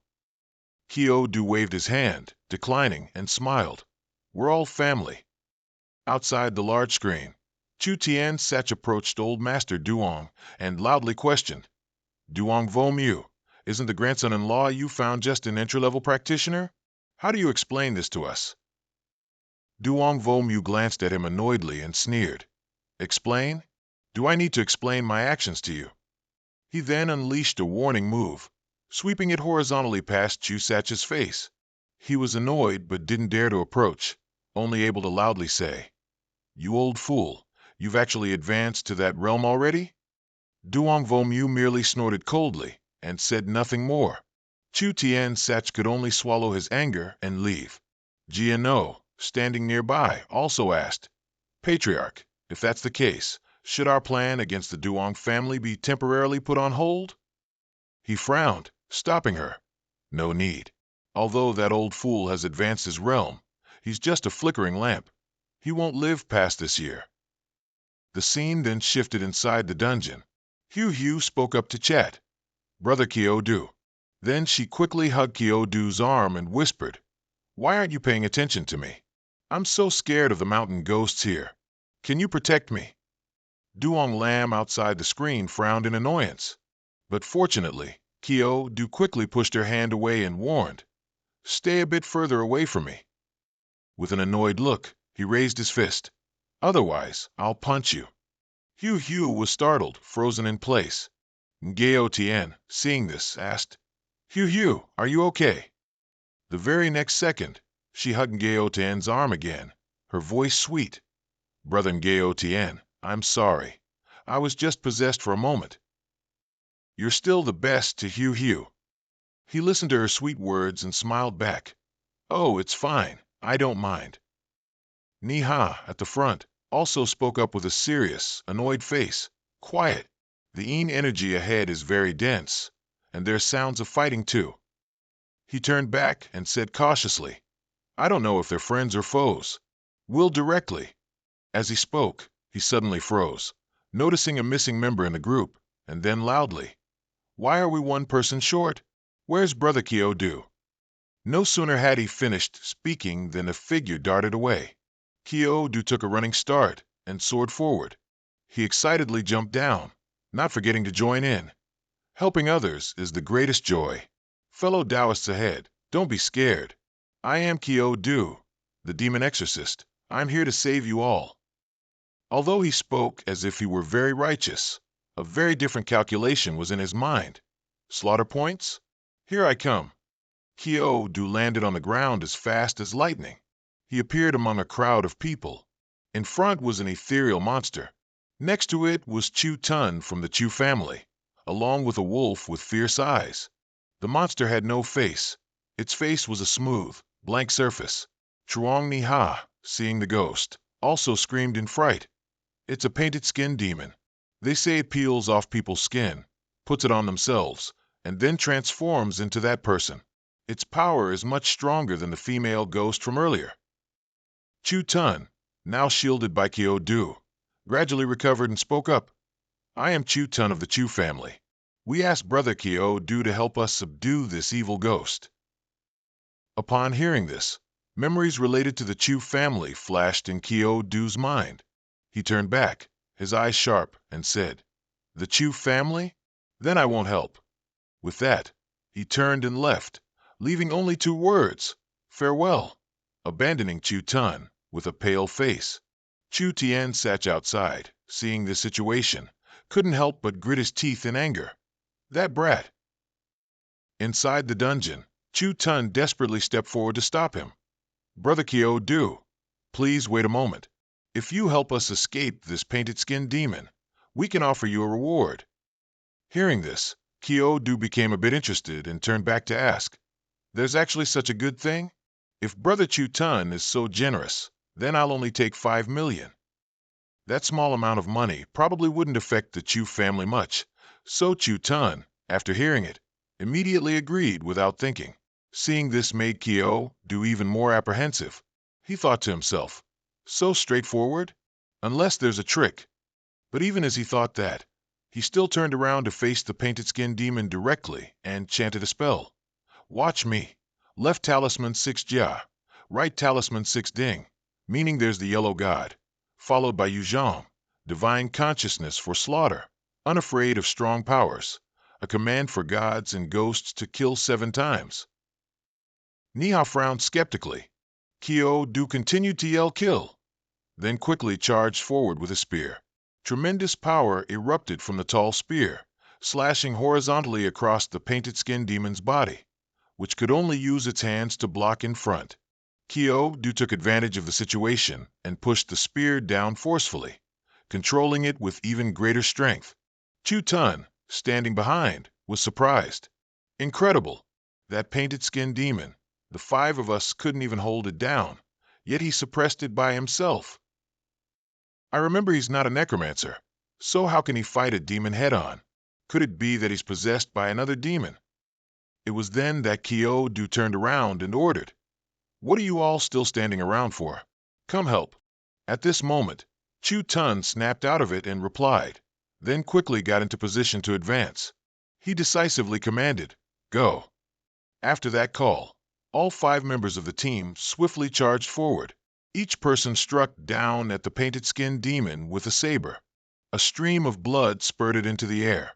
Kyo-do waved his hand, declining, and smiled. "We're all family." Outside the large screen, Chu-tien Sach approached Old Master Duong and loudly questioned, "Duong Vo-mu, isn't the grandson-in-law you found just an entry-level practitioner? How do you explain this to us?" Duong Vo-mu glanced at him annoyedly and sneered. "Explain? Do I need to explain my actions to you?" He then unleashed a warning move, sweeping it horizontally past Chu-Sach's face. He was annoyed but didn't dare to approach, only able to loudly say, "You old fool, you've actually advanced to that realm already?" Duong Vo-mu merely snorted coldly and said nothing more. Chu-tien Sach could only swallow his anger and leave. Jiano, standing nearby, also asked, "Patriarch, if that's the case, should our plan against the Duong family be temporarily put on hold?" He frowned, stopping her. "No need. Although that old fool has advanced his realm, he's just a flickering lamp. He won't live past this year." The scene then shifted inside the dungeon. Hugh spoke up to chat, "Brother Kyo-do." Then she quickly hugged Kyo-do's arm and whispered, "Why aren't you paying attention to me? I'm so scared of the mountain ghosts here. Can you protect me?" Duong Lam outside the screen frowned in annoyance. But fortunately, Kyo-do quickly pushed her hand away and warned, "Stay a bit further away from me." With an annoyed look, he raised his fist. "Otherwise, I'll punch you." Hugh was startled, frozen in place. Ngao-tien, seeing this, asked, "Hugh, are you okay?" The very next second, she hugged Ngao-tien's arm again, her voice sweet. "Brother Ngao-tien, I'm sorry. I was just possessed for a moment." "You're still the best to Hugh." He listened to her sweet words and smiled back. "Oh, it's fine. I don't mind." Niha, at the front, also spoke up with a serious, annoyed face. "Quiet. The Yin energy ahead is very dense, and there's sounds of fighting too." He turned back and said cautiously, "I don't know if they're friends or foes. We'll directly." As he spoke, he suddenly froze, noticing a missing member in the group, and then loudly, "Why are we one person short? Where's Brother Kyo-do?" No sooner had he finished speaking than the figure darted away. Kyo-do took a running start and soared forward. He excitedly jumped down, not forgetting to join in. Helping others is the greatest joy. Fellow Taoists ahead, don't be scared. I am Kyo-do, the demon exorcist. I'm here to save you all. Although he spoke as if he were very righteous, a very different calculation was in his mind. Slaughter points? Here I come. Kyo-do landed on the ground as fast as lightning. He appeared among a crowd of people. In front was an ethereal monster. Next to it was Chu-tun from the Chu family, along with a wolf with fierce eyes. The monster had no face. Its face was a smooth, blank surface. Chuang Ni-ha, seeing the ghost, also screamed in fright. "It's a painted skin demon. They say it peels off people's skin, puts it on themselves, and then transforms into that person. Its power is much stronger than the female ghost from earlier." Chu-tun, now shielded by Kyo-do, gradually recovered and spoke up. "I am Chu-tun of the Chu family. We asked Brother Kyo-do to help us subdue this evil ghost." Upon hearing this, memories related to the Chu family flashed in Kyo-do's mind. He turned back, his eyes sharp, and said, "The Chu family? Then I won't help." With that, he turned and left, leaving only 2 words, "Farewell," abandoning Chu Tun with a pale face. Chu Tian sat outside, seeing the situation, couldn't help but grit his teeth in anger. That brat! Inside the dungeon, Chu Tun desperately stepped forward to stop him. "Brother Kyo Do, please wait a moment. If you help us escape this painted skin demon, we can offer you a reward." Hearing this, Kyo Do became a bit interested and turned back to ask, "There's actually such a good thing? If Brother Chu Tun is so generous, then I'll only take 5 million. That small amount of money probably wouldn't affect the Chu family much, so Chu Tun, after hearing it, immediately agreed without thinking. Seeing this made Kyo Do even more apprehensive. He thought to himself, so straightforward? Unless there's a trick. But even as he thought that, he still turned around to face the painted skin demon directly and chanted a spell. "Watch me. Left talisman 6 Jia, right talisman 6 Ding," meaning there's the yellow god, followed by Yuzhong, divine consciousness for slaughter, unafraid of strong powers, a command for gods and ghosts to kill 7 times. Niha frowned skeptically. Kyo Do continued to yell "kill," then quickly charged forward with a spear. Tremendous power erupted from the tall spear, slashing horizontally across the painted skin demon's body, which could only use its hands to block in front. Kyo Do took advantage of the situation and pushed the spear down forcefully, controlling it with even greater strength. Chu Tun, standing behind, was surprised. Incredible! That painted skin demon, the 5 of us couldn't even hold it down, yet he suppressed it by himself. I remember he's not a necromancer, so how can he fight a demon head-on? Could it be that he's possessed by another demon? It was then that Kyo Do turned around and ordered, "What are you all still standing around for? Come help." At this moment, Chu Tun snapped out of it and replied, then quickly got into position to advance. He decisively commanded, "Go." After that call, all 5 members of the team swiftly charged forward. Each person struck down at the painted skin demon with a saber. A stream of blood spurted into the air.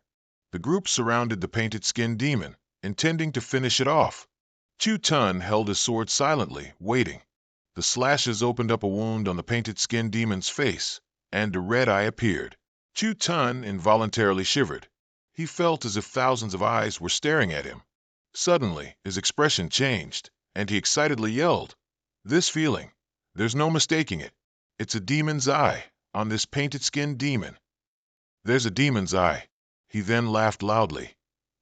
The group surrounded the painted skin demon, intending to finish it off. Chu Tun held his sword silently, waiting. The slashes opened up a wound on the painted skin demon's face, and a red eye appeared. Chu Tun involuntarily shivered. He felt as if thousands of eyes were staring at him. Suddenly, his expression changed, and he excitedly yelled, "This feeling! There's no mistaking it. It's a demon's eye on this painted skin demon. There's a demon's eye." He then laughed loudly.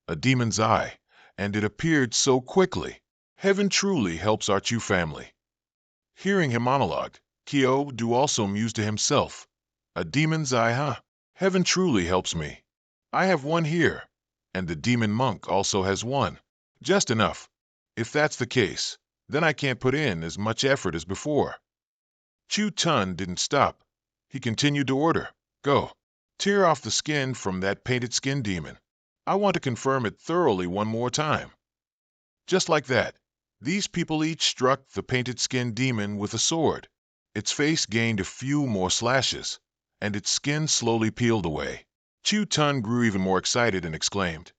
A demon's eye, and it appeared so quickly. Heaven truly helps our Chu family. Hearing him monologue, Kyo Do also mused to himself, "A demon's eye, huh? Heaven truly helps me. I have one here, and the demon monk also has one. Just enough. If that's the case, then I can't put in as much effort as before." Chu Tun didn't stop. He continued to order, "Go. Tear off the skin from that painted skin demon. I want to confirm it thoroughly one more time." Just like that, these people each struck the painted skin demon with a sword. Its face gained a few more slashes, and its skin slowly peeled away. Chu Tun grew even more excited and exclaimed,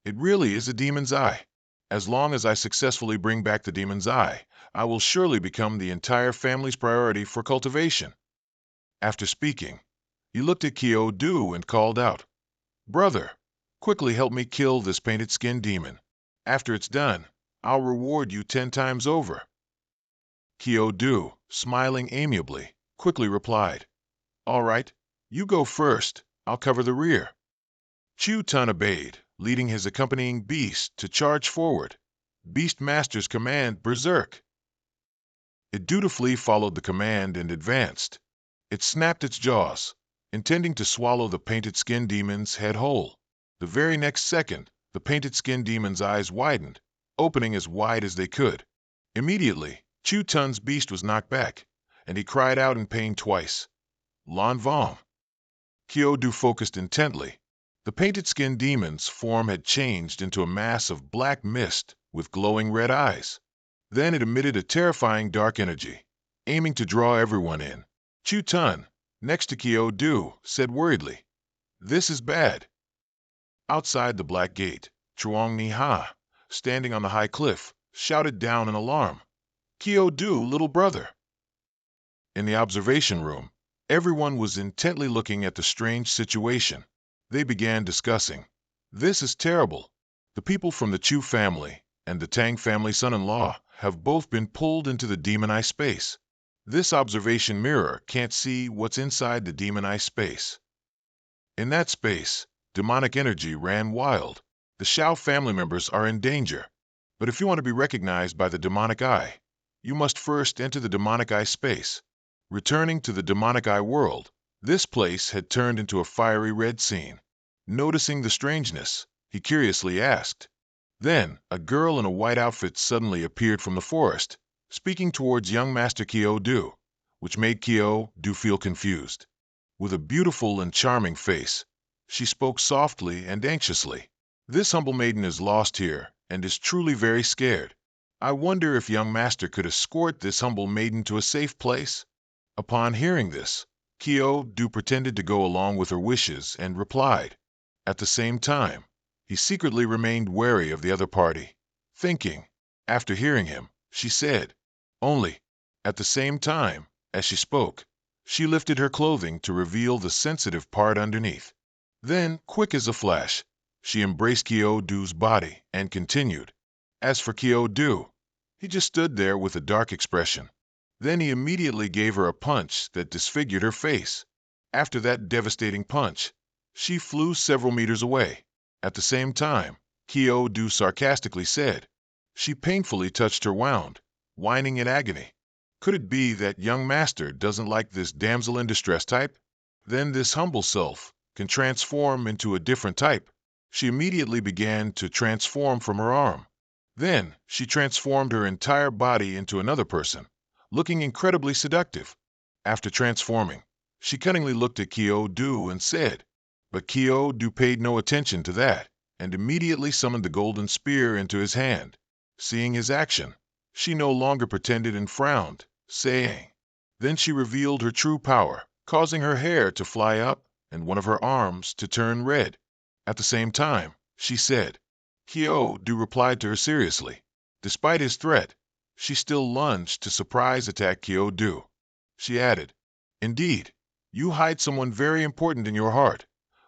"It really is a demon's eye. As long as I successfully bring back the demon's eye, I will surely become the entire family's priority for cultivation." After speaking, he looked at Kyo Do and called out, "Brother, quickly help me kill this painted skin demon. After it's done, I'll reward you 10 times over." Kyo Do, smiling amiably, quickly replied, "All right, you go first. I'll cover the rear." Chu Tun obeyed, leading his accompanying beast to charge forward. Beastmaster's command, Berserk. It dutifully followed the command and advanced. It snapped its jaws, intending to swallow the painted skin demon's head whole. The very next second, the painted skin demon's eyes widened, opening as wide as they could. Immediately, Chu Tun's beast was knocked back, and he cried out in pain twice. "Lan Vam." Kyo Do focused intently. The painted skin demon's form had changed into a mass of black mist with glowing red eyes. Then it emitted a terrifying dark energy, aiming to draw everyone in. Chu Tun, next to Kyo Do, said worriedly, "This is bad." Outside the black gate, Chuang Ni Ha, standing on the high cliff, shouted down in alarm, "Kyo Du, little brother!" In the observation room, everyone was intently looking at the strange situation. They began discussing. "This is terrible. The people from the Chu family and the Tang family son-in-law have both been pulled into the demon eye space. This observation mirror can't see what's inside the demon eye space." In that space, demonic energy ran wild. The Shao family members are in danger. But if you want to be recognized by the demonic eye, you must first enter the demonic eye space. Returning to the demonic eye world, this place had turned into a fiery red scene. Noticing the strangeness, he curiously asked. Then, a girl in a white outfit suddenly appeared from the forest, speaking towards young Master Kyo Du, which made Kyo Du feel confused. With a beautiful and charming face, she spoke softly and anxiously. "This humble maiden is lost here and is truly very scared. I wonder if young master could escort this humble maiden to a safe place?" Upon hearing this, Kyo Du pretended to go along with her wishes and replied. At the same time, he secretly remained wary of the other party, thinking. After hearing him, she said, "Only." At the same time, as she spoke, she lifted her clothing to reveal the sensitive part underneath. Then, quick as a flash, she embraced Kyo Du's body and continued. As for Kyo Du, he just stood there with a dark expression. Then he immediately gave her a punch that disfigured her face. After that devastating punch, she flew several meters away. At the same time, Kyo Du sarcastically said, "She painfully touched her wound, whining in agony. Could it be that young master doesn't like this damsel in distress type? Then this humble self can transform into a different type." She immediately began to transform from her arm. Then she transformed her entire body into another person, looking incredibly seductive. After transforming, she cunningly looked at Kyo Du and said, but Kyo Du paid no attention to that and immediately summoned the golden spear into his hand. Seeing his action, she no longer pretended and frowned, saying. Then she revealed her true power, causing her hair to fly up and one of her arms to turn red. At the same time, she said. Kyo Du replied to her seriously. Despite his threat, she still lunged to surprise attack Kyo Du. She added, "Indeed, you hide someone very important in your heart,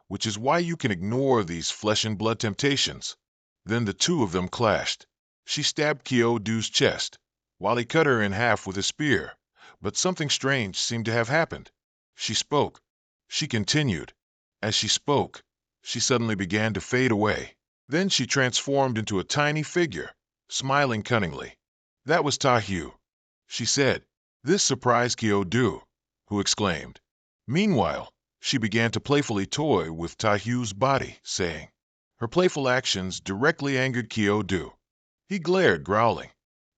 which is why you can ignore these flesh and blood temptations." Then the two of them clashed. She stabbed Kyo Du's chest, while he cut her in half with his spear, but something strange seemed to have happened. She spoke. She continued. As she spoke, she suddenly began to fade away. Then she transformed into a tiny figure, smiling cunningly. "That was Tahu," she said. This surprised Kyo Du, who exclaimed. Meanwhile, she began to playfully toy with Tahu's body, saying. Her playful actions directly angered Kyo Du. He glared, growling.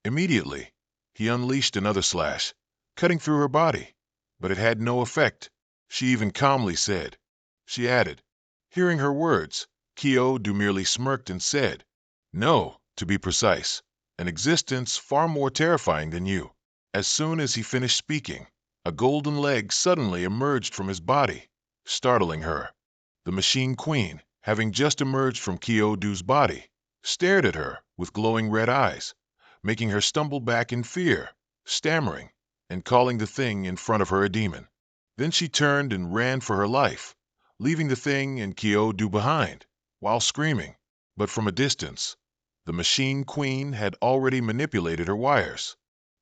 Immediately, he unleashed another slash, cutting through her body, but it had no effect. She even calmly said. She added. Hearing her words, Kyo Du merely smirked and said, "No, to be precise, an existence far more terrifying than you." As soon as he finished speaking, a golden leg suddenly emerged from his body, startling her. The Machine Queen, having just emerged from Kyo Du's body, stared at her with glowing red eyes, making her stumble back in fear, stammering, and calling the thing in front of her a demon. Then she turned and ran for her life, leaving the thing and Kyo Du behind, while screaming. But from a distance, the Machine Queen had already manipulated her wires.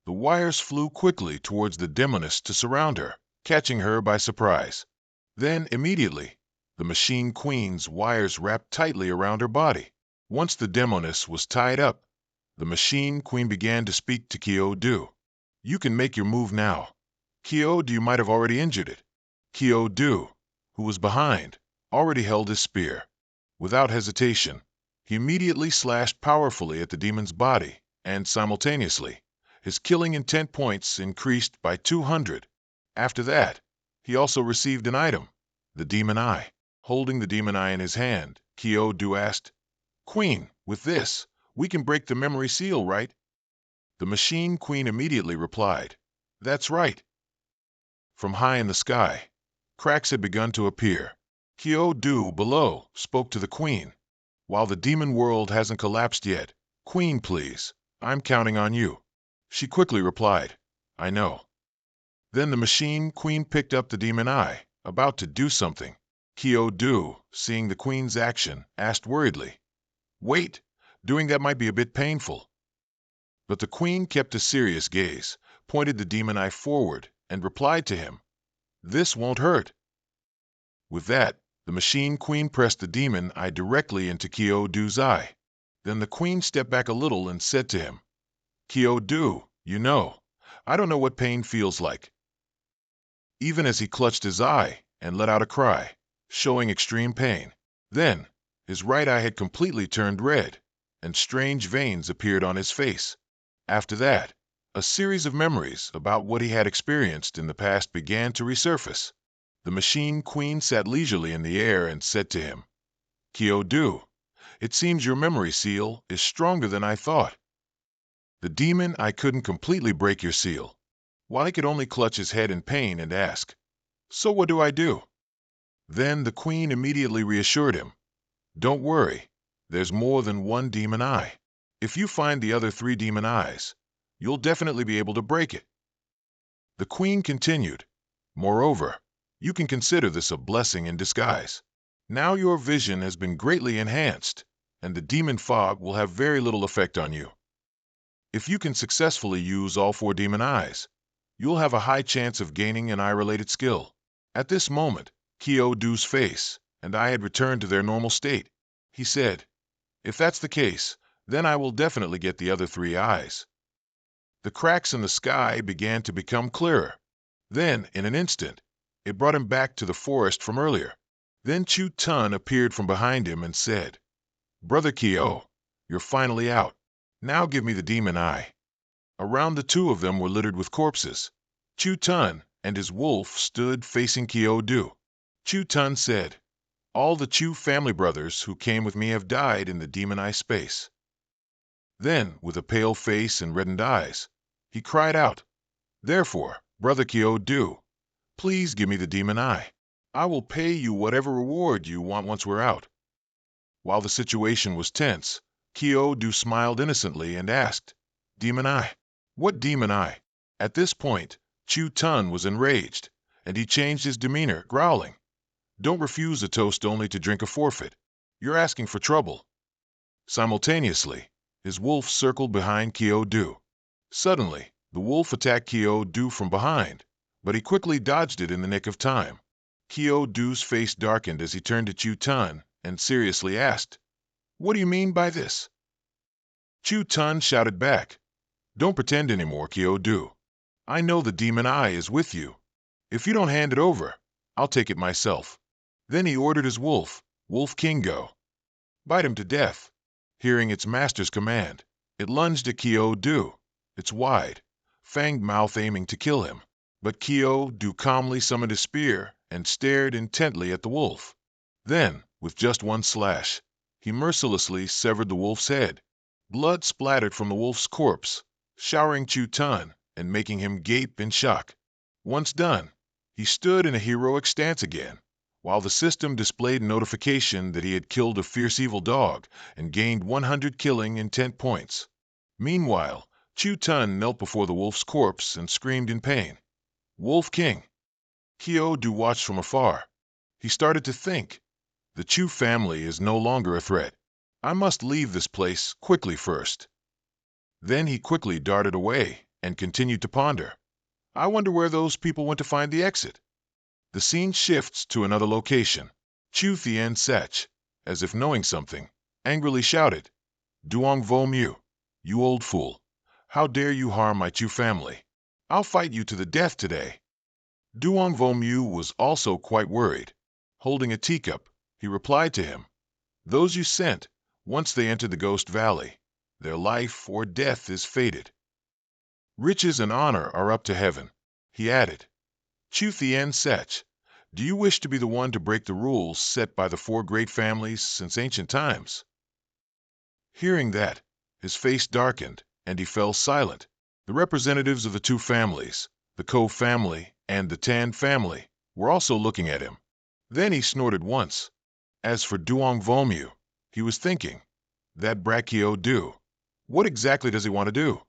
The wires flew quickly towards the demoness to surround her, catching her by surprise. Then, immediately, the Machine Queen's wires wrapped tightly around her body. Once the demoness was tied up, the Machine Queen began to speak to Kyo Du. "You can make your move now. Kyo Du might have already injured it." Kyo Du, who was behind, already held his spear. Without hesitation, he immediately slashed powerfully at the demon's body, and simultaneously, his killing intent points increased by 200. After that, he also received an item, the demon eye. Holding the demon eye in his hand, Kyo Du asked, "Queen, with this, we can break the memory seal, right?" The Machine Queen immediately replied, "That's right." From high in the sky, cracks had begun to appear. Kyo Du below spoke to the Queen. While the demon world hasn't collapsed yet, Queen, please, I'm counting on you. She quickly replied, I know. Then the machine queen picked up the demon eye, about to do something. Kyo-do, seeing the queen's action, asked worriedly, Wait, doing that might be a bit painful. But the queen kept a serious gaze, pointed the demon eye forward, and replied to him, This won't hurt. With that, the machine queen pressed the demon eye directly into Kyo-do's eye. Then the queen stepped back a little and said to him, Kyo-do, I don't know what pain feels like. Even as he clutched his eye and let out a cry, showing extreme pain. Then, his right eye had completely turned red, and strange veins appeared on his face. After that, a series of memories about what he had experienced in the past began to resurface. The machine queen sat leisurely in the air and said to him, Kyo-do, it seems your memory seal is stronger than I thought. The demon eye couldn't completely break your seal, while he could only clutch his head in pain and ask, So what do I do? Then the queen immediately reassured him, Don't worry, there's more than one demon eye. If you find the other 3 demon eyes, you'll definitely be able to break it. The queen continued, Moreover, you can consider this a blessing in disguise. Now your vision has been greatly enhanced, and the demon fog will have very little effect on you. If you can successfully use all 4 demon eyes, you'll have a high chance of gaining an eye-related skill. At this moment, Kyo-do's face and eye had returned to their normal state. He said, If that's the case, then I will definitely get the other 3 eyes. The cracks in the sky began to become clearer. Then, in an instant, it brought him back to the forest from earlier. Then Chu-tun appeared from behind him and said, Brother Kyo, you're finally out. Now give me the demon eye. Around the 2 of them were littered with corpses. Chu-tun and his wolf stood facing Kyo-do. Chu-tun said, All the Chu family brothers who came with me have died in the demon eye space. Then, with a pale face and reddened eyes, he cried out, Therefore, Brother Kyo-do, please give me the demon eye. I will pay you whatever reward you want once we're out. While the situation was tense, Kyo-do smiled innocently and asked, Demon eye? What demon eye? At this point, Chu-tun was enraged, and he changed his demeanor, growling, Don't refuse a toast only to drink a forfeit. You're asking for trouble. Simultaneously, his wolf circled behind Kyo-do. Suddenly, the wolf attacked Kyo-do from behind, but he quickly dodged it in the nick of time. Kyo-do's face darkened as he turned to Chu-tun and seriously asked, What do you mean by this? Chu-tun shouted back, Don't pretend anymore, Kyo-do. I know the demon eye is with you. If you don't hand it over, I'll take it myself. Then he ordered his wolf, Wolf Kingo, bite him to death. Hearing its master's command, it lunged at Kyo-do, its wide, fanged mouth aiming to kill him. But Kyo-do calmly summoned his spear and stared intently at the wolf. Then, with just one slash, he mercilessly severed the wolf's head. Blood splattered from the wolf's corpse, showering Chu-tun and making him gape in shock. Once done, he stood in a heroic stance again, while the system displayed notification that he had killed a fierce evil dog and gained 100 killing intent points. Meanwhile, Chu-tun knelt before the wolf's corpse and screamed in pain. Wolf King! Kyo-do watched from afar. He started to think, the Chu family is no longer a threat. I must leave this place quickly first. Then he quickly darted away and continued to ponder. I wonder where those people went to find the exit. The scene shifts to another location. Chu Thien Sech, as if knowing something, angrily shouted, Duong Vo Mu, you old fool. How dare you harm my Chu family? I'll fight you to the death today. Duong Vo Mu was also quite worried. Holding a teacup, he replied to him, Those you sent, once they enter the Ghost Valley, their life or death is fated. Riches and honor are up to heaven, he added. Chu Thien Sech, do you wish to be the one to break the rules set by the 4 great families since ancient times? Hearing that, his face darkened, and he fell silent. The representatives of the 2 families, the Ko family and the Tan family, were also looking at him. Then he snorted once. As for Duong Vo Mu, He was thinking, that brat Kyo do. What exactly does he want to do?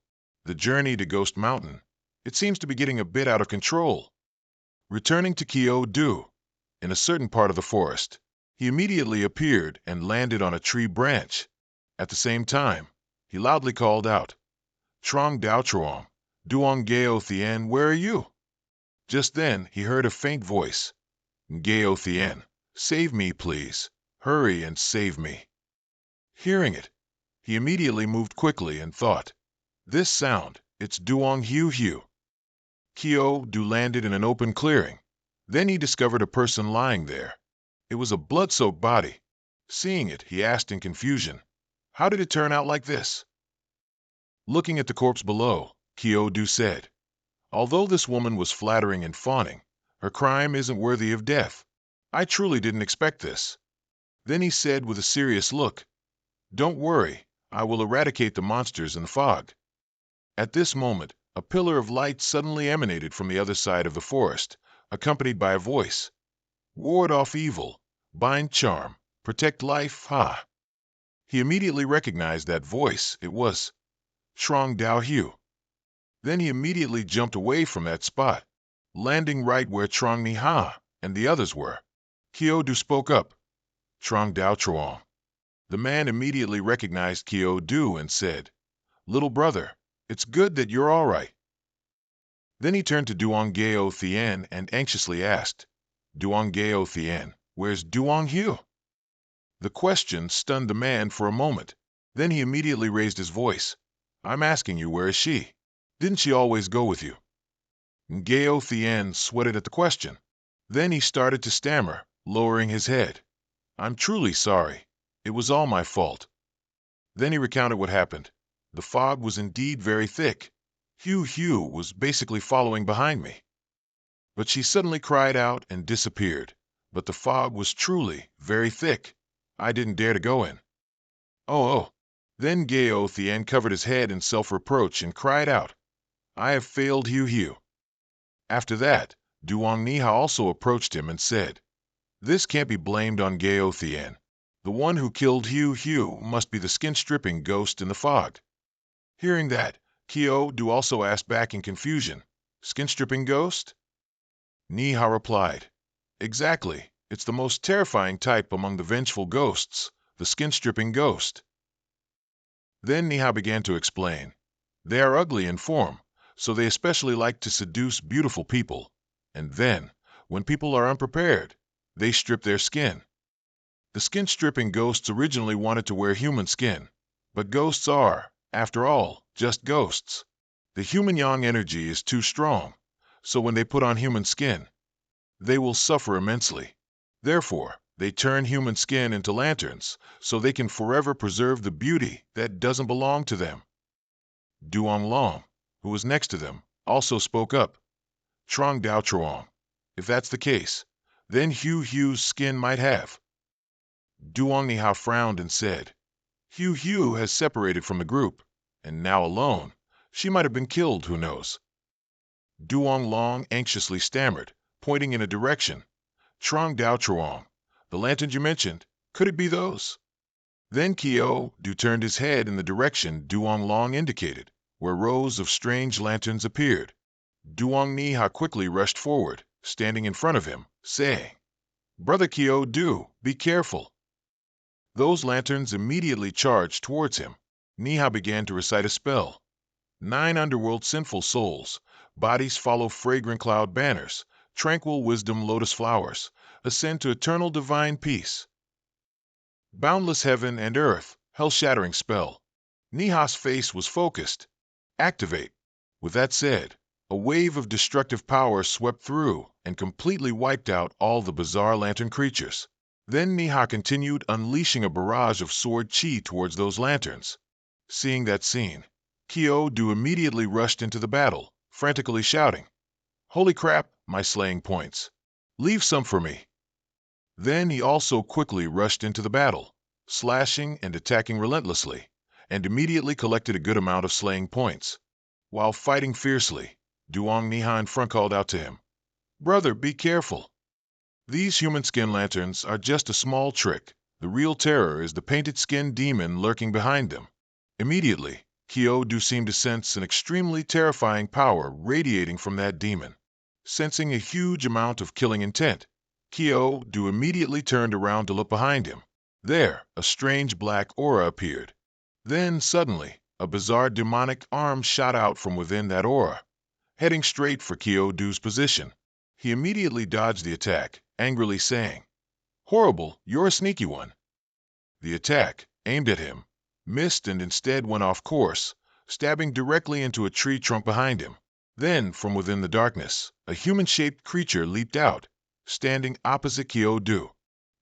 The journey to Ghost Mountain. It seems to be getting a bit out of control. Returning to Kyo do, in a certain part of the forest, he immediately appeared and landed on a tree branch. At the same time, he loudly called out, Trong Dao Truong, Duong Geo Thien, where are you? Just then, he heard a faint voice. Geo Thien, save me, please. Hurry and save me. Hearing it, he immediately moved quickly and thought, this sound, it's Duong Hu Hu. Kyo Du landed in an open clearing. Then he discovered a person lying there. It was a blood-soaked body. Seeing it, he asked in confusion, how did it turn out like this? Looking at the corpse below, Kyo Du said, although this woman was flattering and fawning, her crime isn't worthy of death. I truly didn't expect this. Then he said with a serious look, don't worry, I will eradicate the monsters in the fog. At this moment, a pillar of light suddenly emanated from the other side of the forest, accompanied by a voice. Ward off evil, bind charm, protect life, ha. He immediately recognized that voice. It was Trong Dao Hu. Then he immediately jumped away from that spot, landing right where Trong Ni Ha and the others were. Kyo Du spoke up, Trong Dao Truong. The man immediately recognized Kyo Du and said, little brother, it's good that you're all right. Then he turned to Duong Geo Thien and anxiously asked, Duong Geo Thien, where's Duong Hu? The question stunned the man for a moment. Then he immediately raised his voice. I'm asking you, where is she? Didn't she always go with you? Geo Thien sweated at the question. Then he started to stammer, lowering his head. I'm truly sorry. It was all my fault. Then he recounted what happened. The fog was indeed very thick. Hu Hu was basically following behind me. But she suddenly cried out and disappeared. But the fog was truly very thick. I didn't dare to go in. Oh. Then Geo Thien covered his head in self-reproach and cried out, I have failed Hu Hu. After that, Duong Niha also approached him and said, this can't be blamed on Geo Thien. The one who killed Hu Hu must be the skin-stripping ghost in the fog. Hearing that, Kyo Du also asked back in confusion, skin-stripping ghost? Niha replied, exactly, it's the most terrifying type among the vengeful ghosts, the skin-stripping ghost. Then Niha began to explain, they are ugly in form, so they especially like to seduce beautiful people, and then, when people are unprepared, they strip their skin. The skin-stripping ghosts originally wanted to wear human skin, but ghosts are, after all, just ghosts. The human yang energy is too strong, so when they put on human skin, they will suffer immensely. Therefore, they turn human skin into lanterns, so they can forever preserve the beauty that doesn't belong to them. Duong Long, who was next to them, also spoke up. Trong Dao Truong, if that's the case, then Hu Hu's skin might have. Duong Niha frowned and said, Hu Hu has separated from the group, and now alone. She might have been killed, who knows? Duong Long anxiously stammered, pointing in a direction. Trong Dao Truong, the lanterns you mentioned, could it be those? Then Kyo Du turned his head in the direction Duong Long indicated, where rows of strange lanterns appeared. Duong Niha quickly rushed forward, standing in front of him, saying, Brother Kyo Du, be careful. Those lanterns immediately charged towards him. Niha began to recite a spell. 9 underworld sinful souls, bodies follow fragrant cloud banners, tranquil wisdom lotus flowers, ascend to eternal divine peace. Boundless heaven and earth, hell-shattering spell. Niha's face was focused. Activate. With that said, a wave of destructive power swept through and completely wiped out all the bizarre lantern creatures. Then Niha continued unleashing a barrage of sword chi towards those lanterns. Seeing that scene, Kyo Du immediately rushed into the battle, frantically shouting, Holy crap, my slaying points! Leave some for me! Then he also quickly rushed into the battle, slashing and attacking relentlessly, and immediately collected a good amount of slaying points. While fighting fiercely, Duong Niha in front called out to him, Brother, be careful! These human skin lanterns are just a small trick, The real terror is the painted-skinned demon lurking behind them. Immediately, Kyo-do seemed to sense an extremely terrifying power radiating from that demon. Sensing a huge amount of killing intent, Kyo-do immediately turned around to look behind him. There, a strange black aura appeared. Then, suddenly, a bizarre demonic arm shot out from within that aura, heading straight for Kyo-do's position. He immediately dodged the attack, angrily saying, "Horrible, you're a sneaky one." The attack, aimed at him, missed and instead went off course, stabbing directly into a tree trunk behind him. Then, from within the darkness, a human-shaped creature leaped out, standing opposite Kyo-do.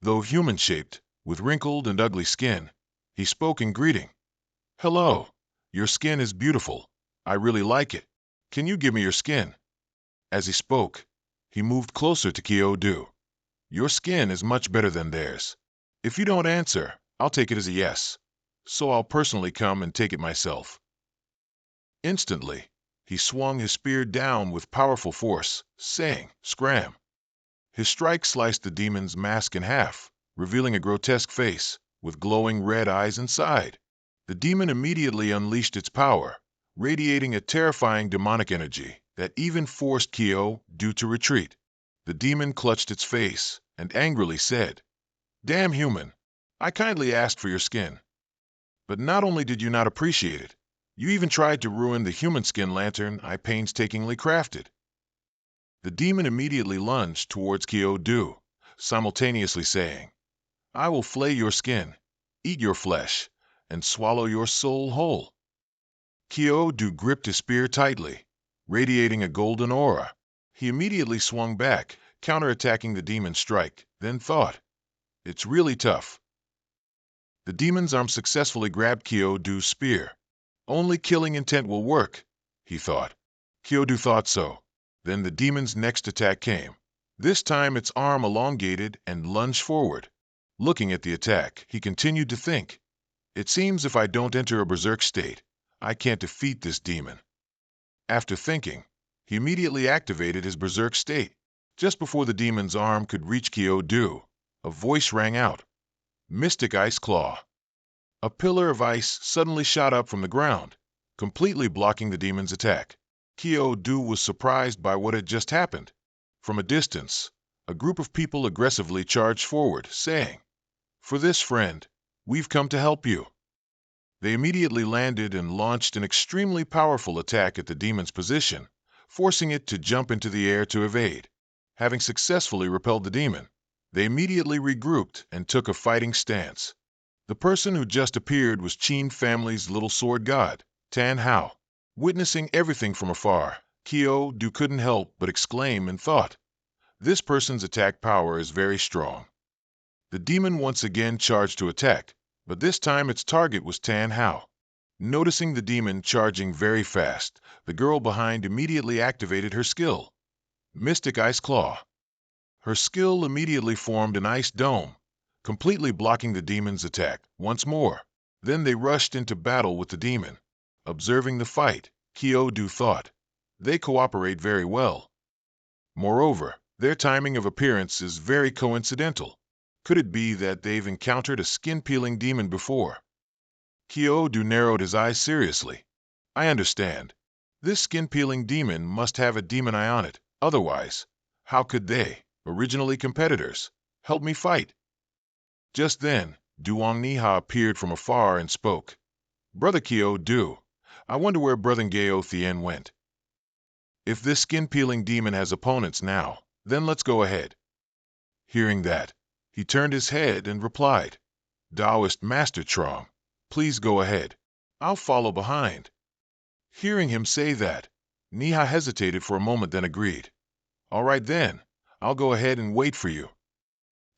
Though human-shaped, with wrinkled and ugly skin, he spoke in greeting. "Hello, your skin is beautiful. I really like it. Can you give me your skin?" As he spoke, he moved closer to Kyo-do. "Your skin is much better than theirs. If you don't answer, I'll take it as a yes. So I'll personally come and take it myself." Instantly, he swung his spear down with powerful force, saying, "Scram." His strike sliced the demon's mask in half, revealing a grotesque face, with glowing red eyes inside. The demon immediately unleashed its power, radiating a terrifying demonic energy that even forced Kyo-do to retreat. The demon clutched its face and angrily said, "Damn human, I kindly asked for your skin. But not only did you not appreciate it, you even tried to ruin the human skin lantern I painstakingly crafted." The demon immediately lunged towards Kyo-do, simultaneously saying, "I will flay your skin, eat your flesh, and swallow your soul whole." Kyo-do gripped his spear tightly, radiating a golden aura. He immediately swung back, counterattacking the demon's strike, then thought, "It's really tough." The demon's arm successfully grabbed Kyo-do's spear. "Only killing intent will work," he thought. Kyo-do thought so. Then the demon's next attack came. This time its arm elongated and lunged forward. Looking at the attack, he continued to think, "It seems if I don't enter a berserk state, I can't defeat this demon." After thinking, he immediately activated his berserk state. Just before the demon's arm could reach Kyo-do, a voice rang out, "Mystic Ice Claw." A pillar of ice suddenly shot up from the ground, completely blocking the demon's attack. Kyo-do was surprised by what had just happened. From a distance, a group of people aggressively charged forward, saying, "For this, friend, we've come to help you." They immediately landed and launched an extremely powerful attack at the demon's position, forcing it to jump into the air to evade. Having successfully repelled the demon, they immediately regrouped and took a fighting stance. The person who just appeared was Qin family's little sword god, Tan Hao. Witnessing everything from afar, Kyo-do couldn't help but exclaim in thought, "This person's attack power is very strong." The demon once again charged to attack, but this time its target was Tan Hao. Noticing the demon charging very fast, the girl behind immediately activated her skill, Mystic Ice Claw. Her skill immediately formed an ice dome, completely blocking the demon's attack once more. Then they rushed into battle with the demon. Observing the fight, Kyo-do thought, "They cooperate very well." Moreover, their timing of appearance is very coincidental. Could it be that they've encountered a skin-peeling demon before? Kyo-do narrowed his eyes seriously. "I understand. This skin-peeling demon must have a demon eye on it. Otherwise, how could they, originally competitors, help me fight?" Just then, Duong Niha appeared from afar and spoke. "Brother Kyo-do, I wonder where Brother Gao Thien went. If this skin-peeling demon has opponents now, then let's go ahead." Hearing that, he turned his head and replied, "Taoist Master Trong, please go ahead. I'll follow behind." Hearing him say that, Niha hesitated for a moment then agreed. "All right then, I'll go ahead and wait for you."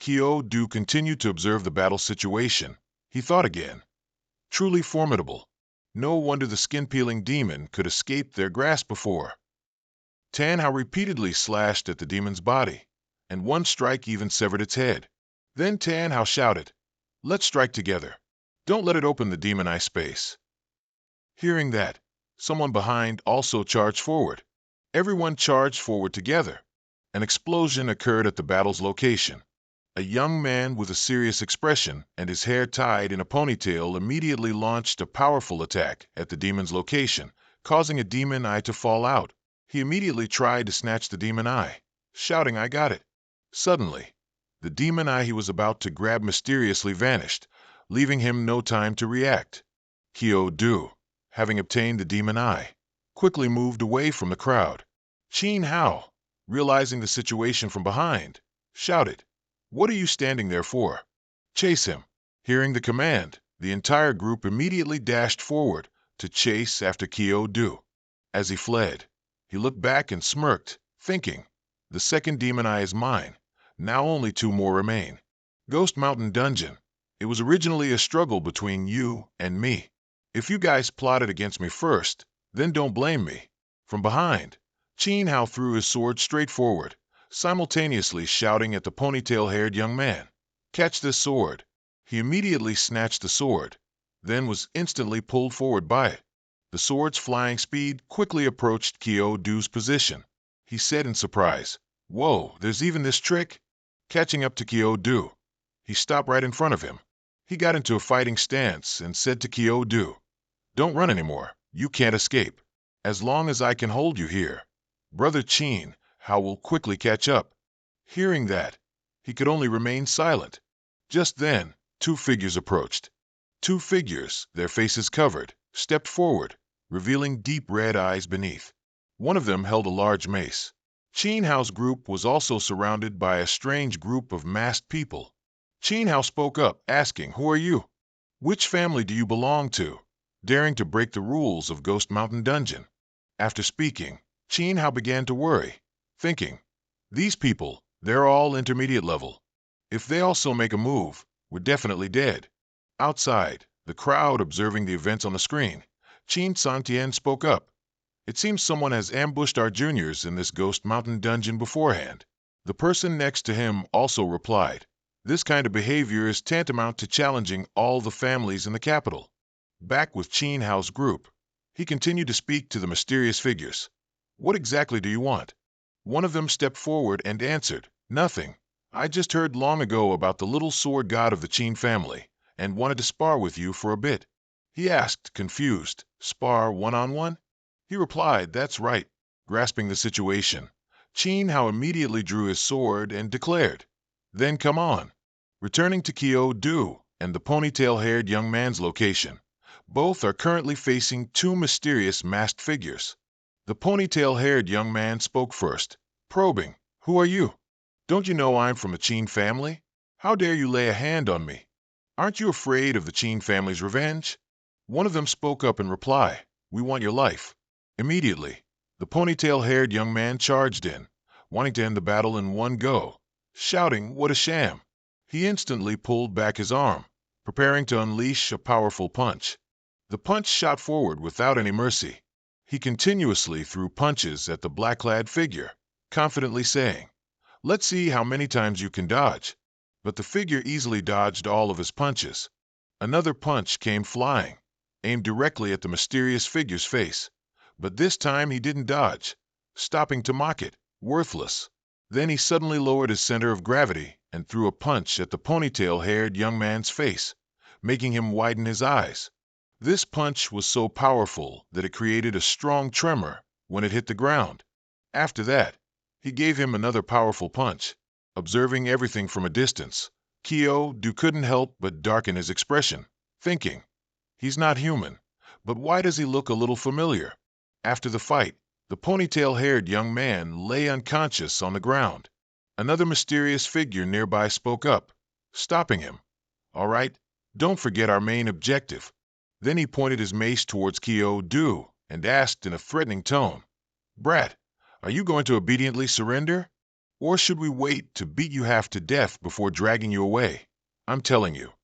Kyo-do continued to observe the battle situation. He thought again, "Truly formidable. No wonder the skin-peeling demon could escape their grasp before." Tan Hao repeatedly slashed at the demon's body, and one strike even severed its head. Then Tan Hao shouted, "Let's strike together. Don't let it open the demon eye space." Hearing that, someone behind also charged forward. Everyone charged forward together. An explosion occurred at the battle's location. A young man with a serious expression and his hair tied in a ponytail immediately launched a powerful attack at the demon's location, causing a demon eye to fall out. He immediately tried to snatch the demon eye, shouting, "I got it." Suddenly, the demon eye he was about to grab mysteriously vanished, leaving him no time to react. Kyo-do, having obtained the demon eye, quickly moved away from the crowd. Chin Hao, realizing the situation from behind, shouted, "What are you standing there for? Chase him." Hearing the command, the entire group immediately dashed forward to chase after Kyo-do. As he fled, he looked back and smirked, thinking, "The second demon eye is mine. Now only 2 more remain." Ghost Mountain Dungeon. It was originally a struggle between you and me. If you guys plotted against me first, then don't blame me. From behind, Chin Hao threw his sword straight forward, simultaneously shouting at the ponytail-haired young man, "Catch this sword." He immediately snatched the sword, then was instantly pulled forward by it. The sword's flying speed quickly approached Kyo-do's position. He said in surprise, "Whoa, there's even this trick?" Catching up to Kyo-do, he stopped right in front of him. He got into a fighting stance and said to Kyo-do, "Don't run anymore. You can't escape. As long as I can hold you here, Brother Chin Hao will quickly catch up." Hearing that, he could only remain silent. Just then, 2 figures approached. 2 figures, their faces covered, stepped forward, revealing deep red eyes beneath. One of them held a large mace. Chin Hao's group was also surrounded by a strange group of masked people. Chin Hao spoke up, asking, "Who are you? Which family do you belong to?" daring to break the rules of Ghost Mountain Dungeon. After speaking, Chin Hao began to worry, thinking, "These people, they're all intermediate level. If they also make a move, we're definitely dead." Outside, the crowd observing the events on the screen, Qin Sangtian spoke up. "It seems someone has ambushed our juniors in this Ghost Mountain dungeon beforehand." The person next to him also replied, "This kind of behavior is tantamount to challenging all the families in the capital." Back with Chin Hao's group, he continued to speak to the mysterious figures. "What exactly do you want?" One of them stepped forward and answered, "Nothing. I just heard long ago about the little sword god of the Qin family and wanted to spar with you for a bit." He asked, confused, "Spar one-on-one?" He replied, "That's right." Grasping the situation, Chin Hao immediately drew his sword and declared, "Then come on." Returning to Kyo-do and the ponytail-haired young man's location, both are currently facing 2 mysterious masked figures. The ponytail-haired young man spoke first, probing, "Who are you? Don't you know I'm from the Qin family? How dare you lay a hand on me? Aren't you afraid of the Qin family's revenge?" One of them spoke up in reply, "We want your life." Immediately, the ponytail-haired young man charged in, wanting to end the battle in one go, shouting, "What a sham!" He instantly pulled back his arm, preparing to unleash a powerful punch. The punch shot forward without any mercy. He continuously threw punches at the black-clad figure, confidently saying, "Let's see how many times you can dodge." But the figure easily dodged all of his punches. Another punch came flying, aimed directly at the mysterious figure's face, but this time he didn't dodge, stopping to mock it, worthless. Then he suddenly lowered his center of gravity and threw a punch at the ponytail-haired young man's face, making him widen his eyes. This punch was so powerful that it created a strong tremor when it hit the ground. After that, he gave him another powerful punch. Observing everything from a distance, Kyo-do couldn't help but darken his expression, thinking, "He's not human, but why does he look a little familiar?" After the fight, the ponytail-haired young man lay unconscious on the ground. Another mysterious figure nearby spoke up, stopping him. "All right, don't forget our main objective." Then he pointed his mace towards Kyo-do and asked in a threatening tone, "Brat, are you going to obediently surrender? Or should we wait to beat you half to death before dragging you away?" I'm telling you,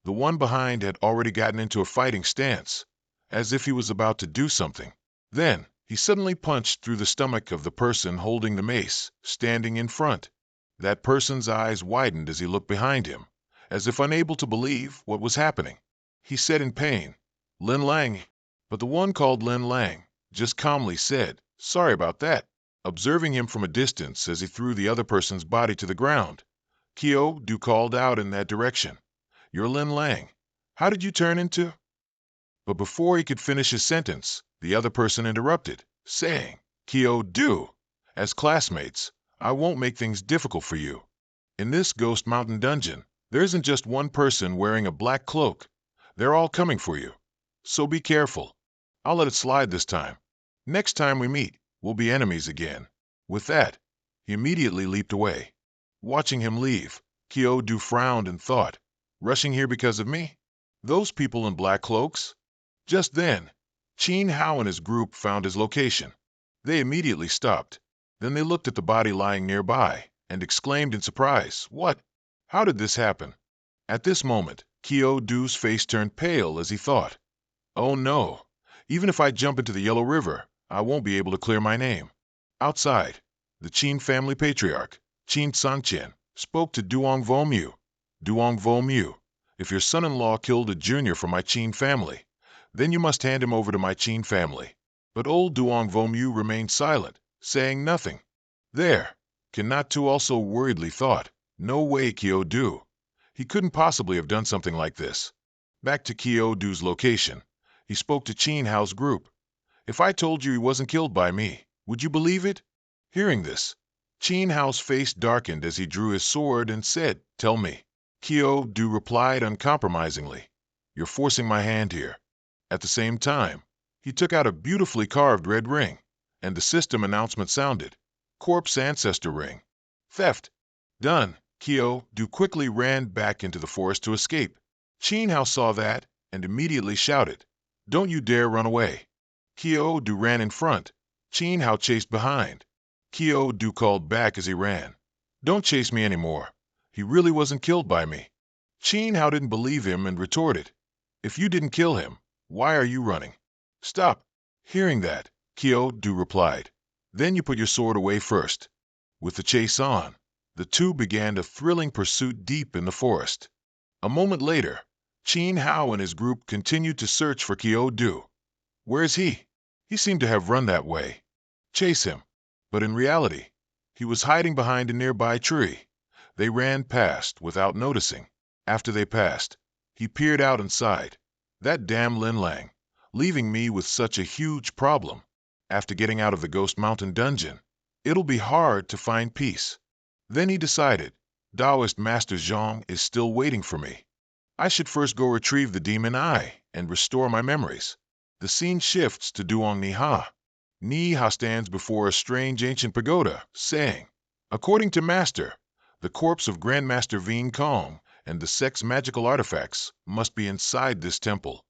the one behind had already gotten into a fighting stance, as if he was about to do something. Then he suddenly punched through the stomach of the person holding the mace, standing in front. That person's eyes widened as he looked behind him, as if unable to believe what was happening. He said in pain, "Lin Lang." But the one called Lin Lang just calmly said, "Sorry about that." Observing him from a distance as he threw the other person's body to the ground, Kyo-do called out in that direction. You're Lin Lang. How did you turn into? But before he could finish his sentence, the other person interrupted, saying, Kyo-do, as classmates, I won't make things difficult for you. In this Ghost Mountain dungeon, there isn't just one person wearing a black cloak. They're all coming for you. So be careful. I'll let it slide this time. Next time we meet, we'll be enemies again. With that, he immediately leaped away. Watching him leave, Kyo-do frowned and thought, rushing here because of me? Those people in black cloaks? Just then, Qin Hao and his group found his location. They immediately stopped. Then they looked at the body lying nearby and exclaimed in surprise, What? How did this happen? At this moment, Kyo-do's face turned pale as he thought, Oh no, even if I jump into the Yellow River, I won't be able to clear my name. Outside, the Qin family patriarch, Qin Sanqian, spoke to Duong Vo-mu. Duong Vo-mu, if your son-in-law killed a junior from my Qin family, then you must hand him over to my Qin family. But old Duong Vo-mu remained silent, saying nothing. There, Kanatu also worriedly thought, No way, Kyo-do. He couldn't possibly have done something like this. Back to Kyo-do's location, he spoke to Qin Hao's group. If I told you he wasn't killed by me, would you believe it? Hearing this, Qin Hao's face darkened as he drew his sword and said, Tell me. Kyo-do replied uncompromisingly, You're forcing my hand here. At the same time, he took out a beautifully carved red ring, and the system announcement sounded, Corpse Ancestor Ring. Theft. Done. Kyo-do quickly ran back into the forest to escape. Qin Hao saw that and immediately shouted, Don't you dare run away. Kyo-do ran in front. Qin Hao chased behind. Kyo-do called back as he ran, Don't chase me anymore. He really wasn't killed by me. Qin Hao didn't believe him and retorted, If you didn't kill him, why are you running? Stop. Hearing that, Kyo-do replied, Then you put your sword away first. With the chase on, the two began a thrilling pursuit deep in the forest. A moment later, Qin Hao and his group continued to search for Kyo-do. Where is he? He seemed to have run that way. Chase him. But in reality, he was hiding behind a nearby tree. They ran past without noticing. After they passed, he peered out and sighed. That damn Lin Lang, leaving me with such a huge problem. After getting out of the Ghost Mountain dungeon, it'll be hard to find peace. Then he decided, Taoist Master Zhang is still waiting for me. I should first go retrieve the demon eye and restore my memories. The scene shifts to Duong Niha. Niha stands before a strange ancient pagoda, saying, According to Master, the corpse of Grandmaster Veen Kong and the sect's magical artifacts must be inside this temple.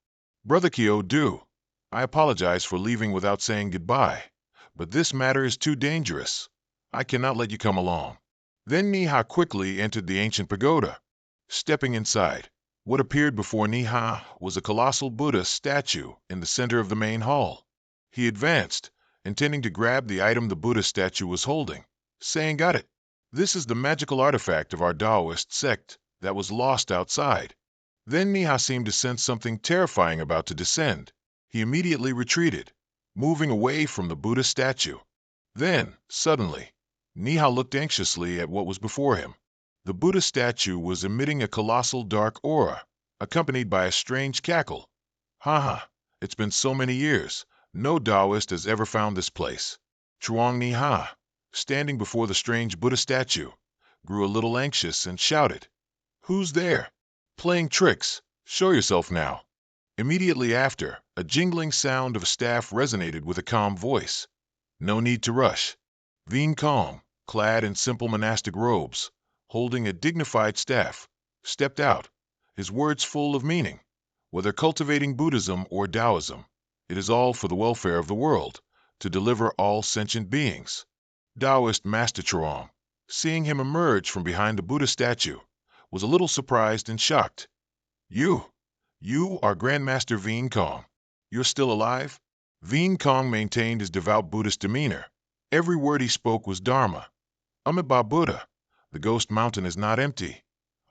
Brother Kyo-do, I apologize for leaving without saying goodbye, but this matter is too dangerous. I cannot let you come along. Then Niha quickly entered the ancient pagoda. Stepping inside, what appeared before Niha was a colossal Buddha statue in the center of the main hall. He advanced, intending to grab the item the Buddha statue was holding, saying, Got it. This is the magical artifact of our Taoist sect that was lost outside. Then Niha seemed to sense something terrifying about to descend. He immediately retreated, moving away from the Buddha statue. Then, suddenly, Niha looked anxiously at what was before him. The Buddha statue was emitting a colossal dark aura, accompanied by a strange cackle. Ha! It's been so many years. No Taoist has ever found this place. Chuang Niha, standing before the strange Buddha statue, grew a little anxious and shouted, Who's there? Playing tricks. Show yourself now. Immediately after, a jingling sound of a staff resonated with a calm voice. No need to rush. Veen Kong, clad in simple monastic robes, holding a dignified staff, stepped out, his words full of meaning. Whether cultivating Buddhism or Taoism, it is all for the welfare of the world, to deliver all sentient beings. Taoist Master Chuang, seeing him emerge from behind the Buddha statue, was a little surprised and shocked. You are Grandmaster Veen Kong. You're still alive? Veen Kong maintained his devout Buddhist demeanor. Every word he spoke was Dharma. Amitabha Buddha, the Ghost Mountain is not empty.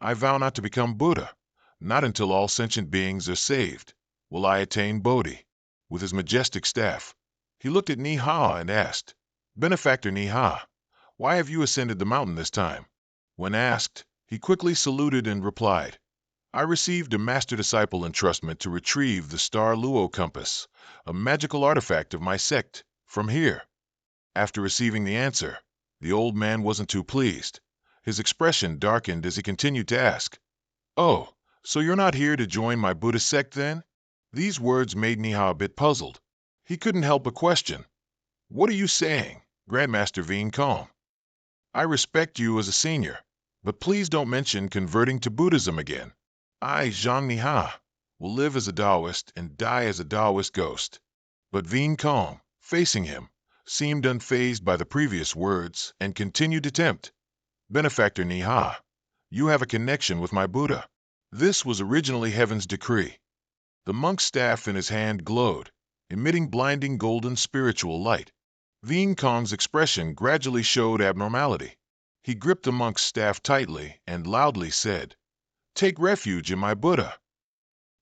I vow not to become Buddha. Not until all sentient beings are saved will I attain Bodhi. With his majestic staff, he looked at Niha and asked, Benefactor Niha, why have you ascended the mountain this time? When asked, He quickly saluted and replied, I received a master disciple entrustment to retrieve the Star Luo compass, a magical artifact of my sect, from here. After receiving the answer, the old man wasn't too pleased. His expression darkened as he continued to ask, Oh, so you're not here to join my Buddhist sect then? These words made Niha a bit puzzled. He couldn't help but question, What are you saying, Grandmaster Veen Kong? I respect you as a senior, but please don't mention converting to Buddhism again. I, Zhang Niha, will live as a Taoist and die as a Taoist ghost. But Veen Kong, facing him, seemed unfazed by the previous words and continued to tempt. Benefactor Niha, you have a connection with my Buddha. This was originally heaven's decree. The monk's staff in his hand glowed, emitting blinding golden spiritual light. Veen Kong's expression gradually showed abnormality. He gripped the monk's staff tightly and loudly said, Take refuge in my Buddha.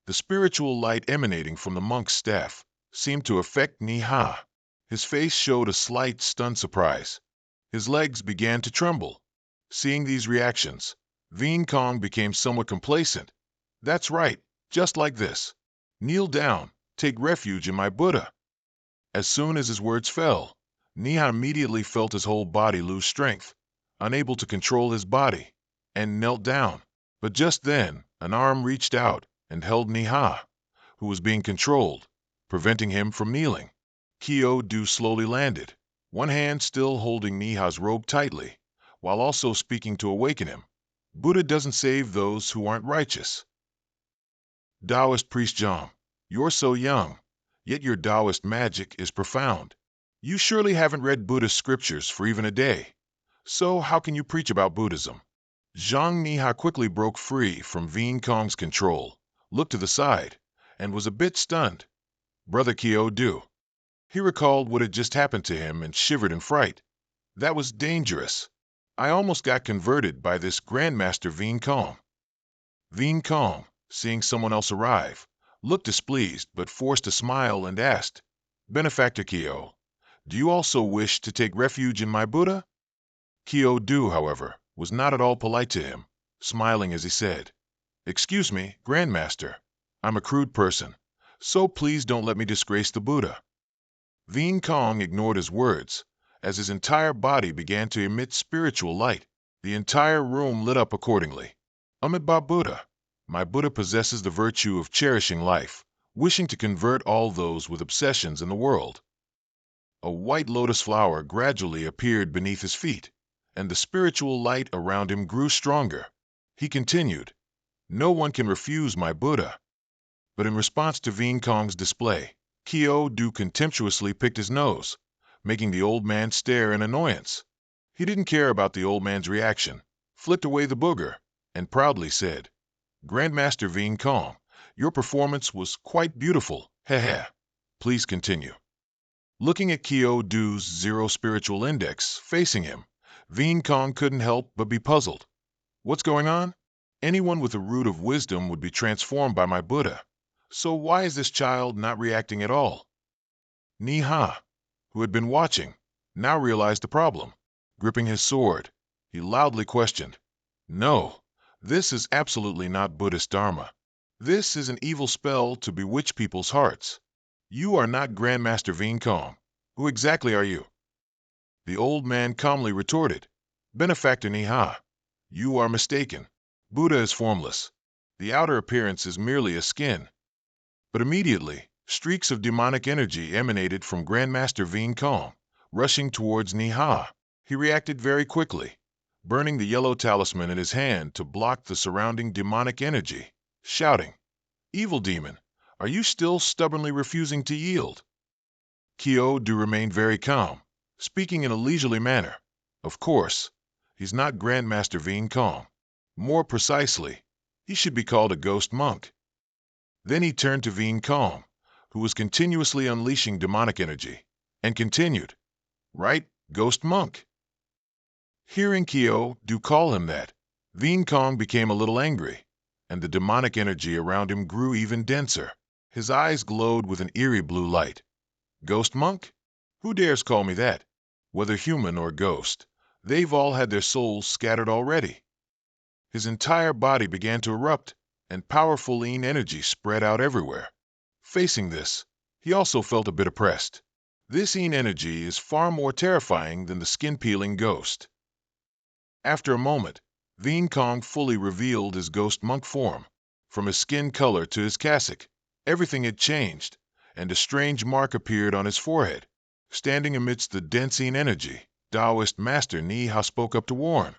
The spiritual light emanating from the monk's staff seemed to affect Niha. His face showed a slight stunned surprise. His legs began to tremble. Seeing these reactions, Veen Kong became somewhat complacent. That's right, just like this. Kneel down, take refuge in my Buddha. As soon as his words fell, Niha immediately felt his whole body lose strength, unable to control his body, and knelt down. But just then, an arm reached out and held Niha, who was being controlled, preventing him from kneeling. Kyo Du slowly landed, one hand still holding Niha's robe tightly, while also speaking to awaken him. Buddha doesn't save those who aren't righteous. Taoist priest Zhang, you're so young, yet your Taoist magic is profound. You surely haven't read Buddhist scriptures for even a day. So how can you preach about Buddhism? Zhang Niha quickly broke free from Veen Kong's control, looked to the side, and was a bit stunned. Brother Kyo Du. He recalled what had just happened to him and shivered in fright. That was dangerous. I almost got converted by this Grandmaster Veen Kong. Veen Kong, seeing someone else arrive, looked displeased but forced a smile and asked, Benefactor Kyo, do you also wish to take refuge in my Buddha? Kyo Du, however, was not at all polite to him, smiling as he said, Excuse me, Grandmaster, I'm a crude person, so please don't let me disgrace the Buddha. Veen Kong ignored his words, as his entire body began to emit spiritual light. The entire room lit up accordingly. Amitabha Buddha, my Buddha possesses the virtue of cherishing life, wishing to convert all those with obsessions in the world. A white lotus flower gradually appeared beneath his feet, and the spiritual light around him grew stronger. He continued, No one can refuse my Buddha. But in response to Veen Kong's display, Kyo Du contemptuously picked his nose, making the old man stare in annoyance. He didn't care about the old man's reaction, flicked away the booger, and proudly said, Grandmaster Veen Kong, your performance was quite beautiful, heh. Please continue. Looking at Kyo Du's zero spiritual index facing him, Veen Kong couldn't help but be puzzled. What's going on? Anyone with a root of wisdom would be transformed by my Buddha. So why is this child not reacting at all? Niha, who had been watching, now realized the problem. Gripping his sword, he loudly questioned, No, this is absolutely not Buddhist Dharma. This is an evil spell to bewitch people's hearts. You are not Grandmaster Veen Kong. Who exactly are you? The old man calmly retorted, Benefactor Niha, you are mistaken. Buddha is formless. The outer appearance is merely a skin. But immediately, streaks of demonic energy emanated from Grandmaster Veen Kong, rushing towards Niha. He reacted very quickly, burning the yellow talisman in his hand to block the surrounding demonic energy, shouting, Evil demon, are you still stubbornly refusing to yield? Kyo Du remained very calm, speaking in a leisurely manner. Of course, he's not Grandmaster Veen Kong. More precisely, he should be called a ghost monk. Then he turned to Veen Kong, who was continuously unleashing demonic energy, and continued, Right, ghost monk? Hearing Kyo Du call him that, Veen Kong became a little angry, and the demonic energy around him grew even denser. His eyes glowed with an eerie blue light. Ghost monk? Who dares call me that? Whether human or ghost, they've all had their souls scattered already. His entire body began to erupt, and powerful lean energy spread out everywhere. Facing this, he also felt a bit oppressed. This lean energy is far more terrifying than the skin-peeling ghost. After a moment, Veen Kong fully revealed his ghost monk form. From his skin color to his cassock, everything had changed, and a strange mark appeared on his forehead. Standing amidst the dense energy, Taoist Master Neha spoke up to warn,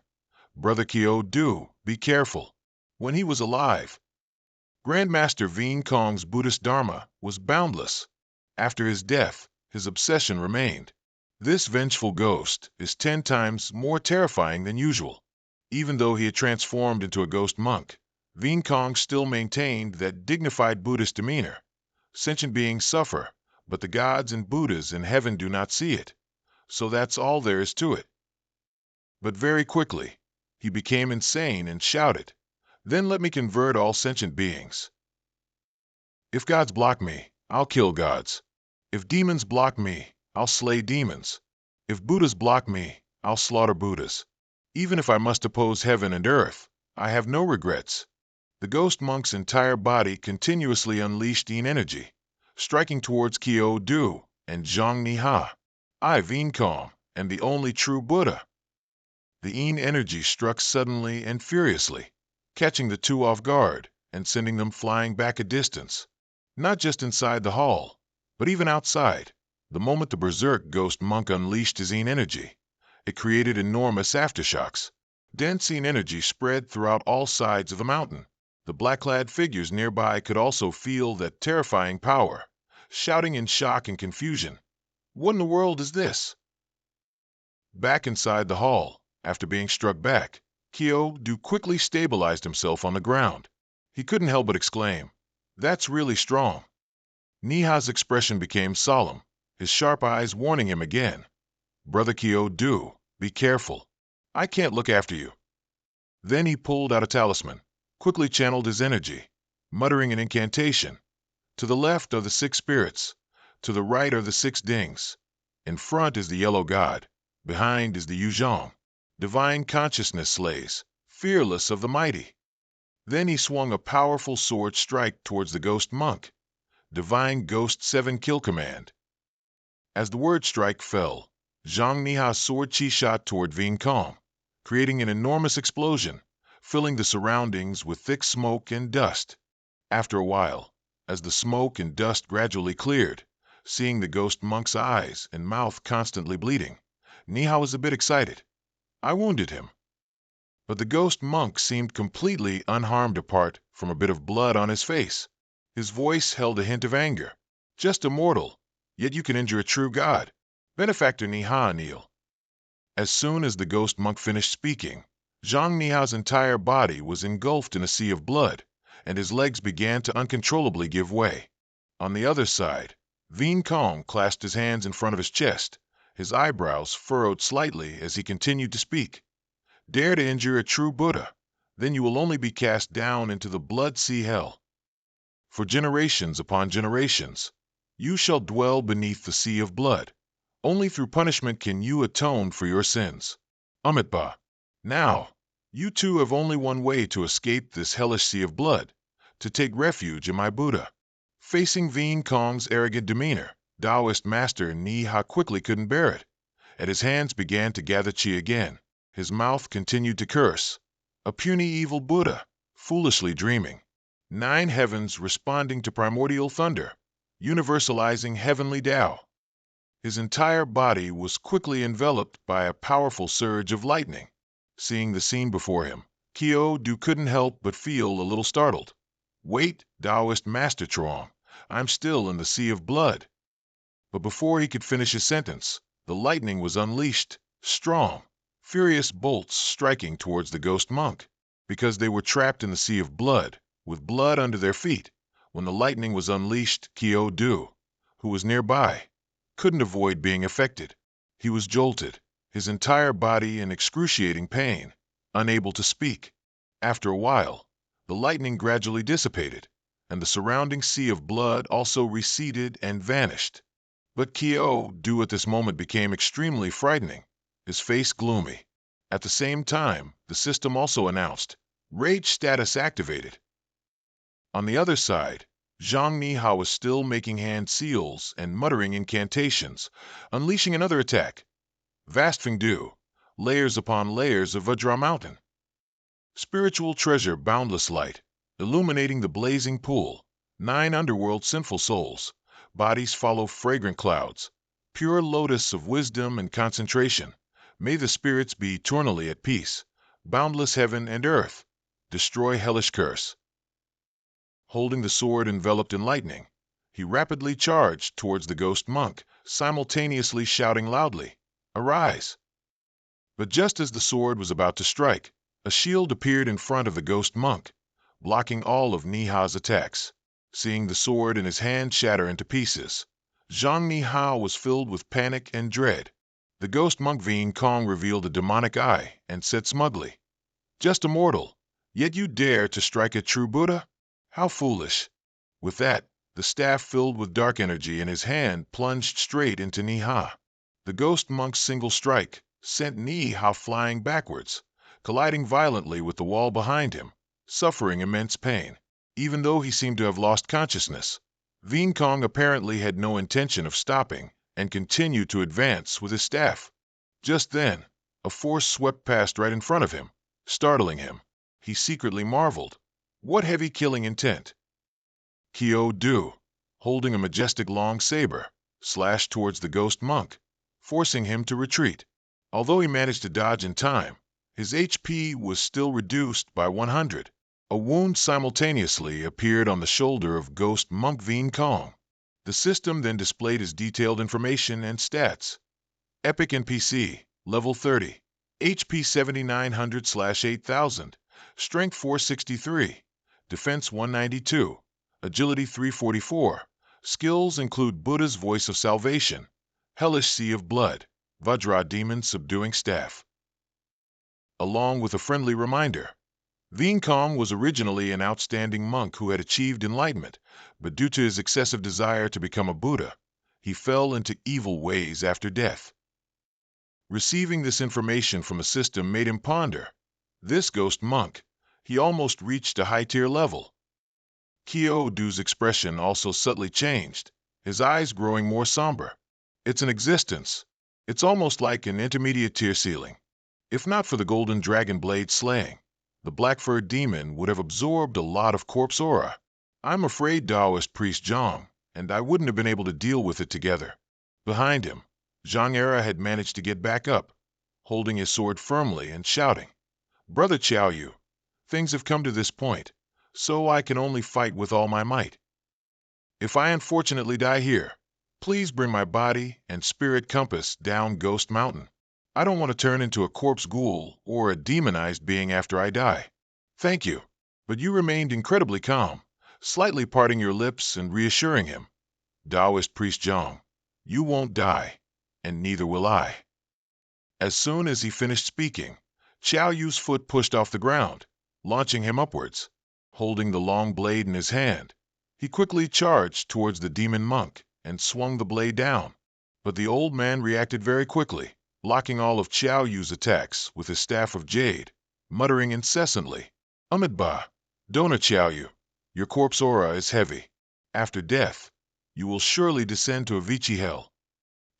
"Brother Kyo Do, be careful." When he was alive, Grandmaster Veen Kong's Buddhist Dharma was boundless. After his death, his obsession remained. This vengeful ghost is 10 times more terrifying than usual. Even though he had transformed into a ghost monk, Veen Kong still maintained that dignified Buddhist demeanor. Sentient beings suffer, but the gods and Buddhas in heaven do not see it. So that's all there is to it. But very quickly, he became insane and shouted, "Then let me convert all sentient beings. If gods block me, I'll kill gods. If demons block me, I'll slay demons. If Buddhas block me, I'll slaughter Buddhas. Even if I must oppose heaven and earth, I have no regrets." The ghost monk's entire body continuously unleashed energy, striking towards Kyo Du and Zhang Niha. "I, Veen Kong, am the only true Buddha." The energy struck suddenly and furiously, catching the two off guard and sending them flying back a distance. Not just inside the hall, but even outside. The moment the berserk ghost monk unleashed his energy, it created enormous aftershocks. Dense energy spread throughout all sides of the mountain. The black-clad figures nearby could also feel that terrifying power, shouting in shock and confusion, "What in the world is this?" Back inside the hall, after being struck back, Kyo Du quickly stabilized himself on the ground. He couldn't help but exclaim, "That's really strong." Niha's expression became solemn, his sharp eyes warning him again, "Brother Kyo Du, be careful. I can't look after you." Then he pulled out a talisman, quickly channeled his energy, muttering an incantation. To the left are the 6 spirits, to the right are the 6 dings. In front is the yellow god, behind is the Yuzhong. Divine consciousness slays, fearless of the mighty. Then he swung a powerful sword strike towards the ghost monk. Divine Ghost 7 kill command. As the word strike fell, Zhang Niha's sword chi shot toward Veen Kong, creating an enormous explosion, filling the surroundings with thick smoke and dust. After a while, as the smoke and dust gradually cleared, seeing the ghost monk's eyes and mouth constantly bleeding, Niha was a bit excited. "I wounded him." But the ghost monk seemed completely unharmed apart from a bit of blood on his face. His voice held a hint of anger. "Just a mortal, yet you can injure a true god. Benefactor Niha kneel." As soon as the ghost monk finished speaking, Zhang Niha's entire body was engulfed in a sea of blood, and his legs began to uncontrollably give way. On the other side, Veen Kong clasped his hands in front of his chest, his eyebrows furrowed slightly as he continued to speak. "Dare to injure a true Buddha, then you will only be cast down into the blood sea hell. For generations upon generations, you shall dwell beneath the sea of blood. Only through punishment can you atone for your sins. Amitba. Now, you two have only one way to escape this hellish sea of blood, to take refuge in my Buddha." Facing Veen Kong's arrogant demeanor, Taoist Master Niha quickly couldn't bear it, and his hands began to gather chi again. His mouth continued to curse, "A puny evil Buddha, foolishly dreaming. 9 heavens responding to primordial thunder, universalizing heavenly Tao." His entire body was quickly enveloped by a powerful surge of lightning. Seeing the scene before him, Kyo Du couldn't help but feel a little startled. "Wait, Taoist Master Truong, I'm still in the sea of blood." But before he could finish his sentence, the lightning was unleashed, strong, furious bolts striking towards the ghost monk. Because they were trapped in the sea of blood, with blood under their feet, when the lightning was unleashed, Kyo Du, who was nearby, couldn't avoid being affected. He was jolted, his entire body in excruciating pain, unable to speak. After a while, the lightning gradually dissipated, and the surrounding sea of blood also receded and vanished. But Kyo Du at this moment became extremely frightening, his face gloomy. At the same time, the system also announced, Rage status activated. On the other side, Zhang Nihao was still making hand seals and muttering incantations, unleashing another attack. Vast Fengdu, layers upon layers of Vajra Mountain. Spiritual treasure, boundless light, illuminating the blazing pool. 9 underworld sinful souls, bodies follow fragrant clouds. Pure lotus of wisdom and concentration. May the spirits be eternally at peace. Boundless heaven and earth. Destroy hellish curse. Holding the sword enveloped in lightning, he rapidly charged towards the ghost monk, simultaneously shouting loudly, "Arise!" But just as the sword was about to strike, a shield appeared in front of the ghost monk, blocking all of Niha's attacks. Seeing the sword in his hand shatter into pieces, Zhang Nihao was filled with panic and dread. The ghost monk Vien Kong revealed a demonic eye and said smugly, "Just a mortal, yet you dare to strike a true Buddha? How foolish!" With that, the staff filled with dark energy in his hand plunged straight into Niha. The ghost monk's single strike sent Niha flying backwards, colliding violently with the wall behind him, suffering immense pain. Even though he seemed to have lost consciousness, Vien Kong apparently had no intention of stopping and continued to advance with his staff. Just then, a force swept past right in front of him, startling him. He secretly marveled. What heavy killing intent! Kyo Du, holding a majestic long saber, slashed towards the ghost monk, forcing him to retreat. Although he managed to dodge in time, his HP was still reduced by 100. A wound simultaneously appeared on the shoulder of ghost monk Vien Kong. The system then displayed his detailed information and stats. Epic NPC, level 30, HP 7900/8000, Strength 463, Defense 192, Agility 344. Skills include Buddha's Voice of Salvation, Hellish Sea of Blood, Vajra Demon Subduing Staff. Along with a friendly reminder, Vien Kong was originally an outstanding monk who had achieved enlightenment, but due to his excessive desire to become a Buddha, he fell into evil ways after death. Receiving this information from a system made him ponder. This ghost monk, he almost reached a high-tier level. Kyo Du's expression also subtly changed, his eyes growing more somber. It's an existence. It's almost like an intermediate tier ceiling. If not for the golden dragon blade slaying, the black-furred demon would have absorbed a lot of corpse aura. I'm afraid Taoist priest Zhang and I wouldn't have been able to deal with it together. Behind him, Zhang Era had managed to get back up, holding his sword firmly and shouting, "Brother Xiao Yu, things have come to this point, so I can only fight with all my might. If I unfortunately die here, please bring my body and spirit compass down Ghost Mountain. I don't want to turn into a corpse ghoul or a demonized being after I die. Thank you." But you remained incredibly calm, slightly parting your lips and reassuring him. Taoist priest Zhang, you won't die, and neither will I. As soon as he finished speaking, Xiao Yu's foot pushed off the ground, launching him upwards. Holding the long blade in his hand, he quickly charged towards the demon monk and swung the blade down. But the old man reacted very quickly, blocking all of Xiao Yu's attacks with his staff of jade, muttering incessantly, "Amidba, Dona Xiao Yu, your corpse aura is heavy. After death, you will surely descend to a Vichy hell."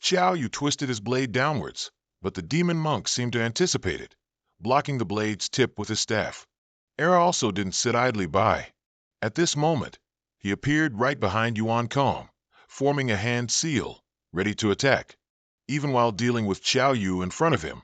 Xiao Yu twisted his blade downwards, but the demon monk seemed to anticipate it, blocking the blade's tip with his staff. Era also didn't sit idly by. At this moment, he appeared right behind Yuan Kong, forming a hand seal, ready to attack. Even while dealing with Xiao Yu in front of him,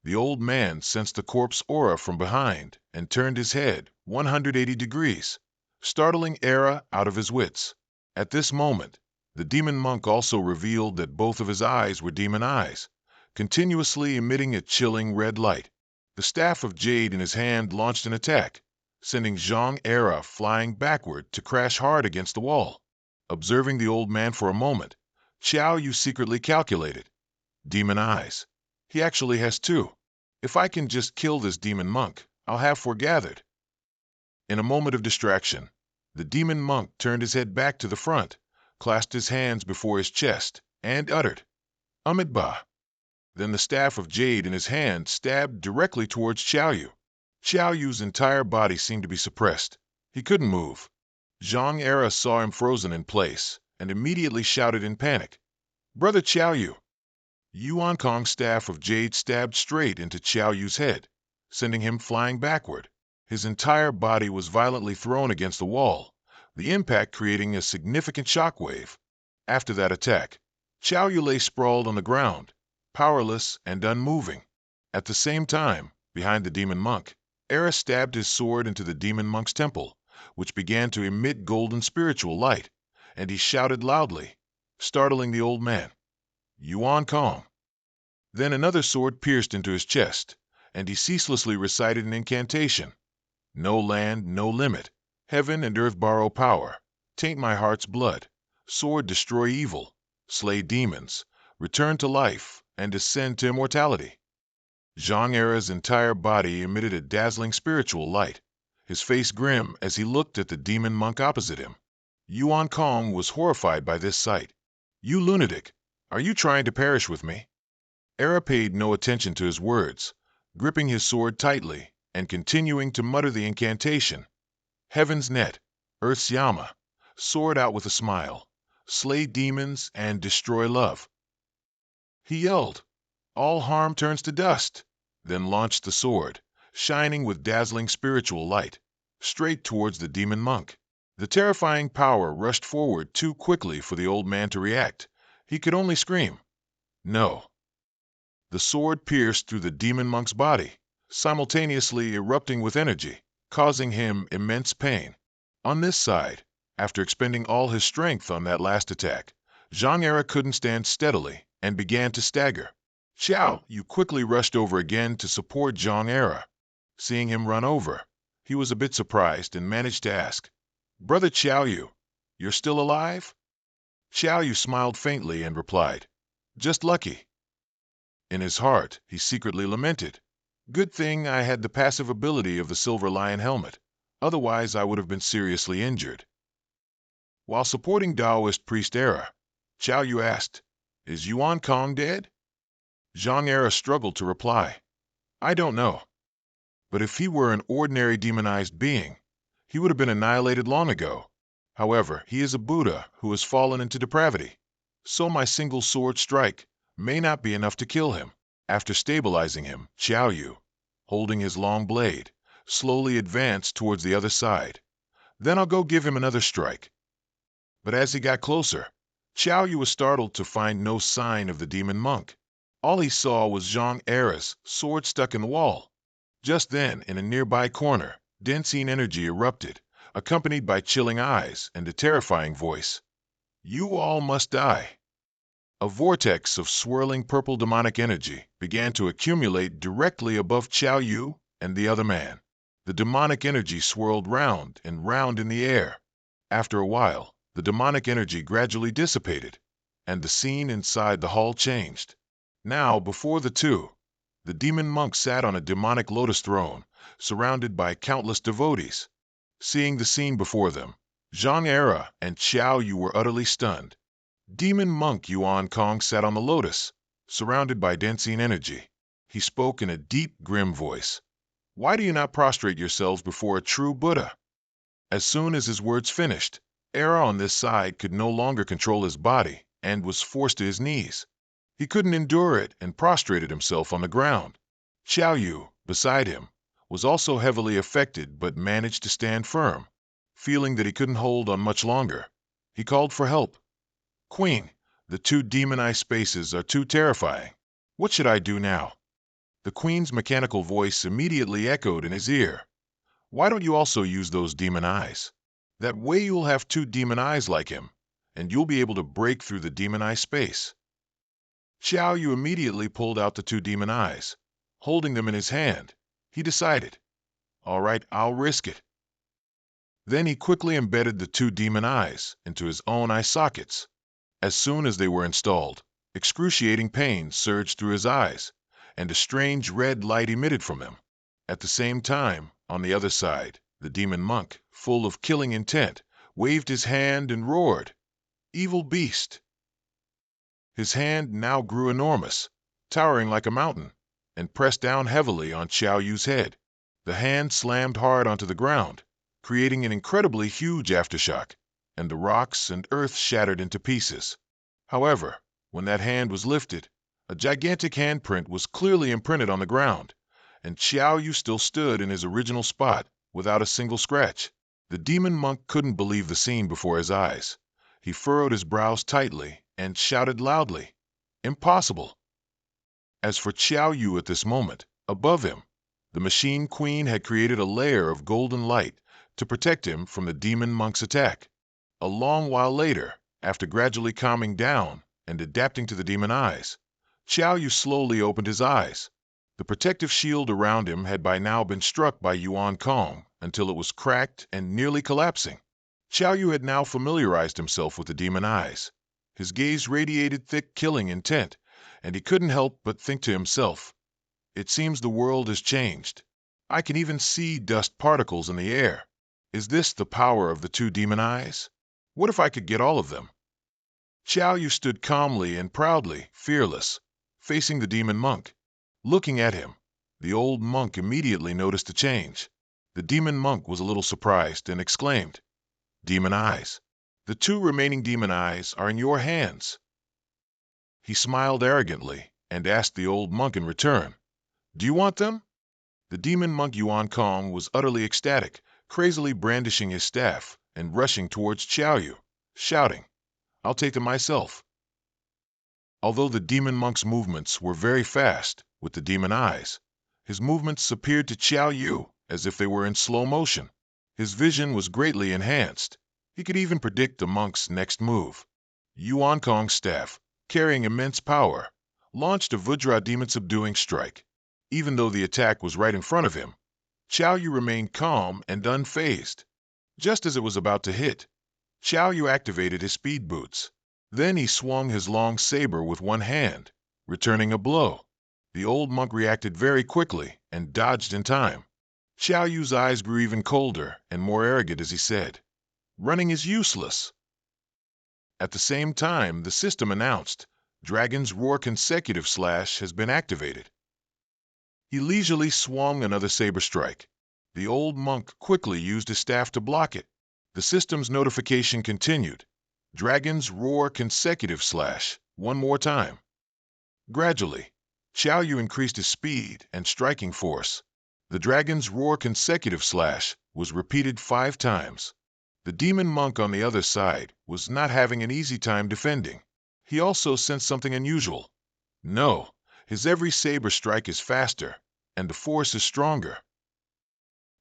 the old man sensed the corpse aura from behind and turned his head 180 degrees, startling Era out of his wits. At this moment, the demon monk also revealed that both of his eyes were demon eyes, continuously emitting a chilling red light. The staff of jade in his hand launched an attack, sending Zhang Era flying backward to crash hard against the wall. Observing the old man for a moment, Xiao Yu secretly calculated. Demon eyes. He actually has 2. If I can just kill this demon monk, I'll have foregathered. In a moment of distraction, the demon monk turned his head back to the front, clasped his hands before his chest, and uttered, "Amidba." Then the staff of jade in his hand stabbed directly towards Xiao Yu. Xiao Yu's entire body seemed to be suppressed. He couldn't move. Zhang Era saw him frozen in place and immediately shouted in panic, "Brother Xiao Yu!" Yuan Kong's staff of jade stabbed straight into Xiao Yu's head, sending him flying backward. His entire body was violently thrown against the wall, the impact creating a significant shockwave. After that attack, Xiao Yu lay sprawled on the ground, powerless and unmoving. At the same time, behind the demon monk, Era stabbed his sword into the demon monk's temple, which began to emit golden spiritual light, and he shouted loudly, startling the old man, "Yuan Kong!" Then another sword pierced into his chest, and he ceaselessly recited an incantation. "No land, no limit. Heaven and earth borrow power. Taint my heart's blood. Sword destroy evil. Slay demons. Return to life, and ascend to immortality." Zhang Era's entire body emitted a dazzling spiritual light, his face grim as he looked at the demon monk opposite him. Yuan Kong was horrified by this sight. "You lunatic! Are you trying to perish with me?" Era paid no attention to his words, gripping his sword tightly and continuing to mutter the incantation. "Heaven's net, earth's yama, sword out with a smile, slay demons and destroy love." He yelled, "All harm turns to dust," then launched the sword, shining with dazzling spiritual light, straight towards the demon monk. The terrifying power rushed forward too quickly for the old man to react. He could only scream, "No!" The sword pierced through the demon monk's body, simultaneously erupting with energy, causing him immense pain. On this side, after expending all his strength on that last attack, Zhang Era couldn't stand steadily and began to stagger. Xiao Yu quickly rushed over again to support Zhang Era. Seeing him run over, he was a bit surprised and managed to ask, "Brother Xiao Yu, you're still alive?" Xiao Yu smiled faintly and replied, "Just lucky." In his heart, he secretly lamented, "Good thing I had the passive ability of the Silver Lion helmet, otherwise I would have been seriously injured." While supporting Taoist priest Era, Xiao Yu asked, "Is Yuan Kong dead?" Zhang Era struggled to reply, "I don't know. But if he were an ordinary demonized being, he would have been annihilated long ago. However, he is a Buddha who has fallen into depravity, so my single sword strike may not be enough to kill him." After stabilizing him, Xiao Yu, holding his long blade, slowly advanced towards the other side. "Then I'll go give him another strike." But as he got closer, Xiao Yu was startled to find no sign of the demon monk. All he saw was Zhang Era's sword stuck in the wall. Just then, in a nearby corner, Densine energy erupted, accompanied by chilling eyes and a terrifying voice. "You all must die." A vortex of swirling purple demonic energy began to accumulate directly above Xiao Yu and the other man. The demonic energy swirled round and round in the air. After a while, the demonic energy gradually dissipated, and the scene inside the hall changed. Now, before the two, the demon monk sat on a demonic lotus throne, surrounded by countless devotees. Seeing the scene before them, Zhang Era and Xiao Yu were utterly stunned. Demon monk Yuan Kong sat on the lotus, surrounded by Densine energy. He spoke in a deep, grim voice. "Why do you not prostrate yourselves before a true Buddha?" As soon as his words finished, Era on this side could no longer control his body and was forced to his knees. He couldn't endure it and prostrated himself on the ground. Xiao Yu, beside him, was also heavily affected but managed to stand firm. Feeling that he couldn't hold on much longer, he called for help. "Queen, the two demonized spaces are too terrifying. What should I do now?" The queen's mechanical voice immediately echoed in his ear. "Why don't you also use those demon eyes? That way you'll have two demon eyes like him, and you'll be able to break through the demonized space." Xiao Yu immediately pulled out the two demon eyes. Holding them in his hand, he decided, "All right, I'll risk it." Then he quickly embedded the two demon eyes into his own eye sockets. As soon as they were installed, excruciating pain surged through his eyes, and a strange red light emitted from them. At the same time, on the other side, the demon monk, full of killing intent, waved his hand and roared, "Evil beast!" His hand now grew enormous, towering like a mountain, and pressed down heavily on Xiao Yu's head. The hand slammed hard onto the ground, creating an incredibly huge aftershock, and the rocks and earth shattered into pieces. However, when that hand was lifted, a gigantic handprint was clearly imprinted on the ground, and Xiao Yu still stood in his original spot without a single scratch. The demon monk couldn't believe the scene before his eyes. He furrowed his brows tightly and shouted loudly, "Impossible!" As for Xiao Yu at this moment, above him, the Machine Queen had created a layer of golden light to protect him from the demon monk's attack. A long while later, after gradually calming down and adapting to the demon eyes, Xiao Yu slowly opened his eyes. The protective shield around him had by now been struck by Yuan Kong until it was cracked and nearly collapsing. Xiao Yu had now familiarized himself with the demon eyes. His gaze radiated thick, killing intent, and he couldn't help but think to himself, "It seems the world has changed. I can even see dust particles in the air. Is this the power of the two demon eyes? What if I could get all of them?" Xiao Yu stood calmly and proudly, fearless, facing the demon monk. Looking at him, the old monk immediately noticed a change. The demon monk was a little surprised and exclaimed, "Demon eyes. The two remaining demon eyes are in your hands." He smiled arrogantly and asked the old monk in return, "Do you want them?" The demon monk Yuan Kong was utterly ecstatic, crazily brandishing his staff and rushing towards Xiao Yu, shouting, "I'll take them myself." Although the demon monk's movements were very fast with the demon eyes, his movements appeared to Xiao Yu as if they were in slow motion. His vision was greatly enhanced. He could even predict the monk's next move. Yuan Kong's staff, carrying immense power, launched a Vajra demon-subduing strike. Even though the attack was right in front of him, Xiao Yu remained calm and unfazed. Just as it was about to hit, Xiao Yu activated his speed boots. Then he swung his long saber with one hand, returning a blow. The old monk reacted very quickly and dodged in time. Xiao Yu's eyes grew even colder and more arrogant as he said, "Running is useless." At the same time, the system announced, "Dragon's Roar Consecutive Slash has been activated." He leisurely swung another saber strike. The old monk quickly used his staff to block it. The system's notification continued, "Dragon's Roar Consecutive Slash, one more time." Gradually, Xiao Yu increased his speed and striking force. The Dragon's Roar Consecutive Slash was repeated 5 times. The demon monk on the other side was not having an easy time defending. He also sensed something unusual. No, his every saber strike is faster, and the force is stronger.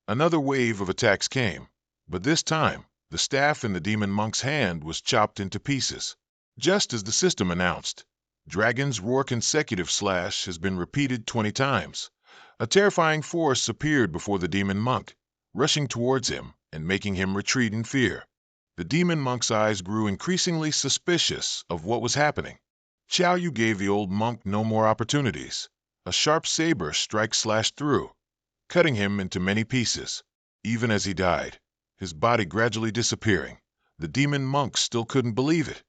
Another wave of attacks came, but this time, the staff in the demon monk's hand was chopped into pieces. Just as the system announced, "Dragon's Roar Consecutive Slash has been repeated 20 times. A terrifying force appeared before the demon monk, rushing towards him and making him retreat in fear. The demon monk's eyes grew increasingly suspicious of what was happening. Xiao Yu gave the old monk no more opportunities. A sharp saber strike slashed through, cutting him into many pieces. Even as he died, his body gradually disappearing, the demon monk still couldn't believe it.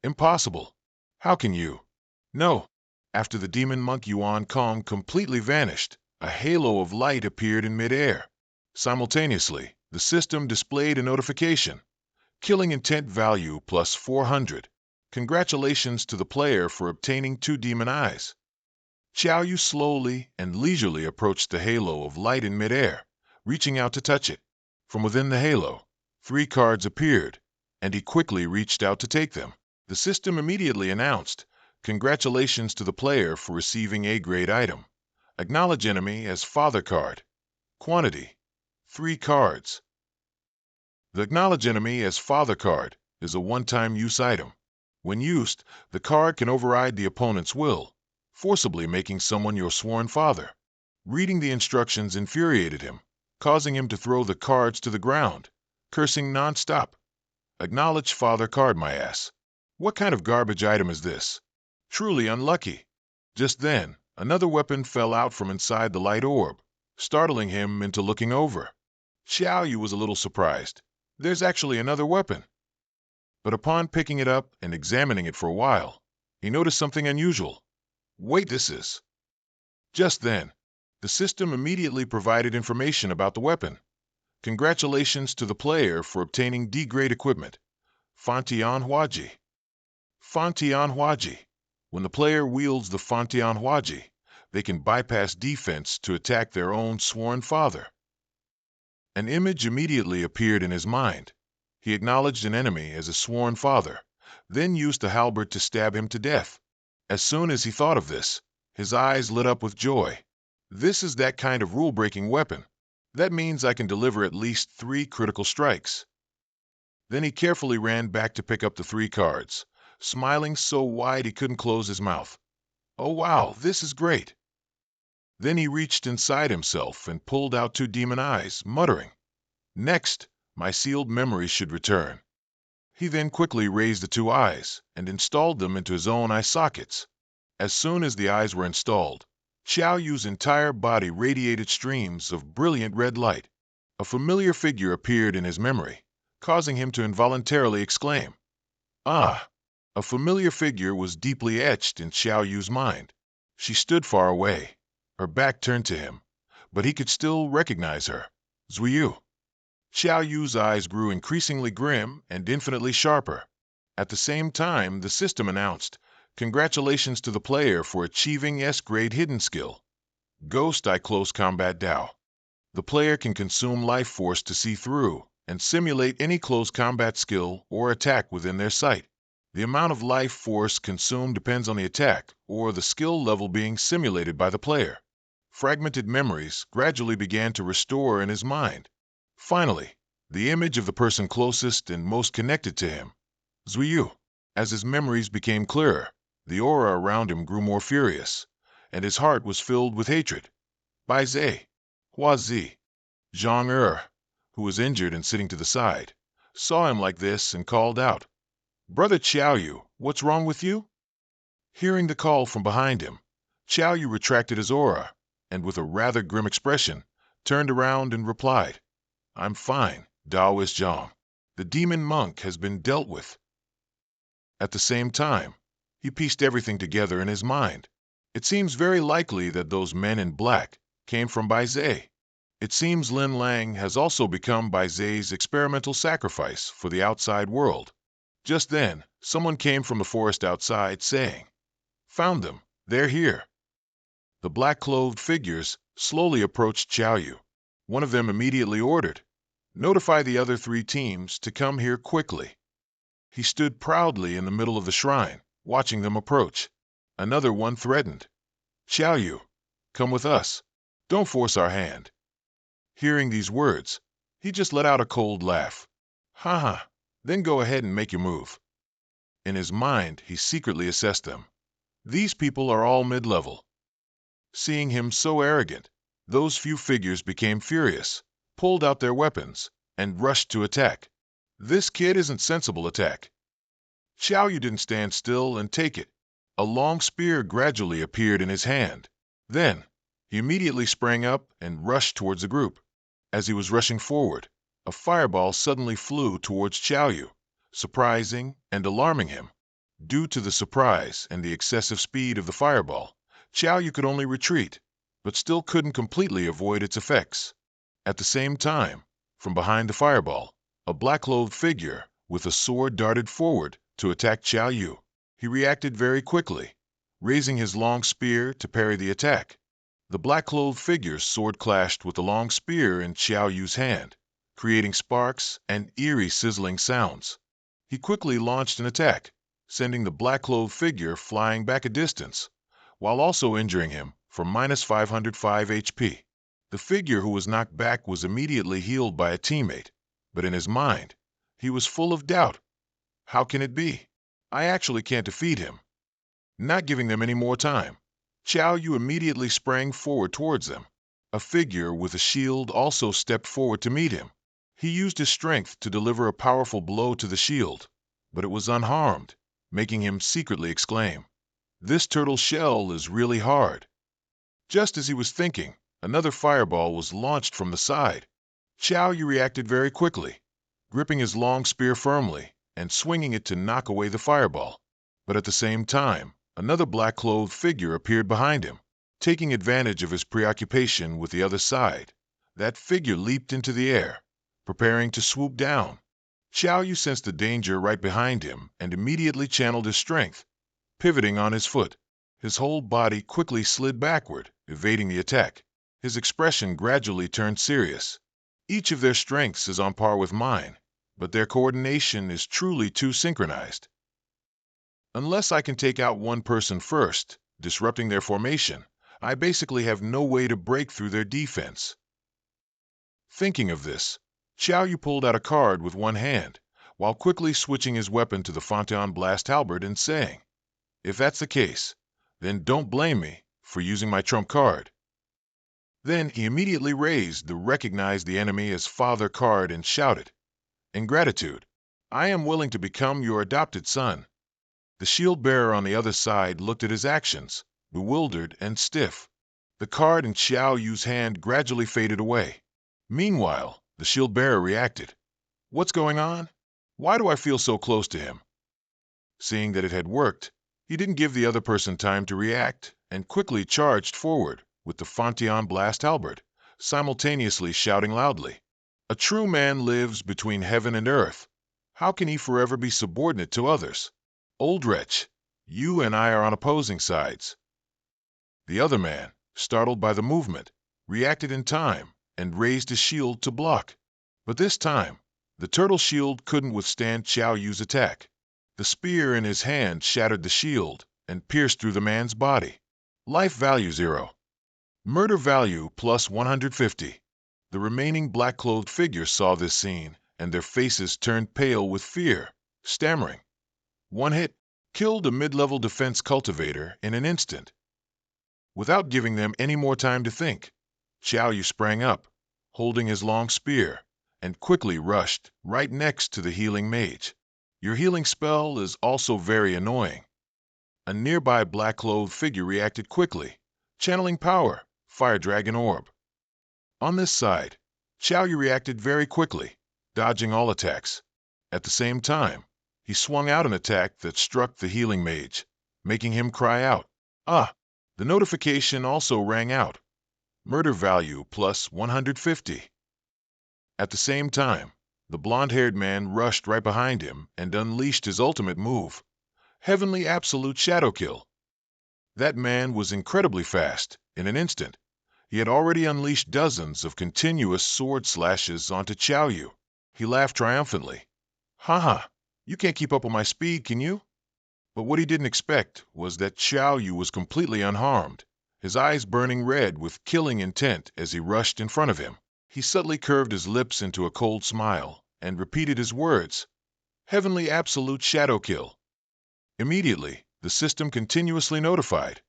"Impossible! How can you?" "No." After the demon monk Yuan Kong completely vanished, a halo of light appeared in midair. Simultaneously, the system displayed a notification. "Killing intent value plus 400. Congratulations to the player for obtaining 2 demon eyes." Xiao Yu slowly and leisurely approached the halo of light in midair, reaching out to touch it. From within the halo, 3 cards appeared, and he quickly reached out to take them. The system immediately announced, "Congratulations to the player for receiving A-grade item. Acknowledge enemy as Father card. Quantity, 3 cards." The Acknowledge enemy as Father card is a one-time use item. When used, the card can override the opponent's will, forcibly making someone your sworn father. Reading the instructions infuriated him, causing him to throw the cards to the ground, cursing non-stop. "Acknowledge Father card, my ass. What kind of garbage item is this? Truly unlucky." Just then, another weapon fell out from inside the light orb, startling him into looking over. Xiao Yu was a little surprised. There's actually another weapon. But upon picking it up and examining it for a while, he noticed something unusual. Wait, this is... Just then, The system immediately provided information about the weapon. Congratulations to the player for obtaining D-grade equipment. Fantian Huaji. Fantian Huaji. When the player wields the Fantian Huaji, they can bypass defense to attack their own sworn father. An image immediately appeared in his mind. He acknowledged an enemy as a sworn father, then used the halberd to stab him to death. As soon as he thought of this, his eyes lit up with joy. This is that kind of rule-breaking weapon. That means I can deliver at least 3 critical strikes. Then he carefully ran back to pick up the 3 cards, smiling so wide he couldn't close his mouth. Oh wow, this is great. Then he reached inside himself and pulled out 2 demon eyes, muttering, "Next, my sealed memories should return." He then quickly raised the 2 eyes and installed them into his own eye sockets. As soon as the eyes were installed, Xiao Yu's entire body radiated streams of brilliant red light. A familiar figure appeared in his memory, causing him to involuntarily exclaim, "Ah!" A familiar figure was deeply etched in Xiao Yu's mind. She stood far away, her back turned to him, but he could still recognize her. Zuiyu. Xiao Yu's eyes grew increasingly grim and infinitely sharper. At the same time, the system announced, "Congratulations to the player for achieving S-grade hidden skill. Ghost Eye Close Combat Dao." The player can consume life force to see through and simulate any close combat skill or attack within their sight. The amount of life force consumed depends on the attack or the skill level being simulated by the player. Fragmented memories gradually began to restore in his mind. Finally, the image of the person closest and most connected to him, Zuiyu. As his memories became clearer, the aura around him grew more furious, and his heart was filled with hatred. Bai Zhe, Hua Zi, Zhang who was injured and sitting to the side, saw him like this and called out, "Brother Xiaoyu, what's wrong with you?" Hearing the call from behind him, Xiaoyu retracted his aura, and with a rather grim expression, turned around and replied, "I'm fine, Taoist Zhang. The demon monk has been dealt with." At the same time, he pieced everything together in his mind. It seems very likely that those men in black came from Bai Zhe. It seems Lin Lang has also become Bai Zhe's experimental sacrifice for the outside world. Just then, someone came from the forest outside saying, "Found them, they're here." The black-clothed figures slowly approached Xiaoyu. One of them immediately ordered, "Notify the other 3 teams to come here quickly." He stood proudly in the middle of the shrine, watching them approach. Another one threatened, "Xiaoyu, come with us. Don't force our hand." Hearing these words, he just let out a cold laugh. "Ha ha, then go ahead and make your move." In his mind, he secretly assessed them. These people are all mid-level. Seeing him so arrogant, those few figures became furious, pulled out their weapons, and rushed to attack. This kid isn't sensible attack. Xiaoyu didn't stand still and take it. A long spear gradually appeared in his hand. Then, he immediately sprang up and rushed towards the group. As he was rushing forward, a fireball suddenly flew towards Xiaoyu, surprising and alarming him. Due to the surprise and the excessive speed of the fireball, Xiaoyu could only retreat, but still couldn't completely avoid its effects. At the same time, from behind the fireball, a black-clothed figure with a sword darted forward to attack Xiaoyu. He reacted very quickly, raising his long spear to parry the attack. The black-clothed figure's sword clashed with the long spear in Xiaoyu's hand, creating sparks and eerie sizzling sounds. He quickly launched an attack, sending the black-clothed figure flying back a distance, while also injuring him for -505 HP. The figure who was knocked back was immediately healed by a teammate, but in his mind, he was full of doubt. How can it be? I actually can't defeat him. Not giving them any more time, Xiaoyu immediately sprang forward towards them. A figure with a shield also stepped forward to meet him. He used his strength to deliver a powerful blow to the shield, but it was unharmed, making him secretly exclaim, "This turtle shell is really hard." Just as he was thinking, another fireball was launched from the side. Xiaoyu reacted very quickly, gripping his long spear firmly and swinging it to knock away the fireball. But at the same time, another black-clothed figure appeared behind him, Taking advantage of his preoccupation with the other side, that figure leaped into the air, preparing to swoop down. Xiao Yu sensed the danger right behind him and immediately channeled his strength, pivoting on his foot. His whole body quickly slid backward, evading the attack. His expression gradually turned serious. Each of their strengths is on par with mine, but their coordination is truly too synchronized. Unless I can take out one person first, disrupting their formation, I basically have no way to break through their defense. Thinking of this, Xiao Yu pulled out a card with one hand, while quickly switching his weapon to the Fontaine Blast Halberd and saying, "If that's the case, then don't blame me for using my trump card." Then he immediately raised the Recognize the Enemy as Father card and shouted, "In gratitude, I am willing to become your adopted son." The shield bearer on the other side looked at his actions, bewildered and stiff. The card in Xiao Yu's hand gradually faded away. Meanwhile, the shield bearer reacted. "What's going on? Why do I feel so close to him?" Seeing that it had worked, he didn't give the other person time to react and quickly charged forward with the Fontaine Blast Halberd, simultaneously shouting loudly, "A true man lives between heaven and earth. How can he forever be subordinate to others? Old wretch, you and I are on opposing sides." The other man, startled by the movement, reacted in time and raised his shield to block. But this time, the turtle shield couldn't withstand Xiao Yu's attack. The spear in his hand shattered the shield and pierced through the man's body. Life value 0. Murder value plus 150. The remaining black-clothed figures saw this scene, and their faces turned pale with fear, stammering. One hit killed a mid-level defense cultivator in an instant. Without giving them any more time to think, Xiao Yu sprang up, holding his long spear, and quickly rushed right next to the healing mage. "Your healing spell is also very annoying." A nearby black-clothed figure reacted quickly, channeling power, Fire Dragon Orb. On this side, Xiao Yu reacted very quickly, dodging all attacks. At the same time, he swung out an attack that struck the healing mage, making him cry out, "Ah!" The notification also rang out. Murder value plus 150. At the same time, the blonde-haired man rushed right behind him and unleashed his ultimate move, Heavenly Absolute Shadow Kill. That man was incredibly fast. In an instant, he had already unleashed dozens of continuous sword slashes onto Xiao Yu. He laughed triumphantly. "Haha, you can't keep up with my speed, can you?" But what he didn't expect was that Xiao Yu was completely unharmed, his eyes burning red with killing intent as he rushed in front of him. He subtly curved his lips into a cold smile and repeated his words, "Heavenly Absolute Shadow Kill." Immediately, the system continuously notified,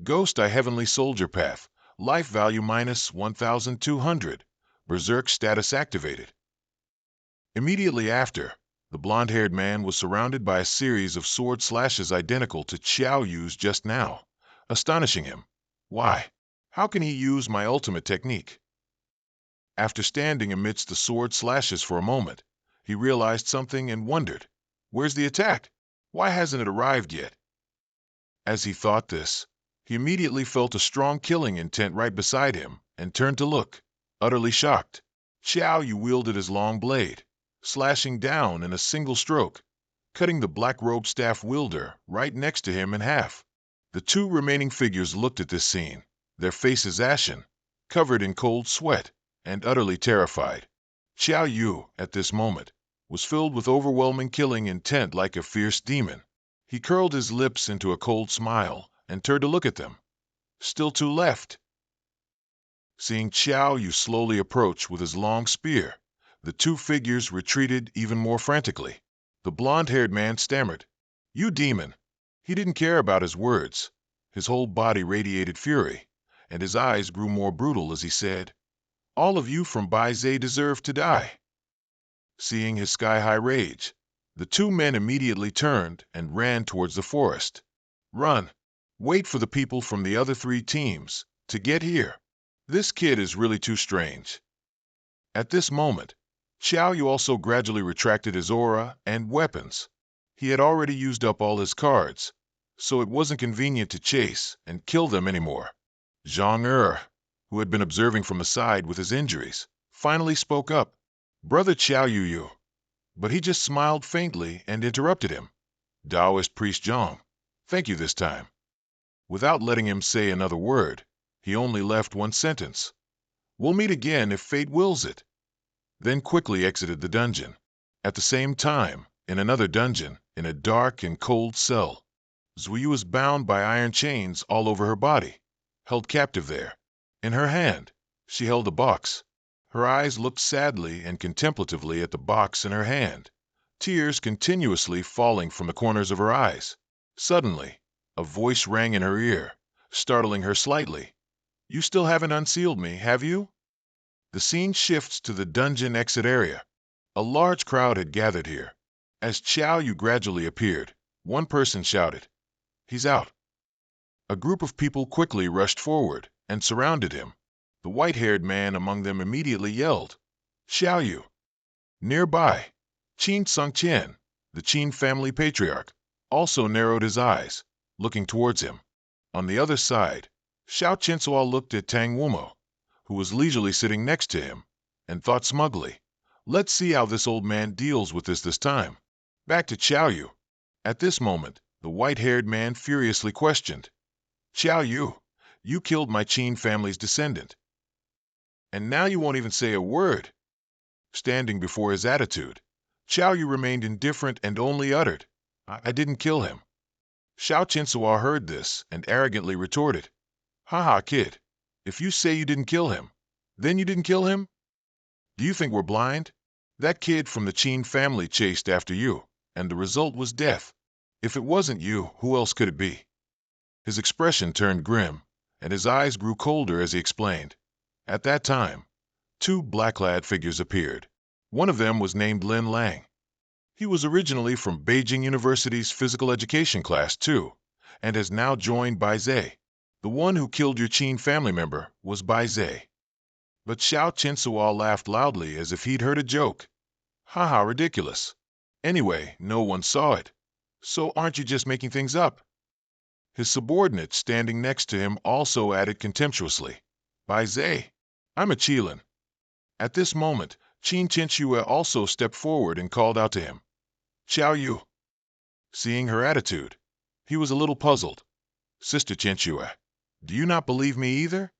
"Ghost Eye Heavenly Soldier Path, life value minus 1,200, Berserk status activated." Immediately after, the blonde-haired man was surrounded by a series of sword slashes identical to Xiao Yu's just now, astonishing him. Why, how can he use my ultimate technique? After standing amidst the sword slashes for a moment, he realized something and wondered, "Where's the attack? Why hasn't it arrived yet?" As he thought this, he immediately felt a strong killing intent right beside him and turned to look, utterly shocked. Xiao Yu wielded his long blade, slashing down in a single stroke, cutting the black-robed staff wielder right next to him in half. The two remaining figures looked at this scene, their faces ashen, covered in cold sweat, and utterly terrified. Xiao Yu, at this moment, was filled with overwhelming killing intent like a fierce demon. He curled his lips into a cold smile and turned to look at them. Still two left. Seeing Xiao Yu slowly approach with his long spear, the two figures retreated even more frantically. The blonde-haired man stammered, "You demon!" He didn't care about his words. His whole body radiated fury, and his eyes grew more brutal as he said, "All of you from Baize deserve to die." Seeing his sky-high rage, the two men immediately turned and ran towards the forest. "Run! Wait for the people from the other three teams to get here. This kid is really too strange." At this moment, Xiao Yu also gradually retracted his aura and weapons. He had already used up all his cards, so it wasn't convenient to chase and kill them anymore. Zhang Er, who had been observing from the side with his injuries, finally spoke up. Brother Qiao Yu. But he just smiled faintly and interrupted him. Taoist priest Zhang, thank you this time. Without letting him say another word, he only left one sentence. We'll meet again if fate wills it. Then quickly exited the dungeon. At the same time, in another dungeon, in a dark and cold cell, Zui was bound by iron chains all over her body, held captive there. In her hand, she held a box. Her eyes looked sadly and contemplatively at the box in her hand, tears continuously falling from the corners of her eyes. Suddenly, a voice rang in her ear, startling her slightly. You still haven't unsealed me, have you? The scene shifts to the dungeon exit area. A large crowd had gathered here. As Qiao Yu gradually appeared, one person shouted, He's out. A group of people quickly rushed forward and surrounded him. The white-haired man among them immediately yelled, Xiao Yu. Nearby, Qin Songqian, the Qin family patriarch, also narrowed his eyes, looking towards him. On the other side, Xiao Qinsua looked at Tang Wumo, who was leisurely sitting next to him, and thought smugly, let's see how this old man deals with this time. Back to Qiao Yu. At this moment, the white-haired man furiously questioned, Qiao Yu, you killed my Qin family's descendant. And now you won't even say a word. Standing before his attitude, Qiao Yu remained indifferent and only uttered, I didn't kill him. Xiao Qinsua heard this and arrogantly retorted, Ha, kid, if you say you didn't kill him, then you didn't kill him? Do you think we're blind? That kid from the Qin family chased after you, and the result was death. If it wasn't you, who else could it be? His expression turned grim, and his eyes grew colder as he explained. At that time, two black-clad figures appeared. One of them was named Lin Lang. He was originally from Beijing University's physical education class too, and has now joined Bai Zhe. The one who killed your Qin family member was Bai Zhe. But Xiao Qinsua laughed loudly as if he'd heard a joke. Haha, ridiculous. Anyway, no one saw it. So aren't you just making things up? His subordinate standing next to him also added contemptuously, Bai Zhe, I'm a Qilin. At this moment, Qin Qinsue also stepped forward and called out to him, Qiao Yu. Seeing her attitude, he was a little puzzled. Sister Qinsue, do you not believe me either?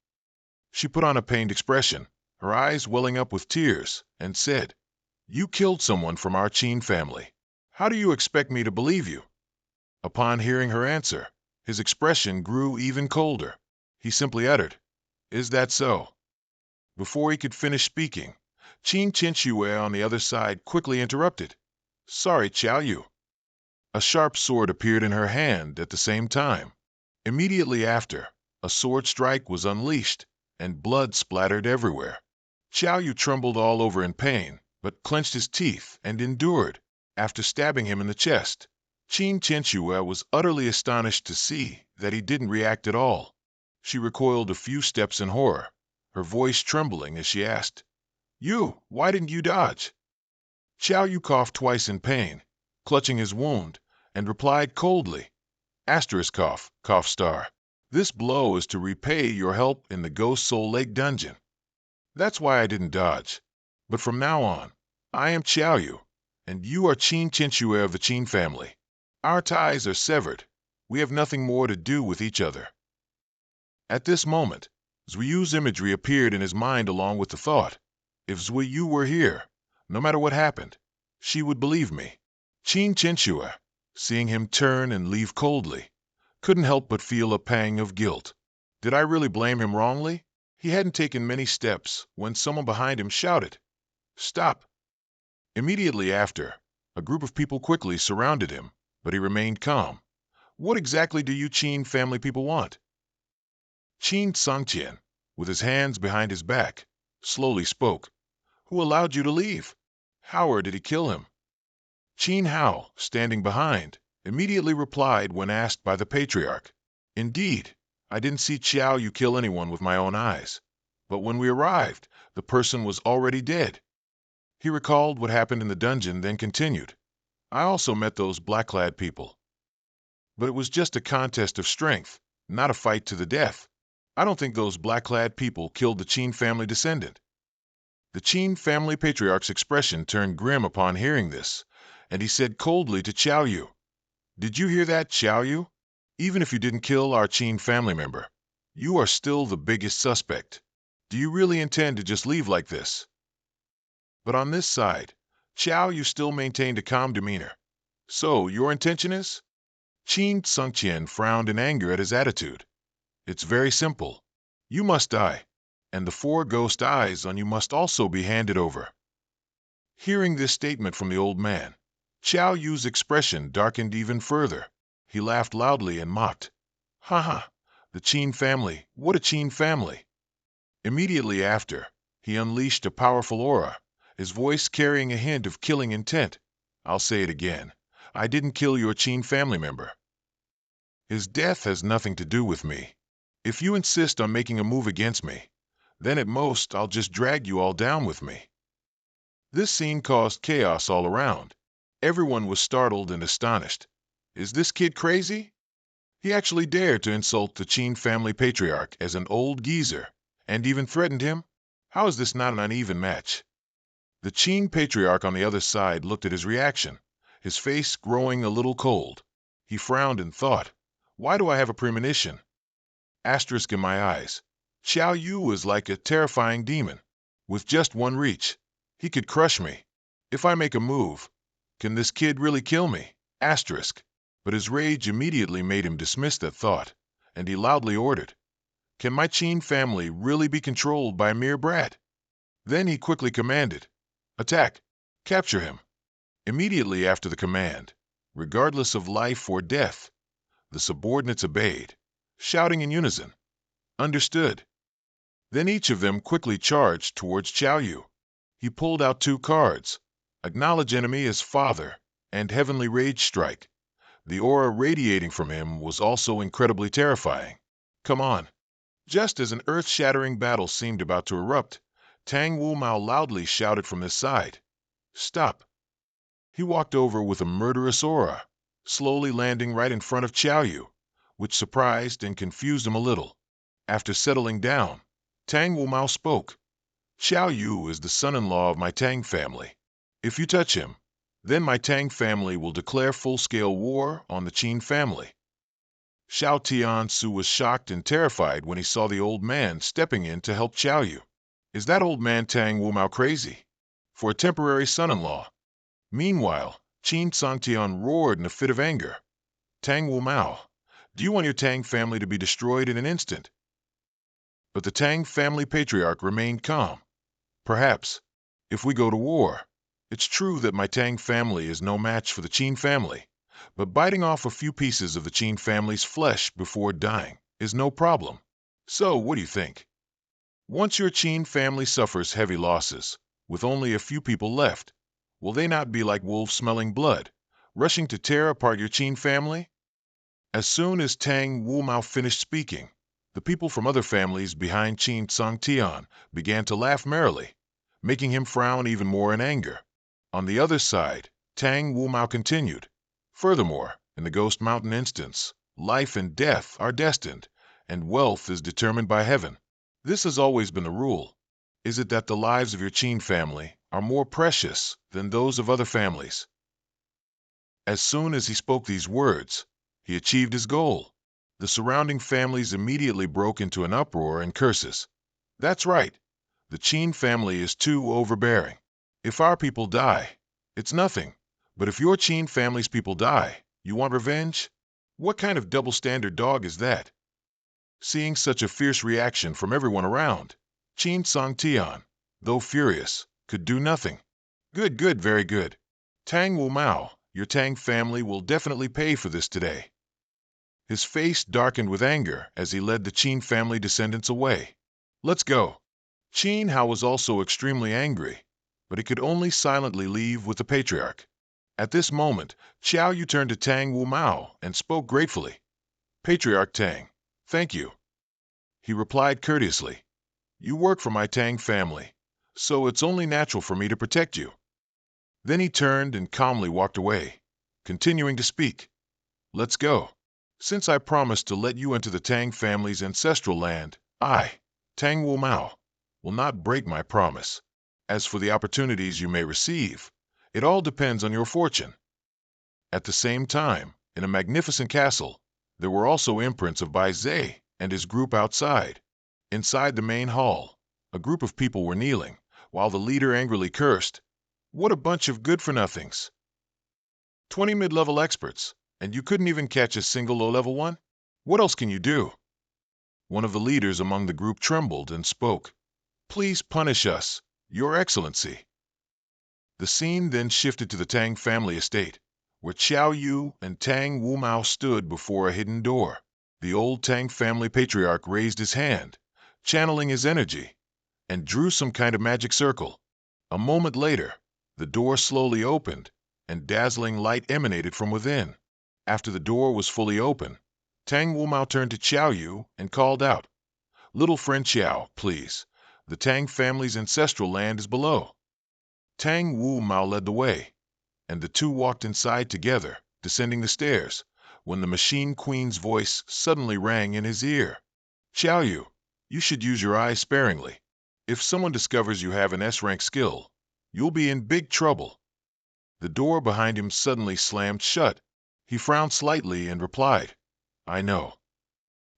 She put on a pained expression, her eyes welling up with tears, and said, You killed someone from our Qin family. How do you expect me to believe you? Upon hearing her answer, his expression grew even colder. He simply uttered, Is that so? Before he could finish speaking, Qin Qinsue on the other side quickly interrupted. Sorry, Qiao Yu. A sharp sword appeared in her hand at the same time. Immediately after, a sword strike was unleashed, and blood splattered everywhere. Qiao Yu trembled all over in pain, but clenched his teeth and endured. After stabbing him in the chest, Qin Qinsue was utterly astonished to see that he didn't react at all. She recoiled a few steps in horror, her voice trembling as she asked, You, why didn't you dodge? Qiao Yu coughed twice in pain, clutching his wound, and replied coldly, cough star. This blow is to repay your help in the Ghost Soul Lake dungeon. That's why I didn't dodge. But from now on, I am Qiao Yu, and you are Qin Qinsue of the Qin family. Our ties are severed. We have nothing more to do with each other. At this moment, Zuyu's imagery appeared in his mind along with the thought, if Zuyu were here, no matter what happened, she would believe me. Qin Qinsue, seeing him turn and leave coldly, couldn't help but feel a pang of guilt. Did I really blame him wrongly? He hadn't taken many steps when someone behind him shouted, Stop! Immediately after, a group of people quickly surrounded him, but he remained calm. What exactly do you Qin family people want? Qin Songqian, with his hands behind his back, slowly spoke. Who allowed you to leave? How or did he kill him? Qin Hao, standing behind, immediately replied when asked by the patriarch. Indeed, I didn't see Qiao Yu kill anyone with my own eyes. But when we arrived, the person was already dead. He recalled what happened in the dungeon, then continued. I also met those black-clad people. But it was just a contest of strength, not a fight to the death. I don't think those black-clad people killed the Qin family descendant. The Qin family patriarch's expression turned grim upon hearing this, and he said coldly to Qiao Yu, "Did you hear that, Qiao Yu? Even if you didn't kill our Qin family member, you are still the biggest suspect. Do you really intend to just leave like this?" But on this side, Qiao Yu still maintained a calm demeanor. "So, your intention is?" Qin Sungqian frowned in anger at his attitude. "It's very simple. You must die, and the 4 ghost eyes on you must also be handed over." Hearing this statement from the old man, Qiao Yu's expression darkened even further. He laughed loudly and mocked. "Ha ha! The Qin family, what a Qin family!" Immediately after, he unleashed a powerful aura, his voice carrying a hint of killing intent. "I'll say it again. I didn't kill your Qin family member. His death has nothing to do with me. If you insist on making a move against me, then at most I'll just drag you all down with me." This scene caused chaos all around. Everyone was startled and astonished. Is this kid crazy? He actually dared to insult the Qin family patriarch as an old geezer, and even threatened him? How is this not an uneven match? The Qin patriarch on the other side looked at his reaction, his face growing a little cold. He frowned and thought, "Why do I have a premonition? Asterisk in my eyes. Qiao Yu is like a terrifying demon. With just one reach, he could crush me. If I make a move, can this kid really kill me? Asterisk." But his rage immediately made him dismiss that thought, and he loudly ordered, "Can my Qin family really be controlled by a mere brat?" Then he quickly commanded, "Attack! Capture him!" Immediately after the command, regardless of life or death, the subordinates obeyed, shouting in unison, "Understood." Then each of them quickly charged towards Qiao Yu. He pulled out 2 cards, Acknowledge Enemy as Father and Heavenly Rage Strike. The aura radiating from him was also incredibly terrifying. "Come on." Just as an earth-shattering battle seemed about to erupt, Tang Wu Mao loudly shouted from his side, "Stop." He walked over with a murderous aura, slowly landing right in front of Qiao Yu, which surprised and confused him a little. After settling down, Tang Wu Mao spoke. "Qiao Yu is the son-in-law of my Tang family. If you touch him, then my Tang family will declare full-scale war on the Qin family." Xiao Tiansu was shocked and terrified when he saw the old man stepping in to help Qiao Yu. Is that old man Tang Wu Mao crazy? For a temporary son-in-law? Meanwhile, Qin Sangtian roared in a fit of anger. "Tang Wu Mao, do you want your Tang family to be destroyed in an instant?" But the Tang family patriarch remained calm. "Perhaps, if we go to war. It's true that my Tang family is no match for the Qin family, but biting off a few pieces of the Qin family's flesh before dying is no problem. So, what do you think? Once your Qin family suffers heavy losses, with only a few people left, will they not be like wolves smelling blood, rushing to tear apart your Qin family?" As soon as Tang Wu Mao finished speaking, the people from other families behind Qin Sangtian began to laugh merrily, making him frown even more in anger. On the other side, Tang Wu Mao continued, "Furthermore, in the Ghost Mountain instance, life and death are destined, and wealth is determined by heaven. This has always been the rule. Is it that the lives of your Qin family are more precious than those of other families?" As soon as he spoke these words, he achieved his goal. The surrounding families immediately broke into an uproar and curses. "That's right. The Qin family is too overbearing. If our people die, it's nothing. But if your Qin family's people die, you want revenge? What kind of double-standard dog is that?" Seeing such a fierce reaction from everyone around, Qin Sangtian, though furious, could do nothing. "Good, good, very good. Tang Wu Mao, your Tang family will definitely pay for this today." His face darkened with anger as he led the Qin family descendants away. "Let's go." Qin Hao was also extremely angry, but he could only silently leave with the patriarch. At this moment, Qiao Yu turned to Tang Wu Mao and spoke gratefully. "Patriarch Tang, thank you." He replied courteously, "You work for my Tang family, so it's only natural for me to protect you." Then he turned and calmly walked away, continuing to speak. "Let's go. Since I promised to let you into the Tang family's ancestral land, I, Tang Wu Mao, will not break my promise. As for the opportunities you may receive, it all depends on your fortune. At the same time, in a magnificent castle, there were also imprints of Bai Zhe and his group outside. Inside the main hall, a group of people were kneeling, while the leader angrily cursed, "What a bunch of good-for-nothings! 20 mid-level experts, and you couldn't even catch a single low-level one? What else can you do?" One of the leaders among the group trembled and spoke, "Please punish us, Your Excellency." The scene then shifted to the Tang family estate, where Qiao Yu and Tang Wu Mao stood before a hidden door. The old Tang family patriarch raised his hand, channeling his energy, and drew some kind of magic circle. A moment later, the door slowly opened, and dazzling light emanated from within. After the door was fully open, Tang Wu Mao turned to Qiao Yu and called out, "Little friend Qiao, please. The Tang family's ancestral land is below." Tang Wu Mao led the way, and the two walked inside together, descending the stairs, when the Machine Queen's voice suddenly rang in his ear. "Qiao Yu, you should use your eyes sparingly. If someone discovers you have an S-rank skill, you'll be in big trouble." The door behind him suddenly slammed shut. He frowned slightly and replied, "I know."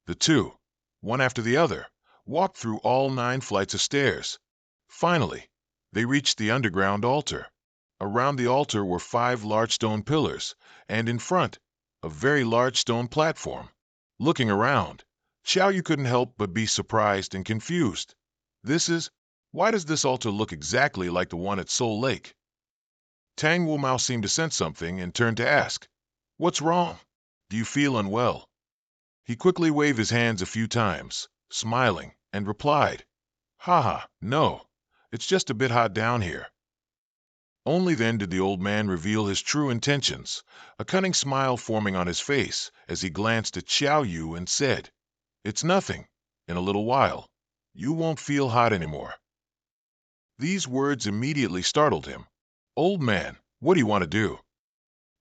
The two, one after the other, walked through all 9 flights of stairs. Finally, they reached the underground altar. Around the altar were 5 large stone pillars, and in front, a very large stone platform. Looking around, Xiao Yu couldn't help but be surprised and confused. Why does this altar look exactly like the one at Soul Lake? Tang Wu Mao seemed to sense something and turned to ask, "What's wrong? Do you feel unwell?" He quickly waved his hands a few times, smiling, and replied, "Haha, no, it's just a bit hot down here." Only then did the old man reveal his true intentions, a cunning smile forming on his face as he glanced at Xiao Yu and said, "It's nothing. In a little while, you won't feel hot anymore." These words immediately startled him. "Old man, what do you want to do?"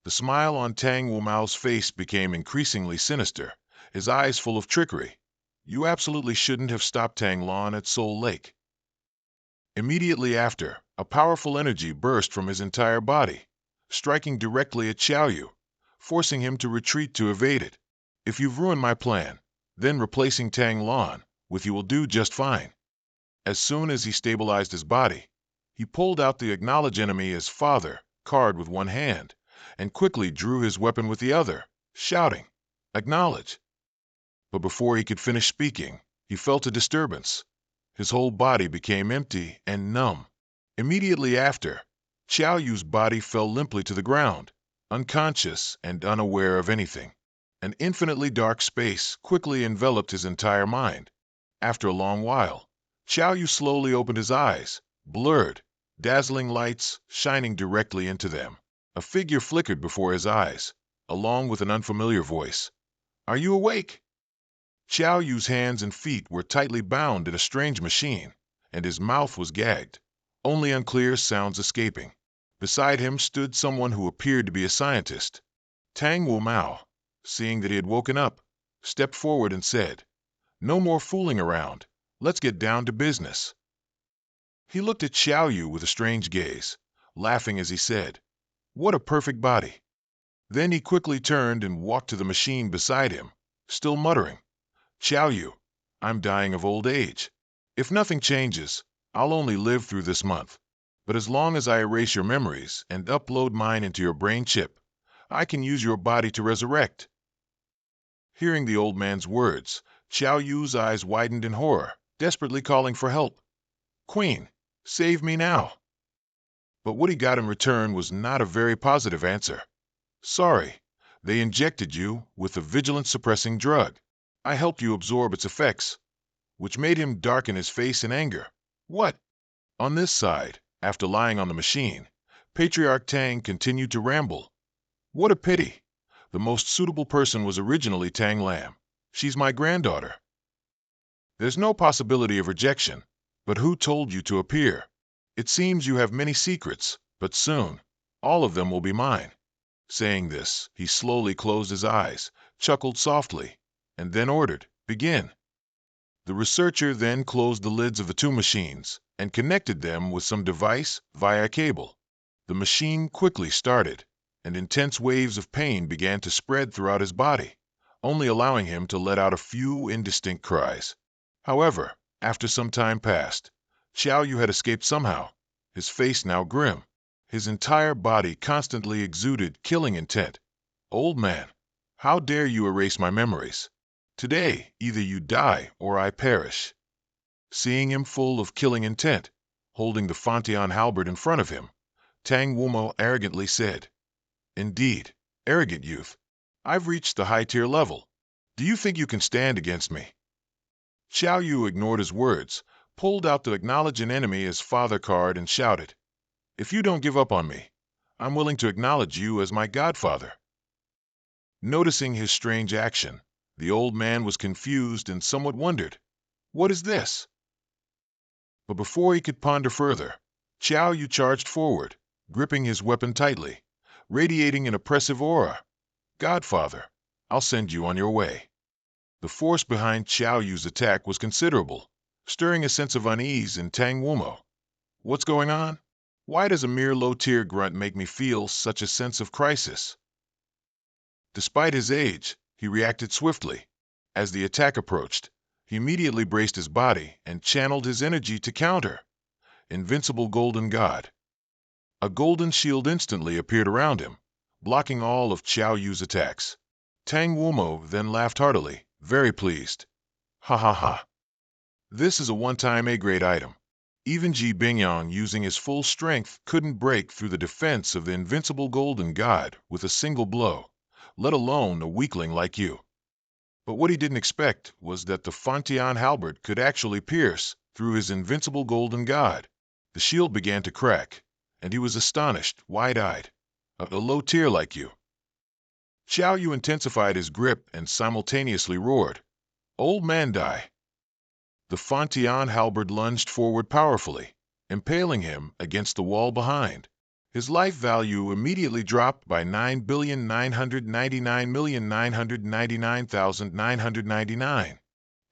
The smile on Tang Wu Mao's face became increasingly sinister, his eyes full of trickery. "You absolutely shouldn't have stopped Tang Lon at Soul Lake." Immediately after, a powerful energy burst from his entire body, striking directly at Xiao Yu, forcing him to retreat to evade it. "If you've ruined my plan, then replacing Tang Lon with you will do just fine." As soon as he stabilized his body, he pulled out the Acknowledge Enemy as Father card with one hand, and quickly drew his weapon with the other, shouting, "Acknowledge." But before he could finish speaking, he felt a disturbance. His whole body became empty and numb. Immediately after, Qiao Yu's body fell limply to the ground, unconscious and unaware of anything. An infinitely dark space quickly enveloped his entire mind. After a long while, Qiao Yu slowly opened his eyes, blurred, dazzling lights shining directly into them. A figure flickered before his eyes, along with an unfamiliar voice. "Are you awake?" Qiao Yu's hands and feet were tightly bound in a strange machine, and his mouth was gagged, only unclear sounds escaping. Beside him stood someone who appeared to be a scientist. Tang Wu Mao, seeing that he had woken up, stepped forward and said, "No more fooling around. Let's get down to business." He looked at Xiao Yu with a strange gaze, laughing as he said, "What a perfect body." Then he quickly turned and walked to the machine beside him, still muttering, "Xiao Yu, I'm dying of old age. If nothing changes, I'll only live through this month. But as long as I erase your memories and upload mine into your brain chip, I can use your body to resurrect." Hearing the old man's words, Xiao Yu's eyes widened in horror, desperately calling for help. "Queen, save me now." But what he got in return was not a very positive answer. "Sorry, they injected you with a vigilance-suppressing drug. I helped you absorb its effects," which made him darken his face in anger. "What?" On this side, after lying on the machine, Patriarch Tang continued to ramble. "What a pity. The most suitable person was originally Tang Lam. She's my granddaughter. There's no possibility of rejection, but who told you to appear? It seems you have many secrets, but soon, all of them will be mine." Saying this, he slowly closed his eyes, chuckled softly, and then ordered, "Begin." The researcher then closed the lids of the two machines and connected them with some device via cable. The machine quickly started, and intense waves of pain began to spread throughout his body, only allowing him to let out a few indistinct cries. However, after some time passed, Xiao Yu had escaped somehow, his face now grim. His entire body constantly exuded killing intent. "Old man, how dare you erase my memories? Today, either you die or I perish." Seeing him full of killing intent, holding the Fontian halberd in front of him, Tang Wumo arrogantly said, "Indeed, arrogant youth, I've reached the high-tier level. Do you think you can stand against me?" Xiao Yu ignored his words, pulled out the Acknowledge an Enemy as Father card and shouted, "If you don't give up on me, I'm willing to acknowledge you as my godfather." Noticing his strange action, the old man was confused and somewhat wondered, "What is this?" But before he could ponder further, Xiao Yu charged forward, gripping his weapon tightly, radiating an oppressive aura. "Godfather, I'll send you on your way." The force behind Xiao Yu's attack was considerable, stirring a sense of unease in Tang Wumo. "What's going on? Why does a mere low-tier grunt make me feel such a sense of crisis?" Despite his age, he reacted swiftly. As the attack approached, he immediately braced his body and channeled his energy to counter. Invincible Golden God. A golden shield instantly appeared around him, blocking all of Xiao Yu's attacks. Tang Wumo then laughed heartily, very pleased. "Ha ha ha. This is a one-time A-grade item. Even Ji Bingyang using his full strength couldn't break through the defense of the invincible Golden God with a single blow, let alone a weakling like you." But what he didn't expect was that the Fontian halberd could actually pierce through his invincible Golden God. The shield began to crack, and he was astonished, wide-eyed. "A low tier like you." Xiao Yu intensified his grip and simultaneously roared, "Old man die." The Fontian halberd lunged forward powerfully, impaling him against the wall behind. His life value immediately dropped by 9,999,999,999.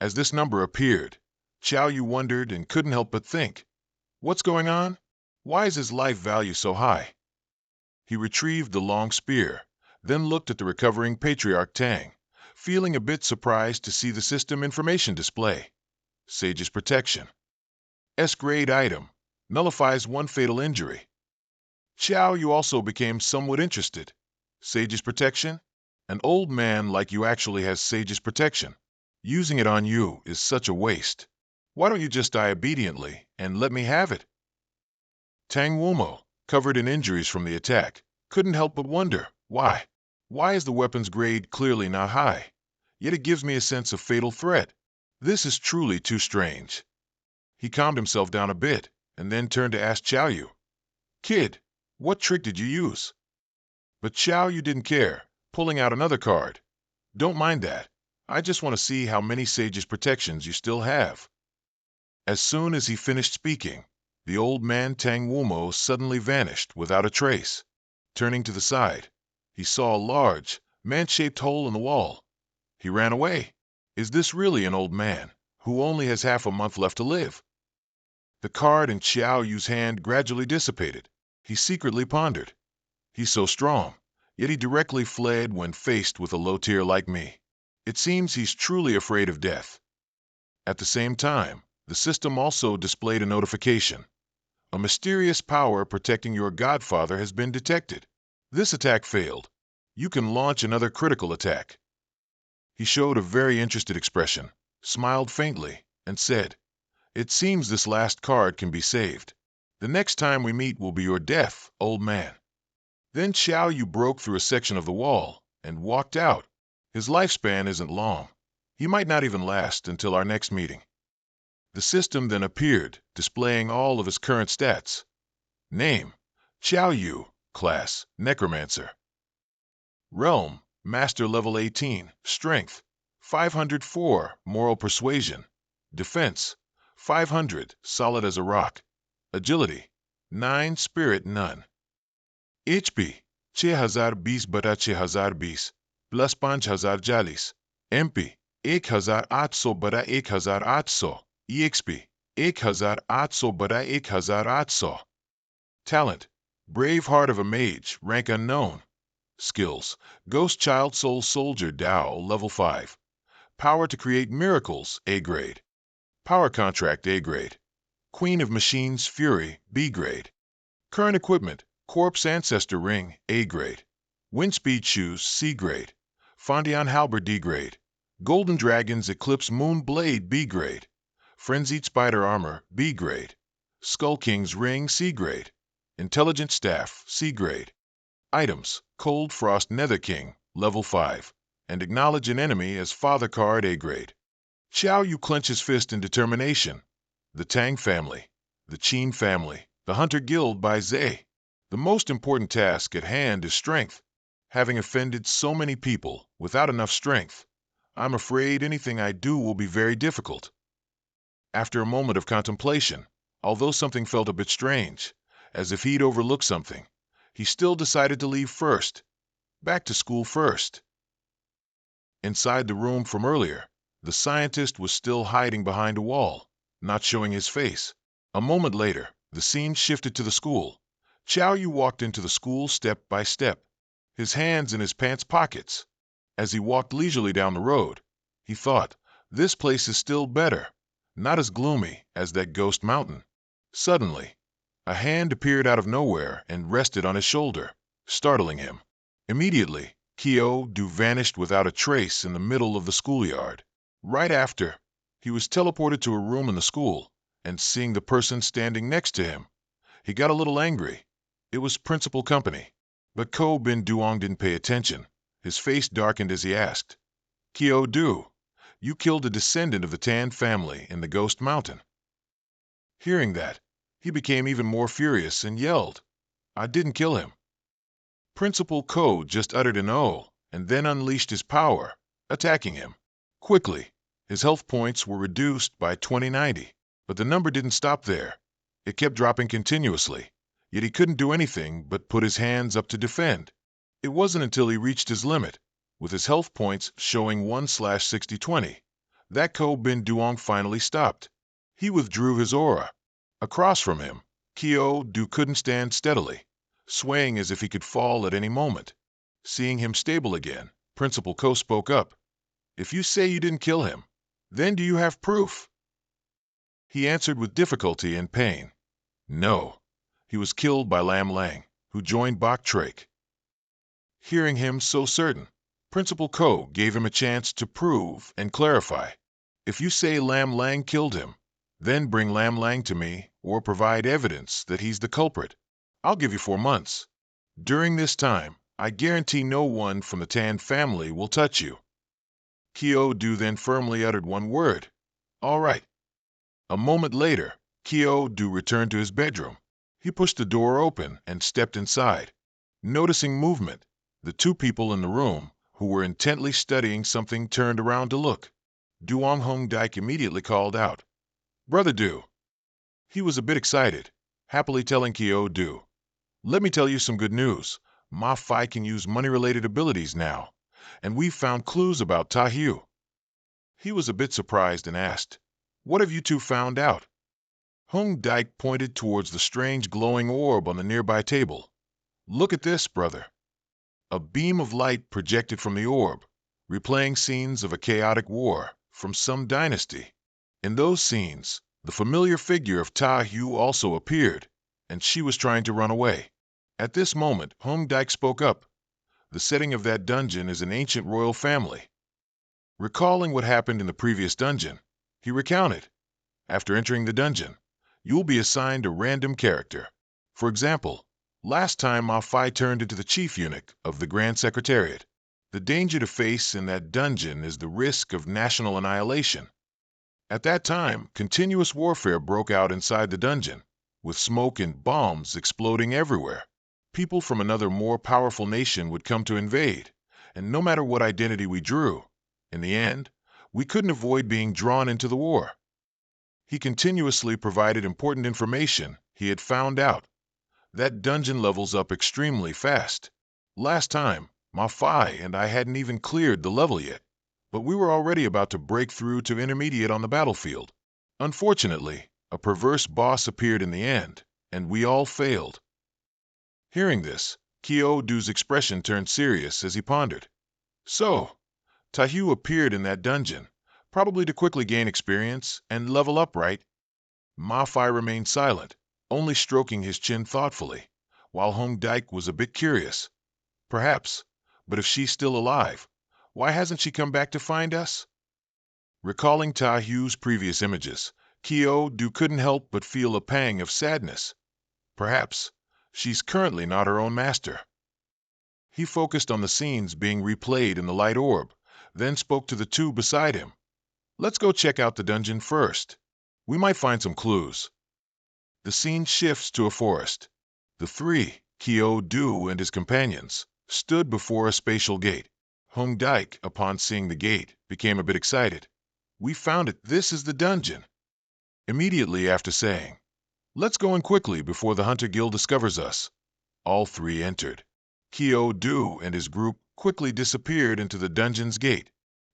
As this number appeared, Xiao Yu wondered and couldn't help but think, "What's going on? Why is his life value so high?" He retrieved the long spear, then looked at the recovering Patriarch Tang, feeling a bit surprised to see the system information display. Sage's Protection. S-grade item. Nullifies one fatal injury. Xiao Yu also became somewhat interested. Sage's Protection? An old man like you actually has Sage's Protection. Using it on you is such a waste. Why don't you just die obediently and let me have it? Tang Wumo, covered in injuries from the attack, couldn't help but wonder, why? Why is the weapon's grade clearly not high? Yet it gives me a sense of fatal threat. This is truly too strange. He calmed himself down a bit, and then turned to ask Xiao Yu, "Kid, what trick did you use?" But Xiao Yu didn't care, pulling out another card. "Don't mind that. I just want to see how many Sage's Protections you still have." As soon as he finished speaking, the old man Tang Wumo suddenly vanished without a trace. Turning to the side, he saw a large, man-shaped hole in the wall. He ran away. Is this really an old man, who only has half a month left to live? The card in Xiao Yu's hand gradually dissipated. He secretly pondered. He's so strong, yet he directly fled when faced with a low tier like me. It seems he's truly afraid of death. At the same time, the system also displayed a notification. A mysterious power protecting your godfather has been detected. This attack failed. You can launch another critical attack. He showed a very interested expression, smiled faintly, and said, "It seems this last card can be saved. The next time we meet will be your death, old man." Then Xiao Yu broke through a section of the wall and walked out. His lifespan isn't long. He might not even last until our next meeting. The system then appeared, displaying all of his current stats. Name, Xiao Yu. Class, necromancer. Realm, master level 18. Strength, 504. Moral persuasion. Defense, 500. Solid as a rock. Agility, 9. Spirit, none. HP, 6020 bata 6020, plus 5000 jalis. MP, 1800 bada 1800 EXP 1800 bada 1800. Talent: Brave Heart of a Mage, rank unknown. Skills: Ghost Child Soul Soldier Dao, level 5. Power to create miracles, A grade. Power contract, A grade. Queen of Machines Fury, B grade. Current equipment: Corpse Ancestor Ring, A grade. Windspeed Shoes, C grade. Fondion Halberd, D grade. Golden Dragon's Eclipse Moon Blade, B grade. Frenzied Spider Armor, B grade. Skull King's Ring, C grade. Intelligent Staff, C grade. Items: Cold Frost Nether King, level 5. And acknowledge an enemy as Father card, A grade. Xiao Yu clenches fist in determination. The Tang family, the Qin family, the Hunter Guild by Zhe. The most important task at hand is strength. Having offended so many people without enough strength, I'm afraid anything I do will be very difficult. After a moment of contemplation, although something felt a bit strange, as if he'd overlooked something, he still decided to leave first. Back to school first. Inside the room from earlier, the scientist was still hiding behind a wall, not showing his face. A moment later, the scene shifted to the school. Xiao Yu walked into the school step by step, his hands in his pants pockets. As he walked leisurely down the road, he thought, this place is still better, not as gloomy as that ghost mountain. Suddenly, a hand appeared out of nowhere and rested on his shoulder, startling him. Immediately, Kyo Du vanished without a trace in the middle of the schoolyard. Right after, he was teleported to a room in the school, and seeing the person standing next to him, he got a little angry. It was Principal Company. But Ko Bin Duong didn't pay attention. His face darkened as he asked, Kyo Du, you killed a descendant of the Tan family in the Ghost Mountain. Hearing that, he became even more furious and yelled, I didn't kill him. Principal Ko just uttered an "oh" and then unleashed his power, attacking him. Quickly, his health points were reduced by 2090, but the number didn't stop there. It kept dropping continuously, yet he couldn't do anything but put his hands up to defend. It wasn't until he reached his limit, with his health points showing 1/6020, that Ko Bin Duong finally stopped. He withdrew his aura. Across from him, Kyo Du couldn't stand steadily, swaying as if he could fall at any moment. Seeing him stable again, Principal Ko spoke up. If you say you didn't kill him, then do you have proof? He answered with difficulty and pain. No, he was killed by Lam Lang, who joined Bok Trake. Hearing him so certain, Principal Ko gave him a chance to prove and clarify. If you say Lam Lang killed him, then bring Lam Lang to me or provide evidence that he's the culprit. I'll give you 4 months. During this time, I guarantee no one from the Tan family will touch you. Kyo Du then firmly uttered one word. All right. A moment later, Kyo Du returned to his bedroom. He pushed the door open and stepped inside. Noticing movement, the 2 people in the room, who were intently studying something, turned around to look. Duong Hong Dike immediately called out, Brother Du. He was a bit excited, happily telling Kyo Du, let me tell you some good news. Ma Fai can use money-related abilities now, and we've found clues about Ta Hu. He was a bit surprised and asked, what have you 2 found out? Hong Dike pointed towards the strange glowing orb on the nearby table. Look at this, brother. A beam of light projected from the orb, replaying scenes of a chaotic war from some dynasty. In those scenes, the familiar figure of Ta Hu also appeared, and she was trying to run away. At this moment, Hong Dike spoke up. The setting of that dungeon is an ancient royal family. Recalling what happened in the previous dungeon, he recounted. After entering the dungeon, you'll be assigned a random character. For example, last time Ma Fai turned into the chief eunuch of the Grand Secretariat. The danger to face in that dungeon is the risk of national annihilation. At that time, continuous warfare broke out inside the dungeon, with smoke and bombs exploding everywhere. People from another more powerful nation would come to invade, and no matter what identity we drew, in the end, we couldn't avoid being drawn into the war. He continuously provided important information he had found out. That dungeon levels up extremely fast. Last time, Ma Fai and I hadn't even cleared the level yet, but we were already about to break through to intermediate on the battlefield. Unfortunately, a perverse boss appeared in the end, and we all failed. Hearing this, Kyo-Du's expression turned serious as he pondered. So, Tahu appeared in that dungeon, probably to quickly gain experience and level up, right? Ma-Fai remained silent, only stroking his chin thoughtfully, while Hong Dike was a bit curious. Perhaps, but if she's still alive, why hasn't she come back to find us? Recalling Tahu's previous images, Kyo-Du couldn't help but feel a pang of sadness. Perhaps she's currently not her own master. He focused on the scenes being replayed in the light orb, then spoke to the two beside him. Let's go check out the dungeon first. We might find some clues. The scene shifts to a forest. The three, Kyo-Du and his companions, stood before a spatial gate. Hong Dike, upon seeing the gate, became a bit excited. We found it. This is the dungeon. Immediately after saying, let's go in quickly before the Hunter Guild discovers us, all three entered. Kyo-Du and his group quickly disappeared into the dungeon's gate.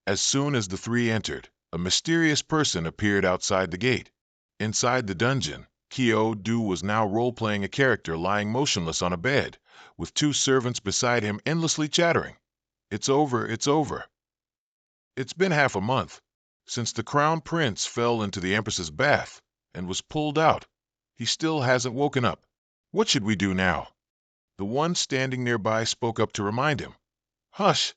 As soon as the three entered, a mysterious person appeared outside the gate. Inside the dungeon, Kyo-Du was now role-playing a character lying motionless on a bed, with two servants beside him endlessly chattering. It's over, it's over. It's been half a month since the Crown Prince fell into the Empress's bath and was pulled out. He still hasn't woken up. What should we do now? The one standing nearby spoke up to remind him. Hush!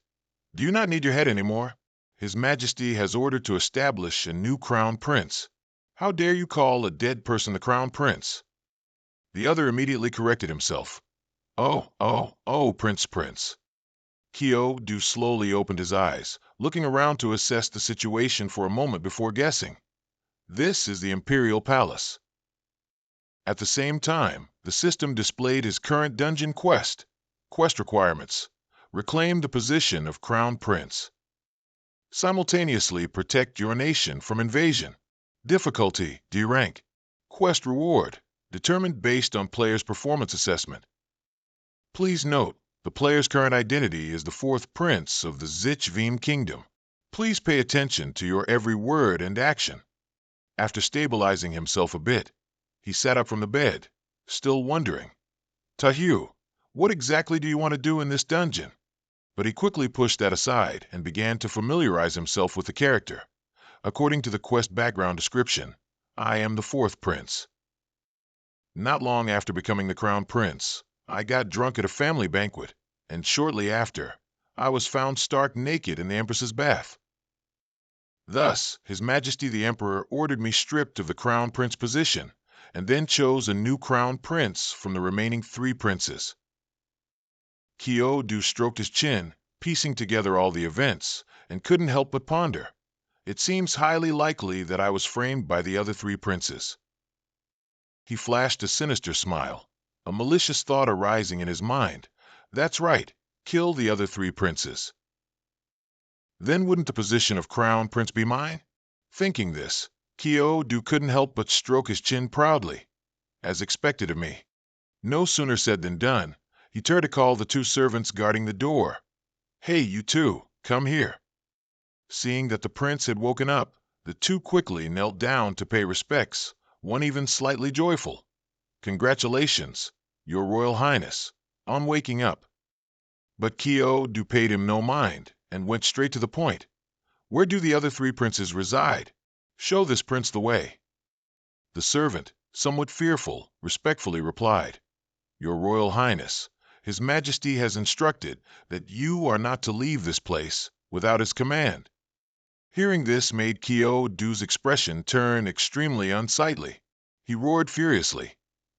Do you not need your head anymore? His Majesty has ordered to establish a new Crown Prince. How dare you call a dead person the Crown Prince? The other immediately corrected himself. Oh, Prince. Kyo-Du slowly opened his eyes, looking around to assess the situation for a moment before guessing. This is the Imperial Palace. At the same time, the system displayed his current dungeon quest. Quest requirements. Reclaim the position of Crown Prince. Simultaneously protect your nation from invasion. Difficulty, D rank. Quest reward, determined based on player's performance assessment. Please note, the player's current identity is the fourth prince of the Zich-Vim Kingdom. Please pay attention to your every word and action. After stabilizing himself a bit, he sat up from the bed, still wondering. Tahu, what exactly do you want to do in this dungeon? But he quickly pushed that aside and began to familiarize himself with the character. According to the quest background description, I am the fourth prince. Not long after becoming the Crown Prince, I got drunk at a family banquet, and shortly after, I was found stark naked in the Empress's bath. Thus, His Majesty the Emperor ordered me stripped of the Crown Prince position, and then chose a new Crown Prince from the remaining three princes. Kyo-Du stroked his chin, piecing together all the events, and couldn't help but ponder. It seems highly likely that I was framed by the other three princes. He flashed a sinister smile, a malicious thought arising in his mind. That's right, kill the other three princes. Then wouldn't the position of Crown Prince be mine? Thinking this, Kyo-Du couldn't help but stroke his chin proudly, as expected of me. No sooner said than done. He turned to call the two servants guarding the door. Hey, you two, come here. Seeing that the prince had woken up, the two quickly knelt down to pay respects, one even slightly joyful. Congratulations, Your Royal Highness, on waking up. But Kyo-Du paid him no mind and went straight to the point. Where do the other three princes reside? Show this prince the way. The servant, somewhat fearful, respectfully replied, Your Royal Highness, His Majesty has instructed that you are not to leave this place without his command. Hearing this made Kyo-Du's expression turn extremely unsightly. He roared furiously.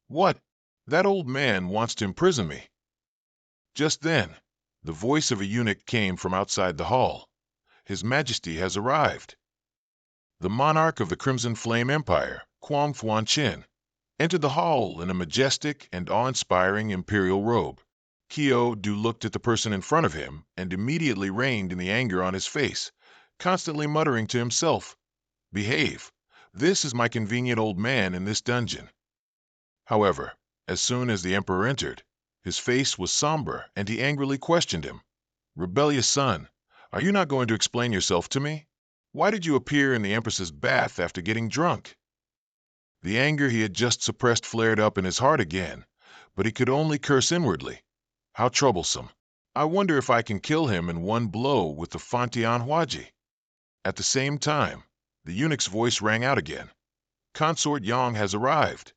What? That old man wants to imprison me. Just then, the voice of a eunuch came from outside the hall. His Majesty has arrived. The monarch of the Crimson Flame Empire, Quang Thuan-Chin, entered the hall in a majestic and awe-inspiring imperial robe. Kyo-Du looked at the person in front of him and immediately reined in the anger on his face, constantly muttering to himself, Behave. This is my convenient old man in this dungeon. However, as soon as the emperor entered, his face was somber and he angrily questioned him. Rebellious son, Are you not going to explain yourself to me? Why did you appear in the Empress's bath after getting drunk? The anger he had just suppressed flared up in his heart again, but he could only curse inwardly. How troublesome. I wonder if I can kill him in one blow with the Fantianhuaji. At the same time, the eunuch's voice rang out again. Consort Yang has arrived.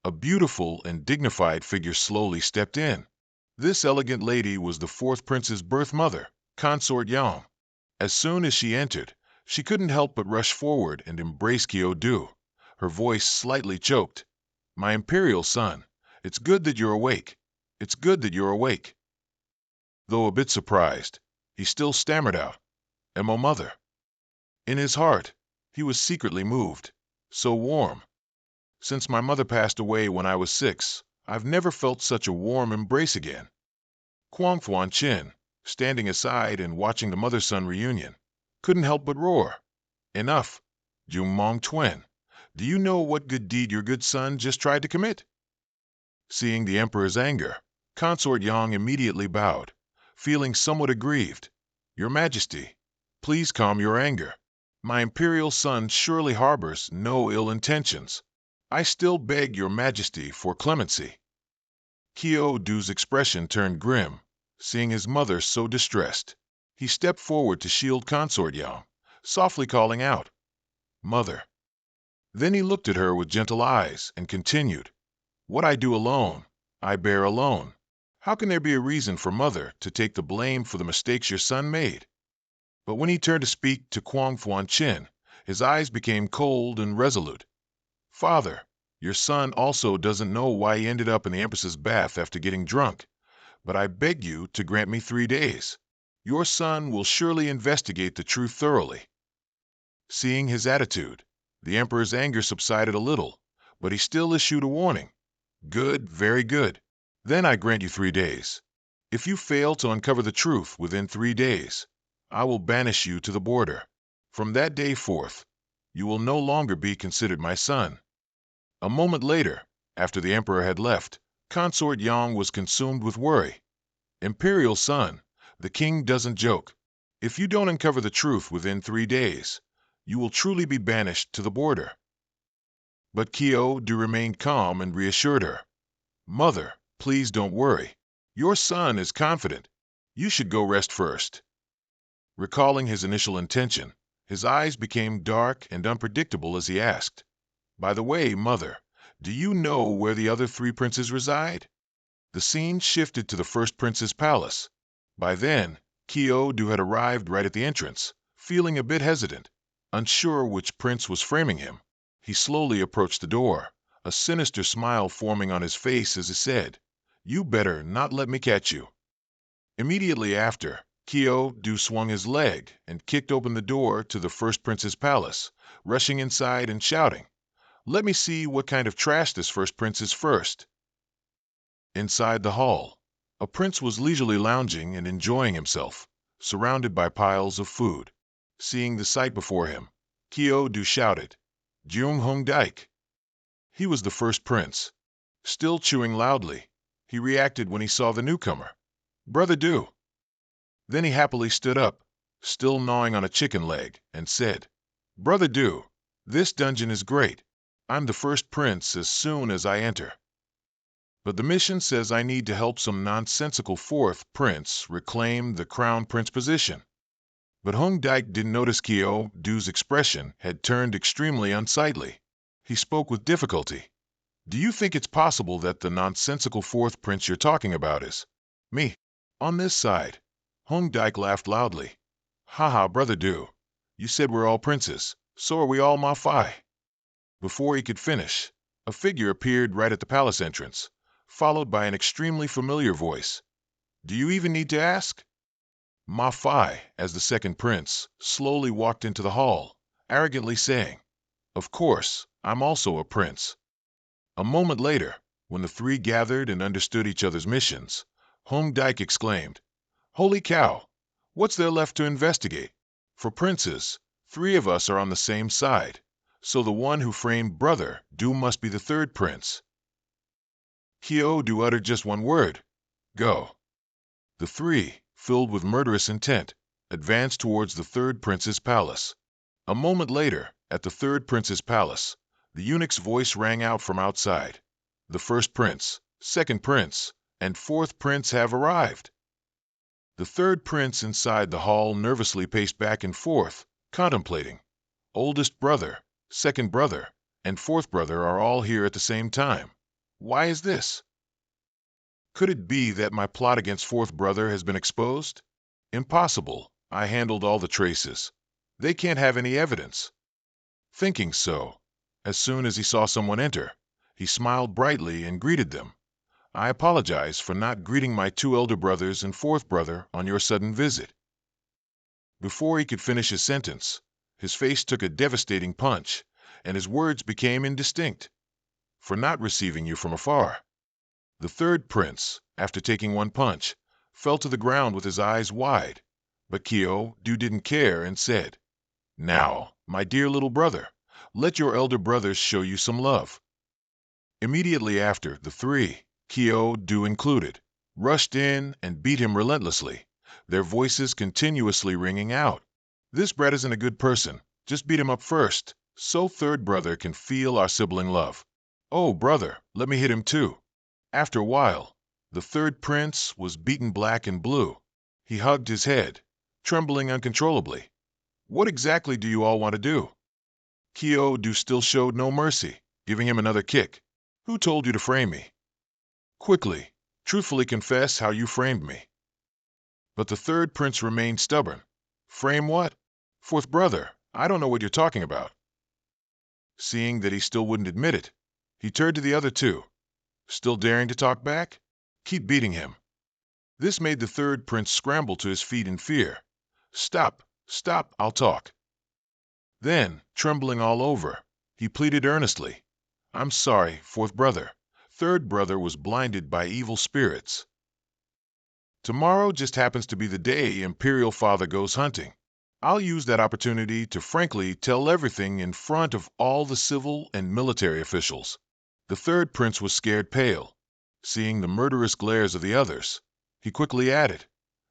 A beautiful and dignified figure slowly stepped in. This elegant lady was the fourth prince's birth mother, Consort Yang. As soon as she entered, she couldn't help but rush forward and embrace Kyo-do. Her voice slightly choked. My imperial son, it's good that you're awake. It's good that you're awake. Though a bit surprised, he still stammered out, "Emo mother." In his heart, he was secretly moved. So warm. Since my mother passed away when I was 6, I've never felt such a warm embrace again. Kwang Fuan Chin, standing aside and watching the mother-son reunion, couldn't help but roar. Enough. Jung Mong Tuen, do you know what good deed your good son just tried to commit? Seeing the emperor's anger, Consort Yang immediately bowed, feeling somewhat aggrieved. Your Majesty, please calm your anger. My imperial son surely harbors no ill intentions. I still beg your Majesty for clemency. Kyo-do's expression turned grim, seeing his mother so distressed. He stepped forward to shield Consort Yang, softly calling out, "Mother." Then he looked at her with gentle eyes and continued, "What I do alone, I bear alone. How can there be a reason for Mother to take the blame for the mistakes your son made?" But when he turned to speak to Kwang Fuan Chin, his eyes became cold and resolute. "Father, your son also doesn't know why he ended up in the Empress's bath after getting drunk, but I beg you to grant me 3 days. Your son will surely investigate the truth thoroughly." Seeing his attitude, the Emperor's anger subsided a little, but he still issued a warning. "Good, very good. Then I grant you 3 days. If you fail to uncover the truth within 3 days, I will banish you to the border. From that day forth, you will no longer be considered my son." A moment later, after the Emperor had left, Consort Yang was consumed with worry. "Imperial son, the king doesn't joke. If you don't uncover the truth within 3 days, you will truly be banished to the border." But Kyo-do remained calm and reassured her. "Mother, please don't worry. Your son is confident. You should go rest first." Recalling his initial intention, his eyes became dark and unpredictable as he asked, "By the way, Mother, do you know where the other 3 princes reside?" The scene shifted to the first prince's palace. By then, Kyo-do had arrived right at the entrance, feeling a bit hesitant, unsure which prince was framing him. He slowly approached the door, a sinister smile forming on his face as he said, "You better not let me catch you." Immediately after, Kyo-do swung his leg and kicked open the door to the first prince's palace, rushing inside and shouting, "Let me see what kind of trash this first prince is first." Inside the hall, a prince was leisurely lounging and enjoying himself, surrounded by piles of food. Seeing the sight before him, Kyo-do shouted, "Jung Hung Daik." He was the first prince. Still chewing loudly, he reacted when he saw the newcomer. "Brother Do." Then he happily stood up, still gnawing on a chicken leg, and said, "Brother Do, this dungeon is great. I'm the first prince as soon as I enter. But the mission says I need to help some nonsensical fourth prince reclaim the crown prince position." But Hung Daik didn't notice Kyo-do's expression had turned extremely unsightly. He spoke with difficulty. "Do you think it's possible that the nonsensical fourth prince you're talking about is me?" On this side, Hung Daik laughed loudly. "Haha, Brother Do, you said we're all princes, so are we all Ma Fai." Before he could finish, a figure appeared right at the palace entrance, followed by an extremely familiar voice. "Do you even need to ask?" Ma Fai, as the second prince, slowly walked into the hall, arrogantly saying, "Of course, I'm also a prince." A moment later, when the 3 gathered and understood each other's missions, Hung Daik exclaimed, "Holy cow! What's there left to investigate? For princes, 3 of us are on the same side, so the one who framed Brother Do must be the 3rd prince." Kyo-do uttered just one word, "Go." The 3, filled with murderous intent, advanced towards the third prince's palace. A moment later, at the third prince's palace, the eunuch's voice rang out from outside. The first prince, second prince, and fourth prince have arrived. The third prince inside the hall nervously paced back and forth, contemplating. Oldest brother, second brother, and fourth brother are all here at the same time. Why is this? Could it be that my plot against fourth brother has been exposed? Impossible. I handled all the traces. They can't have any evidence. Thinking so, as soon as he saw someone enter, he smiled brightly and greeted them. I apologize for not greeting my two elder brothers and fourth brother on your sudden visit. Before he could finish his sentence, his face took a devastating punch, and his words became indistinct. For not receiving you from afar. The third prince, after taking one punch, fell to the ground with his eyes wide, but Kyo-do didn't care and said, "Now, my dear little brother, let your elder brothers show you some love." Immediately after, the three, Kyo-do included, rushed in and beat him relentlessly, their voices continuously ringing out. "This brat isn't a good person. Just beat him up first, so third brother can feel our sibling love. Oh, brother, let me hit him too." After a while, the third prince was beaten black and blue. He hugged his head, trembling uncontrollably. "What exactly do you all want to do?" Kyo-do still showed no mercy, giving him another kick. "Who told you to frame me? Quickly, truthfully confess how you framed me." But the third prince remained stubborn. "Frame what? Fourth brother, I don't know what you're talking about." Seeing that he still wouldn't admit it, he turned to the other two. "Still daring to talk back? Keep beating him." This made the third prince scramble to his feet in fear. "Stop, stop, I'll talk." Then, trembling all over, he pleaded earnestly, "I'm sorry, fourth brother. Third brother was blinded by evil spirits. Tomorrow just happens to be the day Imperial Father goes hunting. I'll use that opportunity to frankly tell everything in front of all the civil and military officials." The third prince was scared pale. Seeing the murderous glares of the others, he quickly added,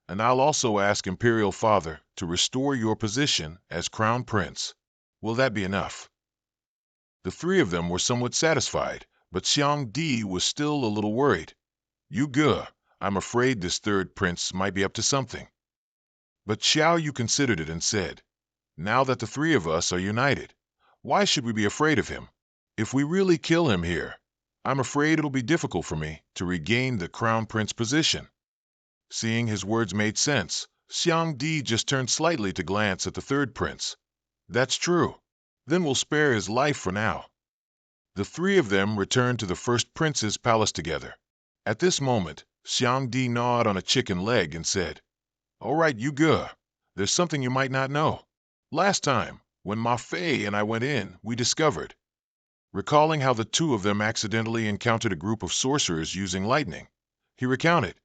"And I'll also ask Imperial Father to restore your position as Crown Prince. Will that be enough?" The three of them were somewhat satisfied, but Xiang-Di was still a little worried. "Yu-Ge, I'm afraid this third prince might be up to something." But Xiao Yu considered it and said, "Now that the three of us are united, why should we be afraid of him? If we really kill him here, I'm afraid it'll be difficult for me to regain the Crown Prince position." Seeing his words made sense, Xiang-Di just turned slightly to glance at the third prince. "That's true. Then we'll spare his life for now." The three of them returned to the first prince's palace together. At this moment, Xiang-Di gnawed on a chicken leg and said, "All right, Yu-Ge, there's something you might not know. Last time, when Ma Fei and I went in, we discovered." Recalling how the two of them accidentally encountered a group of sorcerers using lightning, he recounted,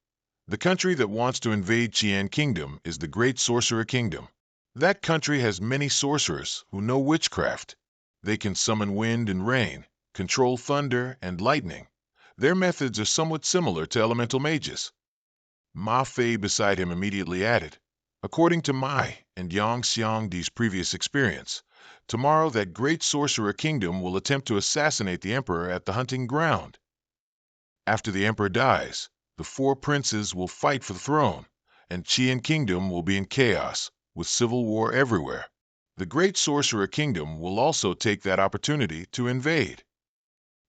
"The country that wants to invade Qian Kingdom is the Great Sorcerer Kingdom. That country has many sorcerers who know witchcraft. They can summon wind and rain, control thunder and lightning. Their methods are somewhat similar to elemental mages." Ma Fei beside him immediately added, "According to my and Yang Xiangdi's previous experience, tomorrow that great sorcerer kingdom will attempt to assassinate the emperor at the hunting ground. After the emperor dies, the four princes will fight for the throne, and Qian Kingdom will be in chaos, with civil war everywhere. The great sorcerer kingdom will also take that opportunity to invade."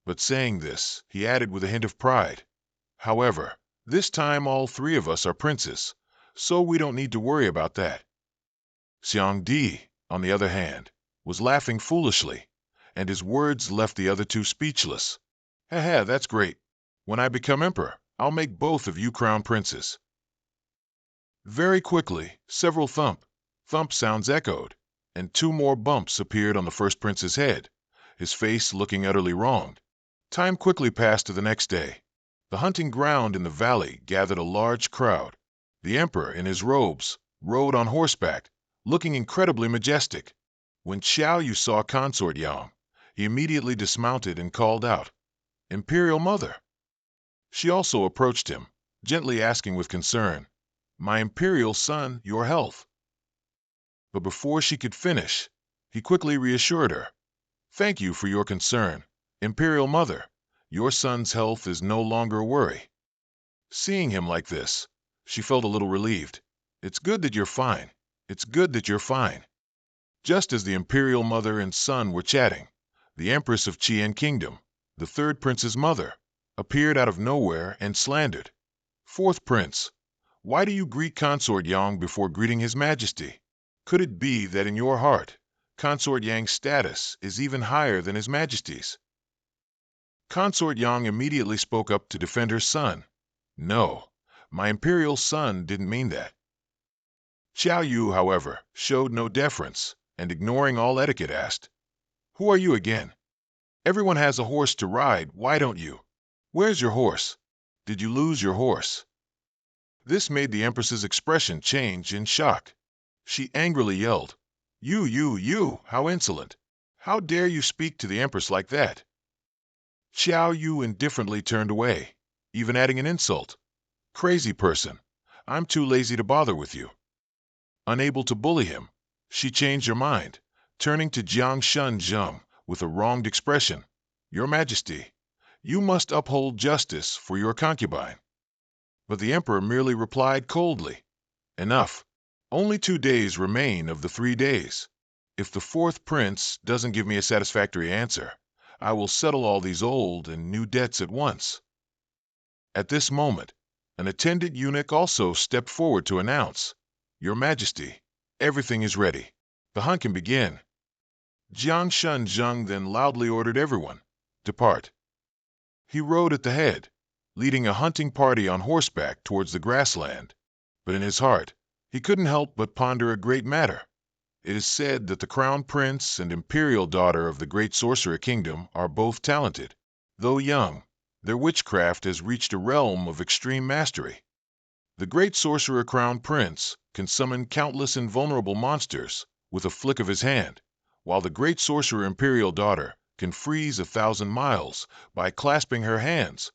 But saying this, he added with a hint of pride, "However, this time all three of us are princes, so we don't need to worry about that." Xiang-Di, on the other hand, was laughing foolishly, and his words left the other two speechless. "Haha, that's great. When I become emperor, I'll make both of you crown princes." Very quickly, several thump sounds echoed, and two more bumps appeared on the first prince's head, his face looking utterly wronged. Time quickly passed to the next day. The hunting ground in the valley gathered a large crowd. The emperor, in his robes, rode on horseback, looking incredibly majestic. When Xiao Yu saw Consort Yang, he immediately dismounted and called out, "Imperial Mother!" She also approached him, gently asking with concern, "My imperial son, your health." But before she could finish, he quickly reassured her. Thank you for your concern, Imperial Mother. Your son's health is no longer a worry. Seeing him like this, she felt a little relieved. It's good that you're fine. It's good that you're fine. Just as the Imperial Mother and son were chatting, the Empress of Qian Kingdom, the third prince's mother, appeared out of nowhere and slandered. Fourth prince, why do you greet Consort Yang before greeting His Majesty? Could it be that in your heart, Consort Yang's status is even higher than His Majesty's? Consort Yang immediately spoke up to defend her son. No, my imperial son didn't mean that. Xiao Yu, however, showed no deference, and ignoring all etiquette asked, Who are you again? Everyone has a horse to ride, why don't you? Where's your horse? Did you lose your horse? This made the Empress's expression change in shock. She angrily yelled, You, how insolent! How dare you speak to the Empress like that? Xiao Yu indifferently turned away, even adding an insult. Crazy person, I'm too lazy to bother with you. Unable to bully him, she changed her mind, turning to Jiang Shenzheng with a wronged expression. Your Majesty, you must uphold justice for your concubine. But the Emperor merely replied coldly, Enough. Only 2 days remain of the 3 days. If the fourth prince doesn't give me a satisfactory answer, I will settle all these old and new debts at once. At this moment, an attendant eunuch also stepped forward to announce, Your Majesty, everything is ready. The hunt can begin. Jiang Shenzheng then loudly ordered everyone, Depart. He rode at the head, leading a hunting party on horseback towards the grassland. But in his heart, he couldn't help but ponder a great matter. It is said that the crown prince and imperial daughter of the great sorcerer kingdom are both talented. Though young, their witchcraft has reached a realm of extreme mastery. The great sorcerer crown prince can summon countless invulnerable monsters with a flick of his hand, while the great sorcerer imperial daughter can freeze 1,000 miles by clasping her hands,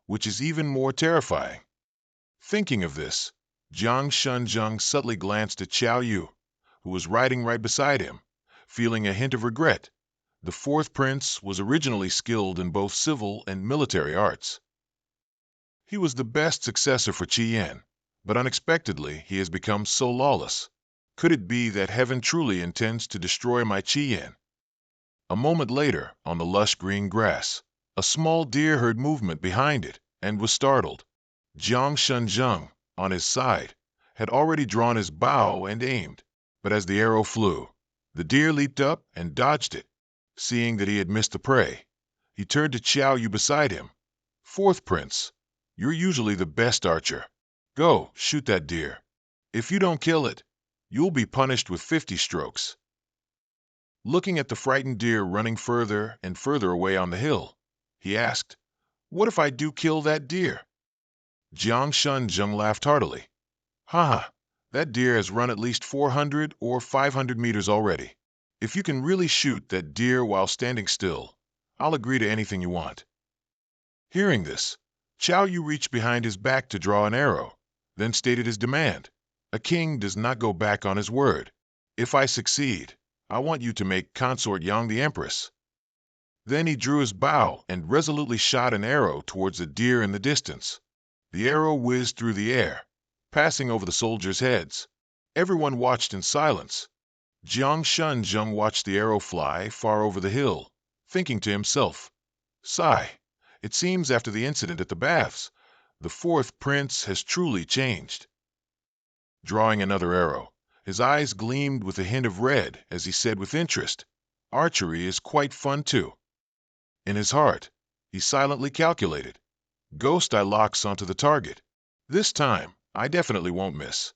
which is even more terrifying. Thinking of this, Jiang Shenzheng subtly glanced at Xiao Yu, who was riding right beside him, feeling a hint of regret. The fourth prince was originally skilled in both civil and military arts. He was the best successor for Qian, but unexpectedly he has become so lawless. Could it be that heaven truly intends to destroy my Qian? A moment later, on the lush green grass, a small deer heard movement behind it and was startled. Jiang Shenzheng, on his side, had already drawn his bow and aimed, but as the arrow flew, the deer leaped up and dodged it. Seeing that he had missed the prey, he turned to Xiao Yu beside him. Fourth prince, you're usually the best archer. Go, shoot that deer. If you don't kill it, you'll be punished with 50 strokes. Looking at the frightened deer running further and further away on the hill, he asked, What if I do kill that deer? Jiang Shenzheng laughed heartily. Ha, that deer has run at least 400 or 500 meters already. If you can really shoot that deer while standing still, I'll agree to anything you want. Hearing this, Xiao Yu reached behind his back to draw an arrow, then stated his demand. A king does not go back on his word. If I succeed, I want you to make Consort Yang the Empress. Then he drew his bow and resolutely shot an arrow towards a deer in the distance. The arrow whizzed through the air, passing over the soldiers' heads. Everyone watched in silence. Jiang Shenzheng watched the arrow fly far over the hill, thinking to himself, Sigh, it seems after the incident at the baths, the fourth prince has truly changed. Drawing another arrow, his eyes gleamed with a hint of red as he said with interest, Archery is quite fun too. In his heart, he silently calculated, Ghost I locks onto the target. This time, I definitely won't miss.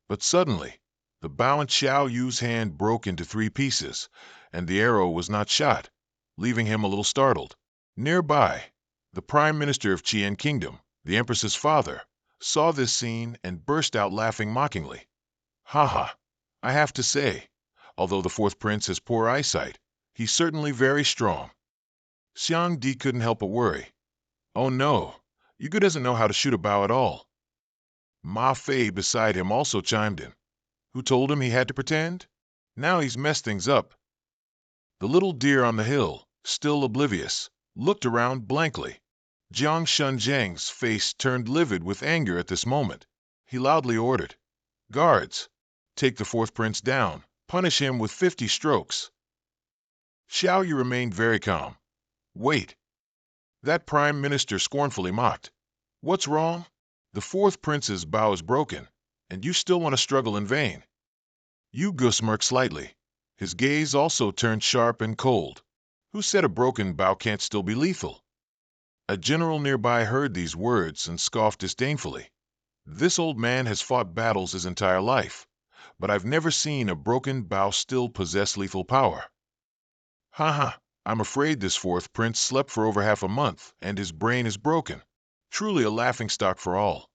But suddenly, the bow in Xiao Yu's hand broke into 3 pieces, and the arrow was not shot, leaving him a little startled. Nearby, the Prime Minister of Qian Kingdom, the Empress's father, saw this scene and burst out laughing mockingly. Ha ha, I have to say, although the fourth prince has poor eyesight, he's certainly very strong. Xiang Di couldn't help but worry. Oh no, Yugu doesn't know how to shoot a bow at all. Ma Fei beside him also chimed in. Who told him he had to pretend? Now he's messed things up. The little deer on the hill, still oblivious, looked around blankly. Jiang Shunjiang's face turned livid with anger at this moment. He loudly ordered, "Guards, take the fourth prince down. Punish him with 50 strokes." Xiao Yu remained very calm. "Wait." That prime minister scornfully mocked. "What's wrong? The fourth prince's bow is broken, and you still want to struggle in vain." Yu Ge smirked slightly. His gaze also turned sharp and cold. Who said a broken bow can't still be lethal? A general nearby heard these words and scoffed disdainfully. "This old man has fought battles his entire life, but I've never seen a broken bow still possess lethal power." "Ha ha, I'm afraid this fourth prince slept for over half a month, and his brain is broken. Truly a laughingstock for all."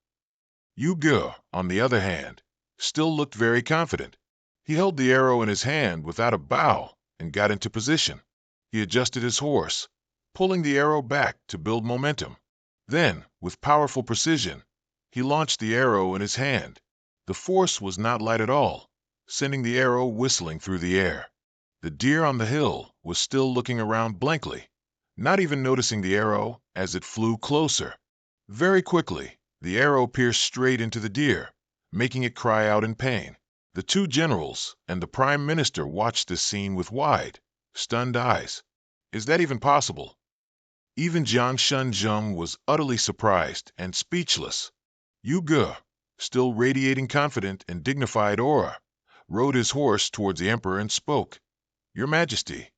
Yu Ge, on the other hand, still looked very confident. He held the arrow in his hand without a bow and got into position. He adjusted his horse, pulling the arrow back to build momentum. Then, with powerful precision, he launched the arrow in his hand. The force was not light at all, sending the arrow whistling through the air. The deer on the hill was still looking around blankly, not even noticing the arrow as it flew closer. Very quickly, the arrow pierced straight into the deer, making it cry out in pain. The two generals and the prime minister watched this scene with wide, stunned eyes. Is that even possible? Even Jiang Shunzheng was utterly surprised and speechless. Yu Ge, still radiating confident and dignified aura, rode his horse towards the emperor and spoke. "Your Majesty,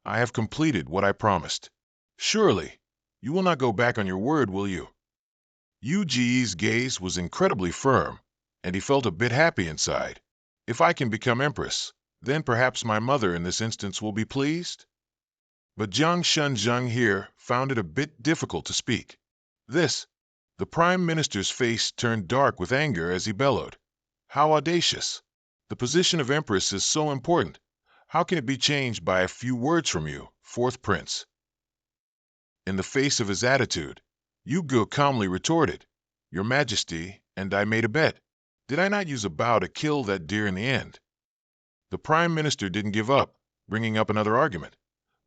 I have completed what I promised. Surely, you will not go back on your word, will you?" Yu Ji's gaze was incredibly firm, and he felt a bit happy inside. If I can become empress, then perhaps my mother in this instance will be pleased? But Jiang Shunzheng here found it a bit difficult to speak. The prime minister's face turned dark with anger as he bellowed. "How audacious! The position of empress is so important. How can it be changed by a few words from you, fourth prince?" In the face of his attitude, Yu Ge calmly retorted, "Your Majesty, and I made a bet. Did I not use a bow to kill that deer in the end?" The prime minister didn't give up, bringing up another argument.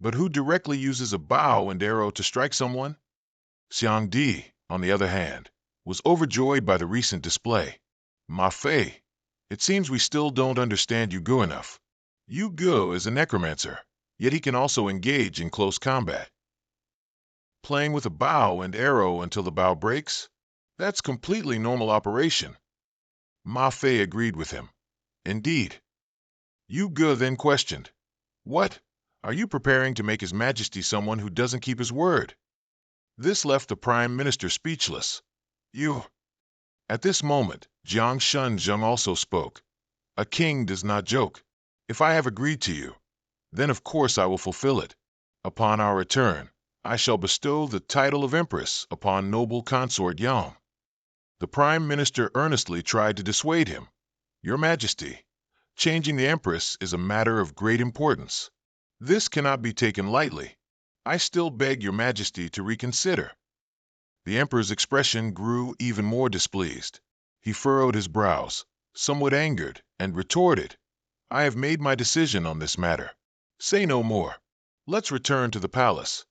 But who directly uses a bow and arrow to strike someone? Xiang Di, on the other hand, was overjoyed by the recent display. "Ma Fei, it seems we still don't understand Yu Ge enough. Yu Ge is a necromancer, yet he can also engage in close combat. Playing with a bow and arrow until the bow breaks? That's completely normal operation." Ma Fei agreed with him. "Indeed." Yu Ge then questioned, "What? Are you preparing to make His Majesty someone who doesn't keep his word?" This left the prime minister speechless. At this moment, Jiang Shunzheng also spoke. "A king does not joke. If I have agreed to you, then of course I will fulfill it. Upon our return, I shall bestow the title of empress upon noble consort Yang." The prime minister earnestly tried to dissuade him. "Your Majesty, changing the empress is a matter of great importance. This cannot be taken lightly. I still beg your Majesty to reconsider." The emperor's expression grew even more displeased. He furrowed his brows, somewhat angered, and retorted, "I have made my decision on this matter. Say no more. Let's return to the palace."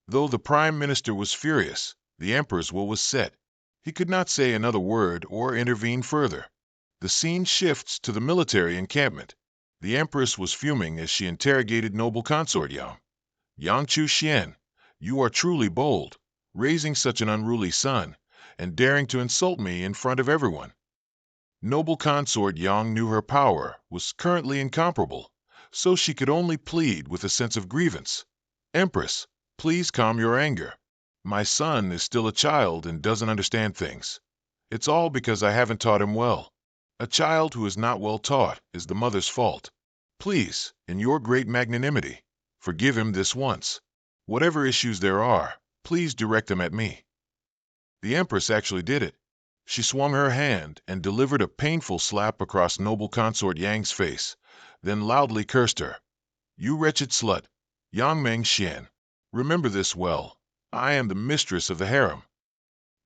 Though the prime minister was furious, the emperor's will was set. He could not say another word or intervene further. The scene shifts to the military encampment. The empress was fuming as she interrogated noble consort Yang. "Yang Chu-Xian, you are truly bold, raising such an unruly son, and daring to insult me in front of everyone." Noble consort Yang knew her power was currently incomparable, so she could only plead with a sense of grievance. "Empress, please calm your anger. My son is still a child and doesn't understand things. It's all because I haven't taught him well. A child who is not well taught is the mother's fault. Please, in your great magnanimity, forgive him this once. Whatever issues there are, please direct them at me." The empress actually did it. She swung her hand and delivered a painful slap across noble consort Yang's face, then loudly cursed her. "You wretched slut, Yang Mengxian, remember this well. I am the mistress of the harem."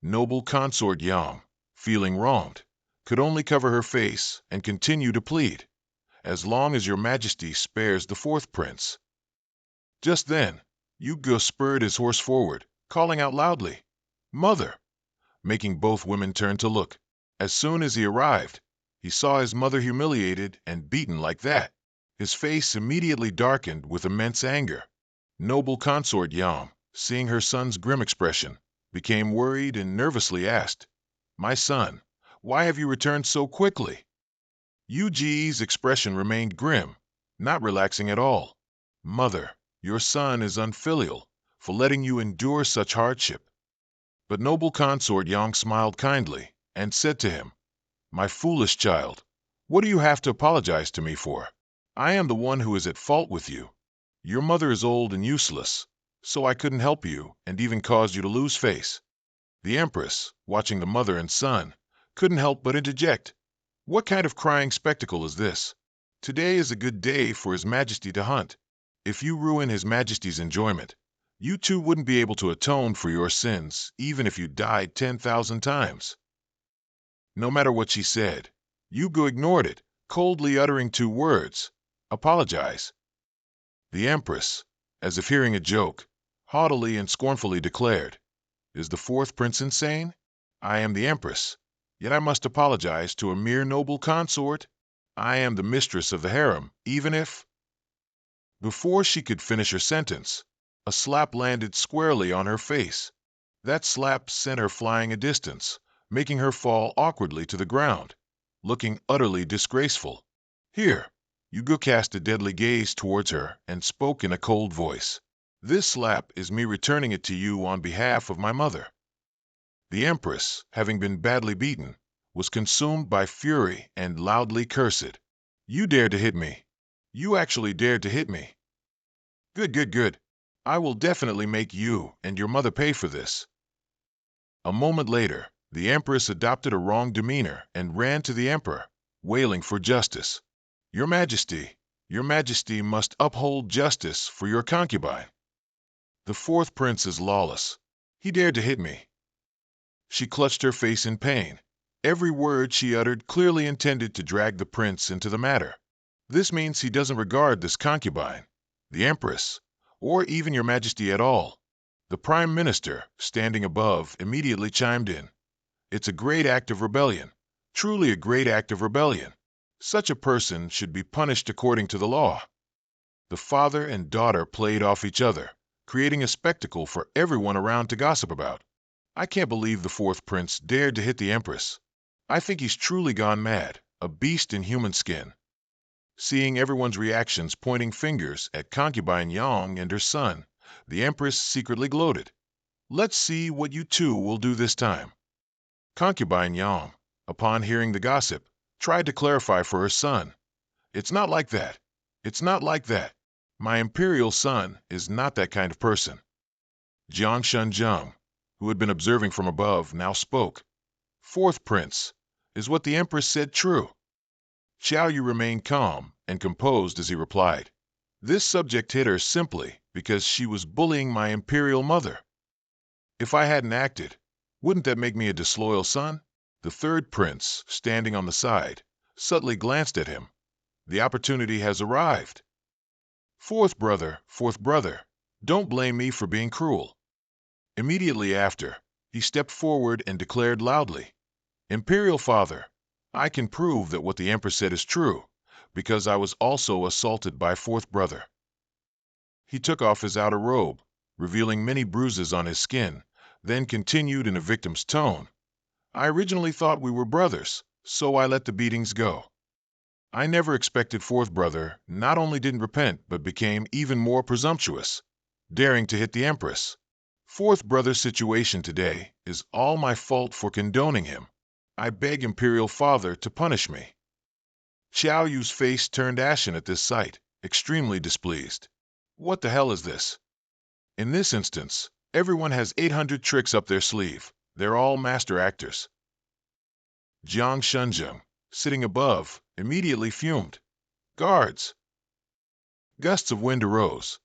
Noble consort Yang, feeling wronged, could only cover her face and continue to plead, "As long as your majesty spares the fourth prince." Just then, Yugo spurred his horse forward, calling out loudly, "Mother!" making both women turn to look. As soon as he arrived, he saw his mother humiliated and beaten like that. His face immediately darkened with immense anger. Noble consort Yam, seeing her son's grim expression, became worried and nervously asked, "My son, why have you returned so quickly?" Yuji's expression remained grim, not relaxing at all. "Mother, your son is unfilial for letting you endure such hardship." But noble consort Yang smiled kindly and said to him, "My foolish child, what do you have to apologize to me for? I am the one who is at fault with you. Your mother is old and useless, so I couldn't help you and even caused you to lose face." The Empress, watching the mother and son, couldn't help but interject, "What kind of crying spectacle is this? Today is a good day for His Majesty to hunt. If you ruin His Majesty's enjoyment, you too wouldn't be able to atone for your sins even if you died 10,000 times." No matter what she said, Yugo ignored it, coldly uttering two words, "Apologize." The Empress, as if hearing a joke, haughtily and scornfully declared, "Is the fourth prince insane? I am the Empress, yet I must apologize to a mere noble consort. I am the mistress of the harem, even if—" Before she could finish her sentence, a slap landed squarely on her face. That slap sent her flying a distance, making her fall awkwardly to the ground, looking utterly disgraceful. "Here." Yugo cast a deadly gaze towards her and spoke in a cold voice. "This slap is me returning it to you on behalf of my mother." The Empress, having been badly beaten, was consumed by fury and loudly cursed. "You dared to hit me. You actually dared to hit me. Good, good, good. I will definitely make you and your mother pay for this." A moment later, the Empress adopted a wrong demeanor and ran to the Emperor, wailing for justice. Your Majesty must uphold justice for your concubine. The fourth prince is lawless. He dared to hit me." She clutched her face in pain. Every word she uttered clearly intended to drag the prince into the matter. "This means he doesn't regard this concubine, the Empress, or even your Majesty at all." The Prime Minister, standing above, immediately chimed in. "It's a great act of rebellion, truly a great act of rebellion. Such a person should be punished according to the law." The father and daughter played off each other, creating a spectacle for everyone around to gossip about. "I can't believe the fourth prince dared to hit the Empress. I think he's truly gone mad, a beast in human skin." Seeing everyone's reactions pointing fingers at concubine Yang and her son, the Empress secretly gloated. "Let's see what you two will do this time." Concubine Yang, upon hearing the gossip, tried to clarify for her son. "It's not like that. It's not like that. My imperial son is not that kind of person." Jiang Shunzheng, who had been observing from above, now spoke. "Fourth prince, is what the Empress said true?" Xiao Yu remained calm and composed as he replied, "This subject hit her simply because she was bullying my imperial mother. If I hadn't acted, wouldn't that make me a disloyal son?" The third prince, standing on the side, subtly glanced at him. "The opportunity has arrived. Fourth brother, don't blame me for being cruel." Immediately after, he stepped forward and declared loudly, "Imperial father, I can prove that what the Empress said is true, because I was also assaulted by fourth brother." He took off his outer robe, revealing many bruises on his skin, then continued in a victim's tone, "I originally thought we were brothers, so I let the beatings go. I never expected fourth brother not only didn't repent but became even more presumptuous, daring to hit the Empress. Fourth brother's situation today is all my fault for condoning him. I beg Imperial Father to punish me." Xiao Yu's face turned ashen at this sight, extremely displeased. What the hell is this? In this instance, everyone has 800 tricks up their sleeve. They're all master actors. Jiang Shunzheng, sitting above, immediately fumed. "Guards!" Gusts of wind arose.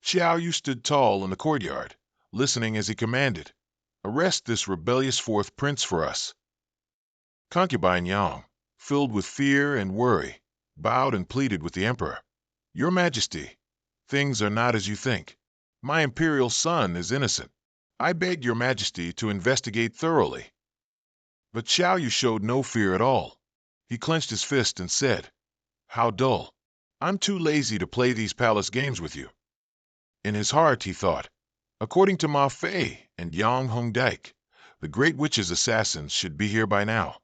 Xiao Yu stood tall in the courtyard, listening as he commanded, "Arrest this rebellious fourth prince for us." Concubine Yang, filled with fear and worry, bowed and pleaded with the emperor. Your Majesty, things are not as you think. My imperial son is innocent. I beg your Majesty to investigate thoroughly. But Xiao Yu showed no fear at all. He clenched his fist and said, How dull. I'm too lazy to play these palace games with you. In his heart, he thought, according to Ma Fei and Yang Hongdike, the great witch's assassins should be here by now.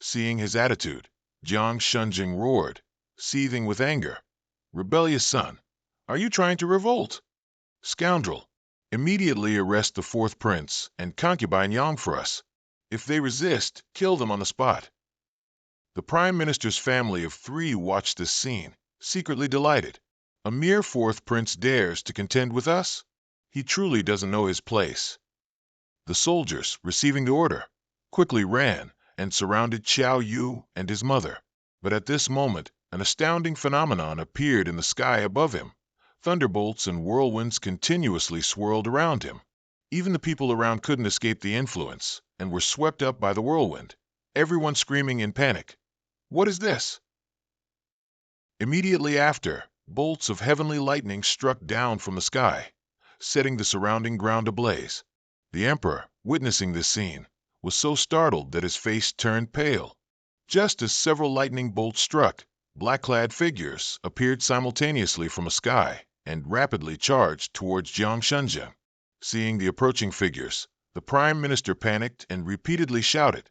Seeing his attitude, Jiang Shunjing roared, seething with anger. Rebellious son, are you trying to revolt? Scoundrel, immediately arrest the fourth prince and concubine Yang for us. If they resist, kill them on the spot. The prime minister's family of 3 watched this scene, secretly delighted. A mere fourth prince dares to contend with us? He truly doesn't know his place. The soldiers, receiving the order, quickly ran and surrounded Xiao Yu and his mother. But at this moment, an astounding phenomenon appeared in the sky above him. Thunderbolts and whirlwinds continuously swirled around him. Even the people around couldn't escape the influence and were swept up by the whirlwind, everyone screaming in panic. What is this? Immediately after, bolts of heavenly lightning struck down from the sky, setting the surrounding ground ablaze. The emperor, witnessing this scene, was so startled that his face turned pale. Just as several lightning bolts struck, black-clad figures appeared simultaneously from a sky and rapidly charged towards Jiang Shunjing. Seeing the approaching figures, the prime minister panicked and repeatedly shouted,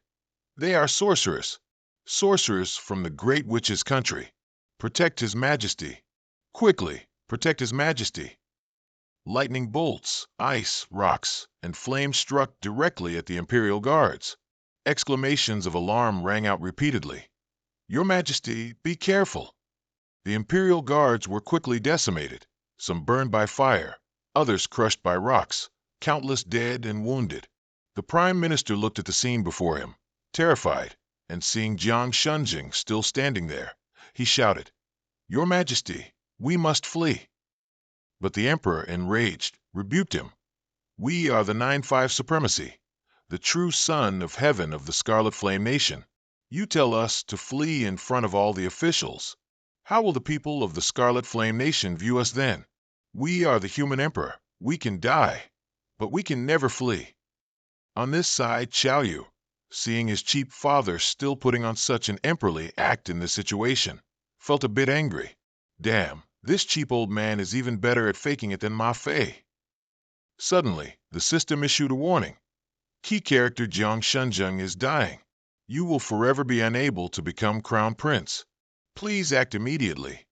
They are sorcerers! Sorcerers from the great witch's country! Protect his majesty! Quickly, protect his majesty! Lightning bolts, ice, rocks, and flames struck directly at the imperial guards. Exclamations of alarm rang out repeatedly. Your Majesty, be careful! The imperial guards were quickly decimated, some burned by fire, others crushed by rocks, countless dead and wounded. The prime minister looked at the scene before him, terrified, and seeing Jiang Shunjing still standing there, he shouted, Your Majesty, we must flee. But the emperor, enraged, rebuked him. We are the 9-5 supremacy, the true son of heaven of the Scarlet Flame Nation. You tell us to flee in front of all the officials. How will the people of the Scarlet Flame Nation view us then? We are the human emperor. We can die, but we can never flee. On this side, Xiao Yu, seeing his cheap father still putting on such an emperorly act in this situation, felt a bit angry. Damn, this cheap old man is even better at faking it than Ma Fei. Suddenly, the system issued a warning. Key character Jiang Shunjing is dying. You will forever be unable to become crown prince. Please act immediately.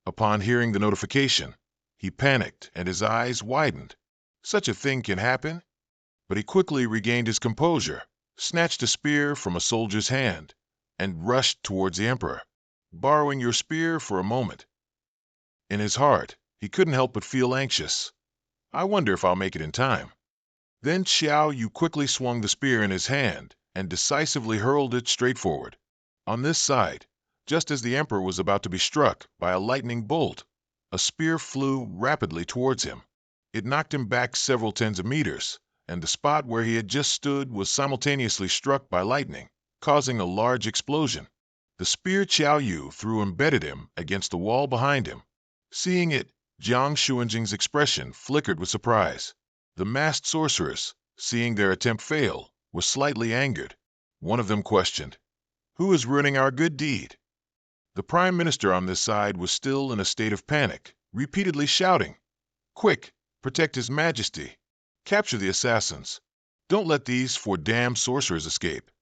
Upon hearing the notification, he panicked and his eyes widened. Such a thing can happen? But he quickly regained his composure, snatched a spear from a soldier's hand, and rushed towards the emperor, borrowing your spear for a moment. In his heart, he couldn't help but feel anxious. I wonder if I'll make it in time. Then Xiao Yu quickly swung the spear in his hand and decisively hurled it straight forward. On this side, just as the emperor was about to be struck by a lightning bolt, a spear flew rapidly towards him. It knocked him back several tens of meters, and the spot where he had just stood was simultaneously struck by lightning, causing a large explosion. The spear Xiao Yu threw embedded him against the wall behind him. Seeing it, Jiang Shunjing's expression flickered with surprise. The masked sorcerers, seeing their attempt fail, were slightly angered. One of them questioned, Who is ruining our good deed? The prime minister on this side was still in a state of panic, repeatedly shouting, Quick, protect his majesty. Capture the assassins. Don't let these 4 damn sorcerers escape.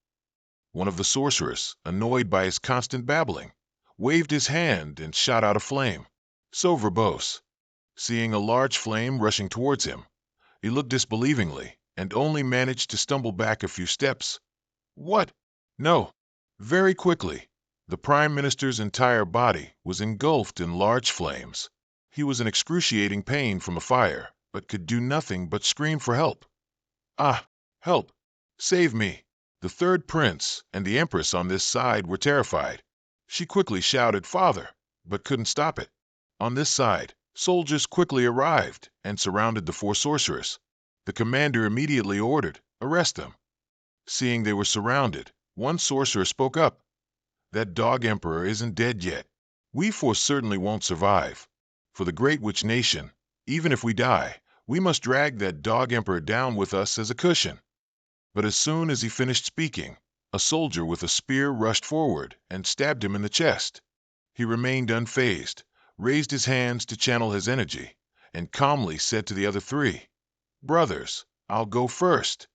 One of the sorcerers, annoyed by his constant babbling, waved his hand and shot out a flame. So verbose. Seeing a large flame rushing towards him, he looked disbelievingly and only managed to stumble back a few steps. What? No. Very quickly, the prime minister's entire body was engulfed in large flames. He was in excruciating pain from the fire, but could do nothing but scream for help. Ah, help! Save me! The third prince and the empress on this side were terrified. She quickly shouted, Father, but couldn't stop it. On this side, soldiers quickly arrived and surrounded the 4 sorcerers. The commander immediately ordered, Arrest them. Seeing they were surrounded, One sorcerer spoke up. That dog emperor isn't dead yet. We four certainly won't survive. For the great witch nation, even if we die, we must drag that dog emperor down with us as a cushion. But as soon as he finished speaking, a soldier with a spear rushed forward and stabbed him in the chest. He remained unfazed, raised his hands to channel his energy, and calmly said to the other three, "Brothers, I'll go first."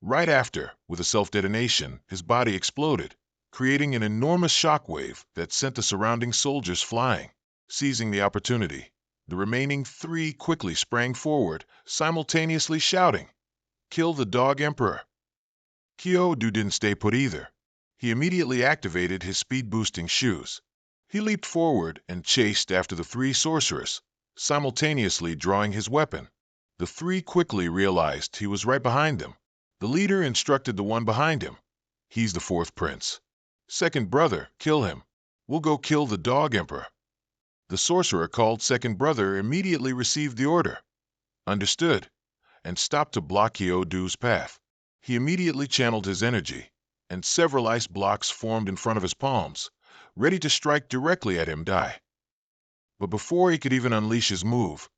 Right after, with a self-detonation, his body exploded, creating an enormous shockwave that sent the surrounding soldiers flying. Seizing the opportunity, the remaining three quickly sprang forward, simultaneously shouting, "Kill the dog emperor!" Kyo-do didn't stay put either. He immediately activated his speed-boosting shoes. He leaped forward and chased after the three sorcerers, simultaneously drawing his weapon. The three quickly realized he was right behind them. The leader instructed the one behind him. "He's the fourth prince. Second brother, kill him. We'll go kill the dog emperor." The sorcerer called second brother immediately received the order. Understood, and stopped to block Kyo-do's path. He immediately channeled his energy, and several ice blocks formed in front of his palms, ready to strike directly at him. But before he could even unleash his move,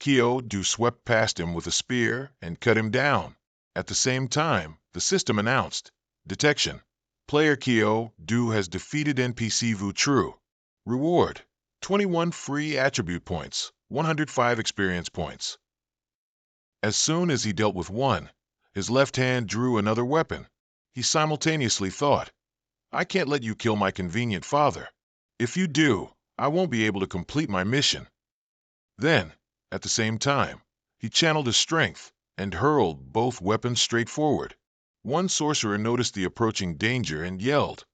Kyo-do swept past him with a spear and cut him down. At the same time, the system announced, "Detection. Player Kyo-do has defeated NPC Vu Tru. Reward: 21 free attribute points, 105 experience points." As soon as he dealt with one, his left hand drew another weapon. He simultaneously thought, "I can't let you kill my convenient father. If you do, I won't be able to complete my mission." Then, at the same time, he channeled his strength and hurled both weapons straight forward. One sorcerer noticed the approaching danger and yelled,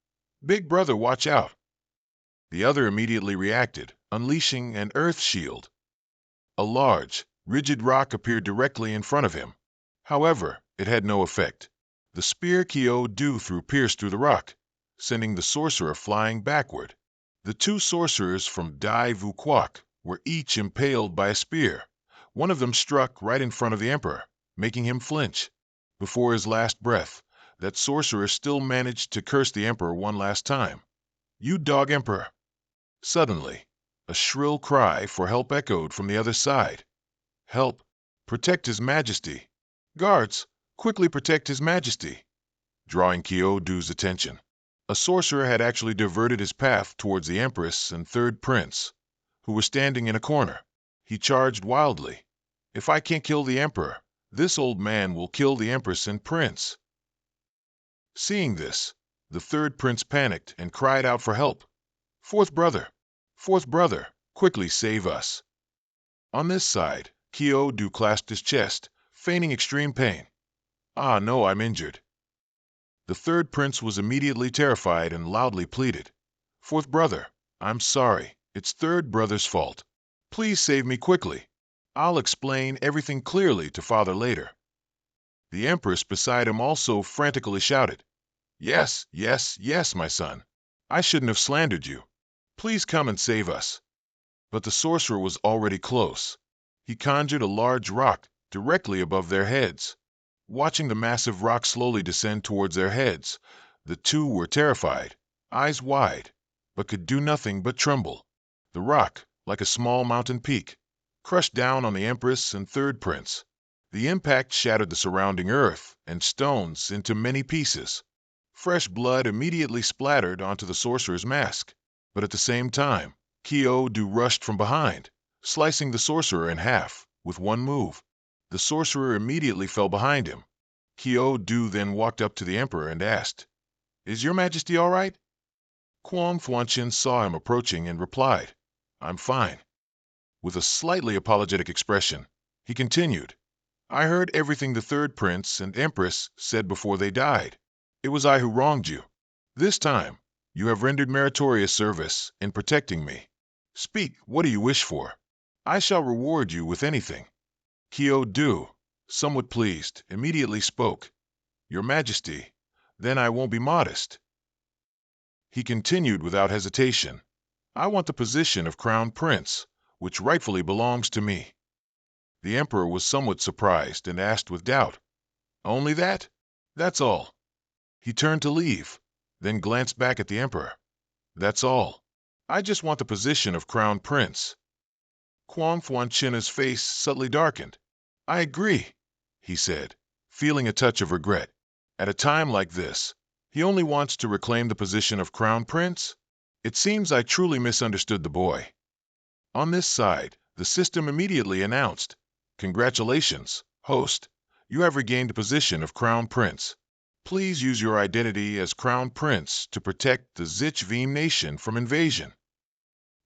"Big brother, watch out!" The other immediately reacted, unleashing an earth shield. A large, rigid rock appeared directly in front of him. However, it had no effect. The spear Kyo-do threw pierced through the rock, sending the sorcerer flying backward. The two sorcerers from Dai Vu Kwok were each impaled by a spear. One of them struck right in front of the emperor, making him flinch. Before his last breath, that sorcerer still managed to curse the emperor one last time. "You dog emperor!" Suddenly, a shrill cry for help echoed from the other side. "Help! Protect His Majesty! Guards, quickly protect His Majesty!" Drawing Kyo-do's attention, a sorcerer had actually diverted his path towards the Empress and third prince, who were standing in a corner. He charged wildly, "If I can't kill the emperor, this old man will kill the Empress and prince." Seeing this, the third prince panicked and cried out for help. Fourth brother, quickly save us." On this side, Kyo-do clasped his chest, feigning extreme pain. "Ah, no, I'm injured." The third prince was immediately terrified and loudly pleaded, "Fourth brother, I'm sorry. It's third brother's fault. Please save me quickly. I'll explain everything clearly to father later." The empress beside him also frantically shouted, "Yes, yes, yes, my son. I shouldn't have slandered you. Please come and save us." But the sorcerer was already close. He conjured a large rock directly above their heads. Watching the massive rock slowly descend towards their heads, the two were terrified, eyes wide, but could do nothing but tremble. The rock, like a small mountain peak, crushed down on the empress and third prince. The impact shattered the surrounding earth and stones into many pieces. Fresh blood immediately splattered onto the sorcerer's mask, but at the same time, Kyo-do rushed from behind, slicing the sorcerer in half with one move. The sorcerer immediately fell behind him. Kyo-do then walked up to the emperor and asked, "Is your majesty all right?" Kwon Fuanshin saw him approaching and replied, "I'm fine." With a slightly apologetic expression, he continued, "I heard everything the third prince and empress said before they died. It was I who wronged you. This time, you have rendered meritorious service in protecting me. Speak, what do you wish for? I shall reward you with anything." Kyo-do, somewhat pleased, immediately spoke, "Your Majesty, then I won't be modest." He continued without hesitation, "I want the position of Crown Prince, which rightfully belongs to me." The emperor was somewhat surprised and asked with doubt, "Only that? That's all?" He turned to leave, then glanced back at the emperor. That's all. I just want the position of crown prince. Confrontation's face subtly darkened. I agree, he said, feeling a touch of regret. At a time like this, he only wants to reclaim the position of crown prince? It seems I truly misunderstood the boy. On this side, the system immediately announced, Congratulations, host. You have regained the position of crown prince. Please use your identity as crown prince to protect the Zichvim nation from invasion.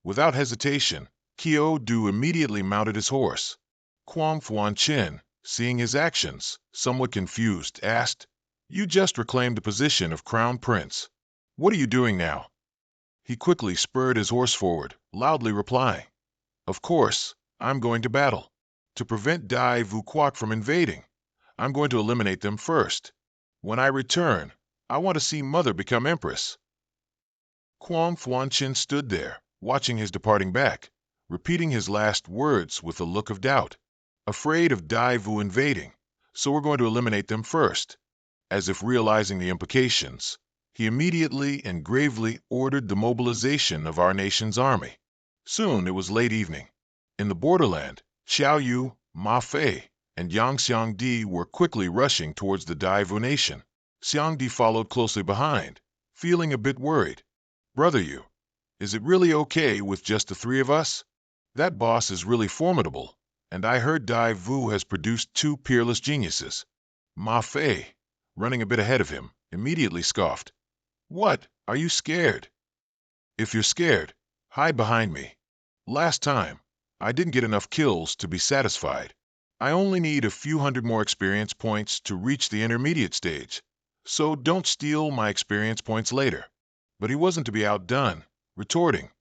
Without hesitation, Kyo-Du immediately mounted his horse. Kwang Fuan-Chin, seeing his actions, somewhat confused, asked, You just reclaimed the position of crown prince. What are you doing now? He quickly spurred his horse forward, loudly replying, Of course, I'm going to battle. To prevent Dai Vu Quoc from invading, I'm going to eliminate them first. When I return, I want to see Mother become empress. Kwang Fuan-Chin stood there, watching his departing back, repeating his last words with a look of doubt. Afraid of Dai Vu invading, so we're going to eliminate them first. As if realizing the implications, he immediately and gravely ordered the mobilization of our nation's army. Soon it was late evening. In the borderland, Xiao Yu, Ma Fei, and Yang Xiangdi were quickly rushing towards the Dai Vu nation. Xiangdi followed closely behind, feeling a bit worried. Brother Yu, is it really okay with just the three of us? That boss is really formidable, and I heard Dai Vu has produced 2 peerless geniuses. Ma Fei, running a bit ahead of him, immediately scoffed. What, are you scared? If you're scared, hide behind me. Last time, I didn't get enough kills to be satisfied. I only need a few hundred more experience points to reach the intermediate stage, so don't steal my experience points later. But he wasn't to be outdone, retorting,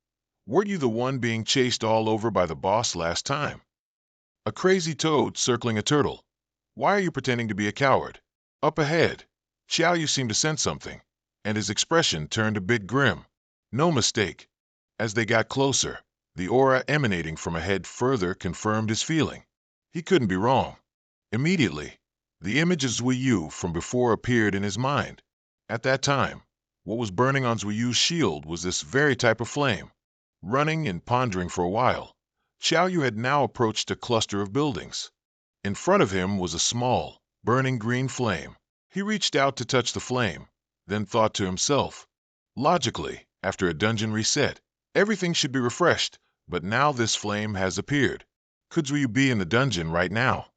Weren't you the one being chased all over by the boss last time? A crazy toad circling a turtle. Why are you pretending to be a coward? Up ahead, Xiao Yu seemed to sense something, and his expression turned a bit grim. No mistake. As they got closer, the aura emanating from ahead further confirmed his feeling. He couldn't be wrong. Immediately, the image of Zui Yu from before appeared in his mind. At that time, what was burning on Zui Yu's shield was this very type of flame. Running and pondering for a while, Xiao Yu had now approached a cluster of buildings. In front of him was a small, burning green flame. He reached out to touch the flame, then thought to himself, Logically, after a dungeon reset, everything should be refreshed, but now this flame has appeared. Could Zui Yu be in the dungeon right now?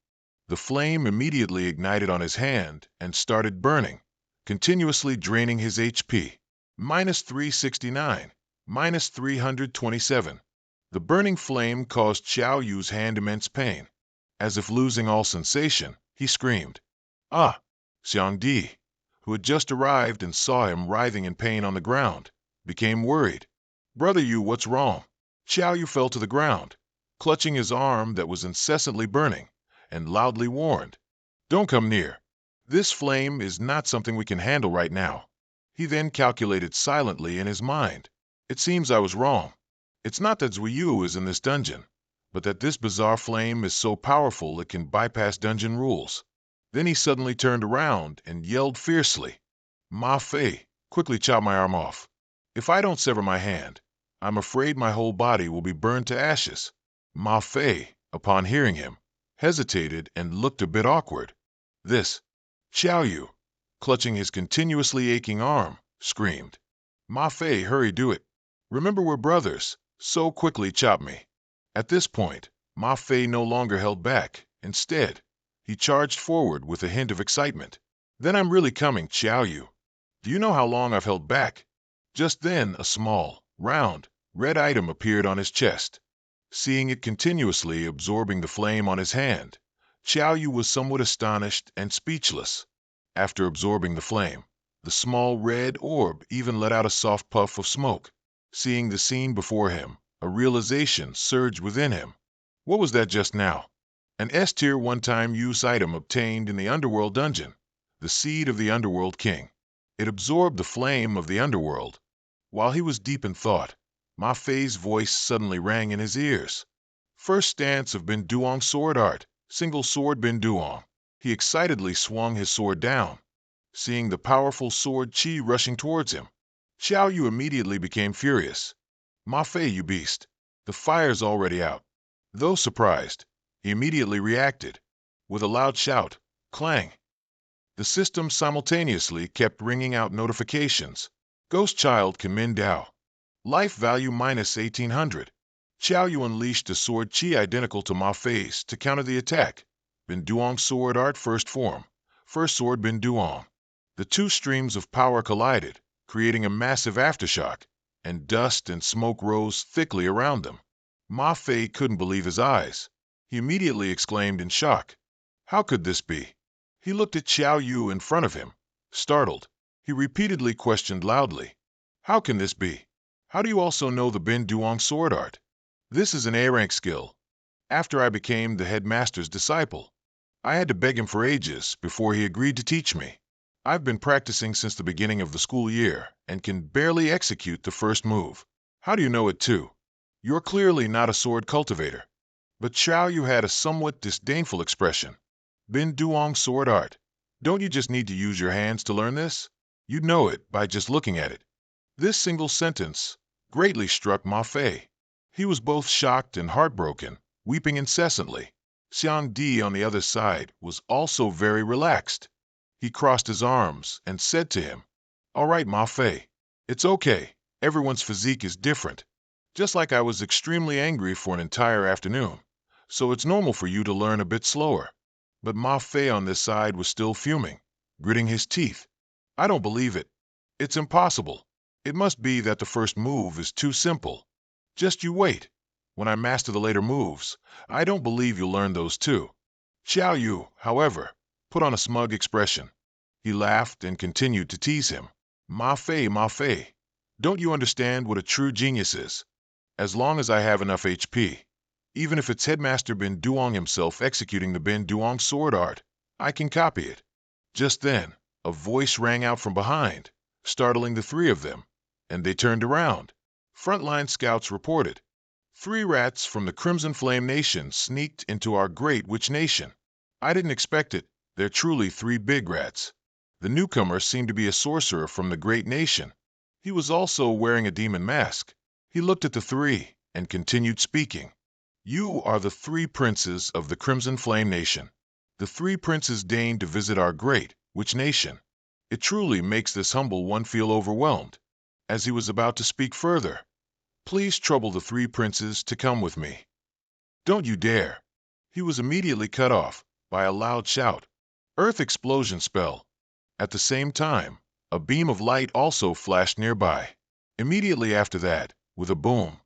The flame immediately ignited on his hand and started burning, continuously draining his HP. Minus 369. Minus 327. The burning flame caused Xiao Yu's hand immense pain. As if losing all sensation, he screamed. Ah! Xiangdi, who had just arrived and saw him writhing in pain on the ground, became worried. Brother Yu, what's wrong? Xiao Yu fell to the ground, clutching his arm that was incessantly burning, and loudly warned, Don't come near. This flame is not something we can handle right now. He then calculated silently in his mind. It seems I was wrong. It's not that Zui Yu is in this dungeon, but that this bizarre flame is so powerful it can bypass dungeon rules. Then he suddenly turned around and yelled fiercely, Ma Fei, quickly chop my arm off. If I don't sever my hand, I'm afraid my whole body will be burned to ashes. Ma Fei, upon hearing him, hesitated and looked a bit awkward. This, Xiao Yu, clutching his continuously aching arm, screamed, Ma Fei, hurry, do it. Remember we're brothers, so quickly chop me. At this point, Ma Fei no longer held back. Instead, he charged forward with a hint of excitement. Then I'm really coming, Xiao Yu. Do you know how long I've held back? Just then, a small, round, red item appeared on his chest. Seeing it continuously absorbing the flame on his hand, Xiao Yu was somewhat astonished and speechless. After absorbing the flame, the small red orb even let out a soft puff of smoke. Seeing the scene before him, a realization surged within him. What was that just now? An S-tier one-time use item obtained in the Underworld dungeon, the Seed of the Underworld King. It absorbed the flame of the Underworld. While he was deep in thought, Ma Fei's voice suddenly rang in his ears. First stance of Bin Duong's sword art, single sword Bin Duong. He excitedly swung his sword down. seeing the powerful sword Qi rushing towards him. Xiao Yu immediately became furious. "Ma Fei, you beast! The fire's already out." Though surprised, he immediately reacted. With a loud shout, clang! The system simultaneously kept ringing out notifications. Ghost Child Kamin Dao. Life value minus 1800. Xiao Yu unleashed a sword Qi identical to Ma Fei's to counter the attack. Bin Duong Sword Art First Form. First Sword Bin Duong. The two streams of power collided, creating a massive aftershock, and dust and smoke rose thickly around them. Ma Fei couldn't believe his eyes. He immediately exclaimed in shock. How could this be? He looked at Xiao Yu in front of him, startled. He repeatedly questioned loudly. How can this be? How do you also know the Bin Duong sword art? This is an A-rank skill. After I became the headmaster's disciple, I had to beg him for ages before he agreed to teach me. I've been practicing since the beginning of the school year and can barely execute the first move. How do you know it too? You're clearly not a sword cultivator. But Xiao Yu had a somewhat disdainful expression. Bin Duong sword art. Don't you just need to use your hands to learn this? You'd know it by just looking at it. This single sentence greatly struck Ma Fei. He was both shocked and heartbroken, weeping incessantly. Xiang Di on the other side was also very relaxed. He crossed his arms and said to him, "All right, Ma Fei. It's okay. Everyone's physique is different. Just like I was extremely angry for an entire afternoon, so it's normal for you to learn a bit slower." But Ma Fei on this side was still fuming, gritting his teeth. "I don't believe it. It's impossible. It must be that the first move is too simple. Just you wait. When I master the later moves, I don't believe you'll learn those too." Xiao Yu, however, put on a smug expression. He laughed and continued to tease him. Ma Fei, don't you understand what a true genius is? As long as I have enough HP, even if it's Headmaster Bin Duong himself executing the Bin Duong sword art, I can copy it." Just then, a voice rang out from behind, startling the three of them, and they turned around. Frontline scouts reported, 3 rats from the Crimson Flame Nation sneaked into our great witch nation. I didn't expect it. They're truly 3 big rats. The newcomer seemed to be a sorcerer from the great nation. He was also wearing a demon mask. He looked at the 3 and continued speaking. "You are the 3 princes of the Crimson Flame Nation. The 3 princes deigned to visit our great witch nation. It truly makes this humble one feel overwhelmed." As he was about to speak further, "Please trouble the 3 princes to come with me." "Don't you dare!" He was immediately cut off by a loud shout. Earth explosion spell. At the same time, a beam of light also flashed nearby. Immediately after that, with a boom,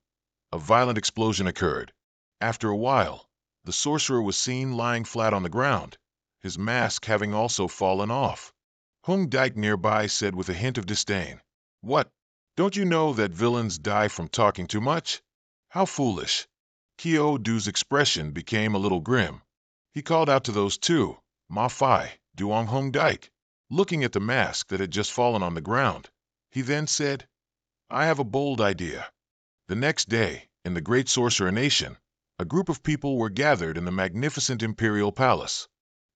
a violent explosion occurred. After a while, the sorcerer was seen lying flat on the ground, his mask having also fallen off. Hung Dike nearby said with a hint of disdain, "What? Don't you know that villains die from talking too much? How foolish." Kyo Du's expression became a little grim. He called out to those 2, Ma Fei, Duong Hung Dike, looking at the mask that had just fallen on the ground. He then said, "I have a bold idea." The next day, in the great sorcerer nation, a group of people were gathered in the magnificent imperial palace.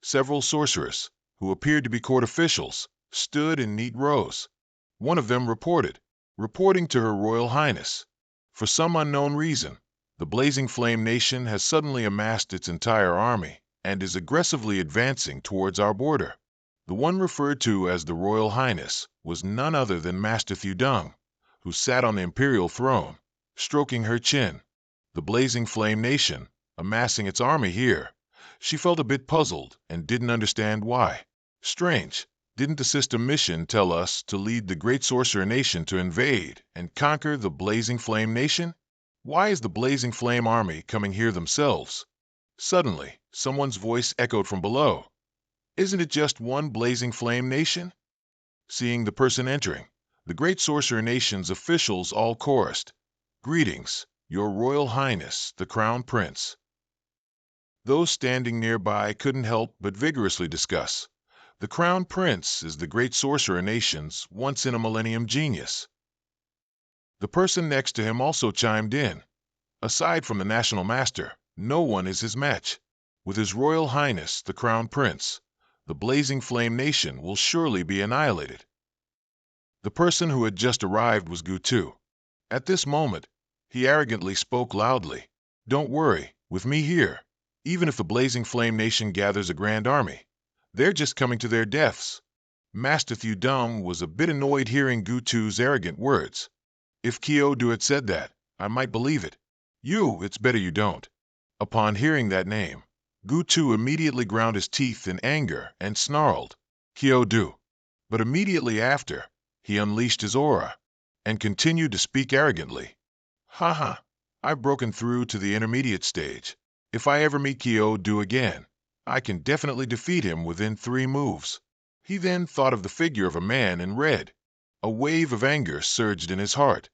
Several sorcerers, who appeared to be court officials, stood in neat rows. One of them reporting to Her Royal Highness. For some unknown reason, the Blazing Flame Nation has suddenly amassed its entire army and is aggressively advancing towards our border. The one referred to as the Royal Highness was none other than Master Thudong, who sat on the imperial throne, stroking her chin. The Blazing Flame Nation, amassing its army here. She felt a bit puzzled and didn't understand why. Strange, didn't the system mission tell us to lead the great sorcerer nation to invade and conquer the Blazing Flame Nation? Why is the Blazing Flame army coming here themselves? Suddenly, someone's voice echoed from below. "Isn't it just one Blazing Flame Nation?" Seeing the person entering, the great sorcerer nation's officials all chorused, "Greetings, Your Royal Highness, the Crown Prince." Those standing nearby couldn't help but vigorously discuss. The Crown Prince is the great sorcerer nation's once-in-a-millennium genius. The person next to him also chimed in. "Aside from the National Master, no one is his match. With His Royal Highness, the Crown Prince, the Blazing Flame Nation will surely be annihilated. The person who had just arrived was Gutu. At this moment, he arrogantly spoke loudly. Don't worry, with me here, even if the Blazing Flame Nation gathers a grand army, they're just coming to their deaths. Master Thudum was a bit annoyed hearing Gutu's arrogant words. If Kyodu had said that, I might believe it. It's better you don't. Upon hearing that name, Gutu immediately ground his teeth in anger and snarled, Kyodu. But immediately after, he unleashed his aura and continued to speak arrogantly. Haha, I've broken through to the intermediate stage. If I ever meet Kyodu again, I can definitely defeat him within 3 moves. He then thought of the figure of a man in red. A wave of anger surged in his heart.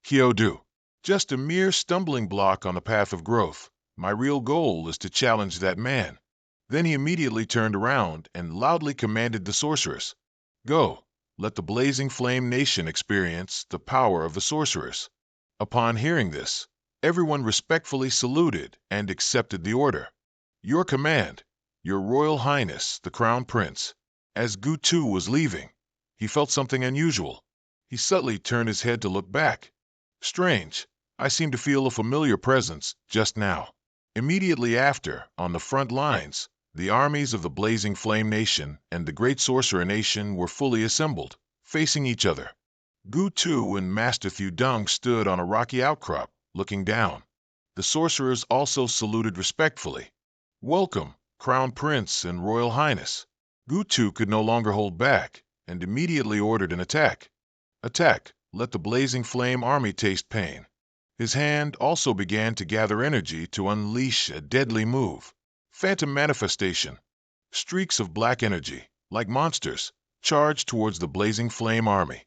Kyodu, just a mere stumbling block on the path of growth. My real goal is to challenge that man. Then he immediately turned around and loudly commanded the sorceress, Go, let the Blazing Flame Nation experience the power of the sorceress. Upon hearing this, everyone respectfully saluted and accepted the order. Your command, Your Royal Highness, the Crown Prince. As Gutu was leaving, he felt something unusual. He subtly turned his head to look back. Strange, I seem to feel a familiar presence just now. Immediately after, on the front lines, the armies of the Blazing Flame Nation and the Great Sorcerer Nation were fully assembled, facing each other. Gutu and Master Thudung stood on a rocky outcrop, looking down. The sorcerers also saluted respectfully. Welcome, Crown Prince and Royal Highness. Gutu could no longer hold back, and immediately ordered an attack. Attack, let the Blazing Flame army taste pain. His hand also began to gather energy to unleash a deadly move. Phantom Manifestation. Streaks of black energy, like monsters, charged towards the Blazing Flame army.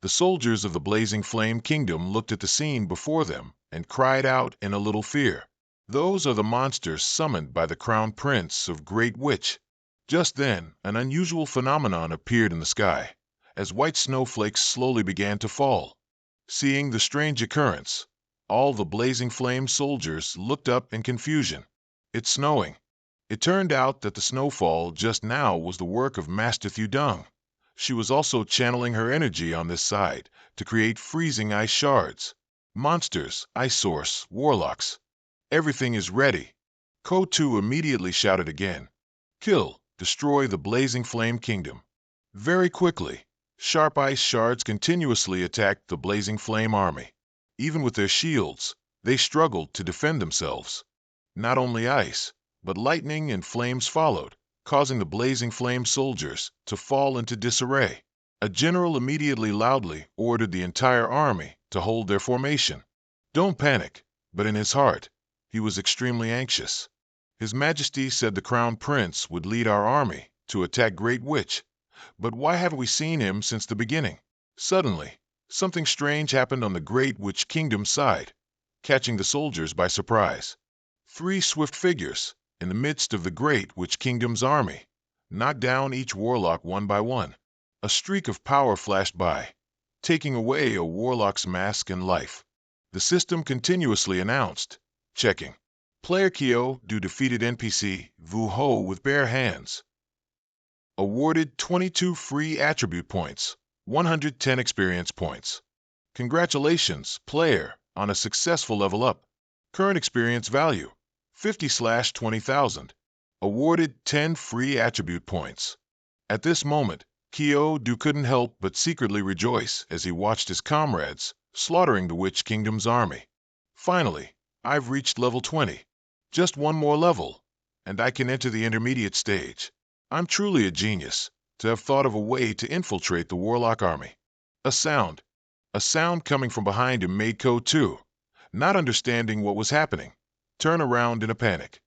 The soldiers of the Blazing Flame Kingdom looked at the scene before them and cried out in a little fear. Those are the monsters summoned by the Crown Prince of Great Witch. Just then, an unusual phenomenon appeared in the sky, as white snowflakes slowly began to fall. Seeing the strange occurrence, all the Blazing Flame soldiers looked up in confusion. It's snowing. It turned out that the snowfall just now was the work of Master Thudung. She was also channeling her energy on this side to create freezing ice shards. Monsters, ice source, warlocks. Everything is ready. Kotu immediately shouted again. Kill, destroy the Blazing Flame Kingdom. Very quickly, sharp ice shards continuously attacked the Blazing Flame army. Even with their shields, they struggled to defend themselves. Not only ice, but lightning and flames followed, causing the Blazing Flame soldiers to fall into disarray. A general immediately loudly ordered the entire army to hold their formation. Don't panic, but in his heart, he was extremely anxious. His Majesty said the Crown Prince would lead our army to attack Great Witch, but why haven't we seen him since the beginning? Suddenly, something strange happened on the Great Witch Kingdom side, catching the soldiers by surprise. 3 swift figures, in the midst of the Great Witch Kingdom's army, knocked down each warlock one by one. A streak of power flashed by, taking away a warlock's mask and life. The system continuously announced, checking. Player Kyo defeated NPC Vu Ho with bare hands. Awarded 22 free attribute points, 110 experience points. Congratulations, player, on a successful level up. Current experience value, 50/20,000. Awarded 10 free attribute points. At this moment, Kyo couldn't help but secretly rejoice as he watched his comrades slaughtering the Witch Kingdom's army. Finally, I've reached level 20. Just one more level, and I can enter the intermediate stage. I'm truly a genius to have thought of a way to infiltrate the warlock army. A sound coming from behind him made Ko, not understanding what was happening, turn around in a panic.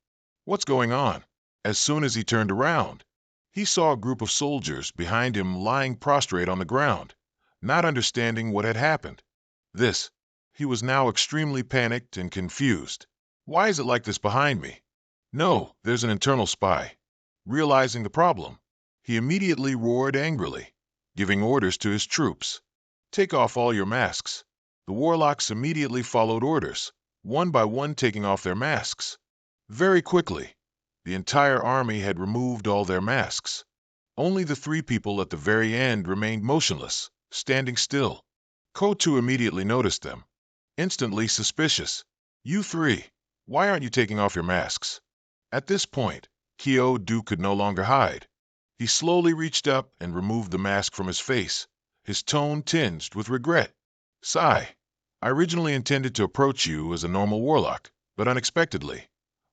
What's going on? As soon as he turned around, he saw a group of soldiers behind him lying prostrate on the ground, not understanding what had happened. He was now extremely panicked and confused. Why is it like this behind me? No, there's an internal spy. Realizing the problem, he immediately roared angrily, giving orders to his troops. Take off all your masks. The warlocks immediately followed orders, one by one taking off their masks. Very quickly, the entire army had removed all their masks. Only the three people at the very end remained motionless, standing still. Kotu immediately noticed them, instantly suspicious. "You three, why aren't you taking off your masks?" At this point, Kyo-do could no longer hide. He slowly reached up and removed the mask from his face, his tone tinged with regret. "Sigh, I originally intended to approach you as a normal warlock, but unexpectedly,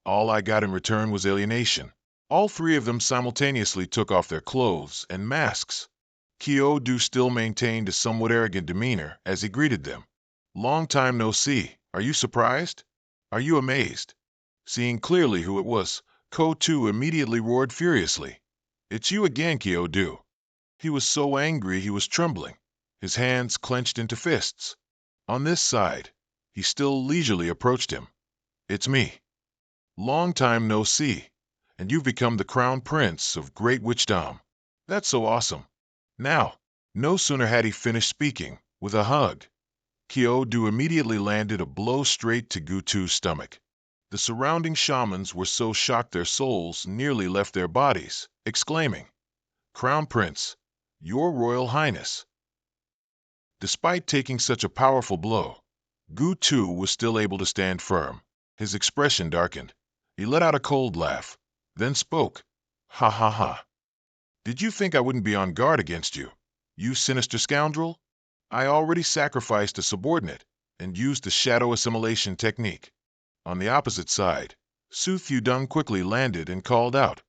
all I got in return was alienation." All three of them simultaneously took off their clothes and masks. Kyo-do still maintained a somewhat arrogant demeanor as he greeted them. "Long time no see. Are you surprised? Are you amazed?" Seeing clearly who it was, Kotu immediately roared furiously. "It's you again, Kyo-do." He was so angry he was trembling, his hands clenched into fists. On this side, he still leisurely approached him. "It's me. Long time no see, and you've become the crown prince of Great Witchdom. That's so awesome." Now, no sooner had he finished speaking, with a hug, Kyo-do immediately landed a blow straight to Gutu's stomach. The surrounding shamans were so shocked their souls nearly left their bodies, exclaiming, "Crown Prince, Your Royal Highness." Despite taking such a powerful blow, Gutu was still able to stand firm. His expression darkened. He let out a cold laugh, then spoke. "Ha ha ha. Did you think I wouldn't be on guard against you, you sinister scoundrel? I already sacrificed a subordinate and used the shadow assimilation technique." On the opposite side, Su Thudung quickly landed and called out,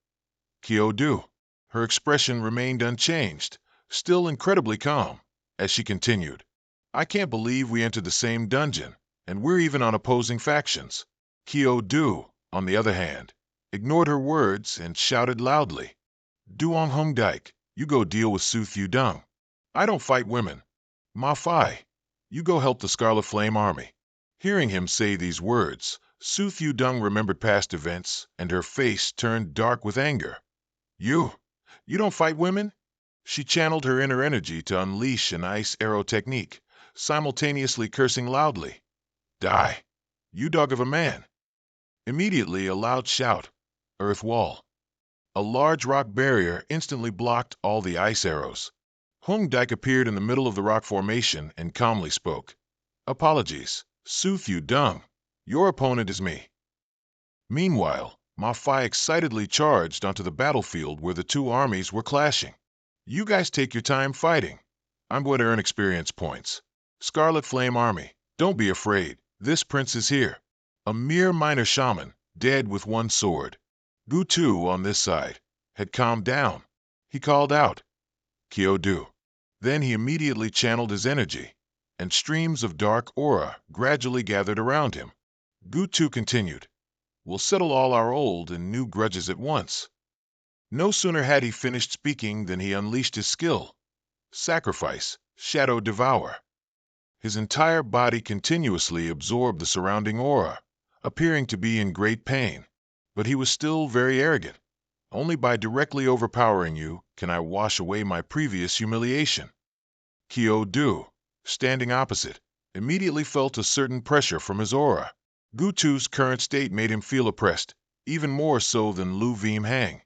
"Kyo-do." Her expression remained unchanged, still incredibly calm, as she continued, "I can't believe we entered the same dungeon, and we're even on opposing factions." Kyo-do, on the other hand, ignored her words and shouted loudly, "Duong Hung Dike, you go deal with Su Thudung. I don't fight women. Ma Fai, you go help the Scarlet Flame Army." Hearing him say these words, Su Thudung remembered past events, and her face turned dark with anger. You don't fight women?" She channeled her inner energy to unleash an ice arrow technique, simultaneously cursing loudly. "Die, you dog of a man." Immediately, a loud shout, "Earth wall." A large rock barrier instantly blocked all the ice arrows. Hung Dike appeared in the middle of the rock formation and calmly spoke. "Apologies, Su Thudung. Your opponent is me." Meanwhile, Ma Fai excitedly charged onto the battlefield where the two armies were clashing. "You guys take your time fighting. I'm going to earn experience points. Scarlet Flame Army, don't be afraid. This prince is here." A mere minor shaman, dead with one sword. Gutu, on this side, had calmed down. He called out, "Kyo-do." Then he immediately channeled his energy, and streams of dark aura gradually gathered around him. Gutu continued, "We'll settle all our old and new grudges at once." No sooner had he finished speaking than he unleashed his skill. Sacrifice, Shadow Devour. His entire body continuously absorbed the surrounding aura, appearing to be in great pain. But he was still very arrogant. "Only by directly overpowering you can I wash away my previous humiliation." Kyo-do, standing opposite, immediately felt a certain pressure from his aura. Gutu's current state made him feel oppressed, even more so than Lu Vim Hang.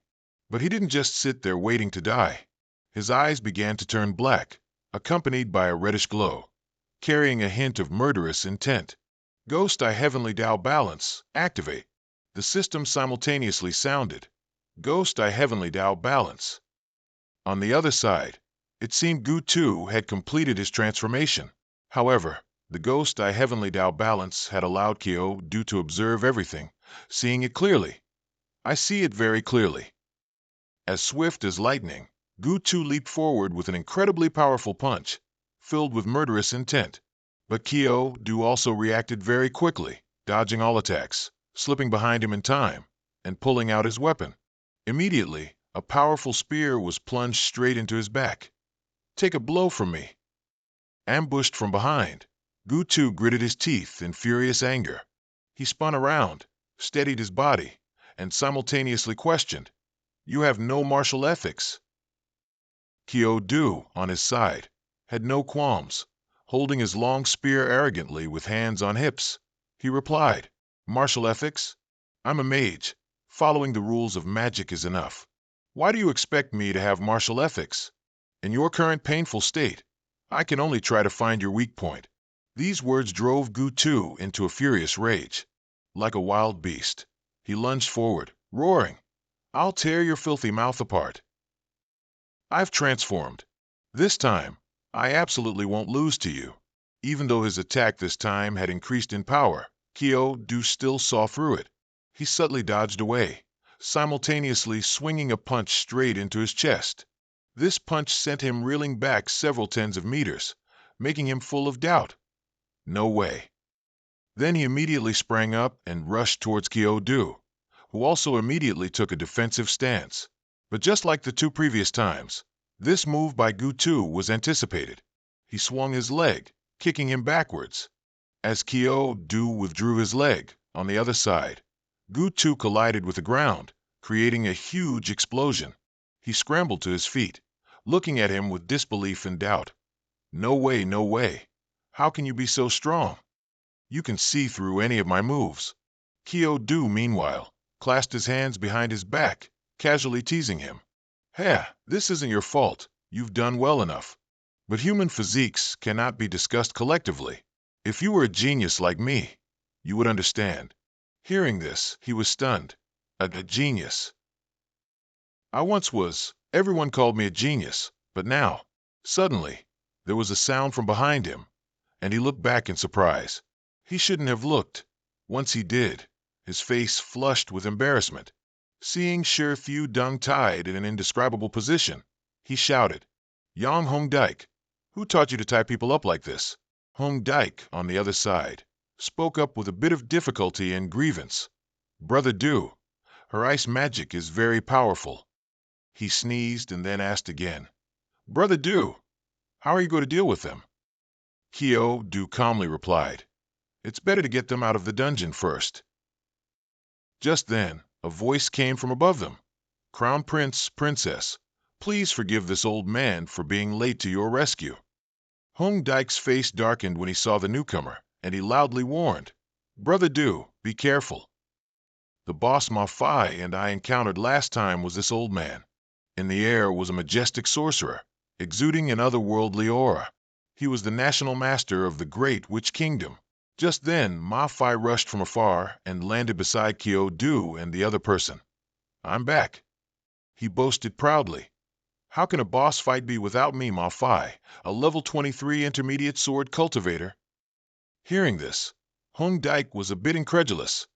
But he didn't just sit there waiting to die. His eyes began to turn black, accompanied by a reddish glow, carrying a hint of murderous intent. "Ghost Eye Heavenly Tao Balance, activate." The system simultaneously sounded, "Ghost Eye Heavenly Tao Balance." On the other side, it seemed Gutu had completed his transformation. However, the Ghost Eye Heavenly Tao Balance had allowed Kyo-do to observe everything, seeing it clearly. "I see it very clearly." As swift as lightning, Gutu leaped forward with an incredibly powerful punch, filled with murderous intent. But Kyo-do also reacted very quickly, dodging all attacks, slipping behind him in time, and pulling out his weapon. Immediately, a powerful spear was plunged straight into his back. "Take a blow from me." Ambushed from behind, Gutu gritted his teeth in furious anger. He spun around, steadied his body, and simultaneously questioned, "You have no martial ethics." Kyo-do, on his side, had no qualms. Holding his long spear arrogantly with hands on hips, he replied, "Martial ethics? I'm a mage. Following the rules of magic is enough." Why do you expect me to have martial ethics? In your current painful state, I can only try to find your weak point." These words drove Gu into a furious rage. Like a wild beast, he lunged forward, roaring, "I'll tear your filthy mouth apart. I've transformed. This time, I absolutely won't lose to you." Even though his attack this time had increased in power, Du still saw through it. He subtly dodged away, simultaneously swinging a punch straight into his chest. This punch sent him reeling back several tens of meters, making him full of doubt. No way. Then he immediately sprang up and rushed towards Du, who also immediately took a defensive stance. But just like the two previous times, this move by Gu was anticipated. He swung his leg, kicking him backwards. As Du withdrew his leg, on the other side, Gu collided with the ground, creating a huge explosion. He scrambled to his feet, looking at him with disbelief and doubt. "No way, no way. How can you be so strong? You can see through any of my moves." Du, meanwhile, clasped his hands behind his back, casually teasing him. "Hey, this isn't your fault. You've done well enough. But human physiques cannot be discussed collectively. If you were a genius like me, you would understand." Hearing this, he was stunned. A genius. I once was. Everyone called me a genius, but now, suddenly, there was a sound from behind him, and he looked back in surprise. He shouldn't have looked. Once he did, his face flushed with embarrassment. Seeing Shi Dung tied in an indescribable position, he shouted, "Yang Hong Dike, who taught you to tie people up like this?" Hong Dike, on the other side, spoke up with a bit of difficulty and grievance. "Brother Du, her ice magic is very powerful." He sneezed and then asked again, "Brother Du, how are you going to deal with them?" Du calmly replied, "It's better to get them out of the dungeon first." Just then, a voice came from above them. "Crown Prince, Princess, please forgive this old man for being late to your rescue." Hong Dike's face darkened when he saw the newcomer, and he loudly warned, "Brother Du, be careful. The boss Ma Fai and I encountered last time was this old man. In the air was a majestic sorcerer, exuding an otherworldly aura. He was the national master of the Great Witch Kingdom." Just then, Ma Fai rushed from afar and landed beside Du and the other person. "I'm back," he boasted proudly. "How can a boss fight be without me, Ma Fai, a level 23 intermediate sword cultivator?" Hearing this, Hong Dike was a bit incredulous.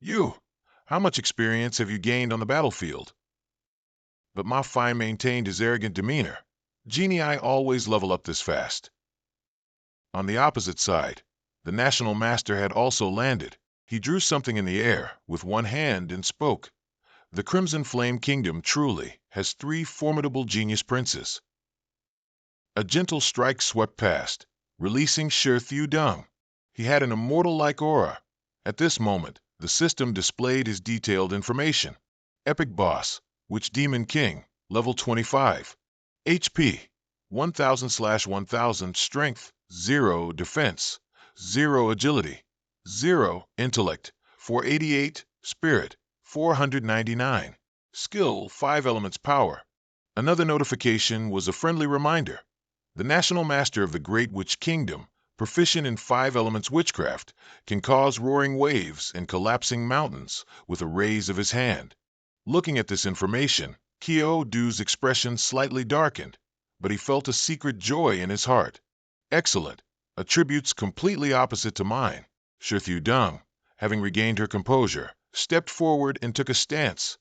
"You, how much experience have you gained on the battlefield?" But Ma Fai maintained his arrogant demeanor. "Genii always level up this fast." On the opposite side, the National Master had also landed. He drew something in the air with one hand and spoke. "The Crimson Flame Kingdom truly has 3 formidable genius princes." A gentle strike swept past, releasing Shi Dung. He had an immortal-like aura. At this moment, the system displayed his detailed information. Epic Boss, Witch Demon King, level 25. HP, 1000/1000, Strength, 0, Defense, 0, Agility, 0, Intellect, 488, Spirit, 499. Skill, 5 elements power. Another notification was a friendly reminder. The National Master of the Great Witch Kingdom, proficient in 5 elements witchcraft, can cause roaring waves and collapsing mountains with a raise of his hand. Looking at this information, Du's expression slightly darkened, but he felt a secret joy in his heart. Excellent, attributes completely opposite to mine. Shi Dung, having regained her composure, stepped forward and took a stance.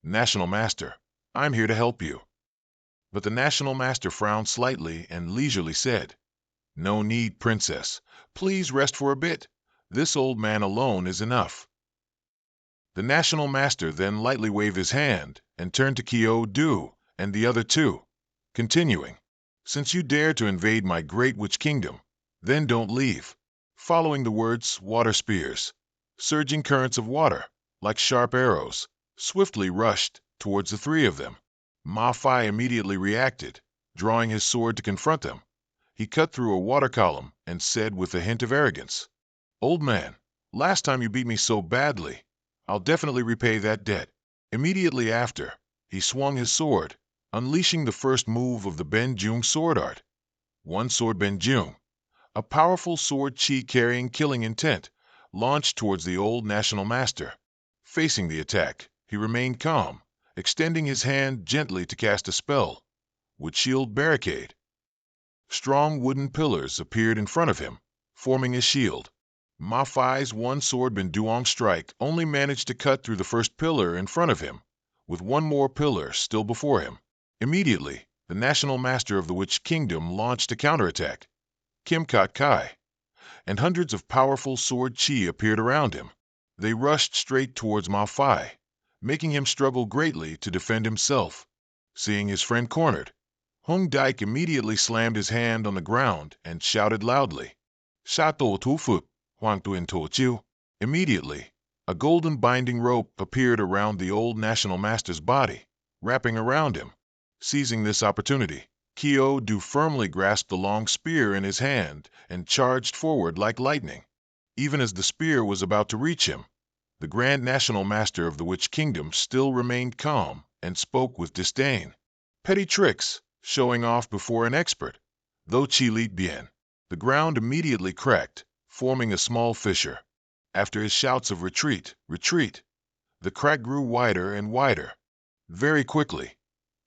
"National Master, I'm here to help you." But the National Master frowned slightly and leisurely said, "No need, Princess. Please rest for a bit. This old man alone is enough." The National Master then lightly waved his hand and turned to Du and the other 2, continuing, "Since you dare to invade my Great Witch Kingdom, then don't leave." Following the words, water spears, surging currents of water, like sharp arrows, swiftly rushed towards the 3 of them. Ma Fai immediately reacted, drawing his sword to confront them. He cut through a water column and said with a hint of arrogance, "Old man, last time you beat me so badly, I'll definitely repay that debt." Immediately after, He swung his sword, unleashing the first move of the Benjung sword art. One sword Benjung, a powerful sword chi carrying killing intent, launched towards the old national master. Facing the attack, he remained calm, extending his hand gently to cast a spell. Wood shield barricade. Strong wooden pillars appeared in front of him, forming a shield. Ma Fai's one sword Benduong strike only managed to cut through the first pillar in front of him, with one more pillar still before him. Immediately, the national master of the Witch Kingdom launched a counterattack, Kim Kat Kai, and hundreds of powerful sword chi appeared around him. They rushed straight towards Ma Fai, making him struggle greatly to defend himself. Seeing his friend cornered, Hung Daik immediately slammed his hand on the ground and shouted loudly, "Sha to tu fu, huang tu in to chiu." Immediately, a golden binding rope appeared around the old national master's body, wrapping around him. Seizing this opportunity, Kyo Du firmly grasped the long spear in his hand and charged forward like lightning. Even as the spear was about to reach him, the Grand National Master of the Witch Kingdom still remained calm and spoke with disdain. "Petty tricks, showing off before an expert. Though Chi Li Bien." The ground immediately cracked, forming a small fissure. After his shouts of retreat, retreat, the crack grew wider and wider. Very quickly,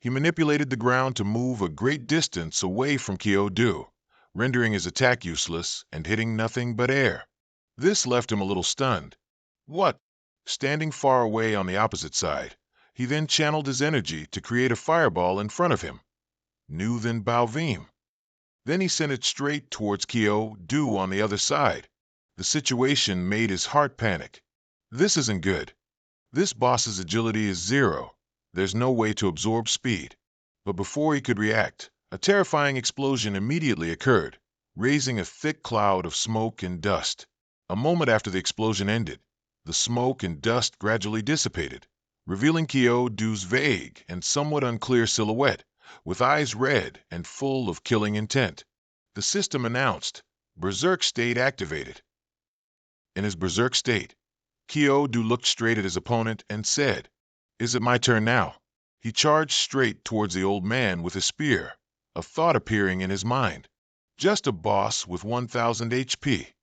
he manipulated the ground to move a great distance away from Kyo Du, rendering his attack useless and hitting nothing but air. This left him a little stunned. What? Standing far away on the opposite side, he then channeled his energy to create a fireball in front of him. New than Baovim. Then he sent it straight towards Kyo Du on the other side. The situation made his heart panic. This isn't good. This boss's agility is 0. There's no way to absorb speed. But before he could react, a terrifying explosion immediately occurred, raising a thick cloud of smoke and dust. A moment after the explosion ended, the smoke and dust gradually dissipated, revealing Kyo Du's vague and somewhat unclear silhouette, with eyes red and full of killing intent. The system announced, Berserk state activated. In his berserk state, Kyo Du looked straight at his opponent and said, "Is it my turn now?" He charged straight towards the old man with his spear, a thought appearing in his mind. Just a boss with 1000 HP.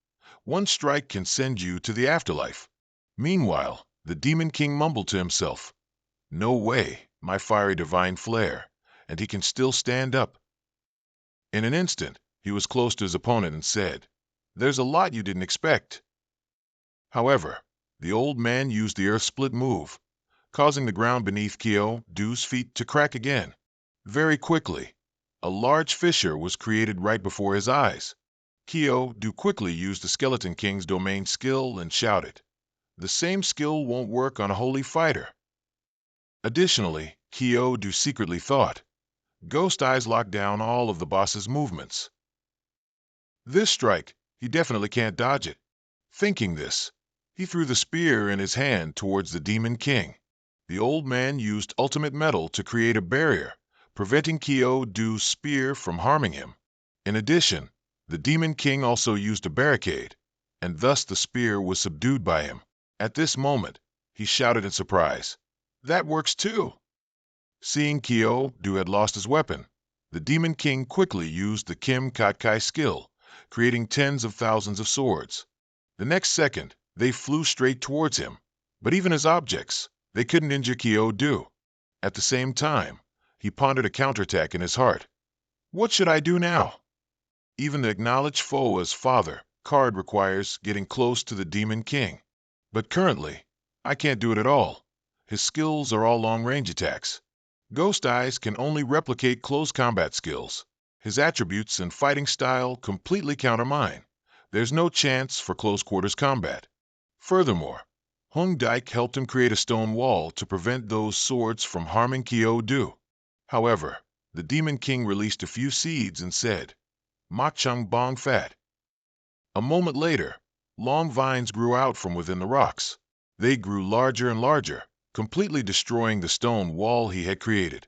One strike can send you to the afterlife. Meanwhile, the Demon King mumbled to himself, "No way, my fiery divine flare, and he can still stand up." In an instant, he was close to his opponent and said, "There's a lot you didn't expect." However, the old man used the earth split move, causing the ground beneath Kyo Du's feet to crack again. Very quickly, a large fissure was created right before his eyes. Kyo Du quickly used the Skeleton King's domain skill and shouted, "The same skill won't work on a holy fighter." Additionally, Kyo Du secretly thought, Ghost Eyes locked down all of the boss's movements. This strike, he definitely can't dodge it. Thinking this, he threw the spear in his hand towards the Demon King. The old man used ultimate metal to create a barrier, preventing Kyo Du's spear from harming him. In addition, the Demon King also used a barricade, and thus the spear was subdued by him. At this moment, he shouted in surprise, "That works too!" Seeing Kyo Du had lost his weapon, the Demon King quickly used the Kim Kat Kai skill, creating tens of thousands of swords. The next second, they flew straight towards him, but even as objects, they couldn't injure Kyo Du. At the same time, he pondered a counterattack in his heart. What should I do now? Even the acknowledged foe as father card requires getting close to the Demon King. But currently, I can't do it at all. His skills are all long-range attacks. Ghost Eyes can only replicate close combat skills. His attributes and fighting style completely counter mine. There's no chance for close-quarters combat. Furthermore, Hung Daik helped him create a stone wall to prevent those swords from harming Kyo Du. However, the Demon King released a few seeds and said, "Mak Chung Bong Fat." A moment later, long vines grew out from within the rocks. They grew larger and larger, completely destroying the stone wall he had created.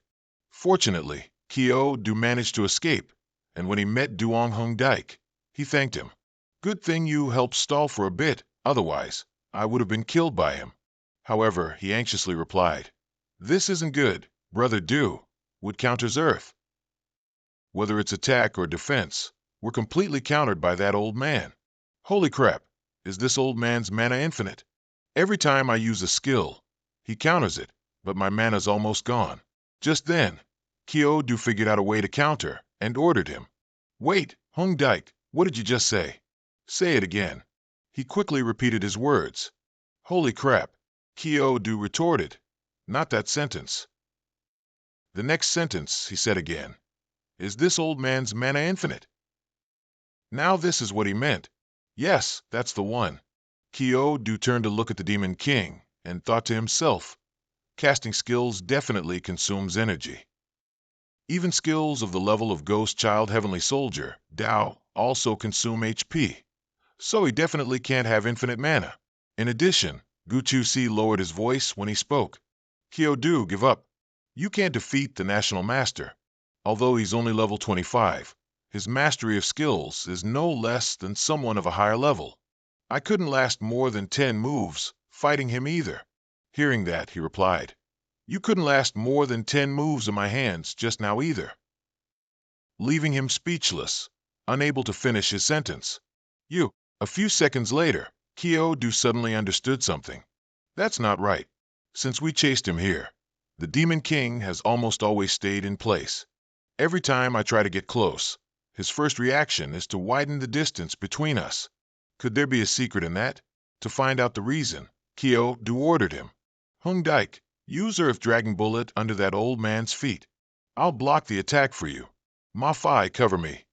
Fortunately, Kyo Du managed to escape, and when he met Duong Hung Daik, he thanked him. "Good thing you helped stall for a bit, otherwise, I would have been killed by him." However, he anxiously replied, "This isn't good. Brother Do, what counters Earth? Whether it's attack or defense, we're completely countered by that old man. Holy crap, is this old man's mana infinite? Every time I use a skill, he counters it, but my mana's almost gone. Just then, Do figured out a way to counter and ordered him. Wait, Hung Dike, what did you just say? Say it again. He quickly repeated his words. Holy crap, Do retorted. Not that sentence. The next sentence, he said again. Is this old man's mana infinite? Now this is what he meant. Yes, that's the one. Do turned to look at the Demon King and thought to himself, casting skills definitely consumes energy. Even skills of the level of Ghost Child Heavenly Soldier, Dao, also consume HP. So he definitely can't have infinite mana. In addition, Guchusi lowered his voice when he spoke. Do, give up. You can't defeat the National Master. Although he's only level 25, his mastery of skills is no less than someone of a higher level. I couldn't last more than 10 moves fighting him either. Hearing that, he replied, You couldn't last more than 10 moves in my hands just now either. Leaving him speechless, unable to finish his sentence. A few seconds later, Do suddenly understood something. That's not right. Since we chased him here, the Demon King has almost always stayed in place. Every time I try to get close, his first reaction is to widen the distance between us. Could there be a secret in that? To find out the reason, Do ordered him. Hung Dike, use Earth Dragon Bullet under that old man's feet. I'll block the attack for you. Ma Fai, cover me.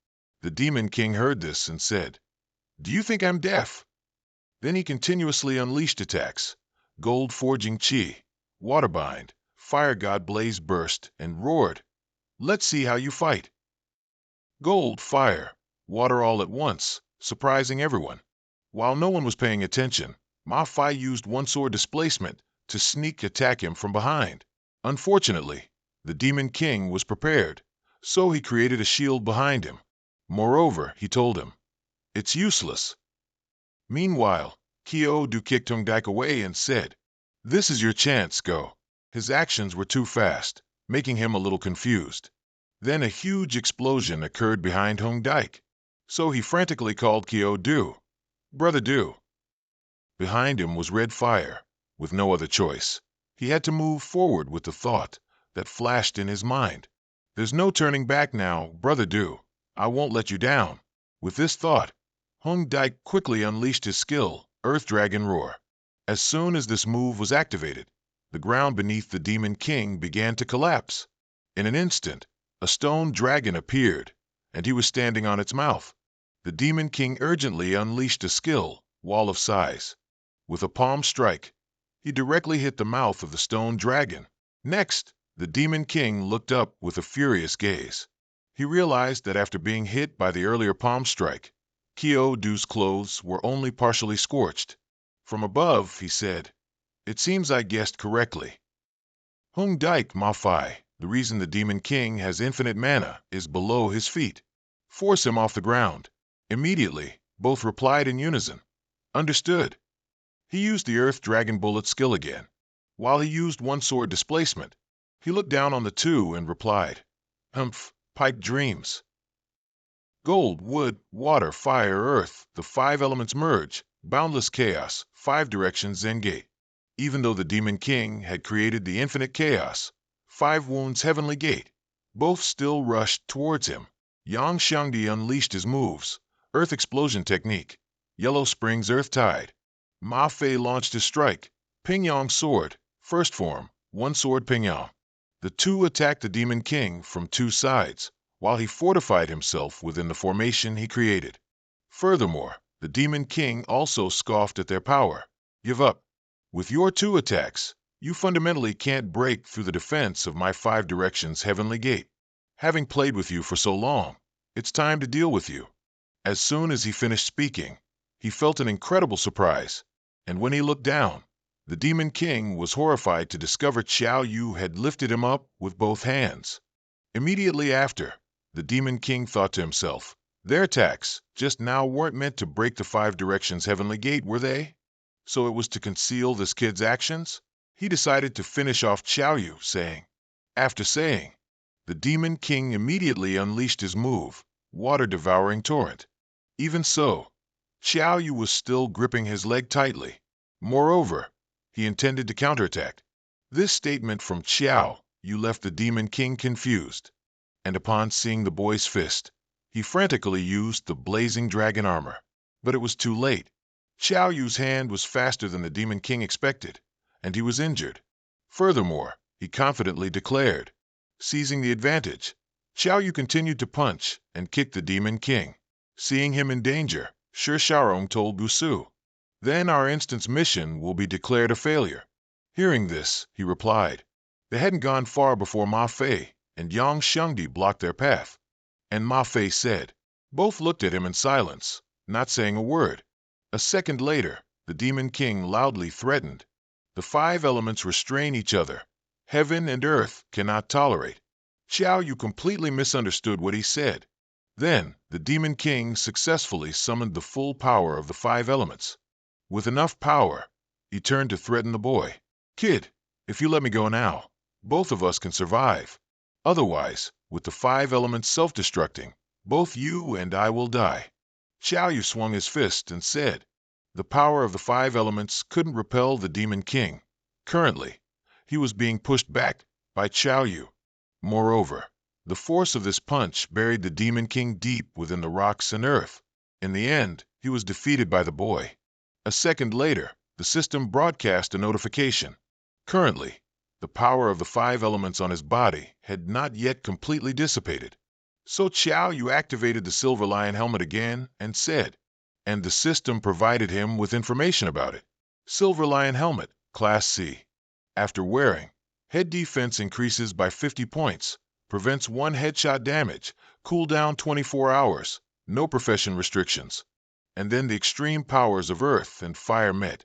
The Demon King heard this and said, Do you think I'm deaf? Then he continuously unleashed attacks. Gold Forging Chi, Waterbind, Fire God Blaze Burst, and roared. Let's see how you fight. Gold, fire, water all at once, surprising everyone. While no one was paying attention, Ma Fai used one sword displacement to sneak attack him from behind. Unfortunately, the Demon King was prepared, so he created a shield behind him. Moreover, he told him, It's useless. Meanwhile, Do kicked Hung Dike away and said, This is your chance, go. His actions were too fast, making him a little confused. Then a huge explosion occurred behind Hung Dike, so he frantically called Do. Brother Do. Behind him was red fire. With no other choice, he had to move forward with the thought that flashed in his mind. There's no turning back now, Brother Do. I won't let you down. With this thought, Hung Dike quickly unleashed his skill, Earth Dragon Roar. As soon as this move was activated, the ground beneath the Demon King began to collapse. In an instant, a stone dragon appeared, and he was standing on its mouth. The Demon King urgently unleashed a skill, Wall of Size. With a palm strike, he directly hit the mouth of the stone dragon. Next, the Demon King looked up with a furious gaze. He realized that after being hit by the earlier palm strike, Do's clothes were only partially scorched. From above, he said, It seems I guessed correctly. Hung Dike, Ma Fai, the reason the Demon King has infinite mana is below his feet. Force him off the ground. Immediately, both replied in unison. Understood. He used the Earth Dragon Bullet skill again. While he used one sword displacement, he looked down on the two and replied, Humph, pipe dreams. Gold, wood, water, fire, earth, the 5 elements merge, boundless chaos, 5 directions Zen gate. Even though the Demon King had created the infinite chaos, 5 wounds heavenly gate, both still rushed towards him. Yang Xiangdi unleashed his moves, Earth Explosion Technique, Yellow Springs Earth Tide. Ma Fei launched his strike, Pingyang Sword, first form, one sword Pingyang. The two attacked the Demon King from 2 sides, while he fortified himself within the formation he created. Furthermore, the Demon King also scoffed at their power. Give up. With your 2 attacks, you fundamentally can't break through the defense of my 5 directions heavenly gate. Having played with you for so long, it's time to deal with you. As soon as he finished speaking, he felt an incredible surprise, and when he looked down, the Demon King was horrified to discover Xiao Yu had lifted him up with both hands. Immediately after, the Demon King thought to himself, their attacks just now weren't meant to break the 5 directions heavenly gate, were they? So it was to conceal this kid's actions? He decided to finish off Xiao Yu, saying, After saying, the Demon King immediately unleashed his move, Water-Devouring Torrent. Even so, Xiao Yu was still gripping his leg tightly. Moreover, he intended to counterattack. This statement from Xiao Yu left the Demon King confused, and upon seeing the boy's fist, he frantically used the blazing dragon armor. But it was too late. Xiao Yu's hand was faster than the Demon King expected, and he was injured. Furthermore, he confidently declared, seizing the advantage, Xiao Yu continued to punch and kick the Demon King. Seeing him in danger, Shi Xiaorong told Busu, "Then our instant's mission will be declared a failure." Hearing this, he replied, they hadn't gone far before Ma Fei and Yang Shengdi blocked their path. And Ma Fei said, both looked at him in silence, not saying a word. A second later, the Demon King loudly threatened, "The 5 elements restrain each other. Heaven and earth cannot tolerate." Xiao Yu completely misunderstood what he said. Then, the Demon King successfully summoned the full power of the 5 elements. With enough power, he turned to threaten the boy. "Kid, if you let me go now, both of us can survive. Otherwise, with the 5 elements self-destructing, both you and I will die." Xiao Yu swung his fist and said, the power of the 5 elements couldn't repel the Demon King. Currently, he was being pushed back by Xiao Yu. Moreover, the force of this punch buried the Demon King deep within the rocks and earth. In the end, he was defeated by the boy. A second later, the system broadcast a notification. Currently, the power of the 5 elements on his body had not yet completely dissipated. So Xiao Yu activated the Silver Lion helmet again and said, and the system provided him with information about it. Silver Lion helmet, Class C. After wearing, head defense increases by 50 points, prevents 1 headshot damage, cooldown 24 hours, no profession restrictions. And then the extreme powers of earth and fire met.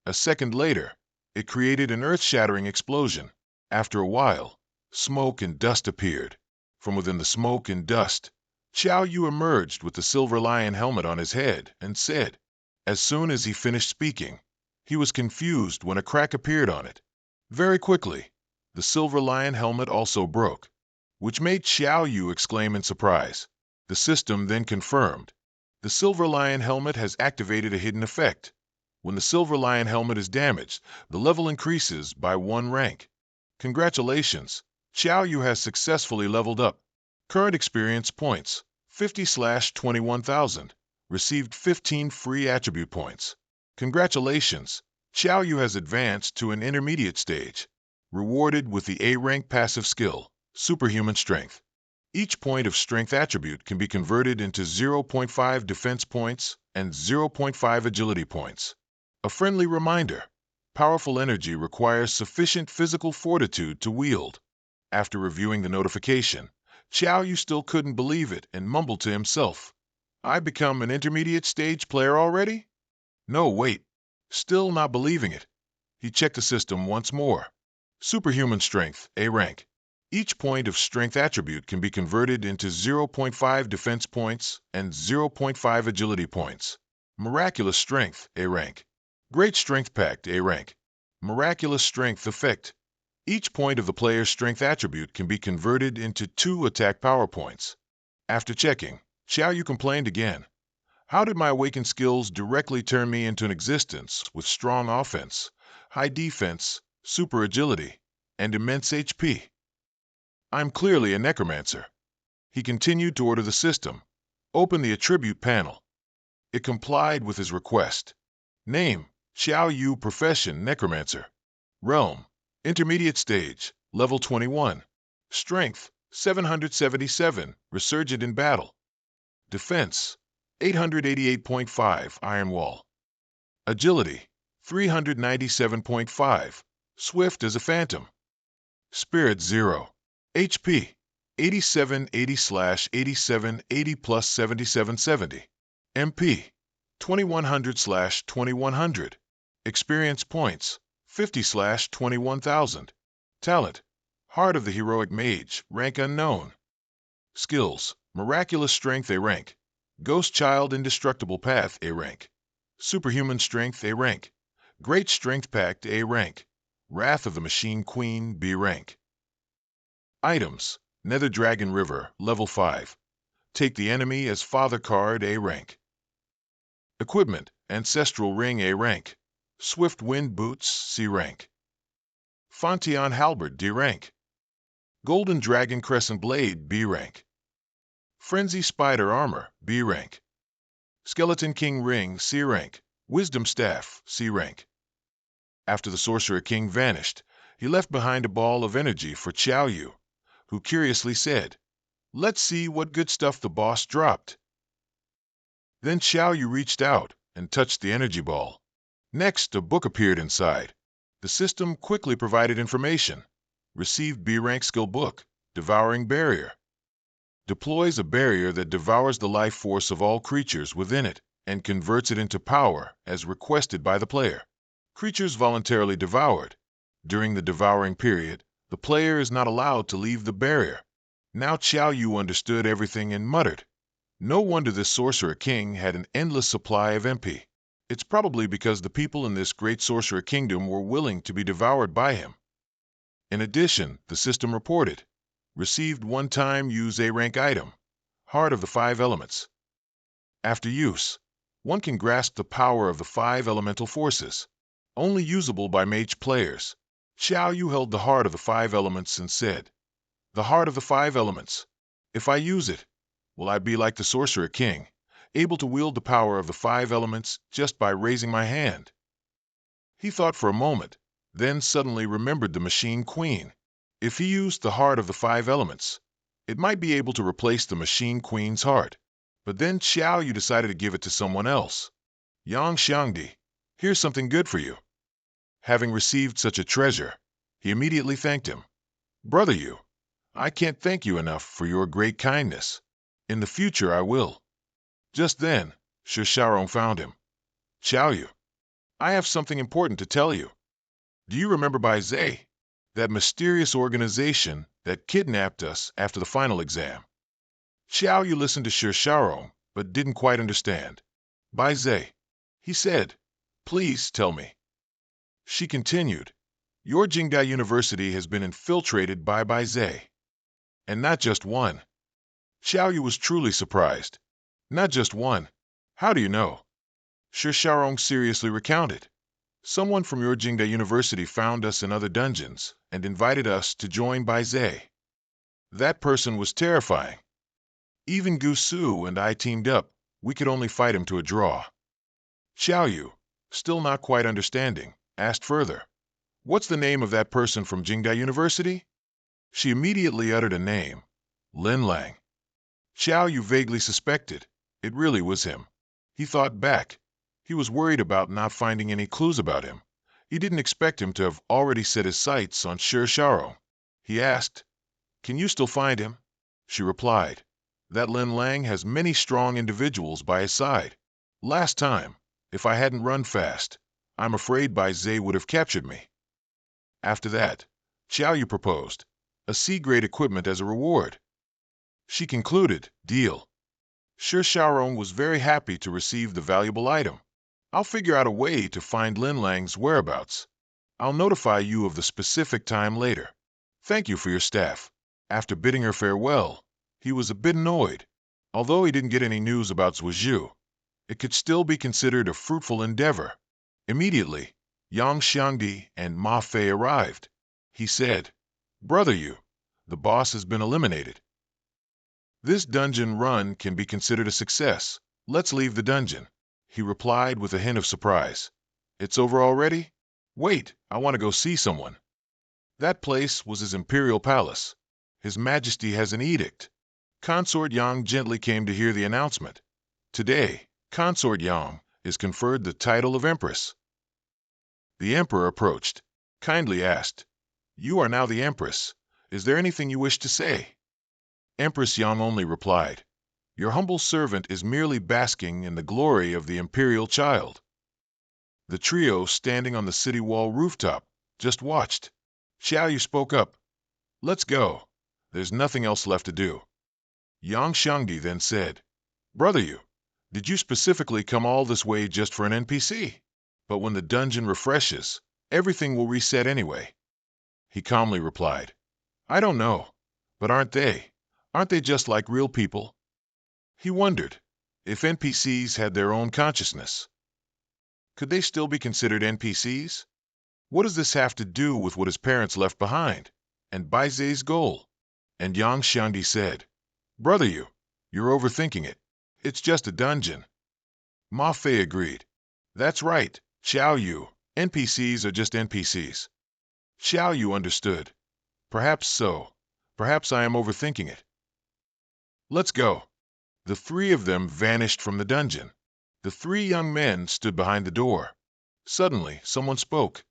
A second later, it created an earth-shattering explosion. After a while, smoke and dust appeared. From within the smoke and dust, Xiao Yu emerged with the Silver Lion helmet on his head and said, as soon as he finished speaking, he was confused when a crack appeared on it. Very quickly, the Silver Lion helmet also broke, which made Xiao Yu exclaim in surprise. The system then confirmed, the Silver Lion helmet has activated a hidden effect. When the Silver Lion helmet is damaged, the level increases by 1 rank. Congratulations, Xiao Yu has successfully leveled up. Current experience points, 50/21,000. Received 15 free attribute points. Congratulations, Xiao Yu has advanced to an intermediate stage. Rewarded with the A-rank passive skill, Superhuman Strength. Each point of strength attribute can be converted into 0.5 defense points and 0.5 agility points. A friendly reminder, powerful energy requires sufficient physical fortitude to wield. After reviewing the notification, Xiao Yu still couldn't believe it and mumbled to himself, I become an intermediate stage player already? No, wait. Still not believing it. He checked the system once more. Superhuman Strength, A rank. Each point of strength attribute can be converted into 0.5 defense points and 0.5 agility points. Miraculous Strength, A rank. Great Strength Pact, A rank. Miraculous Strength Effect. Each point of the player's strength attribute can be converted into 2 attack power points. After checking, Xiao Yu complained again. How did my awakened skills directly turn me into an existence with strong offense, high defense, super agility, and immense HP? I'm clearly a necromancer. He continued to order the system. Open the attribute panel. It complied with his request. Name, Xiao Yu. Profession, necromancer. Realm, intermediate stage, level 21. Strength, 777, resurgent in battle. Defense, 888.5, iron wall. Agility, 397.5, swift as a phantom. Spirit 0. HP, 8780/8780 plus 7770. MP, 2100/2100. Experience points, 50/21,000. Talent, Heart of the Heroic Mage, rank unknown. Skills, Miraculous Strength A rank. Ghost Child Indestructible Path A rank. Superhuman Strength A rank. Great Strength Pact A rank. Wrath of the Machine Queen B rank. Items: Nether Dragon River, level 5. Take the enemy as Father card, A rank. Equipment: Ancestral Ring, A rank. Swift Wind Boots, C rank. Fontion Halberd, D rank. Golden Dragon Crescent Blade, B rank. Frenzy Spider Armor, B rank. Skeleton King Ring, C rank. Wisdom Staff, C rank. After the Sorcerer King vanished, he left behind a ball of energy for Xiao Yu, who curiously said, "Let's see what good stuff the boss dropped." Then Xiao Yu reached out and touched the energy ball. Next, a book appeared inside. The system quickly provided information. Received B rank skill book, Devouring Barrier. Deploys a barrier that devours the life force of all creatures within it and converts it into power as requested by the player. Creatures voluntarily devoured. During the devouring period, the player is not allowed to leave the barrier. Now Xiao Yu understood everything and muttered, "No wonder this Sorcerer King had an endless supply of MP. It's probably because the people in this great Sorcerer Kingdom were willing to be devoured by him." In addition, the system reported, received one-time use A rank item, Heart of the 5 Elements. After use, one can grasp the power of the 5 elemental forces, only usable by mage players. Xiao Yu held the Heart of the 5 Elements and said, "The Heart of the 5 Elements. If I use it, will I be like the Sorcerer King, able to wield the power of the 5 elements just by raising my hand?" He thought for a moment, then suddenly remembered the Machine Queen. If he used the Heart of the 5 Elements, it might be able to replace the Machine Queen's heart. But then Xiao Yu decided to give it to someone else. "Yang Xiangdi, here's something good for you." Having received such a treasure, he immediately thanked him. "Brother Yu, I can't thank you enough for your great kindness. In the future I will." Just then, Shisharo found him. "Xiao Yu, I have something important to tell you. Do you remember Bai Zhe, that mysterious organization that kidnapped us after the final exam?" Xiao Yu listened to Shisharo, but didn't quite understand. "Bai Zhe," he said, "please tell me." She continued, "Your Jingdai University has been infiltrated by Bai Zhe. And not just one." Xiao Yu was truly surprised. "Not just one? How do you know?" Shisharo seriously recounted. "Someone from your Jingdai University found us in other dungeons and invited us to join Bai Zhe. That person was terrifying. Even Gusu and I teamed up. We could only fight him to a draw." Xiao Yu, still not quite understanding, asked further, "What's the name of that person from Jingdai University?" She immediately uttered a name, Lin Lang. Xiao Yu vaguely suspected it really was him. He thought back. He was worried about not finding any clues about him. He didn't expect him to have already set his sights on Shisharo. He asked, "Can you still find him?" She replied, "That Lin Lang has many strong individuals by his side. Last time, if I hadn't run fast, I'm afraid Bai Zhe would have captured me." After that, Xiao Yu proposed a C-grade equipment as a reward. She concluded, "Deal." Shisharo was very happy to receive the valuable item. "I'll figure out a way to find Lin Lang's whereabouts. I'll notify you of the specific time later. Thank you for your staff." After bidding her farewell, he was a bit annoyed. Although he didn't get any news about Zuozhu, it could still be considered a fruitful endeavor. Immediately, Yang Xiangdi and Ma Fei arrived. He said, "Brother Yu, the boss has been eliminated. This dungeon run can be considered a success. Let's leave the dungeon." He replied with a hint of surprise. "It's over already? Wait, I want to go see someone." That place was his imperial palace. His Majesty has an edict. Consort Yang gently came to hear the announcement. Today, Consort Yang is conferred the title of Empress. The Emperor approached, kindly asked, "You are now the Empress. Is there anything you wish to say?" Empress Yang only replied, "Your humble servant is merely basking in the glory of the imperial child." The trio standing on the city wall rooftop just watched. Xiao Yu spoke up, "Let's go. There's nothing else left to do." Yang Xiangdi then said, "Brother Yu, did you specifically come all this way just for an NPC? But when the dungeon refreshes, everything will reset anyway." He calmly replied, "I don't know. But aren't they? Aren't they just like real people? He wondered, if NPCs had their own consciousness, could they still be considered NPCs? What does this have to do with what his parents left behind? And Baize's goal? And Yang Xiangdi said, Brother, you're overthinking it. It's just a dungeon. Ma Fei agreed. That's right, Xiao Yu. NPCs are just NPCs. Xiao Yu understood. Perhaps so. Perhaps I am overthinking it. Let's go. The three of them vanished from the dungeon. The three young men stood behind the door. Suddenly, someone spoke.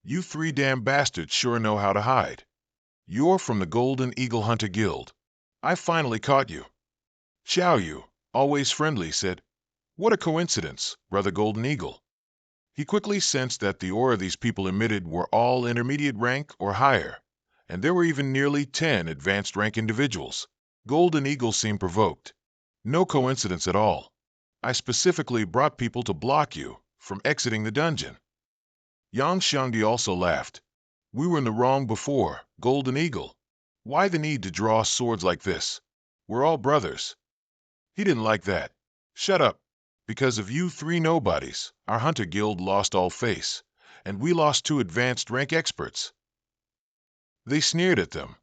You three damn bastards sure know how to hide. You're from the Golden Eagle Hunter Guild. I finally caught you. Xiao Yu, always friendly, said, What a coincidence, Brother Golden Eagle. He quickly sensed that the aura these people emitted were all intermediate rank or higher, and there were even nearly 10 advanced rank individuals. Golden Eagle seemed provoked. No coincidence at all. I specifically brought people to block you from exiting the dungeon. Yang Xiangdi also laughed. We were in the wrong before, Golden Eagle. Why the need to draw swords like this? We're all brothers. He didn't like that. Shut up. Because of you three nobodies, our hunter guild lost all face, and we lost 2 advanced rank experts. They sneered at them.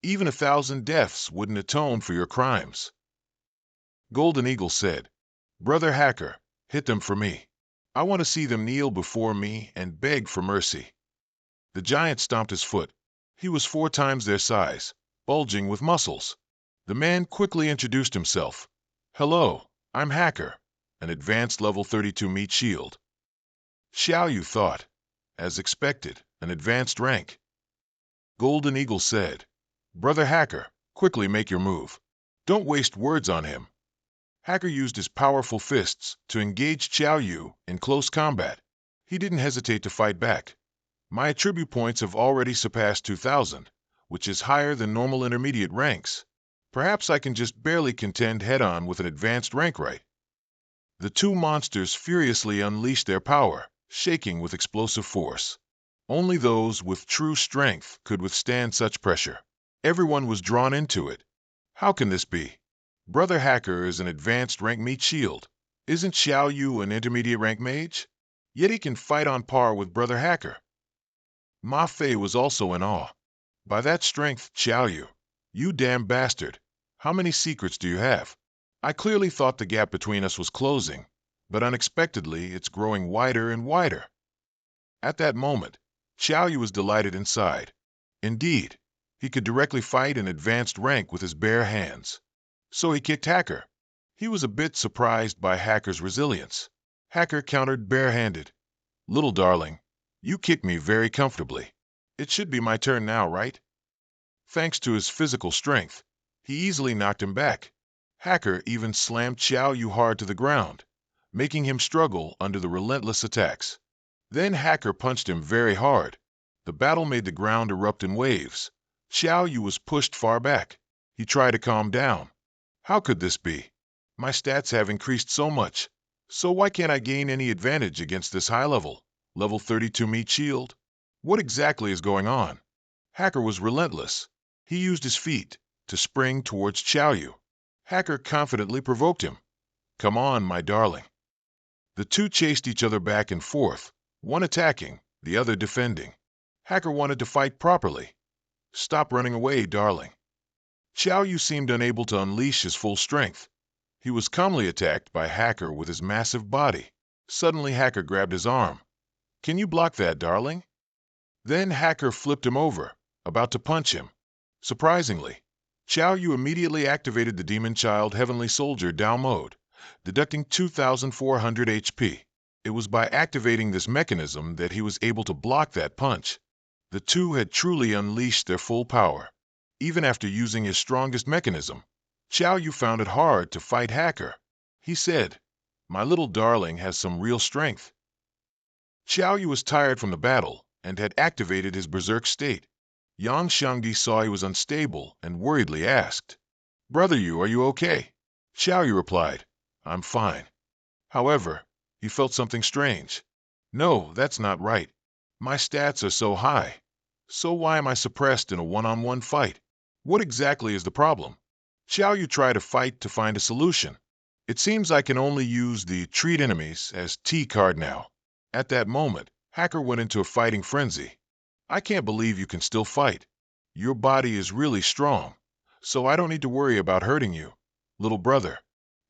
Even 1,000 deaths wouldn't atone for your crimes. Golden Eagle said, Brother Hacker, hit them for me. I want to see them kneel before me and beg for mercy. The giant stomped his foot. He was 4 times their size, bulging with muscles. The man quickly introduced himself. Hello, I'm Hacker, an advanced level 32 meat shield. Xiao Yu thought, as expected, an advanced rank. Golden Eagle said, Brother Hacker, quickly make your move. Don't waste words on him. Hacker used his powerful fists to engage Xiao Yu in close combat. He didn't hesitate to fight back. My attribute points have already surpassed 2,000, which is higher than normal intermediate ranks. Perhaps I can just barely contend head-on with an advanced rank, right? The 2 monsters furiously unleashed their power, shaking with explosive force. Only those with true strength could withstand such pressure. Everyone was drawn into it. How can this be? Brother Hacker is an advanced rank meat shield. Isn't Xiao Yu an intermediate rank mage? Yet he can fight on par with Brother Hacker. Ma Fei was also in awe. By that strength, Xiao Yu, you damn bastard, how many secrets do you have? I clearly thought the gap between us was closing, but unexpectedly it's growing wider and wider. At that moment, Xiao Yu was delighted inside. Indeed, he could directly fight an advanced rank with his bare hands. So he kicked Hacker. He was a bit surprised by Hacker's resilience. Hacker countered barehanded. Little darling, you kicked me very comfortably. It should be my turn now, right? Thanks to his physical strength, he easily knocked him back. Hacker even slammed Xiao Yu hard to the ground, making him struggle under the relentless attacks. Then Hacker punched him very hard. The battle made the ground erupt in waves. Xiao Yu was pushed far back. He tried to calm down. How could this be? My stats have increased so much. So why can't I gain any advantage against this high-level, level 32 meat shield? What exactly is going on? Hacker was relentless. He used his feet to spring towards Xiao Yu. Hacker confidently provoked him. Come on, my darling. The 2 chased each other back and forth, one attacking, the other defending. Hacker wanted to fight properly. Stop running away, darling. Xiao Yu seemed unable to unleash his full strength. He was calmly attacked by Hacker with his massive body. Suddenly Hacker grabbed his arm. Can you block that, darling? Then Hacker flipped him over, about to punch him. Surprisingly, Xiao Yu immediately activated the Demon Child Heavenly Soldier Down mode, deducting 2,400 HP. It was by activating this mechanism that he was able to block that punch. The 2 had truly unleashed their full power. Even after using his strongest mechanism, Xiao Yu found it hard to fight Hacker. He said, My little darling has some real strength. Xiao Yu was tired from the battle and had activated his berserk state. Yang Xiangdi saw he was unstable and worriedly asked, Brother Yu, are you okay? Xiao Yu replied, I'm fine. However, he felt something strange. No, that's not right. My stats are so high. So why am I suppressed in a one-on-one fight? What exactly is the problem? Shall you try to fight to find a solution? It seems I can only use the treat enemies as T card now. At that moment, Hacker went into a fighting frenzy. I can't believe you can still fight. Your body is really strong, so I don't need to worry about hurting you, little brother.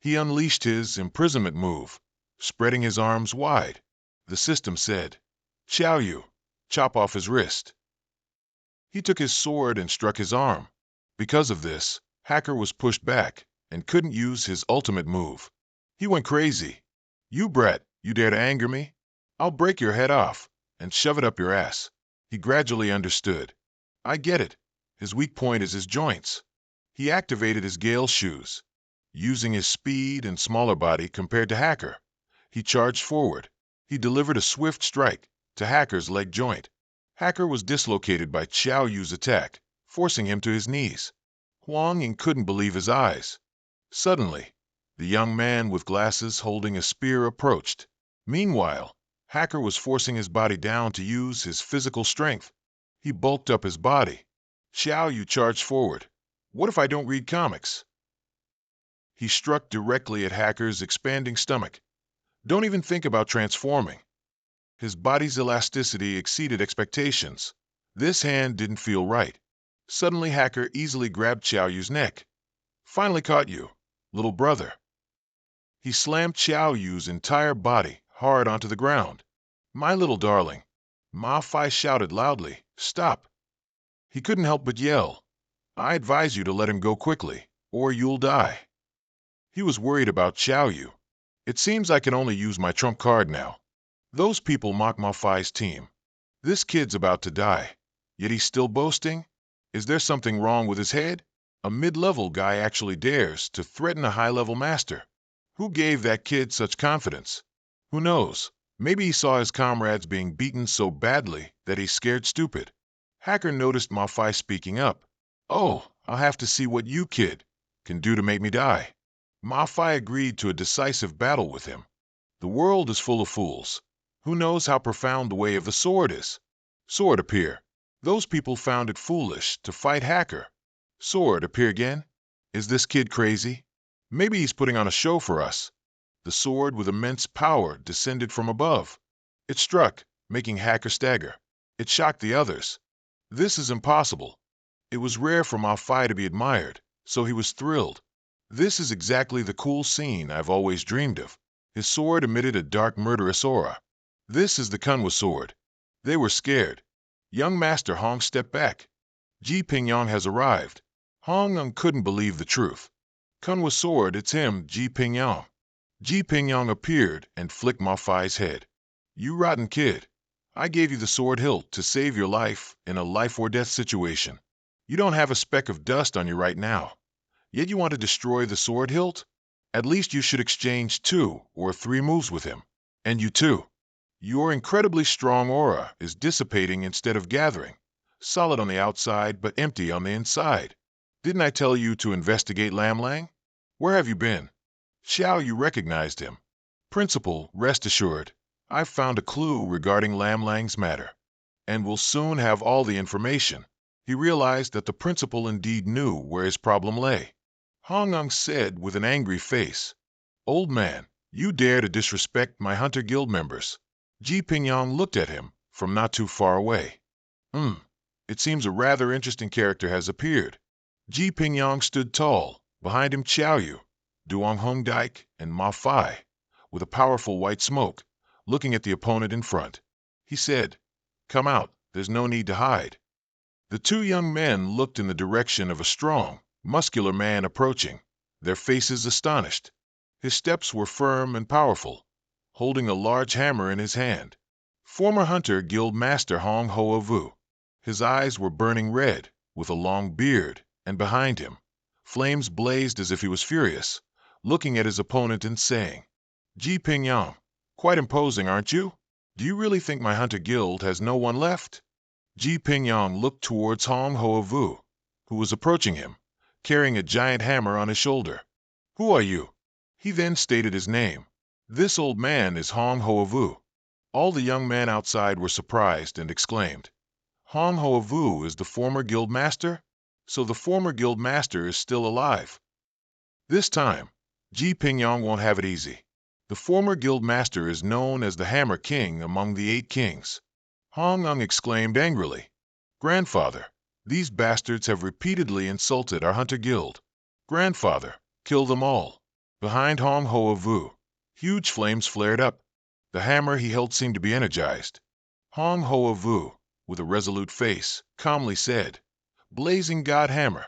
He unleashed his imprisonment move, spreading his arms wide. The system said, "Shall you chop off his wrist?" He took his sword and struck his arm. Because of this, Hacker was pushed back and couldn't use his ultimate move. He went crazy. "You brat, you dare to anger me? I'll break your head off and shove it up your ass." He gradually understood. I get it. His weak point is his joints. He activated his Gale shoes. Using his speed and smaller body compared to Hacker, he charged forward. He delivered a swift strike to Hacker's leg joint. Hacker was dislocated by Xiao Yu's attack, forcing him to his knees. Huang Ying couldn't believe his eyes. Suddenly, the young man with glasses holding a spear approached. Meanwhile, Hacker was forcing his body down to use his physical strength. He bulked up his body. "Xiao Yu charged forward. What if I don't read comics?" He struck directly at Hacker's expanding stomach. "Don't even think about transforming." His body's elasticity exceeded expectations. This hand didn't feel right. Suddenly, Hacker easily grabbed Xiao Yu's neck. "Finally caught you, little brother." He slammed Xiao Yu's entire body hard onto the ground. "My little darling." Ma Fai shouted loudly, "Stop." He couldn't help but yell, "I advise you to let him go quickly, or you'll die." He was worried about Xiao Yu. "It seems I can only use my trump card now. Those people mock Ma Fai's team. This kid's about to die, yet he's still boasting? Is there something wrong with his head? A mid-level guy actually dares to threaten a high-level master. Who gave that kid such confidence? Who knows? Maybe he saw his comrades being beaten so badly that he's scared stupid." Hacker noticed Ma Fai speaking up. "Oh, I'll have to see what you, kid, can do to make me die." Ma Fai agreed to a decisive battle with him. The world is full of fools. Who knows how profound the way of the sword is? Sword appear. Those people found it foolish to fight Hacker. Sword appear again. Is this kid crazy? Maybe he's putting on a show for us. The sword with immense power descended from above. It struck, making Hacker stagger. It shocked the others. This is impossible. It was rare for Ma Fai to be admired, so he was thrilled. This is exactly the cool scene I've always dreamed of. His sword emitted a dark murderous aura. This is the Kunwa sword. They were scared. Young Master Hong stepped back. Ji Pingyong has arrived. Hong Ng couldn't believe the truth. Kunwa sword, it's him, Ji Pingyong. Ji Pingyong appeared and flicked Ma Fai's head. "You rotten kid. I gave you the sword hilt to save your life in a life-or-death situation. You don't have a speck of dust on you right now. Yet you want to destroy the sword hilt? At least you should exchange 2 or 3 moves with him. And you too. Your incredibly strong aura is dissipating instead of gathering. Solid on the outside, but empty on the inside. Didn't I tell you to investigate Lam Lang? Where have you been?" Xiao Yu recognized him. "Principal, rest assured, I've found a clue regarding Lam Lang's matter, and will soon have all the information." He realized that the principal indeed knew where his problem lay. Hong Ng said with an angry face, "Old man, you dare to disrespect my Hunter Guild members." Ji Pingyong looked at him from not too far away. It seems a rather interesting character has appeared." Ji Pingyong stood tall, behind him Xiao Yu, Duong Hong Dike, and Ma Fai, with a powerful white smoke, looking at the opponent in front. He said, "Come out, there's no need to hide." The 2 young men looked in the direction of a strong, muscular man approaching, their faces astonished. His steps were firm and powerful, holding a large hammer in his hand. Former Hunter Guild Master Hong Hoa Vu. His eyes were burning red, with a long beard, and behind him, flames blazed as if he was furious, looking at his opponent and saying, "Ji Pingyong, quite imposing, aren't you? Do you really think my Hunter Guild has no one left?" Ji Pingyong looked towards Hong Hoa Vu, who was approaching him, carrying a giant hammer on his shoulder. "Who are you?" He then stated his name. "This old man is Hong Hoa Vu." All the young men outside were surprised and exclaimed, "Hong Hoa Vu is the former guild master? so the former guild master is still alive. This time, Ji Pingyong won't have it easy. The former guild master is known as the Hammer King among the 8 kings. Hong Ung exclaimed angrily, "Grandfather, these bastards have repeatedly insulted our hunter guild. Grandfather, kill them all." Behind Hong Hoa Vu, huge flames flared up. The hammer he held seemed to be energized. Hong Hoa Vu, with a resolute face, calmly said, "Blazing God Hammer."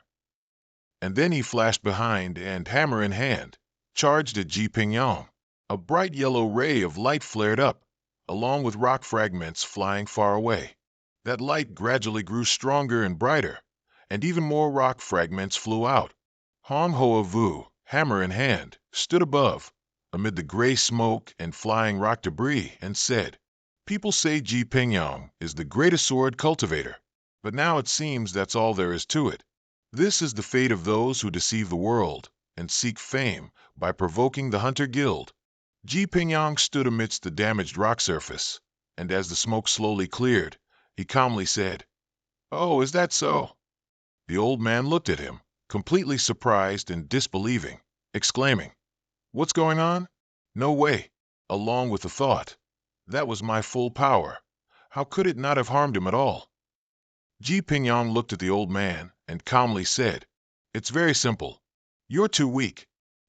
And then he flashed behind and, hammer in hand, charged at Ji Pingyong. A bright yellow ray of light flared up, along with rock fragments flying far away. That light gradually grew stronger and brighter, and even more rock fragments flew out. Hong Hoa Vu, hammer in hand, stood above, amid the gray smoke and flying rock debris, and said, "People say Ji Pingyong is the greatest sword cultivator, but now it seems that's all there is to it. This is the fate of those who deceive the world and seek fame by provoking the Hunter Guild." Ji Pingyong stood amidst the damaged rock surface, and as the smoke slowly cleared, he calmly said, "Oh, is that so?" The old man looked at him, completely surprised and disbelieving, exclaiming, "What's going on? No way," along with the thought, "That was my full power. How could it not have harmed him at all?" Ji Pingyong looked at the old man and calmly said, "It's very simple. You're too weak."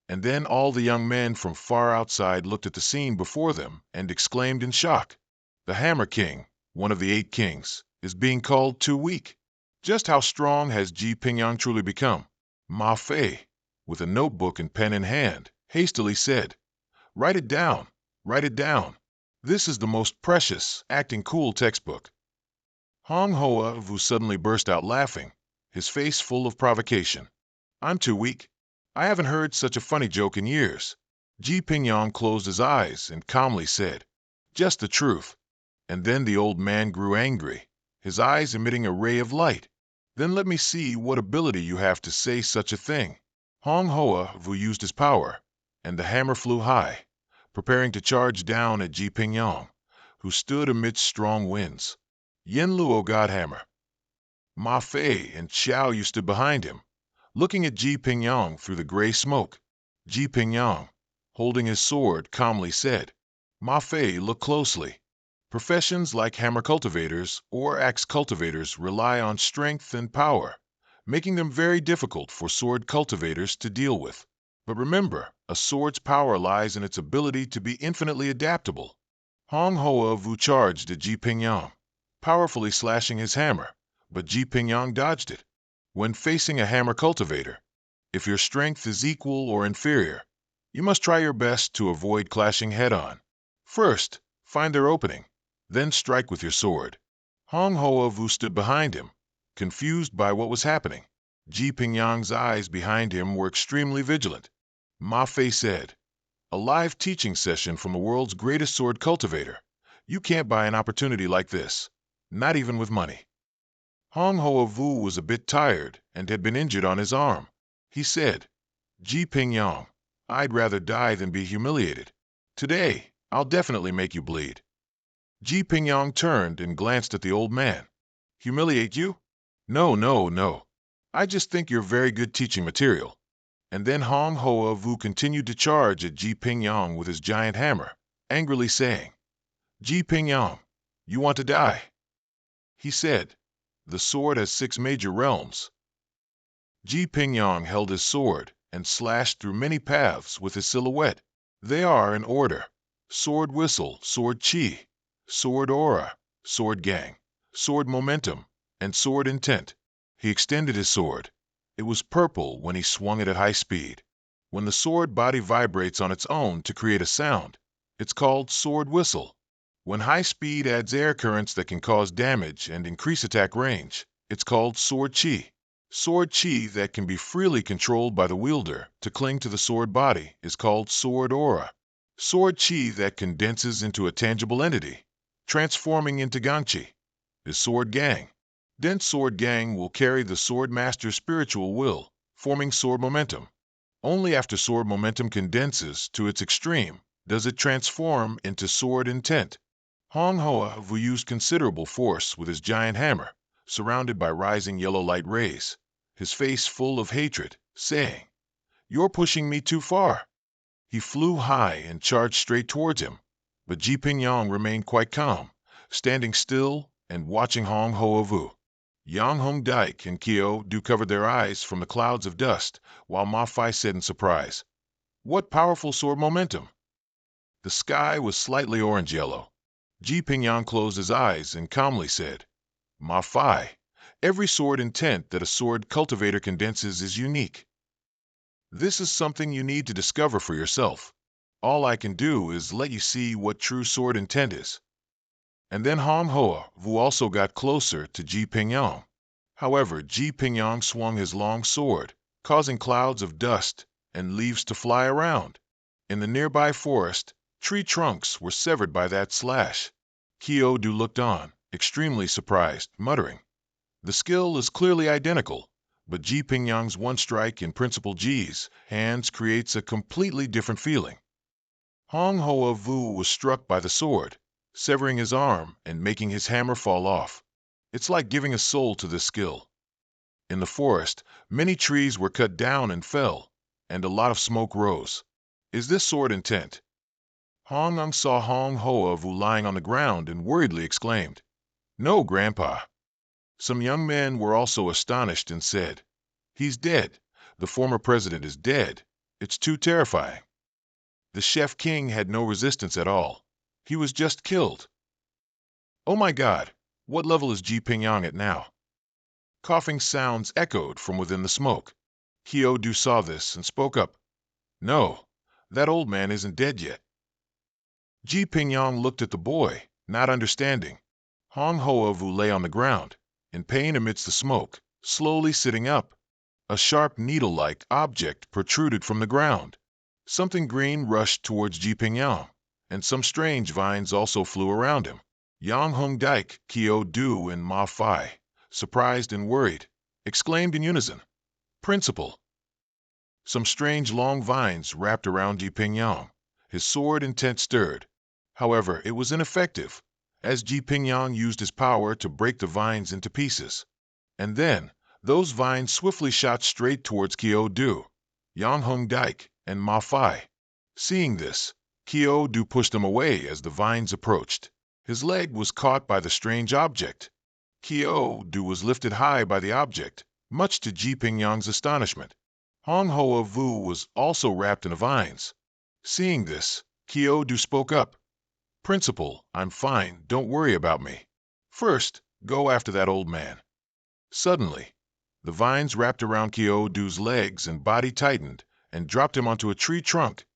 And then all the young men from far outside looked at the scene before them and exclaimed in shock, "The Hammer King, one of the 8 kings, is being called too weak. Just how strong has Ji Pingyong truly become?" Ma Fei, with a notebook and pen in hand, hastily said, "Write it down, write it down. This is the most precious, acting cool textbook." Hong Hoa Vu suddenly burst out laughing, his face full of provocation. "I'm too weak. I haven't heard such a funny joke in years." Ji Pingyong closed his eyes and calmly said, "Just the truth." And then the old man grew angry, his eyes emitting a ray of light. "Then let me see what ability you have to say such a thing." Hong Hoa Vu used his power, and the hammer flew high, preparing to charge down at Ji Pingyong, who stood amidst strong winds. Yen Luo Godhammer. Ma Fei and Xiao Yu stood behind him, looking at Ji Pingyong through the gray smoke. Ji Pingyong, holding his sword, calmly said, "Ma Fei, look closely. Professions like hammer cultivators or axe cultivators rely on strength and power, making them very difficult for sword cultivators to deal with. But remember, a sword's power lies in its ability to be infinitely adaptable." Hong Hoa Vu charged at Ji Pingyong, powerfully slashing his hammer, but Ji Pingyong dodged it. When facing a hammer cultivator, if your strength is equal or inferior, you must try your best to avoid clashing head-on. First, find their opening, then strike with your sword. Hong Hoa Vu stood behind him, confused by what was happening. Ji Pingyong's eyes behind him were extremely vigilant. Ma Fei said, "A live teaching session from the world's greatest sword cultivator. You can't buy an opportunity like this, not even with money." Hong Hoa Vu was a bit tired and had been injured on his arm. He said, "Ji Pingyong, I'd rather die than be humiliated. Today, I'll definitely make you bleed." Ji Pingyong turned and glanced at the old man. "Humiliate you? No, no, no. I just think you're very good teaching material." And then Hong Hoa Vu continued to charge at Ji Pingyong with his giant hammer, angrily saying, "Ji Pingyong, you want to die?" He said, "The sword has 6 major realms." Ji Pingyong held his sword and slashed through many paths with his silhouette. They are in order: sword whistle, sword chi, sword aura, sword gang, sword momentum, and sword intent. He extended his sword. It was purple when he swung it at high speed. When the sword body vibrates on its own to create a sound, it's called sword whistle. When high speed adds air currents that can cause damage and increase attack range, it's called sword chi. Sword chi that can be freely controlled by the wielder to cling to the sword body is called sword aura. Sword chi that condenses into a tangible entity, transforming into gangchi, is sword gang. Dense sword gang will carry the sword master's spiritual will, forming sword momentum. Only after sword momentum condenses to its extreme does it transform into sword intent. Hong Hoa Vu used considerable force with his giant hammer, surrounded by rising yellow light rays. his face full of hatred, saying, "You're pushing me too far." He flew high and charged straight towards him, but Ji Pingyang remained quite calm, standing still and watching Hong Hoavu. Yang Hong Daik and Kyo Du covered their eyes from the clouds of dust, while Ma Fai said in surprise, "What powerful sword momentum!" The sky was slightly orange-yellow. Ji Pingyang closed his eyes and calmly said, "Ma Fai, every sword intent that a sword cultivator condenses is unique. This is something you need to discover for yourself. All I can do is let you see what true sword intent is." And then Hong Hoa Vu also got closer to Ji Pingyang. However, Ji Pingyang swung his long sword, causing clouds of dust and leaves to fly around. In the nearby forest, tree trunks were severed by that slash. Kyo Du looked on, extremely surprised, muttering, "The skill is clearly identical, but Ji Pingyang's one strike in Principal Ji's hands creates a completely different feeling." Hong Hoa Vu was struck by the sword, severing his arm and making his hammer fall off. It's like giving a soul to this skill. In the forest, many trees were cut down and fell, and a lot of smoke rose. Is this sword intent? Hong Ung saw Hong Hoa Vu lying on the ground and worriedly exclaimed, "No, Grandpa." Some young men were also astonished and said, "He's dead. The former president is dead. It's too terrifying." The chef king had no resistance at all. He was just killed. "Oh my God, what level is Ji Pingyang at now?" Coughing sounds echoed from within the smoke. Kyo Du saw this and spoke up, "No, that old man isn't dead yet." Ji Pingyang looked at the boy, not understanding. Hong Hoa Vu lay on the ground, in pain amidst the smoke, slowly sitting up. A sharp needle-like object protruded from the ground. Something green rushed towards Ji Pingyang, and some strange vines also flew around him. Yang Hong Daik, Kyo Du, and Ma Fai, surprised and worried, exclaimed in unison, "Principal!" Some strange long vines wrapped around Ji Pingyang. His sword intent stirred. However, it was ineffective, as Ji Pingyang used his power to break the vines into pieces. And then, those vines swiftly shot straight towards Kyo Du, Yang Hong Daik, and Ma Fai. Seeing this, Kyo Du pushed them away as the vines approached. His leg was caught by the strange object. Kyo Du was lifted high by the object, much to Ji Pingyang's astonishment. Hong Hoa Vu was also wrapped in the vines. Seeing this, Kyo Du spoke up, "Principal, I'm fine, don't worry about me. First, go after that old man." Suddenly, the vines wrapped around Kyo Du's legs and body tightened and dropped him onto a tree trunk,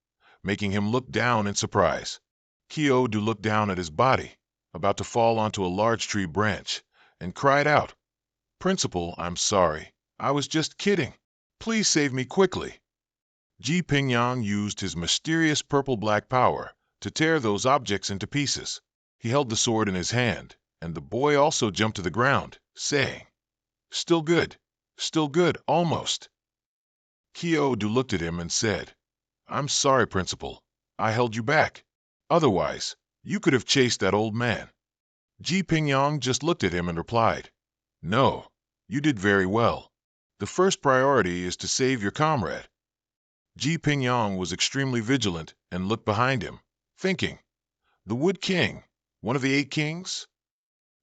making him look down in surprise. Kyo Du looked down at his body, about to fall onto a large tree branch, and cried out, "Principal, I'm sorry. I was just kidding. Please save me quickly." Ji Pingyang used his mysterious purple-black power to tear those objects into pieces. He held the sword in his hand, and the boy also jumped to the ground, saying, still good, almost." Kyo Du looked at him and said, "I'm sorry, Principal. I held you back. Otherwise, you could have chased that old man." Ji Pingyang just looked at him and replied, "No, you did very well. The first priority is to save your comrade." Ji Pingyang was extremely vigilant and looked behind him, thinking, "The Wood King, one of the 8 kings?"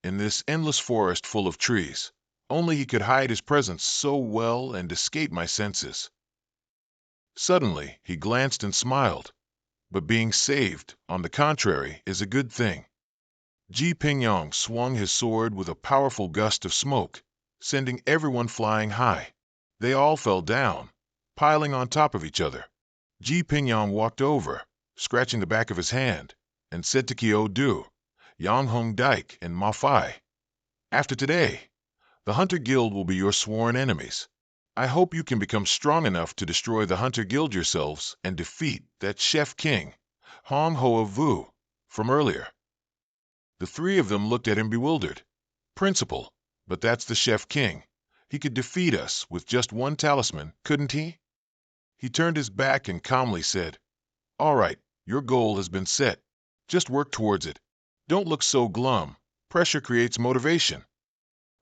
In this endless forest full of trees, only he could hide his presence so well and escape my senses. Suddenly, he glanced and smiled. But being saved, on the contrary, is a good thing. Ji Pingyang swung his sword with a powerful gust of smoke, sending everyone flying high. They all fell down, piling on top of each other. Ji Pingyang walked over, scratching the back of his hand, and said to Kyo Du, Yang Hong Daik, and Ma Fai, "After today, the Hunter Guild will be your sworn enemies. I hope you can become strong enough to destroy the Hunter Guild yourselves and defeat that Chef King, Hong Hoa Vu, from earlier." The 3 of them looked at him bewildered. "Principal, but that's the Chef King. He could defeat us with just one talisman, couldn't he?" He turned his back and calmly said, "All right, your goal has been set. Just work towards it. Don't look so glum. Pressure creates motivation."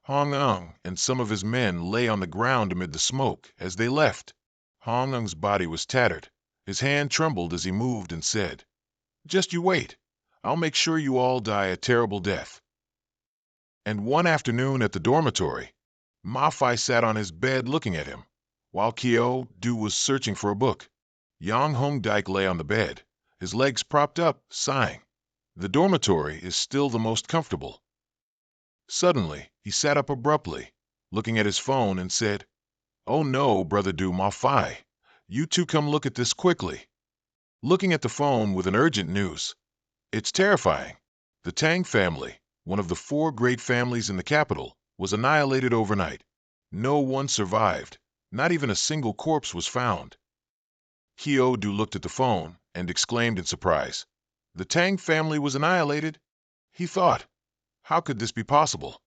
Hong Ung and some of his men lay on the ground amid the smoke as they left. Hong Ung's body was tattered. His hand trembled as he moved and said, "Just you wait. I'll make sure you all die a terrible death." And one afternoon at the dormitory, Ma Fai sat on his bed looking at him, while Kyo Du was searching for a book. Yang Hong Dike lay on the bed, his legs propped up, sighing. The dormitory is still the most comfortable. Suddenly, he sat up abruptly, looking at his phone, and said, "Oh no, Brother Du Ma Fai, you two come look at this quickly." Looking at the phone with an urgent news. It's terrifying. The Tang family, one of the 4 great families in the capital, was annihilated overnight. No one survived. Not even a single corpse was found. Kyo Du looked at the phone and exclaimed in surprise. The Tang family was annihilated? He thought, how could this be possible?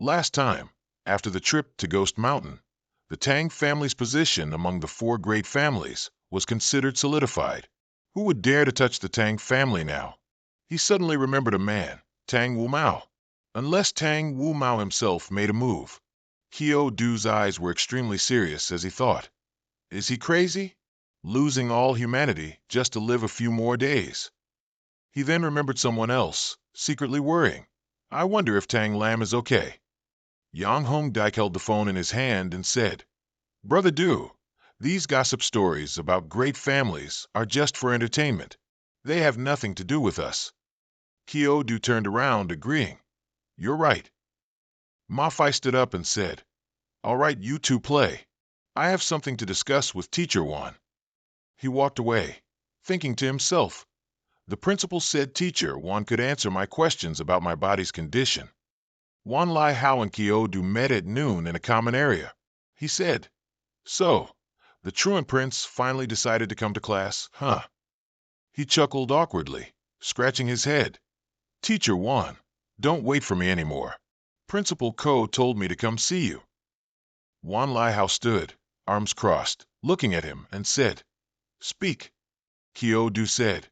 Last time, after the trip to Ghost Mountain, the Tang family's position among the 4 great families was considered solidified. Who would dare to touch the Tang family now? He suddenly remembered a man, Tang Wu Mao. Unless Tang Wu Mao himself made a move. Kyo Du's eyes were extremely serious as he thought, is he crazy? Losing all humanity just to live a few more days. He then remembered someone else, secretly worrying. I wonder if Tang Lam is okay. Yang Hong Dike held the phone in his hand and said, Brother Du, these gossip stories about great families are just for entertainment. They have nothing to do with us. Kyo Du turned around, agreeing. You're right. Ma Fai stood up and said, All right, you two play. I have something to discuss with Teacher Wan. He walked away, thinking to himself, the principal said Teacher Wan could answer my questions about my body's condition. Wan Lai Hao and Kyo Du met at noon in a common area. He said, So, the truant prince finally decided to come to class, huh? He chuckled awkwardly, scratching his head. Teacher Wan, don't wait for me anymore. Principal Ko told me to come see you. Wan Lai Hao stood, arms crossed, looking at him, and said, Speak. Kyo Du said,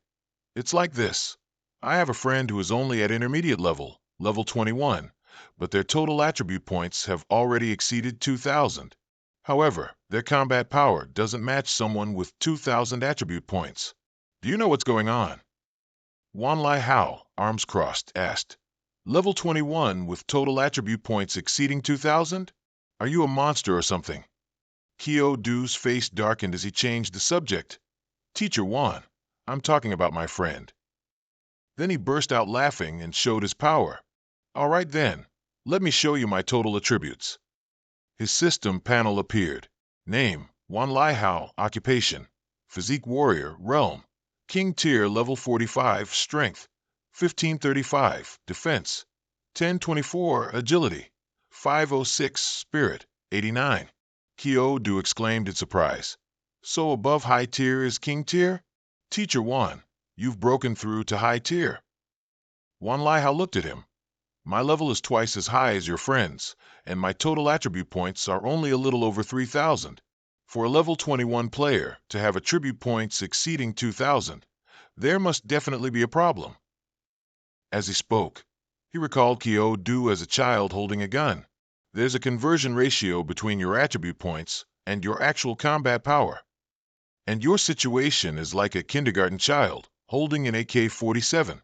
It's like this. I have a friend who is only at intermediate level, level 21, but their total attribute points have already exceeded 2,000. However, their combat power doesn't match someone with 2,000 attribute points. Do you know what's going on? Wan Lai Hao, arms crossed, asked, Level 21 with total attribute points exceeding 2,000? Are you a monster or something? Kyo Du's face darkened as he changed the subject. Teacher Wan, I'm talking about my friend. Then he burst out laughing and showed his power. All right then, let me show you my total attributes. His system panel appeared. Name, Wan Lai Hao, occupation, physique warrior, realm, king tier level 45, strength, 1535, defense, 1024, agility, 506, spirit, 89. Kyo Du exclaimed in surprise. So above high tier is king tier? Teacher Wan, you've broken through to high tier. Wan Lai Hao looked at him. My level is twice as high as your friend's, and my total attribute points are only a little over 3,000. For a level 21 player to have attribute points exceeding 2,000, there must definitely be a problem. As he spoke, he recalled Kyo Du as a child holding a gun. There's a conversion ratio between your attribute points and your actual combat power. And your situation is like a kindergarten child holding an AK-47.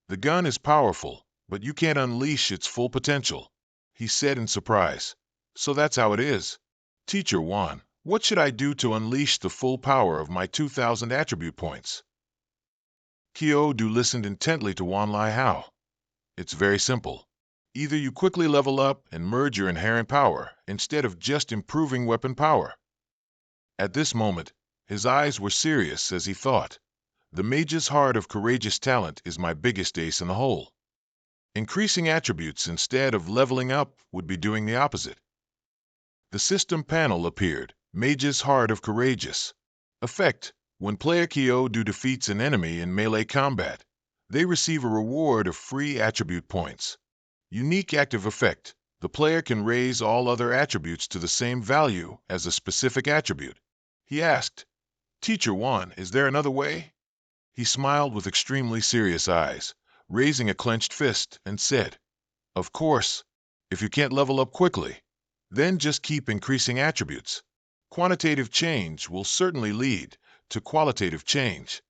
The gun is powerful, but you can't unleash its full potential, he said in surprise. So that's how it is. Teacher Wan, what should I do to unleash the full power of my 2,000 attribute points? Kyo Du listened intently to Wan Lai Hao. It's very simple. Either you quickly level up and merge your inherent power instead of just improving weapon power. At this moment, his eyes were serious as he thought, the mage's heart of courageous talent is my biggest ace in the hole. Increasing attributes instead of leveling up would be doing the opposite. The system panel appeared, Mage's Heart of Courageous. Effect, when player Kyo Du defeats an enemy in melee combat, they receive a reward of free attribute points. Unique active effect, the player can raise all other attributes to the same value as a specific attribute. He asked, Teacher Wan, is there another way? He smiled with extremely serious eyes, raising a clenched fist, and said, Of course. If you can't level up quickly, then just keep increasing attributes. Quantitative change will certainly lead to qualitative change.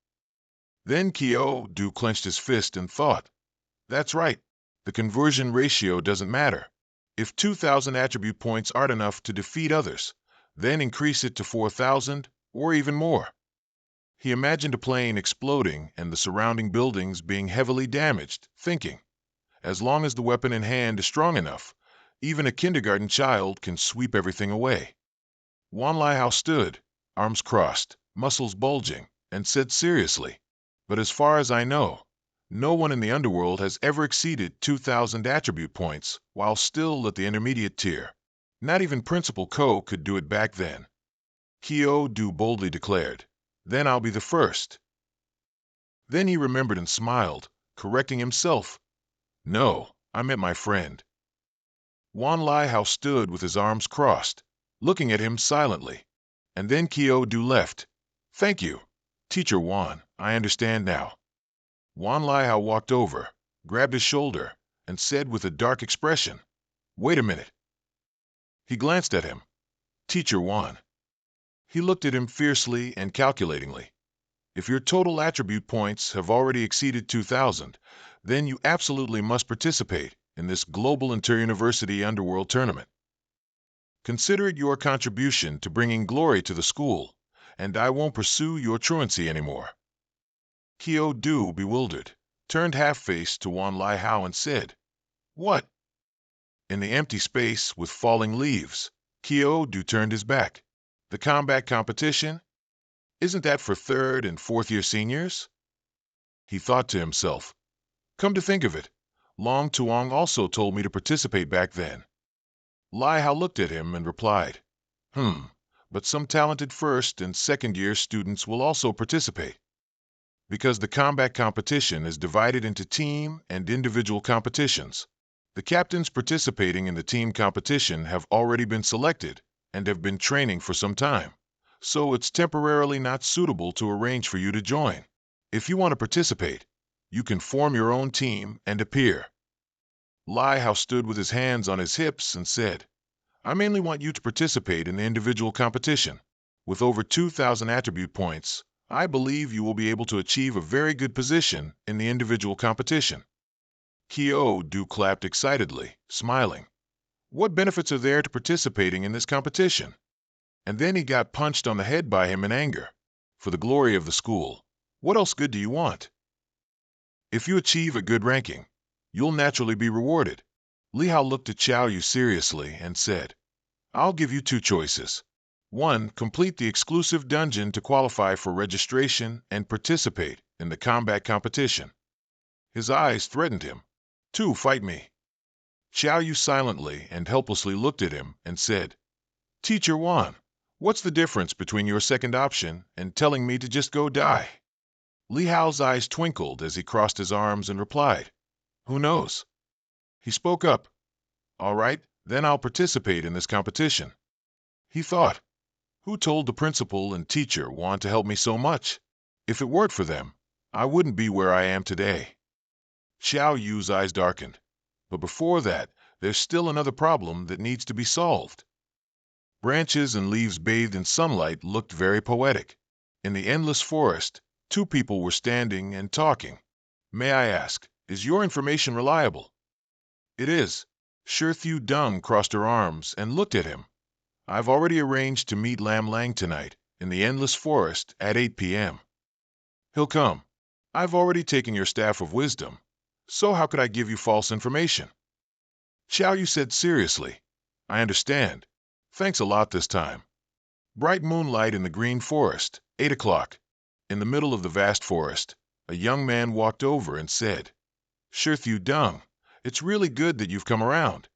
Then Kyo-do clenched his fist and thought, that's right, the conversion ratio doesn't matter. If 2,000 attribute points aren't enough to defeat others, then increase it to 4,000 or even more. He imagined a plane exploding and the surrounding buildings being heavily damaged, thinking, as long as the weapon in hand is strong enough, even a kindergarten child can sweep everything away. Wan Lihao stood, arms crossed, muscles bulging, and said seriously, but as far as I know, no one in the underworld has ever exceeded 2,000 attribute points while still at the intermediate tier. Not even Principal Ko could do it back then. Kyo-do boldly declared, then I'll be the first. Then he remembered and smiled, correcting himself. No, I meant my friend. Wan Lihao stood with his arms crossed, looking at him silently. And then Kyo-do left. Thank you, Teacher Wan, I understand now. Wan Lihao walked over, grabbed his shoulder, and said with a dark expression, wait a minute. He glanced at him. Teacher Wan. He looked at him fiercely and calculatingly. If your total attribute points have already exceeded 2,000, then you absolutely must participate in this global inter-university underworld tournament. Consider it your contribution to bringing glory to the school, and I won't pursue your truancy anymore. Kyo-do, bewildered, turned half-faced to Wan Lihao and said, what? In the empty space with falling leaves, Kyo-do turned his back. The combat competition? Isn't that for third and fourth-year seniors? He thought to himself, come to think of it, Long Tuong also told me to participate back then. Lihao looked at him and replied, but some talented first and second-year students will also participate. Because the combat competition is divided into team and individual competitions. The captains participating in the team competition have already been selected and have been training for some time, so it's temporarily not suitable to arrange for you to join. If you want to participate, you can form your own team and appear. Lihao stood with his hands on his hips and said, I mainly want you to participate in the individual competition. With over 2,000 attribute points, I believe you will be able to achieve a very good position in the individual competition. Kyo-do clapped excitedly, smiling. What benefits are there to participating in this competition? And then he got punched on the head by him in anger. For the glory of the school, what else good do you want? If you achieve a good ranking, you'll naturally be rewarded. Lihao looked at Xiao Yu seriously and said, I'll give you two choices. 1. Complete the exclusive dungeon to qualify for registration and participate in the combat competition. His eyes threatened him. 2. Fight me. Xiao Yu silently and helplessly looked at him and said, Teacher Wan, what's the difference between your second option and telling me to just go die? Lihao's eyes twinkled as he crossed his arms and replied, Who knows? He spoke up. All right, then I'll participate in this competition. He thought, who told the principal and teacher want to help me so much? If it weren't for them, I wouldn't be where I am today. Xiao Yu's eyes darkened. But before that, there's still another problem that needs to be solved. Branches and leaves bathed in sunlight looked very poetic. In the endless forest, two people were standing and talking. May I ask, is your information reliable? It is. Shirthu Dung crossed her arms and looked at him. I've already arranged to meet Lam Lang tonight in the endless forest at 8 p.m. He'll come. I've already taken your staff of wisdom, so how could I give you false information? Xiao Yu said seriously, I understand. Thanks a lot this time. Bright moonlight in the green forest, 8 o'clock. In the middle of the vast forest, a young man walked over and said, Shirthu Dung, it's really good that you've come around.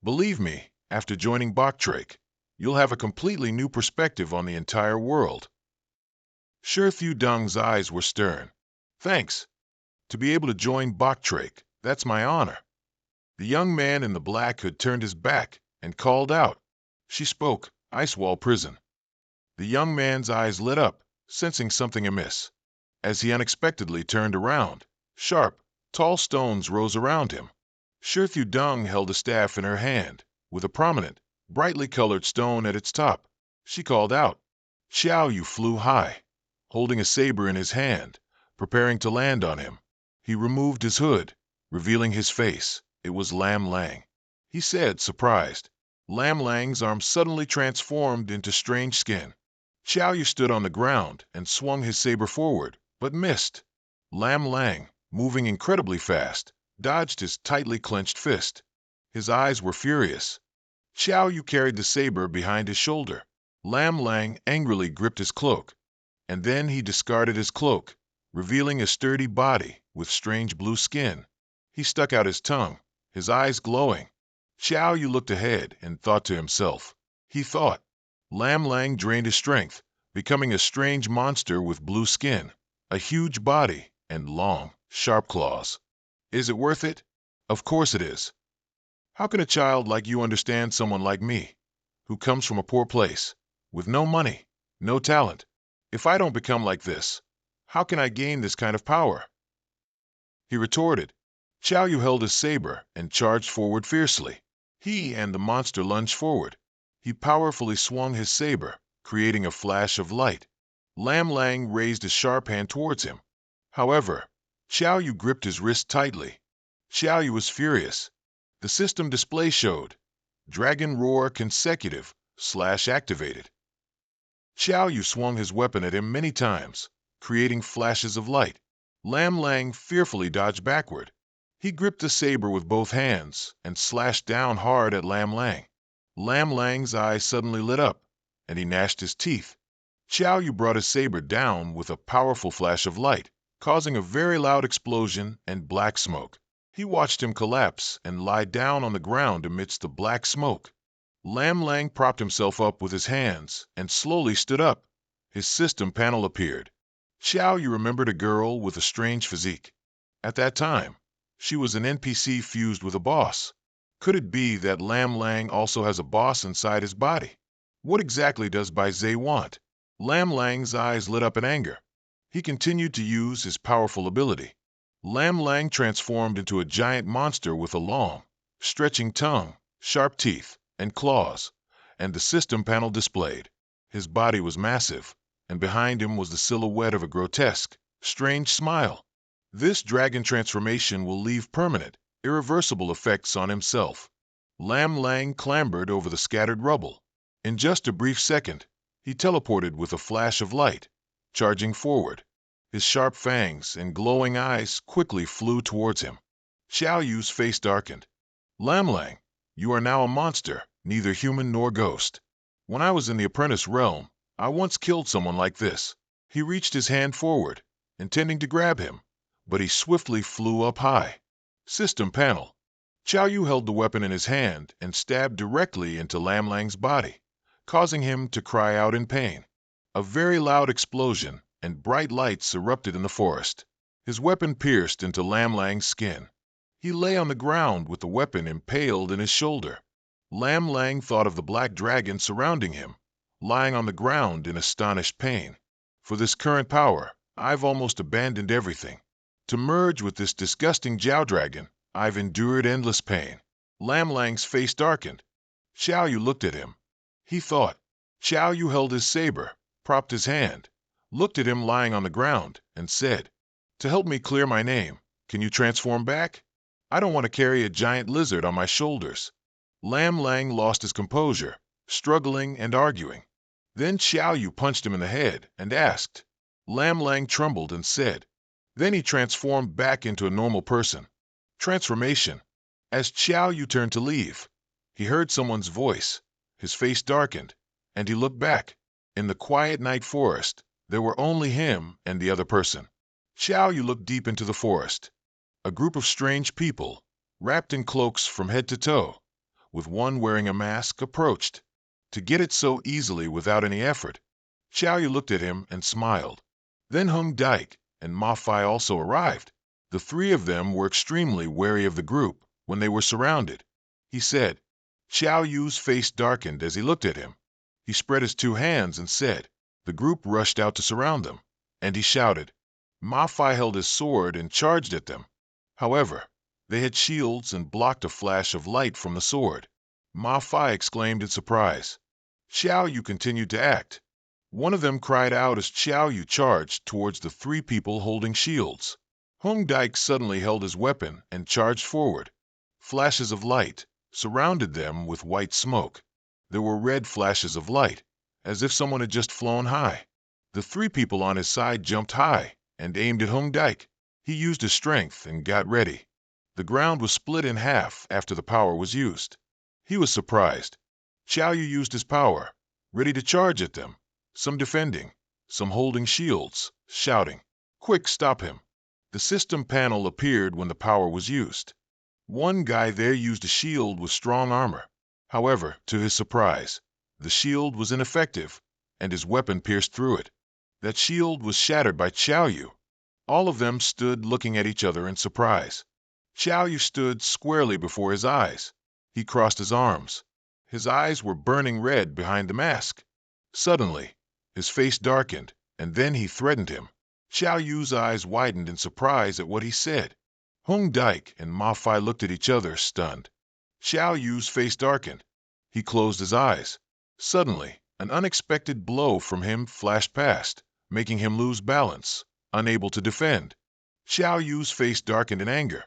Believe me, after joining Boktrake, you'll have a completely new perspective on the entire world. Shirthu Dung's eyes were stern. Thanks. To be able to join Boktrake, that's my honor. The young man in the black hood turned his back and called out. She spoke, Icewall Prison. The young man's eyes lit up, sensing something amiss. As he unexpectedly turned around, sharp, tall stones rose around him. Shirthu Dung held a staff in her hand, with a prominent, brightly colored stone at its top. She called out. Xiao Yu flew high, holding a saber in his hand, preparing to land on him. He removed his hood, revealing his face. It was Lam Lang. He said, surprised. Lam Lang's arm suddenly transformed into strange skin. Xiao Yu stood on the ground and swung his saber forward, but missed. Lam Lang, moving incredibly fast, dodged his tightly clenched fist. His eyes were furious. Xiao Yu carried the saber behind his shoulder. Lam Lang angrily gripped his cloak, and then he discarded his cloak, revealing a sturdy body with strange blue skin. He stuck out his tongue, his eyes glowing. Xiao Yu looked ahead and thought to himself. He thought. Lam Lang drained his strength, becoming a strange monster with blue skin, a huge body, and long, sharp claws. Is it worth it? Of course it is. How can a child like you understand someone like me, who comes from a poor place, with no money, no talent? If I don't become like this, how can I gain this kind of power? He retorted. Xiao Yu held his saber and charged forward fiercely. He and the monster lunged forward. He powerfully swung his saber, creating a flash of light. Lam Lang raised his sharp hand towards him. However, Xiao Yu gripped his wrist tightly. Xiao Yu was furious. The system display showed Dragon Roar Consecutive / Activated. Xiao Yu swung his weapon at him many times, creating flashes of light. Lam Lang fearfully dodged backward. He gripped the saber with both hands and slashed down hard at Lam Lang. Lam Lang's eyes suddenly lit up, and he gnashed his teeth. Xiao Yu brought his saber down with a powerful flash of light, causing a very loud explosion and black smoke. He watched him collapse and lie down on the ground amidst the black smoke. Lam Lang propped himself up with his hands and slowly stood up. His system panel appeared. Xiao Yu remembered a girl with a strange physique. At that time, she was an NPC fused with a boss. Could it be that Lam Lang also has a boss inside his body? What exactly does Bai Zhe want? Lam Lang's eyes lit up in anger. He continued to use his powerful ability. Lam Lang transformed into a giant monster with a long, stretching tongue, sharp teeth, and claws, and the system panel displayed. His body was massive, and behind him was the silhouette of a grotesque, strange smile. This dragon transformation will leave permanent, irreversible effects on himself. Lam Lang clambered over the scattered rubble. In just a brief second, he teleported with a flash of light, charging forward. His sharp fangs and glowing eyes quickly flew towards him. Xiao Yu's face darkened. Lam Lang, you are now a monster, neither human nor ghost. When I was in the apprentice realm, I once killed someone like this. He reached his hand forward, intending to grab him, but he swiftly flew up high. System panel. Xiao Yu held the weapon in his hand and stabbed directly into Lam Lang's body, causing him to cry out in pain. A very loud explosion and bright lights erupted in the forest. His weapon pierced into Lam Lang's skin. He lay on the ground with the weapon impaled in his shoulder. Lam Lang thought of the black dragon surrounding him, lying on the ground in astonished pain. For this current power, I've almost abandoned everything. To merge with this disgusting Jiao dragon, I've endured endless pain. Lam Lang's face darkened. Xiao Yu looked at him. He thought. Xiao Yu held his saber, propped his hand, looked at him lying on the ground, and said, "To help me clear my name, can you transform back? I don't want to carry a giant lizard on my shoulders." Lam Lang lost his composure, struggling and arguing. Then Xiao Yu punched him in the head and asked. Lam Lang trembled and said. Then he transformed back into a normal person. Transformation. As Xiao Yu turned to leave, he heard someone's voice. His face darkened, and he looked back. In the quiet night forest, there were only him and the other person. Xiao Yu looked deep into the forest. A group of strange people, wrapped in cloaks from head to toe, with one wearing a mask, approached. To get it so easily without any effort, Xiao Yu looked at him and smiled. Then Hung Dike and Ma Fai also arrived. The three of them were extremely wary of the group when they were surrounded. He said. Xiao Yu's face darkened as he looked at him. He spread his two hands and said. The group rushed out to surround them, and he shouted. Ma Fai held his sword and charged at them. However, They had shields and blocked a flash of light from the sword. Ma Fai exclaimed in surprise. Xiao Yu continued to act. One of them cried out as Xiao Yu charged towards the three people holding shields. Hung Dike suddenly held his weapon and charged forward. Flashes of light surrounded them with white smoke. There were red flashes of light, as if someone had just flown high. The three people on his side jumped high and aimed at Hung Dike. He used his strength and got ready. The ground was split in half after the power was used. He was surprised. Xiao Yu used his power, ready to charge at them, some defending, some holding shields, shouting, "Quick, stop him!" The system panel appeared when the power was used. One guy there used a shield with strong armor. However, to his surprise, the shield was ineffective, and his weapon pierced through it. That shield was shattered by Xiao Yu. All of them stood looking at each other in surprise. Xiao Yu stood squarely before his eyes. He crossed his arms. His eyes were burning red behind the mask. Suddenly, his face darkened, and then he threatened him. Xiao Yu's eyes widened in surprise at what he said. Hung Dike and Ma Fai looked at each other, stunned. Xiao Yu's face darkened. He closed his eyes. Suddenly, an unexpected blow from him flashed past, making him lose balance, unable to defend. Xiao Yu's face darkened in anger.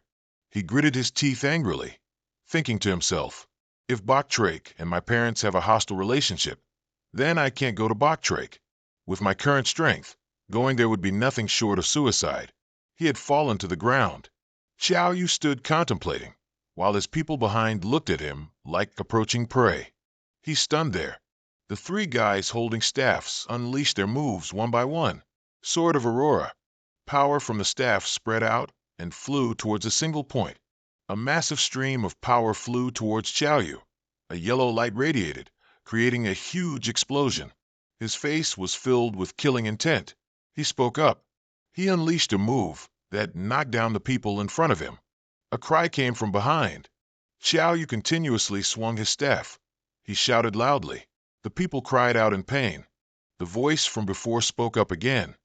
He gritted his teeth angrily, thinking to himself, if Baktrake and my parents have a hostile relationship, then I can't go to Baktrake. With my current strength, going there would be nothing short of suicide. He had fallen to the ground. Xiao Yu stood contemplating, while his people behind looked at him like approaching prey. He stunned there. The three guys holding staffs unleashed their moves one by one. Sword of Aurora. Power from the staff spread out and flew towards a single point. A massive stream of power flew towards Xiao Yu. A yellow light radiated, creating a huge explosion. His face was filled with killing intent. He spoke up. He unleashed a move that knocked down the people in front of him. A cry came from behind. Xiao Yu continuously swung his staff. He shouted loudly. The people cried out in pain. The voice from before spoke up again.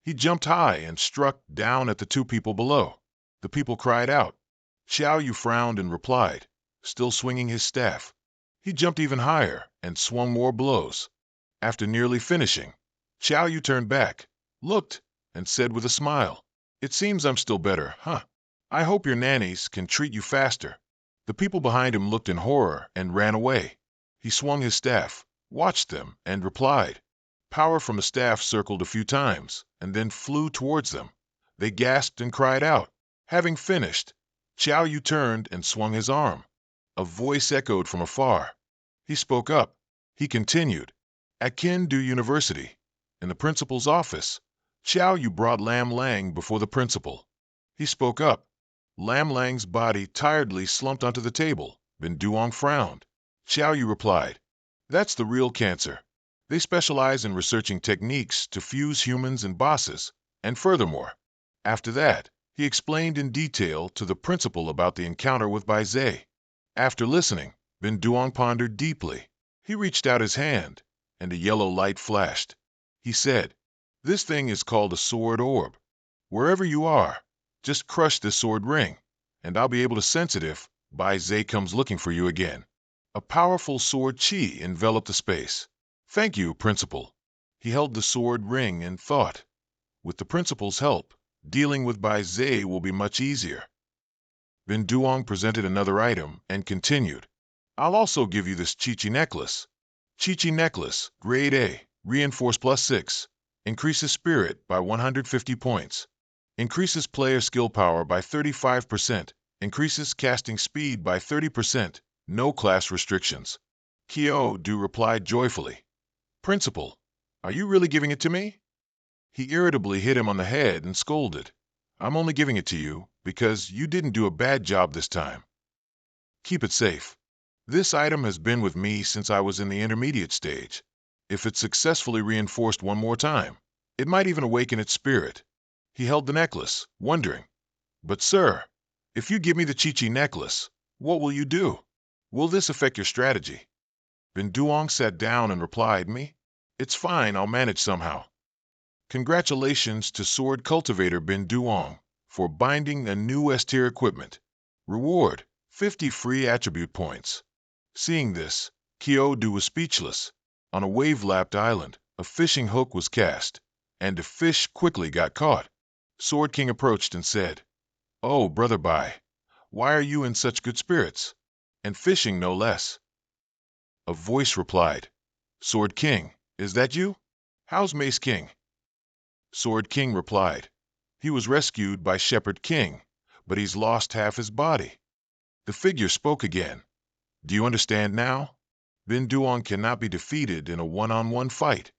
He jumped high and struck down at the two people below. The people cried out. Xiao Yu frowned and replied, still swinging his staff. He jumped even higher and swung more blows. After nearly finishing, Xiao Yu turned back, looked, and said with a smile, "It seems I'm still better, huh? I hope your nannies can treat you faster." The people behind him looked in horror and ran away. He swung his staff, watched them, and replied. Power from the staff circled a few times, and then flew towards them. They gasped and cried out. Having finished, Xiao Yu turned and swung his arm. A voice echoed from afar. He spoke up. He continued. At Kindu University, in the principal's office, Xiao Yu brought Lam Lang before the principal. He spoke up. Lam Lang's body tiredly slumped onto the table. Bin Duong frowned. Xiao Yu replied, "That's the real cancer. They specialize in researching techniques to fuse humans and bosses, and furthermore." After that, he explained in detail to the principal about the encounter with Bai Zhe. After listening, Bin Duong pondered deeply. He reached out his hand, and a yellow light flashed. He said, "This thing is called a sword orb. Wherever you are, just crush this sword ring, and I'll be able to sense it if Bai Zhe comes looking for you again." A powerful sword chi enveloped the space. "Thank you, Principal." He held the sword ring and thought, with the Principal's help, dealing with Bai Zhe will be much easier. Bin Duong presented another item and continued, "I'll also give you this Chi-Chi necklace. Chi-Chi necklace, grade A, reinforced +6, increases spirit by 150 points, increases player skill power by 35%, increases casting speed by 30%, no class restrictions." Kyo Du replied joyfully, "Principal, are you really giving it to me?" He irritably hit him on the head and scolded, "I'm only giving it to you because you didn't do a bad job this time. Keep it safe. This item has been with me since I was in the intermediate stage. If it's successfully reinforced one more time, it might even awaken its spirit." He held the necklace, wondering, "But sir, if you give me the Chi-Chi necklace, what will you do? Will this affect your strategy?" Bin Duong sat down and replied, "Me? It's fine, I'll manage somehow." Congratulations to Sword Cultivator Bin Duong for binding a new S-tier equipment. Reward, 50 free attribute points. Seeing this, Kyodu was speechless. On a wave-lapped island, a fishing hook was cast, and the fish quickly got caught. Sword King approached and said, "Oh, Brother Bai, why are you in such good spirits? And fishing no less." A voice replied, "Sword King, is that you? How's Mace King?" Sword King replied, "He was rescued by Shepherd King, but he's lost half his body." The figure spoke again. "Do you understand now? Bin Duong cannot be defeated in a one-on-one fight.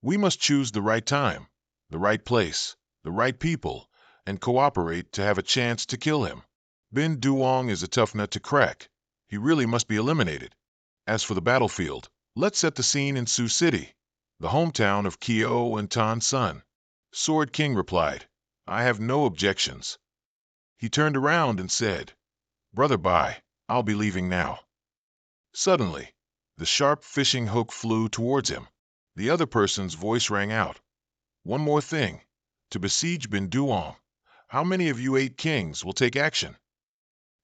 We must choose the right time, the right place, the right people, and cooperate to have a chance to kill him. Bin Duong is a tough nut to crack. He really must be eliminated. As for the battlefield, let's set the scene in Sioux City, the hometown of Kyo and Tan's son." Sword King replied, "I have no objections." He turned around and said, "Brother Bai, I'll be leaving now." Suddenly, the sharp fishing hook flew towards him. The other person's voice rang out, "One more thing. To besiege Bin Duong, how many of you 8 kings will take action?"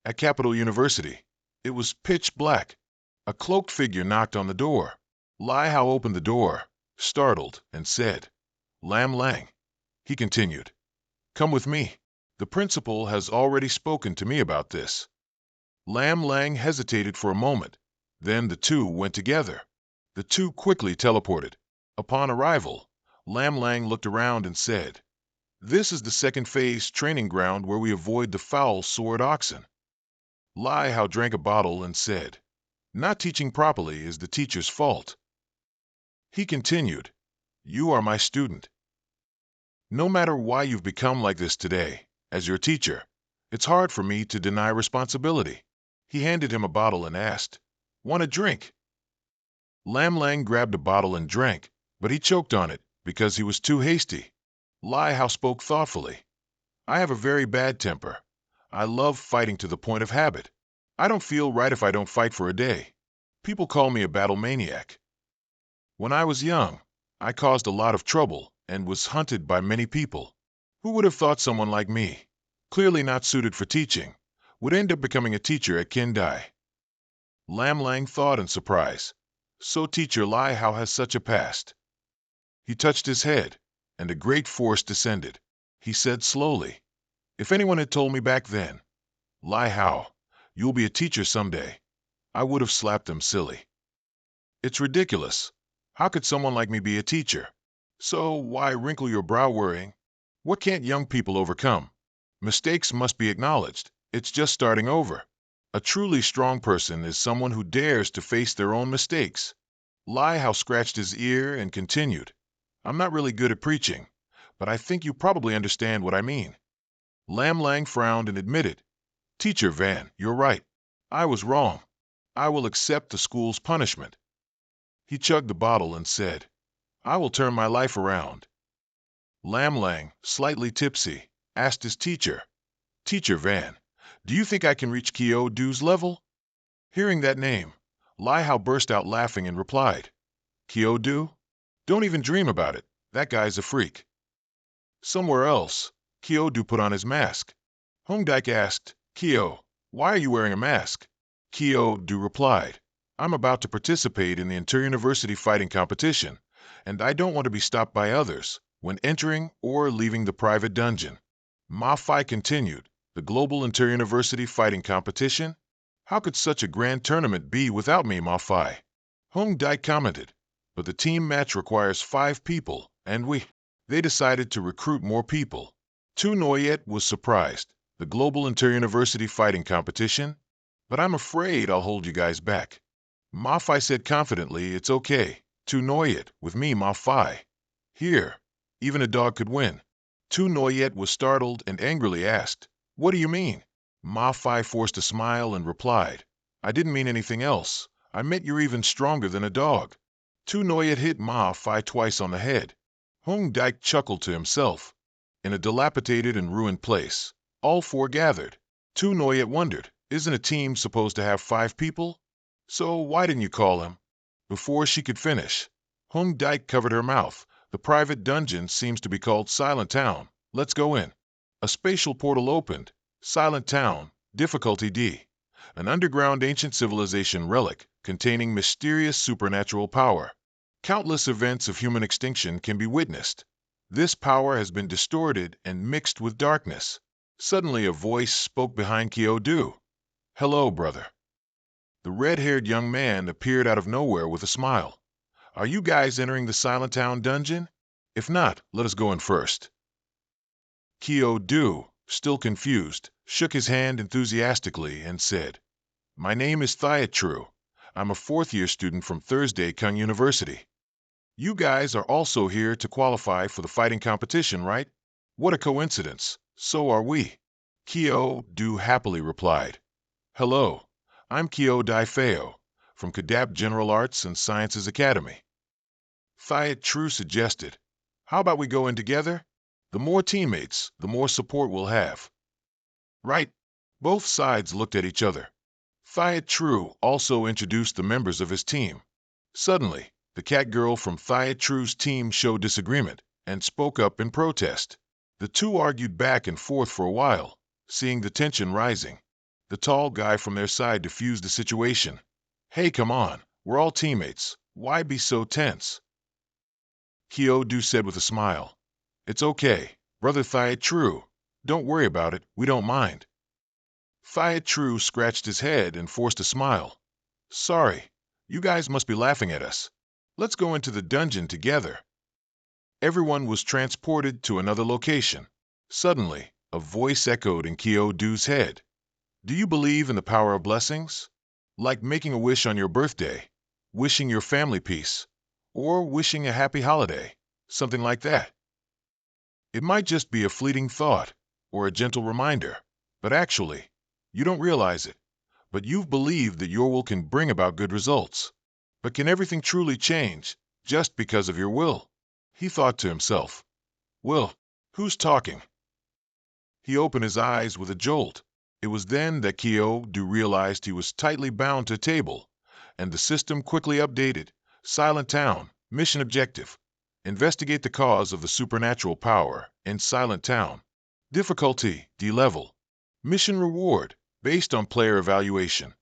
At Capital University, it was pitch black. A cloaked figure knocked on the door. Lai Hao opened the door, startled, and said, "Lam Lang." He continued, "Come with me. The principal has already spoken to me about this." Lam Lang hesitated for a moment. Then the two went together. The two quickly teleported. Upon arrival, Lam Lang looked around and said, "This is the second phase training ground where we avoid the foul sword oxen." Lai Hao drank a bottle and said, "Not teaching properly is the teacher's fault." He continued, "You are my student. No matter why you've become like this today, as your teacher, it's hard for me to deny responsibility." He handed him a bottle and asked, "Want a drink?" Lam Lang grabbed a bottle and drank, but he choked on it because he was too hasty. Lai Hao spoke thoughtfully, "I have a very bad temper. I love fighting to the point of habit. I don't feel right if I don't fight for a day. People call me a battle maniac. When I was young, I caused a lot of trouble and was hunted by many people. Who would have thought someone like me, clearly not suited for teaching, would end up becoming a teacher at Kindai?" Lam Lang thought in surprise. So teacher Lai Hao has such a past. He touched his head, and a great force descended. He said slowly, "If anyone had told me back then, 'Lai Hao, you'll be a teacher someday,' I would have slapped them silly. It's ridiculous. How could someone like me be a teacher? So why wrinkle your brow worrying? What can't young people overcome? Mistakes must be acknowledged. It's just starting over. A truly strong person is someone who dares to face their own mistakes." Lai Hao scratched his ear and continued, "I'm not really good at preaching, but I think you probably understand what I mean." Lam Lang frowned and admitted, "Teacher Van, you're right. I was wrong. I will accept the school's punishment." He chugged the bottle and said, "I will turn my life around." Lam Lang, slightly tipsy, asked his teacher, "Teacher Van, do you think I can reach Kyo Du's level?" Hearing that name, Lai Hao burst out laughing and replied, "Kyo Du? Don't even dream about it. That guy's a freak." Somewhere else, Kyo Du put on his mask. Hong Dike asked, "Kyo, why are you wearing a mask?" Kyo Du replied, "I'm about to participate in the inter-university fighting competition, and I don't want to be stopped by others when entering or leaving the private dungeon." Ma Fai continued, "The global inter-university fighting competition? How could such a grand tournament be without me, Ma Fai?" Hong Dike commented, "But the team match requires 5 people, and they decided to recruit more people." Tu Noyet was surprised. "The global inter-university fighting competition? But I'm afraid I'll hold you guys back." Ma Fai said confidently, "It's okay. Tu Noyet, with me, Ma Fai. Here, even a dog could win." Tu Noyet was startled and angrily asked, "What do you mean?" Ma Fai forced a smile and replied, "I didn't mean anything else. I meant you're even stronger than a dog." Tu Noyet hit Ma Fai twice on the head. Hong Dike chuckled to himself. In a dilapidated and ruined place, all 4 gathered. Tu Noyet wondered, isn't a team supposed to have 5 people? So why didn't you call him? Before she could finish, Hong Dike covered her mouth. "The private dungeon seems to be called Silent Town. Let's go in." A spatial portal opened. Silent Town, Difficulty D. An underground ancient civilization relic containing mysterious supernatural power. Countless events of human extinction can be witnessed. This power has been distorted and mixed with darkness. Suddenly a voice spoke behind Kyo-do. "Hello, brother." The red-haired young man appeared out of nowhere with a smile. "Are you guys entering the Silent Town dungeon? If not, let us go in first." Kyo-do, still confused, shook his hand enthusiastically and said, "My name is Thyatru. I'm a fourth-year student from Thursday Kung University. You guys are also here to qualify for the fighting competition, right? What a coincidence. So are we." Kyo-do happily replied, "Hello, I'm Kyo Daifeo, from Kadap General Arts and Sciences Academy." Thyatru suggested, "How about we go in together? The more teammates, the more support we'll have." "Right." Both sides looked at each other. Thyatru also introduced the members of his team. Suddenly, the cat girl from Thyatru's team showed disagreement and spoke up in protest. The two argued back and forth for a while, seeing the tension rising. The tall guy from their side diffused the situation. "Hey, come on, we're all teammates. Why be so tense?" Kyo-do said with a smile, "It's okay, brother Thyatru. Don't worry about it, we don't mind." Thyatru scratched his head and forced a smile. "Sorry, you guys must be laughing at us. Let's go into the dungeon together." Everyone was transported to another location. Suddenly, a voice echoed in Kyo-do's head. "Do you believe in the power of blessings? Like making a wish on your birthday, wishing your family peace, or wishing a happy holiday, something like that. It might just be a fleeting thought or a gentle reminder, but actually, you don't realize it, but you've believed that your will can bring about good results. But can everything truly change just because of your will?" He thought to himself, "Will, who's talking?" He opened his eyes with a jolt. It was then that Kyo-do realized he was tightly bound to a table, and the system quickly updated. Silent Town, mission objective. Investigate the cause of the supernatural power in Silent Town. Difficulty, D level. Mission reward, based on player evaluation.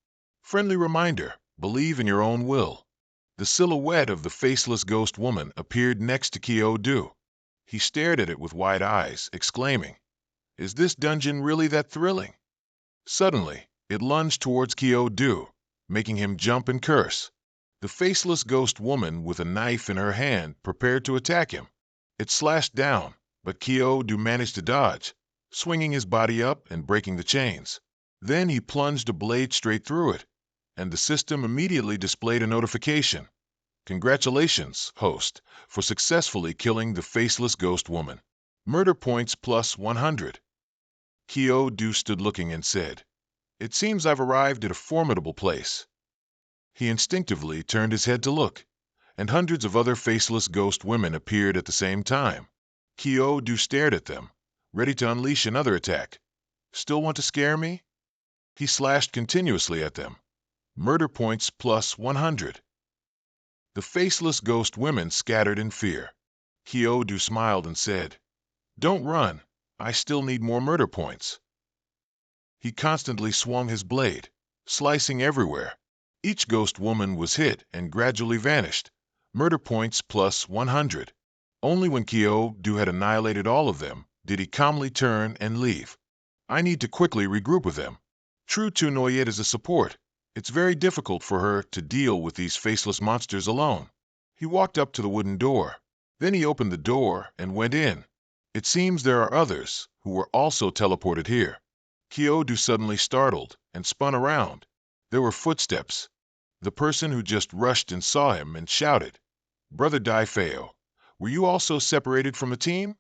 Friendly reminder, believe in your own will. The silhouette of the faceless ghost woman appeared next to Kyo-do. He stared at it with wide eyes, exclaiming, "Is this dungeon really that thrilling?" Suddenly, it lunged towards Kyo-do, making him jump and curse. The faceless ghost woman with a knife in her hand prepared to attack him. It slashed down, but Kyo-do managed to dodge, swinging his body up and breaking the chains. Then he plunged a blade straight through it, and the system immediately displayed a notification. "Congratulations, host, for successfully killing the faceless ghost woman. Murder points plus 100. Kyo-do stood looking and said, "It seems I've arrived at a formidable place." He instinctively turned his head to look, and hundreds of other faceless ghost women appeared at the same time. Kyo-do stared at them, ready to unleash another attack. "Still want to scare me?" He slashed continuously at them. Murder points plus 100. The faceless ghost women scattered in fear. Kyo-do smiled and said, "Don't run. I still need more murder points." He constantly swung his blade, slicing everywhere. Each ghost woman was hit and gradually vanished. Murder points plus 100. Only when Kyo-do had annihilated all of them did he calmly turn and leave. "I need to quickly regroup with them. True to Noyet is a support. It's very difficult for her to deal with these faceless monsters alone." He walked up to the wooden door. Then he opened the door and went in. It seems there are others who were also teleported here. Kyo-do suddenly startled and spun around. There were footsteps. The person who just rushed and saw him and shouted, "Brother Daifeo, were you also separated from the team?"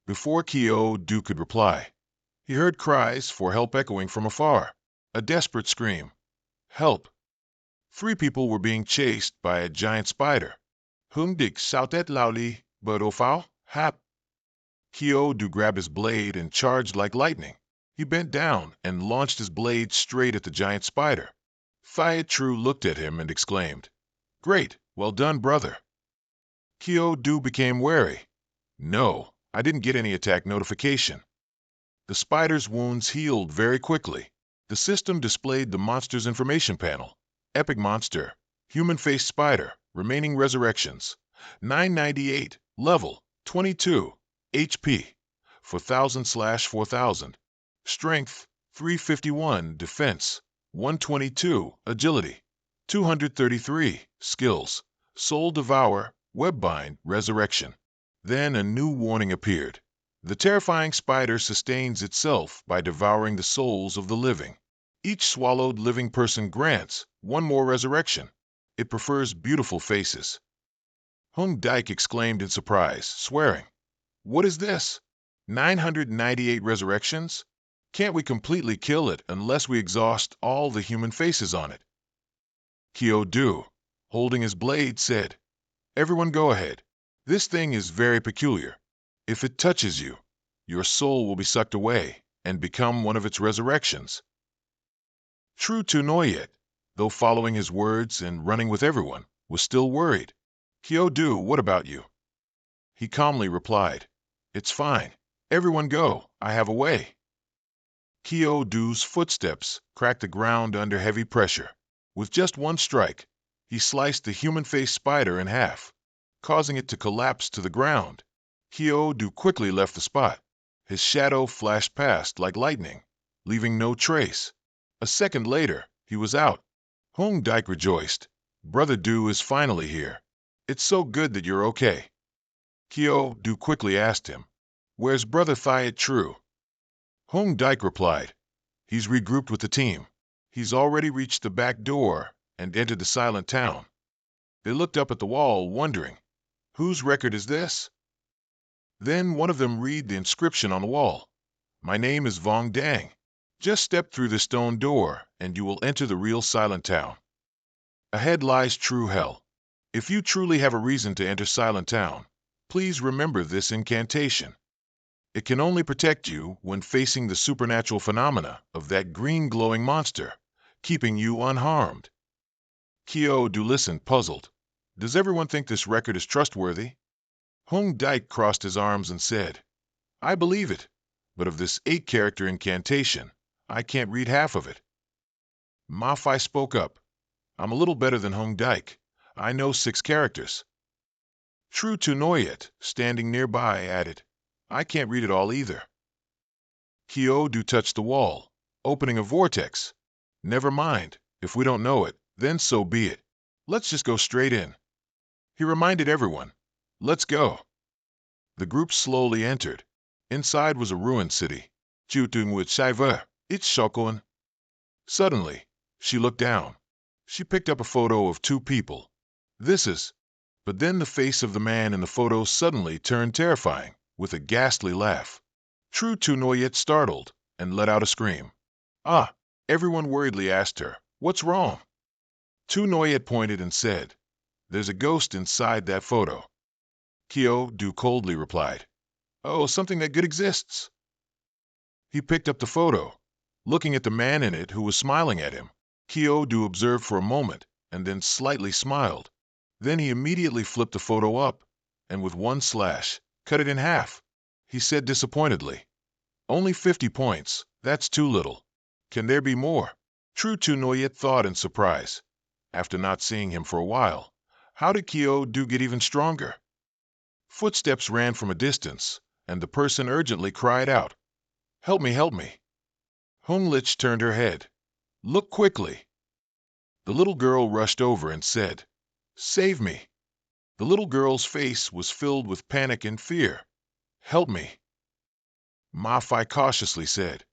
Before Kyo-do could reply, he heard cries for help echoing from afar. A desperate scream. "Help!" 3 people were being chased by a giant spider. Hungdik shouted loudly, "But Ofao, hap!" Kyo-do grabbed his blade and charged like lightning. He bent down and launched his blade straight at the giant spider. Thyatru looked at him and exclaimed, "Great, well done, brother." Kyo-do became wary. "No, I didn't get any attack notification." The spider's wounds healed very quickly. The system displayed the monster's information panel. Epic monster, human face spider, remaining resurrections, 998, level, 22, HP, 4000/4000, strength, 351, defense, 122, agility, 233, skills, soul devour, webbind, resurrection. Then a new warning appeared. The terrifying spider sustains itself by devouring the souls of the living. Each swallowed living person grants one more resurrection. It prefers beautiful faces. Hung Dike exclaimed in surprise, swearing, "What is this? 998 resurrections? Can't we completely kill it unless we exhaust all the human faces on it?" Kyo Du, holding his blade, said, "Everyone go ahead. This thing is very peculiar. If it touches you, your soul will be sucked away and become one of its resurrections." True to Noyet, though following his words and running with everyone, was still worried. "Kyo Du, what about you?" He calmly replied, "It's fine. Everyone go. I have a way." Kyo Du's footsteps cracked the ground under heavy pressure. With just one strike, he sliced the human-faced spider in half, causing it to collapse to the ground. Kyo Du quickly left the spot. His shadow flashed past like lightning, leaving no trace. A second later, he was out. Hung Dike rejoiced. "Brother Du is finally here. It's so good that you're okay." Kyo Du quickly asked him, "Where's Brother Thiet True?" Hung Dike replied, "He's regrouped with the team. He's already reached the back door and entered the silent town." They looked up at the wall, wondering, "Whose record is this?" Then one of them read the inscription on the wall. "My name is Vong Dang. Just step through the stone door and you will enter the real silent town. Ahead lies true hell. If you truly have a reason to enter Silent Town, please remember this incantation. It can only protect you when facing the supernatural phenomena of that green glowing monster, keeping you unharmed." Kyo Du listened, puzzled. "Does everyone think this record is trustworthy?" Hung Dike crossed his arms and said, "I believe it, but of this 8-character incantation, I can't read half of it." Ma Fai spoke up, "I'm a little better than Hung Dike. I know 6 characters. True to Noyet, standing nearby, added, "I can't read it all either." Kyo Du touched the wall, opening a vortex. "Never mind. If we don't know it, then so be it. Let's just go straight in." He reminded everyone, "Let's go." The group slowly entered. Inside was a ruined city. Jutun with Shiva, it's Shokon. Suddenly, she looked down. She picked up a photo of 2 people. This is... But then the face of the man in the photo suddenly turned terrifying, with a ghastly laugh. True to Noyet startled and let out a scream. "Ah!" Everyone worriedly asked her, "What's wrong?" Tu Noyet pointed and said, "There's a ghost inside that photo." Kyo Du coldly replied, "Oh, something that good exists." He picked up the photo. Looking at the man in it who was smiling at him, Kyo Du observed for a moment and then slightly smiled. Then he immediately flipped the photo up and with one slash, cut it in half. He said disappointedly, "Only 50 points, that's too little. Can there be more?" True to Noyet thought in surprise. After not seeing him for a while, how did Kyo Du get even stronger? Footsteps ran from a distance, and the person urgently cried out, "Help me, help me." Hung Lich turned her head. "Look quickly." The little girl rushed over and said, "Save me." The little girl's face was filled with panic and fear. "Help me." Ma Fai cautiously said,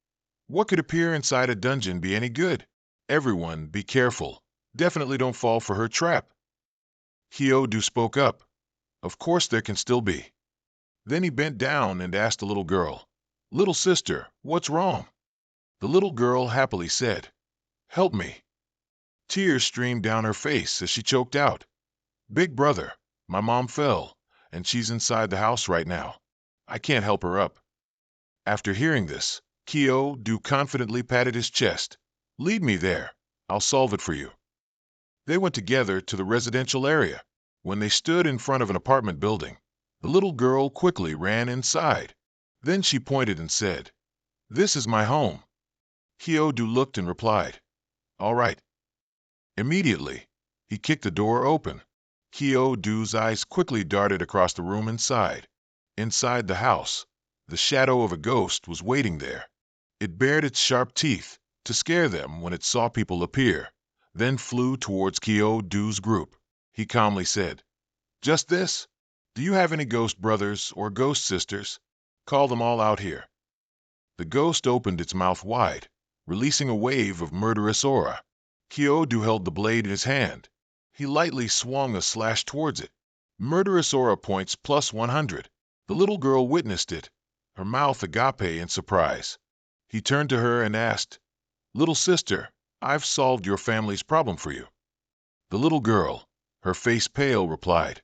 "What could appear inside a dungeon be any good? Everyone, be careful. Definitely don't fall for her trap." Kyo Du spoke up, "Of course there can still be." Then he bent down and asked the little girl, "Little sister, what's wrong?" The little girl happily said, "Help me." Tears streamed down her face as she choked out, "Big brother, my mom fell, and she's inside the house right now. I can't help her up." After hearing this, Kyo Du confidently patted his chest. "Lead me there. I'll solve it for you." They went together to the residential area. When they stood in front of an apartment building, the little girl quickly ran inside. Then she pointed and said, "This is my home." Kyo-do looked and replied, "All right." Immediately, he kicked the door open. Kyo-do's eyes quickly darted across the room inside. Inside the house, the shadow of a ghost was waiting there. It bared its sharp teeth to scare them when it saw people appear, then flew towards Kyo-do's group. He calmly said, "Just this? Do you have any ghost brothers or ghost sisters? Call them all out here." The ghost opened its mouth wide, releasing a wave of murderous aura. Kyo-do held the blade in his hand. He lightly swung a slash towards it. Murderous aura points plus 100. The little girl witnessed it, her mouth agape in surprise. He turned to her and asked, "Little sister, I've solved your family's problem for you." The little girl, her face pale, replied,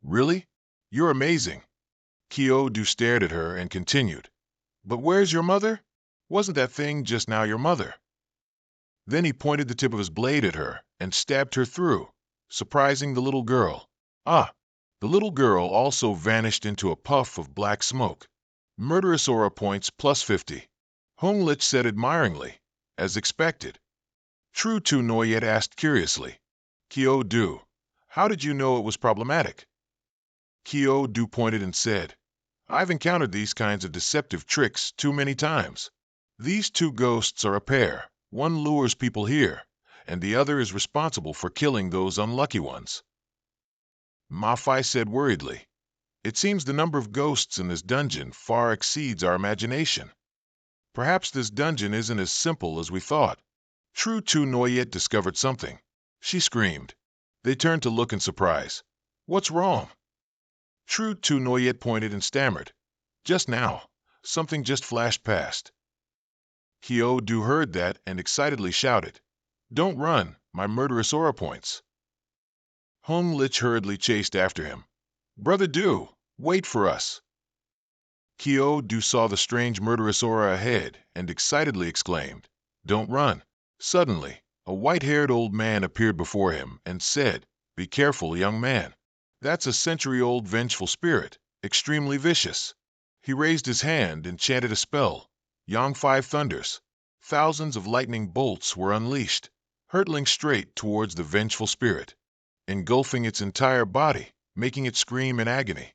"Really? You're amazing." Kyo-do stared at her and continued, "But where's your mother? Wasn't that thing just now your mother?" Then he pointed the tip of his blade at her and stabbed her through, surprising the little girl. Ah! The little girl also vanished into a puff of black smoke. Murderous aura points plus 50. Hong Lich said admiringly, as expected. True Tu Noyet asked curiously, "Kyo-do, how did you know it was problematic?" Kyo-do pointed and said, "I've encountered these kinds of deceptive tricks too many times. These two ghosts are a pair. One lures people here, and the other is responsible for killing those unlucky ones." Mafai said worriedly, "It seems the number of ghosts in this dungeon far exceeds our imagination. Perhaps this dungeon isn't as simple as we thought." True Tu Noyet discovered something. She screamed. They turned to look in surprise. "What's wrong?" True Tu Noyet pointed and stammered, "Just now, something just flashed past." Kyo-do heard that and excitedly shouted, "Don't run, my murderous aura points." Hong Lich hurriedly chased after him. "Brother Do, wait for us." Kyo-do saw the strange murderous aura ahead and excitedly exclaimed, "Don't run." Suddenly, a white-haired old man appeared before him and said, "Be careful, young man. That's a century-old vengeful spirit, extremely vicious." He raised his hand and chanted a spell, Yang 5 Thunders. Thousands of lightning bolts were unleashed, hurtling straight towards the vengeful spirit, engulfing its entire body, making it scream in agony.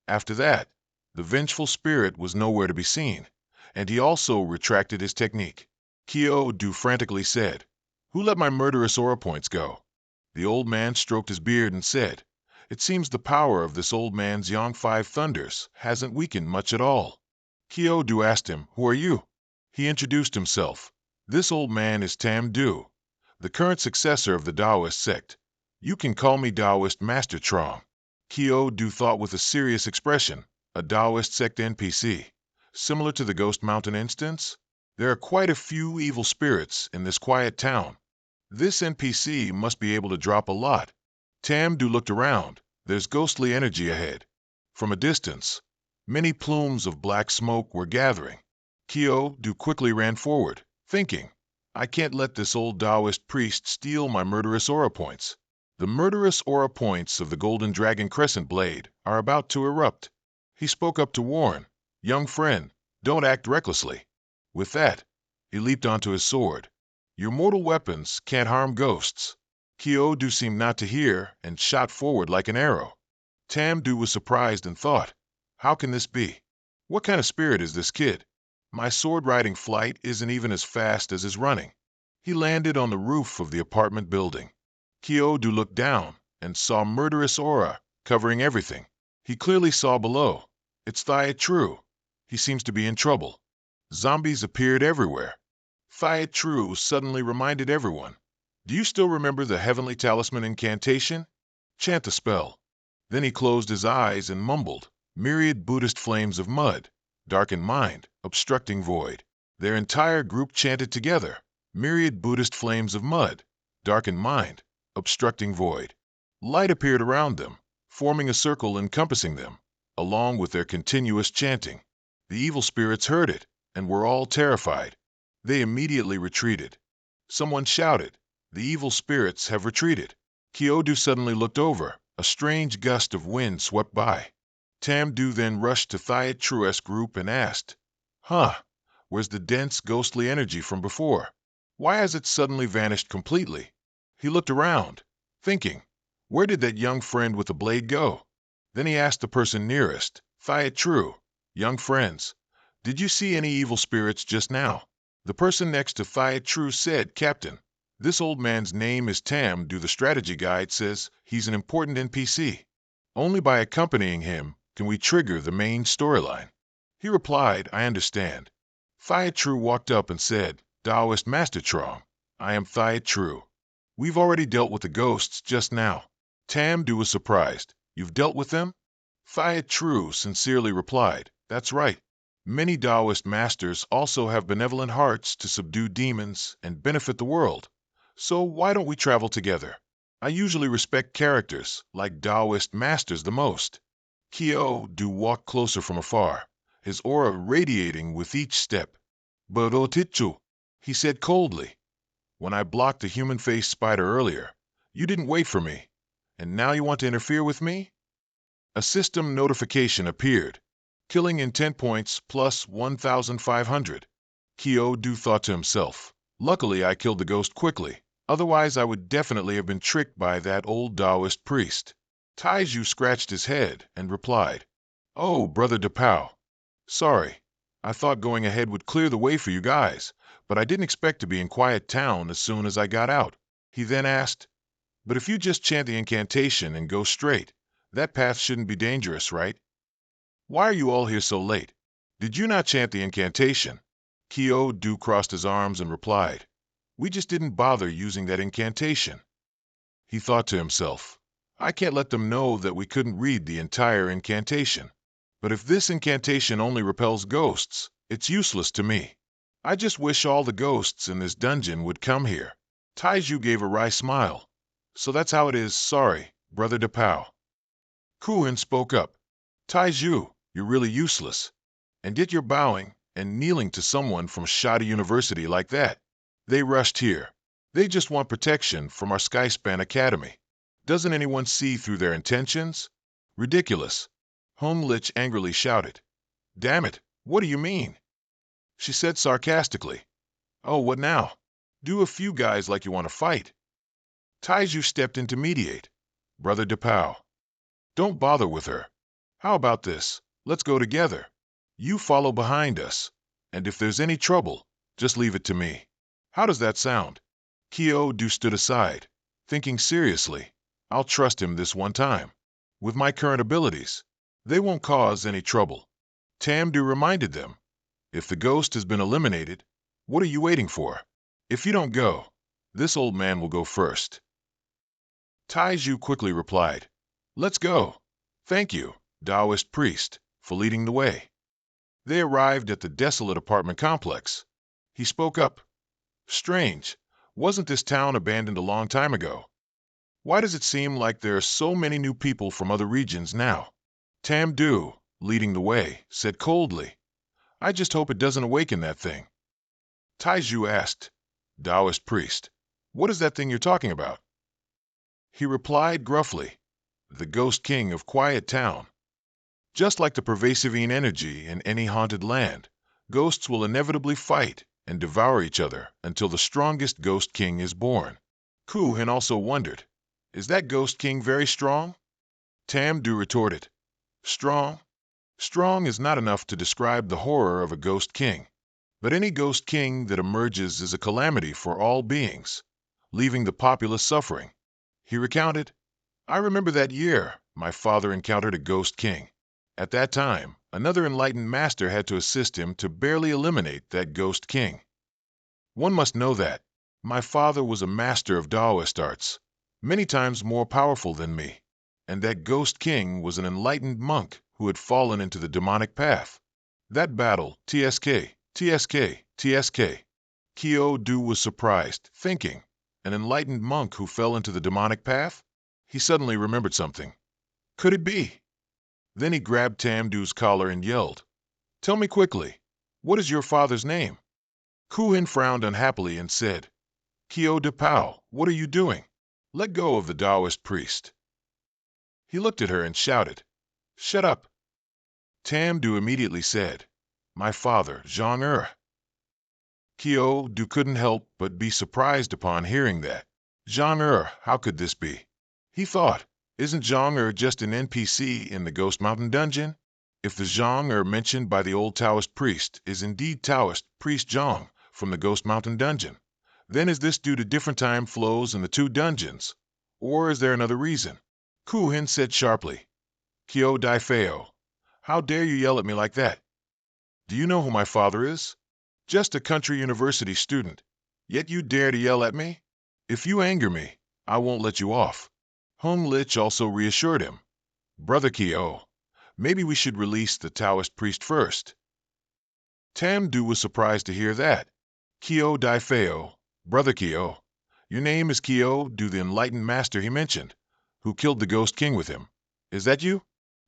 After that, the vengeful spirit was nowhere to be seen, and he also retracted his technique. Kyo-do frantically said, "Who let my murderous aura points go?" The old man stroked his beard and said, "It seems the power of this old man's Yang 5 Thunders hasn't weakened much at all." Kyo-do asked him, "Who are you?" He introduced himself. "This old man is Tam-do, the current successor of the Taoist sect. You can call me Taoist Master Trong." Kyo-do thought with a serious expression, "A Taoist sect NPC, similar to the Ghost Mountain instance? There are quite a few evil spirits in this quiet town. This NPC must be able to drop a lot." Tam-do looked around. There's ghostly energy ahead. From a distance, many plumes of black smoke were gathering. Kyo-do quickly ran forward, thinking, "I can't let this old Taoist priest steal my murderous aura points." The murderous aura points of the Golden Dragon Crescent Blade are about to erupt. He spoke up to warn, "Young friend, don't act recklessly." With that, he leaped onto his sword. "Your mortal weapons can't harm ghosts." Kyo-do seemed not to hear and shot forward like an arrow. Tam-do was surprised and thought, "How can this be? What kind of spirit is this kid? My sword-riding flight isn't even as fast as his running." He landed on the roof of the apartment building. Kyo-do looked down and saw murderous aura covering everything. He clearly saw below. "It's Thia-Tru. He seems to be in trouble." Zombies appeared everywhere. Thia-Tru suddenly reminded everyone, "Do you still remember the Heavenly Talisman incantation? Chant the spell." Then he closed his eyes and mumbled, "Myriad Buddhist flames of mud, darken mind, obstructing void." Their entire group chanted together, "Myriad Buddhist flames of mud, darken mind, obstructing void." Light appeared around them, forming a circle encompassing them, along with their continuous chanting. The evil spirits heard it and were all terrified. They immediately retreated. Someone shouted, "The evil spirits have retreated." Kyo-do suddenly looked over. A strange gust of wind swept by. Tam-do then rushed to Thia-Tru's group and asked, "Huh, Where's the dense, ghostly energy from before? Why has it suddenly vanished completely? He looked around, thinking, where did that young friend with the blade go? Then he asked the person nearest, True, young friends, did you see any evil spirits just now? The person next to True said, Captain, this old man's name is Tam. The strategy guide says he's an important NPC. Only by accompanying him can we trigger the main storyline. He replied, I understand. True walked up and said, Taoist Master Trong, I am True. We've already dealt with the ghosts just now. Tam was surprised. You've dealt with them? True sincerely replied, that's right. Many Taoist masters also have benevolent hearts to subdue demons and benefit the world. So why don't we travel together? I usually respect characters like Taoist masters the most. Do walked closer from afar, his aura radiating with each step. But Otichu, he said coldly, when I blocked the human-faced spider earlier, you didn't wait for me, and now you want to interfere with me? A system notification appeared. Killing in 10 points plus 1,500. Do thought to himself, luckily I killed the ghost quickly, otherwise I would definitely have been tricked by that old Taoist priest. Taiju scratched his head and replied, Oh, Brother Depao. Sorry, I thought going ahead would clear the way for you guys, but I didn't expect to be in Quiet Town as soon as I got out. He then asked, But if you just chant the incantation and go straight, that path shouldn't be dangerous, right? Why are you all here so late? Did you not chant the incantation? Do crossed his arms and replied, We just didn't bother using that incantation. He thought to himself, I can't let them know that we couldn't read the entire incantation. But if this incantation only repels ghosts, it's useless to me. I just wish all the ghosts in this dungeon would come here. Taiju gave a wry smile. So that's how it is, sorry, Brother Depao. Kuhin spoke up. Taiju, you're really useless. And yet you're bowing and kneeling to someone from Shadi University like that. They rushed here. They just want protection from our Skyspan Academy. Doesn't anyone see through their intentions? Ridiculous. Lich angrily shouted. Damn it, what do you mean? She said sarcastically. Oh, what now? Do a few guys like you want to fight. Taiju stepped in to mediate. Brother Depao. Don't bother with her. How about this? Let's go together. You follow behind us. And if there's any trouble, just leave it to me. How does that sound? Do stood aside, thinking seriously. I'll trust him this one time. With my current abilities, they won't cause any trouble. Tamdu reminded them. If the ghost has been eliminated, what are you waiting for? If you don't go, this old man will go first. Taiju quickly replied, Let's go. Thank you, Taoist priest, for leading the way. They arrived at the desolate apartment complex. He spoke up. Strange, wasn't this town abandoned a long time ago? Why does it seem like there are so many new people from other regions now? Tamdu, leading the way, said coldly, I just hope it doesn't awaken that thing. Taiju asked, Taoist priest, what is that thing you're talking about? He replied gruffly, the Ghost King of Quiet Town. Just like the pervasive energy in any haunted land, ghosts will inevitably fight and devour each other until the strongest Ghost King is born. Kuhin also wondered, is that Ghost King very strong? Tamdu retorted, strong? Strong is not enough to describe the horror of a Ghost King, but any Ghost King that emerges is a calamity for all beings, leaving the populace suffering. He recounted, I remember that year my father encountered a Ghost King. At that time, another enlightened master had to assist him to barely eliminate that Ghost King. One must know that my father was a master of Taoist arts, many times more powerful than me, and that Ghost King was an enlightened monk who had fallen into the demonic path. That battle, TSK. Do was surprised, thinking, an enlightened monk who fell into the demonic path? He suddenly remembered something. Could it be? Then he grabbed Tamdu's collar and yelled, Tell me quickly, what is your father's name? Kuhin frowned unhappily and said, Depao, what are you doing? Let go of the Taoist priest. He looked at her and shouted, Shut up. Tamdu immediately said, My father, Zhang Er. Kyo-do couldn't help but be surprised upon hearing that. Zhang how could this be? He thought, isn't Zhang just an NPC in the Ghost Mountain dungeon? If the Zhang mentioned by the old Taoist priest is indeed Taoist priest Zhang from the Ghost Mountain dungeon, then is this due to different time flows in the two dungeons? Or is there another reason? Ku Hin said sharply, Kyo Dai Feo, how dare you yell at me like that? Do you know who my father is? Just a country university student, yet you dare to yell at me? If you anger me, I won't let you off. Hung Lich also reassured him. Brother Kyo, maybe we should release the Taoist priest first. Tam Du was surprised to hear that. Kyo Dai Feo, Brother Kyo, your name is Kyo Du, the enlightened master he mentioned, who killed the Ghost King with him. Is that you?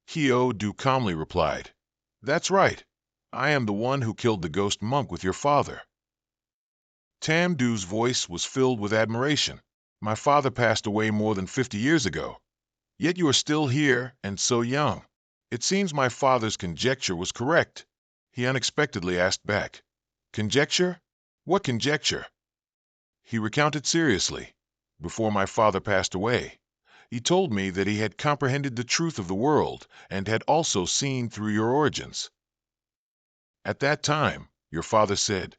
Kyo Du calmly replied, That's right. I am the one who killed the ghost monk with your father. Tam Du's voice was filled with admiration. My father passed away more than 50 years ago. Yet you are still here and so young. It seems my father's conjecture was correct. He unexpectedly asked back, Conjecture? What conjecture? He recounted seriously. Before my father passed away, he told me that he had comprehended the truth of the world and had also seen through your origins. At that time, your father said,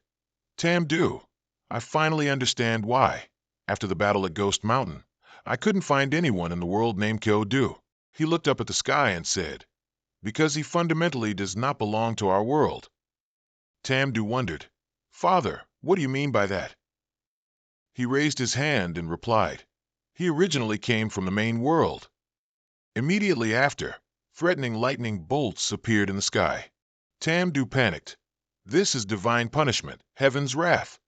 Tam Du, I finally understand why, after the battle at Ghost Mountain, I couldn't find anyone in the world named Kyo Du. He looked up at the sky and said, because he fundamentally does not belong to our world. Tam Du wondered, Father, what do you mean by that? He raised his hand and replied, he originally came from the main world. Immediately after, threatening lightning bolts appeared in the sky. Tam Du panicked. This is divine punishment, heaven's wrath.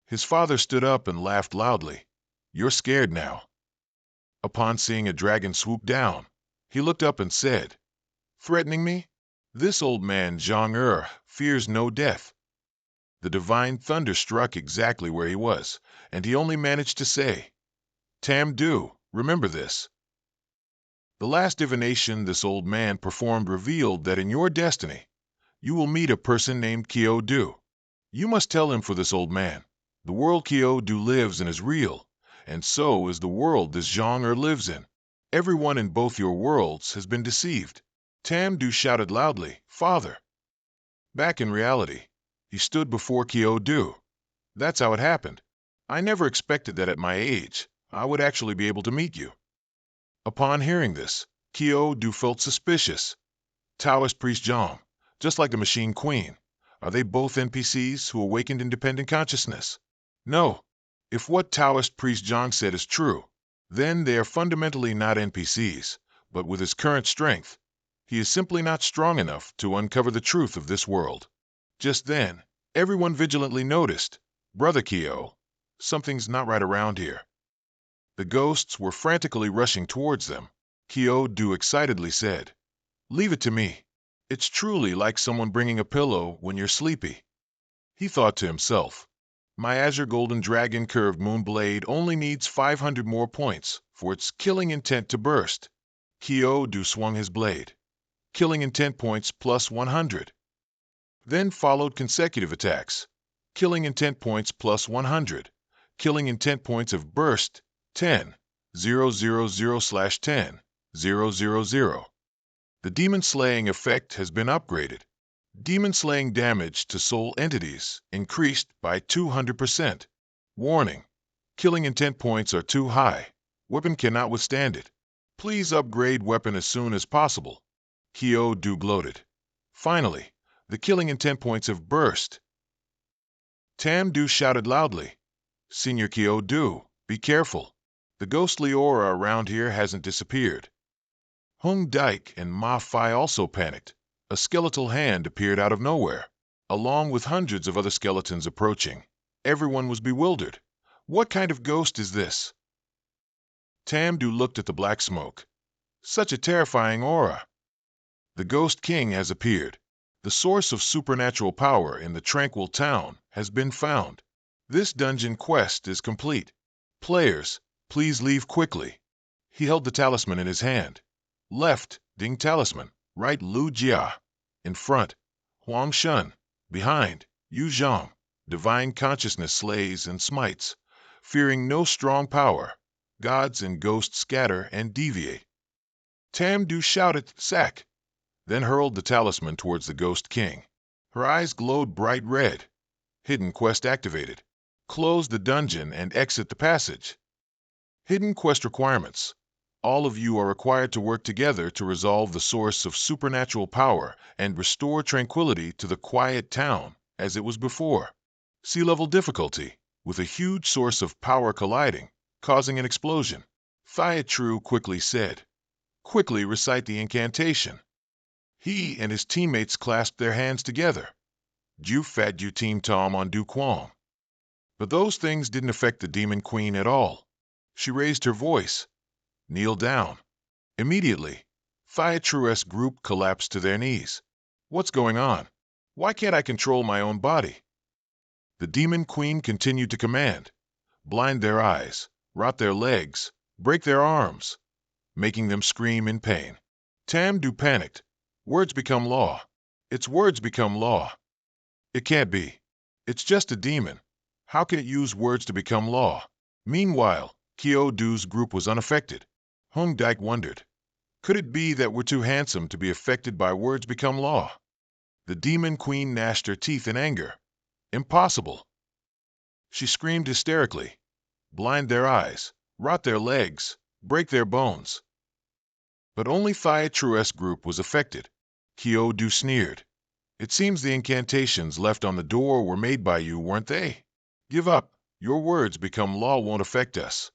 His father stood up and laughed loudly. You're scared now. Upon seeing a dragon swoop down, he looked up and said, Threatening me? This old man, Zhang fears no death. The divine thunder struck exactly where he was, and he only managed to say, Tam Du, remember this. The last divination this old man performed revealed that in your destiny, you will meet a person named Kyo Du. You must tell him for this old man. The world Kyo Du lives in is real, and so is the world this Zhang lives in. Everyone in both your worlds has been deceived. Tam Du shouted loudly, Father. Back in reality, he stood before Kyo Du. That's how it happened. I never expected that at my age, I would actually be able to meet you. Upon hearing this, Kyo Du felt suspicious. Taoist priest Zhang, just like the machine queen, are they both NPCs who awakened independent consciousness? No. If what Taoist priest Zhang said is true, then they are fundamentally not NPCs, but with his current strength, he is simply not strong enough to uncover the truth of this world. Just then, everyone vigilantly noticed, Brother Kyo, something's not right around here. The ghosts were frantically rushing towards them. Kyo Du excitedly said, Leave it to me. It's truly like someone bringing a pillow when you're sleepy. He thought to himself, my Azure Golden Dragon Curved Moon Blade only needs 500 more points for its killing intent to burst. Kyo Du swung his blade. Killing intent points plus 100. Then followed consecutive attacks. Killing intent points plus 100. Killing intent points of burst 10, 000/10, 000. The demon slaying effect has been upgraded. Demon slaying damage to soul entities increased by 200%. Warning: killing intent points are too high. Weapon cannot withstand it. Please upgrade weapon as soon as possible. Kyo Du gloated. Finally, the killing intent points have burst. Tam Du shouted loudly, Senior Kyo Du, be careful. The ghostly aura around here hasn't disappeared. Hung Dike and Ma Fai also panicked. A skeletal hand appeared out of nowhere, along with hundreds of other skeletons approaching. Everyone was bewildered. What kind of ghost is this? Tam Du looked at the black smoke. Such a terrifying aura. The Ghost King has appeared. The source of supernatural power in the tranquil town has been found. This dungeon quest is complete. Players, please leave quickly. He held the talisman in his hand. Left, Ding Talisman. Right, Lu Jia. In front, Huang Shun. Behind, Yu Zhang. Divine consciousness slays and smites, fearing no strong power. Gods and ghosts scatter and deviate. Tamdu shouted, "Sack!" then hurled the talisman towards the Ghost King. Her eyes glowed bright red. Hidden quest activated. Close the dungeon and exit the passage. Hidden quest requirements. All of you are required to work together to resolve the source of supernatural power and restore tranquility to the quiet town as it was before. Sea level difficulty, with a huge source of power colliding, causing an explosion. Thyatru quickly said, "Quickly recite the incantation." He and his teammates clasped their hands together. Ju Fat Ju Team Tom on Du Quang. But those things didn't affect the Demon Queen at all. She raised her voice. "Kneel down." Immediately, Thyatru's group collapsed to their knees. "What's going on? Why can't I control my own body?" The Demon Queen continued to command. Blind their eyes, rot their legs, break their arms, making them scream in pain. Tamdu panicked. Words become law. Its words become law. It can't be. It's just a demon. How can it use words to become law? Meanwhile, Kyodu's group was unaffected. Hung Dike wondered, could it be that we're too handsome to be affected by words become law? The Demon Queen gnashed her teeth in anger. Impossible. She screamed hysterically. Blind their eyes, rot their legs, break their bones. But only Thyatru's group was affected. Kyodu sneered. "It seems the incantations left on the door were made by you, weren't they? Give up. Your words become law won't affect us."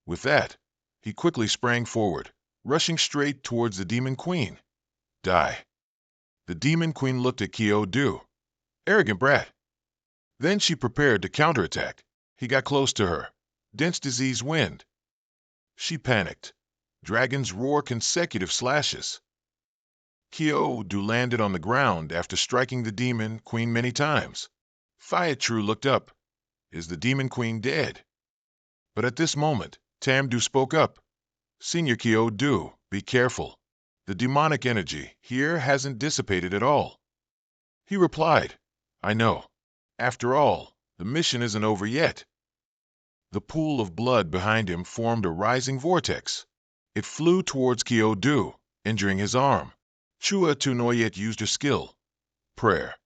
With that, he quickly sprang forward, rushing straight towards the Demon Queen. Die. The Demon Queen looked at Kyodu. Arrogant brat. Then she prepared to counterattack. He got close to her. Dense disease wind. She panicked. Dragons roar consecutive slashes. Kyodu landed on the ground after striking the Demon Queen many times. Thyatru looked up. Is the Demon Queen dead? But at this moment, Tamdu spoke up. "Senior Kyodu, be careful. The demonic energy here hasn't dissipated at all." He replied, "I know. After all, the mission isn't over yet." The pool of blood behind him formed a rising vortex. It flew towards Kyodu, injuring his arm. Chua Tunoyet used her skill. Prayer.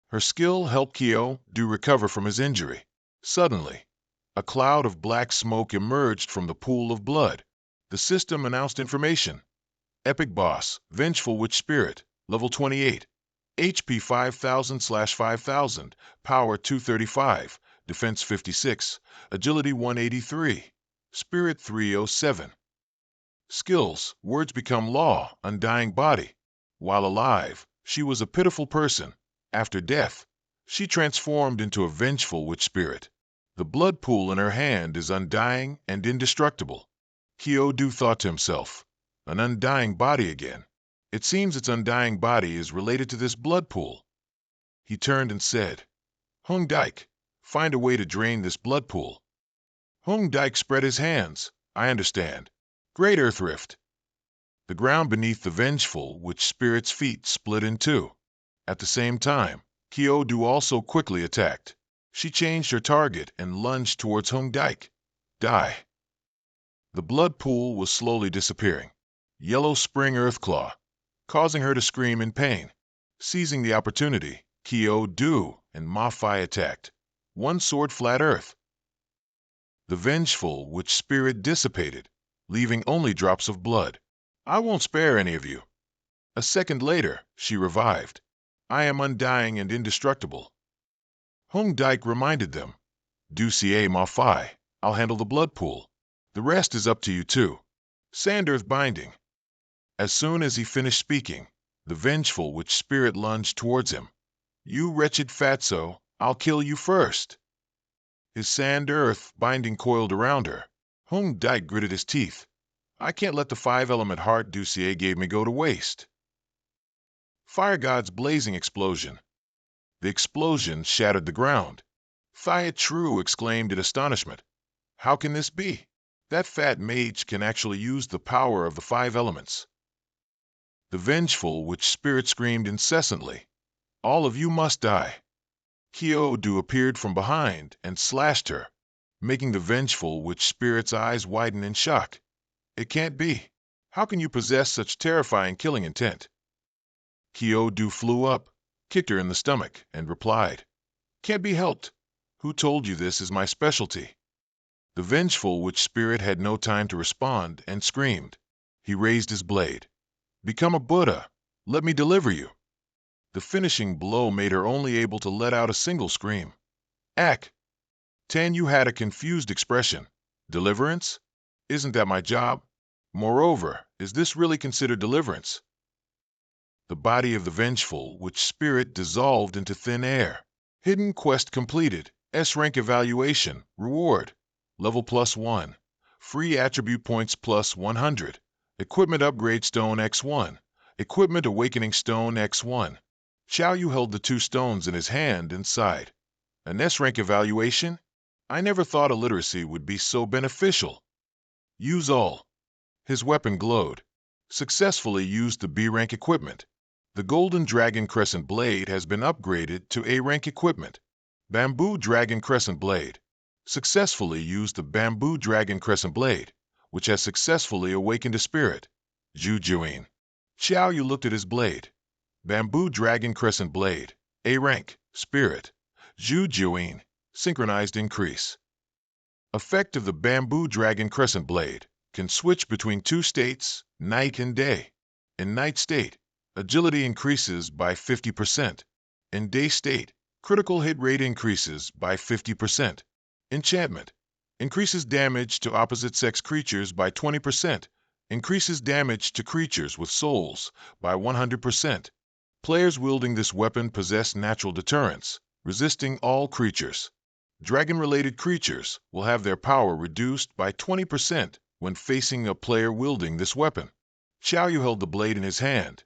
Her skill helped Kyodu recover from his injury. Suddenly, a cloud of black smoke emerged from the pool of blood. The system announced information. Epic Boss, Vengeful Witch Spirit, Level 28. HP 5000/5000, Power 235, Defense 56, Agility 183, Spirit 307. Skills, words become law, undying body. While alive, she was a pitiful person. After death, she transformed into a vengeful witch spirit. The blood pool in her hand is undying and indestructible. Kyodu thought to himself, an undying body again. It seems its undying body is related to this blood pool. He turned and said, Hung Dike, find a way to drain this blood pool. Hung Dike spread his hands. I understand. Great Earth Rift. The ground beneath the vengeful witch spirit's feet split in two. At the same time, Kyodu also quickly attacked. She changed her target and lunged towards Hung Dike. Die. The blood pool was slowly disappearing. Yellow Spring Earthclaw, causing her to scream in pain. Seizing the opportunity, Kyodu and Mafai attacked. One sword flat earth. The vengeful witch spirit dissipated, leaving only drops of blood. I won't spare any of you. A second later, she revived. I am undying and indestructible. Hung Dike reminded them. Du Cie Mafai, I'll handle the blood pool. The rest is up to you too. Sand Earth Binding. As soon as he finished speaking, the vengeful witch spirit lunged towards him. You wretched fatso, I'll kill you first. His Sand Earth Binding coiled around her. Hung Dike gritted his teeth. I can't let the 5-element heart Du Cie gave me go to waste. Fire God's blazing explosion. The explosion shattered the ground. Thyatru exclaimed in astonishment. How can this be? That fat mage can actually use the power of the 5 elements. The vengeful witch spirit screamed incessantly. All of you must die. Kyodu appeared from behind and slashed her, making the vengeful witch spirit's eyes widen in shock. It can't be. How can you possess such terrifying killing intent? Kyodu flew up, kicked her in the stomach, and replied, "Can't be helped. Who told you this is my specialty?" The vengeful witch spirit had no time to respond and screamed. He raised his blade. "Become a Buddha. Let me deliver you." The finishing blow made her only able to let out a single scream. Tanyu had a confused expression. Deliverance? Isn't that my job? Moreover, is this really considered deliverance? The body of the vengeful witch spirit dissolved into thin air. Hidden quest completed. S-Rank evaluation. Reward. Level +1. Free attribute points +100. Equipment upgrade stone X1. Equipment awakening stone X1. Xiaoyu held the two stones in his hand and sighed. An S-Rank evaluation? I never thought illiteracy would be so beneficial. Use all. His weapon glowed. Successfully used the B-Rank equipment. The Golden Dragon Crescent Blade has been upgraded to A-Rank equipment. Bamboo Dragon Crescent Blade. Successfully used the Bamboo Dragon Crescent Blade, which has successfully awakened a spirit. Jujuin. Xiaoyu looked at his blade. Bamboo Dragon Crescent Blade. A-Rank. Spirit. Jujuin. Synchronized increase. Effect of the Bamboo Dragon Crescent Blade. Can switch between two states, night and day. In night state, agility increases by 50%. In day state, critical hit rate increases by 50%. Enchantment. Increases damage to opposite-sex creatures by 20%. Increases damage to creatures with souls by 100%. Players wielding this weapon possess natural deterrence, resisting all creatures. Dragon-related creatures will have their power reduced by 20% when facing a player wielding this weapon. Xiaoyu held the blade in his hand.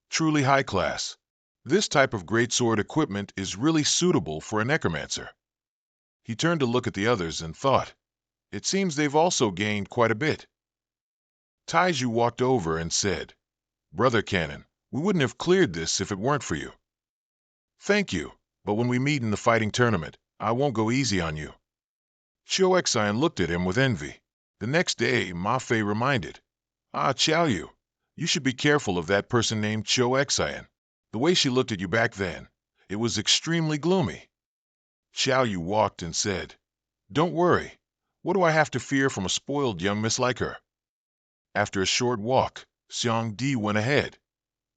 Truly high class. This type of greatsword equipment is really suitable for a necromancer. He turned to look at the others and thought, it seems they've also gained quite a bit. Taiju walked over and said, "Brother Canon, we wouldn't have cleared this if it weren't for you." "Thank you, but when we meet in the fighting tournament, I won't go easy on you." Xiao looked at him with envy. The next day, Ma Fei reminded, Xiaoyu, you should be careful of that person named Xiao. The way she looked at you back then, it was extremely gloomy." Xiaoyu walked and said, "Don't worry. What do I have to fear from a spoiled young miss like her?" After a short walk, Xiang Di went ahead.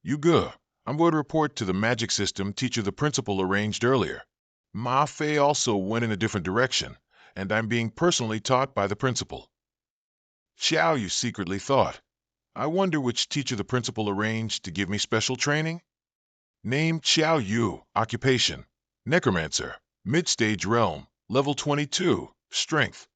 "You go. I'm going to report to the magic system teacher the principal arranged earlier. Ma Fei also went in a different direction, and I'm being personally taught by the principal." Xiaoyu secretly thought, I wonder which teacher the principal arranged to give me special training? Name Xiaoyu, occupation, necromancer, mid-stage realm, level 22, strength,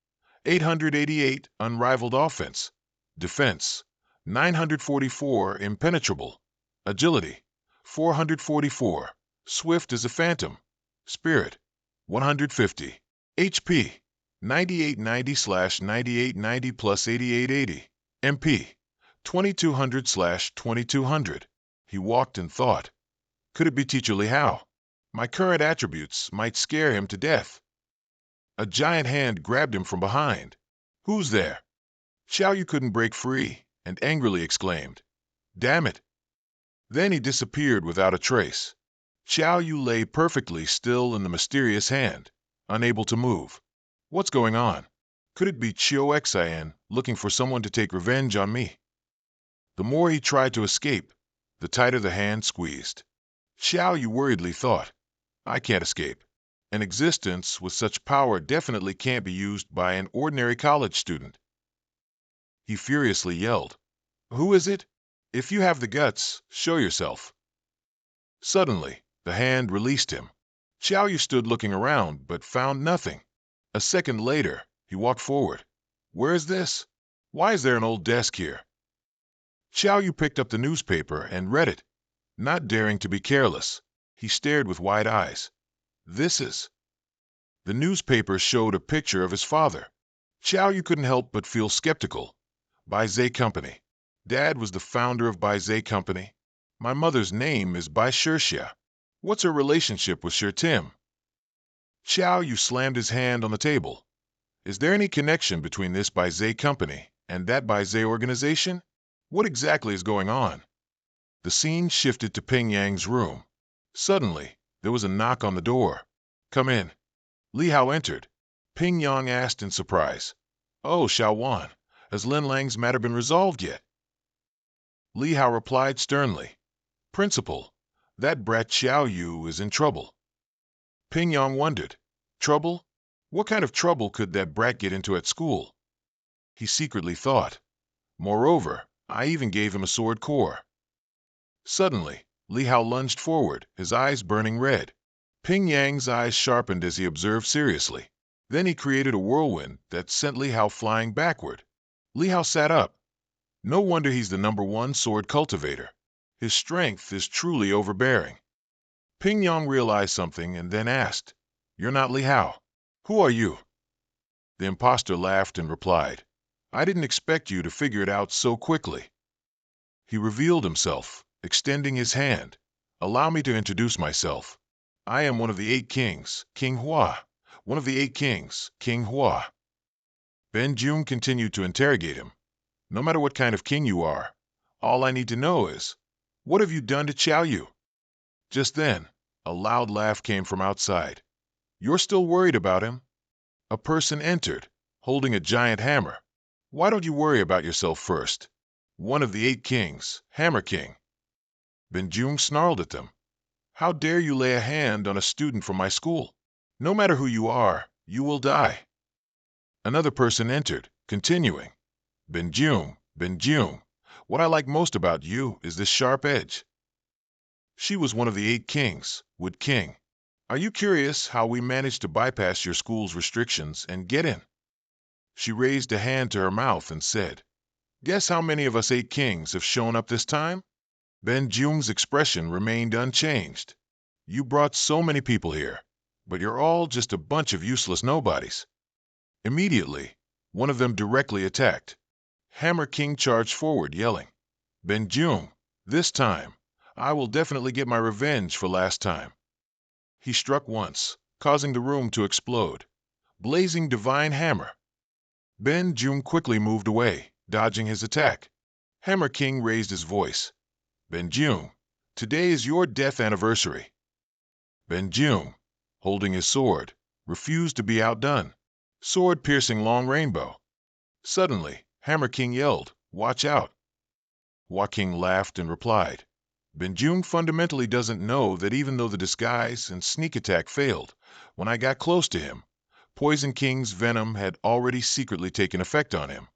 888, unrivaled offense, defense, 944, impenetrable, agility, 444, swift as a phantom, spirit, 150, HP, 9890/9890 plus 8880, MP, 2200/2200. He walked and thought, could it be Teacher Li Hao? My current attributes might scare him to death. A giant hand grabbed him from behind. Who's there? Xiaoyu couldn't break free and angrily exclaimed, damn it. Then he disappeared without a trace. Xiaoyu lay perfectly still in the mysterious hand, unable to move. What's going on? Could it be Xiao looking for someone to take revenge on me? The more he tried to escape, the tighter the hand squeezed. Xiaoyu worriedly thought, I can't escape. An existence with such power definitely can't be used by an ordinary college student. He furiously yelled, who is it? If you have the guts, show yourself. Suddenly, the hand released him. Xiaoyu stood looking around but found nothing. A second later, he walked forward. Where is this? Why is there an old desk here? Xiaoyu picked up the newspaper and read it. Not daring to be careless, he stared with wide eyes. This is... The newspaper showed a picture of his father. Xiaoyu couldn't help but feel skeptical. Baizhe Company. Dad was the founder of Baizhe Company. My mother's name is Bai Shirxia. What's her relationship with Shir Tim? Xiao Yu slammed his hand on the table. Is there any connection between this Baizé company and that Baizé organization? What exactly is going on? The scene shifted to Ping Yang's room. Suddenly, there was a knock on the door. Come in. Li Hao entered. Ping Yang asked in surprise. Oh, Xiao Wan, has Lin Lang's matter been resolved yet? Li Hao replied sternly. Principal, that brat Xiao Yu is in trouble. Ping Yang wondered. Trouble? What kind of trouble could that brat get into at school? He secretly thought. Moreover, I even gave him a sword core. Suddenly, Li Hao lunged forward, his eyes burning red. Ping Yang's eyes sharpened as he observed seriously. Then he created a whirlwind that sent Li Hao flying backward. Li Hao sat up. No wonder he's the #1 sword cultivator. His strength is truly overbearing. Ping Yang realized something and then asked, You're not Li Hao. Who are you? The impostor laughed and replied, I didn't expect you to figure it out so quickly. He revealed himself, extending his hand. Allow me to introduce myself. I am one of the 8 kings, King Hua. One of the 8 kings, King Hua. Ben Jun continued to interrogate him. No matter what kind of king you are, all I need to know is, what have you done to Xiao Yu? Just then, a loud laugh came from outside. You're still worried about him? A person entered, holding a giant hammer. Why don't you worry about yourself first? One of the 8 kings, Hammer King. Ben Jun snarled at them. How dare you lay a hand on a student from my school? No matter who you are, you will die. Another person entered, continuing. Ben Jun, what I like most about you is this sharp edge. She was one of the 8 kings, Wood King. Are you curious how we managed to bypass your school's restrictions and get in? She raised a hand to her mouth and said, Guess how many of us 8 kings have shown up this time? Ben Jun's expression remained unchanged. You brought so many people here, but you're all just a bunch of useless nobodies. Immediately, one of them directly attacked. Hammer King charged forward, yelling, Ben Jun, this time, I will definitely get my revenge for last time. He struck once, causing the room to explode. Blazing divine hammer. Ben Jun quickly moved away, dodging his attack. Hammer King raised his voice. Ben Jun, today is your death anniversary. Ben Jun, holding his sword, refused to be outdone. Sword piercing long rainbow. Suddenly, Hammer King yelled, Watch out. Hua King laughed and replied, Ben Jun fundamentally doesn't know that even though the disguise and sneak attack failed, when I got close to him, Poison King's venom had already secretly taken effect on him.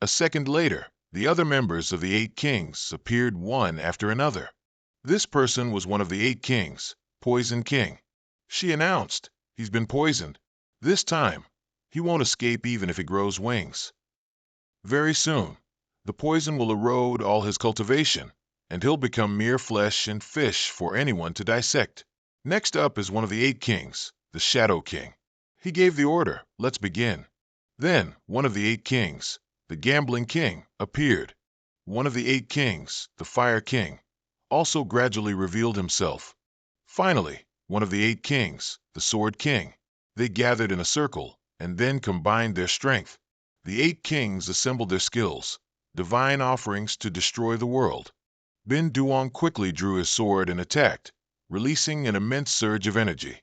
A second later, the other members of the 8 kings appeared one after another. This person was one of the 8 kings, Poison King. She announced, he's been poisoned. This time, he won't escape even if he grows wings. Very soon, the poison will erode all his cultivation, and he'll become mere flesh and fish for anyone to dissect. Next up is one of the 8 kings, the Shadow King. He gave the order, let's begin. Then, one of the 8 kings, the Gambling King, appeared. One of the 8 kings, the Fire King, also gradually revealed himself. Finally, one of the 8 kings, the Sword King. They gathered in a circle, and then combined their strength. The 8 kings assembled their skills, divine offerings to destroy the world. Ben Duong quickly drew his sword and attacked, releasing an immense surge of energy.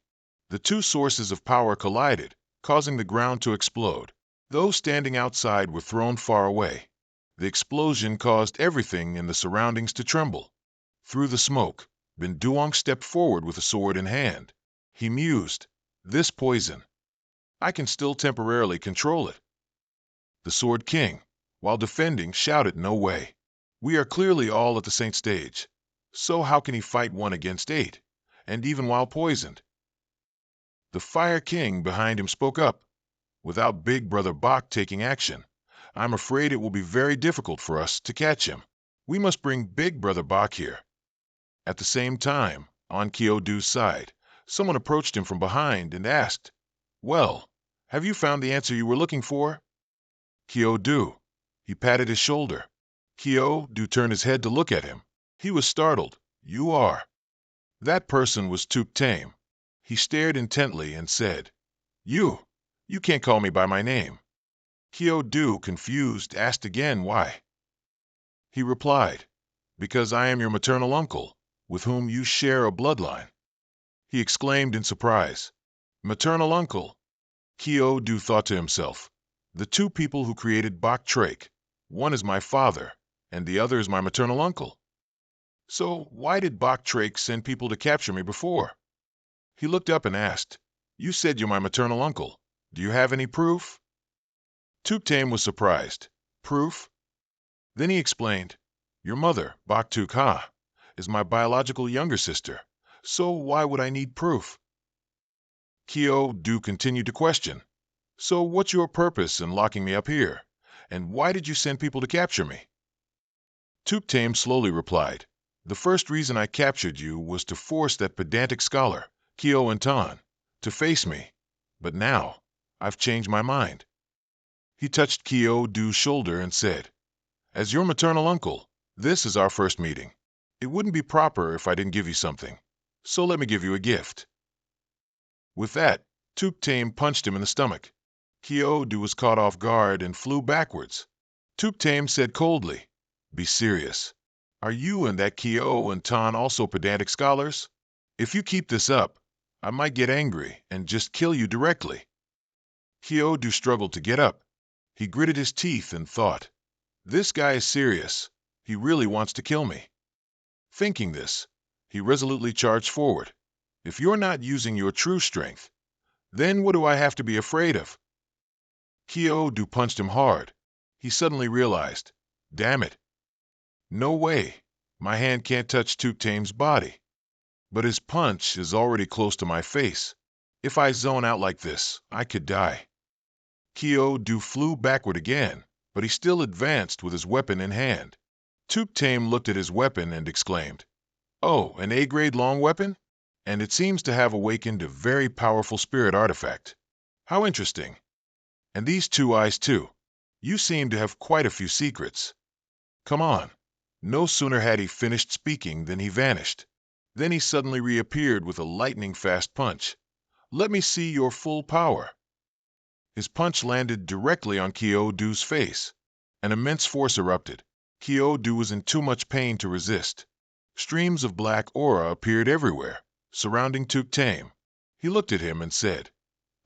The two sources of power collided, causing the ground to explode. Those standing outside were thrown far away. The explosion caused everything in the surroundings to tremble. Through the smoke, Ben Duong stepped forward with a sword in hand. He mused, This poison. I can still temporarily control it. The Sword King, while defending, shouted, No way. We are clearly all at the same stage. So how can he fight 1 against 8, and even while poisoned? The Fire King behind him spoke up. Without Big Brother Bach taking action, I'm afraid it will be very difficult for us to catch him. We must bring Big Brother Bach here. At the same time, on Kyodu's side, someone approached him from behind and asked, Well, have you found the answer you were looking for? Kyodu. He patted his shoulder. Kyodu turned his head to look at him. He was startled. You are. That person was Tuk Tame. He stared intently and said, You can't call me by my name. Kyo-do, confused, asked again why. He replied, Because I am your maternal uncle, with whom you share a bloodline. He exclaimed in surprise, Maternal uncle? Kyo-do thought to himself, the two people who created Bok-trake, one is my father, and the other is my maternal uncle. So why did Bok-trake send people to capture me before? He looked up and asked, You said you're my maternal uncle. Do you have any proof? Tuktame was surprised. Proof? Then he explained, Your mother, Bok-tuk-ha, is my biological younger sister, so why would I need proof? Kyo-do continued to question, So what's your purpose in locking me up here, and why did you send people to capture me? Tuktame slowly replied, The first reason I captured you was to force that pedantic scholar, Kyo and Tan, to face me, but now I've changed my mind. He touched Kyo-do's shoulder and said, As your maternal uncle, this is our first meeting. It wouldn't be proper if I didn't give you something, so let me give you a gift. With that, Tuktame punched him in the stomach. Kyo-do was caught off guard and flew backwards. Tuktame said coldly, Be serious. Are you and that Kyo and Tan also pedantic scholars? If you keep this up, I might get angry and just kill you directly. Kyo-do struggled to get up. He gritted his teeth and thought, This guy is serious. He really wants to kill me. Thinking this, he resolutely charged forward. If you're not using your true strength, then what do I have to be afraid of? Kyo-do punched him hard. He suddenly realized, Damn it. No way. My hand can't touch Tuktame's body. But his punch is already close to my face. If I zone out like this, I could die. Kyo-do flew backward again, but he still advanced with his weapon in hand. Tuktame looked at his weapon and exclaimed, Oh, an A-grade long weapon? And it seems to have awakened a very powerful spirit artifact. How interesting. And these two eyes too. You seem to have quite a few secrets. Come on. No sooner had he finished speaking than he vanished. Then he suddenly reappeared with a lightning-fast punch. Let me see your full power. His punch landed directly on Kyo-do's face. An immense force erupted. Kyo-do was in too much pain to resist. Streams of black aura appeared everywhere, surrounding Tuktame. He looked at him and said,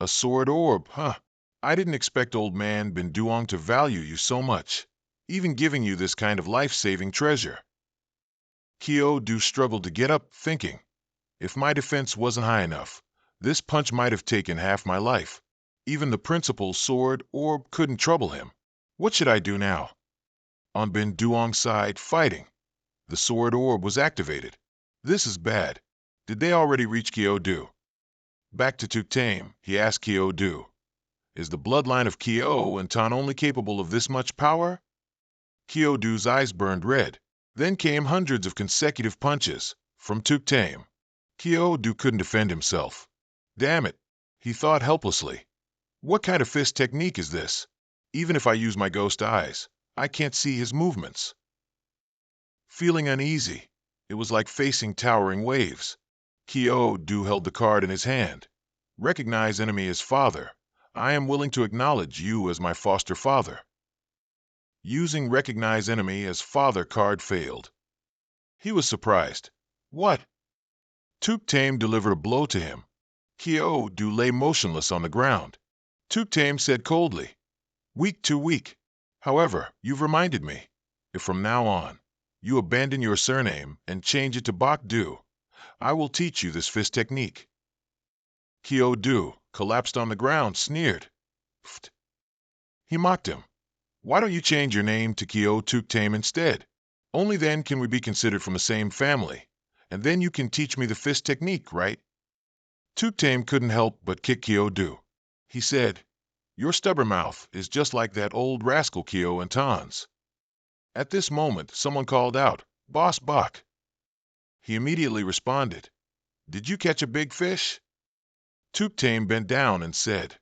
A sword orb, huh? I didn't expect old man Ben Duong to value you so much, even giving you this kind of life-saving treasure. Kyo-do struggled to get up, thinking, If my defense wasn't high enough, this punch might have taken half my life. Even the principal sword orb couldn't trouble him. What should I do now? On Ben Duong's side, fighting. The sword orb was activated. This is bad. Did they already reach Kyo-do? Back to Tuktame, he asked Kyo-do, Is the bloodline of Kyo and Tan only capable of this much power? Kyo-do's eyes burned red. Then came hundreds of consecutive punches from Tuktame. Kyo-do couldn't defend himself. Damn it, he thought helplessly. What kind of fist technique is this? Even if I use my ghost eyes, I can't see his movements. Feeling uneasy, it was like facing towering waves. Kyo-do held the card in his hand. Recognize enemy as father. I am willing to acknowledge you as my foster father. Using recognize enemy as father card failed. He was surprised. What? Tuktame delivered a blow to him. Kyo-do lay motionless on the ground. Tuktame said coldly, Weak to weak. However, you've reminded me. If from now on, you abandon your surname and change it to Bok-do, I will teach you this fist technique. Kyo-do collapsed on the ground, sneered. Pfft. He mocked him. Why don't you change your name to Kyo-tuktame instead? Only then can we be considered from the same family, and then you can teach me the fist technique, right? Tuktame couldn't help but kick Kyo-do. He said, Your stubborn mouth is just like that old rascal Kyo and Tan's. At this moment, someone called out, Boss Bok. He immediately responded, Did you catch a big fish? Tuktame bent down and said,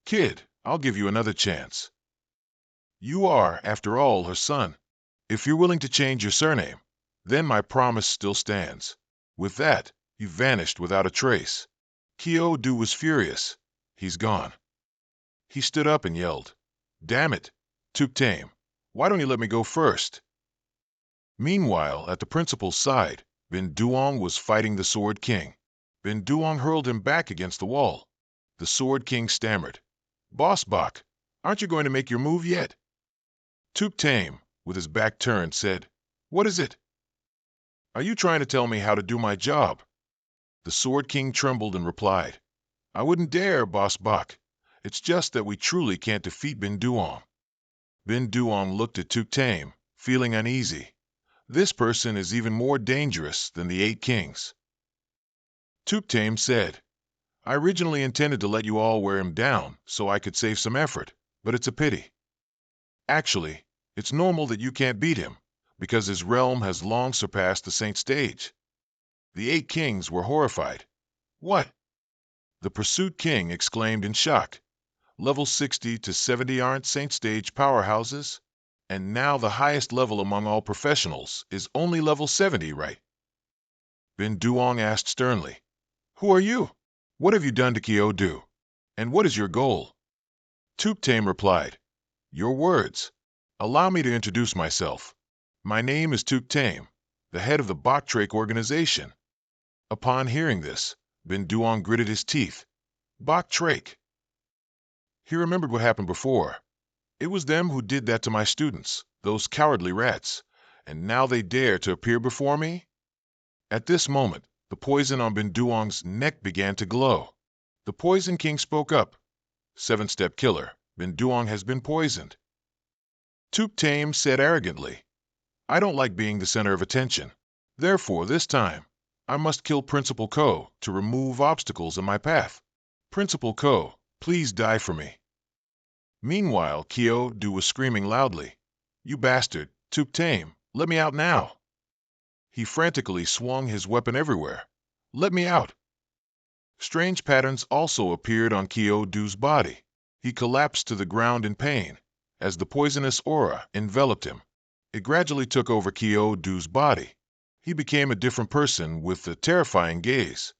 Kid, I'll give you another chance. You are, after all, her son. If you're willing to change your surname, then my promise still stands. With that, he vanished without a trace. Kyo-do was furious. He's gone. He stood up and yelled, "Damn it, Tame, why don't you let me go first?" Meanwhile, at the principal's side, Bin Duong was fighting the Sword King. Bin Duong hurled him back against the wall. The Sword King stammered, "Boss Bok, aren't you going to make your move yet?" Tame, with his back turned, said, "What is it? Are you trying to tell me how to do my job?" The Sword King trembled and replied, "I wouldn't dare, Boss Bok. It's just that we truly can't defeat Bin Duong." Bin Duong looked at Tame, feeling uneasy. This person is even more dangerous than the 8 kings. Tame said, "I originally intended to let you all wear him down so I could save some effort, but it's a pity. Actually, it's normal that you can't beat him, because his realm has long surpassed the Saint stage." The 8 kings were horrified. "What?" The Pursuit King exclaimed in shock. "Level 60 to 70 aren't Saint stage powerhouses? And now the highest level among all professionals is only level 70, right?" Bin Duong asked sternly, "Who are you? What have you done to Kyo-do? And what is your goal?" Tame replied, "Your words. Allow me to introduce myself. My name is Tame, the head of the Bok-Trake organization." Upon hearing this, Bin Duong gritted his teeth. Bok-Trake. He remembered what happened before. It was them who did that to my students, those cowardly rats, and now they dare to appear before me? At this moment, the poison on Bin Duong's neck began to glow. The Poison King spoke up. "7-step killer, Bin Duong has been poisoned." Tame said arrogantly, "I don't like being the center of attention. Therefore, this time, I must kill Principal Ko to remove obstacles in my path. Principal Ko, please die for me." Meanwhile, Kyo-do was screaming loudly, "You bastard, Tame, let me out now." He frantically swung his weapon everywhere. "Let me out." Strange patterns also appeared on Kyo-do's body. He collapsed to the ground in pain, as the poisonous aura enveloped him. It gradually took over Kyo-do's body. He became a different person with a terrifying gaze.